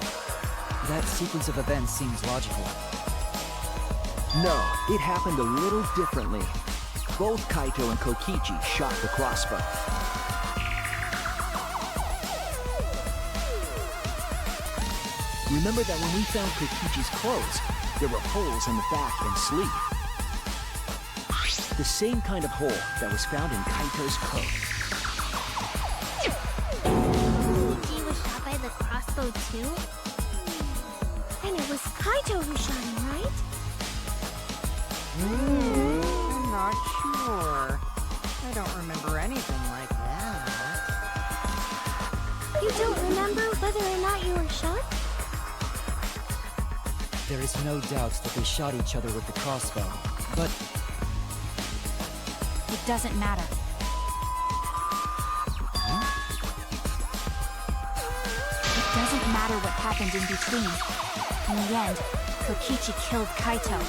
Speaker 7: That sequence of events seems logical.
Speaker 8: No, it happened a little differently. Both Kaito and Kokichi shot the crossbow. Remember that when we found Kokichi's clothes, there were holes in the back and sleeve. The same kind of hole that was found in Kaito's coat.
Speaker 5: Kokichi was shot by the crossbow too?
Speaker 12: And it was Kaito who shot him, right?
Speaker 4: I'm not sure. I don't remember anything like that.
Speaker 12: You don't remember whether or not you were shot?
Speaker 7: There is no doubt that they shot each other with the crossbow, but
Speaker 10: It doesn't matter. It doesn't matter what happened in between. In the end, Kokichi killed Kaito.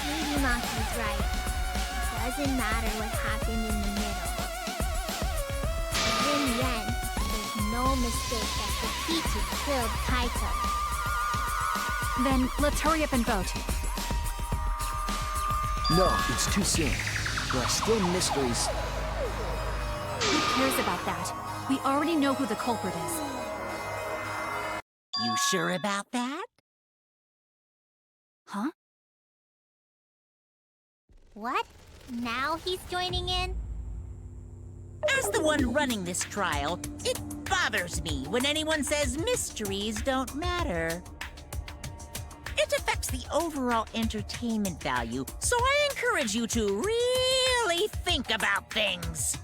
Speaker 5: Maybe Maki's right. It doesn't matter what happened in the middle. But in the end, there's no mistake that Kokichi killed Kaito.
Speaker 10: Then let's hurry up and vote.
Speaker 8: No, it's too soon. There are still mysteries.
Speaker 10: Who cares about that? We already know who the culprit is.
Speaker 2: You sure about that?
Speaker 10: Huh?
Speaker 5: What? Now he's joining in?
Speaker 2: As the one running this trial, it bothers me when anyone says mysteries don't matter. It affects the overall entertainment value, so I encourage you to really think about things.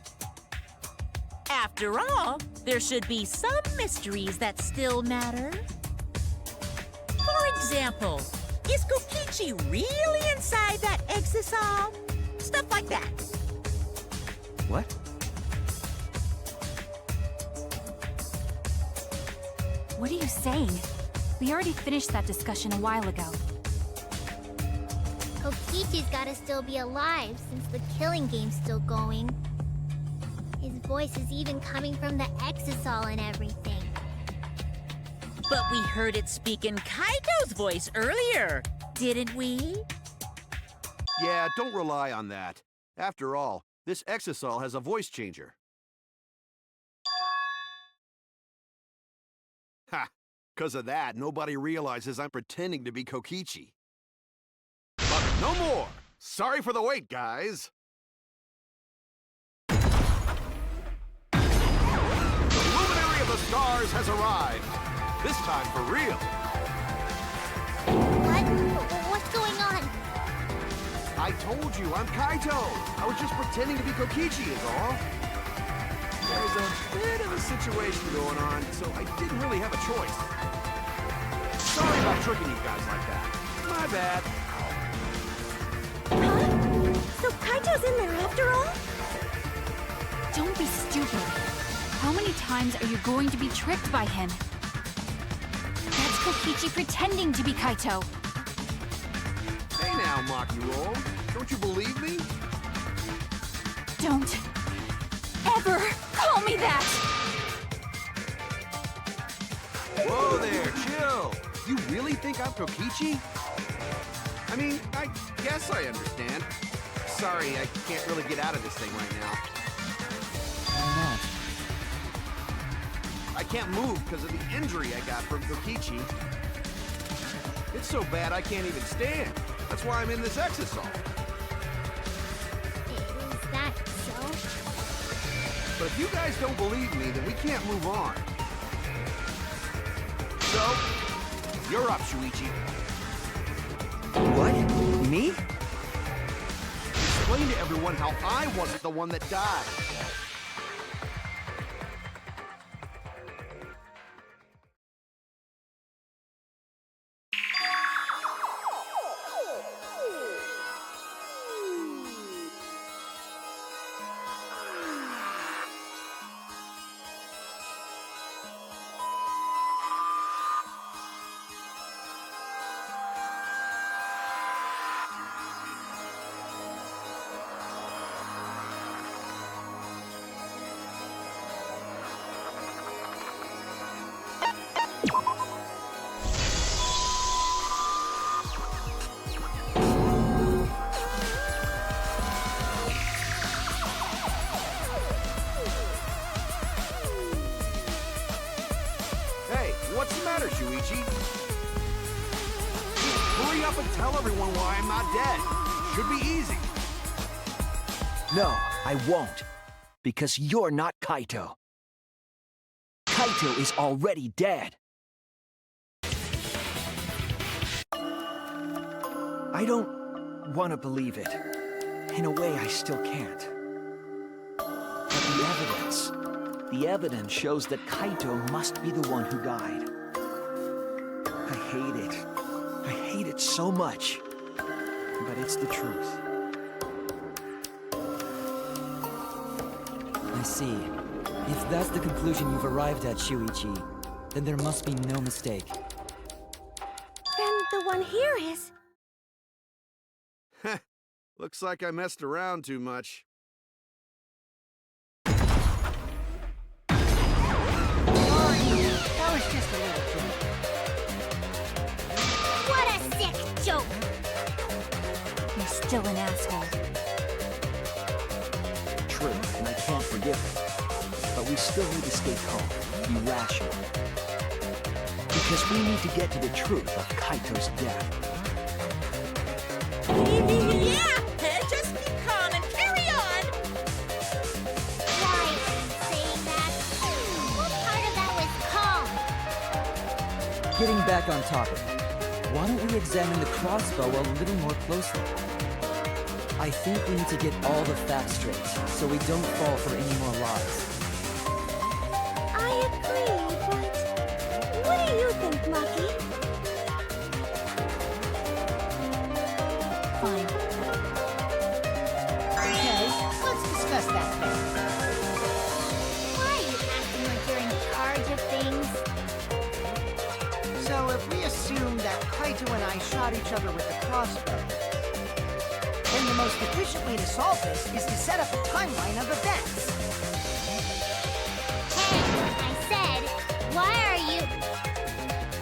Speaker 2: After all, there should be some mysteries that still matter. For example, is Kokichi really inside that exisal? Stuff like that.
Speaker 8: What?
Speaker 10: What are you saying? We already finished that discussion a while ago.
Speaker 5: Kokichi's gotta still be alive since the killing game's still going. His voice is even coming from the exisal and everything.
Speaker 2: But we heard it speak in Kaito's voice earlier, didn't we?
Speaker 6: Yeah, don't rely on that. After all, this exisal has a voice changer. Ha! 'Cause of that, nobody realizes I'm pretending to be Kokichi. But no more! Sorry for the wait, guys! the stars has arrived. This time for real.
Speaker 5: What? What's going on?
Speaker 6: I told you, I'm Kaito. I was just pretending to be Kokichi is all. There's a bit of a situation going on, so I didn't really have a choice. Sorry about tricking you guys like that. My bad.
Speaker 12: Huh? So Kaito's in there after all?
Speaker 10: Don't be stupid. How many times are you going to be tricked by him? That's Kokichi pretending to be Kaito.
Speaker 6: Hey now, Maki Roll. Don't you believe me?
Speaker 10: Don't ever call me that!
Speaker 6: Whoa there, chill. You really think I'm Kokichi? I mean, I guess I understand. Sorry, I can't really get out of this thing right now.
Speaker 7: Why not?
Speaker 6: I can't move because of the injury I got from Kokichi. It's so bad I can't even stand. That's why I'm in this exosol.
Speaker 5: Is that so?
Speaker 6: But if you guys don't believe me, then we can't move on. So, you're up, Shuichi.
Speaker 4: What? Me?
Speaker 6: Explain to everyone how I wasn't the one that died. What's the matter, Shuichi? Hurry up and tell everyone why I'm not dead. Should be easy.
Speaker 8: No, I won't. Because you're not Kaito. Kaito is already dead. I don't want to believe it. In a way, I still can't. But the evidence shows that Kaito must be the one who died. I hate it. I hate it so much. But it's the truth.
Speaker 7: I see. If that's the conclusion you've arrived at, Shuichi, then there must be no mistake.
Speaker 12: Then the one here is...
Speaker 6: Looks like I messed around too much.
Speaker 4: That was just a little joke.
Speaker 5: What a sick joke!
Speaker 10: You're still an asshole.
Speaker 8: True, and I can't forgive it. But we still need to stay calm, be rational. Because we need to get to the truth of Kaito's death.
Speaker 3: Yeah! Just keep calm and carry on!
Speaker 5: Why saying that? What part of that was calm?
Speaker 7: Getting back on topic, why don't we examine the crossbow a little more closely? I think we need to get all the facts straight, so we don't fall for any more lies.
Speaker 12: I agree, but... What do you think, Maki?
Speaker 10: Fine.
Speaker 4: Okay, let's discuss that then.
Speaker 5: Why are you acting like you're in charge of things?
Speaker 4: So if we assume that Kaito and I shot each other with the crossbow, then the most efficient way to solve this is to set up a timeline of events.
Speaker 5: Hey, I said, why are you...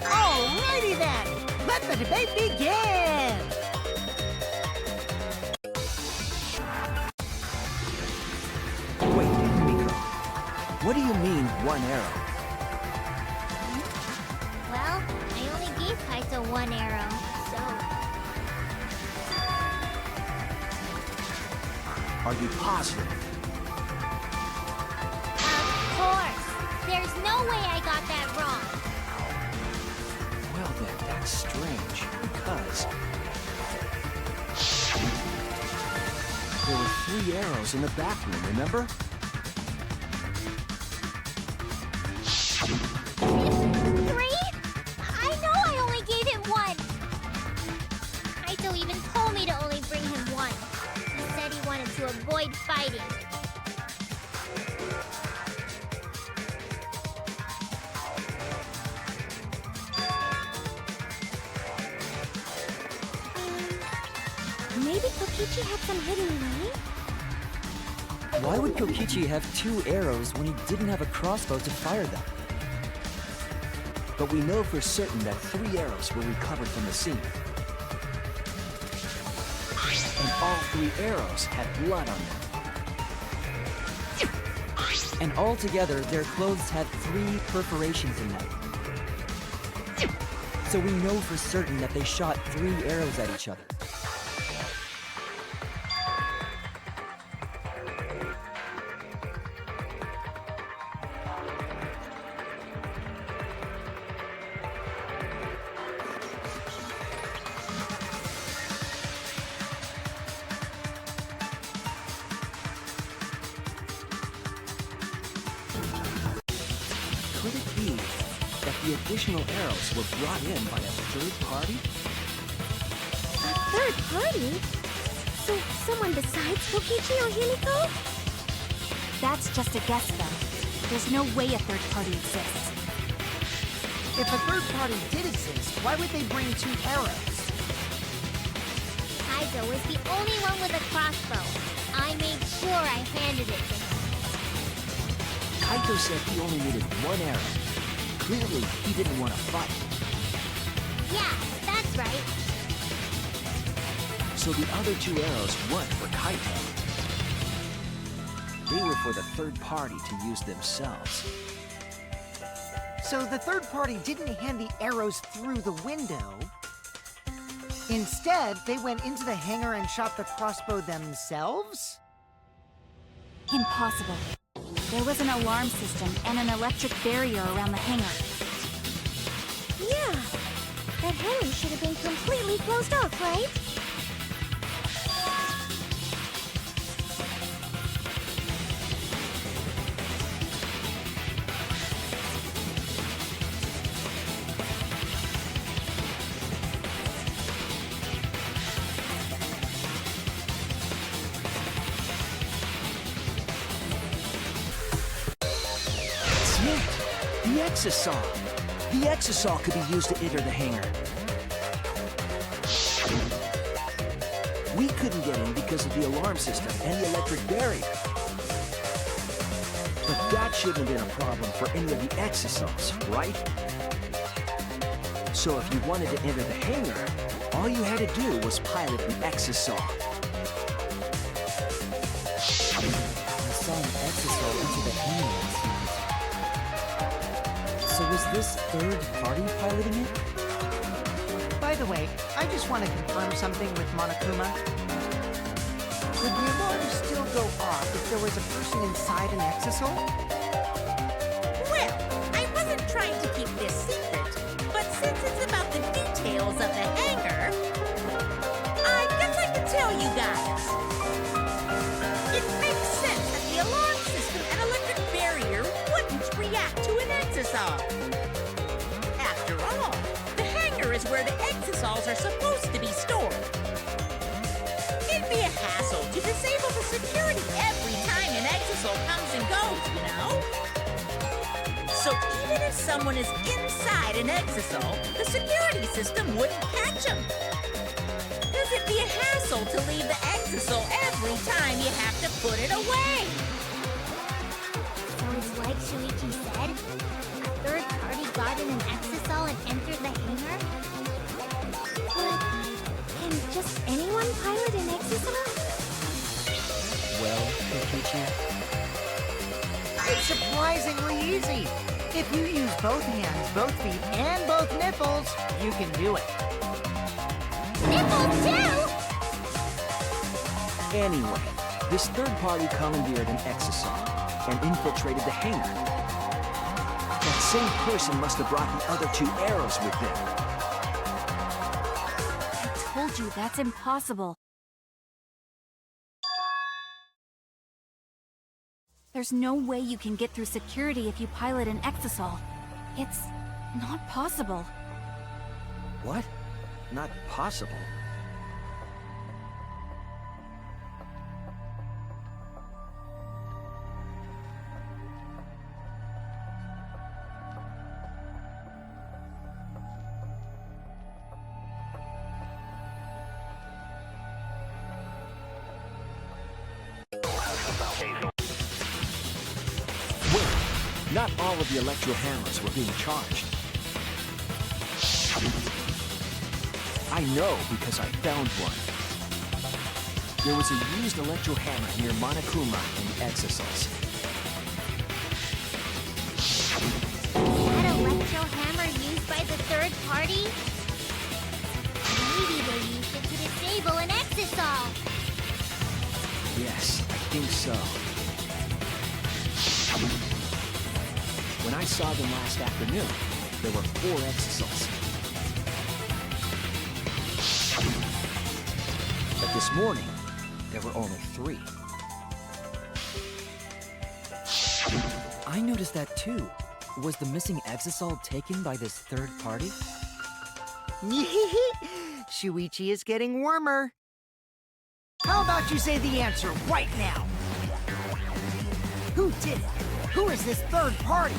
Speaker 4: Alrighty then! Let the debate begin!
Speaker 8: Wait, Miko. What do you mean, one arrow?
Speaker 5: Well, I only gave Kaito one arrow, so...
Speaker 8: Are you positive?
Speaker 5: Of course! There's There's no way I got that wrong.
Speaker 8: Well then, that's strange, because there were 3 arrows in the bathroom, remember?
Speaker 5: 3? I know I only gave him 1. Kaito even told me to only bring him 1. He said he wanted to avoid fighting.
Speaker 12: Maybe Kokichi had some hidden way?
Speaker 7: Why would Kokichi have 2 arrows when he didn't have a crossbow to fire them?
Speaker 8: But we know for certain that 3 arrows were recovered from the scene. And all 3 arrows had blood on them.
Speaker 7: And altogether, their clothes had 3 perforations in them. So we know for certain that they shot 3 arrows at each other.
Speaker 8: Could it be that the additional arrows were brought in by a third party?
Speaker 12: A third party? So someone besides Kokichi or Himiko?
Speaker 10: That's just a guess, though. There's no way a third party exists.
Speaker 4: If a third party did exist, why would they bring 2 arrows?
Speaker 5: Kaito was the only one with a crossbow. I made sure I handed it to him.
Speaker 8: Kaito said he only needed 1 arrow. Clearly, he didn't want to fight.
Speaker 5: Yeah, that's right.
Speaker 8: So the other 2 arrows weren't for Kaito. They were for the third party to use themselves.
Speaker 4: So the third party didn't hand the arrows through the window. Instead, they went into the hangar and shot the crossbow themselves?
Speaker 10: Impossible. There was an alarm system and an electric barrier around the hangar.
Speaker 12: Yeah. That hangar should have been completely closed off, right?
Speaker 8: The Exisal! The Exisal could be used to enter the hangar. We couldn't get in because of the alarm system and the electric barrier. But that shouldn't have been a problem for any of the Exisals, right? So if you wanted to enter the hangar, all you had to do was pilot an Exisal.
Speaker 7: I saw an Exisal into the hangar last night. So was this third party piloting it?
Speaker 4: By the way, I just want to confirm something with Monokuma. Would the alarm still go off if there was a person inside an Exisal?
Speaker 2: Well, I wasn't trying to keep this secret, but since it's about the details of the hangar, I guess I can tell you guys. It makes sense that the alarm system and electric barrier wouldn't react to an Exisal. After all, the hangar is where the Exisals are supposed to be stored. It'd be a hassle to disable the security every time an Exisal comes and goes, you know? So even if someone is inside an Exisal, the security system wouldn't catch them. Because it'd be a hassle to leave the Exisal every time you have to put it away.
Speaker 5: So it's like Shuichi said? A third party got in an Exisal and entered the hangar?
Speaker 12: But can just anyone pilot an Exisal?
Speaker 7: Well, Kokichi?
Speaker 4: It's surprisingly easy. If you use both hands, both feet, and both nipples, you can do it.
Speaker 5: Nipples too?
Speaker 8: Anyway, this third party commandeered an Exisal and infiltrated the hangar. same person must have brought the other 2 arrows with them.
Speaker 10: I told you that's impossible. There's no way you can get through security if you pilot an exisal. It's not possible.
Speaker 8: What? Not possible? Not all of the electro hammers were being charged. I know because I found one. There was a used electro hammer near Monokuma and the Exisals.
Speaker 5: That electro hammer used by the third party? Maybe they used it to disable an Exisal.
Speaker 8: Yes, I think so. When I saw them last afternoon, there were 4 Exisals. But this morning, there were only 3.
Speaker 7: I noticed that too. Was the missing exisal taken by this third party?
Speaker 4: Shuichi is getting warmer. How about you say the answer right now? Who did it? Who is this third party?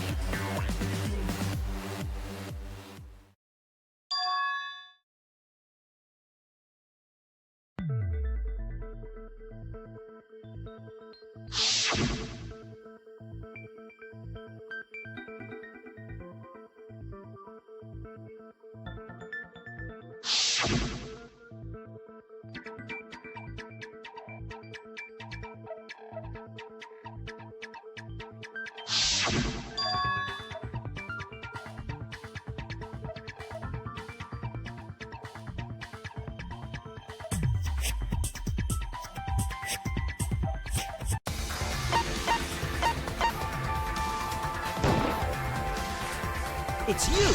Speaker 8: It's you!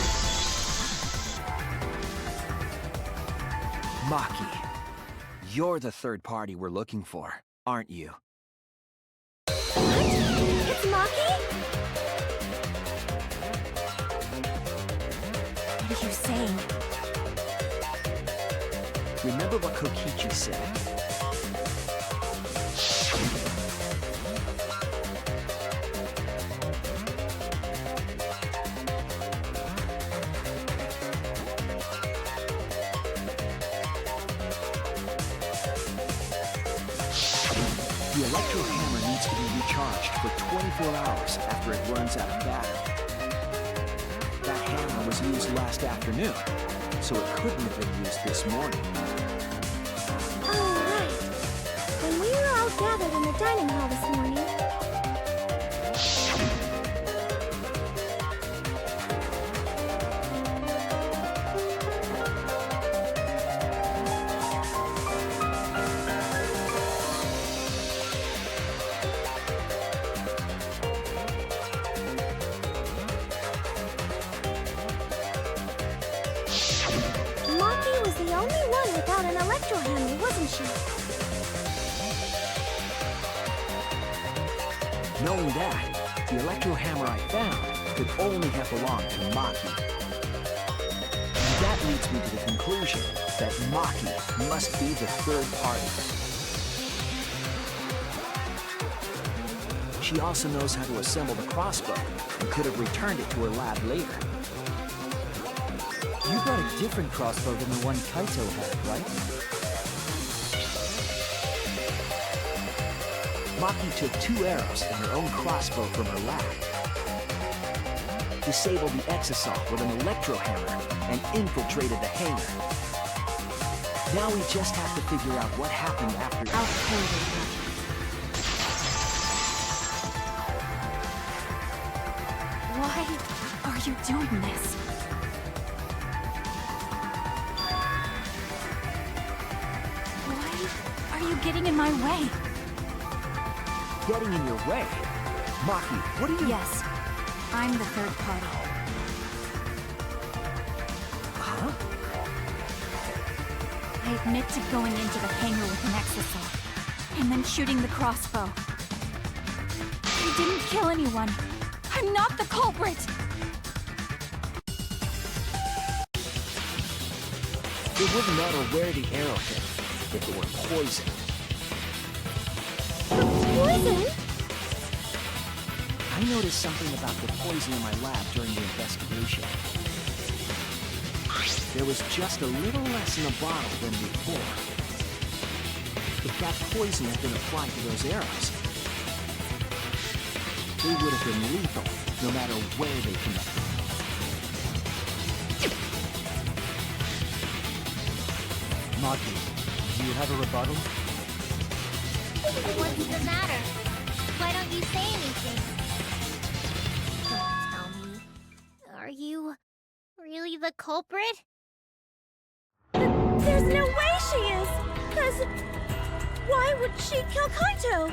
Speaker 8: Maki, you're the third party we're looking for, aren't you?
Speaker 12: It's Maki?
Speaker 10: What are you saying?
Speaker 8: Remember what Kokichi said? The electro hammer needs to be recharged for 24 hours after it runs out of battery. That hammer was used last afternoon, so it couldn't have been used this morning.
Speaker 12: Oh, right. When we were all gathered in the dining hall this morning. Maki was the only one without an electro hammer, wasn't she?
Speaker 8: Knowing that, the electro hammer I found could only have belonged to Maki. And that leads me to the conclusion that Maki must be the third party. She also knows how to assemble the crossbow and could have returned it to her lab later.
Speaker 7: You got a different crossbow than the one Kaito had, right?
Speaker 8: Maki took 2 arrows and her own crossbow from her lab, disabled the exisal with an electro hammer, and infiltrated the hangar. Now we just have to figure out what happened after...
Speaker 10: I'll kill you. Why are you doing this? Why are you getting in my way?
Speaker 8: Getting in your way? Maki, what are you...
Speaker 10: Yes, I'm the third party. I admit to going into the hangar with an exosaur, and then shooting the crossbow. I didn't kill anyone. I'm not the culprit!
Speaker 8: It wouldn't matter where the arrow hit if it were poison.
Speaker 12: Poison?
Speaker 8: I noticed something about the poison in my lab during the investigation. There was just a little less in the bottle than before. If that poison had been applied to those arrows, they would have been lethal, no matter where they connected.
Speaker 7: Maki, do you have a rebuttal?
Speaker 5: What's the matter? Why don't you say anything? Don't tell me. Are you really the culprit?
Speaker 12: There's no way she is! 'Cause why would she kill Kaito?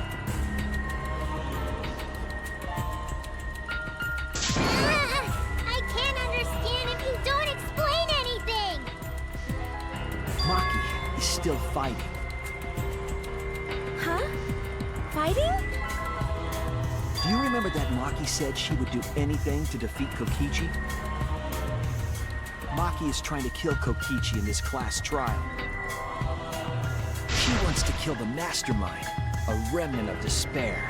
Speaker 5: I can't understand if you don't explain anything!
Speaker 8: Maki is still fighting.
Speaker 12: Huh? Fighting?
Speaker 8: Do you remember that Maki said she would do anything to defeat Kokichi? Maki is trying to kill Kokichi in this class trial. She wants to kill the mastermind, a remnant of despair.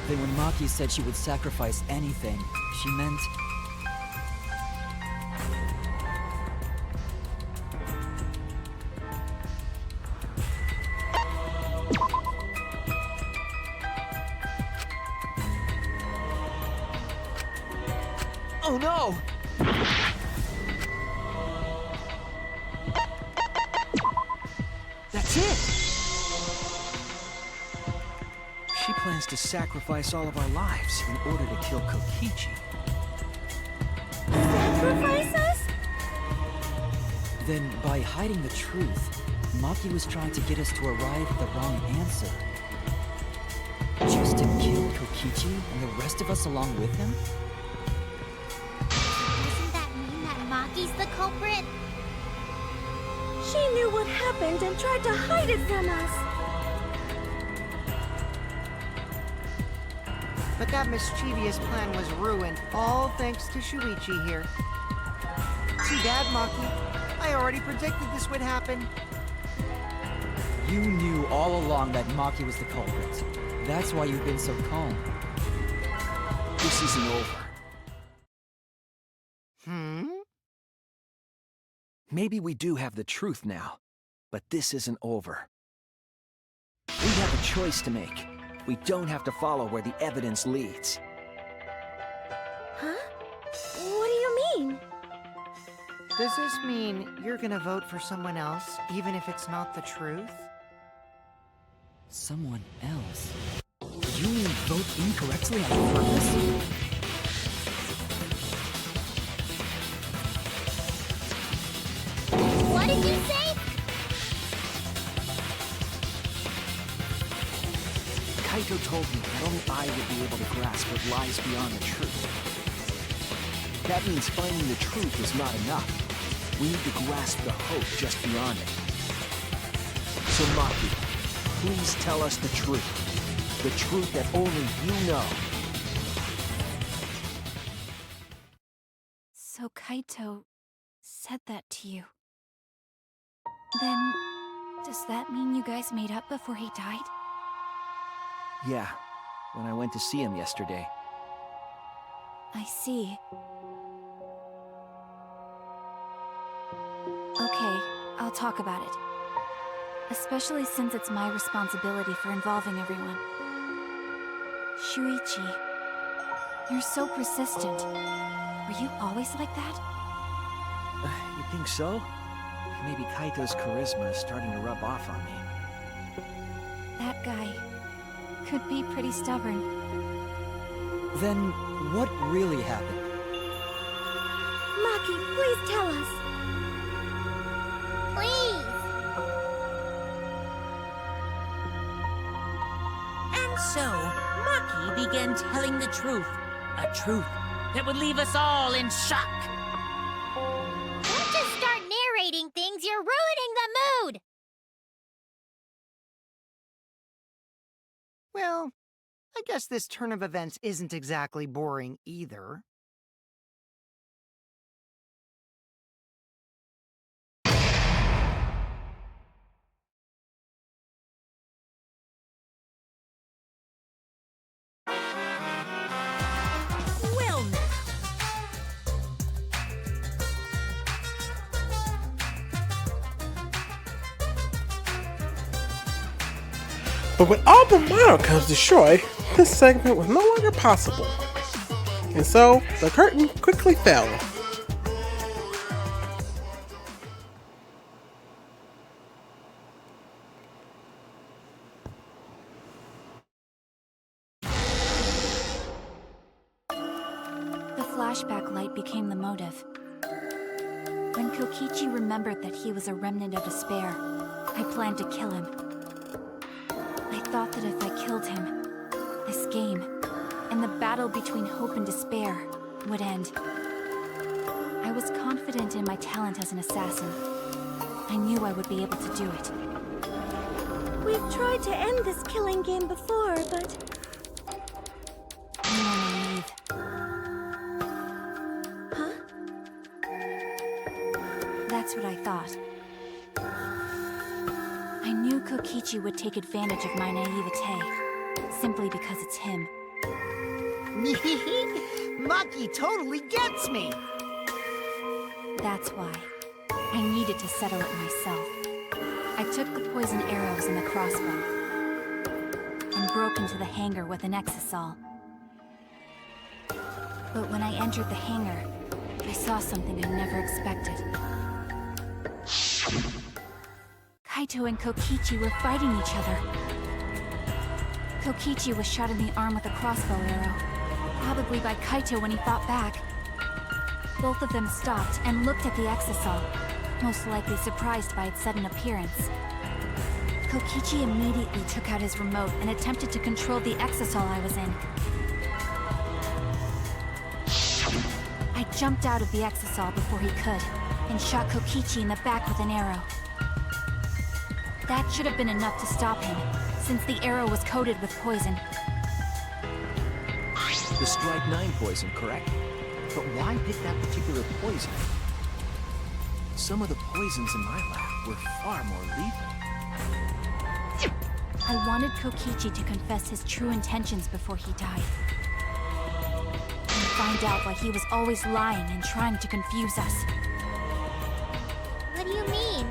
Speaker 7: Then when Maki said she would sacrifice anything, she meant...
Speaker 8: Oh no! That's it! She plans to sacrifice all of our lives in order to kill Kokichi.
Speaker 12: Sacrifice us?
Speaker 7: Then, by hiding the truth, Maki was trying to get us to arrive at the wrong answer. Just to kill Kokichi and the rest of us along with him?
Speaker 5: Doesn't that mean that Maki's the culprit?
Speaker 12: She knew what happened and tried to hide it from us.
Speaker 4: But that mischievous plan was ruined, all thanks to Shuichi here. Too bad, Maki. I already predicted this would happen.
Speaker 7: You knew all along that Maki was the culprit. That's why you've been so calm.
Speaker 8: This isn't over. Maybe we do have the truth now, but this isn't over. We have a choice to make. We don't have to follow where the evidence leads.
Speaker 12: Huh? What do you mean?
Speaker 4: Does this mean you're gonna vote for someone else, even if it's not the truth?
Speaker 7: Someone else? Do you mean vote incorrectly on purpose?
Speaker 5: What did you say?
Speaker 8: Kaito told me that only I would be able to grasp what lies beyond the truth. That means finding the truth is not enough. We need to grasp the hope just beyond it. So Maki, please tell us the truth. The truth that only you know.
Speaker 10: So Kaito said that to you. Then, does that mean you guys made up before he died?
Speaker 8: Yeah, when I went to see him yesterday.
Speaker 10: I see. Okay, I'll talk about it. Especially since it's my responsibility for involving everyone. Shuichi, you're so persistent. Were you always like that?
Speaker 8: You think so? Maybe Kaito's charisma is starting to rub off on me.
Speaker 10: That guy could be pretty stubborn.
Speaker 7: Then, what really happened?
Speaker 12: Maki, please tell us.
Speaker 5: Please!
Speaker 2: And so, Maki began telling the truth. A truth that would leave us all in shock.
Speaker 5: decorating things, you're ruining the mood!
Speaker 4: Well, I guess this turn of events isn't exactly boring either.
Speaker 2: Well now.
Speaker 1: But when all the model comes destroyed, this segment was no longer possible. And so, the curtain quickly fell.
Speaker 10: The flashback light became the motive. When Kokichi remembered that he was a remnant of despair, I planned to kill him. I thought that if I killed him, this game, and the battle between hope and despair, would end. I was confident in my talent as an assassin. I knew I would be able to do it.
Speaker 12: We've tried to end this killing game before, but
Speaker 10: You only leave.
Speaker 12: huh?
Speaker 10: That's what I thought. I knew Kokichi would take advantage of my naivete, simply because it's him.
Speaker 4: Maki totally gets me!
Speaker 10: That's why. I needed to settle it myself. I took the poison arrows and the crossbow, and broke into the hangar with an exisal. But when I entered the hangar, I saw something I never expected. Kaito and Kokichi were fighting each other. Kokichi was shot in the arm with a crossbow arrow, probably by Kaito when he fought back. Both of them stopped and looked at the exisal, most likely surprised by its sudden appearance. Kokichi immediately took out his remote and attempted to control the exisal I was in. I jumped out of the exisal before he could, and shot Kokichi in the back with an arrow. That should have been enough to stop him, since the arrow was coated with poison.
Speaker 8: The Strike 9 poison, correct? But why pick that particular poison? Some of the poisons in my lab were far more lethal.
Speaker 10: I wanted Kokichi to confess his true intentions before he died. And find out why he was always lying and trying to confuse us.
Speaker 5: What do you mean?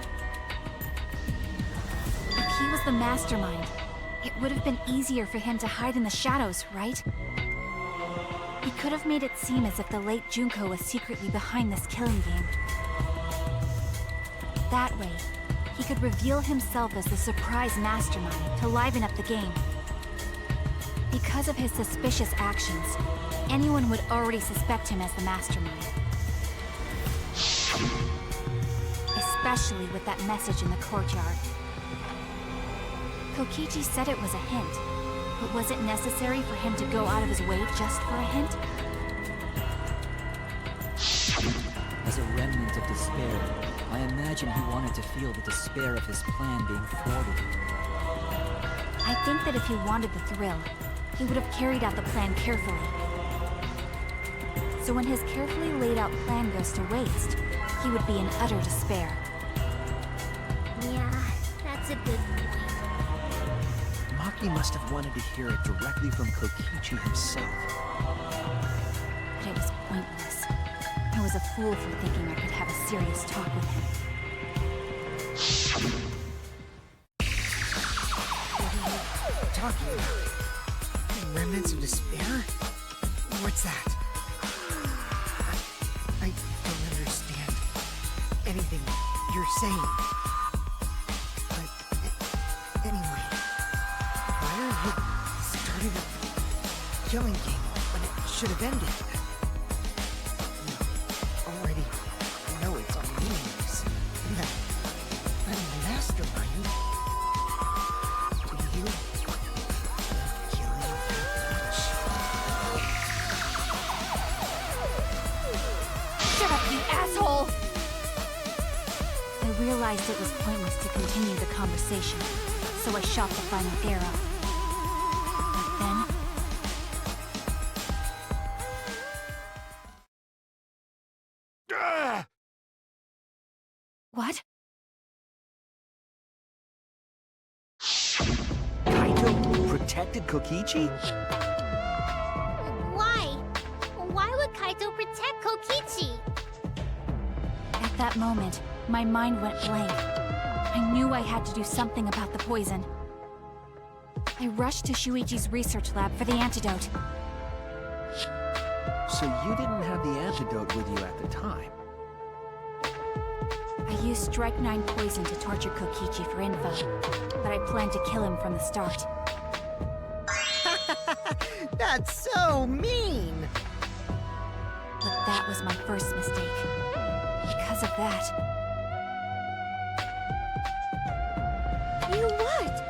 Speaker 10: If he was the mastermind, it would have been easier for him to hide in the shadows, right? He could have made it seem as if the late Junko was secretly behind this killing game. That way, he could reveal himself as the surprise mastermind to liven up the game. Because of his suspicious actions, anyone would already suspect him as the mastermind. Especially with that message in the courtyard. Kokichi said it was a hint, but was it necessary for him to go out of his way just for a hint?
Speaker 7: As a remnant of despair, I imagine he wanted to feel the despair of his plan being thwarted.
Speaker 10: I think that if he wanted the thrill, he would have carried out the plan carefully. So when his carefully laid out plan goes to waste, he would be in utter despair.
Speaker 5: Yeah, that's a good point.
Speaker 8: Maki must have wanted to hear it directly from Kokichi himself.
Speaker 10: But it was pointless. I was a fool for thinking I could have a serious talk with him.
Speaker 4: Talking about remnants of despair? What's that? I don't understand anything you're saying. But anyway, why are you starting a killing game when it should have ended? You already know it's all meaningless. And that I'm a mastermind. Do you?
Speaker 10: Shut up, you asshole! realized it was pointless to continue the conversation, so I shot the final arrow. But then...
Speaker 11: Ah!
Speaker 10: What?
Speaker 8: Kaito protected Kokichi?
Speaker 5: Why? Why would Kaito protect Kokichi?
Speaker 10: At that moment, my mind went blank. I knew I had to do something about the poison. I rushed to Shuichi's research lab for the antidote.
Speaker 8: So you didn't have the antidote with you at the time?
Speaker 10: I used Strike 9 poison to torture Kokichi for info, but I planned to kill him from the start.
Speaker 4: That's so mean!
Speaker 10: But that was my first mistake. Because of that,
Speaker 12: You what?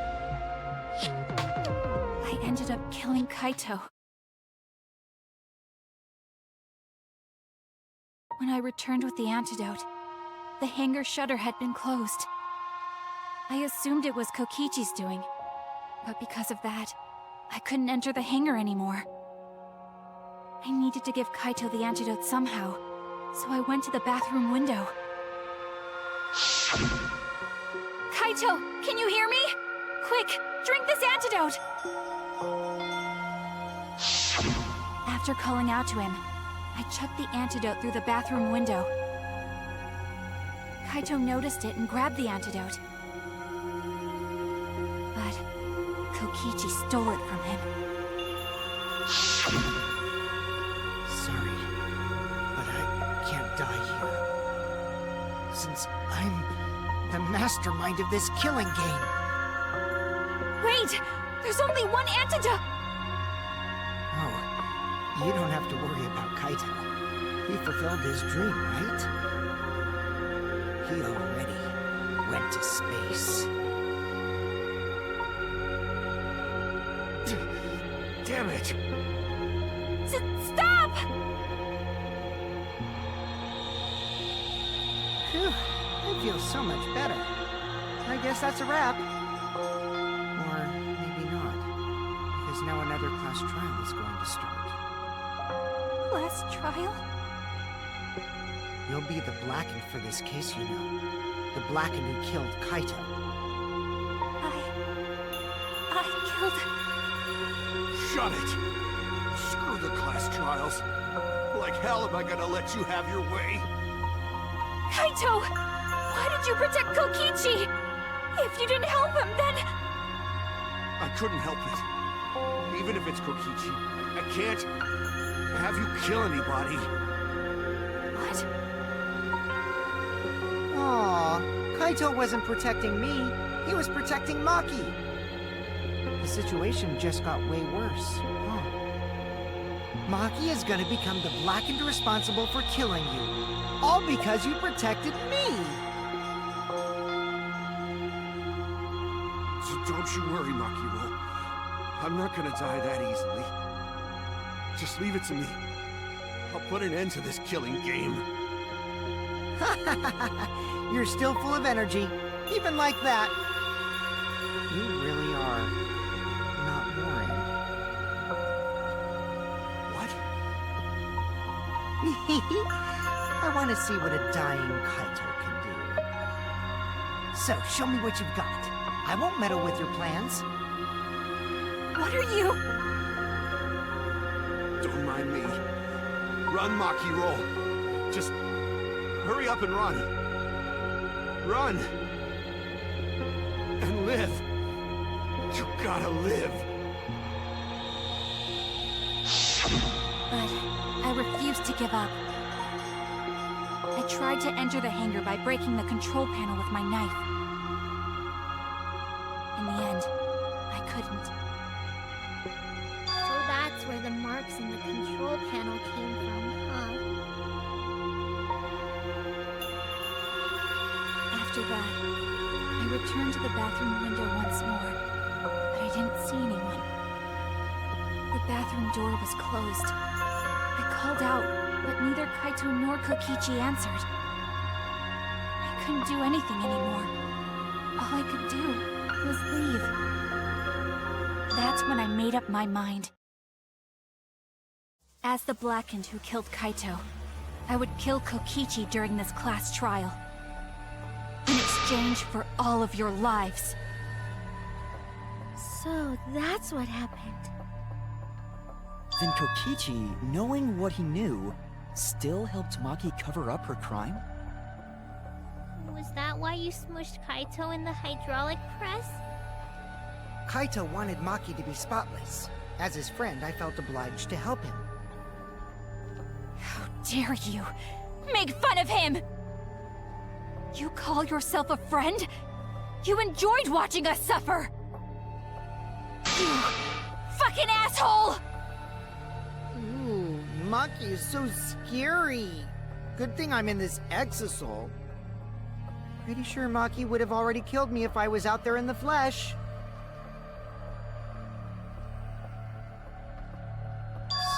Speaker 10: I ended up killing Kaito. When I returned with the antidote, the hangar shutter had been closed. I assumed it was Kokichi's doing, but because of that, I couldn't enter the hangar anymore. I needed to give Kaito the antidote somehow, so I went to the bathroom window. Kaito, can you hear me? Quick, drink this antidote! After calling out to him, I chucked the antidote through the bathroom window. Kaito noticed it and grabbed the antidote. But Kokichi stole it from him.
Speaker 4: Sorry, but I can't die here. Since I'm the mastermind of this killing game.
Speaker 10: Wait! There's only one antidote!
Speaker 4: Oh, you don't have to worry about Kaito. He fulfilled his dream, right? He already went to space.
Speaker 11: Damn it!
Speaker 10: Stop!
Speaker 4: Phew, I feel so much better. I guess that's a wrap. Or maybe not, because now another class trial is going to start.
Speaker 10: Last trial?
Speaker 4: You'll be the Blackened for this case, you know. The Blackened who killed Kaito.
Speaker 10: I killed...
Speaker 11: Shut it! Screw the class trials. Like hell am I gonna let you have your way?
Speaker 10: Kaito! Why did you protect Kokichi? If you didn't help him, then...
Speaker 11: I couldn't help it. Even if it's Kokichi, I can't have you kill anybody.
Speaker 10: What?
Speaker 4: Aw, Kaito wasn't protecting me. He was protecting Maki. The situation just got way worse, huh? Maki is gonna become the Blackened responsible for killing you. All because you protected me!
Speaker 11: So don't you worry, Makiro. I'm not gonna die that easily. Just leave it to me. I'll put an end to this killing game.
Speaker 4: You're still full of energy, even like that. You really are not boring.
Speaker 11: What?
Speaker 4: I want to see what a dying Kaito can do. So, show me what you've got. I won't meddle with your plans.
Speaker 10: What are you...
Speaker 11: Don't mind me. Run, Maki, roll. Just hurry up and run. Run! And live. You gotta live.
Speaker 10: But I refused to give up. I tried to enter the hangar by breaking the control panel with my knife. In the end, I couldn't.
Speaker 5: So that's where the marks in the control panel came from, huh?
Speaker 10: After that, I returned to the bathroom window once more, but I didn't see anyone. The bathroom door was closed. I called out, but neither Kaito nor Kokichi answered. I couldn't do anything anymore. All I could do was leave. That's when I made up my mind. As the Blackened who killed Kaito, I would kill Kokichi during this class trial. In exchange for all of your lives.
Speaker 12: So that's what happened.
Speaker 7: Then Kokichi, knowing what he knew, still helped Maki cover up her crime?
Speaker 5: Was that why you smushed Kaito in the hydraulic press?
Speaker 4: Kaito wanted Maki to be spotless. As his friend, I felt obliged to help him.
Speaker 10: How dare you make fun of him! You call yourself a friend? You enjoyed watching us suffer! You fucking asshole!
Speaker 4: Ooh, Maki is so scary. Good thing I'm in this exosol. Pretty sure Maki would have already killed me if I was out there in the flesh.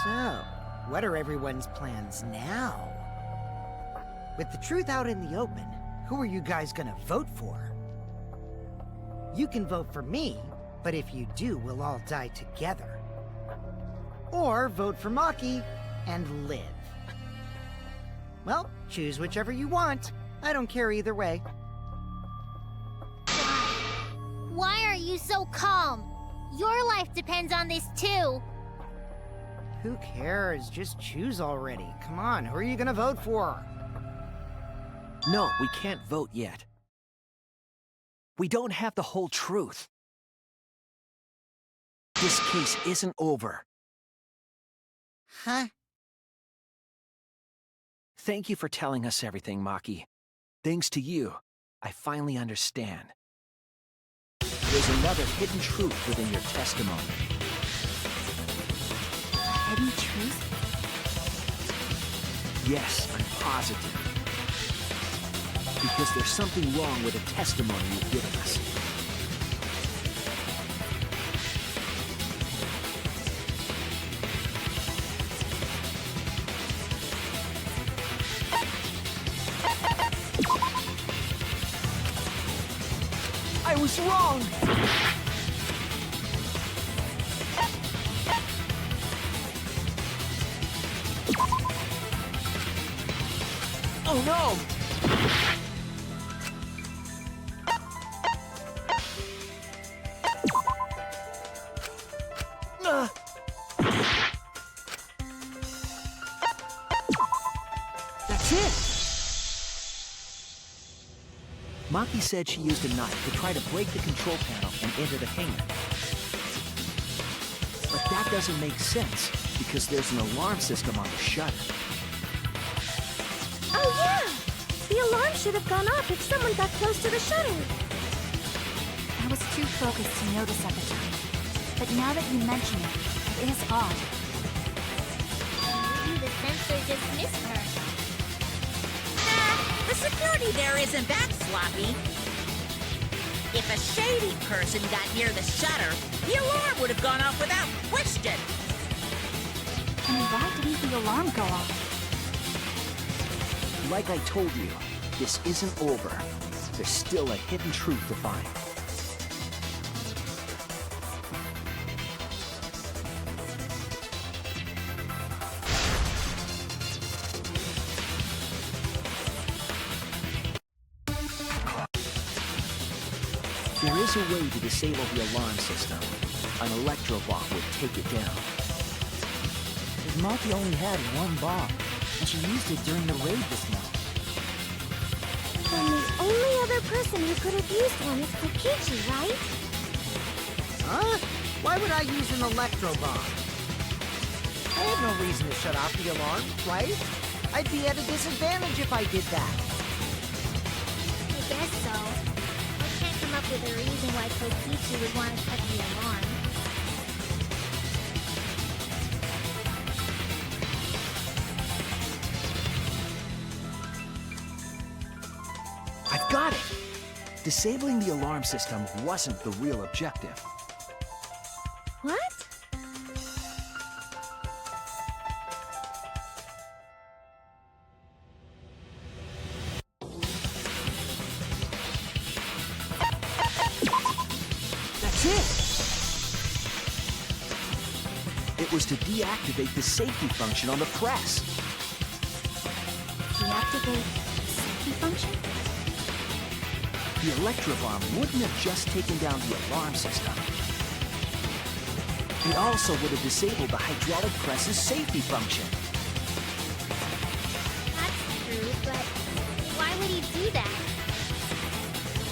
Speaker 4: So, what are everyone's plans now? With the truth out in the open, who are you guys gonna vote for? You can vote for me, but if you do, we'll all die together. Or vote for Maki and live. Well, choose whichever you want. I don't care either way.
Speaker 5: Why are you so calm? Your life depends on this too.
Speaker 4: Who cares? Just choose already. Come on, who are you gonna vote for?
Speaker 8: No, we can't vote yet. We don't have the whole truth. This case isn't over.
Speaker 4: Huh?
Speaker 8: Thank you for telling us everything, Maki. Thanks to you, I finally understand. There's another hidden truth within your testimony.
Speaker 10: Hidden truth?
Speaker 8: Yes, I'm positive. Because there's something wrong with the testimony you've given us. I was wrong! Oh no! That's it! Maki said she used a knife to try to break the control panel and enter the hangar. But that doesn't make sense, because there's an alarm system on the shutter.
Speaker 12: Oh yeah! The alarm should have gone off if someone got close to the shutter.
Speaker 10: I was too focused to notice at the time. But now that you mention it, it is odd.
Speaker 5: Maybe the sensor just missed her.
Speaker 2: The security there isn't that sloppy. If a shady person got near the shutter, the alarm would have gone off without question.
Speaker 10: And why didn't the alarm go off?
Speaker 8: Like I told you, this isn't over. There's still a hidden truth to find. There is a way to disable the alarm system. An electrobot would take it down.
Speaker 7: But Maki only had one bomb, and she used it during the raid just now.
Speaker 12: Then the only other person who could have used one is Kokichi, right?
Speaker 4: Huh? Why would I use an electro bomb? I have no reason to shut off the alarm, right? I'd be at a disadvantage if I did that.
Speaker 5: I guess so. I can't come up with a reason why Kokichi would want to cut the alarm.
Speaker 8: I've got it! Disabling the alarm system wasn't the real objective.
Speaker 12: What?
Speaker 8: was to deactivate the safety function on the press.
Speaker 10: Deactivate the safety function?
Speaker 8: The Electro-Bomb wouldn't have just taken down the alarm system. It also would have disabled the hydraulic press's safety function.
Speaker 5: That's true, but why would he do that?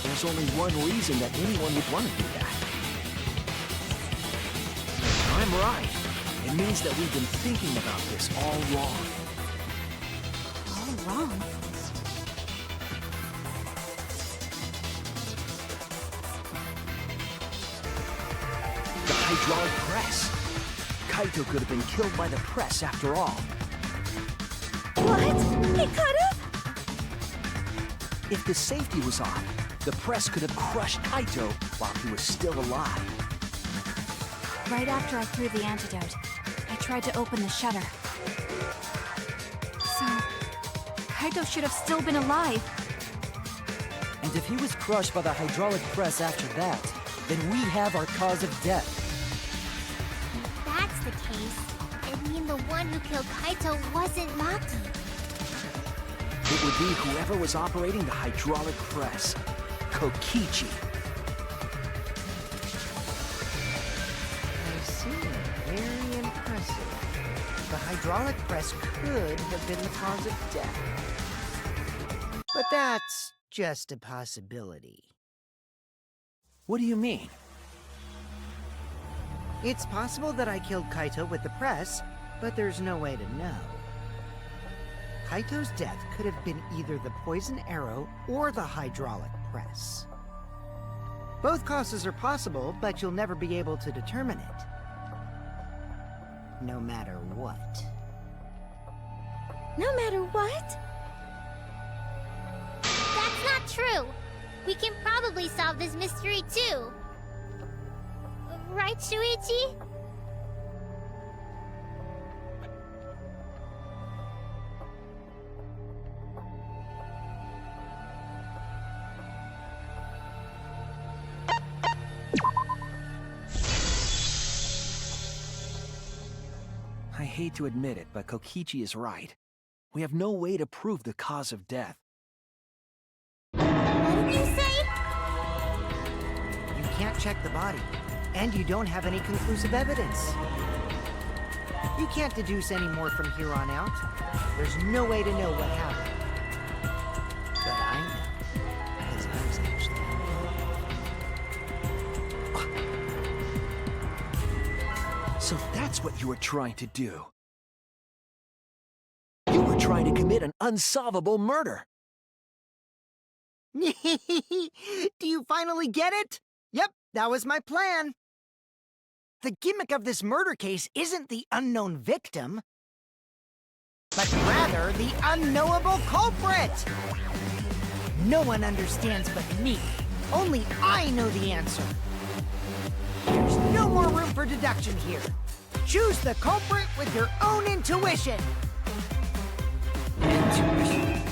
Speaker 8: There's only one reason that anyone would want to do that. If I'm right. It means that we've been thinking about this all wrong.
Speaker 10: All wrong?
Speaker 8: The hydraulic press. Kaito could have been killed by the press after all.
Speaker 12: What? He could have?
Speaker 8: If the safety was off, the press could have crushed Kaito while he was still alive.
Speaker 10: Right after I threw the antidote, I tried to open the shutter. So, Kaito should have still been alive.
Speaker 7: And if he was crushed by the hydraulic press after that, then we have our cause of death.
Speaker 5: If that's the case, it means the one who killed Kaito wasn't Maki.
Speaker 8: It would be whoever was operating the hydraulic press. Kokichi.
Speaker 4: I see. Very impressive. The hydraulic press could have been the cause of death. But that's just a possibility.
Speaker 8: What do you mean?
Speaker 4: It's possible that I killed Kaito with the press, but there's no way to know. Kaito's death could have been either the poison arrow or the hydraulic press. Both causes are possible, but you'll never be able to determine it. No matter what.
Speaker 12: No matter what?
Speaker 5: That's not true. We can probably solve this mystery too. Right, Shuichi?
Speaker 8: I hate to admit it, but Kokichi is right. We have no way to prove the cause of death.
Speaker 5: What did you say?
Speaker 4: You can't check the body, and you don't have any conclusive evidence. You can't deduce any more from here on out. There's no way to know what happened. But I know, because I was actually involved.
Speaker 8: So that's what you were trying to do. You were trying to commit an unsolvable murder.
Speaker 4: Do you finally get it? Yep, that was my plan. The gimmick of this murder case isn't the unknown victim, but rather the unknowable culprit. No one understands but me. Only I know the answer. There's no more room for deduction here. Choose the culprit with your own intuition. Intuition?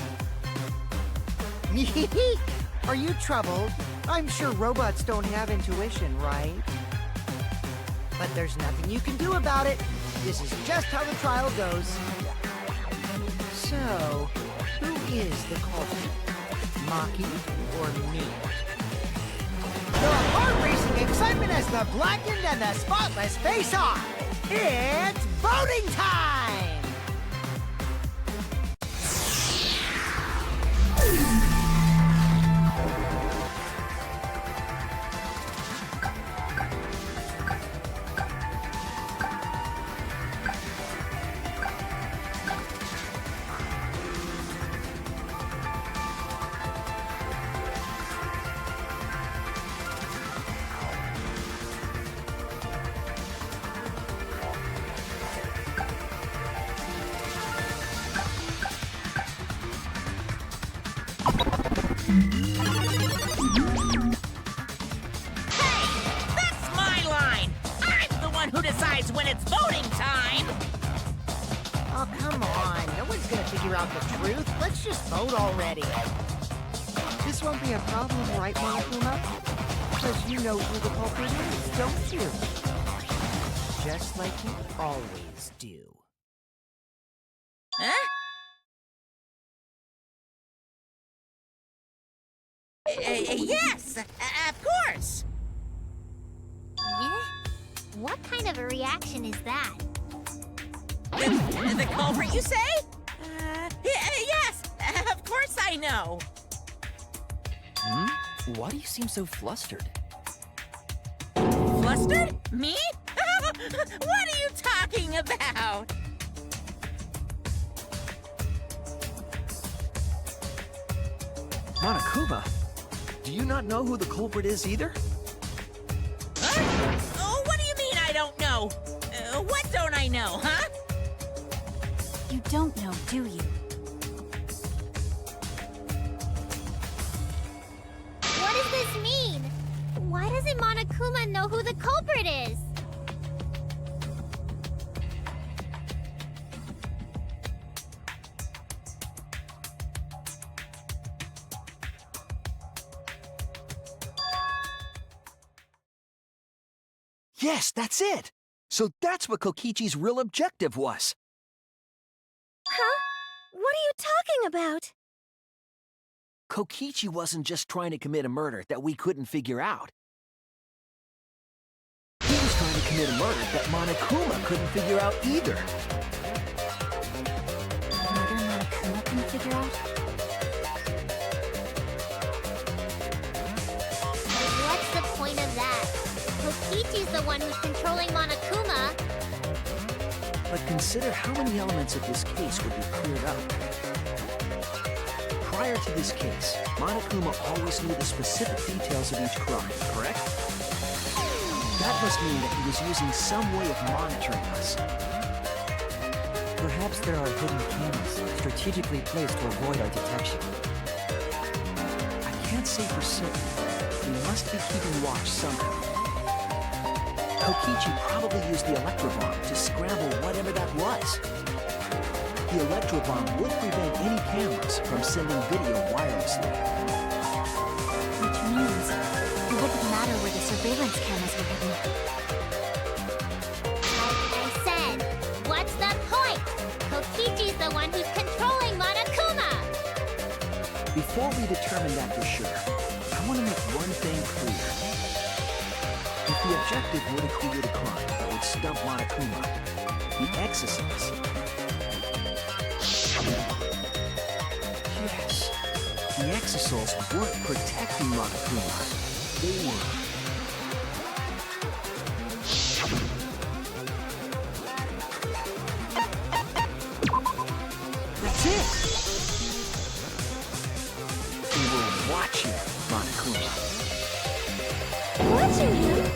Speaker 4: Are you troubled? I'm sure robots don't have intuition, right? But there's nothing you can do about it. This is just how the trial goes. So, who is the culprit? Maki or me? The heart-racing excitement as the blackened and the spotless face off. It's voting time!
Speaker 3: That's my line! I'm the one who decides when it's voting time!
Speaker 4: Oh, come on. No one's gonna figure out the truth. Let's just vote already. This won't be a problem, right, Monokuma? Because you know who the culprit is, don't you? Just like you always do.
Speaker 2: Huh? Yes, of course.
Speaker 5: Eh? What kind of a reaction is that?
Speaker 2: The culprit, you say? Yes, of course I know.
Speaker 7: Why do you seem so flustered?
Speaker 2: Flustered? Me? What are you talking about?
Speaker 8: Monokuma, do you not know who the culprit is either?
Speaker 2: Huh? Oh, what do you mean I don't know? What don't I know, huh?
Speaker 10: You don't know, do you?
Speaker 5: What does this mean? Why doesn't Monokuma know who the culprit is?
Speaker 8: Yes, that's it! So that's what Kokichi's real objective was.
Speaker 12: Huh? What are you talking about?
Speaker 8: Kokichi wasn't just trying to commit a murder that we couldn't figure out. He was trying to commit a murder that Monokuma couldn't figure out either.
Speaker 10: Murder Monokuma can figure out?
Speaker 5: What's the point of that? Kokichi's the one who's controlling Monokuma.
Speaker 8: But consider how many elements of this case would be cleared up. Prior to this case, Monokuma always knew the specific details of each crime, correct? That must mean that he was using some way of monitoring us.
Speaker 7: Perhaps there are hidden cameras strategically placed to avoid our detection.
Speaker 8: I can't say for certain. We must be keeping watch somehow. Kokichi probably used the electrobomb to scramble whatever that was. The electrobomb would prevent any cameras from sending video wirelessly.
Speaker 10: Which means it wouldn't matter where the surveillance cameras were hidden.
Speaker 5: Like I said, what's the point? Kokichi's the one who's controlling Monokuma.
Speaker 8: Before we determine that for sure, I want to make one thing clear. If the objective were to create a crime that would stump Monokuma, the exorcist. Yes, the Exisals weren't protecting Monokuma. They were. That's it! They were watching Monokuma.
Speaker 12: Watching him?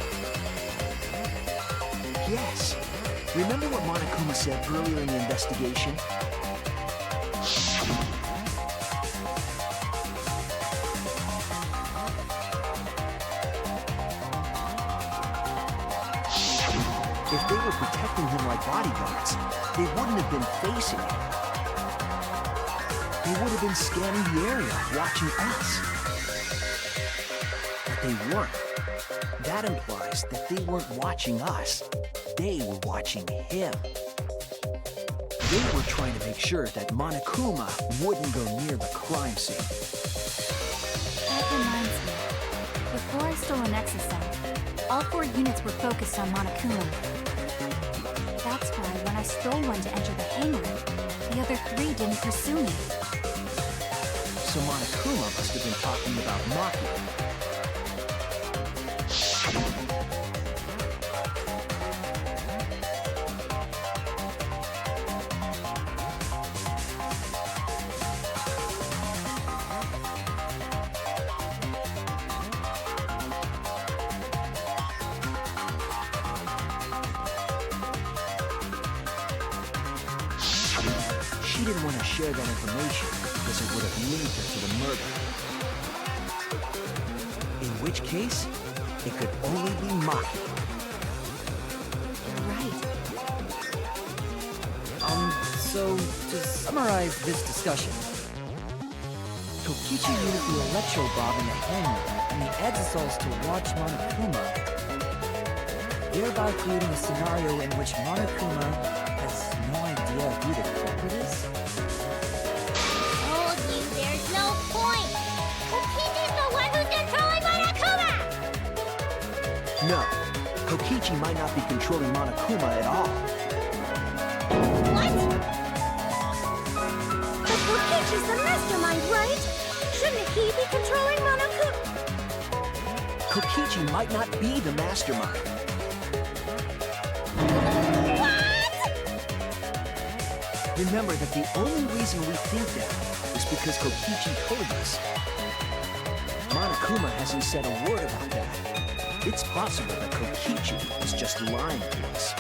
Speaker 8: Yes. Remember what Monokuma said earlier in the investigation? If they were protecting him like bodyguards, they wouldn't have been facing him. They would have been scanning the area, watching us. But they weren't. That implies that they weren't watching us. They were watching him. They were trying to make sure that Monokuma wouldn't go near the crime scene.
Speaker 10: That reminds me. Before I stole an exocell, all 4 units were focused on Monokuma. That's why when I stole one to enter the hangar, the other 3 didn't pursue me.
Speaker 8: So Monokuma must have been talking about Maki. She didn't want to share that information because it would have linked her to the murder. In which case, it could only be Maki.
Speaker 10: You're right.
Speaker 7: So to summarize this discussion, Kokichi used the electro bomb in the hangar and the exisals to watch Monokuma. thereby creating a scenario in which Monokuma has no idea who the culprit is?
Speaker 5: Told you there's no point. Kokichi's the one who's controlling Monokuma!
Speaker 8: No, Kokichi might not be controlling Monokuma at all.
Speaker 5: What?
Speaker 12: But Kokichi's the mastermind, right? Shouldn't he be controlling Monokuma?
Speaker 8: Kokichi might not be the mastermind. Remember that the only reason we think that is because Kokichi told us. Monokuma hasn't said a word about that. It's possible that Kokichi is just lying to us.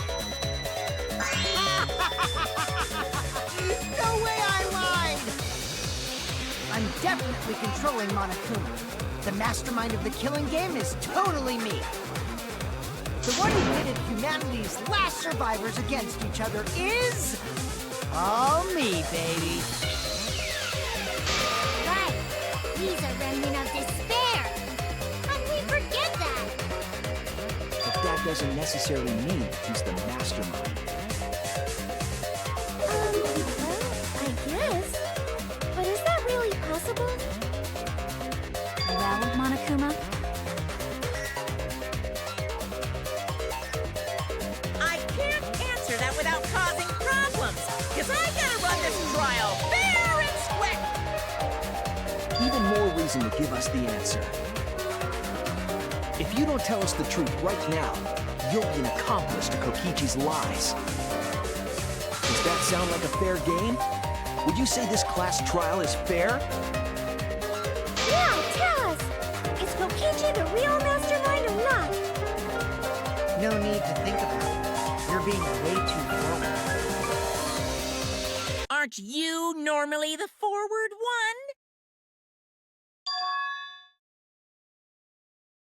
Speaker 4: No way I lied! I'm definitely controlling Monokuma. The mastermind of the killing game is totally me. The one who pitted humanity's last survivors against each other is... all me, baby.
Speaker 5: Right. He's a remnant of despair. How did we forget that?
Speaker 8: But that doesn't necessarily mean he's the mastermind.
Speaker 12: Well, I guess. But is that really possible?
Speaker 10: Well, Monokuma?
Speaker 2: I can't answer that without causing problems, because I gotta run this trial fair and square.
Speaker 8: Even more reason to give us the answer. If you don't tell us the truth right now, you'll be an accomplice to Kokichi's lies. Does that sound like a fair game? Would you say this class trial is fair?
Speaker 12: Yeah, tell us! Is Kokichi the real mastermind or not?
Speaker 4: No need to think about it. You're being way too forward.
Speaker 2: Aren't you normally the forward one?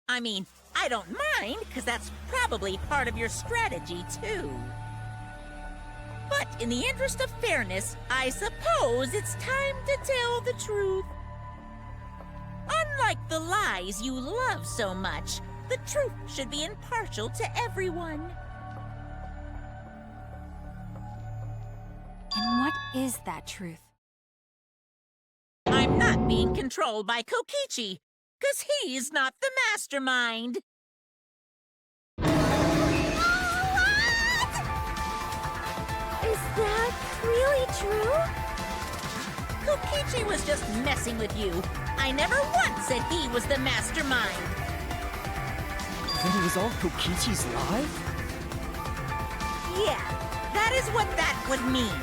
Speaker 2: I mean, I don't mind, because that's probably part of your strategy, too. But in the interest of fairness, I suppose it's time to tell the truth. Unlike the lies you love so much, the truth should be impartial to everyone.
Speaker 10: And what is that truth?
Speaker 2: I'm not being controlled by Kokichi, because he's not the mastermind.
Speaker 12: Is that really true?
Speaker 2: Kokichi was just messing with you. I never once said he was the mastermind.
Speaker 7: Then it was all Kokichi's lie?
Speaker 2: Yeah, that is what that would mean.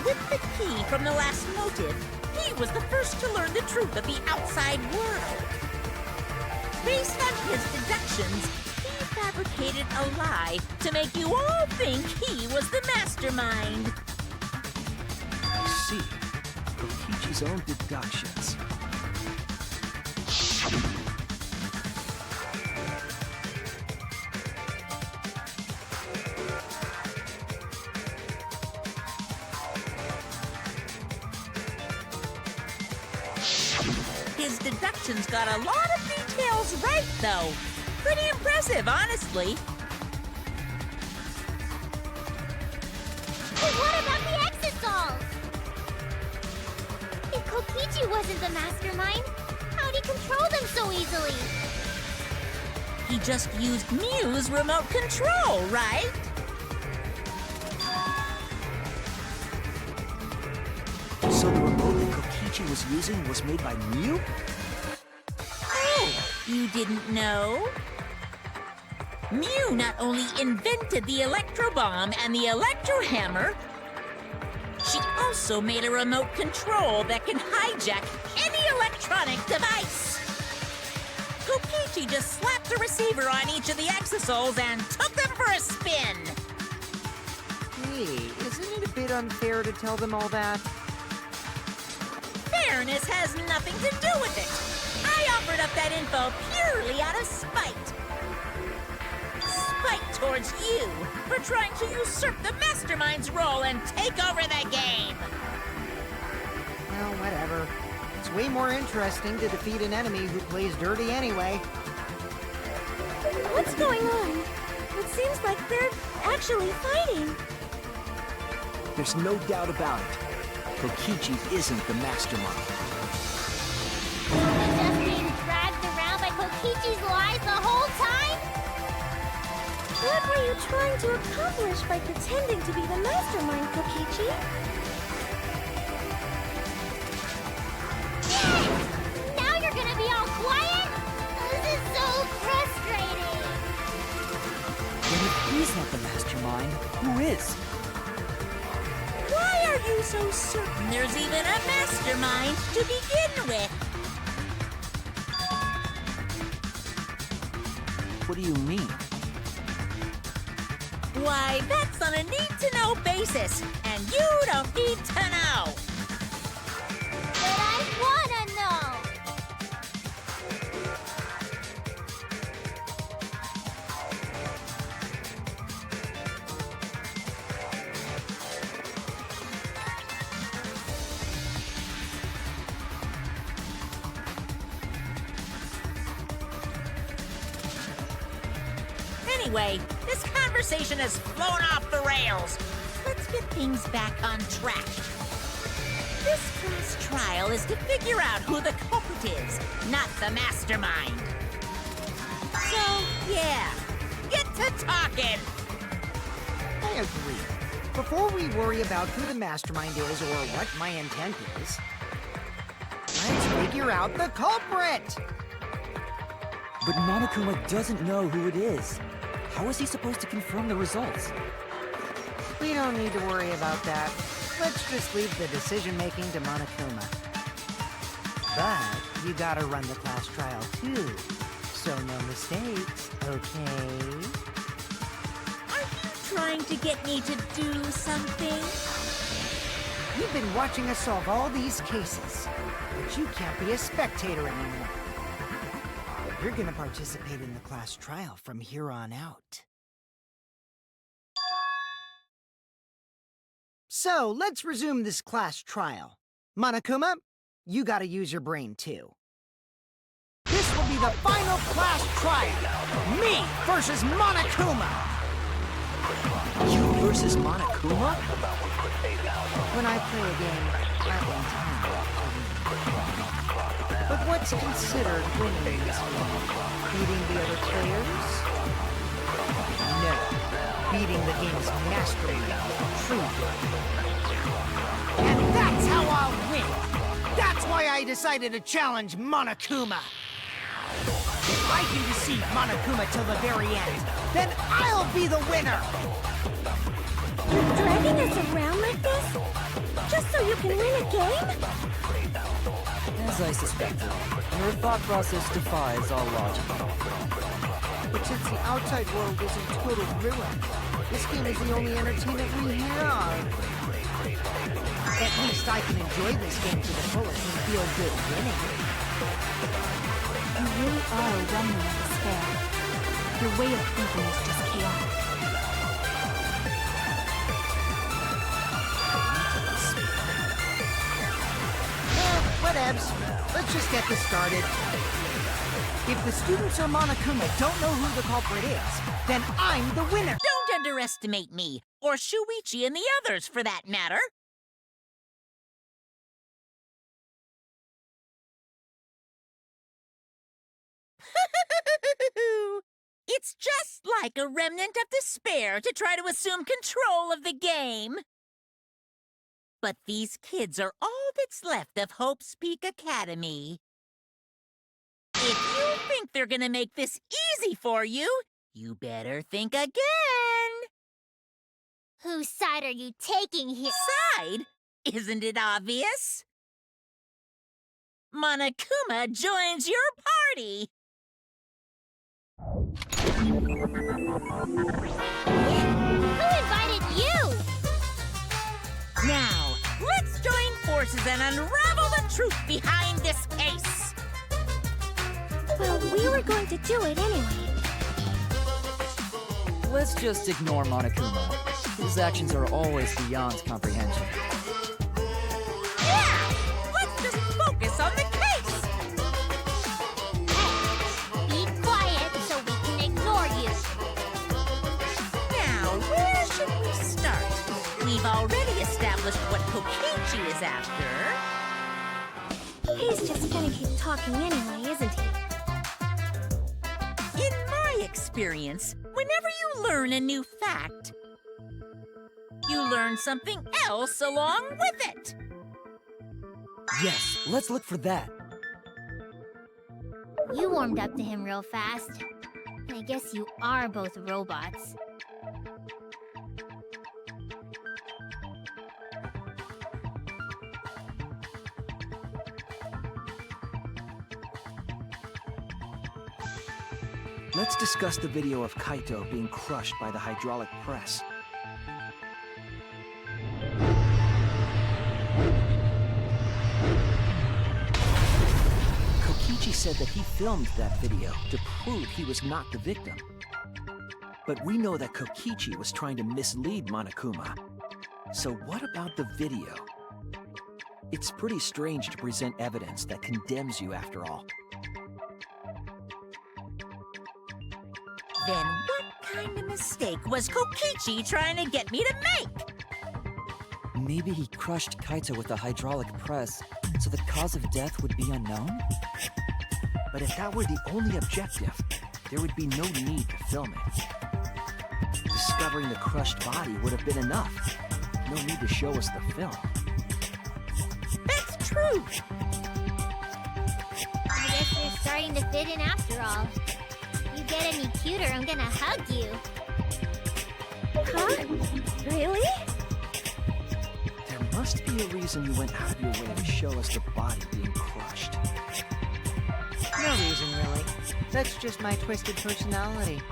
Speaker 2: With the key from the last motive, he was the first to learn the truth of the outside world. Based on his deductions, he fabricated a lie to make you all think he was the mastermind.
Speaker 8: I see. Kokichi's own deductions.
Speaker 2: His deductions got a lot of details right, though. Pretty impressive, honestly.
Speaker 5: But what about the Exisals? If Kokichi wasn't the mastermind, how'd he control them so easily?
Speaker 2: He just used Mew's remote control, right?
Speaker 8: So the remote that Kokichi was using was made by Mew?
Speaker 2: Oh, you didn't know? Mew not only invented the electro bomb and the electro hammer, she also made a remote control that can hijack any electronic device. Kokichi just slapped a receiver on each of the Exisals and took them for a spin.
Speaker 4: Hey, isn't it a bit unfair to tell them all that?
Speaker 2: Fairness has nothing to do with it. I offered up that info purely out of spite. Spite towards you for trying to usurp the mastermind's role and take over the game.
Speaker 4: Well, whatever. It's way more interesting to defeat an enemy who plays dirty anyway.
Speaker 12: What's going on? seems like they're actually fighting.
Speaker 8: There's no doubt about it. Kokichi isn't the mastermind.
Speaker 5: Just being dragged around by Kokichi's lies the whole time?
Speaker 12: What were you trying to accomplish by pretending to be the mastermind, Kokichi?
Speaker 5: Yes! Now you're gonna be all quiet? This is so frustrating.
Speaker 7: But if he's not the mastermind, who is?
Speaker 12: Why are you so certain?
Speaker 2: There's even a mastermind to begin with.
Speaker 7: What do you mean?
Speaker 2: Why, that's on a need-to-know basis, and you don't need to know.
Speaker 5: But I wanna know.
Speaker 2: Anyway, this conversation has flown off the rails. Let's get things back on track. This class trial is to figure out who the culprit is, not the mastermind. So, yeah, get to talking.
Speaker 4: I agree. Before we worry about who the mastermind is or what my intent is, let's figure out the culprit!
Speaker 7: But Monokuma doesn't know who it is. How is he supposed to confirm the results?
Speaker 4: We don't need to worry about that. Let's just leave the decision-making to Monokuma. But you gotta run the class trial too, so no mistakes, okay?
Speaker 2: Are you trying to get me to do something?
Speaker 4: You've been watching us solve all these cases, but you can't be a spectator anymore. You're gonna participate in the class trial from here on out. So, let's resume this class trial. Monokuma, you gotta use your brain too. This will be the final class trial! Me versus Monokuma!
Speaker 7: You versus Monokuma?
Speaker 4: When I play a game, I intend to win. But what's considered winning in this game? Beating the other players? No. Beating the game's mastermind, true. And that's how I'll win! That's why I decided to challenge Monokuma! If I can deceive Monokuma till the very end, then I'll be the winner!
Speaker 12: You're dragging us around like this? Just so you can win a game?
Speaker 7: As I suspected, your thought process defies all logic.
Speaker 4: But since the outside world is in total ruin, this game is the only entertainment we have. At least I can enjoy this game to the fullest and feel good winning.
Speaker 10: You really are a remnant of despair. Your way of thinking is just chaotic.
Speaker 4: Whatevs. Let's just get this started. If the students or Monokuma don't know who the culprit is, then I'm the winner!
Speaker 2: Don't underestimate me, or Shuichi and the others, for that matter. It's just like a remnant of despair to try to assume control of the game. But these kids are all that's left of Hope's Peak Academy. If you think they're gonna make this easy for you, you better think again.
Speaker 5: Whose side are you taking here?
Speaker 2: Side? Isn't it obvious? Monokuma joins your party.
Speaker 5: Who invited you?
Speaker 2: Now, let's join forces and unravel the truth behind this case.
Speaker 12: Well, we were going to do it anyway.
Speaker 7: Let's just ignore Monokuma. His actions are always beyond comprehension.
Speaker 2: Yeah! Let's just focus on the case!
Speaker 5: Hey, be quiet so we can ignore you.
Speaker 2: Kokichi is after.
Speaker 12: He's just gonna keep talking anyway, isn't he?
Speaker 2: In my experience, whenever you learn a new fact, you learn something else along with it.
Speaker 7: Yes, let's look for that.
Speaker 5: You warmed up to him real fast. I guess you are both robots.
Speaker 8: Let's discuss the video of Kaito being crushed by the hydraulic press. Kokichi said that he filmed that video to prove he was not the victim. But we know that Kokichi was trying to mislead Monokuma. So what about the video? It's pretty strange to present evidence that condemns you after all.
Speaker 2: Then what kind of mistake was Kokichi trying to get me to make?
Speaker 7: Maybe he crushed Kaito with a hydraulic press, so the cause of death would be unknown?
Speaker 8: But if that were the only objective, there would be no need to film it. Discovering the crushed body would have been enough. No need to show us the film.
Speaker 2: That's true.
Speaker 5: I guess you're starting to fit in after all. You get any cuter, I'm gonna hug you.
Speaker 12: Huh? Really?
Speaker 8: There must be a reason you went out of your way to show us the body being crushed.
Speaker 4: No reason, really. That's just my twisted personality.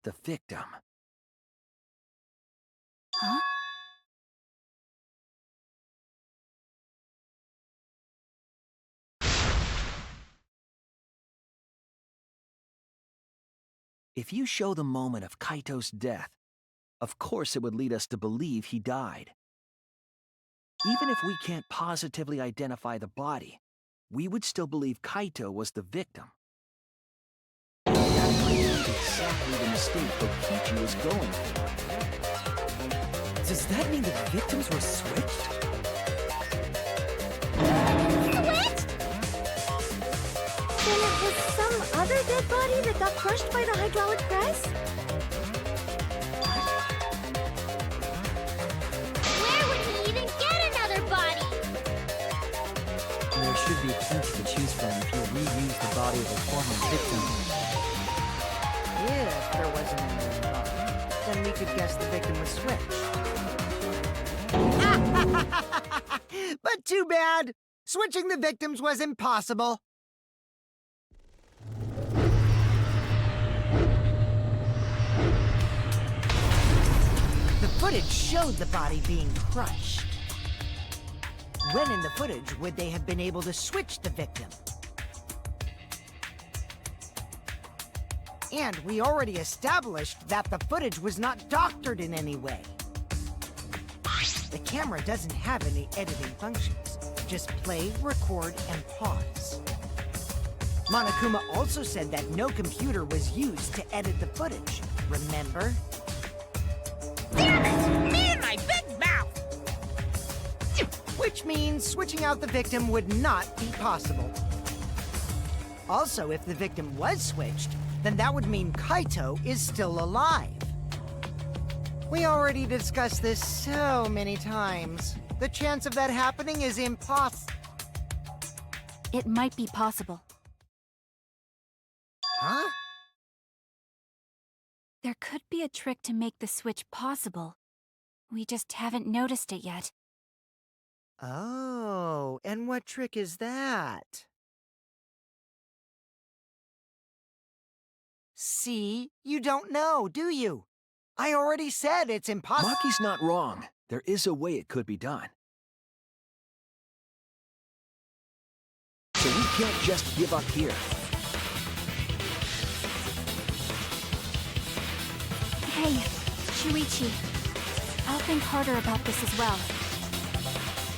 Speaker 8: The victim.
Speaker 10: Huh?
Speaker 8: If you show the moment of Kaito's death, of course it would lead us to believe he died. Even if we can't positively identify the body, we would still believe Kaito was the victim. That might be exactly the mistake Kokichi was going for.
Speaker 7: Does that mean the victims were switched?
Speaker 5: Switched?
Speaker 12: Then it was some other dead body that got crushed by the hydraulic press?
Speaker 5: Where would he even get another body?
Speaker 7: There should be plenty to choose from if you reuse the body of a former victim.
Speaker 4: If there wasn't a new body, then we could guess the victim was switched. But too bad! Switching the victims was impossible. The footage showed the body being crushed. When in the footage would they have been able to switch the victim? And we already established that the footage was not doctored in any way. The camera doesn't have any editing functions. Just play, record, and pause. Monokuma also said that no computer was used to edit the footage. Remember?
Speaker 2: Damn it! Me and my big mouth!
Speaker 4: Which means switching out the victim would not be possible. Also, if the victim was switched, then that would mean Kaito is still alive. We already discussed this so many times. The chance of that happening is impossible.
Speaker 10: It might be possible.
Speaker 4: Huh?
Speaker 10: There could be a trick to make the switch possible. We just haven't noticed it yet.
Speaker 4: Oh, and what trick is that? See? You don't know, do you? I already said it's impossible.
Speaker 8: Maki's not wrong. There is a way it could be done. So we can't just give up here.
Speaker 10: Hey, Shuichi. I'll think harder about this as well.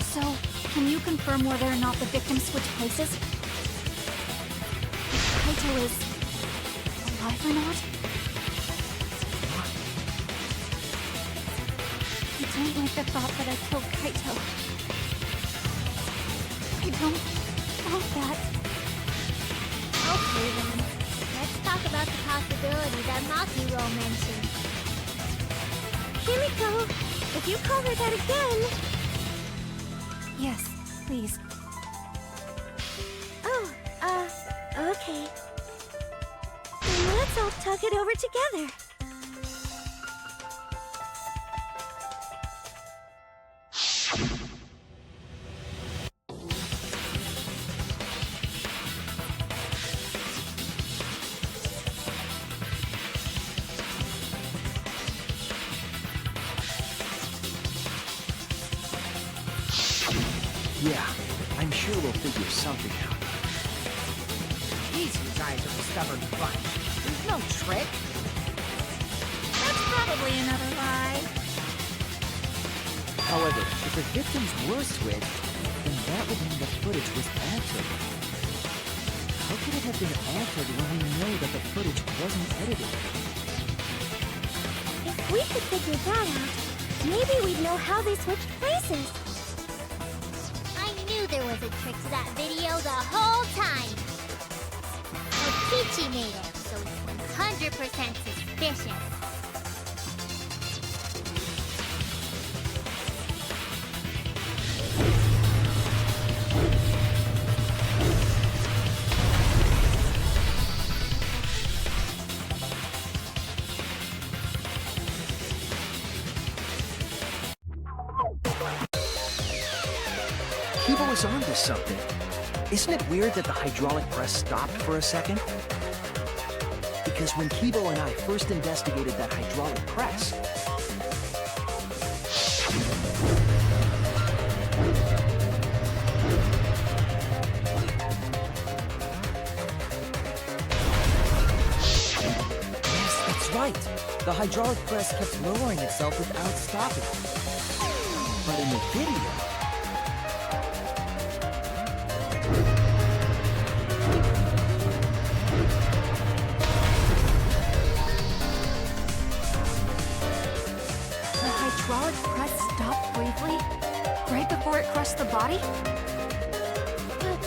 Speaker 10: So, can you confirm whether or not the victims switch places? If Kaito is alive or not? I don't like the thought that I killed Kaito. I don't want that.
Speaker 5: Okay then, let's talk about the possibility that Makiro mentioned.
Speaker 12: Kimiko, if you call her that again...
Speaker 10: Yes, please.
Speaker 12: Oh, okay. Then let's all talk it over together.
Speaker 8: Yeah, I'm sure we'll figure something out.
Speaker 4: These guys are a stubborn bunch. There's no trick.
Speaker 2: That's probably another lie.
Speaker 7: However, if the victims were switched, then that would mean the footage was altered. How could it have been altered when we know that the footage wasn't edited?
Speaker 12: If we could figure that out, maybe we'd know how they switched places.
Speaker 5: I knew there was a trick to that video the whole time. Okichi made it, so it's 100% suspicious.
Speaker 8: Kibo is onto something. Isn't it weird that the hydraulic press stopped for a second? Because when Kibo and I first investigated that hydraulic press, yes, that's right. The hydraulic press kept lowering itself without stopping. But in the video,
Speaker 10: The hydraulic press stopped briefly, right before it crushed the body?
Speaker 12: But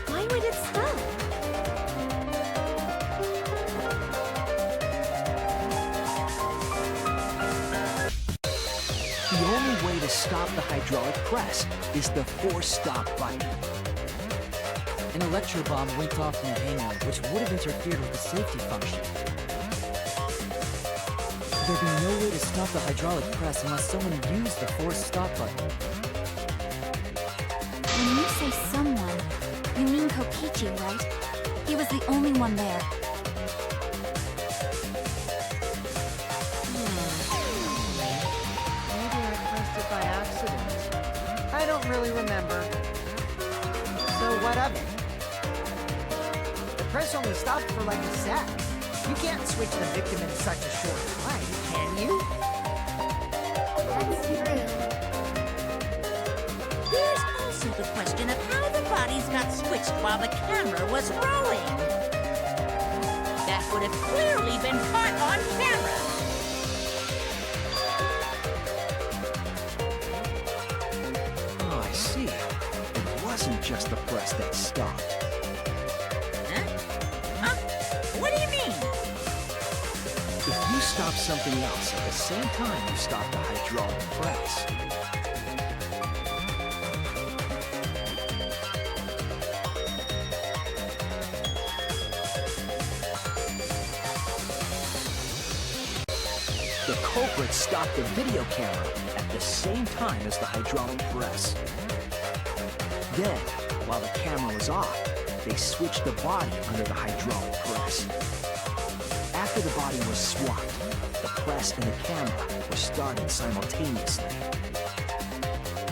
Speaker 12: why would it stop?
Speaker 8: the only way to stop the hydraulic press is the force stop button.
Speaker 7: An electro bomb went off in the hangar, which would have interfered with the safety function. There'd be no way to stop the hydraulic press unless someone used the force stop button.
Speaker 10: When you say someone, you mean Kokichi, right? He was the only one there.
Speaker 4: Maybe I pressed it by accident. I don't really remember. So what of it? The press only stopped for like a sec. You can't switch the victim in such a short time, can you?
Speaker 5: That's true.
Speaker 2: There's also the question of how the bodies got switched while the camera was rolling. That would have clearly been caught on camera.
Speaker 8: Oh, I see. It wasn't just the press that stopped.
Speaker 2: Huh? What do you mean?
Speaker 8: If you stop something else at the same time you stop the hydraulic press, the culprit stopped the video camera at the same time as the hydraulic press. Then, while the camera was off, they switched the body under the hydraulic press. After the body was swapped, the press and the camera were started simultaneously.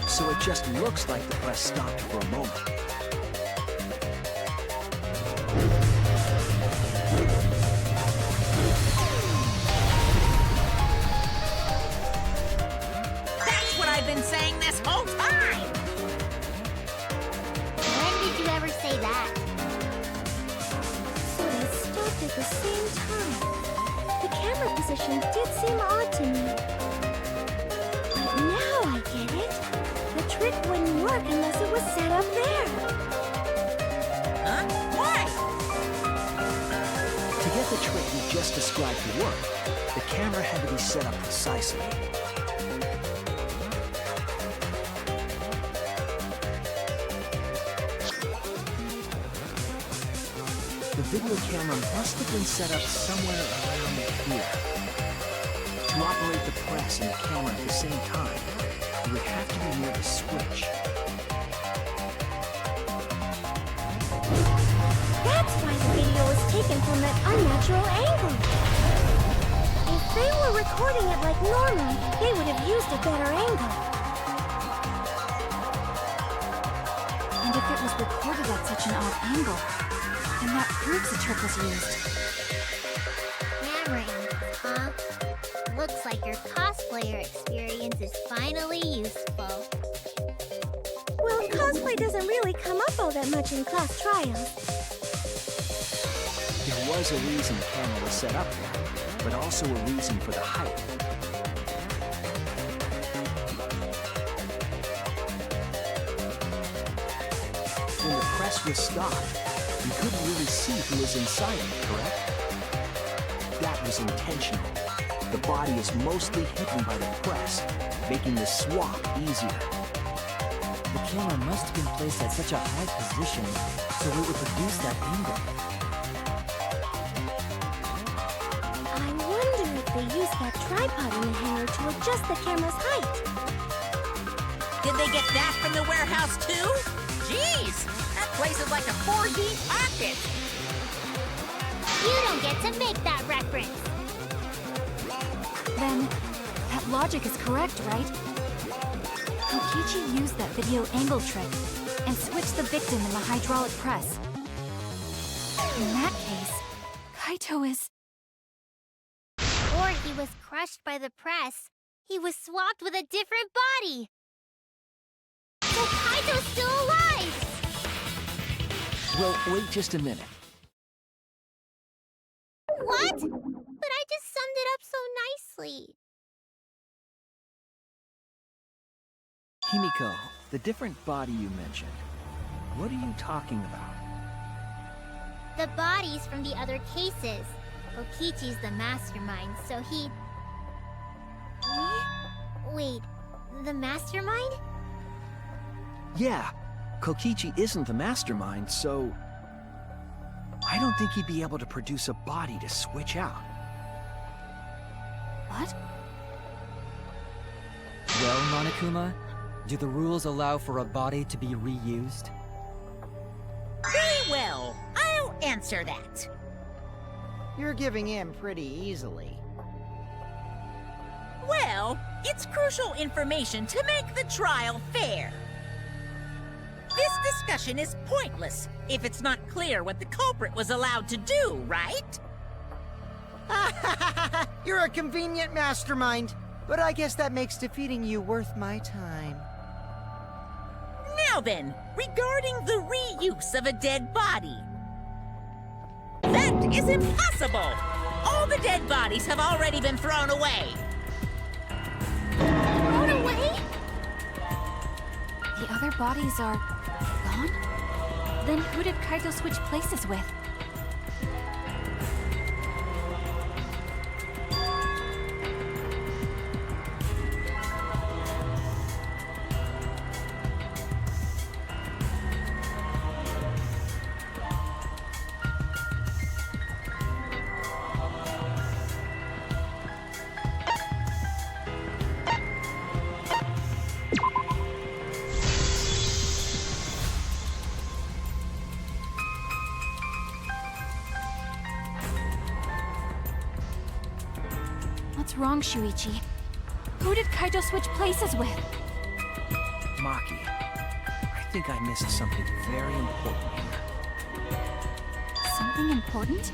Speaker 8: So it just looks like the press stopped for a moment.
Speaker 2: That's what I've been saying this whole time!
Speaker 5: When did you ever say that?
Speaker 12: So they stopped at the same time. The camera position did seem odd to me. But now I get it. The trick wouldn't work unless it was set up there.
Speaker 2: Huh? Why?
Speaker 8: To get the trick you just described to work, the camera had to be set up precisely. The video camera must have been set up somewhere around here. To operate the press and the camera at the same time, you would have to be near the switch.
Speaker 12: That's why the video was taken from that unnatural angle. If they were recording it like normal, they would have used a better angle.
Speaker 10: And if it was recorded at such an odd angle, then that proves the trick was used.
Speaker 5: Camera angles, huh? Looks like your cosplayer experience is finally useful.
Speaker 12: Well, cosplay doesn't really come up all that much in class trials.
Speaker 8: There was a reason the camera was set up there, but also a reason for the height. When the press was stopped, you couldn't really see who was inside it, correct? That was intentional. The body is mostly hidden by the press, making the swap easier.
Speaker 7: The camera must have been placed at such a high position so it would produce that angle.
Speaker 12: I wonder if they used that tripod in the hangar to adjust the camera's height.
Speaker 2: Did they get that from the warehouse too? Jeez! That place is like a 4D pocket!
Speaker 5: You don't get to make that reference.
Speaker 10: Then, that logic is correct, right? Kokichi used that video angle trick and switched the victim in the hydraulic press. In that case, Kaito is...
Speaker 5: Or he was crushed by the press. He was swapped with a different body. So Kaito's still alive!
Speaker 8: Well, wait just a minute.
Speaker 5: What? But I just summed it up so nicely.
Speaker 8: Himiko, the different body you mentioned, what are you talking about?
Speaker 5: The bodies from the other cases. Kokichi's the mastermind, so he... Wait, the mastermind?
Speaker 8: Yeah, Kokichi isn't the mastermind, so... I don't think he'd be able to produce a body to switch out.
Speaker 10: What?
Speaker 7: Well, Monokuma, do the rules allow for a body to be reused?
Speaker 2: Very well. I'll answer that.
Speaker 4: You're giving in pretty easily.
Speaker 2: Well, it's crucial information to make the trial fair. This discussion is pointless if it's not clear what the culprit was allowed to do, right?
Speaker 4: You're a convenient mastermind, but I guess that makes defeating you worth my time.
Speaker 2: Now then, regarding the reuse of a dead body. That is impossible! All the dead bodies have already been thrown away.
Speaker 5: Thrown away?
Speaker 10: The other bodies are... gone? Then who did Kaito switch places with? What's wrong, Shuichi? Who did Kaito switch places with?
Speaker 8: Maki, I think I missed something very important here.
Speaker 10: something important?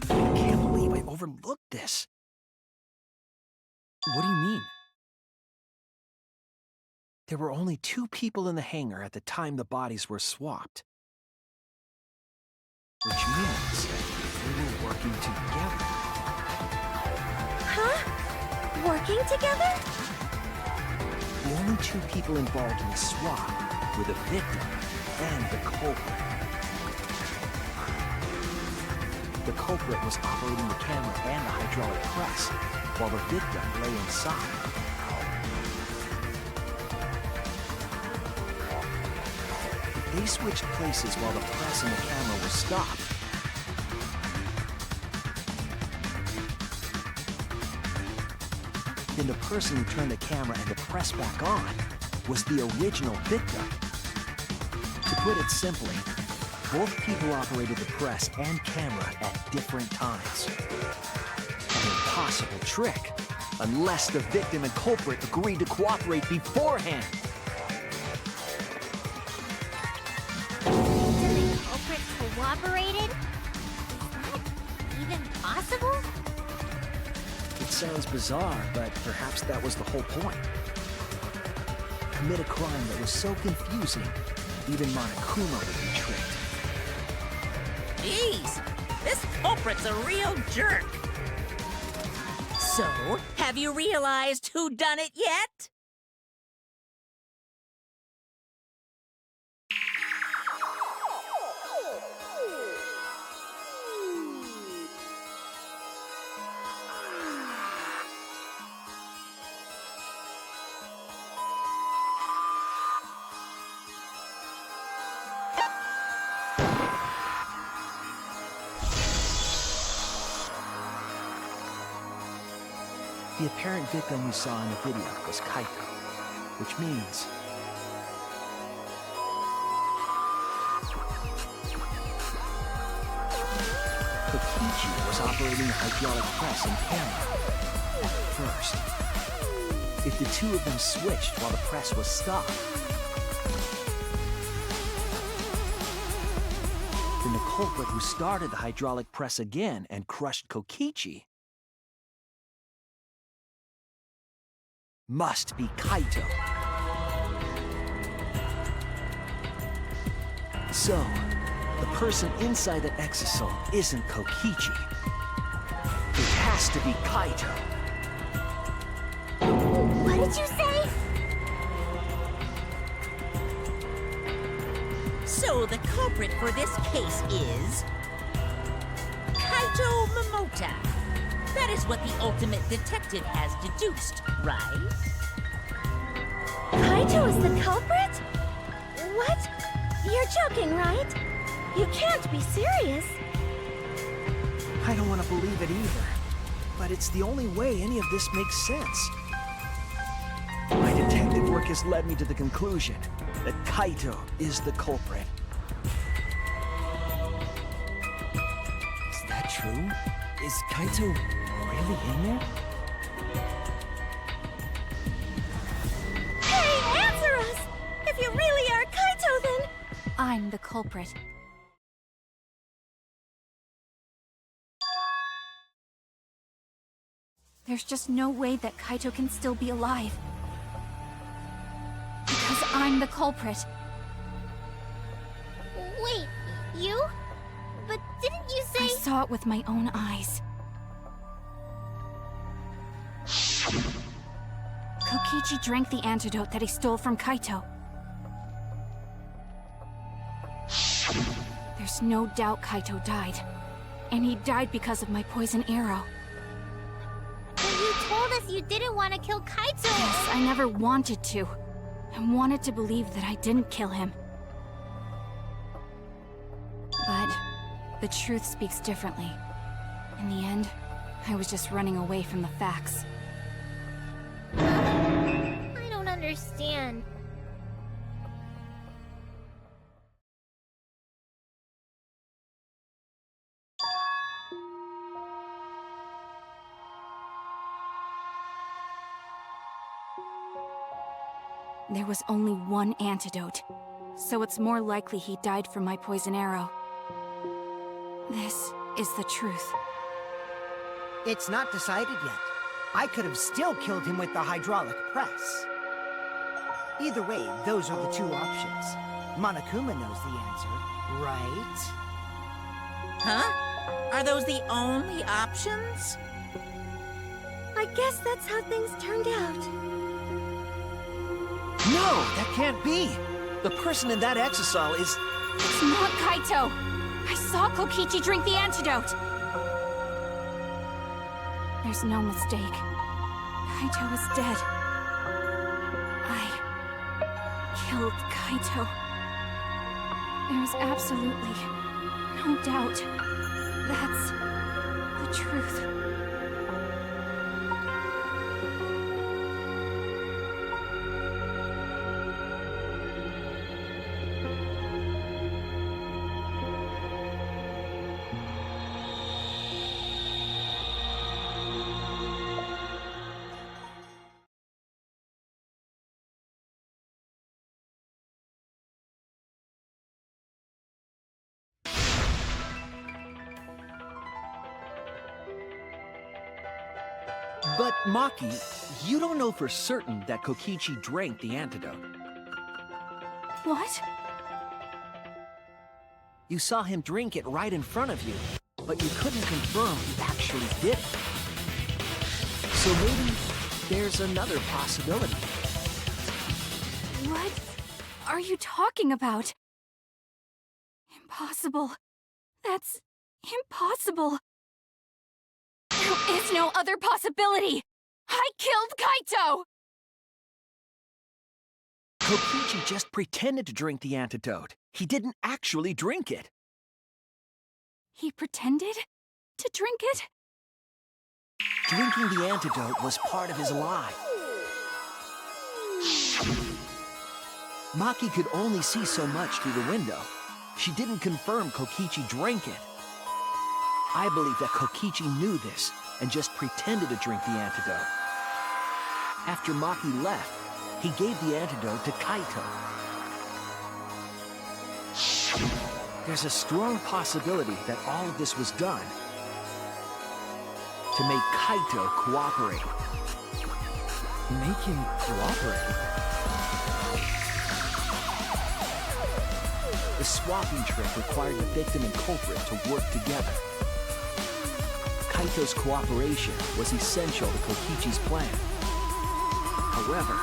Speaker 8: I can't believe I overlooked this.
Speaker 7: What do you mean?
Speaker 8: There were only 2 people in the hangar at the time the bodies were swapped. Which means they were working together.
Speaker 12: Huh? Working together?
Speaker 8: The only 2 people involved in the swap were the victim and the culprit. The culprit was operating the camera and the hydraulic press, while the victim lay inside. They switched places while the press and the camera were stopped. Then the person who turned the camera and the press back on was the original victim. To put it simply, both people operated the press and camera at different times. An impossible trick, unless the victim and culprit agreed to cooperate beforehand.
Speaker 5: The culprit cooperated? Is that even possible?
Speaker 8: It sounds bizarre, but perhaps that was the whole point. Commit a crime that was so confusing, even Monokuma would be tricked.
Speaker 2: Jeez, this culprit's a real jerk. So, have you realized who done it yet?
Speaker 8: The apparent victim we saw in the video was Kaito, which means Kokichi was operating the hydraulic press and camera at first. If the 2 of them switched while the press was stopped, then the culprit who started the hydraulic press again and crushed Kokichi must be Kaito. So, the person inside that exosome isn't Kokichi. It has to be Kaito.
Speaker 5: What did you say?
Speaker 2: So the culprit for this case is Kaito Momota. That is what the ultimate detective has deduced, right?
Speaker 12: Kaito is the culprit? What? You're joking, right? You can't be serious.
Speaker 8: I don't want to believe it either, but it's the only way any of this makes sense. My detective work has led me to the conclusion that Kaito is the culprit.
Speaker 7: Is that true? Is Kaito really in there?
Speaker 12: Hey, answer us! If you really are Kaito, then...
Speaker 10: I'm the culprit. There's just no way that Kaito can still be alive. Because I'm the culprit.
Speaker 5: Wait, you? But didn't you say...
Speaker 10: I saw it with my own eyes. Kokichi drank the antidote that he stole from Kaito. There's no doubt Kaito died. And he died because of my poison arrow.
Speaker 5: But you told us you didn't want to kill Kaito!
Speaker 10: Yes, I never wanted to. I wanted to believe that I didn't kill him. But the truth speaks differently. In the end, I was just running away from the facts.
Speaker 5: I don't understand.
Speaker 10: there was only one antidote, so it's more likely he died from my poison arrow. This is the truth.
Speaker 4: It's not decided yet. I could have still killed him with the hydraulic press. Either way, those are the two options. Monokuma knows the answer, right?
Speaker 2: Huh? Are those the only options?
Speaker 12: I guess that's how things turned out.
Speaker 8: No, that can't be! The person in that exisal is...
Speaker 10: It's not Kaito! I saw Kokichi drink the antidote! There's no mistake. Kaito is dead. I killed Kaito. There is absolutely no doubt. That's the truth.
Speaker 8: But, Maki, you don't know for certain that Kokichi drank the antidote.
Speaker 10: What?
Speaker 8: You saw him drink it right in front of you, but you couldn't confirm he actually did it. So maybe there's another possibility.
Speaker 10: What are you talking about? Impossible. That's impossible. There is no other possibility! I killed Kaito!
Speaker 8: Kokichi just pretended to drink the antidote. He didn't actually drink it.
Speaker 10: He pretended to drink it?
Speaker 8: Drinking the antidote was part of his lie. Maki could only see so much through the window. She didn't confirm Kokichi drank it. I believe that Kokichi knew this and just pretended to drink the antidote. After Maki left, he gave the antidote to Kaito. There's a strong possibility that all of this was done to make Kaito cooperate.
Speaker 7: Make him cooperate?
Speaker 8: The swapping trick required the victim and culprit to work together. Kaito's cooperation was essential to Kokichi's plan. However,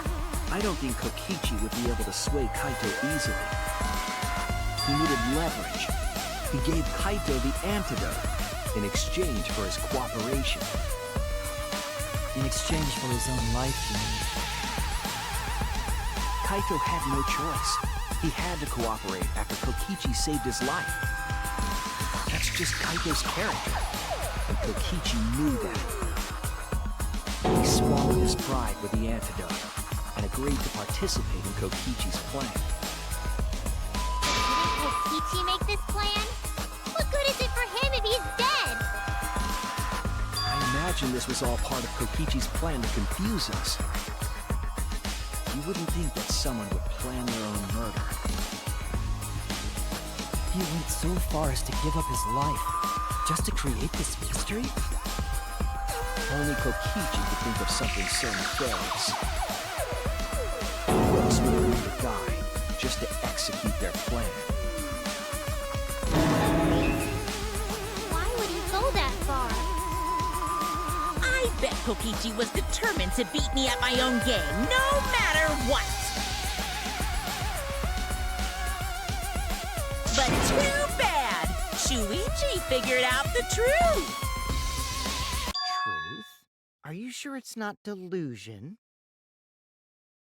Speaker 8: I don't think Kokichi would be able to sway Kaito easily. He needed leverage. He gave Kaito the antidote in exchange for his cooperation.
Speaker 7: In exchange for his own life, you mean?
Speaker 8: Kaito had no choice. He had to cooperate after Kokichi saved his life. That's just Kaito's character, and Kokichi knew that. He swallowed his pride with the antidote and agreed to participate in Kokichi's plan.
Speaker 5: Didn't Kokichi make this plan? What good is it for him if he's dead?
Speaker 8: I imagine this was all part of Kokichi's plan to confuse us. You wouldn't think that someone would plan their own murder.
Speaker 7: He went so far as to give up his life, just to create this mystery?
Speaker 8: Only Kokichi could think of something so nefarious. Who else would willing to die just to execute their plan?
Speaker 5: Why would he go that far?
Speaker 2: I bet Kokichi was determined to beat me at my own game, no matter what! But too bad! Shuichi figured out the truth!
Speaker 4: Truth? Are you sure it's not delusion?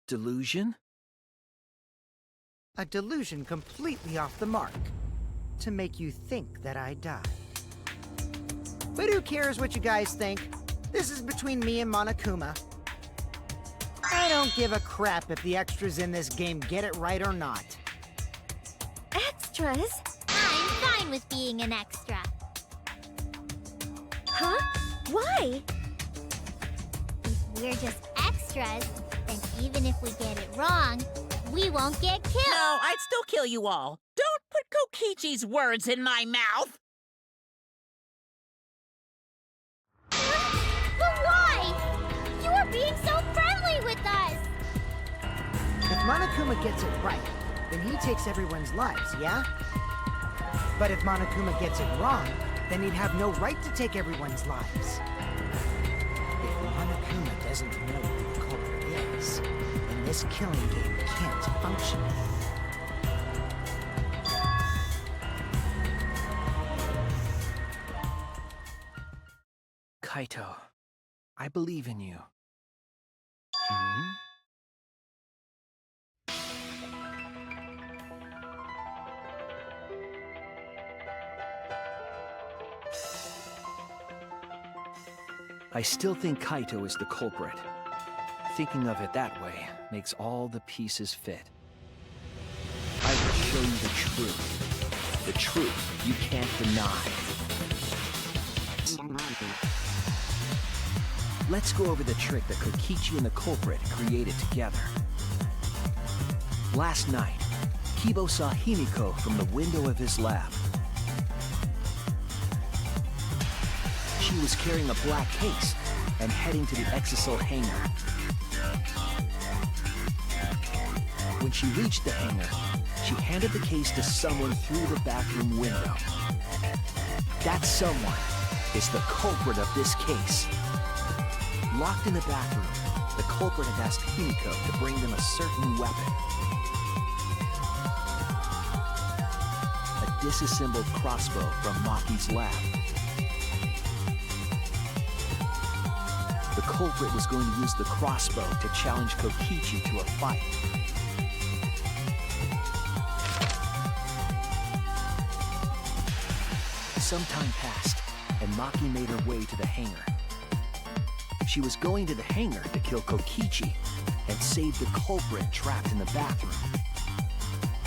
Speaker 8: Delusion?
Speaker 4: A delusion completely off the mark. To make you think that I died. But who cares what you guys think? This is between me and Monokuma. I don't give a crap if the extras in this game get it right or not.
Speaker 12: Extras?
Speaker 5: I'm fine with being an extra.
Speaker 12: Huh? Why?
Speaker 5: If we're just extras, And even if we get it wrong, we won't get killed.
Speaker 2: No, I'd still kill you all. Don't put Kokichi's words in my mouth.
Speaker 5: But why? You are being so friendly with us.
Speaker 4: If Monokuma gets it right, then he takes everyone's lives, yeah? But if Monokuma gets it wrong, then he'd have no right to take everyone's lives. If Monokuma doesn't know who the culprit is, then this killing game can't function.
Speaker 8: Kaito, I believe in you. I still think Kaito is the culprit. Thinking of it that way makes all the pieces fit. I will show you the truth. The truth you can't deny. Let's go over the trick that Kokichi and the culprit created together. Last night, Kibo saw Himiko from the window of his lab. She was carrying a black case and heading to the Exisal hangar. When she reached the hangar, she handed the case to someone through the bathroom window. That someone is the culprit of this case. Locked in the bathroom, the culprit had asked Himiko to bring them a certain weapon. A disassembled crossbow from Maki's lab. The culprit was going to use the crossbow to challenge Kokichi to a fight. Some time passed, and Maki made her way to the hangar. She was going to the hangar to kill Kokichi and save the culprit trapped in the bathroom.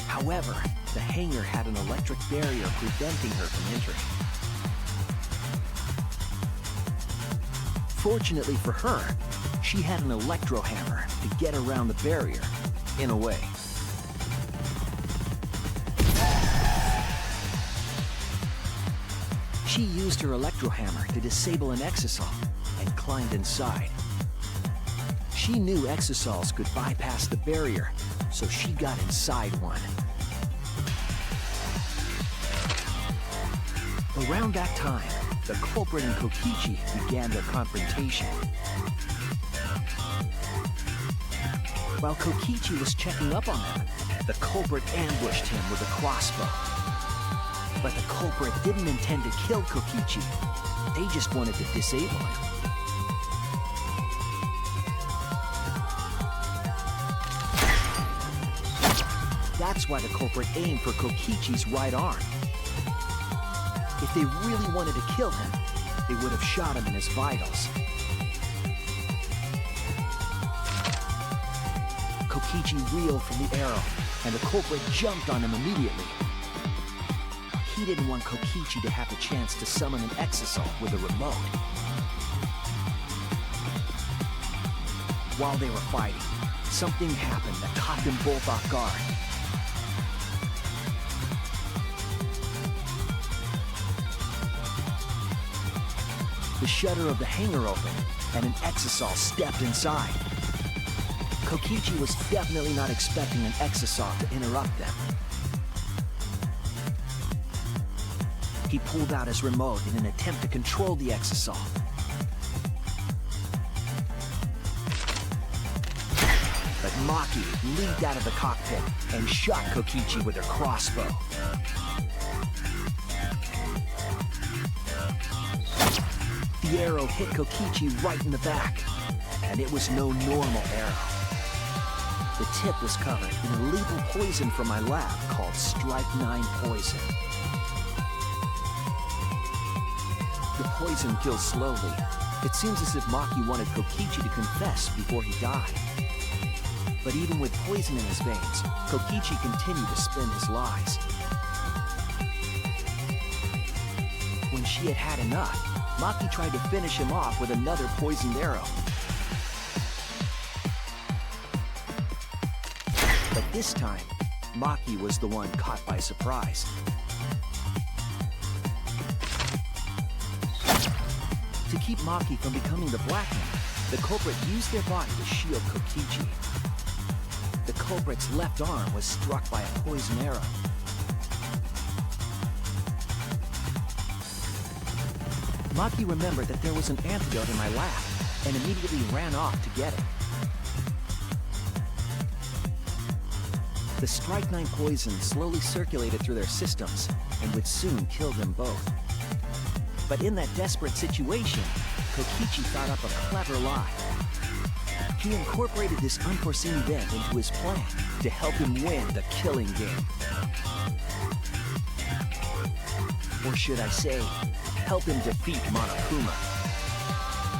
Speaker 8: However, the hangar had an electric barrier preventing her from entering. Fortunately for her, she had an electro hammer to get around the barrier, in a way. She used her electro hammer to disable an Exisal and climbed inside. She knew Exisals could bypass the barrier, so she got inside one. Around that time, the culprit and Kokichi began their confrontation. While Kokichi was checking up on them, the culprit ambushed him with a crossbow. But the culprit didn't intend to kill Kokichi. They just wanted to disable him. That's why the culprit aimed for Kokichi's right arm. If they really wanted to kill him, they would have shot him in his vitals. Kokichi reeled from the arrow, and the culprit jumped on him immediately. He didn't want Kokichi to have the chance to summon an Exisal with a remote. While they were fighting, something happened that caught them both off guard. The shutter of the hangar opened, and an Exisal stepped inside. Kokichi was definitely not expecting an Exisal to interrupt them. He pulled out his remote in an attempt to control the Exisal. But Maki leaped out of the cockpit and shot Kokichi with her crossbow. The arrow hit Kokichi right in the back, and it was no normal arrow. The tip was covered in a lethal poison from my lab called Strike 9 poison. The poison kills slowly. It seems as if Maki wanted Kokichi to confess before he died. But even with poison in his veins, Kokichi continued to spin his lies. When she had had enough, Maki tried to finish him off with another poisoned arrow. this time, Maki was the one caught by surprise. To keep Maki from becoming the Black Man, the culprit used their body to shield Kokichi. The culprit's left arm was struck by a poison arrow. Maki remembered that there was an antidote in my lab and immediately ran off to get it. The strychnine poison slowly circulated through their systems and would soon kill them both. But in that desperate situation, Kokichi thought up a clever lie. He incorporated this unforeseen event into his plan to help him win the killing game. Or should I say, help him defeat Monokuma.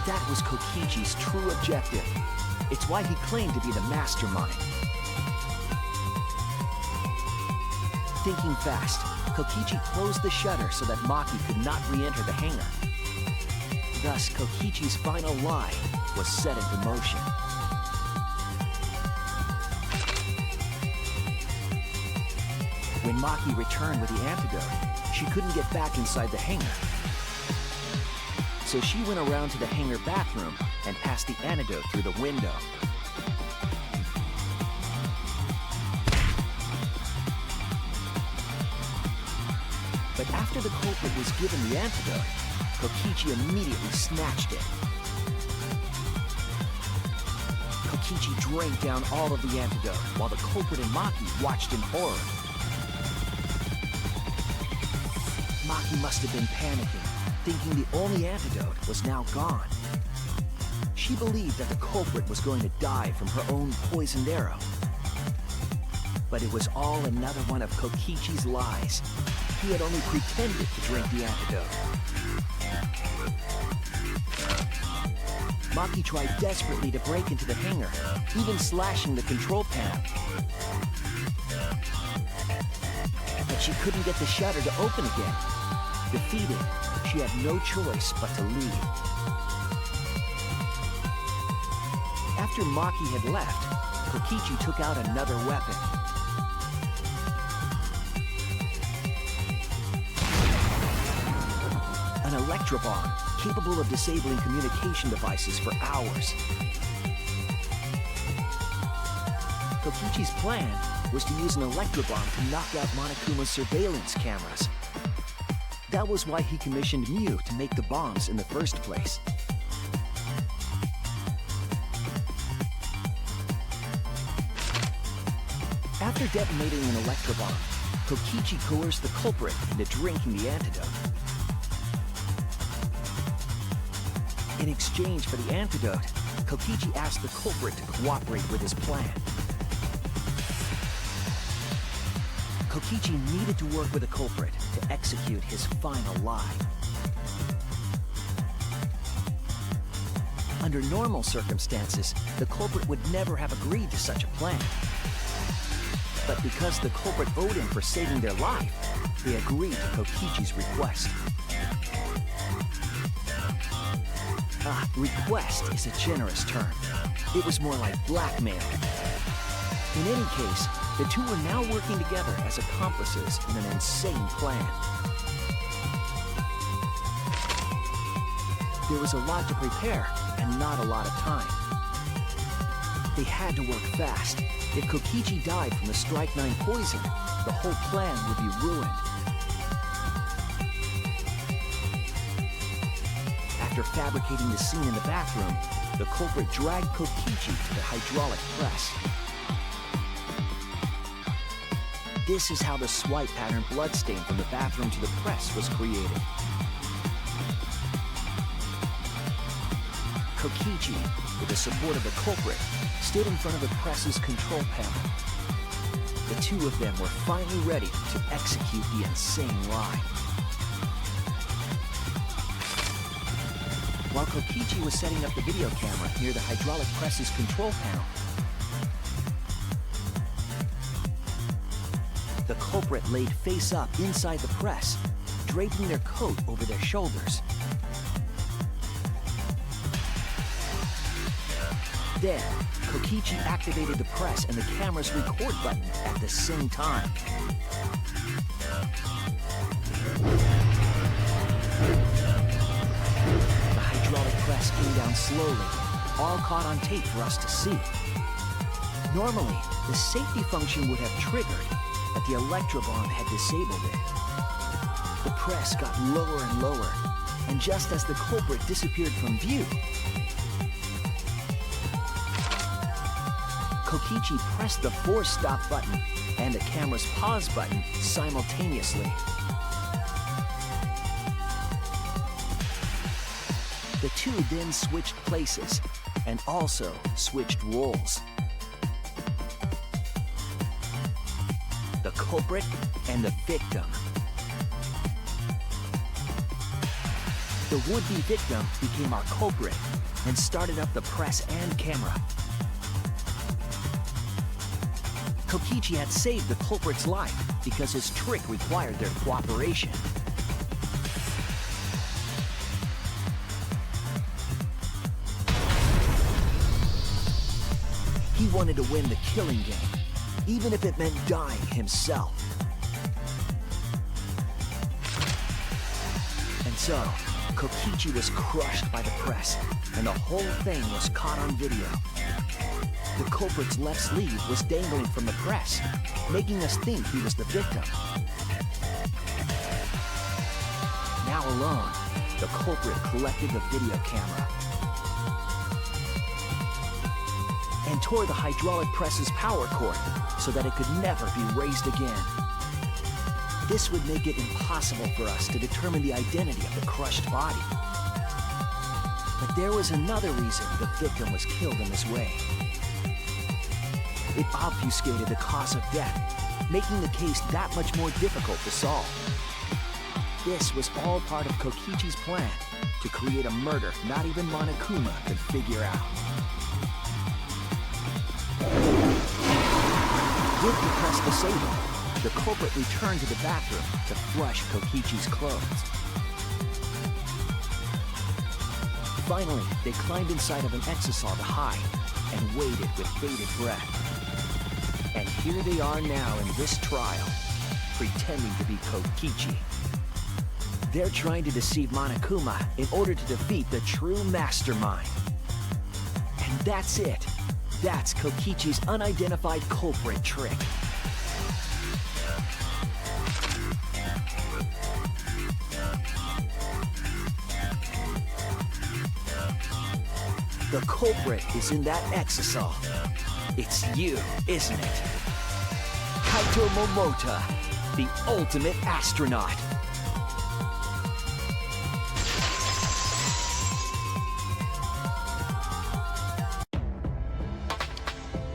Speaker 8: That was Kokichi's true objective. It's why he claimed to be the mastermind. Thinking fast, Kokichi closed the shutter so that Maki could not re-enter the hangar. Thus, Kokichi's final lie was set into motion. When Maki returned with the antidote, she couldn't get back inside the hangar. So she went around to the hangar bathroom and passed the antidote through the window. But after the culprit was given the antidote, Kokichi immediately snatched it. Kokichi drank down all of the antidote while the culprit and Maki watched in horror. Maki must have been panicking, thinking the only antidote was now gone. She believed that the culprit was going to die from her own poisoned arrow. But it was all another one of Kokichi's lies. He had only pretended to drink the antidote. Maki tried desperately to break into the hangar, even slashing the control panel. But she couldn't get the shutter to open again. Defeated, she had no choice but to leave. After Maki had left, Kokichi took out another weapon. An electrobomb, capable of disabling communication devices for hours. Kokichi's plan was to use an electrobomb to knock out Monokuma's surveillance cameras. That was why he commissioned Mew to make the bombs in the first place. After detonating an electrobomb, Kokichi coerced the culprit into drinking the antidote. In exchange for the antidote, Kokichi asked the culprit to cooperate with his plan. Kokichi needed to work with the culprit to execute his final lie. Under normal circumstances, the culprit would never have agreed to such a plan. But because the culprit owed him for saving their life, they agreed to Kokichi's request. Request is a generous term. It was more like blackmail. In any case, the two were now working together as accomplices in an insane plan. There was a lot to prepare and not a lot of time. They had to work fast. If Kokichi died from the strychnine poison, the whole plan would be ruined. After fabricating the scene in the bathroom, the culprit dragged Kokichi to the hydraulic press. This is how the swipe pattern bloodstain from the bathroom to the press was created. Kokichi, with the support of the culprit, stood in front of the press's control panel. The two of them were finally ready to execute the insane lie. While Kokichi was setting up the video camera near the hydraulic press's control panel, the culprit laid face up inside the press, draping their coat over their shoulders. then, Kokichi activated the press and the camera's record button at the same time. The hydraulic press came down slowly, all caught on tape for us to see. Normally, the safety function would have triggered, but the electrobomb had disabled it. The press got lower and lower, and just as the culprit disappeared from view, Kokichi pressed the force stop button and the camera's pause button simultaneously. The two then switched places and also switched roles. The culprit and the victim. The would-be victim became our culprit and started up the press and camera. Kokichi had saved the culprit's life because his trick required their cooperation. He wanted to win the killing game, even if it meant dying himself. And so, Kokichi was crushed by the press, and the whole thing was caught on video. The culprit's left sleeve was dangling from the press, making us think he was the victim. Now alone, the culprit collected the video camera and tore the hydraulic press's power cord so that it could never be raised again. This would make it impossible for us to determine the identity of the crushed body. But there was another reason the victim was killed in this way. It obfuscated the cause of death, making the case that much more difficult to solve. This was all part of Kokichi's plan to create a murder not even Monokuma could figure out. With the press disabled, the culprit returned to the bathroom to flush Kokichi's clothes. Finally, they climbed inside of an exisal to hide and waited with bated breath. And here they are now in this trial, pretending to be Kokichi. They're trying to deceive Monokuma in order to defeat the true mastermind. And that's it. That's Kokichi's unidentified culprit trick. The culprit is in that exisal. It's you, isn't it? Kaito Momota, the ultimate astronaut.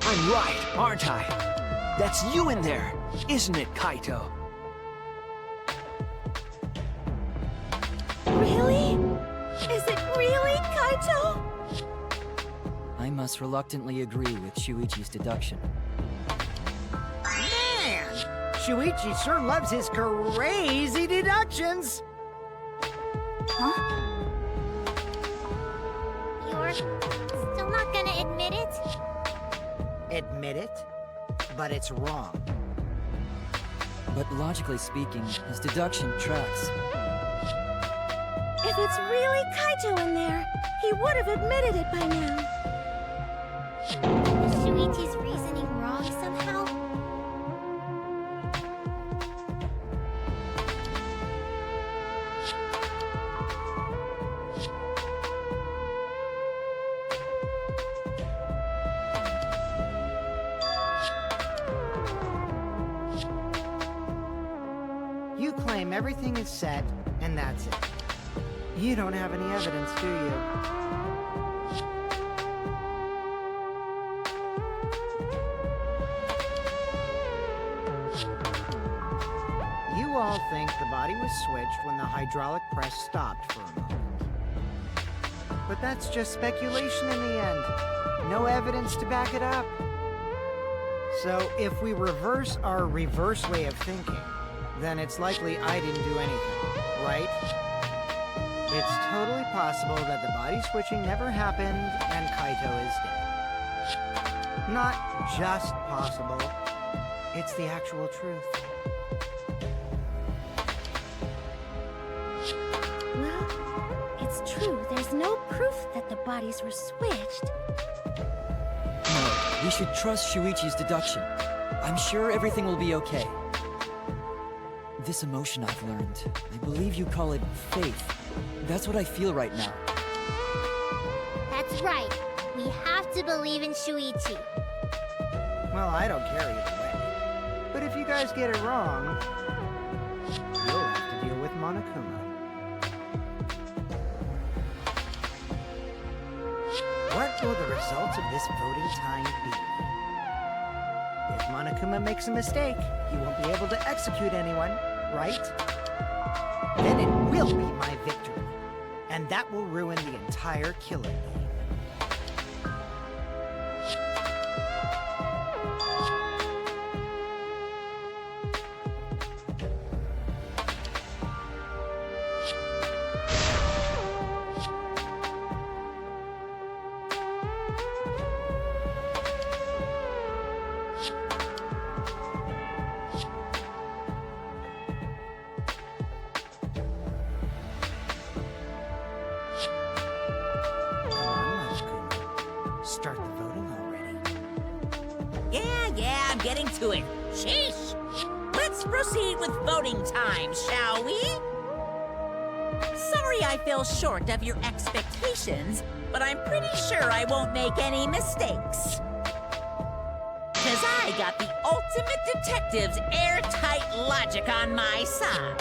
Speaker 8: I'm right, aren't I? That's you in there, isn't it, Kaito?
Speaker 12: Really? Is it really Kaito?
Speaker 7: I must reluctantly agree with Shuichi's deduction.
Speaker 4: Man! Shuichi sure loves his crazy deductions!
Speaker 5: Huh? You're still not gonna admit it?
Speaker 4: Admit it? But it's wrong.
Speaker 7: But logically speaking, his deduction tracks.
Speaker 12: If it's really Kaito in there, he would have admitted it by now.
Speaker 5: Is Shuichi's reasoning wrong somehow?
Speaker 4: You claim everything is set, and that's it. You don't have any evidence, do you? You all think the body was switched when the hydraulic press stopped for a moment. But that's just speculation in the end. No evidence to back it up. So if we reverse our reverse way of thinking, then it's likely I didn't do anything, right? It's totally possible that the body switching never happened and Kaito is dead. Not just possible. It's the actual truth.
Speaker 12: Well, it's true. There's no proof that the bodies were switched.
Speaker 7: No, we should trust Shuichi's deduction. I'm sure everything will be okay. This emotion I've learned, I believe you call it faith. That's what I feel right now.
Speaker 5: That's right. We have to believe in Shuichi.
Speaker 4: Well, I don't care either way. But if you guys get it wrong, you'll have to deal with Monokuma. What will the results of this voting time be? If Monokuma makes a mistake, he won't be able to execute anyone, right? Then it will be my victory. And that will ruin the entire killing game. Start the voting already.
Speaker 2: Yeah, I'm getting to it. Sheesh! Let's proceed with voting time, shall we? Sorry I fell short of your expectations, but I'm pretty sure I won't make any mistakes. 'Cause I got the ultimate detective's airtight logic on my side.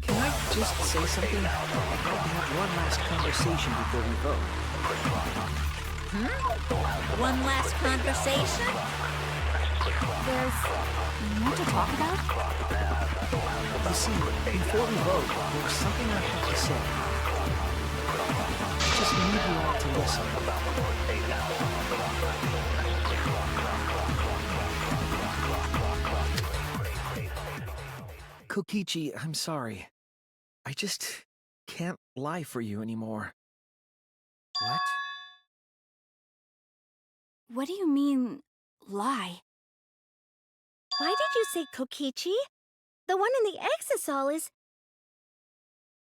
Speaker 8: Can I just say something? I'd like to have one last conversation before we vote.
Speaker 2: One last conversation?
Speaker 10: There's more to talk about?
Speaker 8: You see, before we vote, there's something I have to say. I just need you all to listen. Kokichi, I'm sorry. I just can't lie for you anymore.
Speaker 4: What?
Speaker 10: What do you mean, lie?
Speaker 12: Why did you say Kokichi? The one in the exisal is...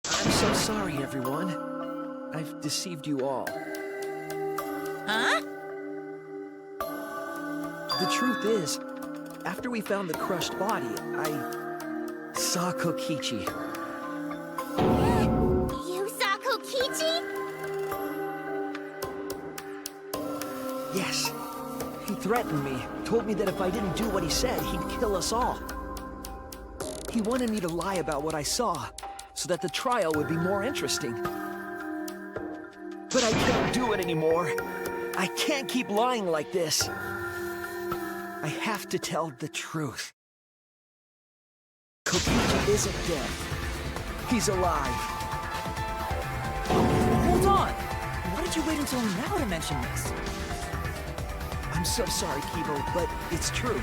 Speaker 8: I'm so sorry, everyone. I've deceived you all.
Speaker 2: Huh?
Speaker 8: The truth is, after we found the crushed body, I saw Kokichi.
Speaker 5: You saw Kokichi?
Speaker 8: Yes. He threatened me, told me that if I didn't do what he said, he'd kill us all. He wanted me to lie about what I saw, so that the trial would be more interesting. But I can't do it anymore. I can't keep lying like this. I have to tell the truth. Kokichi isn't dead. He's alive.
Speaker 7: Hold on! Why did you wait until now to mention this?
Speaker 8: I'm so sorry, Kibo, but it's true.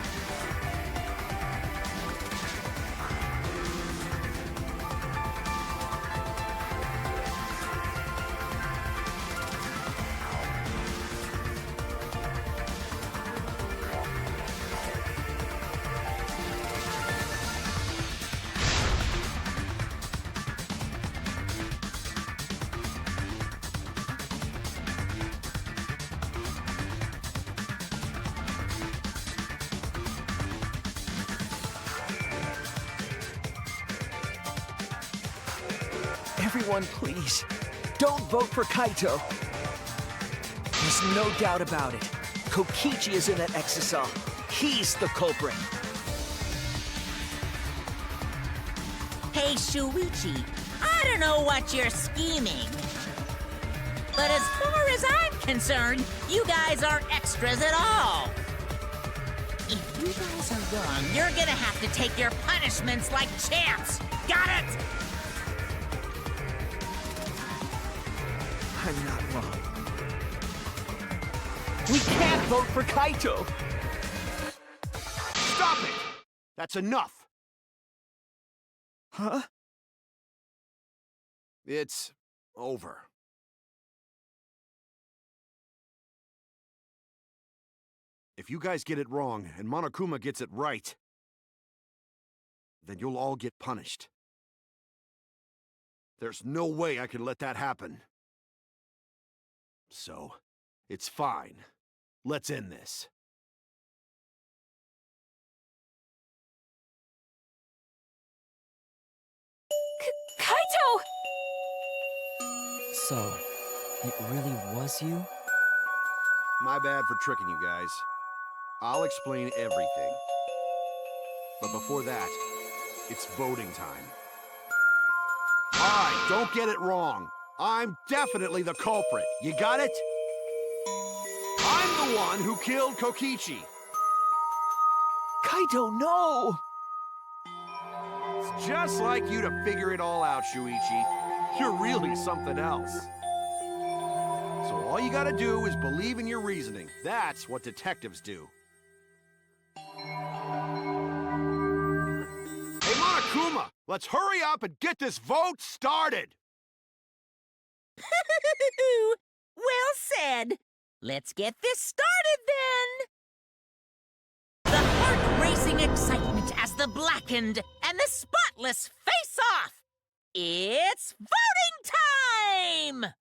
Speaker 8: Everyone, please, don't vote for Kaito. There's no doubt about it. Kokichi is in that exisal. He's the culprit.
Speaker 2: Hey, Shuichi, I don't know what you're scheming. But as far as I'm concerned, you guys aren't extras at all. If You guys are wrong. You're gonna have to take your punishments like champs. Got it?
Speaker 6: I'm not wrong. We can't vote for Kaito!
Speaker 11: Stop it! That's enough!
Speaker 6: Huh?
Speaker 11: It's over. If you guys get it wrong and Monokuma gets it right, then you'll all get punished. There's no way I can let that happen. So, it's fine. Let's end this.
Speaker 10: Kaito!
Speaker 7: So, it really was you?
Speaker 11: My bad for tricking you guys. I'll explain everything. But before that, it's voting time. Alright, don't get it wrong. I'm definitely the culprit. You got it? I'm the one who killed Kokichi.
Speaker 6: Kaito, no!
Speaker 11: It's just like you to figure it all out, Shuichi. You're really something else. So all you gotta do is believe in your reasoning. That's what detectives do. Hey, Monokuma! Let's hurry up and get this vote started!
Speaker 2: Well said. Let's get this started then. The heart-racing excitement as the blackened and the spotless face off. It's voting time!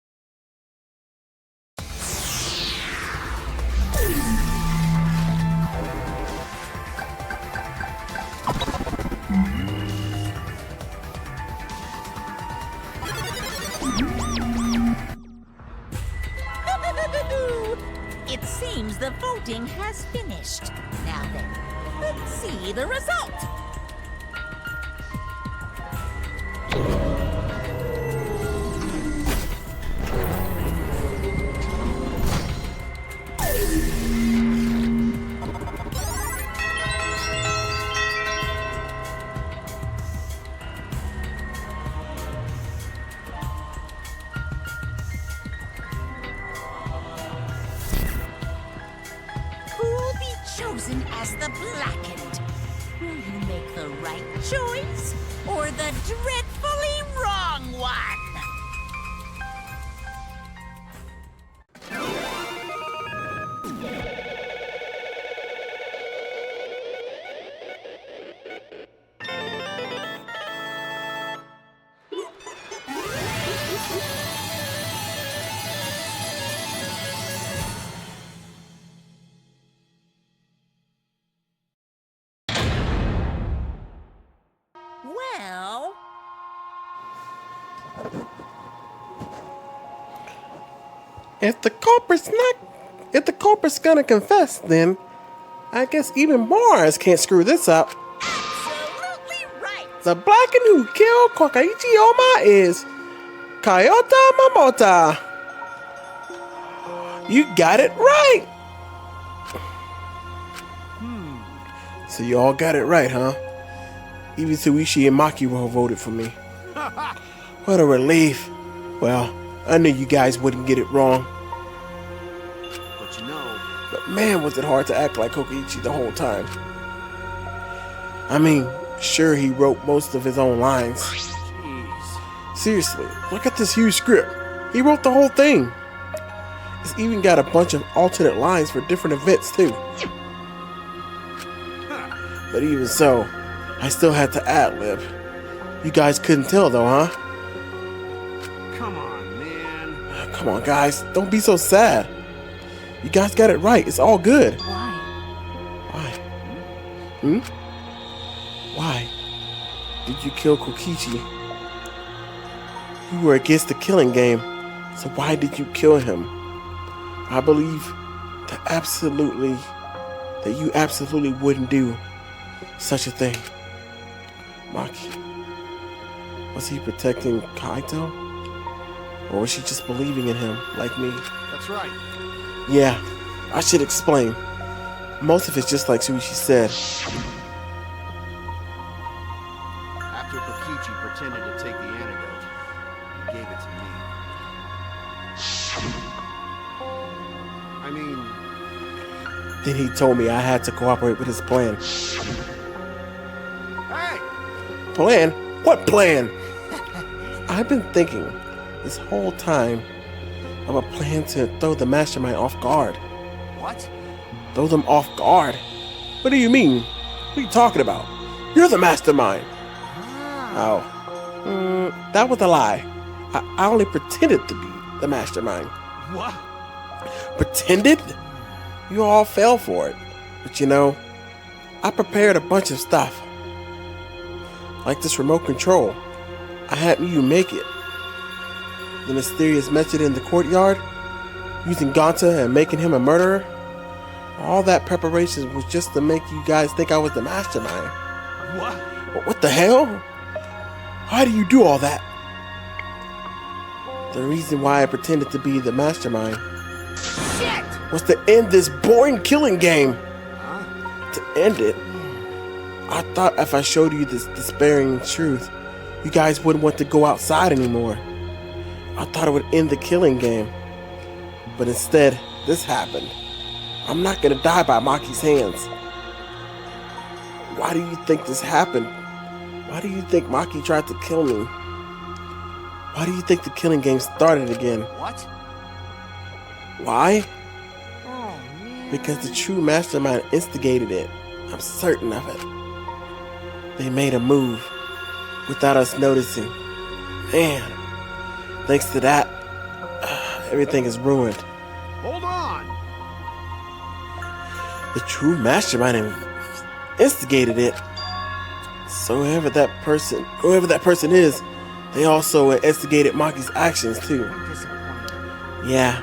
Speaker 2: It seems the voting has finished. Now then, let's see the result. Who'll be chosen as the blackened? Will you make the right choice or the dreadfully wrong one? Well,
Speaker 1: If the culprit's gonna confess, then I guess even Mars can't screw this up.
Speaker 2: absolutely right.
Speaker 1: The blackened who killed Kokaichi Oma is Kayota Momota. You got it right. So you all got it right, huh? Even Suishi and Makiro voted for me. What a relief. Well, I knew you guys wouldn't get it wrong.
Speaker 11: But you know,
Speaker 1: But man, was it hard to act like Kokichi the whole time. I mean, sure, he wrote most of his own lines.
Speaker 11: jeez.
Speaker 1: Seriously, look at this huge script. He wrote the whole thing. It's even got a bunch of alternate lines for different events, too. But even so, I still had to ad-lib. You guys couldn't tell, though, huh?
Speaker 11: Come on, man.
Speaker 1: Come on, guys. Don't be so sad. You guys got it right. It's all good.
Speaker 10: Why?
Speaker 1: Why? Why did you kill Kokichi? You were against the killing game, so why did you kill him? I believe that you absolutely wouldn't do such a thing. Maki, was he protecting Kaito? Or was she just believing in him, like me?
Speaker 11: That's right.
Speaker 1: Yeah, I should explain. Most of it's just like Shuichi said.
Speaker 11: After Kokichi pretended to take the antidote, he gave it to me. I mean,
Speaker 1: Then he told me I had to cooperate with his plan.
Speaker 11: hey!
Speaker 1: Plan? What plan? I've been thinking this whole time of a plan to throw the mastermind off guard.
Speaker 11: What?
Speaker 1: Throw them off guard? What do you mean? What are you talking about? You're the mastermind. Oh. That was a lie. I only pretended to be the mastermind.
Speaker 11: What?
Speaker 1: Pretended? You all fell for it. But you know, I prepared a bunch of stuff. Like this remote control. I had you make it. The mysterious method in the courtyard, using Gonta and making him a murderer. All that preparation was just to make you guys think I was the mastermind.
Speaker 11: What?
Speaker 1: What the hell? Why do you do all that? The reason why I pretended to be the mastermind was to end this boring killing game. To end it. I thought if I showed you this despairing truth, you guys wouldn't want to go outside anymore. I thought it would end the killing game. But instead, this happened. I'm not gonna die by Maki's hands. Why do you think this happened? Why do you think Maki tried to kill me? Why do you think the killing game started again?
Speaker 11: What?
Speaker 1: Why? Because the true mastermind instigated it. I'm certain of it. They made a move without us noticing. Man, thanks to that, everything is ruined.
Speaker 11: Hold on!
Speaker 1: The true mastermind instigated it. So whoever that person is, they also instigated Maki's actions too. Yeah,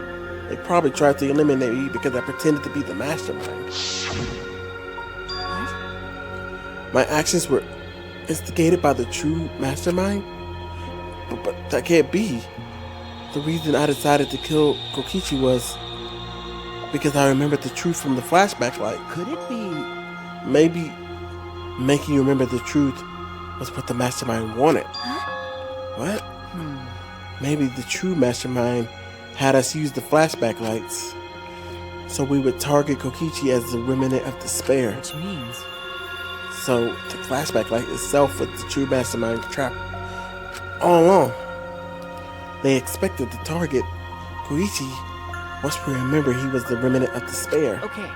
Speaker 1: they probably tried to eliminate me because I pretended to be the mastermind. My actions were instigated by the true mastermind? But that can't be. The reason I decided to kill Kokichi was because I remembered the truth from the flashback light.
Speaker 7: Could it be?
Speaker 1: Maybe making you remember the truth was what the mastermind wanted. What? Maybe the true mastermind had us use the flashback lights so we would target Kokichi as the remnant of despair.
Speaker 7: Which means?
Speaker 1: So the flashback light itself was the true mastermind trap all along. They expected to target Koichi once we remember he was the remnant of despair.
Speaker 7: Okay.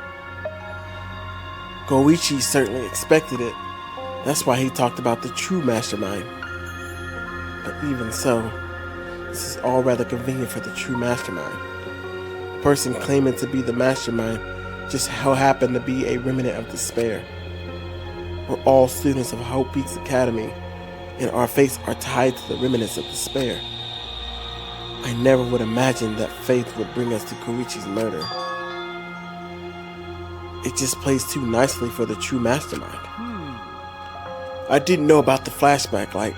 Speaker 1: Koichi certainly expected it. That's why he talked about the true mastermind. But even so, this is all rather convenient for the true mastermind. The person claiming to be the mastermind just so happened to be a remnant of despair. We're all students of Hope Peaks Academy, and our fates are tied to the remnants of despair. I never would imagine that faith would bring us to Koichi's murder. It just plays too nicely for the true mastermind. I didn't know about the flashback light.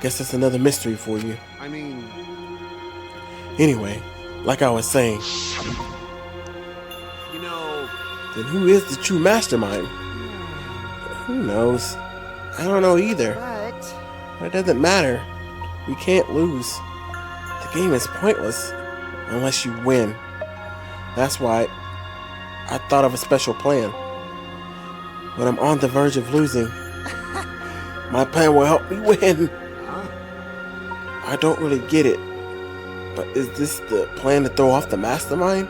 Speaker 1: Guess that's another mystery for you.
Speaker 11: I mean...
Speaker 1: Anyway, like I was saying,
Speaker 11: You know...
Speaker 1: then who is the true mastermind? Who knows? I don't know either. But it doesn't matter. We can't lose. The game is pointless unless you win. That's why I thought of a special plan. When I'm on the verge of losing, my plan will help me win. I don't really get it. But is this the plan to throw off the mastermind?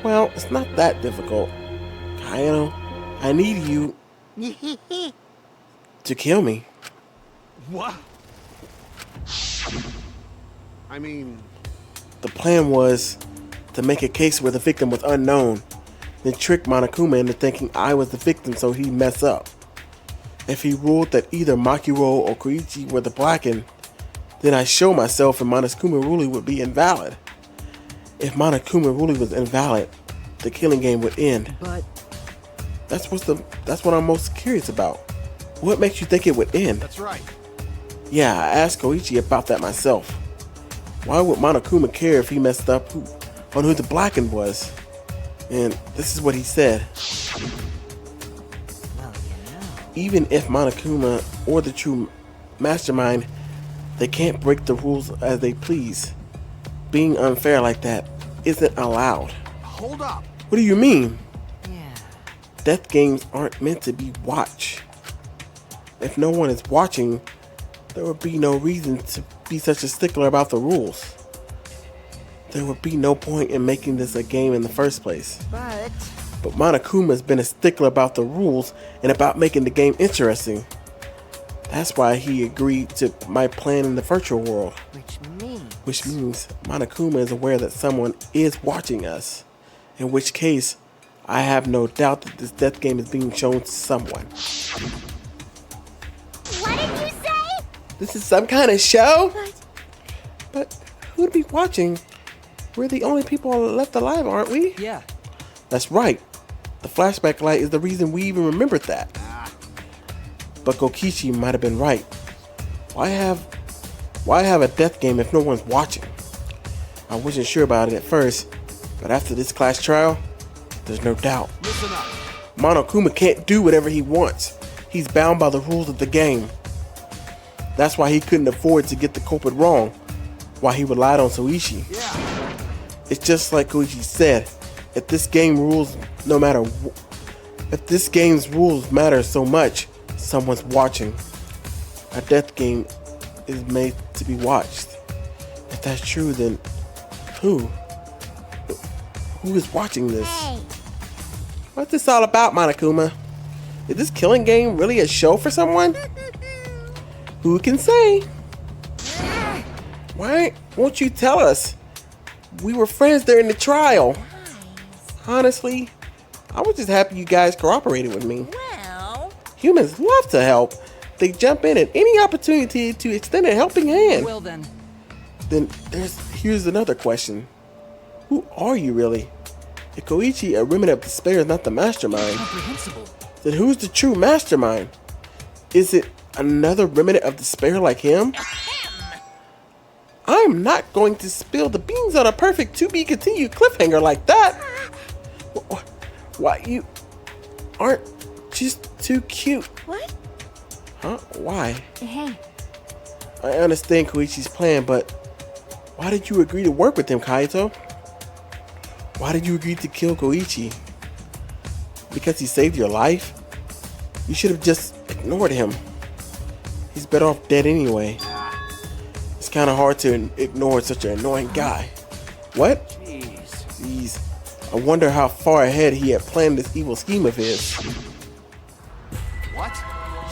Speaker 1: Well, it's not that difficult. Kayano, I need you to kill me.
Speaker 11: What? I mean...
Speaker 1: The plan was to make a case where the victim was unknown, then trick Monokuma into thinking I was the victim so he'd mess up. If he ruled that either Makiro or Koichi were the Blackened, then I show myself and Monokuma Ruli would be invalid. If Monokuma Ruli was invalid, the killing game would end.
Speaker 7: But
Speaker 1: that's what I'm most curious about. What makes you think it would end?
Speaker 11: That's right.
Speaker 1: Yeah, I asked Koichi about that myself. Why would Monokuma care if he messed up on who the Blackened was? And this is what he said.
Speaker 4: Well,
Speaker 1: Even if Monokuma or the true mastermind, they can't break the rules as they please. Being unfair like that isn't allowed.
Speaker 11: Hold up.
Speaker 1: What do you mean?
Speaker 4: yeah.
Speaker 1: Death games aren't meant to be watched. If no one is watching, there would be no reason to be such a stickler about the rules. There would be no point in making this a game in the first place. But Monokuma's been a stickler about the rules and about making the game interesting. That's why he agreed to my plan in the virtual world. Which means Monokuma is aware that someone is watching us. In which case, I have no doubt that this death game is being shown to someone.
Speaker 5: What did you say?
Speaker 1: This is some kind of show? But who'd be watching? We're the only people left alive, aren't we?
Speaker 7: Yeah.
Speaker 1: That's right. The flashback light is the reason we even remembered that. But Gokichi might have been right. Why have a death game if no one's watching? I wasn't sure about it at first, but after this class trial, there's no doubt.
Speaker 11: Listen up.
Speaker 1: Monokuma can't do whatever he wants. He's bound by the rules of the game. That's why he couldn't afford to get the culprit wrong, why he relied on Soichi.
Speaker 11: Yeah.
Speaker 1: It's just like Koichi said, if this game's rules matter so much, someone's watching. A death game is made to be watched. If that's true, then who? Who is watching this?
Speaker 5: Hey,
Speaker 1: What's this all about, Monokuma? Is this killing game really a show for someone? Who can say? Why won't you tell us? We were friends during the trial. Honestly, I was just happy you guys cooperated with me.
Speaker 2: Well,
Speaker 1: Humans love to help. They jump in at any opportunity to extend a helping hand.
Speaker 7: Well then.
Speaker 1: Then here's another question. Who are you really? If Koichi, a remnant of despair, is not the mastermind,
Speaker 7: Comprehensible.
Speaker 1: then who's the true mastermind? Is it another remnant of despair like him? I'm not going to spill the beans on a perfect to-be-continued cliffhanger like that. Why, you aren't just too cute.
Speaker 12: What?
Speaker 1: Huh? Why?
Speaker 10: Hey,
Speaker 1: I understand Koichi's plan, but why did you agree to work with him, Kaito? Why did you agree to kill Koichi? Because he saved your life? You should have just ignored him. He's better off dead anyway. It's kind of hard to ignore such an annoying guy. What? Jeez. I wonder how far ahead he had planned this evil scheme of his.
Speaker 11: What?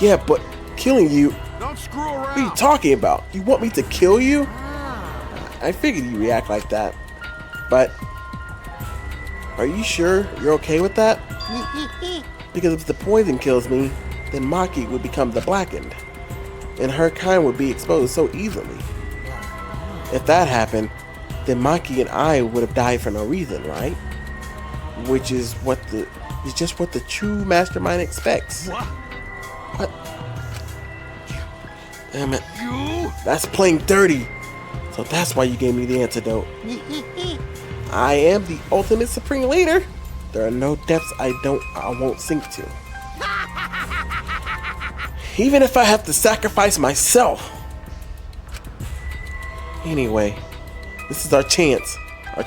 Speaker 1: Yeah, but killing you?
Speaker 11: Don't screw around.
Speaker 1: What are you talking about? You want me to kill you? I figured you'd react like that. But are you sure you're okay with that? Because if the poison kills me, then Maki would become the blackened, and her kind would be exposed so easily. If that happened, then Maki and I would have died for no reason, right? Which is just what the true mastermind expects. What? Damn it. That's playing dirty. So that's why you gave me the antidote. I am the ultimate supreme leader. There are no depths I won't sink to. Even if I have to sacrifice myself. Anyway, this is our chance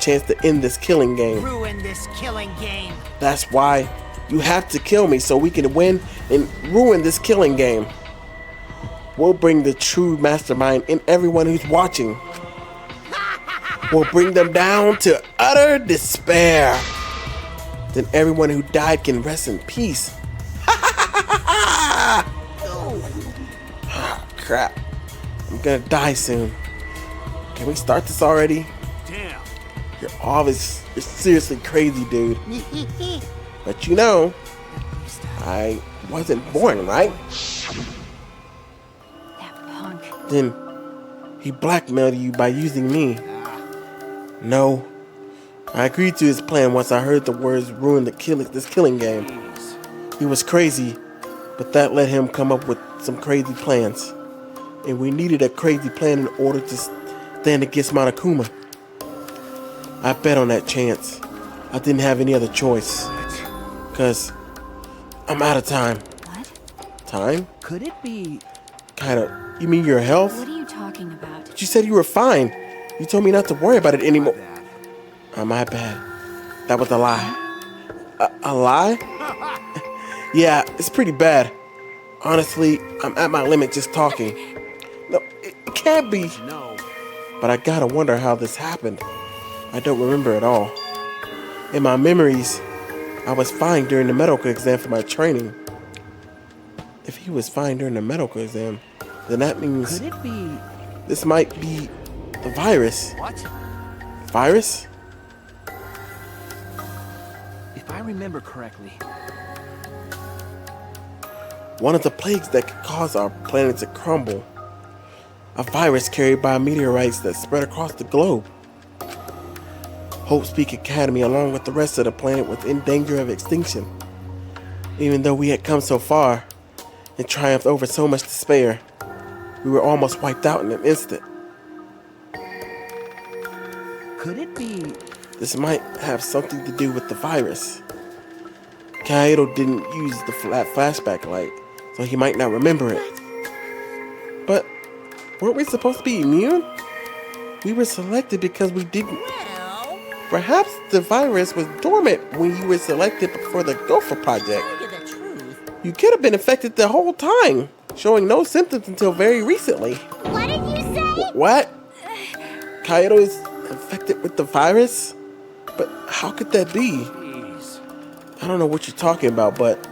Speaker 1: to end this killing game.
Speaker 4: Ruin this killing game.
Speaker 1: That's why you have to kill me so we can win and ruin this killing game. We'll bring the true mastermind and everyone who's watching. We'll bring them down to utter despair. Then everyone who died can rest in peace. Crap. I'm gonna die soon. Can we start this already?
Speaker 11: Damn.
Speaker 1: You're seriously crazy, dude. But you know, I wasn't born, right?
Speaker 10: that punk.
Speaker 1: Then he blackmailed you by using me. No. I agreed to his plan once I heard the words ruin this killing game. He was crazy, but that let him come up with some crazy plans. And we needed a crazy plan in order to stand against Monokuma. I bet on that chance. I didn't have any other choice. Because I'm out of time.
Speaker 10: What?
Speaker 1: Time?
Speaker 7: Could it be...
Speaker 1: Kinda. You mean your health?
Speaker 10: What are you talking about?
Speaker 1: But you said you were fine. You told me not to worry about it anymore. My bad. That was a lie. A lie? Yeah, it's pretty bad. Honestly, I'm at my limit just talking. No, it can't be.
Speaker 11: No.
Speaker 1: But I gotta wonder how this happened. I don't remember at all. In my memories, I was fine during the medical exam for my training. If he was fine during the medical exam, then that means...
Speaker 7: Could it be...
Speaker 1: This might be the virus.
Speaker 8: What?
Speaker 1: Virus?
Speaker 8: If I remember correctly,
Speaker 1: One of the plagues that could cause our planet to crumble. A virus carried by meteorites that spread across the globe. Hope Peak Academy, along with the rest of the planet, was in danger of extinction. Even though we had come so far and triumphed over so much despair, we were almost wiped out in an instant.
Speaker 7: Could it be...
Speaker 1: This might have something to do with the virus. Kaido didn't use the flashback light, so he might not remember it. But weren't we supposed to be immune? We were selected because we didn't.
Speaker 3: Well,
Speaker 1: Perhaps the virus was dormant when you were selected for the Gopher project.
Speaker 3: tell you the truth.
Speaker 1: You could have been infected the whole time, showing no symptoms until very recently.
Speaker 5: What did you say?
Speaker 1: What? Kaido is infected with the virus? But how could that be?
Speaker 11: Jeez.
Speaker 1: I don't know what you're talking about, but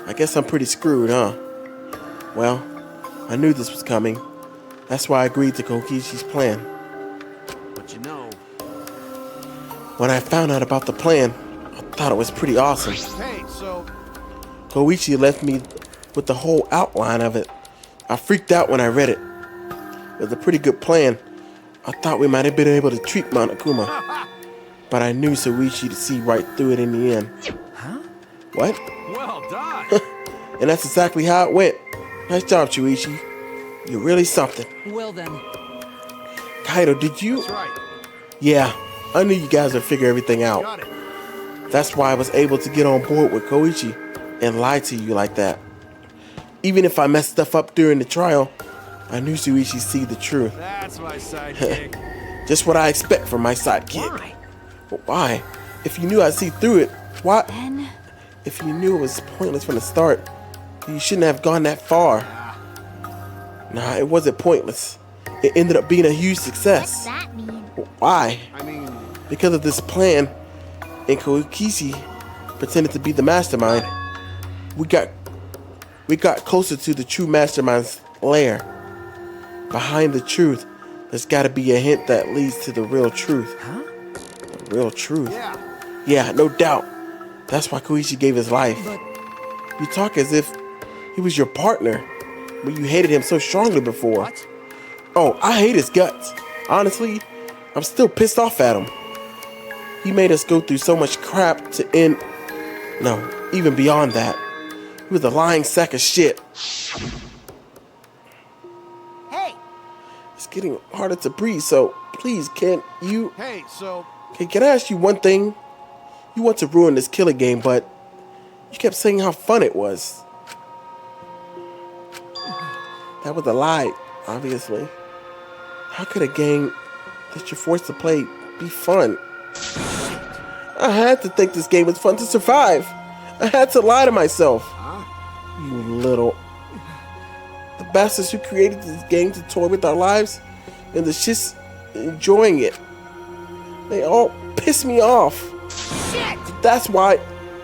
Speaker 1: I guess I'm pretty screwed, huh? Well, I knew this was coming. That's why I agreed to Kokishi's plan.
Speaker 11: But you know...
Speaker 1: When I found out about the plan, I thought it was pretty awesome.
Speaker 11: Hey, so...
Speaker 1: Koichi left me with the whole outline of it. I freaked out when I read it. It was a pretty good plan. I thought we might have been able to treat Monokuma. But I knew Soichi to see right through it in the end.
Speaker 7: Huh?
Speaker 1: What?
Speaker 11: Well done!
Speaker 1: And that's exactly how it went. Nice job, Shuichi. You're really something.
Speaker 7: Well then,
Speaker 1: Kaido, did you?
Speaker 11: That's right.
Speaker 1: Yeah, I knew you guys would figure everything out.
Speaker 11: Got it.
Speaker 1: That's why I was able to get on board with Koichi and lie to you like that. Even if I messed stuff up during the trial, I knew Shuichi'd see the truth.
Speaker 11: That's my sidekick.
Speaker 1: Just what I expect from my sidekick.
Speaker 7: why?
Speaker 1: But why? If you knew I'd see through it, why?
Speaker 10: Then,
Speaker 1: If you knew it was pointless from the start, you shouldn't have gone that far. Nah, it wasn't pointless. It ended up being a huge
Speaker 5: What's
Speaker 1: success.
Speaker 5: that mean?
Speaker 1: Why?
Speaker 11: I mean...
Speaker 1: Because of this plan, and Koichi pretended to be the mastermind, we got closer to the true mastermind's lair. Behind the truth, there's got to be a hint that leads to the real truth.
Speaker 7: Huh?
Speaker 1: The real truth.
Speaker 11: Yeah.
Speaker 1: Yeah, no doubt. That's why Koichi gave his life.
Speaker 7: But...
Speaker 1: You talk as if he was your partner, but you hated him so strongly before.
Speaker 8: what?
Speaker 1: Oh, I hate his guts. Honestly, I'm still pissed off at him. He made us go through so much crap to end... No, even beyond that. He was a lying sack of shit.
Speaker 4: Hey,
Speaker 1: It's getting harder to breathe, so please, can you...
Speaker 11: Hey, so...
Speaker 1: Okay, can I ask you one thing? You want to ruin this killer game, but you kept saying how fun it was. That was a lie, obviously. How could a game that you're forced to play be fun? I had to think this game was fun to survive. I had to lie to myself. You little... The bastards who created this game to toy with our lives and the shits enjoying it. They all piss me off.
Speaker 4: shit!
Speaker 1: That's why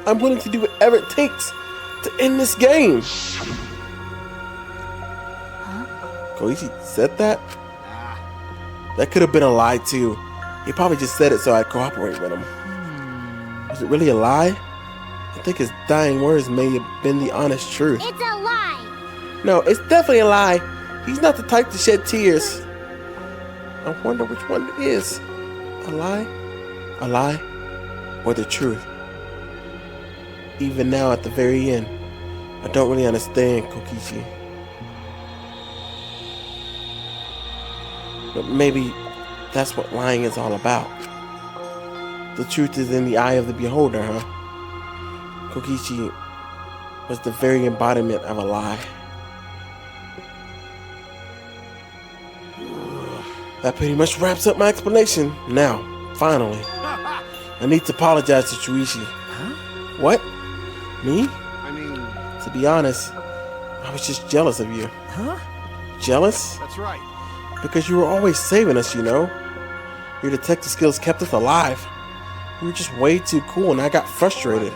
Speaker 1: I'm willing to do whatever it takes to end this game. Koichi said that? That could have been a lie too. He probably just said it so I'd cooperate with him. Was it really a lie? I think his dying words may have been the honest truth.
Speaker 5: It's a lie.
Speaker 1: No, it's definitely a lie. He's not the type to shed tears. I wonder which one it is. A lie, or the truth. Even now at the very end, I don't really understand Kokichi. But maybe that's what lying is all about. The truth is in the eye of the beholder, huh? Kokichi was the very embodiment of a lie. That pretty much wraps up my explanation. Now, finally, I need to apologize to Shuichi.
Speaker 11: Huh?
Speaker 1: What? Me?
Speaker 11: I mean...
Speaker 1: To be honest, I was just jealous of you.
Speaker 11: Huh?
Speaker 1: Jealous?
Speaker 11: That's right.
Speaker 1: Because you were always saving us, you know? Your detective skills kept us alive. You were just way too cool and I got frustrated.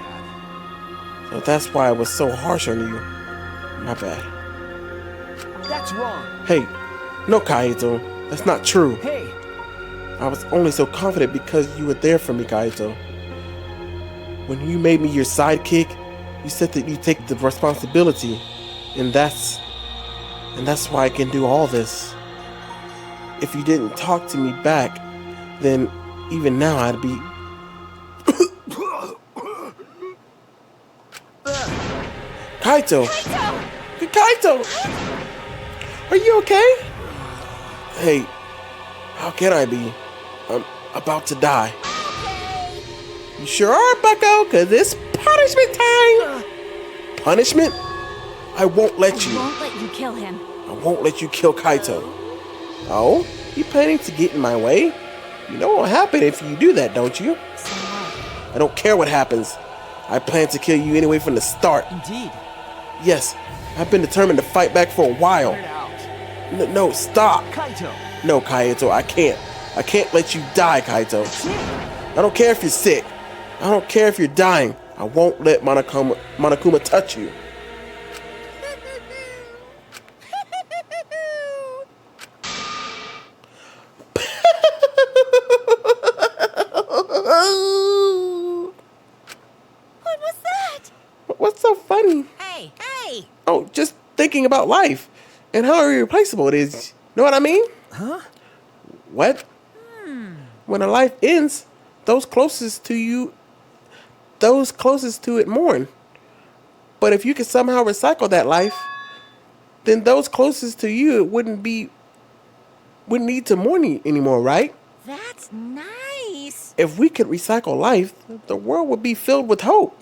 Speaker 1: So that's why I was so harsh on you. My bad.
Speaker 11: That's wrong.
Speaker 1: Hey, no, Kaito. That's not true.
Speaker 11: Hey.
Speaker 1: I was only so confident because you were there for me, Kaito. When you made me your sidekick, you said that you take the responsibility. And that's why I can do all this. If you didn't talk to me back, then even now I'd be... Kaito! Kaito! Are you okay? Hey, how can I be? I'm about to die. You sure are, bucko, cause it's punishment time! Punishment? I won't let you.
Speaker 10: I won't let you kill him.
Speaker 1: I won't let you kill Kaito. Oh? You planning to get in my way? You know what'll happen if you do that, don't you?
Speaker 10: So what?
Speaker 1: I don't care what happens. I plan to kill you anyway from the start.
Speaker 7: Indeed.
Speaker 1: Yes, I've been determined to fight back for a while. No, stop.
Speaker 11: Kaito.
Speaker 1: No, Kaito, I can't. I can't let you die, Kaito. I don't care if you're sick. I don't care if you're dying. I won't let Monokuma touch you.
Speaker 2: What was that?
Speaker 1: What's so funny?
Speaker 2: Hey!
Speaker 1: Oh, just thinking about life and how irreplaceable it is. Know what I mean?
Speaker 11: Huh?
Speaker 1: What? When a life ends, those closest to it mourn. But if you could somehow recycle that life, then those closest to you wouldn't need to mourn anymore, right?
Speaker 2: That's nice!
Speaker 1: If we could recycle life, the world would be filled with hope.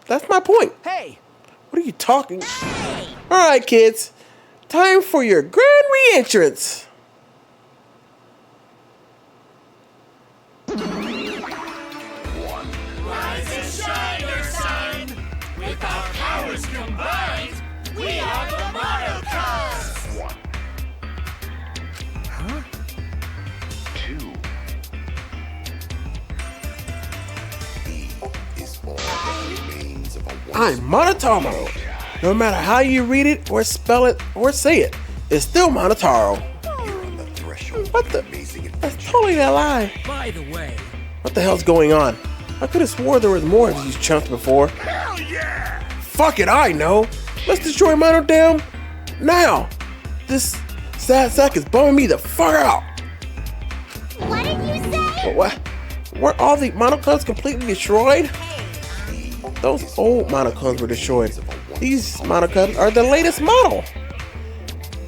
Speaker 1: That's my point.
Speaker 11: Hey!
Speaker 1: What are you talking?
Speaker 2: Hey!
Speaker 1: Alright, kids. Time for your grand re-entrance.
Speaker 3: Rise and shine, your sign! With our powers combined, we are the Monocubs!
Speaker 11: Huh?
Speaker 1: I'm Monotaro. No matter how you read it or spell it or say it, it's still Monotaro. What the? That's totally a lie.
Speaker 7: By the way,
Speaker 1: What the hell's going on? I could have swore there was more of these chumps before.
Speaker 11: Hell yeah!
Speaker 1: Fuck it, I know. Let's destroy Monodam now. This sad sack is bumming me the fuck out.
Speaker 5: What did you say?
Speaker 1: What? Weren't all the Monocubs completely destroyed? Those old Monocubs were destroyed. These Monocubs are the latest model.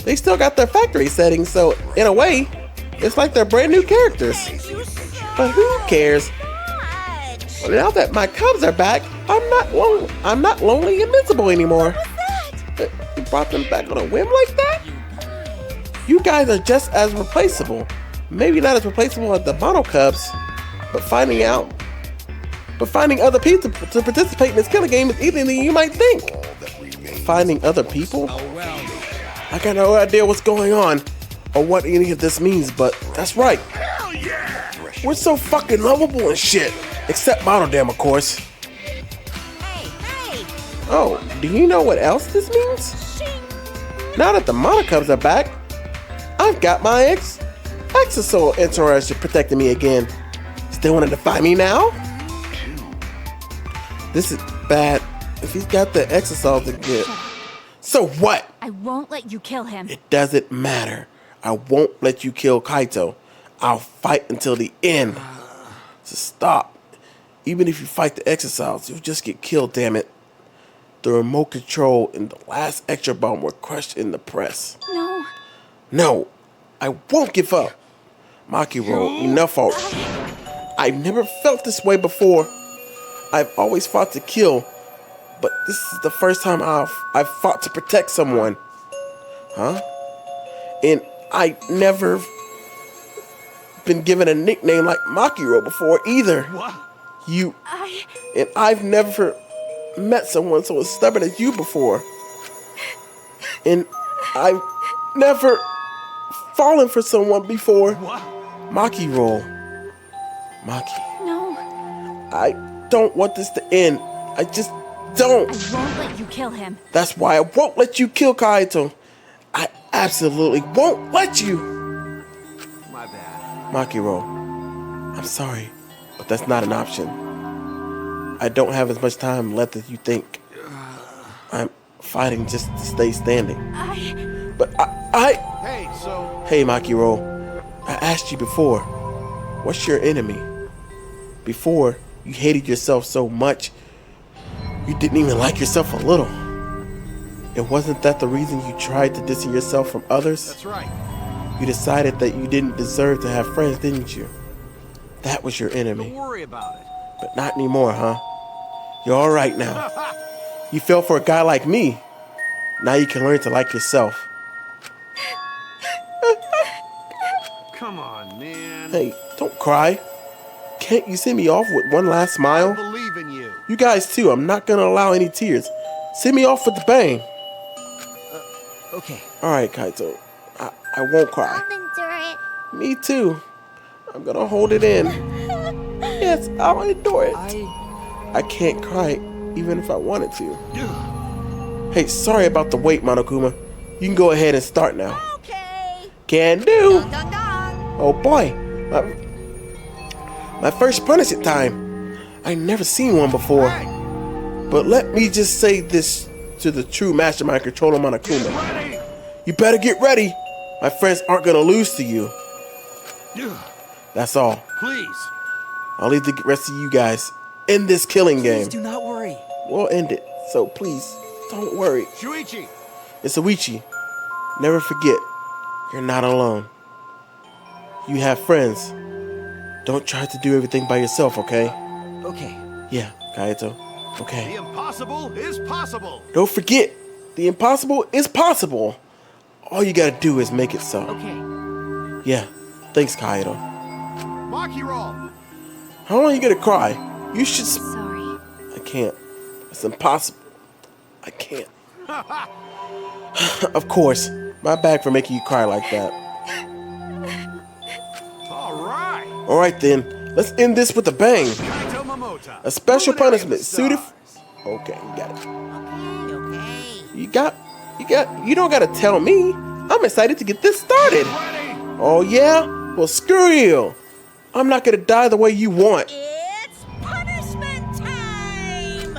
Speaker 1: They still got their factory settings, so in a way, it's like they're brand new characters. But who cares? Well, now that my cubs are back, I'm not lonely and invincible anymore. You brought them back on a whim like that? You guys are just as replaceable. Maybe not as replaceable as the Monocubs, but finding other people to participate in this killer game is easier than you might think. Finding other people? I got no idea what's going on or what any of this means, but that's right.
Speaker 11: Hell yeah!
Speaker 1: We're so fucking lovable and shit. Except Monodam, of course.
Speaker 2: Hey!
Speaker 1: Oh, do you know what else this means? Now that the Monocubs are back, I've got my Exosoul entourage protecting me again. Still want to defy me now? This is bad. If he's got the Exosoul to get... So what?
Speaker 10: I won't let you kill him.
Speaker 1: It doesn't matter. I won't let you kill Kaito. I'll fight until the end. So stop. Even if you fight the Exosols, you'll just get killed, damn it. The remote control and the last extra bomb were crushed in the press.
Speaker 10: No.
Speaker 1: No, I won't give up. Makiro, enough already. I've never felt this way before. I've always fought to kill, but this is the first time I've fought to protect someone. Huh? And I never been given a nickname like Makiro before either.
Speaker 11: What?
Speaker 1: And I've never met someone so stubborn as you before. And I've never fallen for someone before.
Speaker 11: What?
Speaker 1: Makiro. Maki.
Speaker 10: No.
Speaker 1: I don't want this to end. I just don't.
Speaker 10: I won't let you kill him.
Speaker 1: That's why I won't let you kill Kaito. I absolutely won't let you.
Speaker 11: My bad.
Speaker 1: Makiro, I'm sorry, but that's not an option. I don't have as much time left as you think. I'm fighting just to stay standing. But
Speaker 11: Hey, so...
Speaker 1: Hey, Makiro, I asked you before, what's your enemy? Before, you hated yourself so much, you didn't even like yourself a little. And wasn't that the reason you tried to distance yourself from others?
Speaker 11: That's right.
Speaker 1: You decided that you didn't deserve to have friends, didn't you? That was your enemy.
Speaker 11: Don't worry about it.
Speaker 1: But not anymore, huh? You're alright now. You fell for a guy like me. Now you can learn to like yourself.
Speaker 11: Come on, man.
Speaker 1: Hey, don't cry. Can't you send me off with one last
Speaker 11: I
Speaker 1: smile?
Speaker 11: believe in you.
Speaker 1: You guys too, I'm not gonna allow any tears. Send me off with the bang.
Speaker 7: Okay.
Speaker 1: Alright, Kaito. I won't cry.
Speaker 5: I'll endure it.
Speaker 1: Me too. I'm gonna hold it in. Yes, I'll endure it. I can't cry even if I wanted to. Hey, sorry about the wait, Monokuma. You can go ahead and start now.
Speaker 3: Okay.
Speaker 1: Can do.
Speaker 3: Dun, dun, dun.
Speaker 1: Oh boy. My first punishment time. I never seen one before. But let me just say this to the true mastermind controller Monokuma.
Speaker 11: Ready?
Speaker 1: You better get ready. My friends aren't gonna lose to you. That's all.
Speaker 11: Please.
Speaker 1: I'll leave the rest of you guys in this killing
Speaker 7: Please
Speaker 1: game.
Speaker 7: do not worry.
Speaker 1: We'll end it. So please, don't worry.
Speaker 11: Shuichi.
Speaker 1: It's Oichi. Never forget, you're not alone. You have friends. Don't try to do everything by yourself, okay?
Speaker 7: Okay.
Speaker 1: Yeah, Kaito.
Speaker 11: The
Speaker 1: Okay.
Speaker 11: impossible is possible.
Speaker 1: Don't forget, the impossible is possible. All you gotta do is make it so.
Speaker 7: Okay.
Speaker 1: Yeah, thanks, Kaito.
Speaker 11: Makiro.
Speaker 1: How long are you gonna cry? You should.
Speaker 10: Sorry.
Speaker 1: I can't. It's impossible. I can't. Of course. My bad for making you cry like that.
Speaker 11: All right.
Speaker 1: Alright then. Let's end this with a bang.
Speaker 11: Kaito Momota.
Speaker 1: A special
Speaker 11: Luminary of
Speaker 1: punishment
Speaker 11: the
Speaker 1: suited.
Speaker 11: stars.
Speaker 1: Okay, you got it.
Speaker 3: Okay.
Speaker 1: You don't gotta tell me. I'm excited to get this started.
Speaker 11: Ready?
Speaker 1: Oh yeah? Well, screw you. I'm not gonna die the way you want.
Speaker 3: It's punishment time.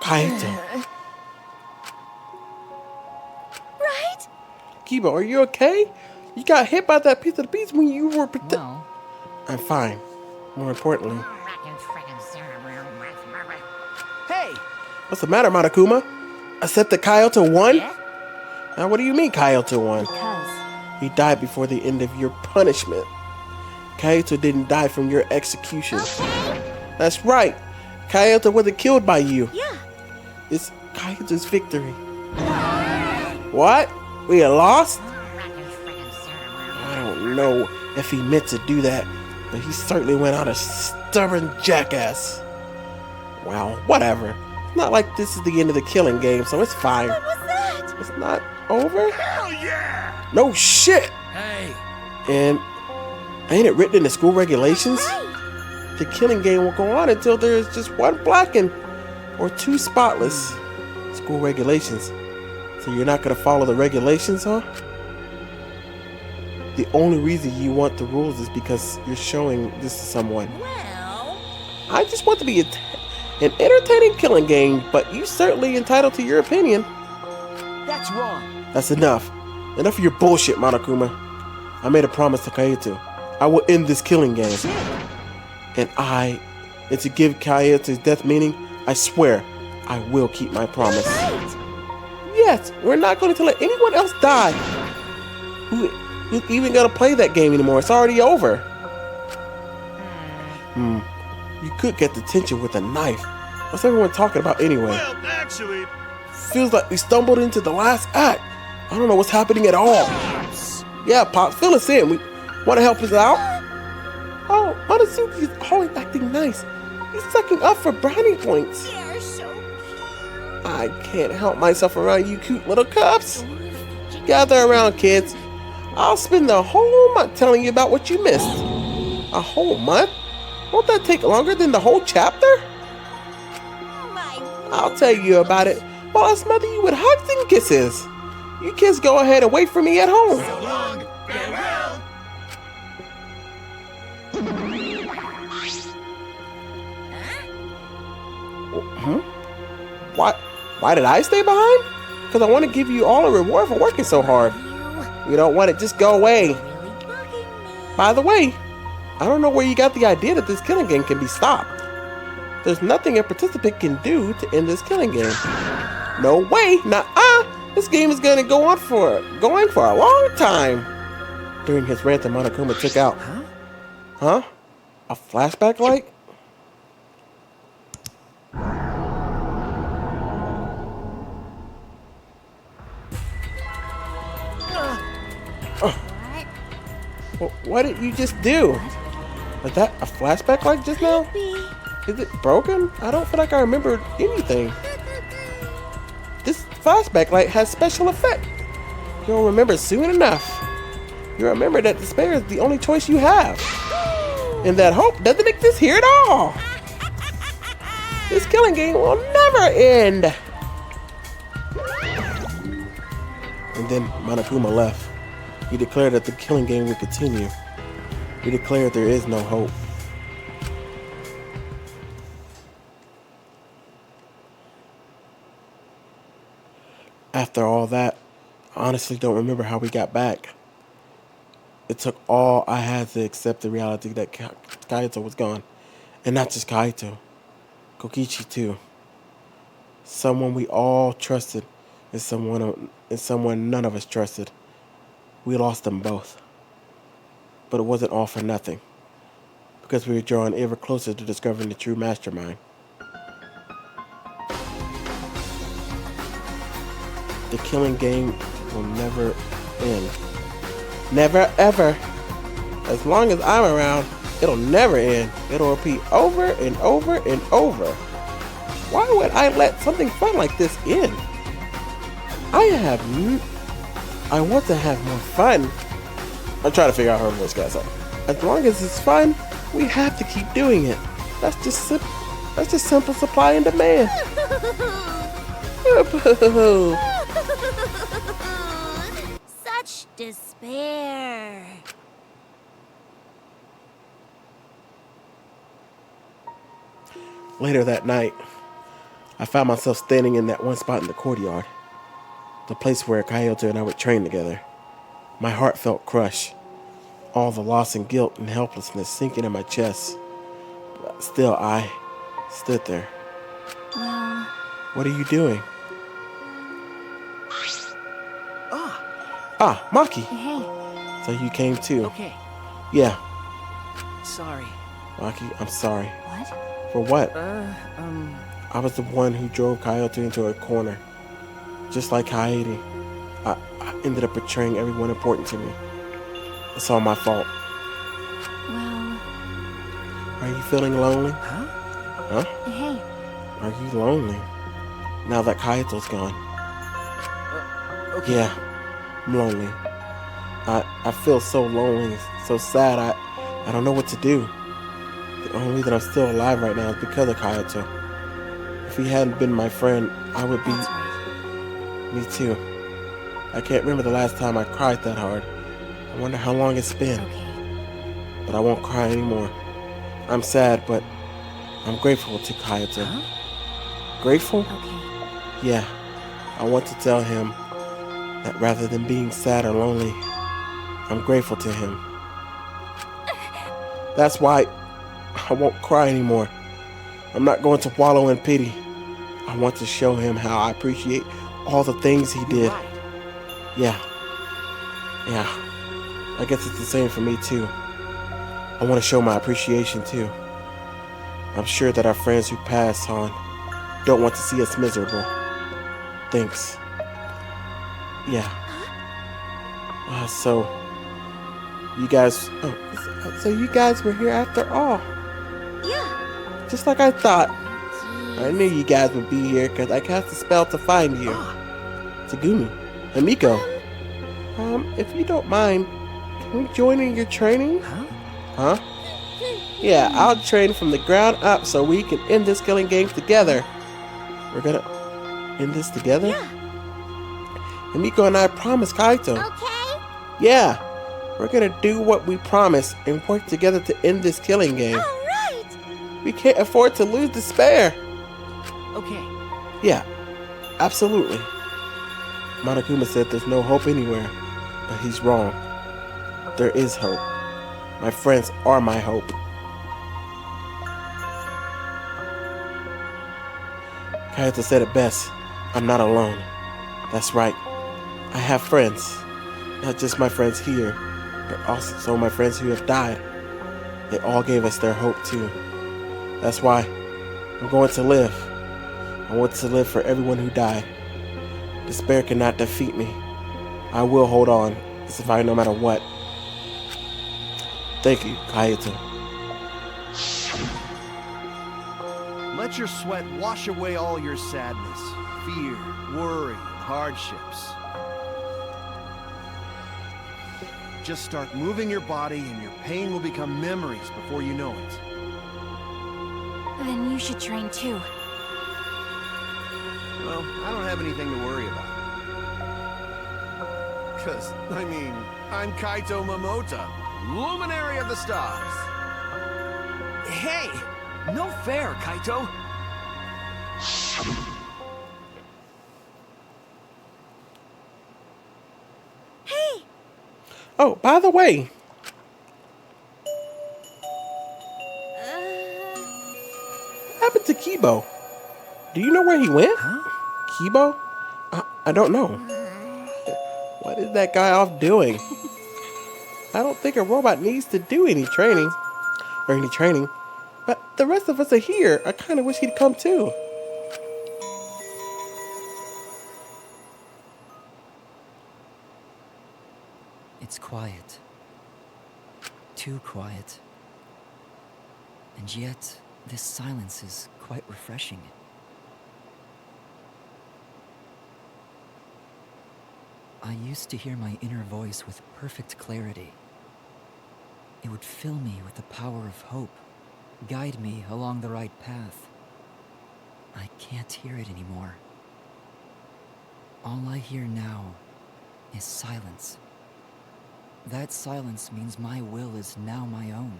Speaker 1: Kaito.
Speaker 12: Right?
Speaker 1: Kiba, are you okay? You got hit by that piece of the beast when you were
Speaker 7: Well,
Speaker 1: I'm fine. More importantly.
Speaker 8: Hey!
Speaker 1: What's the matter, Monokuma? Accept that Kaito won? Now, what do you mean Kaito won?
Speaker 10: Because
Speaker 1: He died before the end of your punishment. Kaito didn't die from your execution. That's right. Kaito wasn't killed by you.
Speaker 12: Yeah.
Speaker 1: It's Kaito's victory. What? We lost? I don't know if he meant to do that, but he certainly went out a stubborn jackass. Well, whatever. It's not like this is the end of the killing game, so it's fine.
Speaker 12: What was that?
Speaker 1: It's not over?
Speaker 11: Hell yeah!
Speaker 1: No shit!
Speaker 7: hey,
Speaker 1: And ain't it written in the school regulations?
Speaker 12: Right.
Speaker 1: The killing game will go on until there is just one blackened or two spotless. School regulations. So you're not gonna follow the regulations, huh? The only reason you want the rules is because you're showing this to someone.
Speaker 2: Well,
Speaker 1: I just want to be an entertaining killing game, but you certainly entitled to your opinion.
Speaker 8: That's wrong.
Speaker 1: That's enough. Enough of your bullshit, Monokuma. I made a promise to Kaito. I will end this killing game. And to give Kaito's death meaning, I swear, I will keep my promise. Yes, we're not going to let anyone else die. Who's even going to play that game anymore? It's already over. You could get the tension with a knife. What's everyone talking about anyway?
Speaker 11: Well, actually,
Speaker 1: Feels like we stumbled into the last act. I don't know what's happening at all. Yeah, Pops, fill us in. We want to help us out? Oh, Monosuke is always acting nice. He's sucking up for brownie points.
Speaker 2: you're so cute.
Speaker 1: I can't help myself around you cute little cubs. Gather around, kids. I'll spend the whole month telling you about what you missed. A whole month? Won't that take longer than the whole chapter? I'll tell you about it while I smother you with hugs and kisses. You kids go ahead and wait for me at home.
Speaker 11: so long, farewell!
Speaker 1: Why did I stay behind? Because I want to give you all a reward for working so hard. You don't want it, just go away. By the way, I don't know where you got the idea that this killing game can be stopped. There's nothing a participant can do to end this killing game. No way, this game is going to go on for a long time. During his rant that Monokuma took out. Huh? A flashback light? What did you just do? Was that a flashback light just now? Is it broken? I don't feel like I remembered anything. This flashback light has special effect. You'll remember soon enough. You'll remember that despair is the only choice you have. And that hope doesn't exist here at all. This killing game will never end. And then Monokuma left. He declared that the killing game would continue. He declared there is no hope. After all that, I honestly don't remember how we got back. It took all I had to accept the reality that Kaito was gone. And not just Kaito. Kokichi too. Someone we all trusted and someone none of us trusted. We lost them both. But it wasn't all for nothing. Because we were drawing ever closer to discovering the true mastermind. The killing game will never end. Never ever. As long as I'm around, it'll never end. It'll repeat over and over and over. Why would I let something fun like this end? I want to have more fun. I'm trying to figure out how this guy's like. As long as it's fun, we have to keep doing it. That's just simple supply and demand.
Speaker 2: Such despair.
Speaker 1: Later that night, I found myself standing in that one spot in the courtyard, the place where Kyoto and I would train together. My heart felt crushed, all the loss and guilt and helplessness sinking in my chest. But still, I stood there.
Speaker 10: Well,
Speaker 1: What are you doing?
Speaker 7: Ah,
Speaker 1: Maki!
Speaker 10: hey,
Speaker 1: So you came too?
Speaker 7: okay.
Speaker 1: Yeah,
Speaker 7: Sorry.
Speaker 1: Maki, I'm sorry.
Speaker 10: what?
Speaker 1: For what?
Speaker 7: Um,
Speaker 1: I was the one who drove Kyoto into a corner. Just like Kaede. I ended up betraying everyone important to me. It's all my fault.
Speaker 10: Well,
Speaker 1: Are you feeling lonely?
Speaker 7: huh?
Speaker 1: Huh?
Speaker 10: hey,
Speaker 1: Are you lonely? Now that Kayato's gone.
Speaker 7: Okay.
Speaker 1: Yeah, I'm lonely. I feel so lonely, so sad. I don't know what to do. The only reason I'm still alive right now is because of Kayato. If he hadn't been my friend, I would be...
Speaker 10: that's right.
Speaker 1: Me too. I can't remember the last time I cried that hard. I wonder how long it's been.
Speaker 10: Okay.
Speaker 1: But I won't cry anymore. I'm sad, but I'm grateful to Kayato.
Speaker 7: Huh?
Speaker 1: Grateful?
Speaker 10: Okay.
Speaker 1: Yeah. I want to tell him that rather than being sad or lonely, I'm grateful to him. That's why I won't cry anymore. I'm not going to wallow in pity. I want to show him how I appreciate all the things he did.
Speaker 7: Right.
Speaker 1: Yeah. I guess it's the same for me too. I want to show my appreciation too. I'm sure that our friends who passed on don't want to see us miserable. Thanks. Yeah. So you guys were here after all.
Speaker 12: Yeah.
Speaker 1: Just like I thought. I knew you guys would be here because I cast a spell to find you. Tagumi and Miko. If you don't mind, can we join in your training? Huh? Yeah, I'll train from the ground up so we can end this killing game together. We're gonna end this together?
Speaker 12: Yeah.
Speaker 1: And Miko and I promised Kaito.
Speaker 5: Okay?
Speaker 1: Yeah, we're gonna do what we promised and work together to end this killing game.
Speaker 12: All right.
Speaker 1: We can't afford to lose despair.
Speaker 7: Okay.
Speaker 1: Yeah, absolutely. Monokuma said there's no hope anywhere, but he's wrong. There is hope. My friends are my hope. Kaito said it best. I'm not alone. That's right. I have friends. Not just my friends here, but also my friends who have died. They all gave us their hope too. That's why I'm going to live. I want to live for everyone who died. Despair cannot defeat me. I will hold on, survive no matter what. Thank you, Kaito.
Speaker 11: Let your sweat wash away all your sadness, fear, worry, and hardships. Just start moving your body and your pain will become memories before you know it.
Speaker 10: Then you should train too.
Speaker 11: Well, I don't have anything to worry about. Because, I'm Kaito Momota, Luminary of the Stars.
Speaker 7: Hey! No fair, Kaito!
Speaker 12: Hey.
Speaker 1: Oh, by the way. What happened to Kibo? Do you know where he went?
Speaker 7: Huh?
Speaker 1: Kibo? I don't know. What is that guy off doing? I don't think a robot needs to do any training. But the rest of us are here. I kind of wish he'd come too.
Speaker 7: It's quiet. Too quiet. And yet, this silence is quite refreshing. I used to hear my inner voice with perfect clarity. It would fill me with the power of hope, guide me along the right path. I can't hear it anymore. All I hear now is silence. That silence means my will is now my own,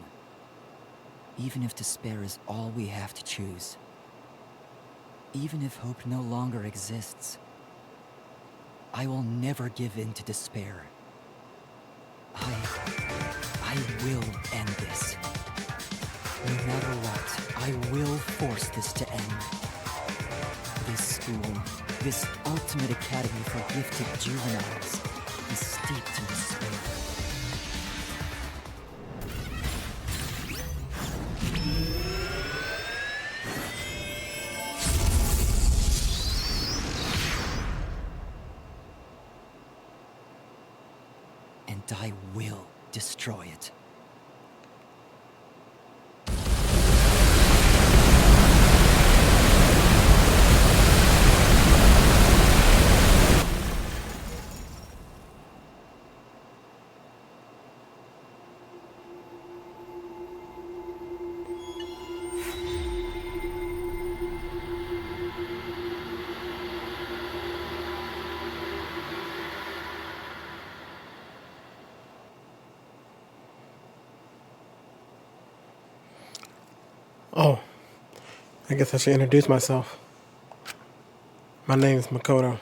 Speaker 7: even if despair is all we have to choose. Even if hope no longer exists, I will never give in to despair. I will end this. No matter what, I will force this to end. This school, this ultimate academy for gifted juveniles, is steeped in despair. And I will destroy it.
Speaker 1: Oh, I guess I should introduce myself. My name is Makoto.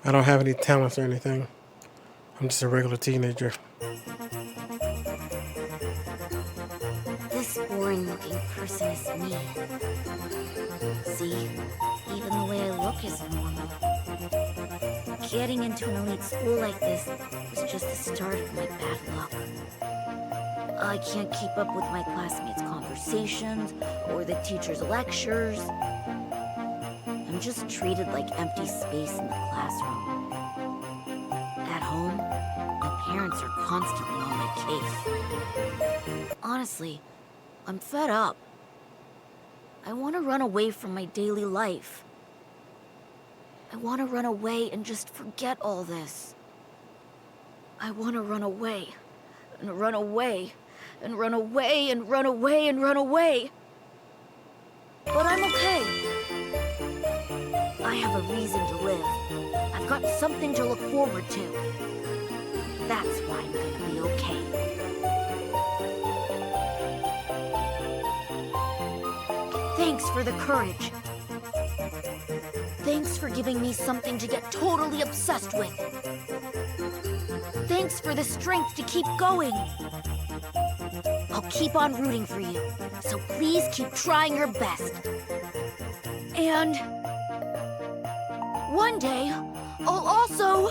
Speaker 1: I don't have any talents or anything. I'm just a regular teenager.
Speaker 13: This boring-looking person is me. See? Even the way I look is normal. Getting into an elite school like this was just the start of my bad luck. I can't keep up with my classmates' conversations or the teachers' lectures. I'm just treated like empty space in the classroom. At home, my parents are constantly on my case. Honestly, I'm fed up. I want to run away from my daily life. I want to run away and just forget all this. I want to run away, and run away, and run away, and run away, and run away. But I'm okay. I have a reason to live. I've got something to look forward to. That's why I'm gonna be okay. Thanks for the courage. Thanks for giving me something to get totally obsessed with. Thanks for the strength to keep going. I'll keep on rooting for you, so please keep trying your best. And one day, I'll also...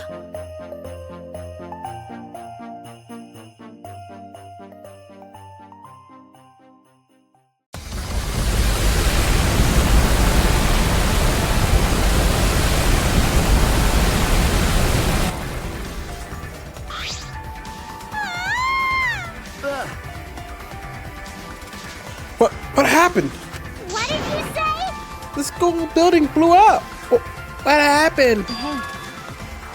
Speaker 1: What happened?
Speaker 5: What did you say?
Speaker 1: The school building blew up. What happened?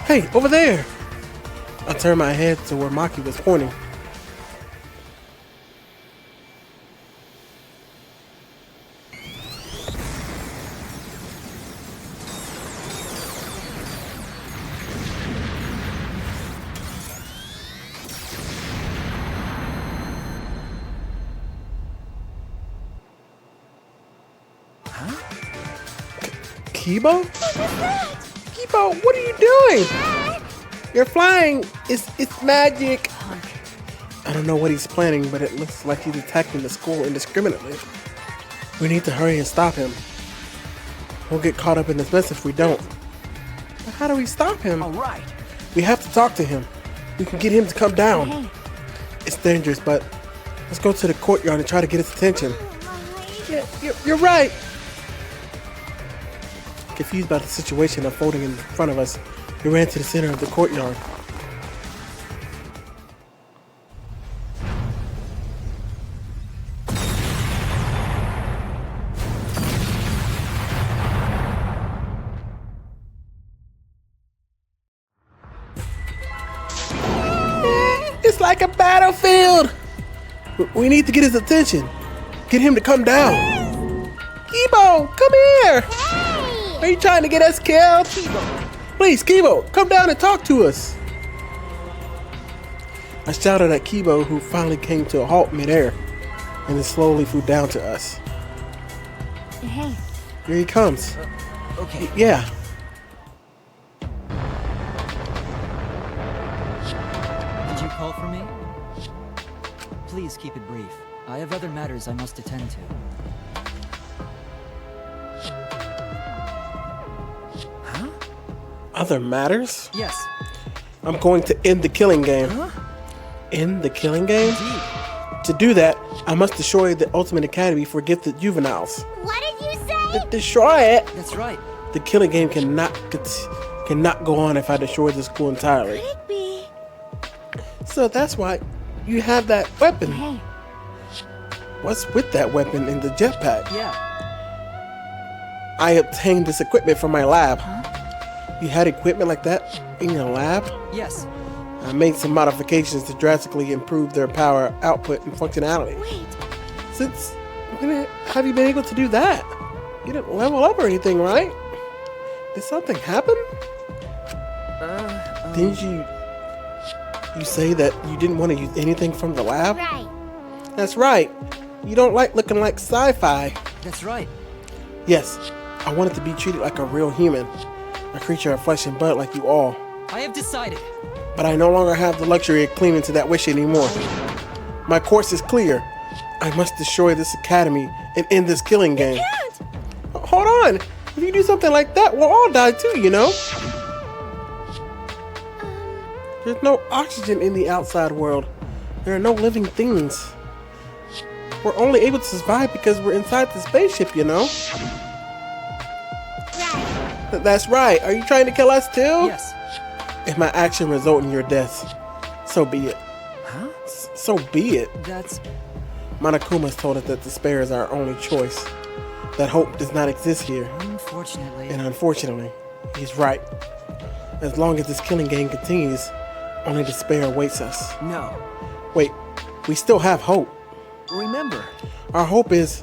Speaker 1: Hey, over there. I turned my head to where Maki was pointing. Kibo? Kibo, what are you doing? You're flying. It's magic. I don't know what he's planning, but it looks like he's attacking the school indiscriminately. We need to hurry and stop him. We'll get caught up in this mess if we don't. But how do we stop him?
Speaker 8: All right.
Speaker 1: We have to talk to him. We can get him to come down.
Speaker 10: Hey.
Speaker 1: It's dangerous, but let's go to the courtyard and try to get his attention. Yeah, you're right. Confused by the situation unfolding in front of us, we ran to the center of the courtyard. It's like a battlefield. We need to get his attention. Get him to come down. Kibo, come here. Are you trying to get us killed? Please, Kibo, come down and talk to us. I shouted at Kibo, who finally came to a halt midair and then slowly flew down to us.
Speaker 10: Hey,
Speaker 1: Here he comes.
Speaker 7: Okay.
Speaker 1: Yeah.
Speaker 7: Did you call for me? Please keep it brief. I have other matters I must attend to.
Speaker 1: Other matters?
Speaker 7: Yes.
Speaker 1: I'm going to end the killing game.
Speaker 7: Huh?
Speaker 1: End the killing game?
Speaker 7: Indeed.
Speaker 1: To do that, I must destroy the Ultimate Academy for gifted juveniles.
Speaker 5: What did you say?
Speaker 1: Destroy it!
Speaker 7: That's right.
Speaker 1: The killing game cannot go on if I destroy the school entirely.
Speaker 12: Could it be?
Speaker 1: So that's why you have that weapon.
Speaker 10: Hey,
Speaker 1: What's with that weapon in the jetpack?
Speaker 7: Yeah.
Speaker 1: I obtained this equipment from my lab. You had equipment like that in your lab?
Speaker 7: Yes.
Speaker 1: I made some modifications to drastically improve their power output and functionality.
Speaker 12: Wait,
Speaker 1: Since when have you been able to do that? You didn't level up or anything, right? Did something happen? Didn't you say that you didn't want to use anything from the lab?
Speaker 5: Right.
Speaker 1: That's right. You don't like looking like sci-fi.
Speaker 7: That's right.
Speaker 1: Yes, I wanted to be treated like a real human, a creature of flesh and blood like you all.
Speaker 7: I have decided.
Speaker 1: But I no longer have the luxury of clinging to that wish anymore. My course is clear. I must destroy this academy and end this killing game. Hold on. If you do something like that, we'll all die too, you know? There's no oxygen in the outside world. There are no living things. We're only able to survive because we're inside the spaceship, you know?
Speaker 5: Right.
Speaker 1: That's right. Are you trying to kill us too?
Speaker 7: Yes.
Speaker 1: If my action result in your death, so be it.
Speaker 7: Huh?
Speaker 1: So be it.
Speaker 7: That's...
Speaker 1: Monokuma's told us that despair is our only choice. That hope does not exist here.
Speaker 7: Unfortunately.
Speaker 1: And unfortunately, he's right. As long as this killing game continues, only despair awaits us.
Speaker 7: No.
Speaker 1: Wait, we still have hope.
Speaker 7: Remember.
Speaker 1: Our hope is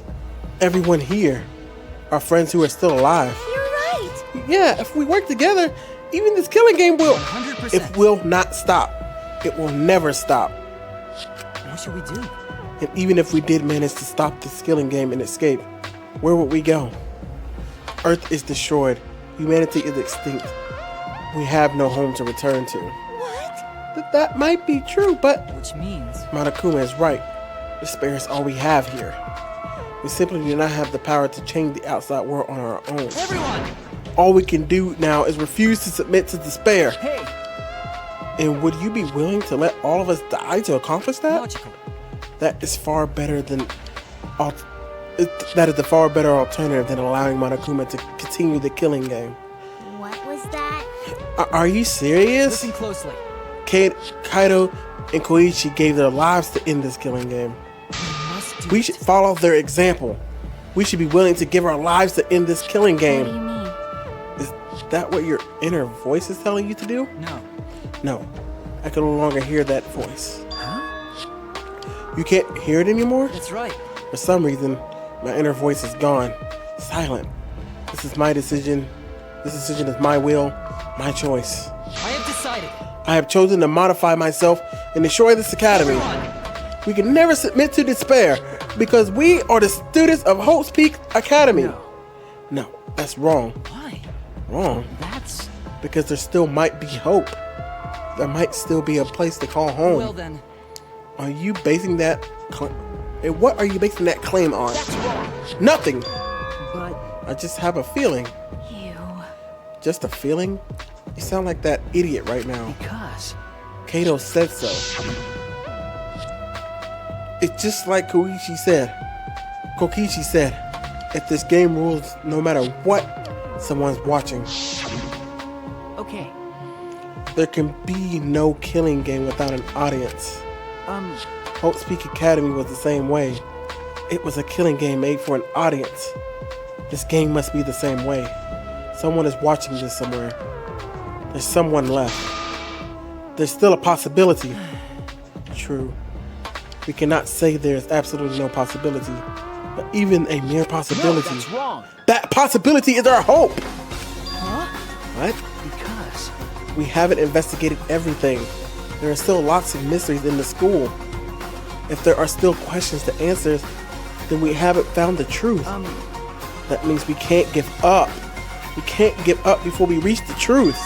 Speaker 1: everyone here, our friends who are still alive.
Speaker 12: you're right.
Speaker 1: Yeah, if we work together, even this killing game will...
Speaker 7: 100%.
Speaker 1: It will not stop. It will never stop.
Speaker 7: What should we do?
Speaker 1: And even if we did manage to stop this killing game and escape, where would we go? Earth is destroyed. Humanity is extinct. We have no home to return to.
Speaker 12: What?
Speaker 1: That might be true, but
Speaker 7: Which means...
Speaker 1: Monokuma is right. Despair is all we have here. We simply do not have the power to change the outside world on our own.
Speaker 7: Everyone!
Speaker 1: All we can do now is refuse to submit to despair.
Speaker 7: Hey!
Speaker 1: And would you be willing to let all of us die to accomplish that?
Speaker 7: Logical.
Speaker 1: That is far better than... That is the far better alternative than allowing Monokuma to continue the killing game.
Speaker 5: What was that?
Speaker 1: Are you serious?
Speaker 7: Listen closely.
Speaker 1: Kaido and Koichi gave their lives to end this killing game.
Speaker 7: We must do
Speaker 1: We
Speaker 7: it.
Speaker 1: should follow their example. We should be willing to give our lives to end this killing
Speaker 10: what do you
Speaker 1: game.
Speaker 10: mean?
Speaker 1: Is that what your inner voice is telling you to do?
Speaker 7: No.
Speaker 1: No, I can no longer hear that voice.
Speaker 7: Huh?
Speaker 1: You can't hear it anymore?
Speaker 7: That's right.
Speaker 1: For some reason, my inner voice is gone. Silent. This is my decision. This decision is my will, my choice.
Speaker 7: I have decided.
Speaker 1: I have chosen to modify myself and destroy this academy.
Speaker 7: Everyone!
Speaker 1: We can never submit to despair because we are the students of Hope's Peak Academy.
Speaker 7: No.
Speaker 1: No, that's wrong.
Speaker 7: Why?
Speaker 1: Wrong.
Speaker 7: That's...
Speaker 1: Because there still might be hope. There might still be a place to call home.
Speaker 7: Well then.
Speaker 1: Are you basing that... And what are you basing that claim on?
Speaker 7: That's wrong.
Speaker 1: Nothing.
Speaker 7: But...
Speaker 1: I just have a feeling.
Speaker 10: You.
Speaker 1: Just a feeling? You sound like that idiot right now.
Speaker 7: Because...
Speaker 1: Kato said so. It's just like Kokichi said. If this game rules no matter what someone's watching,
Speaker 7: Okay.
Speaker 1: there can be no killing game without an audience. Hope's Peak Academy was the same way. It was a killing game made for an audience. This game must be the same way. Someone is watching this somewhere. There's someone left. There's still a possibility. True. We cannot say there's absolutely no possibility, but even a mere possibility.
Speaker 7: No, that's wrong.
Speaker 1: That possibility is our hope.
Speaker 7: Huh?
Speaker 1: What?
Speaker 7: Because...
Speaker 1: We haven't investigated everything. There are still lots of mysteries in the school. If there are still questions to answer, then we haven't found the truth. That means we can't give up. We can't give up before we reach the truth.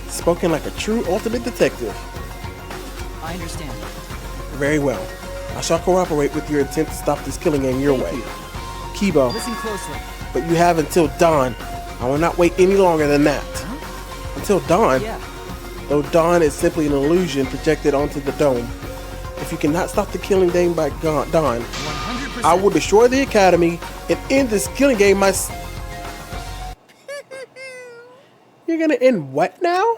Speaker 1: Spoken like a true ultimate detective.
Speaker 7: I understand.
Speaker 1: Very well. I shall cooperate with your attempt to stop this killing game your way. Kibo,
Speaker 7: Listen closely.
Speaker 1: but you have until dawn. I will not wait any longer than that. Until dawn?
Speaker 7: Yeah.
Speaker 1: Though dawn is simply an illusion projected onto the dome. If you cannot stop the killing game by dawn,
Speaker 7: 100%.
Speaker 1: I will destroy the academy and end this killing game You're gonna end what now?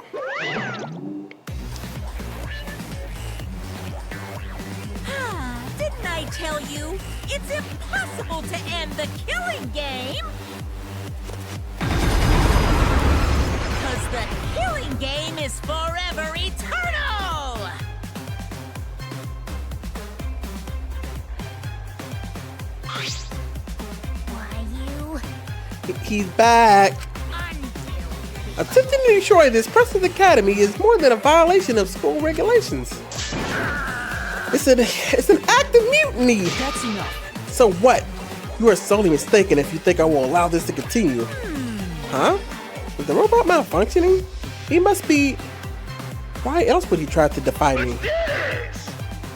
Speaker 2: Didn't I tell you? It's impossible to end the killing game! Because the killing game is forever eternal!
Speaker 5: Why you?
Speaker 1: He's back. Attempting to destroy this precious academy is more than a violation of school regulations. It's an act of mutiny.
Speaker 7: That's enough.
Speaker 1: So what? You are sorely mistaken if you think I will allow this to continue. Huh? Is the robot malfunctioning? He must be... Why else would he try to defy me?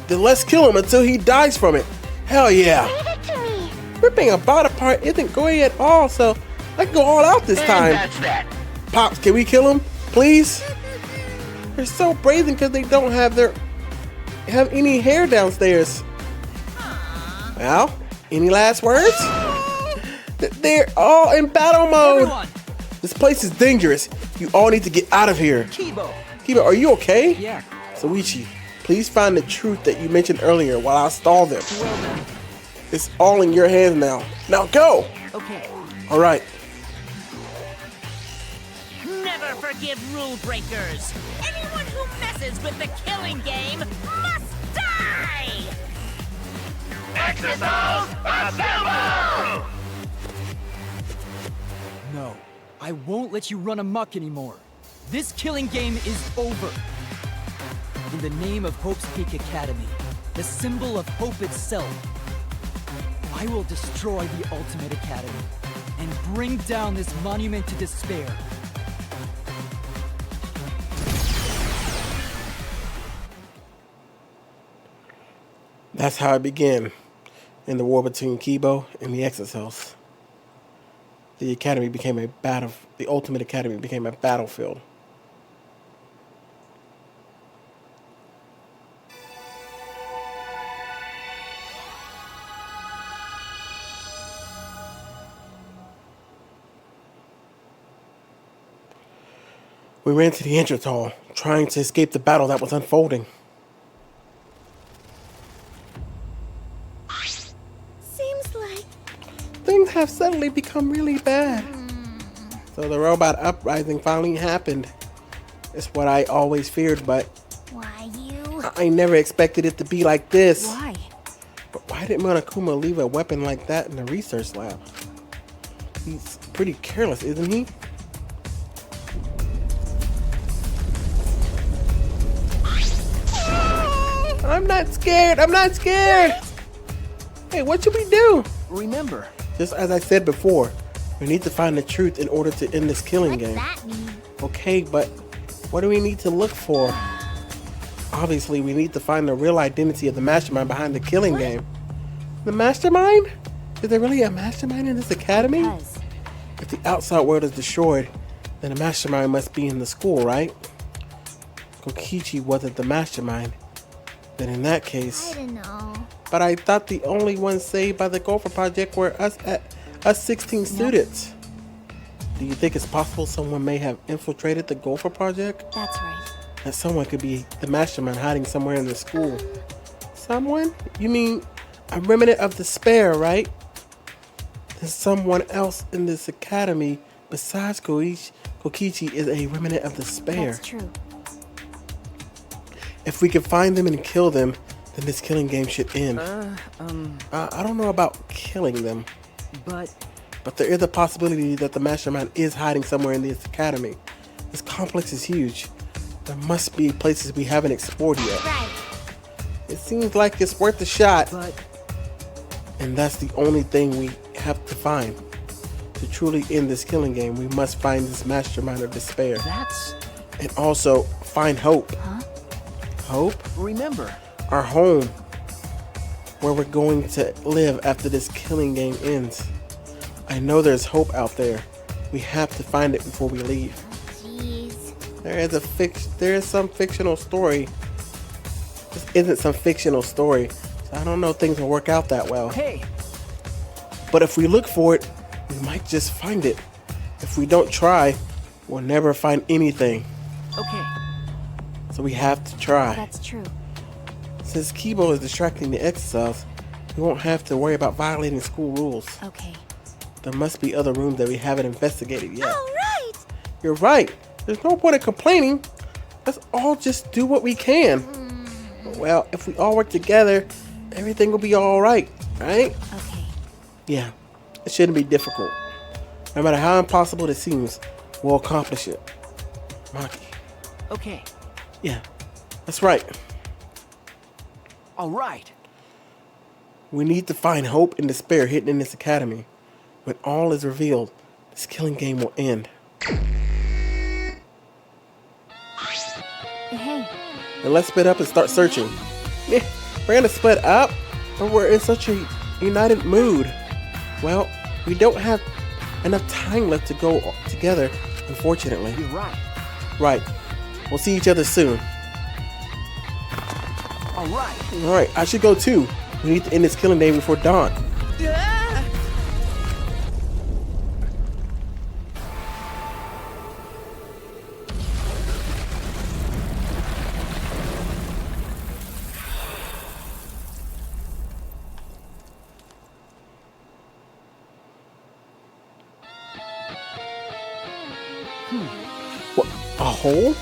Speaker 1: Then let's kill him until he dies from it. Hell yeah.
Speaker 5: Leave it to me.
Speaker 1: Ripping a bot apart isn't going at all, so I can go all out this time.
Speaker 14: That's that.
Speaker 1: Pops, can we kill him, please? They're so brazen because they don't have any hair downstairs. Well, any last words? They're all in battle mode.
Speaker 7: Everyone.
Speaker 1: This place is dangerous. You all need to get out of here.
Speaker 7: Kibo.
Speaker 1: Kiba, are you okay?
Speaker 7: Yeah.
Speaker 1: Soichi, please find the truth that you mentioned earlier while I stall them.
Speaker 7: Well then.
Speaker 1: It's all in your hands now. Now go!
Speaker 7: Okay.
Speaker 1: All right.
Speaker 2: Never forgive rule breakers! Anyone who messes with the killing game must die!
Speaker 14: Exercise assemble!
Speaker 7: No. I won't let you run amok anymore. This killing game is over. In the name of Hope's Peak Academy, the symbol of hope itself, I will destroy the Ultimate Academy and bring down this monument to despair.
Speaker 1: That's how it began in the war between Kibo and the Exorcist. The academy became the Ultimate Academy became a battlefield. We ran to the entrance hall, trying to escape the battle that was unfolding.
Speaker 12: Seems like
Speaker 1: Things have suddenly become really bad. So the robot uprising finally happened. It's what I always feared, but
Speaker 5: Why you?
Speaker 1: I never expected it to be like this.
Speaker 10: Why?
Speaker 1: But why did Monokuma leave a weapon like that in the research lab? He's pretty careless, isn't he? I'm not scared. I'm not scared. Hey, what should we do?
Speaker 8: Remember,
Speaker 1: Just as I said before, we need to find the truth in order to end this killing
Speaker 5: What's
Speaker 1: game.
Speaker 5: that mean?
Speaker 1: Okay, but what do we need to look for? Obviously, we need to find the real identity of the mastermind behind the killing game. The mastermind? Is there really a mastermind in this academy?
Speaker 10: Because
Speaker 1: If the outside world is destroyed, then the mastermind must be in the school, right? Kokichi wasn't the mastermind. Then in that case...
Speaker 5: I don't know.
Speaker 1: But I thought the only ones saved by the Gopher Project were us 16 students. Do you think it's possible someone may have infiltrated the Gopher Project?
Speaker 10: that's right.
Speaker 1: That someone could be the mastermind hiding somewhere in the school. Someone? You mean a remnant of despair, right? There's someone else in this academy besides Kokichi is a remnant of despair.
Speaker 10: That's true.
Speaker 1: If we can find them and kill them, then this killing game should end. I don't know about killing them,
Speaker 7: But
Speaker 1: but there is a possibility that the mastermind is hiding somewhere in this academy. This complex is huge. There must be places we haven't explored yet.
Speaker 5: Right.
Speaker 1: It seems like it's worth a shot,
Speaker 7: but
Speaker 1: and that's the only thing we have to find. To truly end this killing game, we must find this mastermind of despair.
Speaker 8: That's...
Speaker 1: And also find hope.
Speaker 10: Huh?
Speaker 1: Hope?
Speaker 8: Remember.
Speaker 1: Our home. Where we're going to live after this killing game ends. I know there's hope out there. We have to find it before we leave.
Speaker 5: Jeez.
Speaker 1: There is some fictional story. This isn't some fictional story. So I don't know if things will work out that well.
Speaker 8: Hey!
Speaker 1: But if we look for it, we might just find it. If we don't try, we'll never find anything.
Speaker 8: Okay.
Speaker 1: So we have to try.
Speaker 10: That's true.
Speaker 1: Since Kibo is distracting the exercise, we won't have to worry about violating school rules.
Speaker 10: Okay.
Speaker 1: There must be other rooms that we haven't investigated yet.
Speaker 5: All right.
Speaker 1: You're right. There's no point in complaining. Let's all just do what we can. Well, if we all work together, everything will be all right, right?
Speaker 10: Okay.
Speaker 1: Yeah, it shouldn't be difficult. No matter how impossible it seems, we'll accomplish it. Maki.
Speaker 8: Okay.
Speaker 1: Yeah, that's right.
Speaker 8: All right.
Speaker 1: We need to find hope and despair hidden in this academy. When all is revealed, this killing game will end.
Speaker 10: Hey.
Speaker 1: And let's split up and start searching. Yeah, we're gonna split up, but we're in such a united mood. Well, we don't have enough time left to go together, unfortunately.
Speaker 8: You're right.
Speaker 1: Right. We'll see each other soon.
Speaker 8: All right.
Speaker 1: Alright, I should go too. We need to end this killing day before dawn. What? A hole?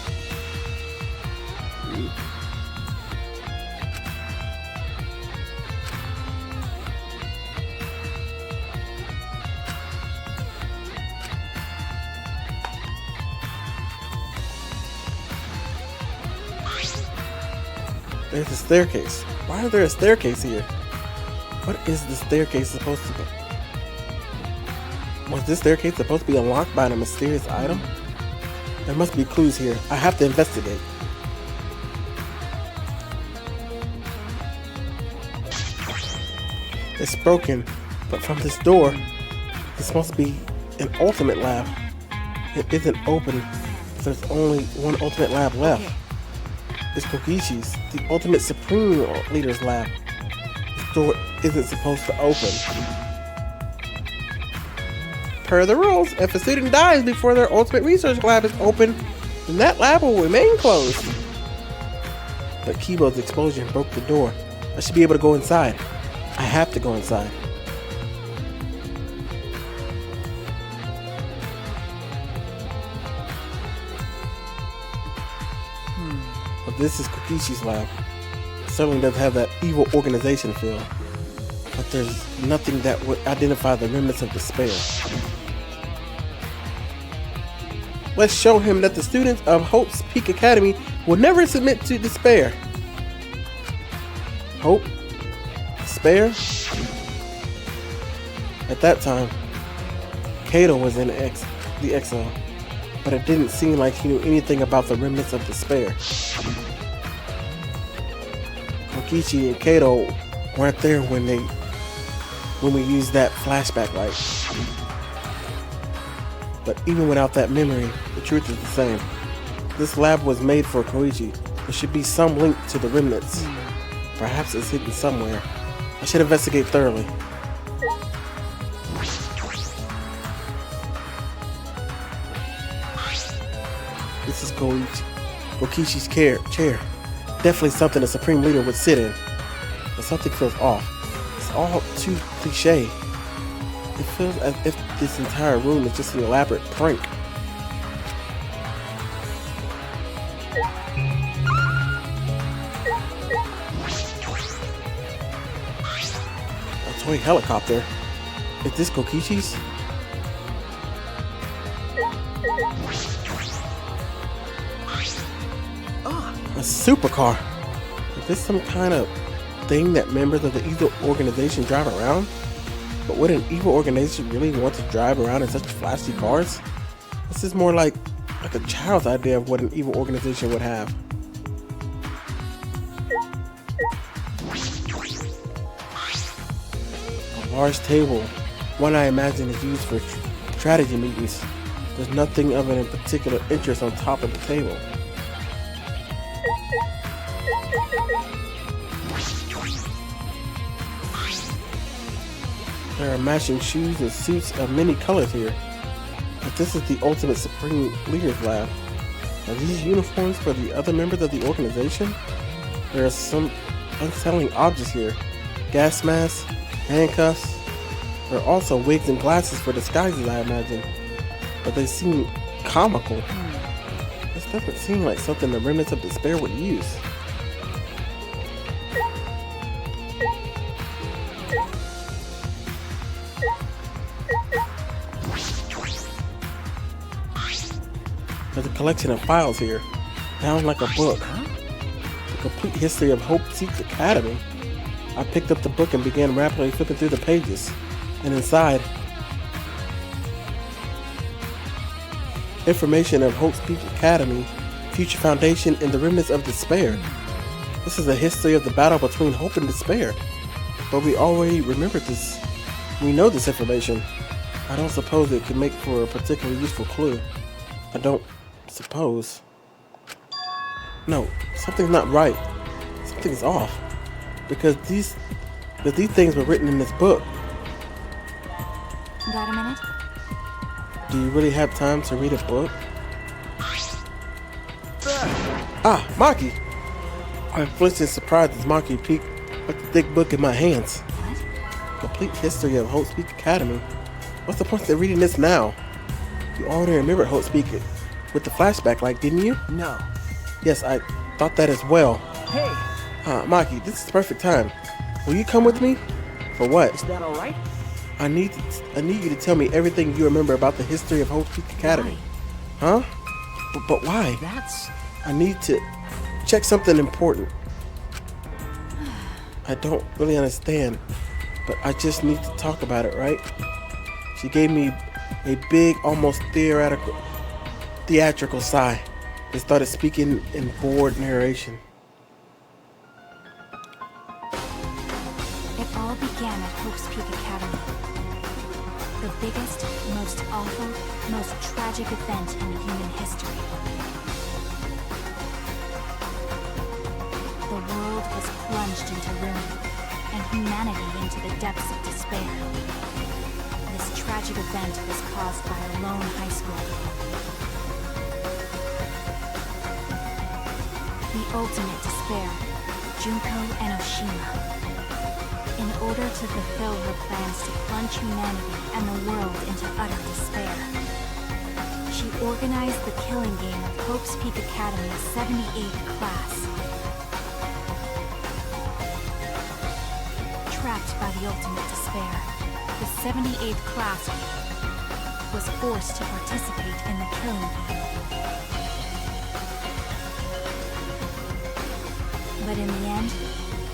Speaker 1: There's a staircase. Why is there a staircase here? What is the staircase supposed to be? Was this staircase supposed to be unlocked by a mysterious item? There must be clues here. I have to investigate. It's broken, but from this door, this must be an ultimate lab. It isn't open. There's only one ultimate lab left. It's Kogishi's, the ultimate supreme leader's lab. This door isn't supposed to open. Per the rules, if a student dies before their ultimate research lab is open, then that lab will remain closed. But Kibo's explosion broke the door. I should be able to go inside. I have to go inside. But this is Kokishi's lab. It certainly doesn't have that evil organization feel. But there's nothing that would identify the remnants of despair. Let's show him that the students of Hope's Peak Academy will never submit to despair. Hope? Despair? At that time, Kato was in the exile, but it didn't seem like he knew anything about the remnants of despair. Kokichi and Kato weren't there when we used that flashback light. But even without that memory, the truth is the same. This lab was made for Koichi. There should be some link to the remnants. Perhaps it's hidden somewhere. I should investigate thoroughly. This is Kokishi's chair. Definitely something a supreme leader would sit in. But something feels off. It's all too cliche. It feels as if this entire room is just an elaborate prank. A toy helicopter? Is this Kokishi's? A supercar? Is this some kind of thing that members of the evil organization drive around? But would an evil organization really want to drive around in such flashy cars? This is more like a child's idea of what an evil organization would have. A large table, one I imagine is used for strategy meetings. There's nothing of an particular interest on top of the table. There are matching shoes and suits of many colors here. But this is the ultimate Supreme Leaders Lab. Are these uniforms for the other members of the organization? There are some unsettling objects here. Gas masks, handcuffs. There are also wigs and glasses for disguises, I imagine. But they seem comical. This doesn't seem like something the remnants of despair would use. There's a collection of files here, bound like a book. The complete history of Hope Seeks Academy. I picked up the book and began rapidly flipping through the pages. And inside, information of Hope Seeks Academy, Future Foundation, and the remnants of despair. This is a history of the battle between hope and despair. But we already remembered this. We know this information. I don't suppose it could make for a particularly useful clue. I don't suppose. No, something's not right. Something's off. Because these things were written in this book.
Speaker 10: Got a minute?
Speaker 1: Do you really have time to read a book? Ah, Maki! I flinched in surprise as Maki peeked at the thick book in my hands.
Speaker 10: What?
Speaker 1: Complete history of Hope Speak Academy. What's the point of reading this now? You already remember Hope Speak with the flashback, like, didn't you?
Speaker 8: No.
Speaker 1: Yes, I thought that as well.
Speaker 8: Hey!
Speaker 1: Maki, this is the perfect time. Will you come with me? For what?
Speaker 8: Is that alright?
Speaker 1: I need you to tell me everything you remember about the history of Hope Speak Academy.
Speaker 8: Why?
Speaker 1: Huh? But why?
Speaker 8: That's...
Speaker 1: I need to check something important. I don't really understand, but I just need to talk about it, right? She gave me a big, almost theatrical sigh and started speaking in bored narration.
Speaker 10: It all began at Hope's Peak Academy. The biggest, most awful, most tragic event in human history. The world was plunged into ruin, and humanity into the depths of despair. This tragic event was caused by a lone high school. The ultimate despair, Junko Enoshima. In order to fulfill her plans to plunge humanity and the world into utter despair, she organized the killing game of Hope's Peak Academy's 78th class. Trapped by the ultimate despair, the 78th class was forced to participate in the killing game. But in the end,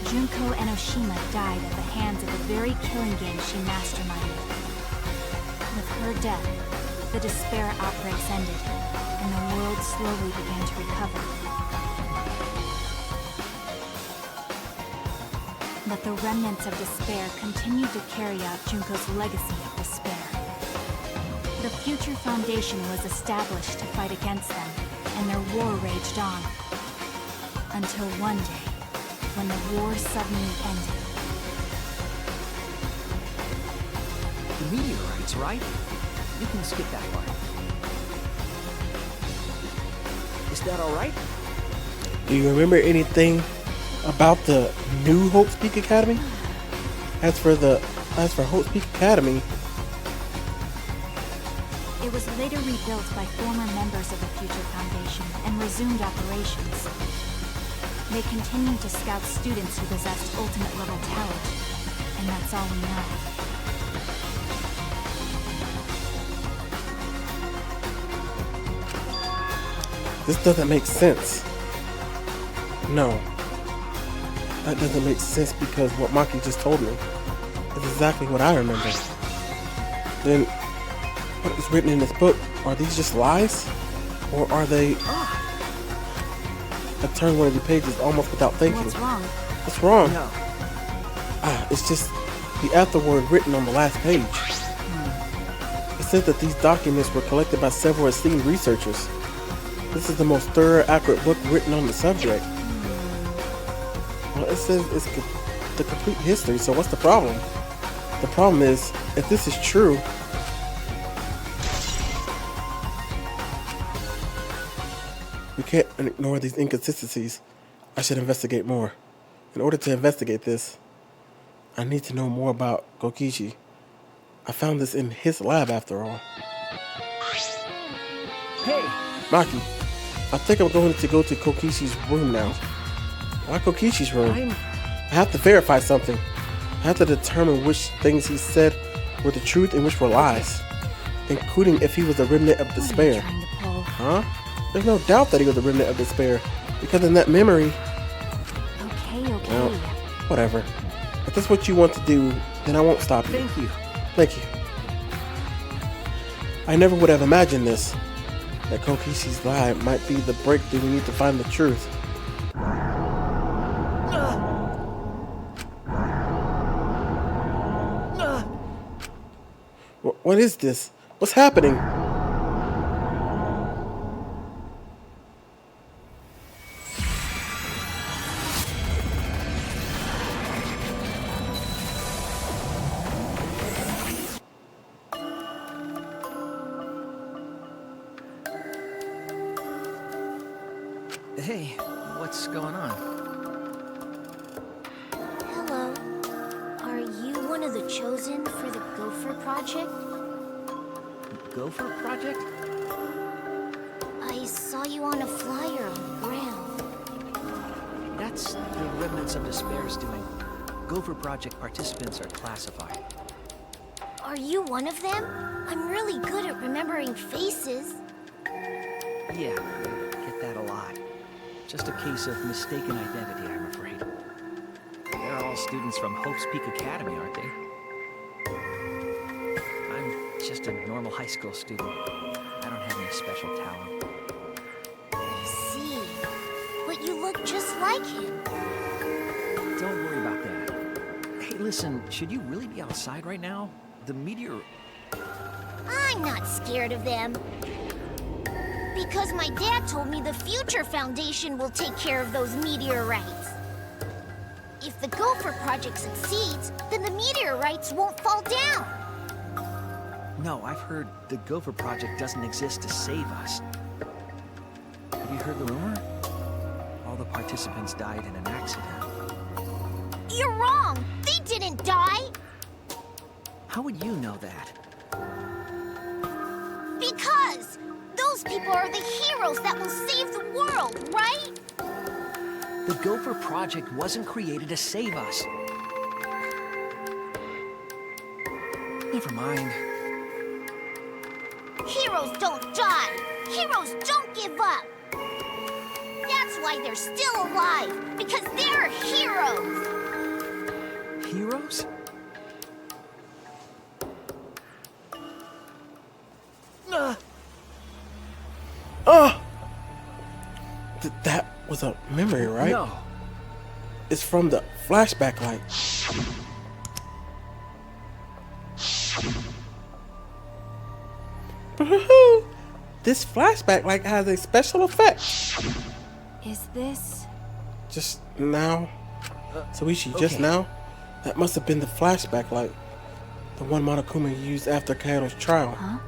Speaker 10: Junko Enoshima died at the hands of the very killing game she masterminded. With her death, the despair outbreaks ended, and the world slowly began to recover. But the remnants of despair continued to carry out Junko's legacy of despair. The Future Foundation was established to fight against them, and their war raged on. Until one day, when the war suddenly ended.
Speaker 8: The meteorites, right? You can skip that part. Is that alright?
Speaker 1: Do you remember anything about the new Hope Speak Academy? As for Hope Speak Academy,
Speaker 10: It was later rebuilt by former members of the Future Foundation and resumed operations. They continued to scout students who possessed ultimate level talent, and that's all we know.
Speaker 1: this doesn't make sense. No. That doesn't make sense because what Maki just told me. is exactly what I remember. Then, what is written in this book? Are these just lies? Or are they... I turned one of the pages almost without thinking.
Speaker 10: What's wrong?
Speaker 1: What's wrong?
Speaker 7: No.
Speaker 1: It's just the afterword written on the last page. It said that these documents were collected by several esteemed researchers. This is the most thorough, accurate book written on the subject. Well, it says it's the complete history, so what's the problem? The problem is, if this is true, we can't ignore these inconsistencies. I should investigate more. In order to investigate this, I need to know more about Kokichi. I found this in his lab after all.
Speaker 7: Hey!
Speaker 1: Maki, I think I'm going to go to Kokichi's room now. Why Kokichi's room? I have to verify something. I have to determine which things he said were the truth and which were lies, including if he was a remnant of despair. Huh? There's no doubt that he was a remnant of despair, because in that memory...
Speaker 10: Okay.
Speaker 1: Well, whatever. If that's what you want to do, then I won't stop you.
Speaker 7: Thank you.
Speaker 1: Thank you. I never would have imagined this. That Kokichi's lie might be the breakthrough we need to find the truth. What is this? What's happening?
Speaker 7: Hey, what's going on?
Speaker 5: Hello. Are you one of the chosen for the Gopher Project?
Speaker 7: Gopher Project?
Speaker 5: I saw you on a flyer on the ground.
Speaker 7: That's the Remnants of Despair's doing. Gopher Project participants are classified.
Speaker 5: Are you one of them? I'm really good at remembering faces.
Speaker 7: Yeah, I get that a lot. Just a case of mistaken identity, I'm afraid. They're all students from Hope's Peak Academy, aren't they? I'm just a normal high school student. I don't have any special talent.
Speaker 5: I see. But you look just like him.
Speaker 7: Don't worry about that. Hey, listen, should you really be outside right now? The meteor...
Speaker 5: I'm not scared of them. Because my dad told me the Future Foundation will take care of those meteorites. If the Gopher Project succeeds, then the meteorites won't fall down.
Speaker 7: No, I've heard the Gopher Project doesn't exist to save us. Have you heard the rumor? All the participants died in an accident.
Speaker 5: You're wrong! They didn't die!
Speaker 7: How would you know that?
Speaker 5: Because those people are the heroes that will save the world, right?
Speaker 7: The Gopher Project wasn't created to save us. Never mind.
Speaker 5: Heroes don't die. Heroes don't give up. That's why they're still alive, because they're heroes.
Speaker 7: Heroes?
Speaker 1: That was a memory, right?
Speaker 7: No.
Speaker 1: It's from the flashback light. This flashback light has a special effect.
Speaker 10: Is this...
Speaker 1: Just now? Soichi, just now? That must have been the flashback light. The one Monokuma used after Kyoto's trial.
Speaker 10: Huh?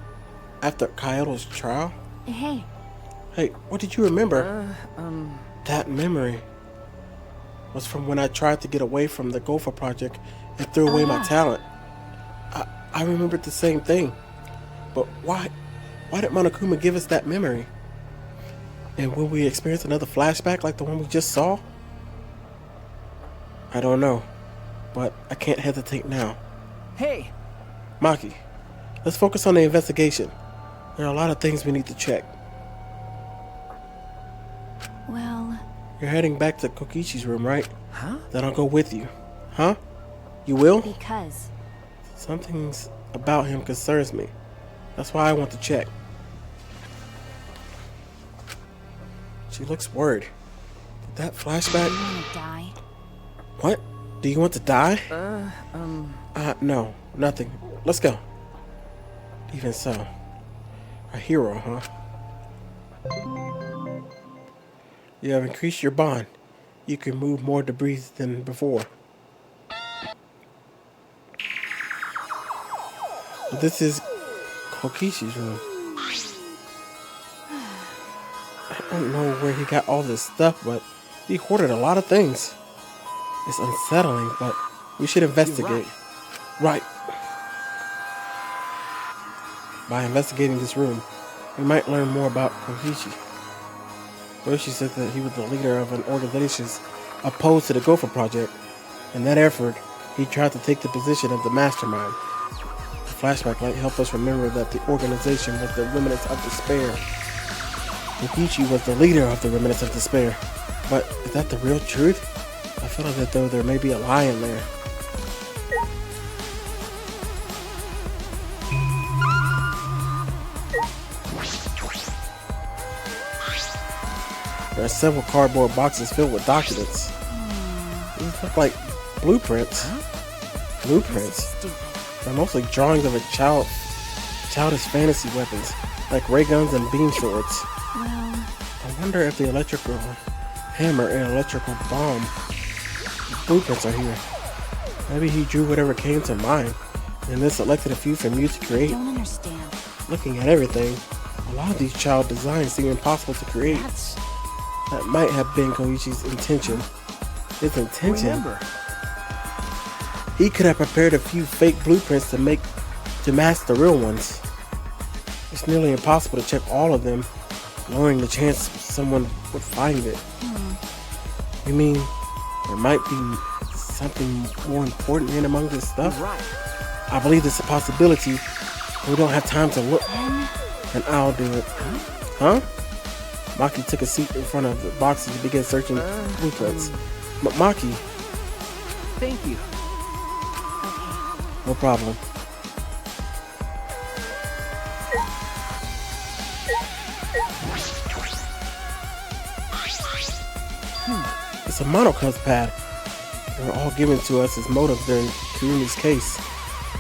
Speaker 1: After Kyoto's trial?
Speaker 10: Hey.
Speaker 1: Hey, what did you remember? That memory was from when I tried to get away from the Gopher Project and threw away my talent. I remembered the same thing. But why did Monokuma give us that memory? And will we experience another flashback like the one we just saw? I don't know, but I can't hesitate now.
Speaker 7: Hey!
Speaker 1: Maki, let's focus on the investigation. There are a lot of things we need to check.
Speaker 10: Well...
Speaker 1: You're heading back to Kokichi's room, right?
Speaker 7: Huh?
Speaker 1: Then I'll go with you. Huh? You will?
Speaker 10: Because
Speaker 1: Something's about him concerns me. That's why I want to check. She looks worried. Did that flashback?
Speaker 10: Do you want to die?
Speaker 1: What? Do you want to die? No, nothing. Let's go. Even so. A hero, huh? You have increased your bond. You can move more debris than before. This is Kokishi's room. I don't know where he got all this stuff, but he hoarded a lot of things. It's unsettling, but we should investigate. Right. By investigating this room, we might learn more about Kokishi. Roshi said that he was the leader of an organization opposed to the Gopher Project. In that effort, he tried to take the position of the mastermind. The flashback light helped us remember that the organization was the Remnants of Despair. Kokishi was the leader of the Remnants of Despair. But is that the real truth? I feel as though there may be a lie in there. There are several cardboard boxes filled with documents. These look like blueprints. Blueprints? They're mostly drawings of childish fantasy weapons, like ray guns and beam swords. I wonder if the electrical hammer and electrical bomb blueprints are here. Maybe he drew whatever came to mind, and then selected a few from you to create.
Speaker 10: I don't understand.
Speaker 1: Looking at everything, a lot of these child designs seem impossible to create. That might have been Koishi's intention. His intention.
Speaker 6: Remember,
Speaker 1: He could have prepared a few fake blueprints to mask the real ones. It's nearly impossible to check all of them, lowering the chance someone would find it. You mean there might be something more important in among this stuff?
Speaker 6: right.
Speaker 1: I believe there's a possibility. We don't have time to look. And I'll do it. Huh? Maki took a seat in front of the boxes and began searching blueprints. Maki.
Speaker 6: Thank you.
Speaker 1: No problem. It's a monoclus pad. They were all given to us as motive during Kurumi's case.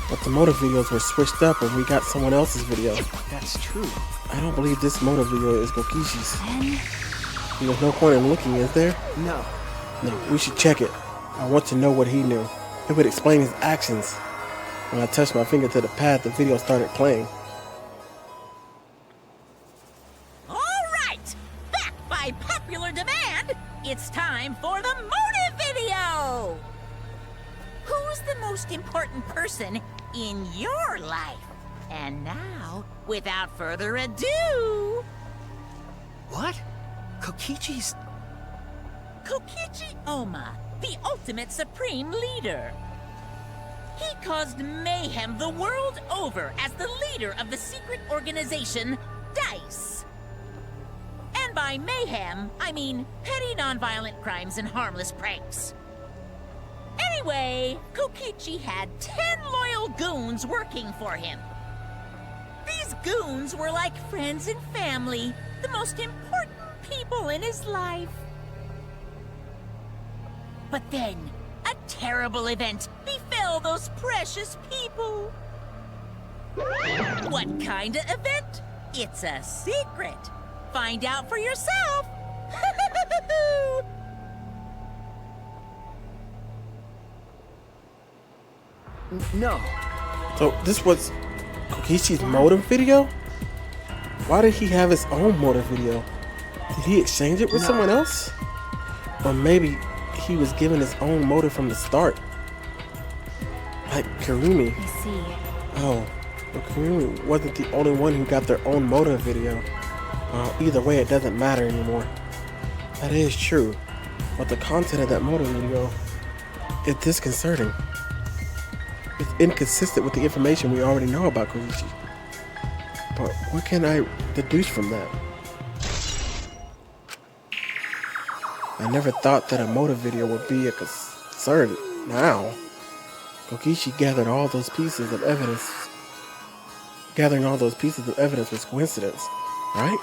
Speaker 1: But the motive videos were switched up and we got someone else's video.
Speaker 6: That's true.
Speaker 1: I don't believe this motive video is Kokishi's. There's no point in looking, is there?
Speaker 6: No.
Speaker 1: No, we should check it. I want to know what he knew. It would explain his actions. When I touched my finger to the pad, the video started playing.
Speaker 3: All right! Back by popular demand, it's time for the motive video! Who's the most important person in your life? And now, without further ado...
Speaker 6: What? Kokichi's...
Speaker 3: Kokichi Oma, the ultimate supreme leader. He caused mayhem the world over as the leader of the secret organization, DICE. And by mayhem, I mean petty nonviolent crimes and harmless pranks. Anyway, Kokichi had 10 loyal goons working for him. These goons were like friends and family, the most important people in his life. But then, a terrible event befell those precious people. What kind of event? It's a secret. Find out for yourself.
Speaker 6: No.
Speaker 1: So this was Kokishi's motive video? Why did he have his own motive video? Did he exchange it with someone else? Or maybe he was given his own motive from the start? Like Kurumi.
Speaker 10: I see.
Speaker 1: Oh, but Kurumi wasn't the only one who got their own motive video. Either way, it doesn't matter anymore. That is true, but the content of that motive video is disconcerting. It's inconsistent with the information we already know about Kokichi. But what can I deduce from that? I never thought that a motive video would be a concern now. Kokishi gathered all those pieces of evidence. Gathering all those pieces of evidence was coincidence, right?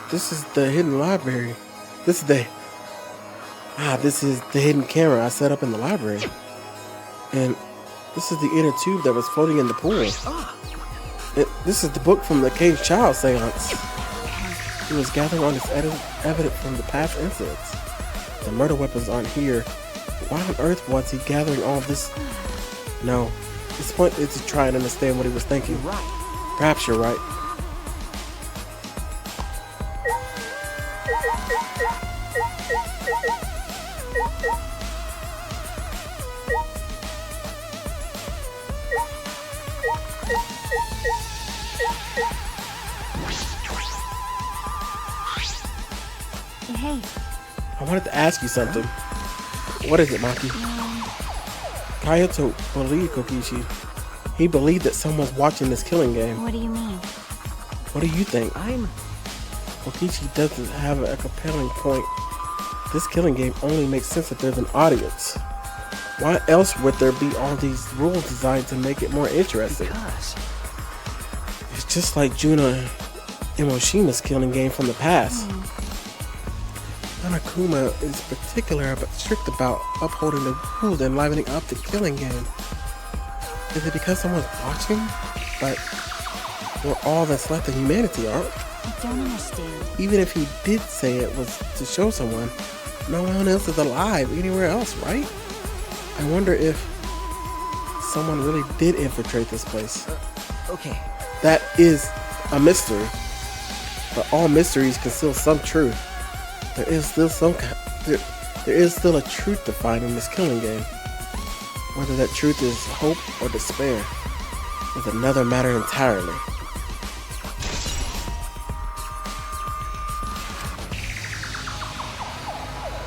Speaker 1: This is the hidden library. This is the hidden camera I set up in the library. And this is the inner tube that was floating in the pool. This is the book from the caged child seance. He was gathering all this evidence from the past incidents. The murder weapons aren't here. Why on earth was he gathering all of this? No. His point is to try and understand what he was thinking.
Speaker 8: You're right.
Speaker 1: Perhaps you're right.
Speaker 10: Hey.
Speaker 1: I wanted to ask you something. What is it, Maki? Kyoto believed Kokishi. He believed that someone's watching this killing game.
Speaker 10: What do you mean?
Speaker 1: What do you think? Kokishi doesn't have a compelling point. This killing game only makes sense if there's an audience. Why else would there be all these rules designed to make it more interesting?
Speaker 8: Because
Speaker 1: it's just like Juna Imoshima's killing game from the past. Hanakuma is particular but strict about upholding the rules and livening up the killing game. Is it because someone's watching? But we're all that's left of humanity, aren't we?
Speaker 10: I don't understand.
Speaker 1: Even if he did say it was to show someone, no one else is alive anywhere else, right? I wonder if someone really did infiltrate this place.
Speaker 8: okay.
Speaker 1: That is a mystery. But all mysteries conceal some truth. There is still there is still a truth to find in this killing game. Whether that truth is hope or despair is another matter entirely.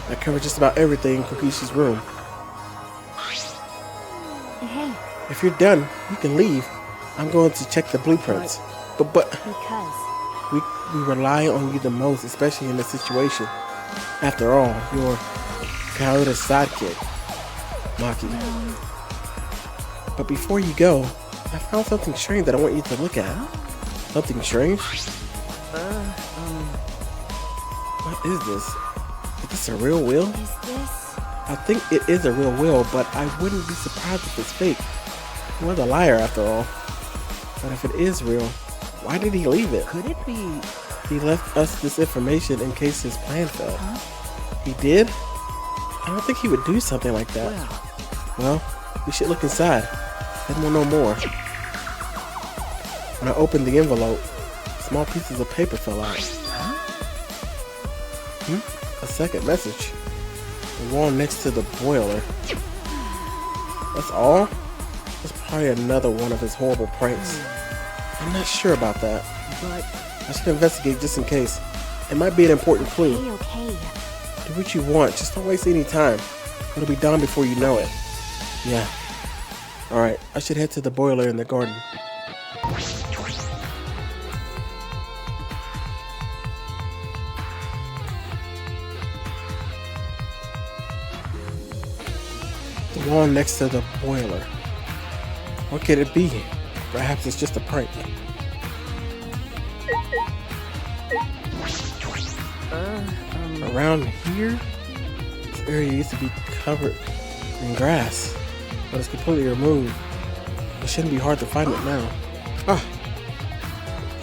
Speaker 1: That covers just about everything in Kokishi's room.
Speaker 10: Hey.
Speaker 1: If you're done, you can leave. I'm going to check the blueprints. But
Speaker 10: Because.
Speaker 1: we rely on you the most, especially in this situation. After all, you're Kaoru's sidekick, Maki. But before you go, I found something strange that I want you to look at. Something strange? What is this? Is this a real wheel?
Speaker 10: Is this?
Speaker 1: I think it is a real wheel, but I wouldn't be surprised if it's fake. He was a liar after all. But if it is real, why did he leave it?
Speaker 8: Could it be?
Speaker 1: He left us this information in case his plan failed. He did? I don't think he would do something like that. Well, we should look inside. Then we'll know more. When I opened the envelope, small pieces of paper fell out. A second message. The wall next to the boiler. That's all? That's probably another one of his horrible pranks. I'm not sure about that.
Speaker 8: But
Speaker 1: I should investigate just in case. It might be an important clue.
Speaker 10: Okay.
Speaker 1: Do what you want, just don't waste any time. It'll be done before you know it. Yeah. Alright, I should head to the boiler in the garden. The wall next to the boiler. What could it be? Perhaps it's just a prank. Around here, this area used to be covered in grass, but it's completely removed. It shouldn't be hard to find it now.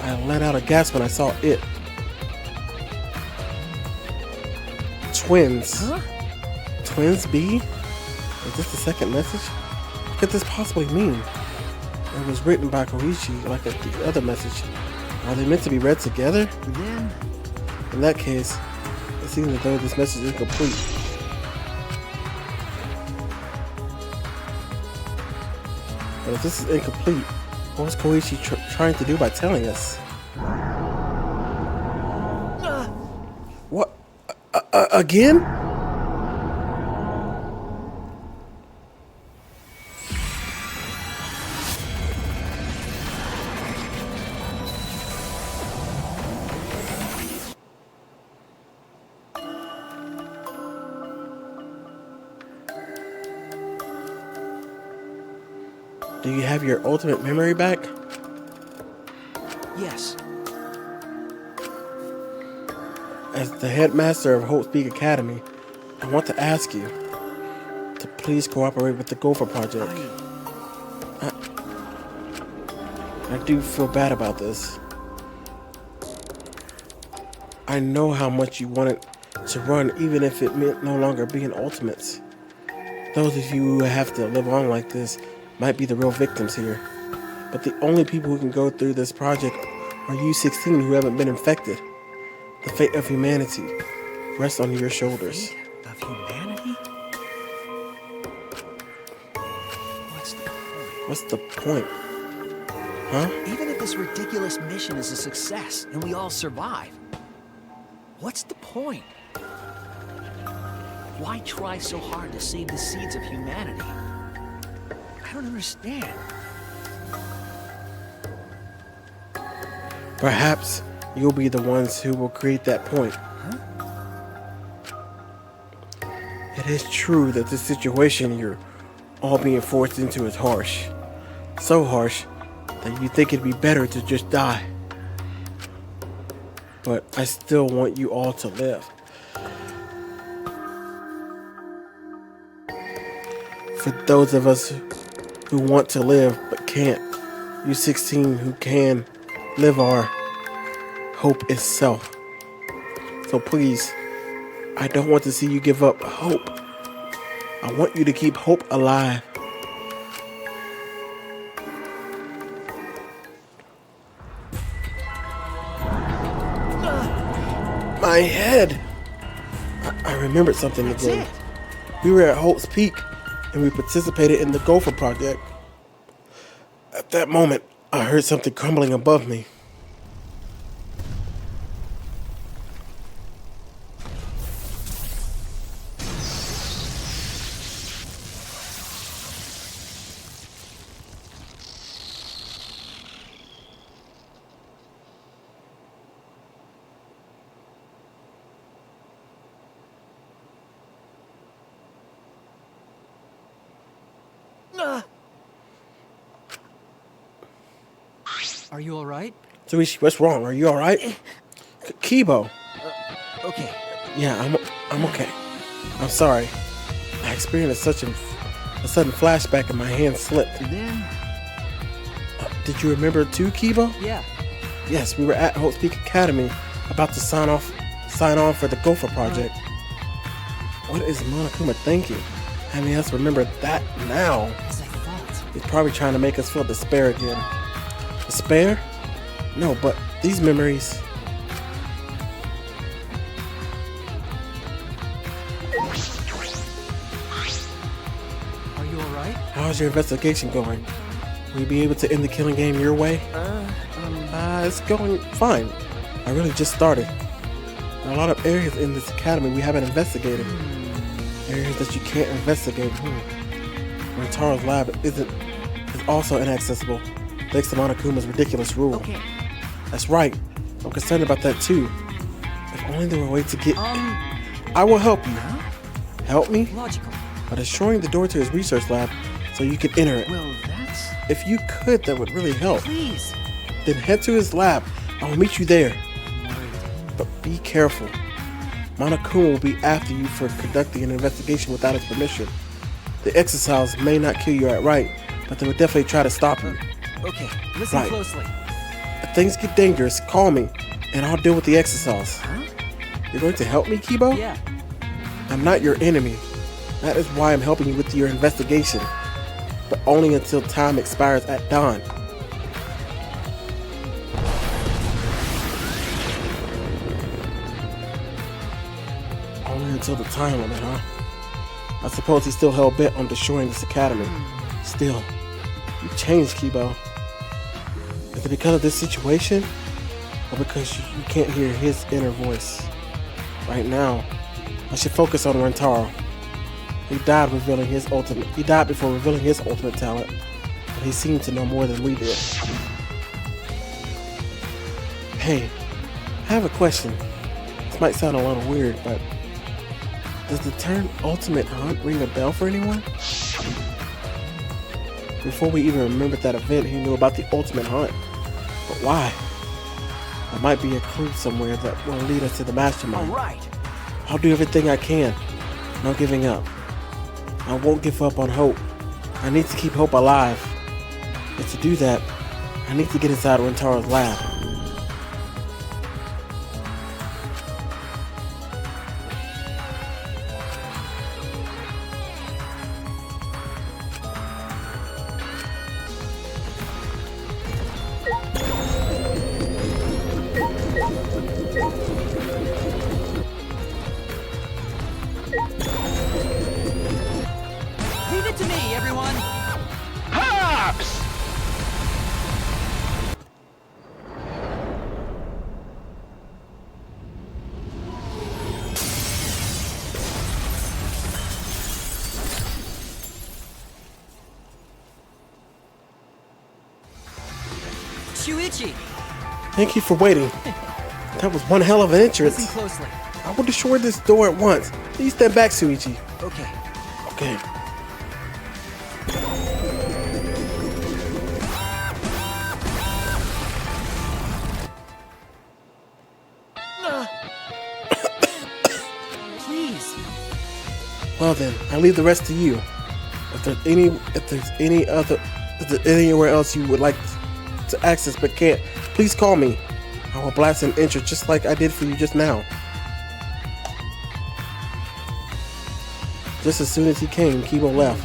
Speaker 1: I let out a gasp when I saw it. Twins. Twins B? Is this the second message? What could this possibly mean? It was written by Koichi like the other message. Are they meant to be read together?
Speaker 8: then
Speaker 1: In that case, it seems as though this message is incomplete. But if this is incomplete, what was Koichi trying to do by telling us? What? Again? Do you have your ultimate memory back?
Speaker 8: Yes.
Speaker 1: As the headmaster of Hope Peak Academy, I want to ask you to please cooperate with the Gopher Project. I do feel bad about this. I know how much you wanted to run, even if it meant no longer being ultimates. Those of you who have to live on like this might be the real victims here. But the only people who can go through this project are you 16 who haven't been infected. The fate of humanity rests on your shoulders.
Speaker 8: Fate of humanity?
Speaker 1: What's the point? Huh?
Speaker 8: Even if this ridiculous mission is a success and we all survive, what's the point? Why try so hard to save the seeds of humanity? I don't understand.
Speaker 1: Perhaps you'll be the ones who will create that point.
Speaker 8: Huh?
Speaker 1: It is true that the situation you're all being forced into is harsh. So harsh that you think it'd be better to just die. But I still want you all to live. For those of us who want to live but can't, you 16 who can live our hope itself. So please, I don't want to see you give up hope. I want you to keep hope alive. My head! I remembered something again. We were at Hope's Peak and we participated in the Gopher Project. At that moment, I heard something crumbling above me.
Speaker 7: Are you alright?
Speaker 1: Suishi, what's wrong? Are you alright? Kibo.
Speaker 8: Okay.
Speaker 1: Yeah, I'm okay. I'm sorry. I experienced a sudden flashback and my hand slipped.
Speaker 8: And then...
Speaker 1: did you remember too, Kibo?
Speaker 7: Yeah.
Speaker 1: Yes, we were at Hope Peak Academy about to sign on for the Gopher Project. What is Monokuma thinking? Having us remember that now?
Speaker 7: As I thought.
Speaker 1: He's probably trying to make us feel despair again. Despair? No, but these memories...
Speaker 7: Are you alright?
Speaker 1: How's your investigation going? Will you be able to end the killing game your way? It's going fine. I really just started. There are a lot of areas in this academy we haven't investigated. Areas that you can't investigate. Rentaro's lab is also inaccessible, thanks to Monokuma's ridiculous rule.
Speaker 7: Okay.
Speaker 1: That's right. I'm concerned about that too. If only there were a way to get... I will help you. Help me?
Speaker 7: Logical.
Speaker 1: By destroying the door to his research lab so you can enter it.
Speaker 8: Well, that's...
Speaker 1: If you could, that would really help.
Speaker 7: Please.
Speaker 1: Then head to his lab. I will meet you there.
Speaker 7: I'm worried.
Speaker 1: But be careful. Monokuma will be after you for conducting an investigation without his permission. The exercise may not kill you outright, but they will definitely try to stop you.
Speaker 7: Okay, listen
Speaker 1: Right.
Speaker 7: closely.
Speaker 1: If things get dangerous, call me, and I'll deal with the exercise.
Speaker 7: Huh?
Speaker 1: You're going to help me, Kibo?
Speaker 7: Yeah.
Speaker 1: I'm not your enemy. That is why I'm helping you with your investigation. But only until time expires at dawn. Only until the time limit, huh? I suppose he's still hell-bent on destroying this academy. Still, you changed, Kibo. Is it because of this situation? Or because you can't hear his inner voice? Right now, I should focus on Rentaro. He died before revealing his ultimate talent, but he seemed to know more than we did. Hey, I have a question. This might sound a little weird, but does the term ultimate hunt ring a bell for anyone? Before we even remembered that event, he knew about the ultimate hunt. But why? There might be a clue somewhere that will lead us to the mastermind.
Speaker 8: All right.
Speaker 1: I'll do everything I can. No giving up. I won't give up on hope. I need to keep hope alive. But to do that, I need to get inside Rentaro's lab.
Speaker 7: Leave it to me, everyone!
Speaker 14: Hops!
Speaker 7: Shuichi!
Speaker 1: Thank you for waiting. That was one hell of an entrance.
Speaker 7: Listen closely.
Speaker 1: I will destroy this door at once. Please stand back, Shuichi.
Speaker 7: Okay.
Speaker 1: Okay.
Speaker 7: Please.
Speaker 1: Well then, I leave the rest to you. If there's anywhere else you would like to access but can't, please call me. I will blast an entrance just like I did for you just now. Just as soon as he came, Kibo left.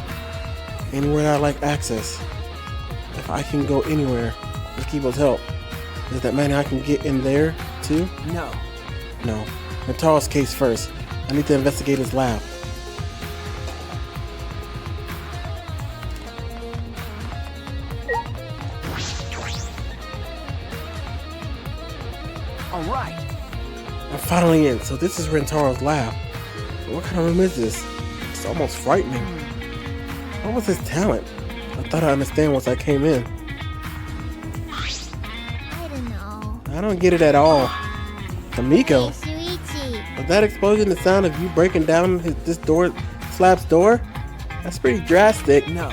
Speaker 1: Anywhere that I like access. If I can go anywhere with Kibo's help, does that mean I can get in there too?
Speaker 7: No.
Speaker 1: No. Rentaro's case first. I need to investigate his lab.
Speaker 8: All right.
Speaker 1: I'm finally in. So this is Rentaro's lab. What kind of room is this? It's almost frightening. What was his talent? I thought I'd understand once I came in.
Speaker 5: I don't know.
Speaker 1: I don't get it at all. Kamiko,
Speaker 5: Hey, Shuichi.
Speaker 1: was that explosion the sound of you breaking down Slab's door? That's pretty drastic.
Speaker 7: No.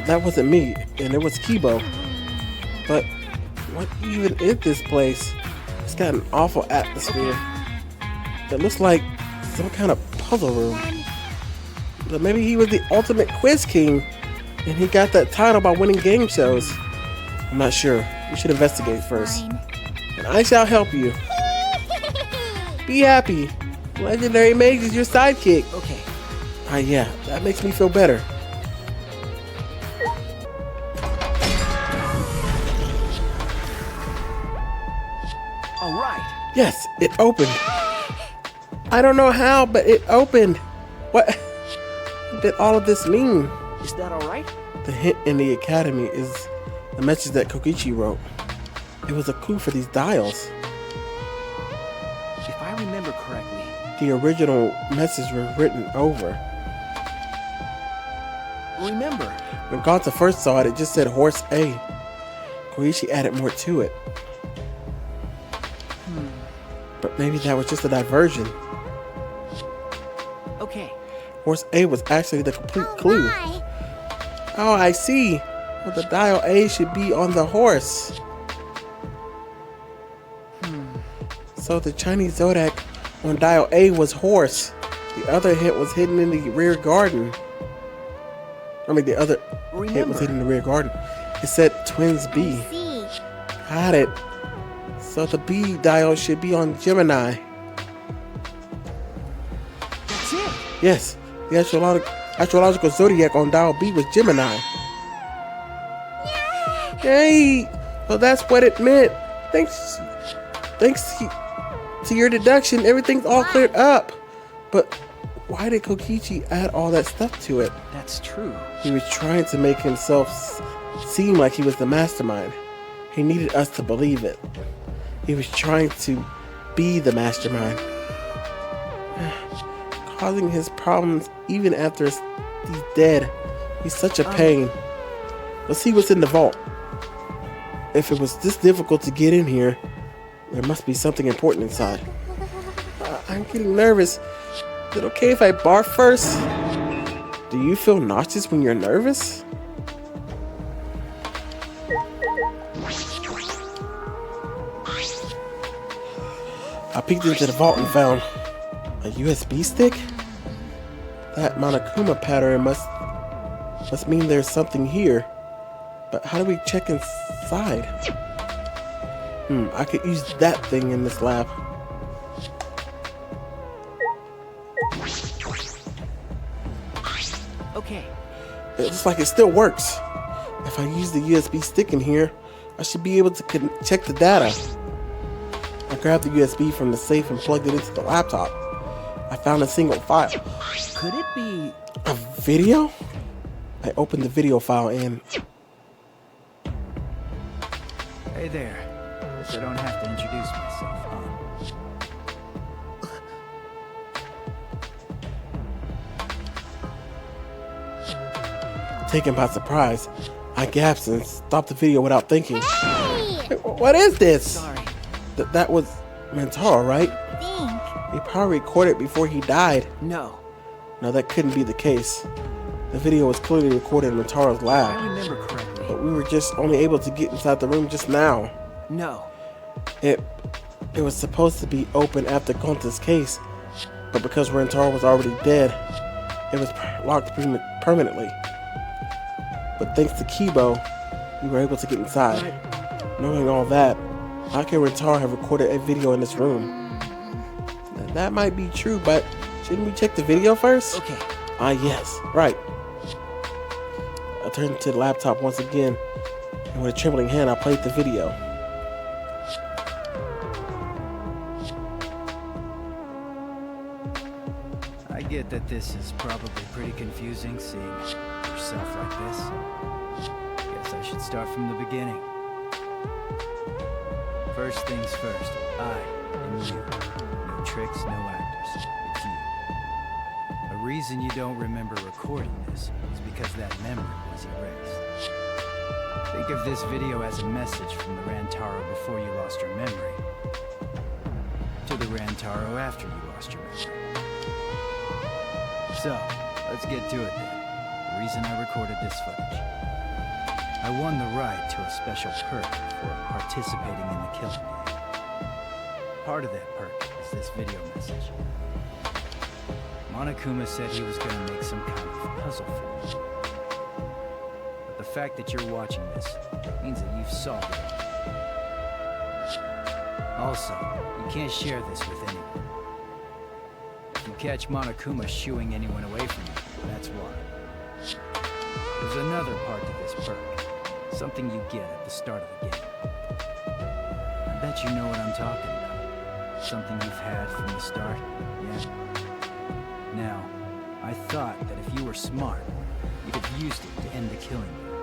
Speaker 1: That wasn't me, and it was Kibo. But what even is this place? It's got an awful atmosphere. It looks like some kind of puzzle room. But maybe he was the ultimate quiz king, and he got that title by winning game shows. I'm not sure. We should investigate first.
Speaker 5: Fine.
Speaker 1: And I shall help you. Be happy. Legendary Mage is your sidekick.
Speaker 7: Okay.
Speaker 1: Yeah, that makes me feel better.
Speaker 8: All right.
Speaker 1: Yes, it opened. I don't know how, but it opened. What did all of this mean?
Speaker 8: Is that all right?
Speaker 1: The hint in the academy is the message that Kokichi wrote. It was a clue for these dials.
Speaker 8: If I remember correctly.
Speaker 1: The original messages were written over.
Speaker 8: Remember.
Speaker 1: When Gonta first saw it, it just said Horse A. Koichi added more to it. But maybe that was just a diversion.
Speaker 8: Okay.
Speaker 1: Horse A was actually the complete clue.
Speaker 5: My.
Speaker 1: Oh, I see. Well, the dial A should be on the horse. So the Chinese Zodiac on dial A was horse. The other hint was hidden in the rear garden. I mean, the other hint was hidden in the rear garden. It said Twins B.
Speaker 5: See.
Speaker 1: Got it. So the B dial should be on Gemini.
Speaker 8: That's it.
Speaker 1: Yes, the astrological zodiac on dial B was Gemini. Hey, well that's what it meant. Thanks to your deduction, everything's all cleared up. But why did Kokichi add all that stuff to it?
Speaker 8: That's true.
Speaker 1: He was trying to make himself seem like he was the mastermind. He needed us to believe it. He was trying to be the mastermind. Causing his problems even after he's dead. He's such a pain. Let's see what's in the vault. If it was this difficult to get in here, there must be something important inside. I'm getting nervous. Is it okay if I barf first? Do you feel nauseous when you're nervous? I peeked into the vault and found a USB stick? That Monokuma pattern must mean there's something here. But how do we check inside? I could use that thing in this lab.
Speaker 7: Okay.
Speaker 1: It looks like it still works. If I use the USB stick in here, I should be able to check the data. I grabbed the USB from the safe and plugged it into the laptop. I found a single file.
Speaker 7: Could it be
Speaker 1: a video? I opened the video file and...
Speaker 15: Hey there. Guess I don't have to introduce myself, huh?
Speaker 1: Taken by surprise, I gasped and stopped the video without thinking.
Speaker 5: Hey!
Speaker 1: What is this?
Speaker 7: Sorry.
Speaker 1: That was Mentaro, right?
Speaker 5: Think.
Speaker 1: He probably recorded before he died.
Speaker 7: No.
Speaker 1: No, that couldn't be the case. The video was clearly recorded in Mentaro's
Speaker 7: I
Speaker 1: lab.
Speaker 7: remember correctly.
Speaker 1: But we were just only able to get inside the room just now.
Speaker 7: No.
Speaker 1: It was supposed to be open after Gonta's case, but because Rentaro was already dead, it was locked permanently. But thanks to Kibo, we were able to get inside. Knowing all that, how can Rentaro have recorded a video in this room? Now, that might be true, but shouldn't we check the video first?
Speaker 7: Okay.
Speaker 1: Ah, yes, right. I turned to the laptop once again, and with a trembling hand, I played the video.
Speaker 15: I get that this is probably pretty confusing seeing yourself like this. Guess I should start from the beginning. First things first, I am you. No tricks, no actors. It's you. The reason you don't remember recording this is because that memory was erased. Think of this video as a message from the Rantaro before you lost your memory to the Rantaro after you lost your memory. So, let's get to it then. The reason I recorded this footage. I won the right to a special perk for participating in the killing game. Part of that perk is this video message. Monokuma said he was going to make some kind of puzzle for me. But the fact that you're watching this means that you've solved it. Also, you can't share this with anyone. If you catch Monokuma shooing anyone away from you, that's why. There's another part to this perk. Something you get at the start of the game. I bet you know what I'm talking about. Something you've had from the start, yeah? Now, I thought that if you were smart, you'd have used it to end the killing game.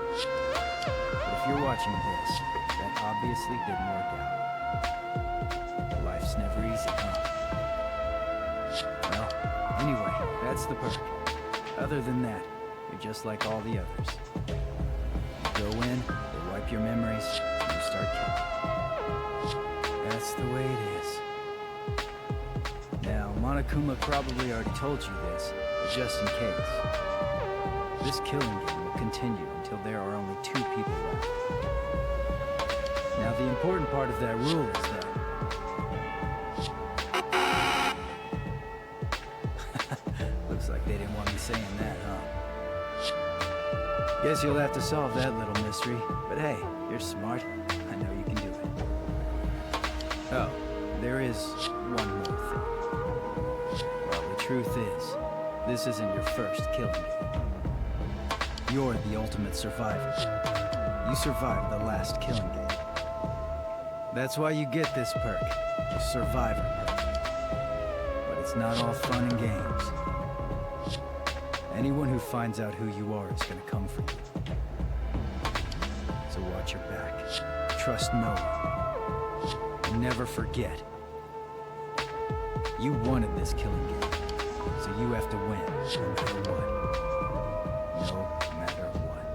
Speaker 15: But if you're watching this, that obviously didn't work out. Life's never easy, huh? Well, anyway, that's the perk. Other than that, you're just like all the others. You go in, they wipe your memories, and you start killing. That's the way it is. Now, Monokuma probably already told you this, but just in case. This killing game will continue until there are only 2 people left. Now, the important part of that rule is that looks like they didn't want me saying that, huh? Guess you'll have to solve that little mystery. But hey, you're smart. I know you can do it. Oh, there is one more thing. Well, the truth is, this isn't your first killing game. You're the ultimate survivor. You survived the last killing game. That's why you get this perk, the Survivor perk. But it's not all fun and games. Anyone who finds out who you are is gonna come for you. So watch your back. Trust no one. And never forget. You wanted this killing game, so you have to win, no matter what. No matter what.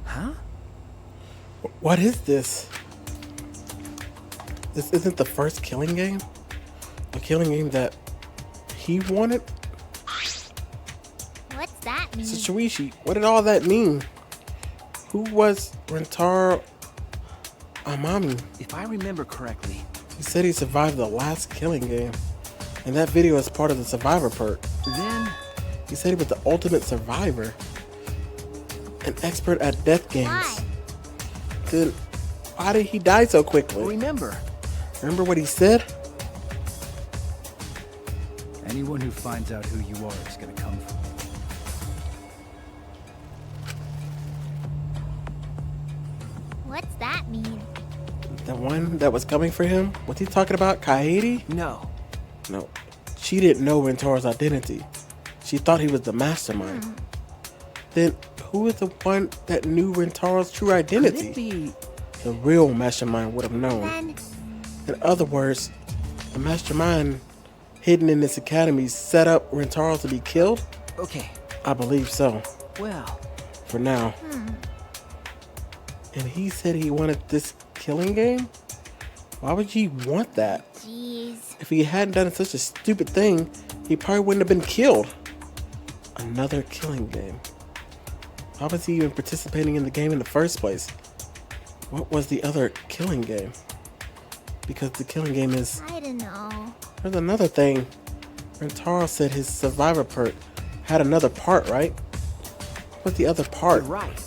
Speaker 7: Huh?
Speaker 1: What is this? This isn't the first killing game? A killing game that he wanted?
Speaker 5: What What's that mean?
Speaker 1: So Shuichi, what did all that mean? Who was Rentaro Amami?
Speaker 8: If I remember correctly,
Speaker 1: He said he survived the last killing game. And that video is part of the survivor perk.
Speaker 8: then
Speaker 1: He said he was the ultimate survivor. An expert at death games.
Speaker 5: Why?
Speaker 1: Then why did he die so quickly?
Speaker 8: remember.
Speaker 1: Remember what he said?
Speaker 15: Anyone who finds out who you are is gonna come for you.
Speaker 5: What's that mean?
Speaker 1: The one that was coming for him? Was he talking about Kaede?
Speaker 8: No.
Speaker 1: No. She didn't know Rentaro's identity. She thought he was the mastermind. Then who is the one that knew Rentaro's true
Speaker 8: Could
Speaker 1: identity?
Speaker 8: it be?
Speaker 1: The real mastermind would have known.
Speaker 5: Then,
Speaker 1: In other words, the mastermind hidden in this academy set up Rentaro to be killed?
Speaker 8: Okay.
Speaker 1: I believe so.
Speaker 8: Well,
Speaker 1: For now. And he said he wanted this killing game? Why would he want that?
Speaker 5: jeez.
Speaker 1: If he hadn't done such a stupid thing, he probably wouldn't have been killed. Another killing game. Why was he even participating in the game in the first place? What was the other killing game? Because the killing game is...
Speaker 5: I don't know.
Speaker 1: There's another thing. Rentaro said his survivor perk had another part, right? What's the other part?
Speaker 8: you're right.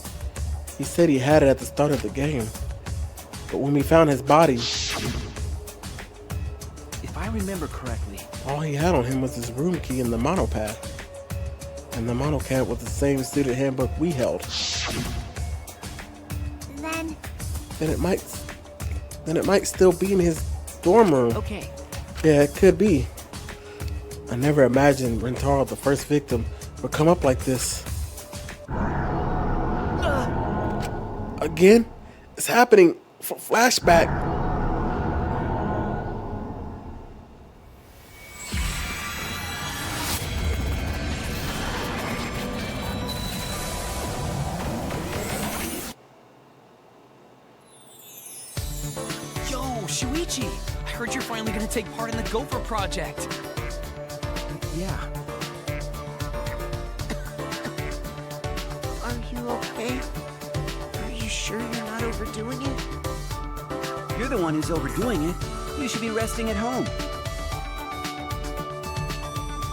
Speaker 1: He said he had it at the start of the game. But when we found his body,
Speaker 8: If I remember correctly,
Speaker 1: all he had on him was his room key and the monopad. And the monopad was the same student handbook we held.
Speaker 5: Then,
Speaker 1: Then it might still be in his dorm room.
Speaker 8: okay.
Speaker 1: Yeah, it could be. I never imagined Rentaro, the first victim, would come up like this. Again? It's happening. Flashback.
Speaker 7: Yo, Shuichi! I heard you're finally gonna take part in the Gopher project.
Speaker 8: Yeah.
Speaker 13: Are you okay? Are you sure you're not overdoing it?
Speaker 8: You're the one who's overdoing it. You should be resting at home.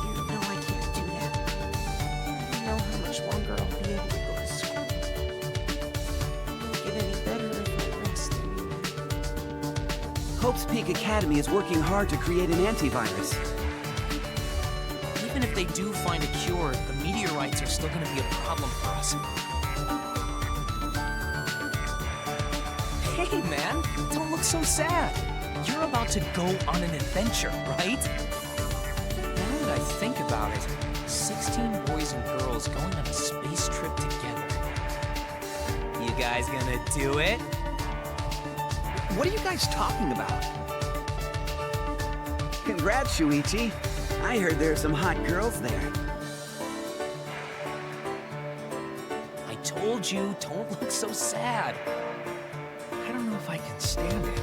Speaker 13: You know I can't do that. I don't know how much longer I'll be able to go to school. It won't get any better if I rest.
Speaker 8: Hope's Peak Academy is working hard to create an antivirus.
Speaker 7: Even if they do find a cure, the meteorites are still gonna be a problem for us. Hey, man, don't look so sad. You're about to go on an adventure, right? Now that I think about it, 16 boys and girls going on a space trip together. You guys gonna do it?
Speaker 8: What are you guys talking about? Congrats, Shuichi. I heard there are some hot girls there.
Speaker 7: I told you, don't look so sad.
Speaker 6: I don't know if I can stand it.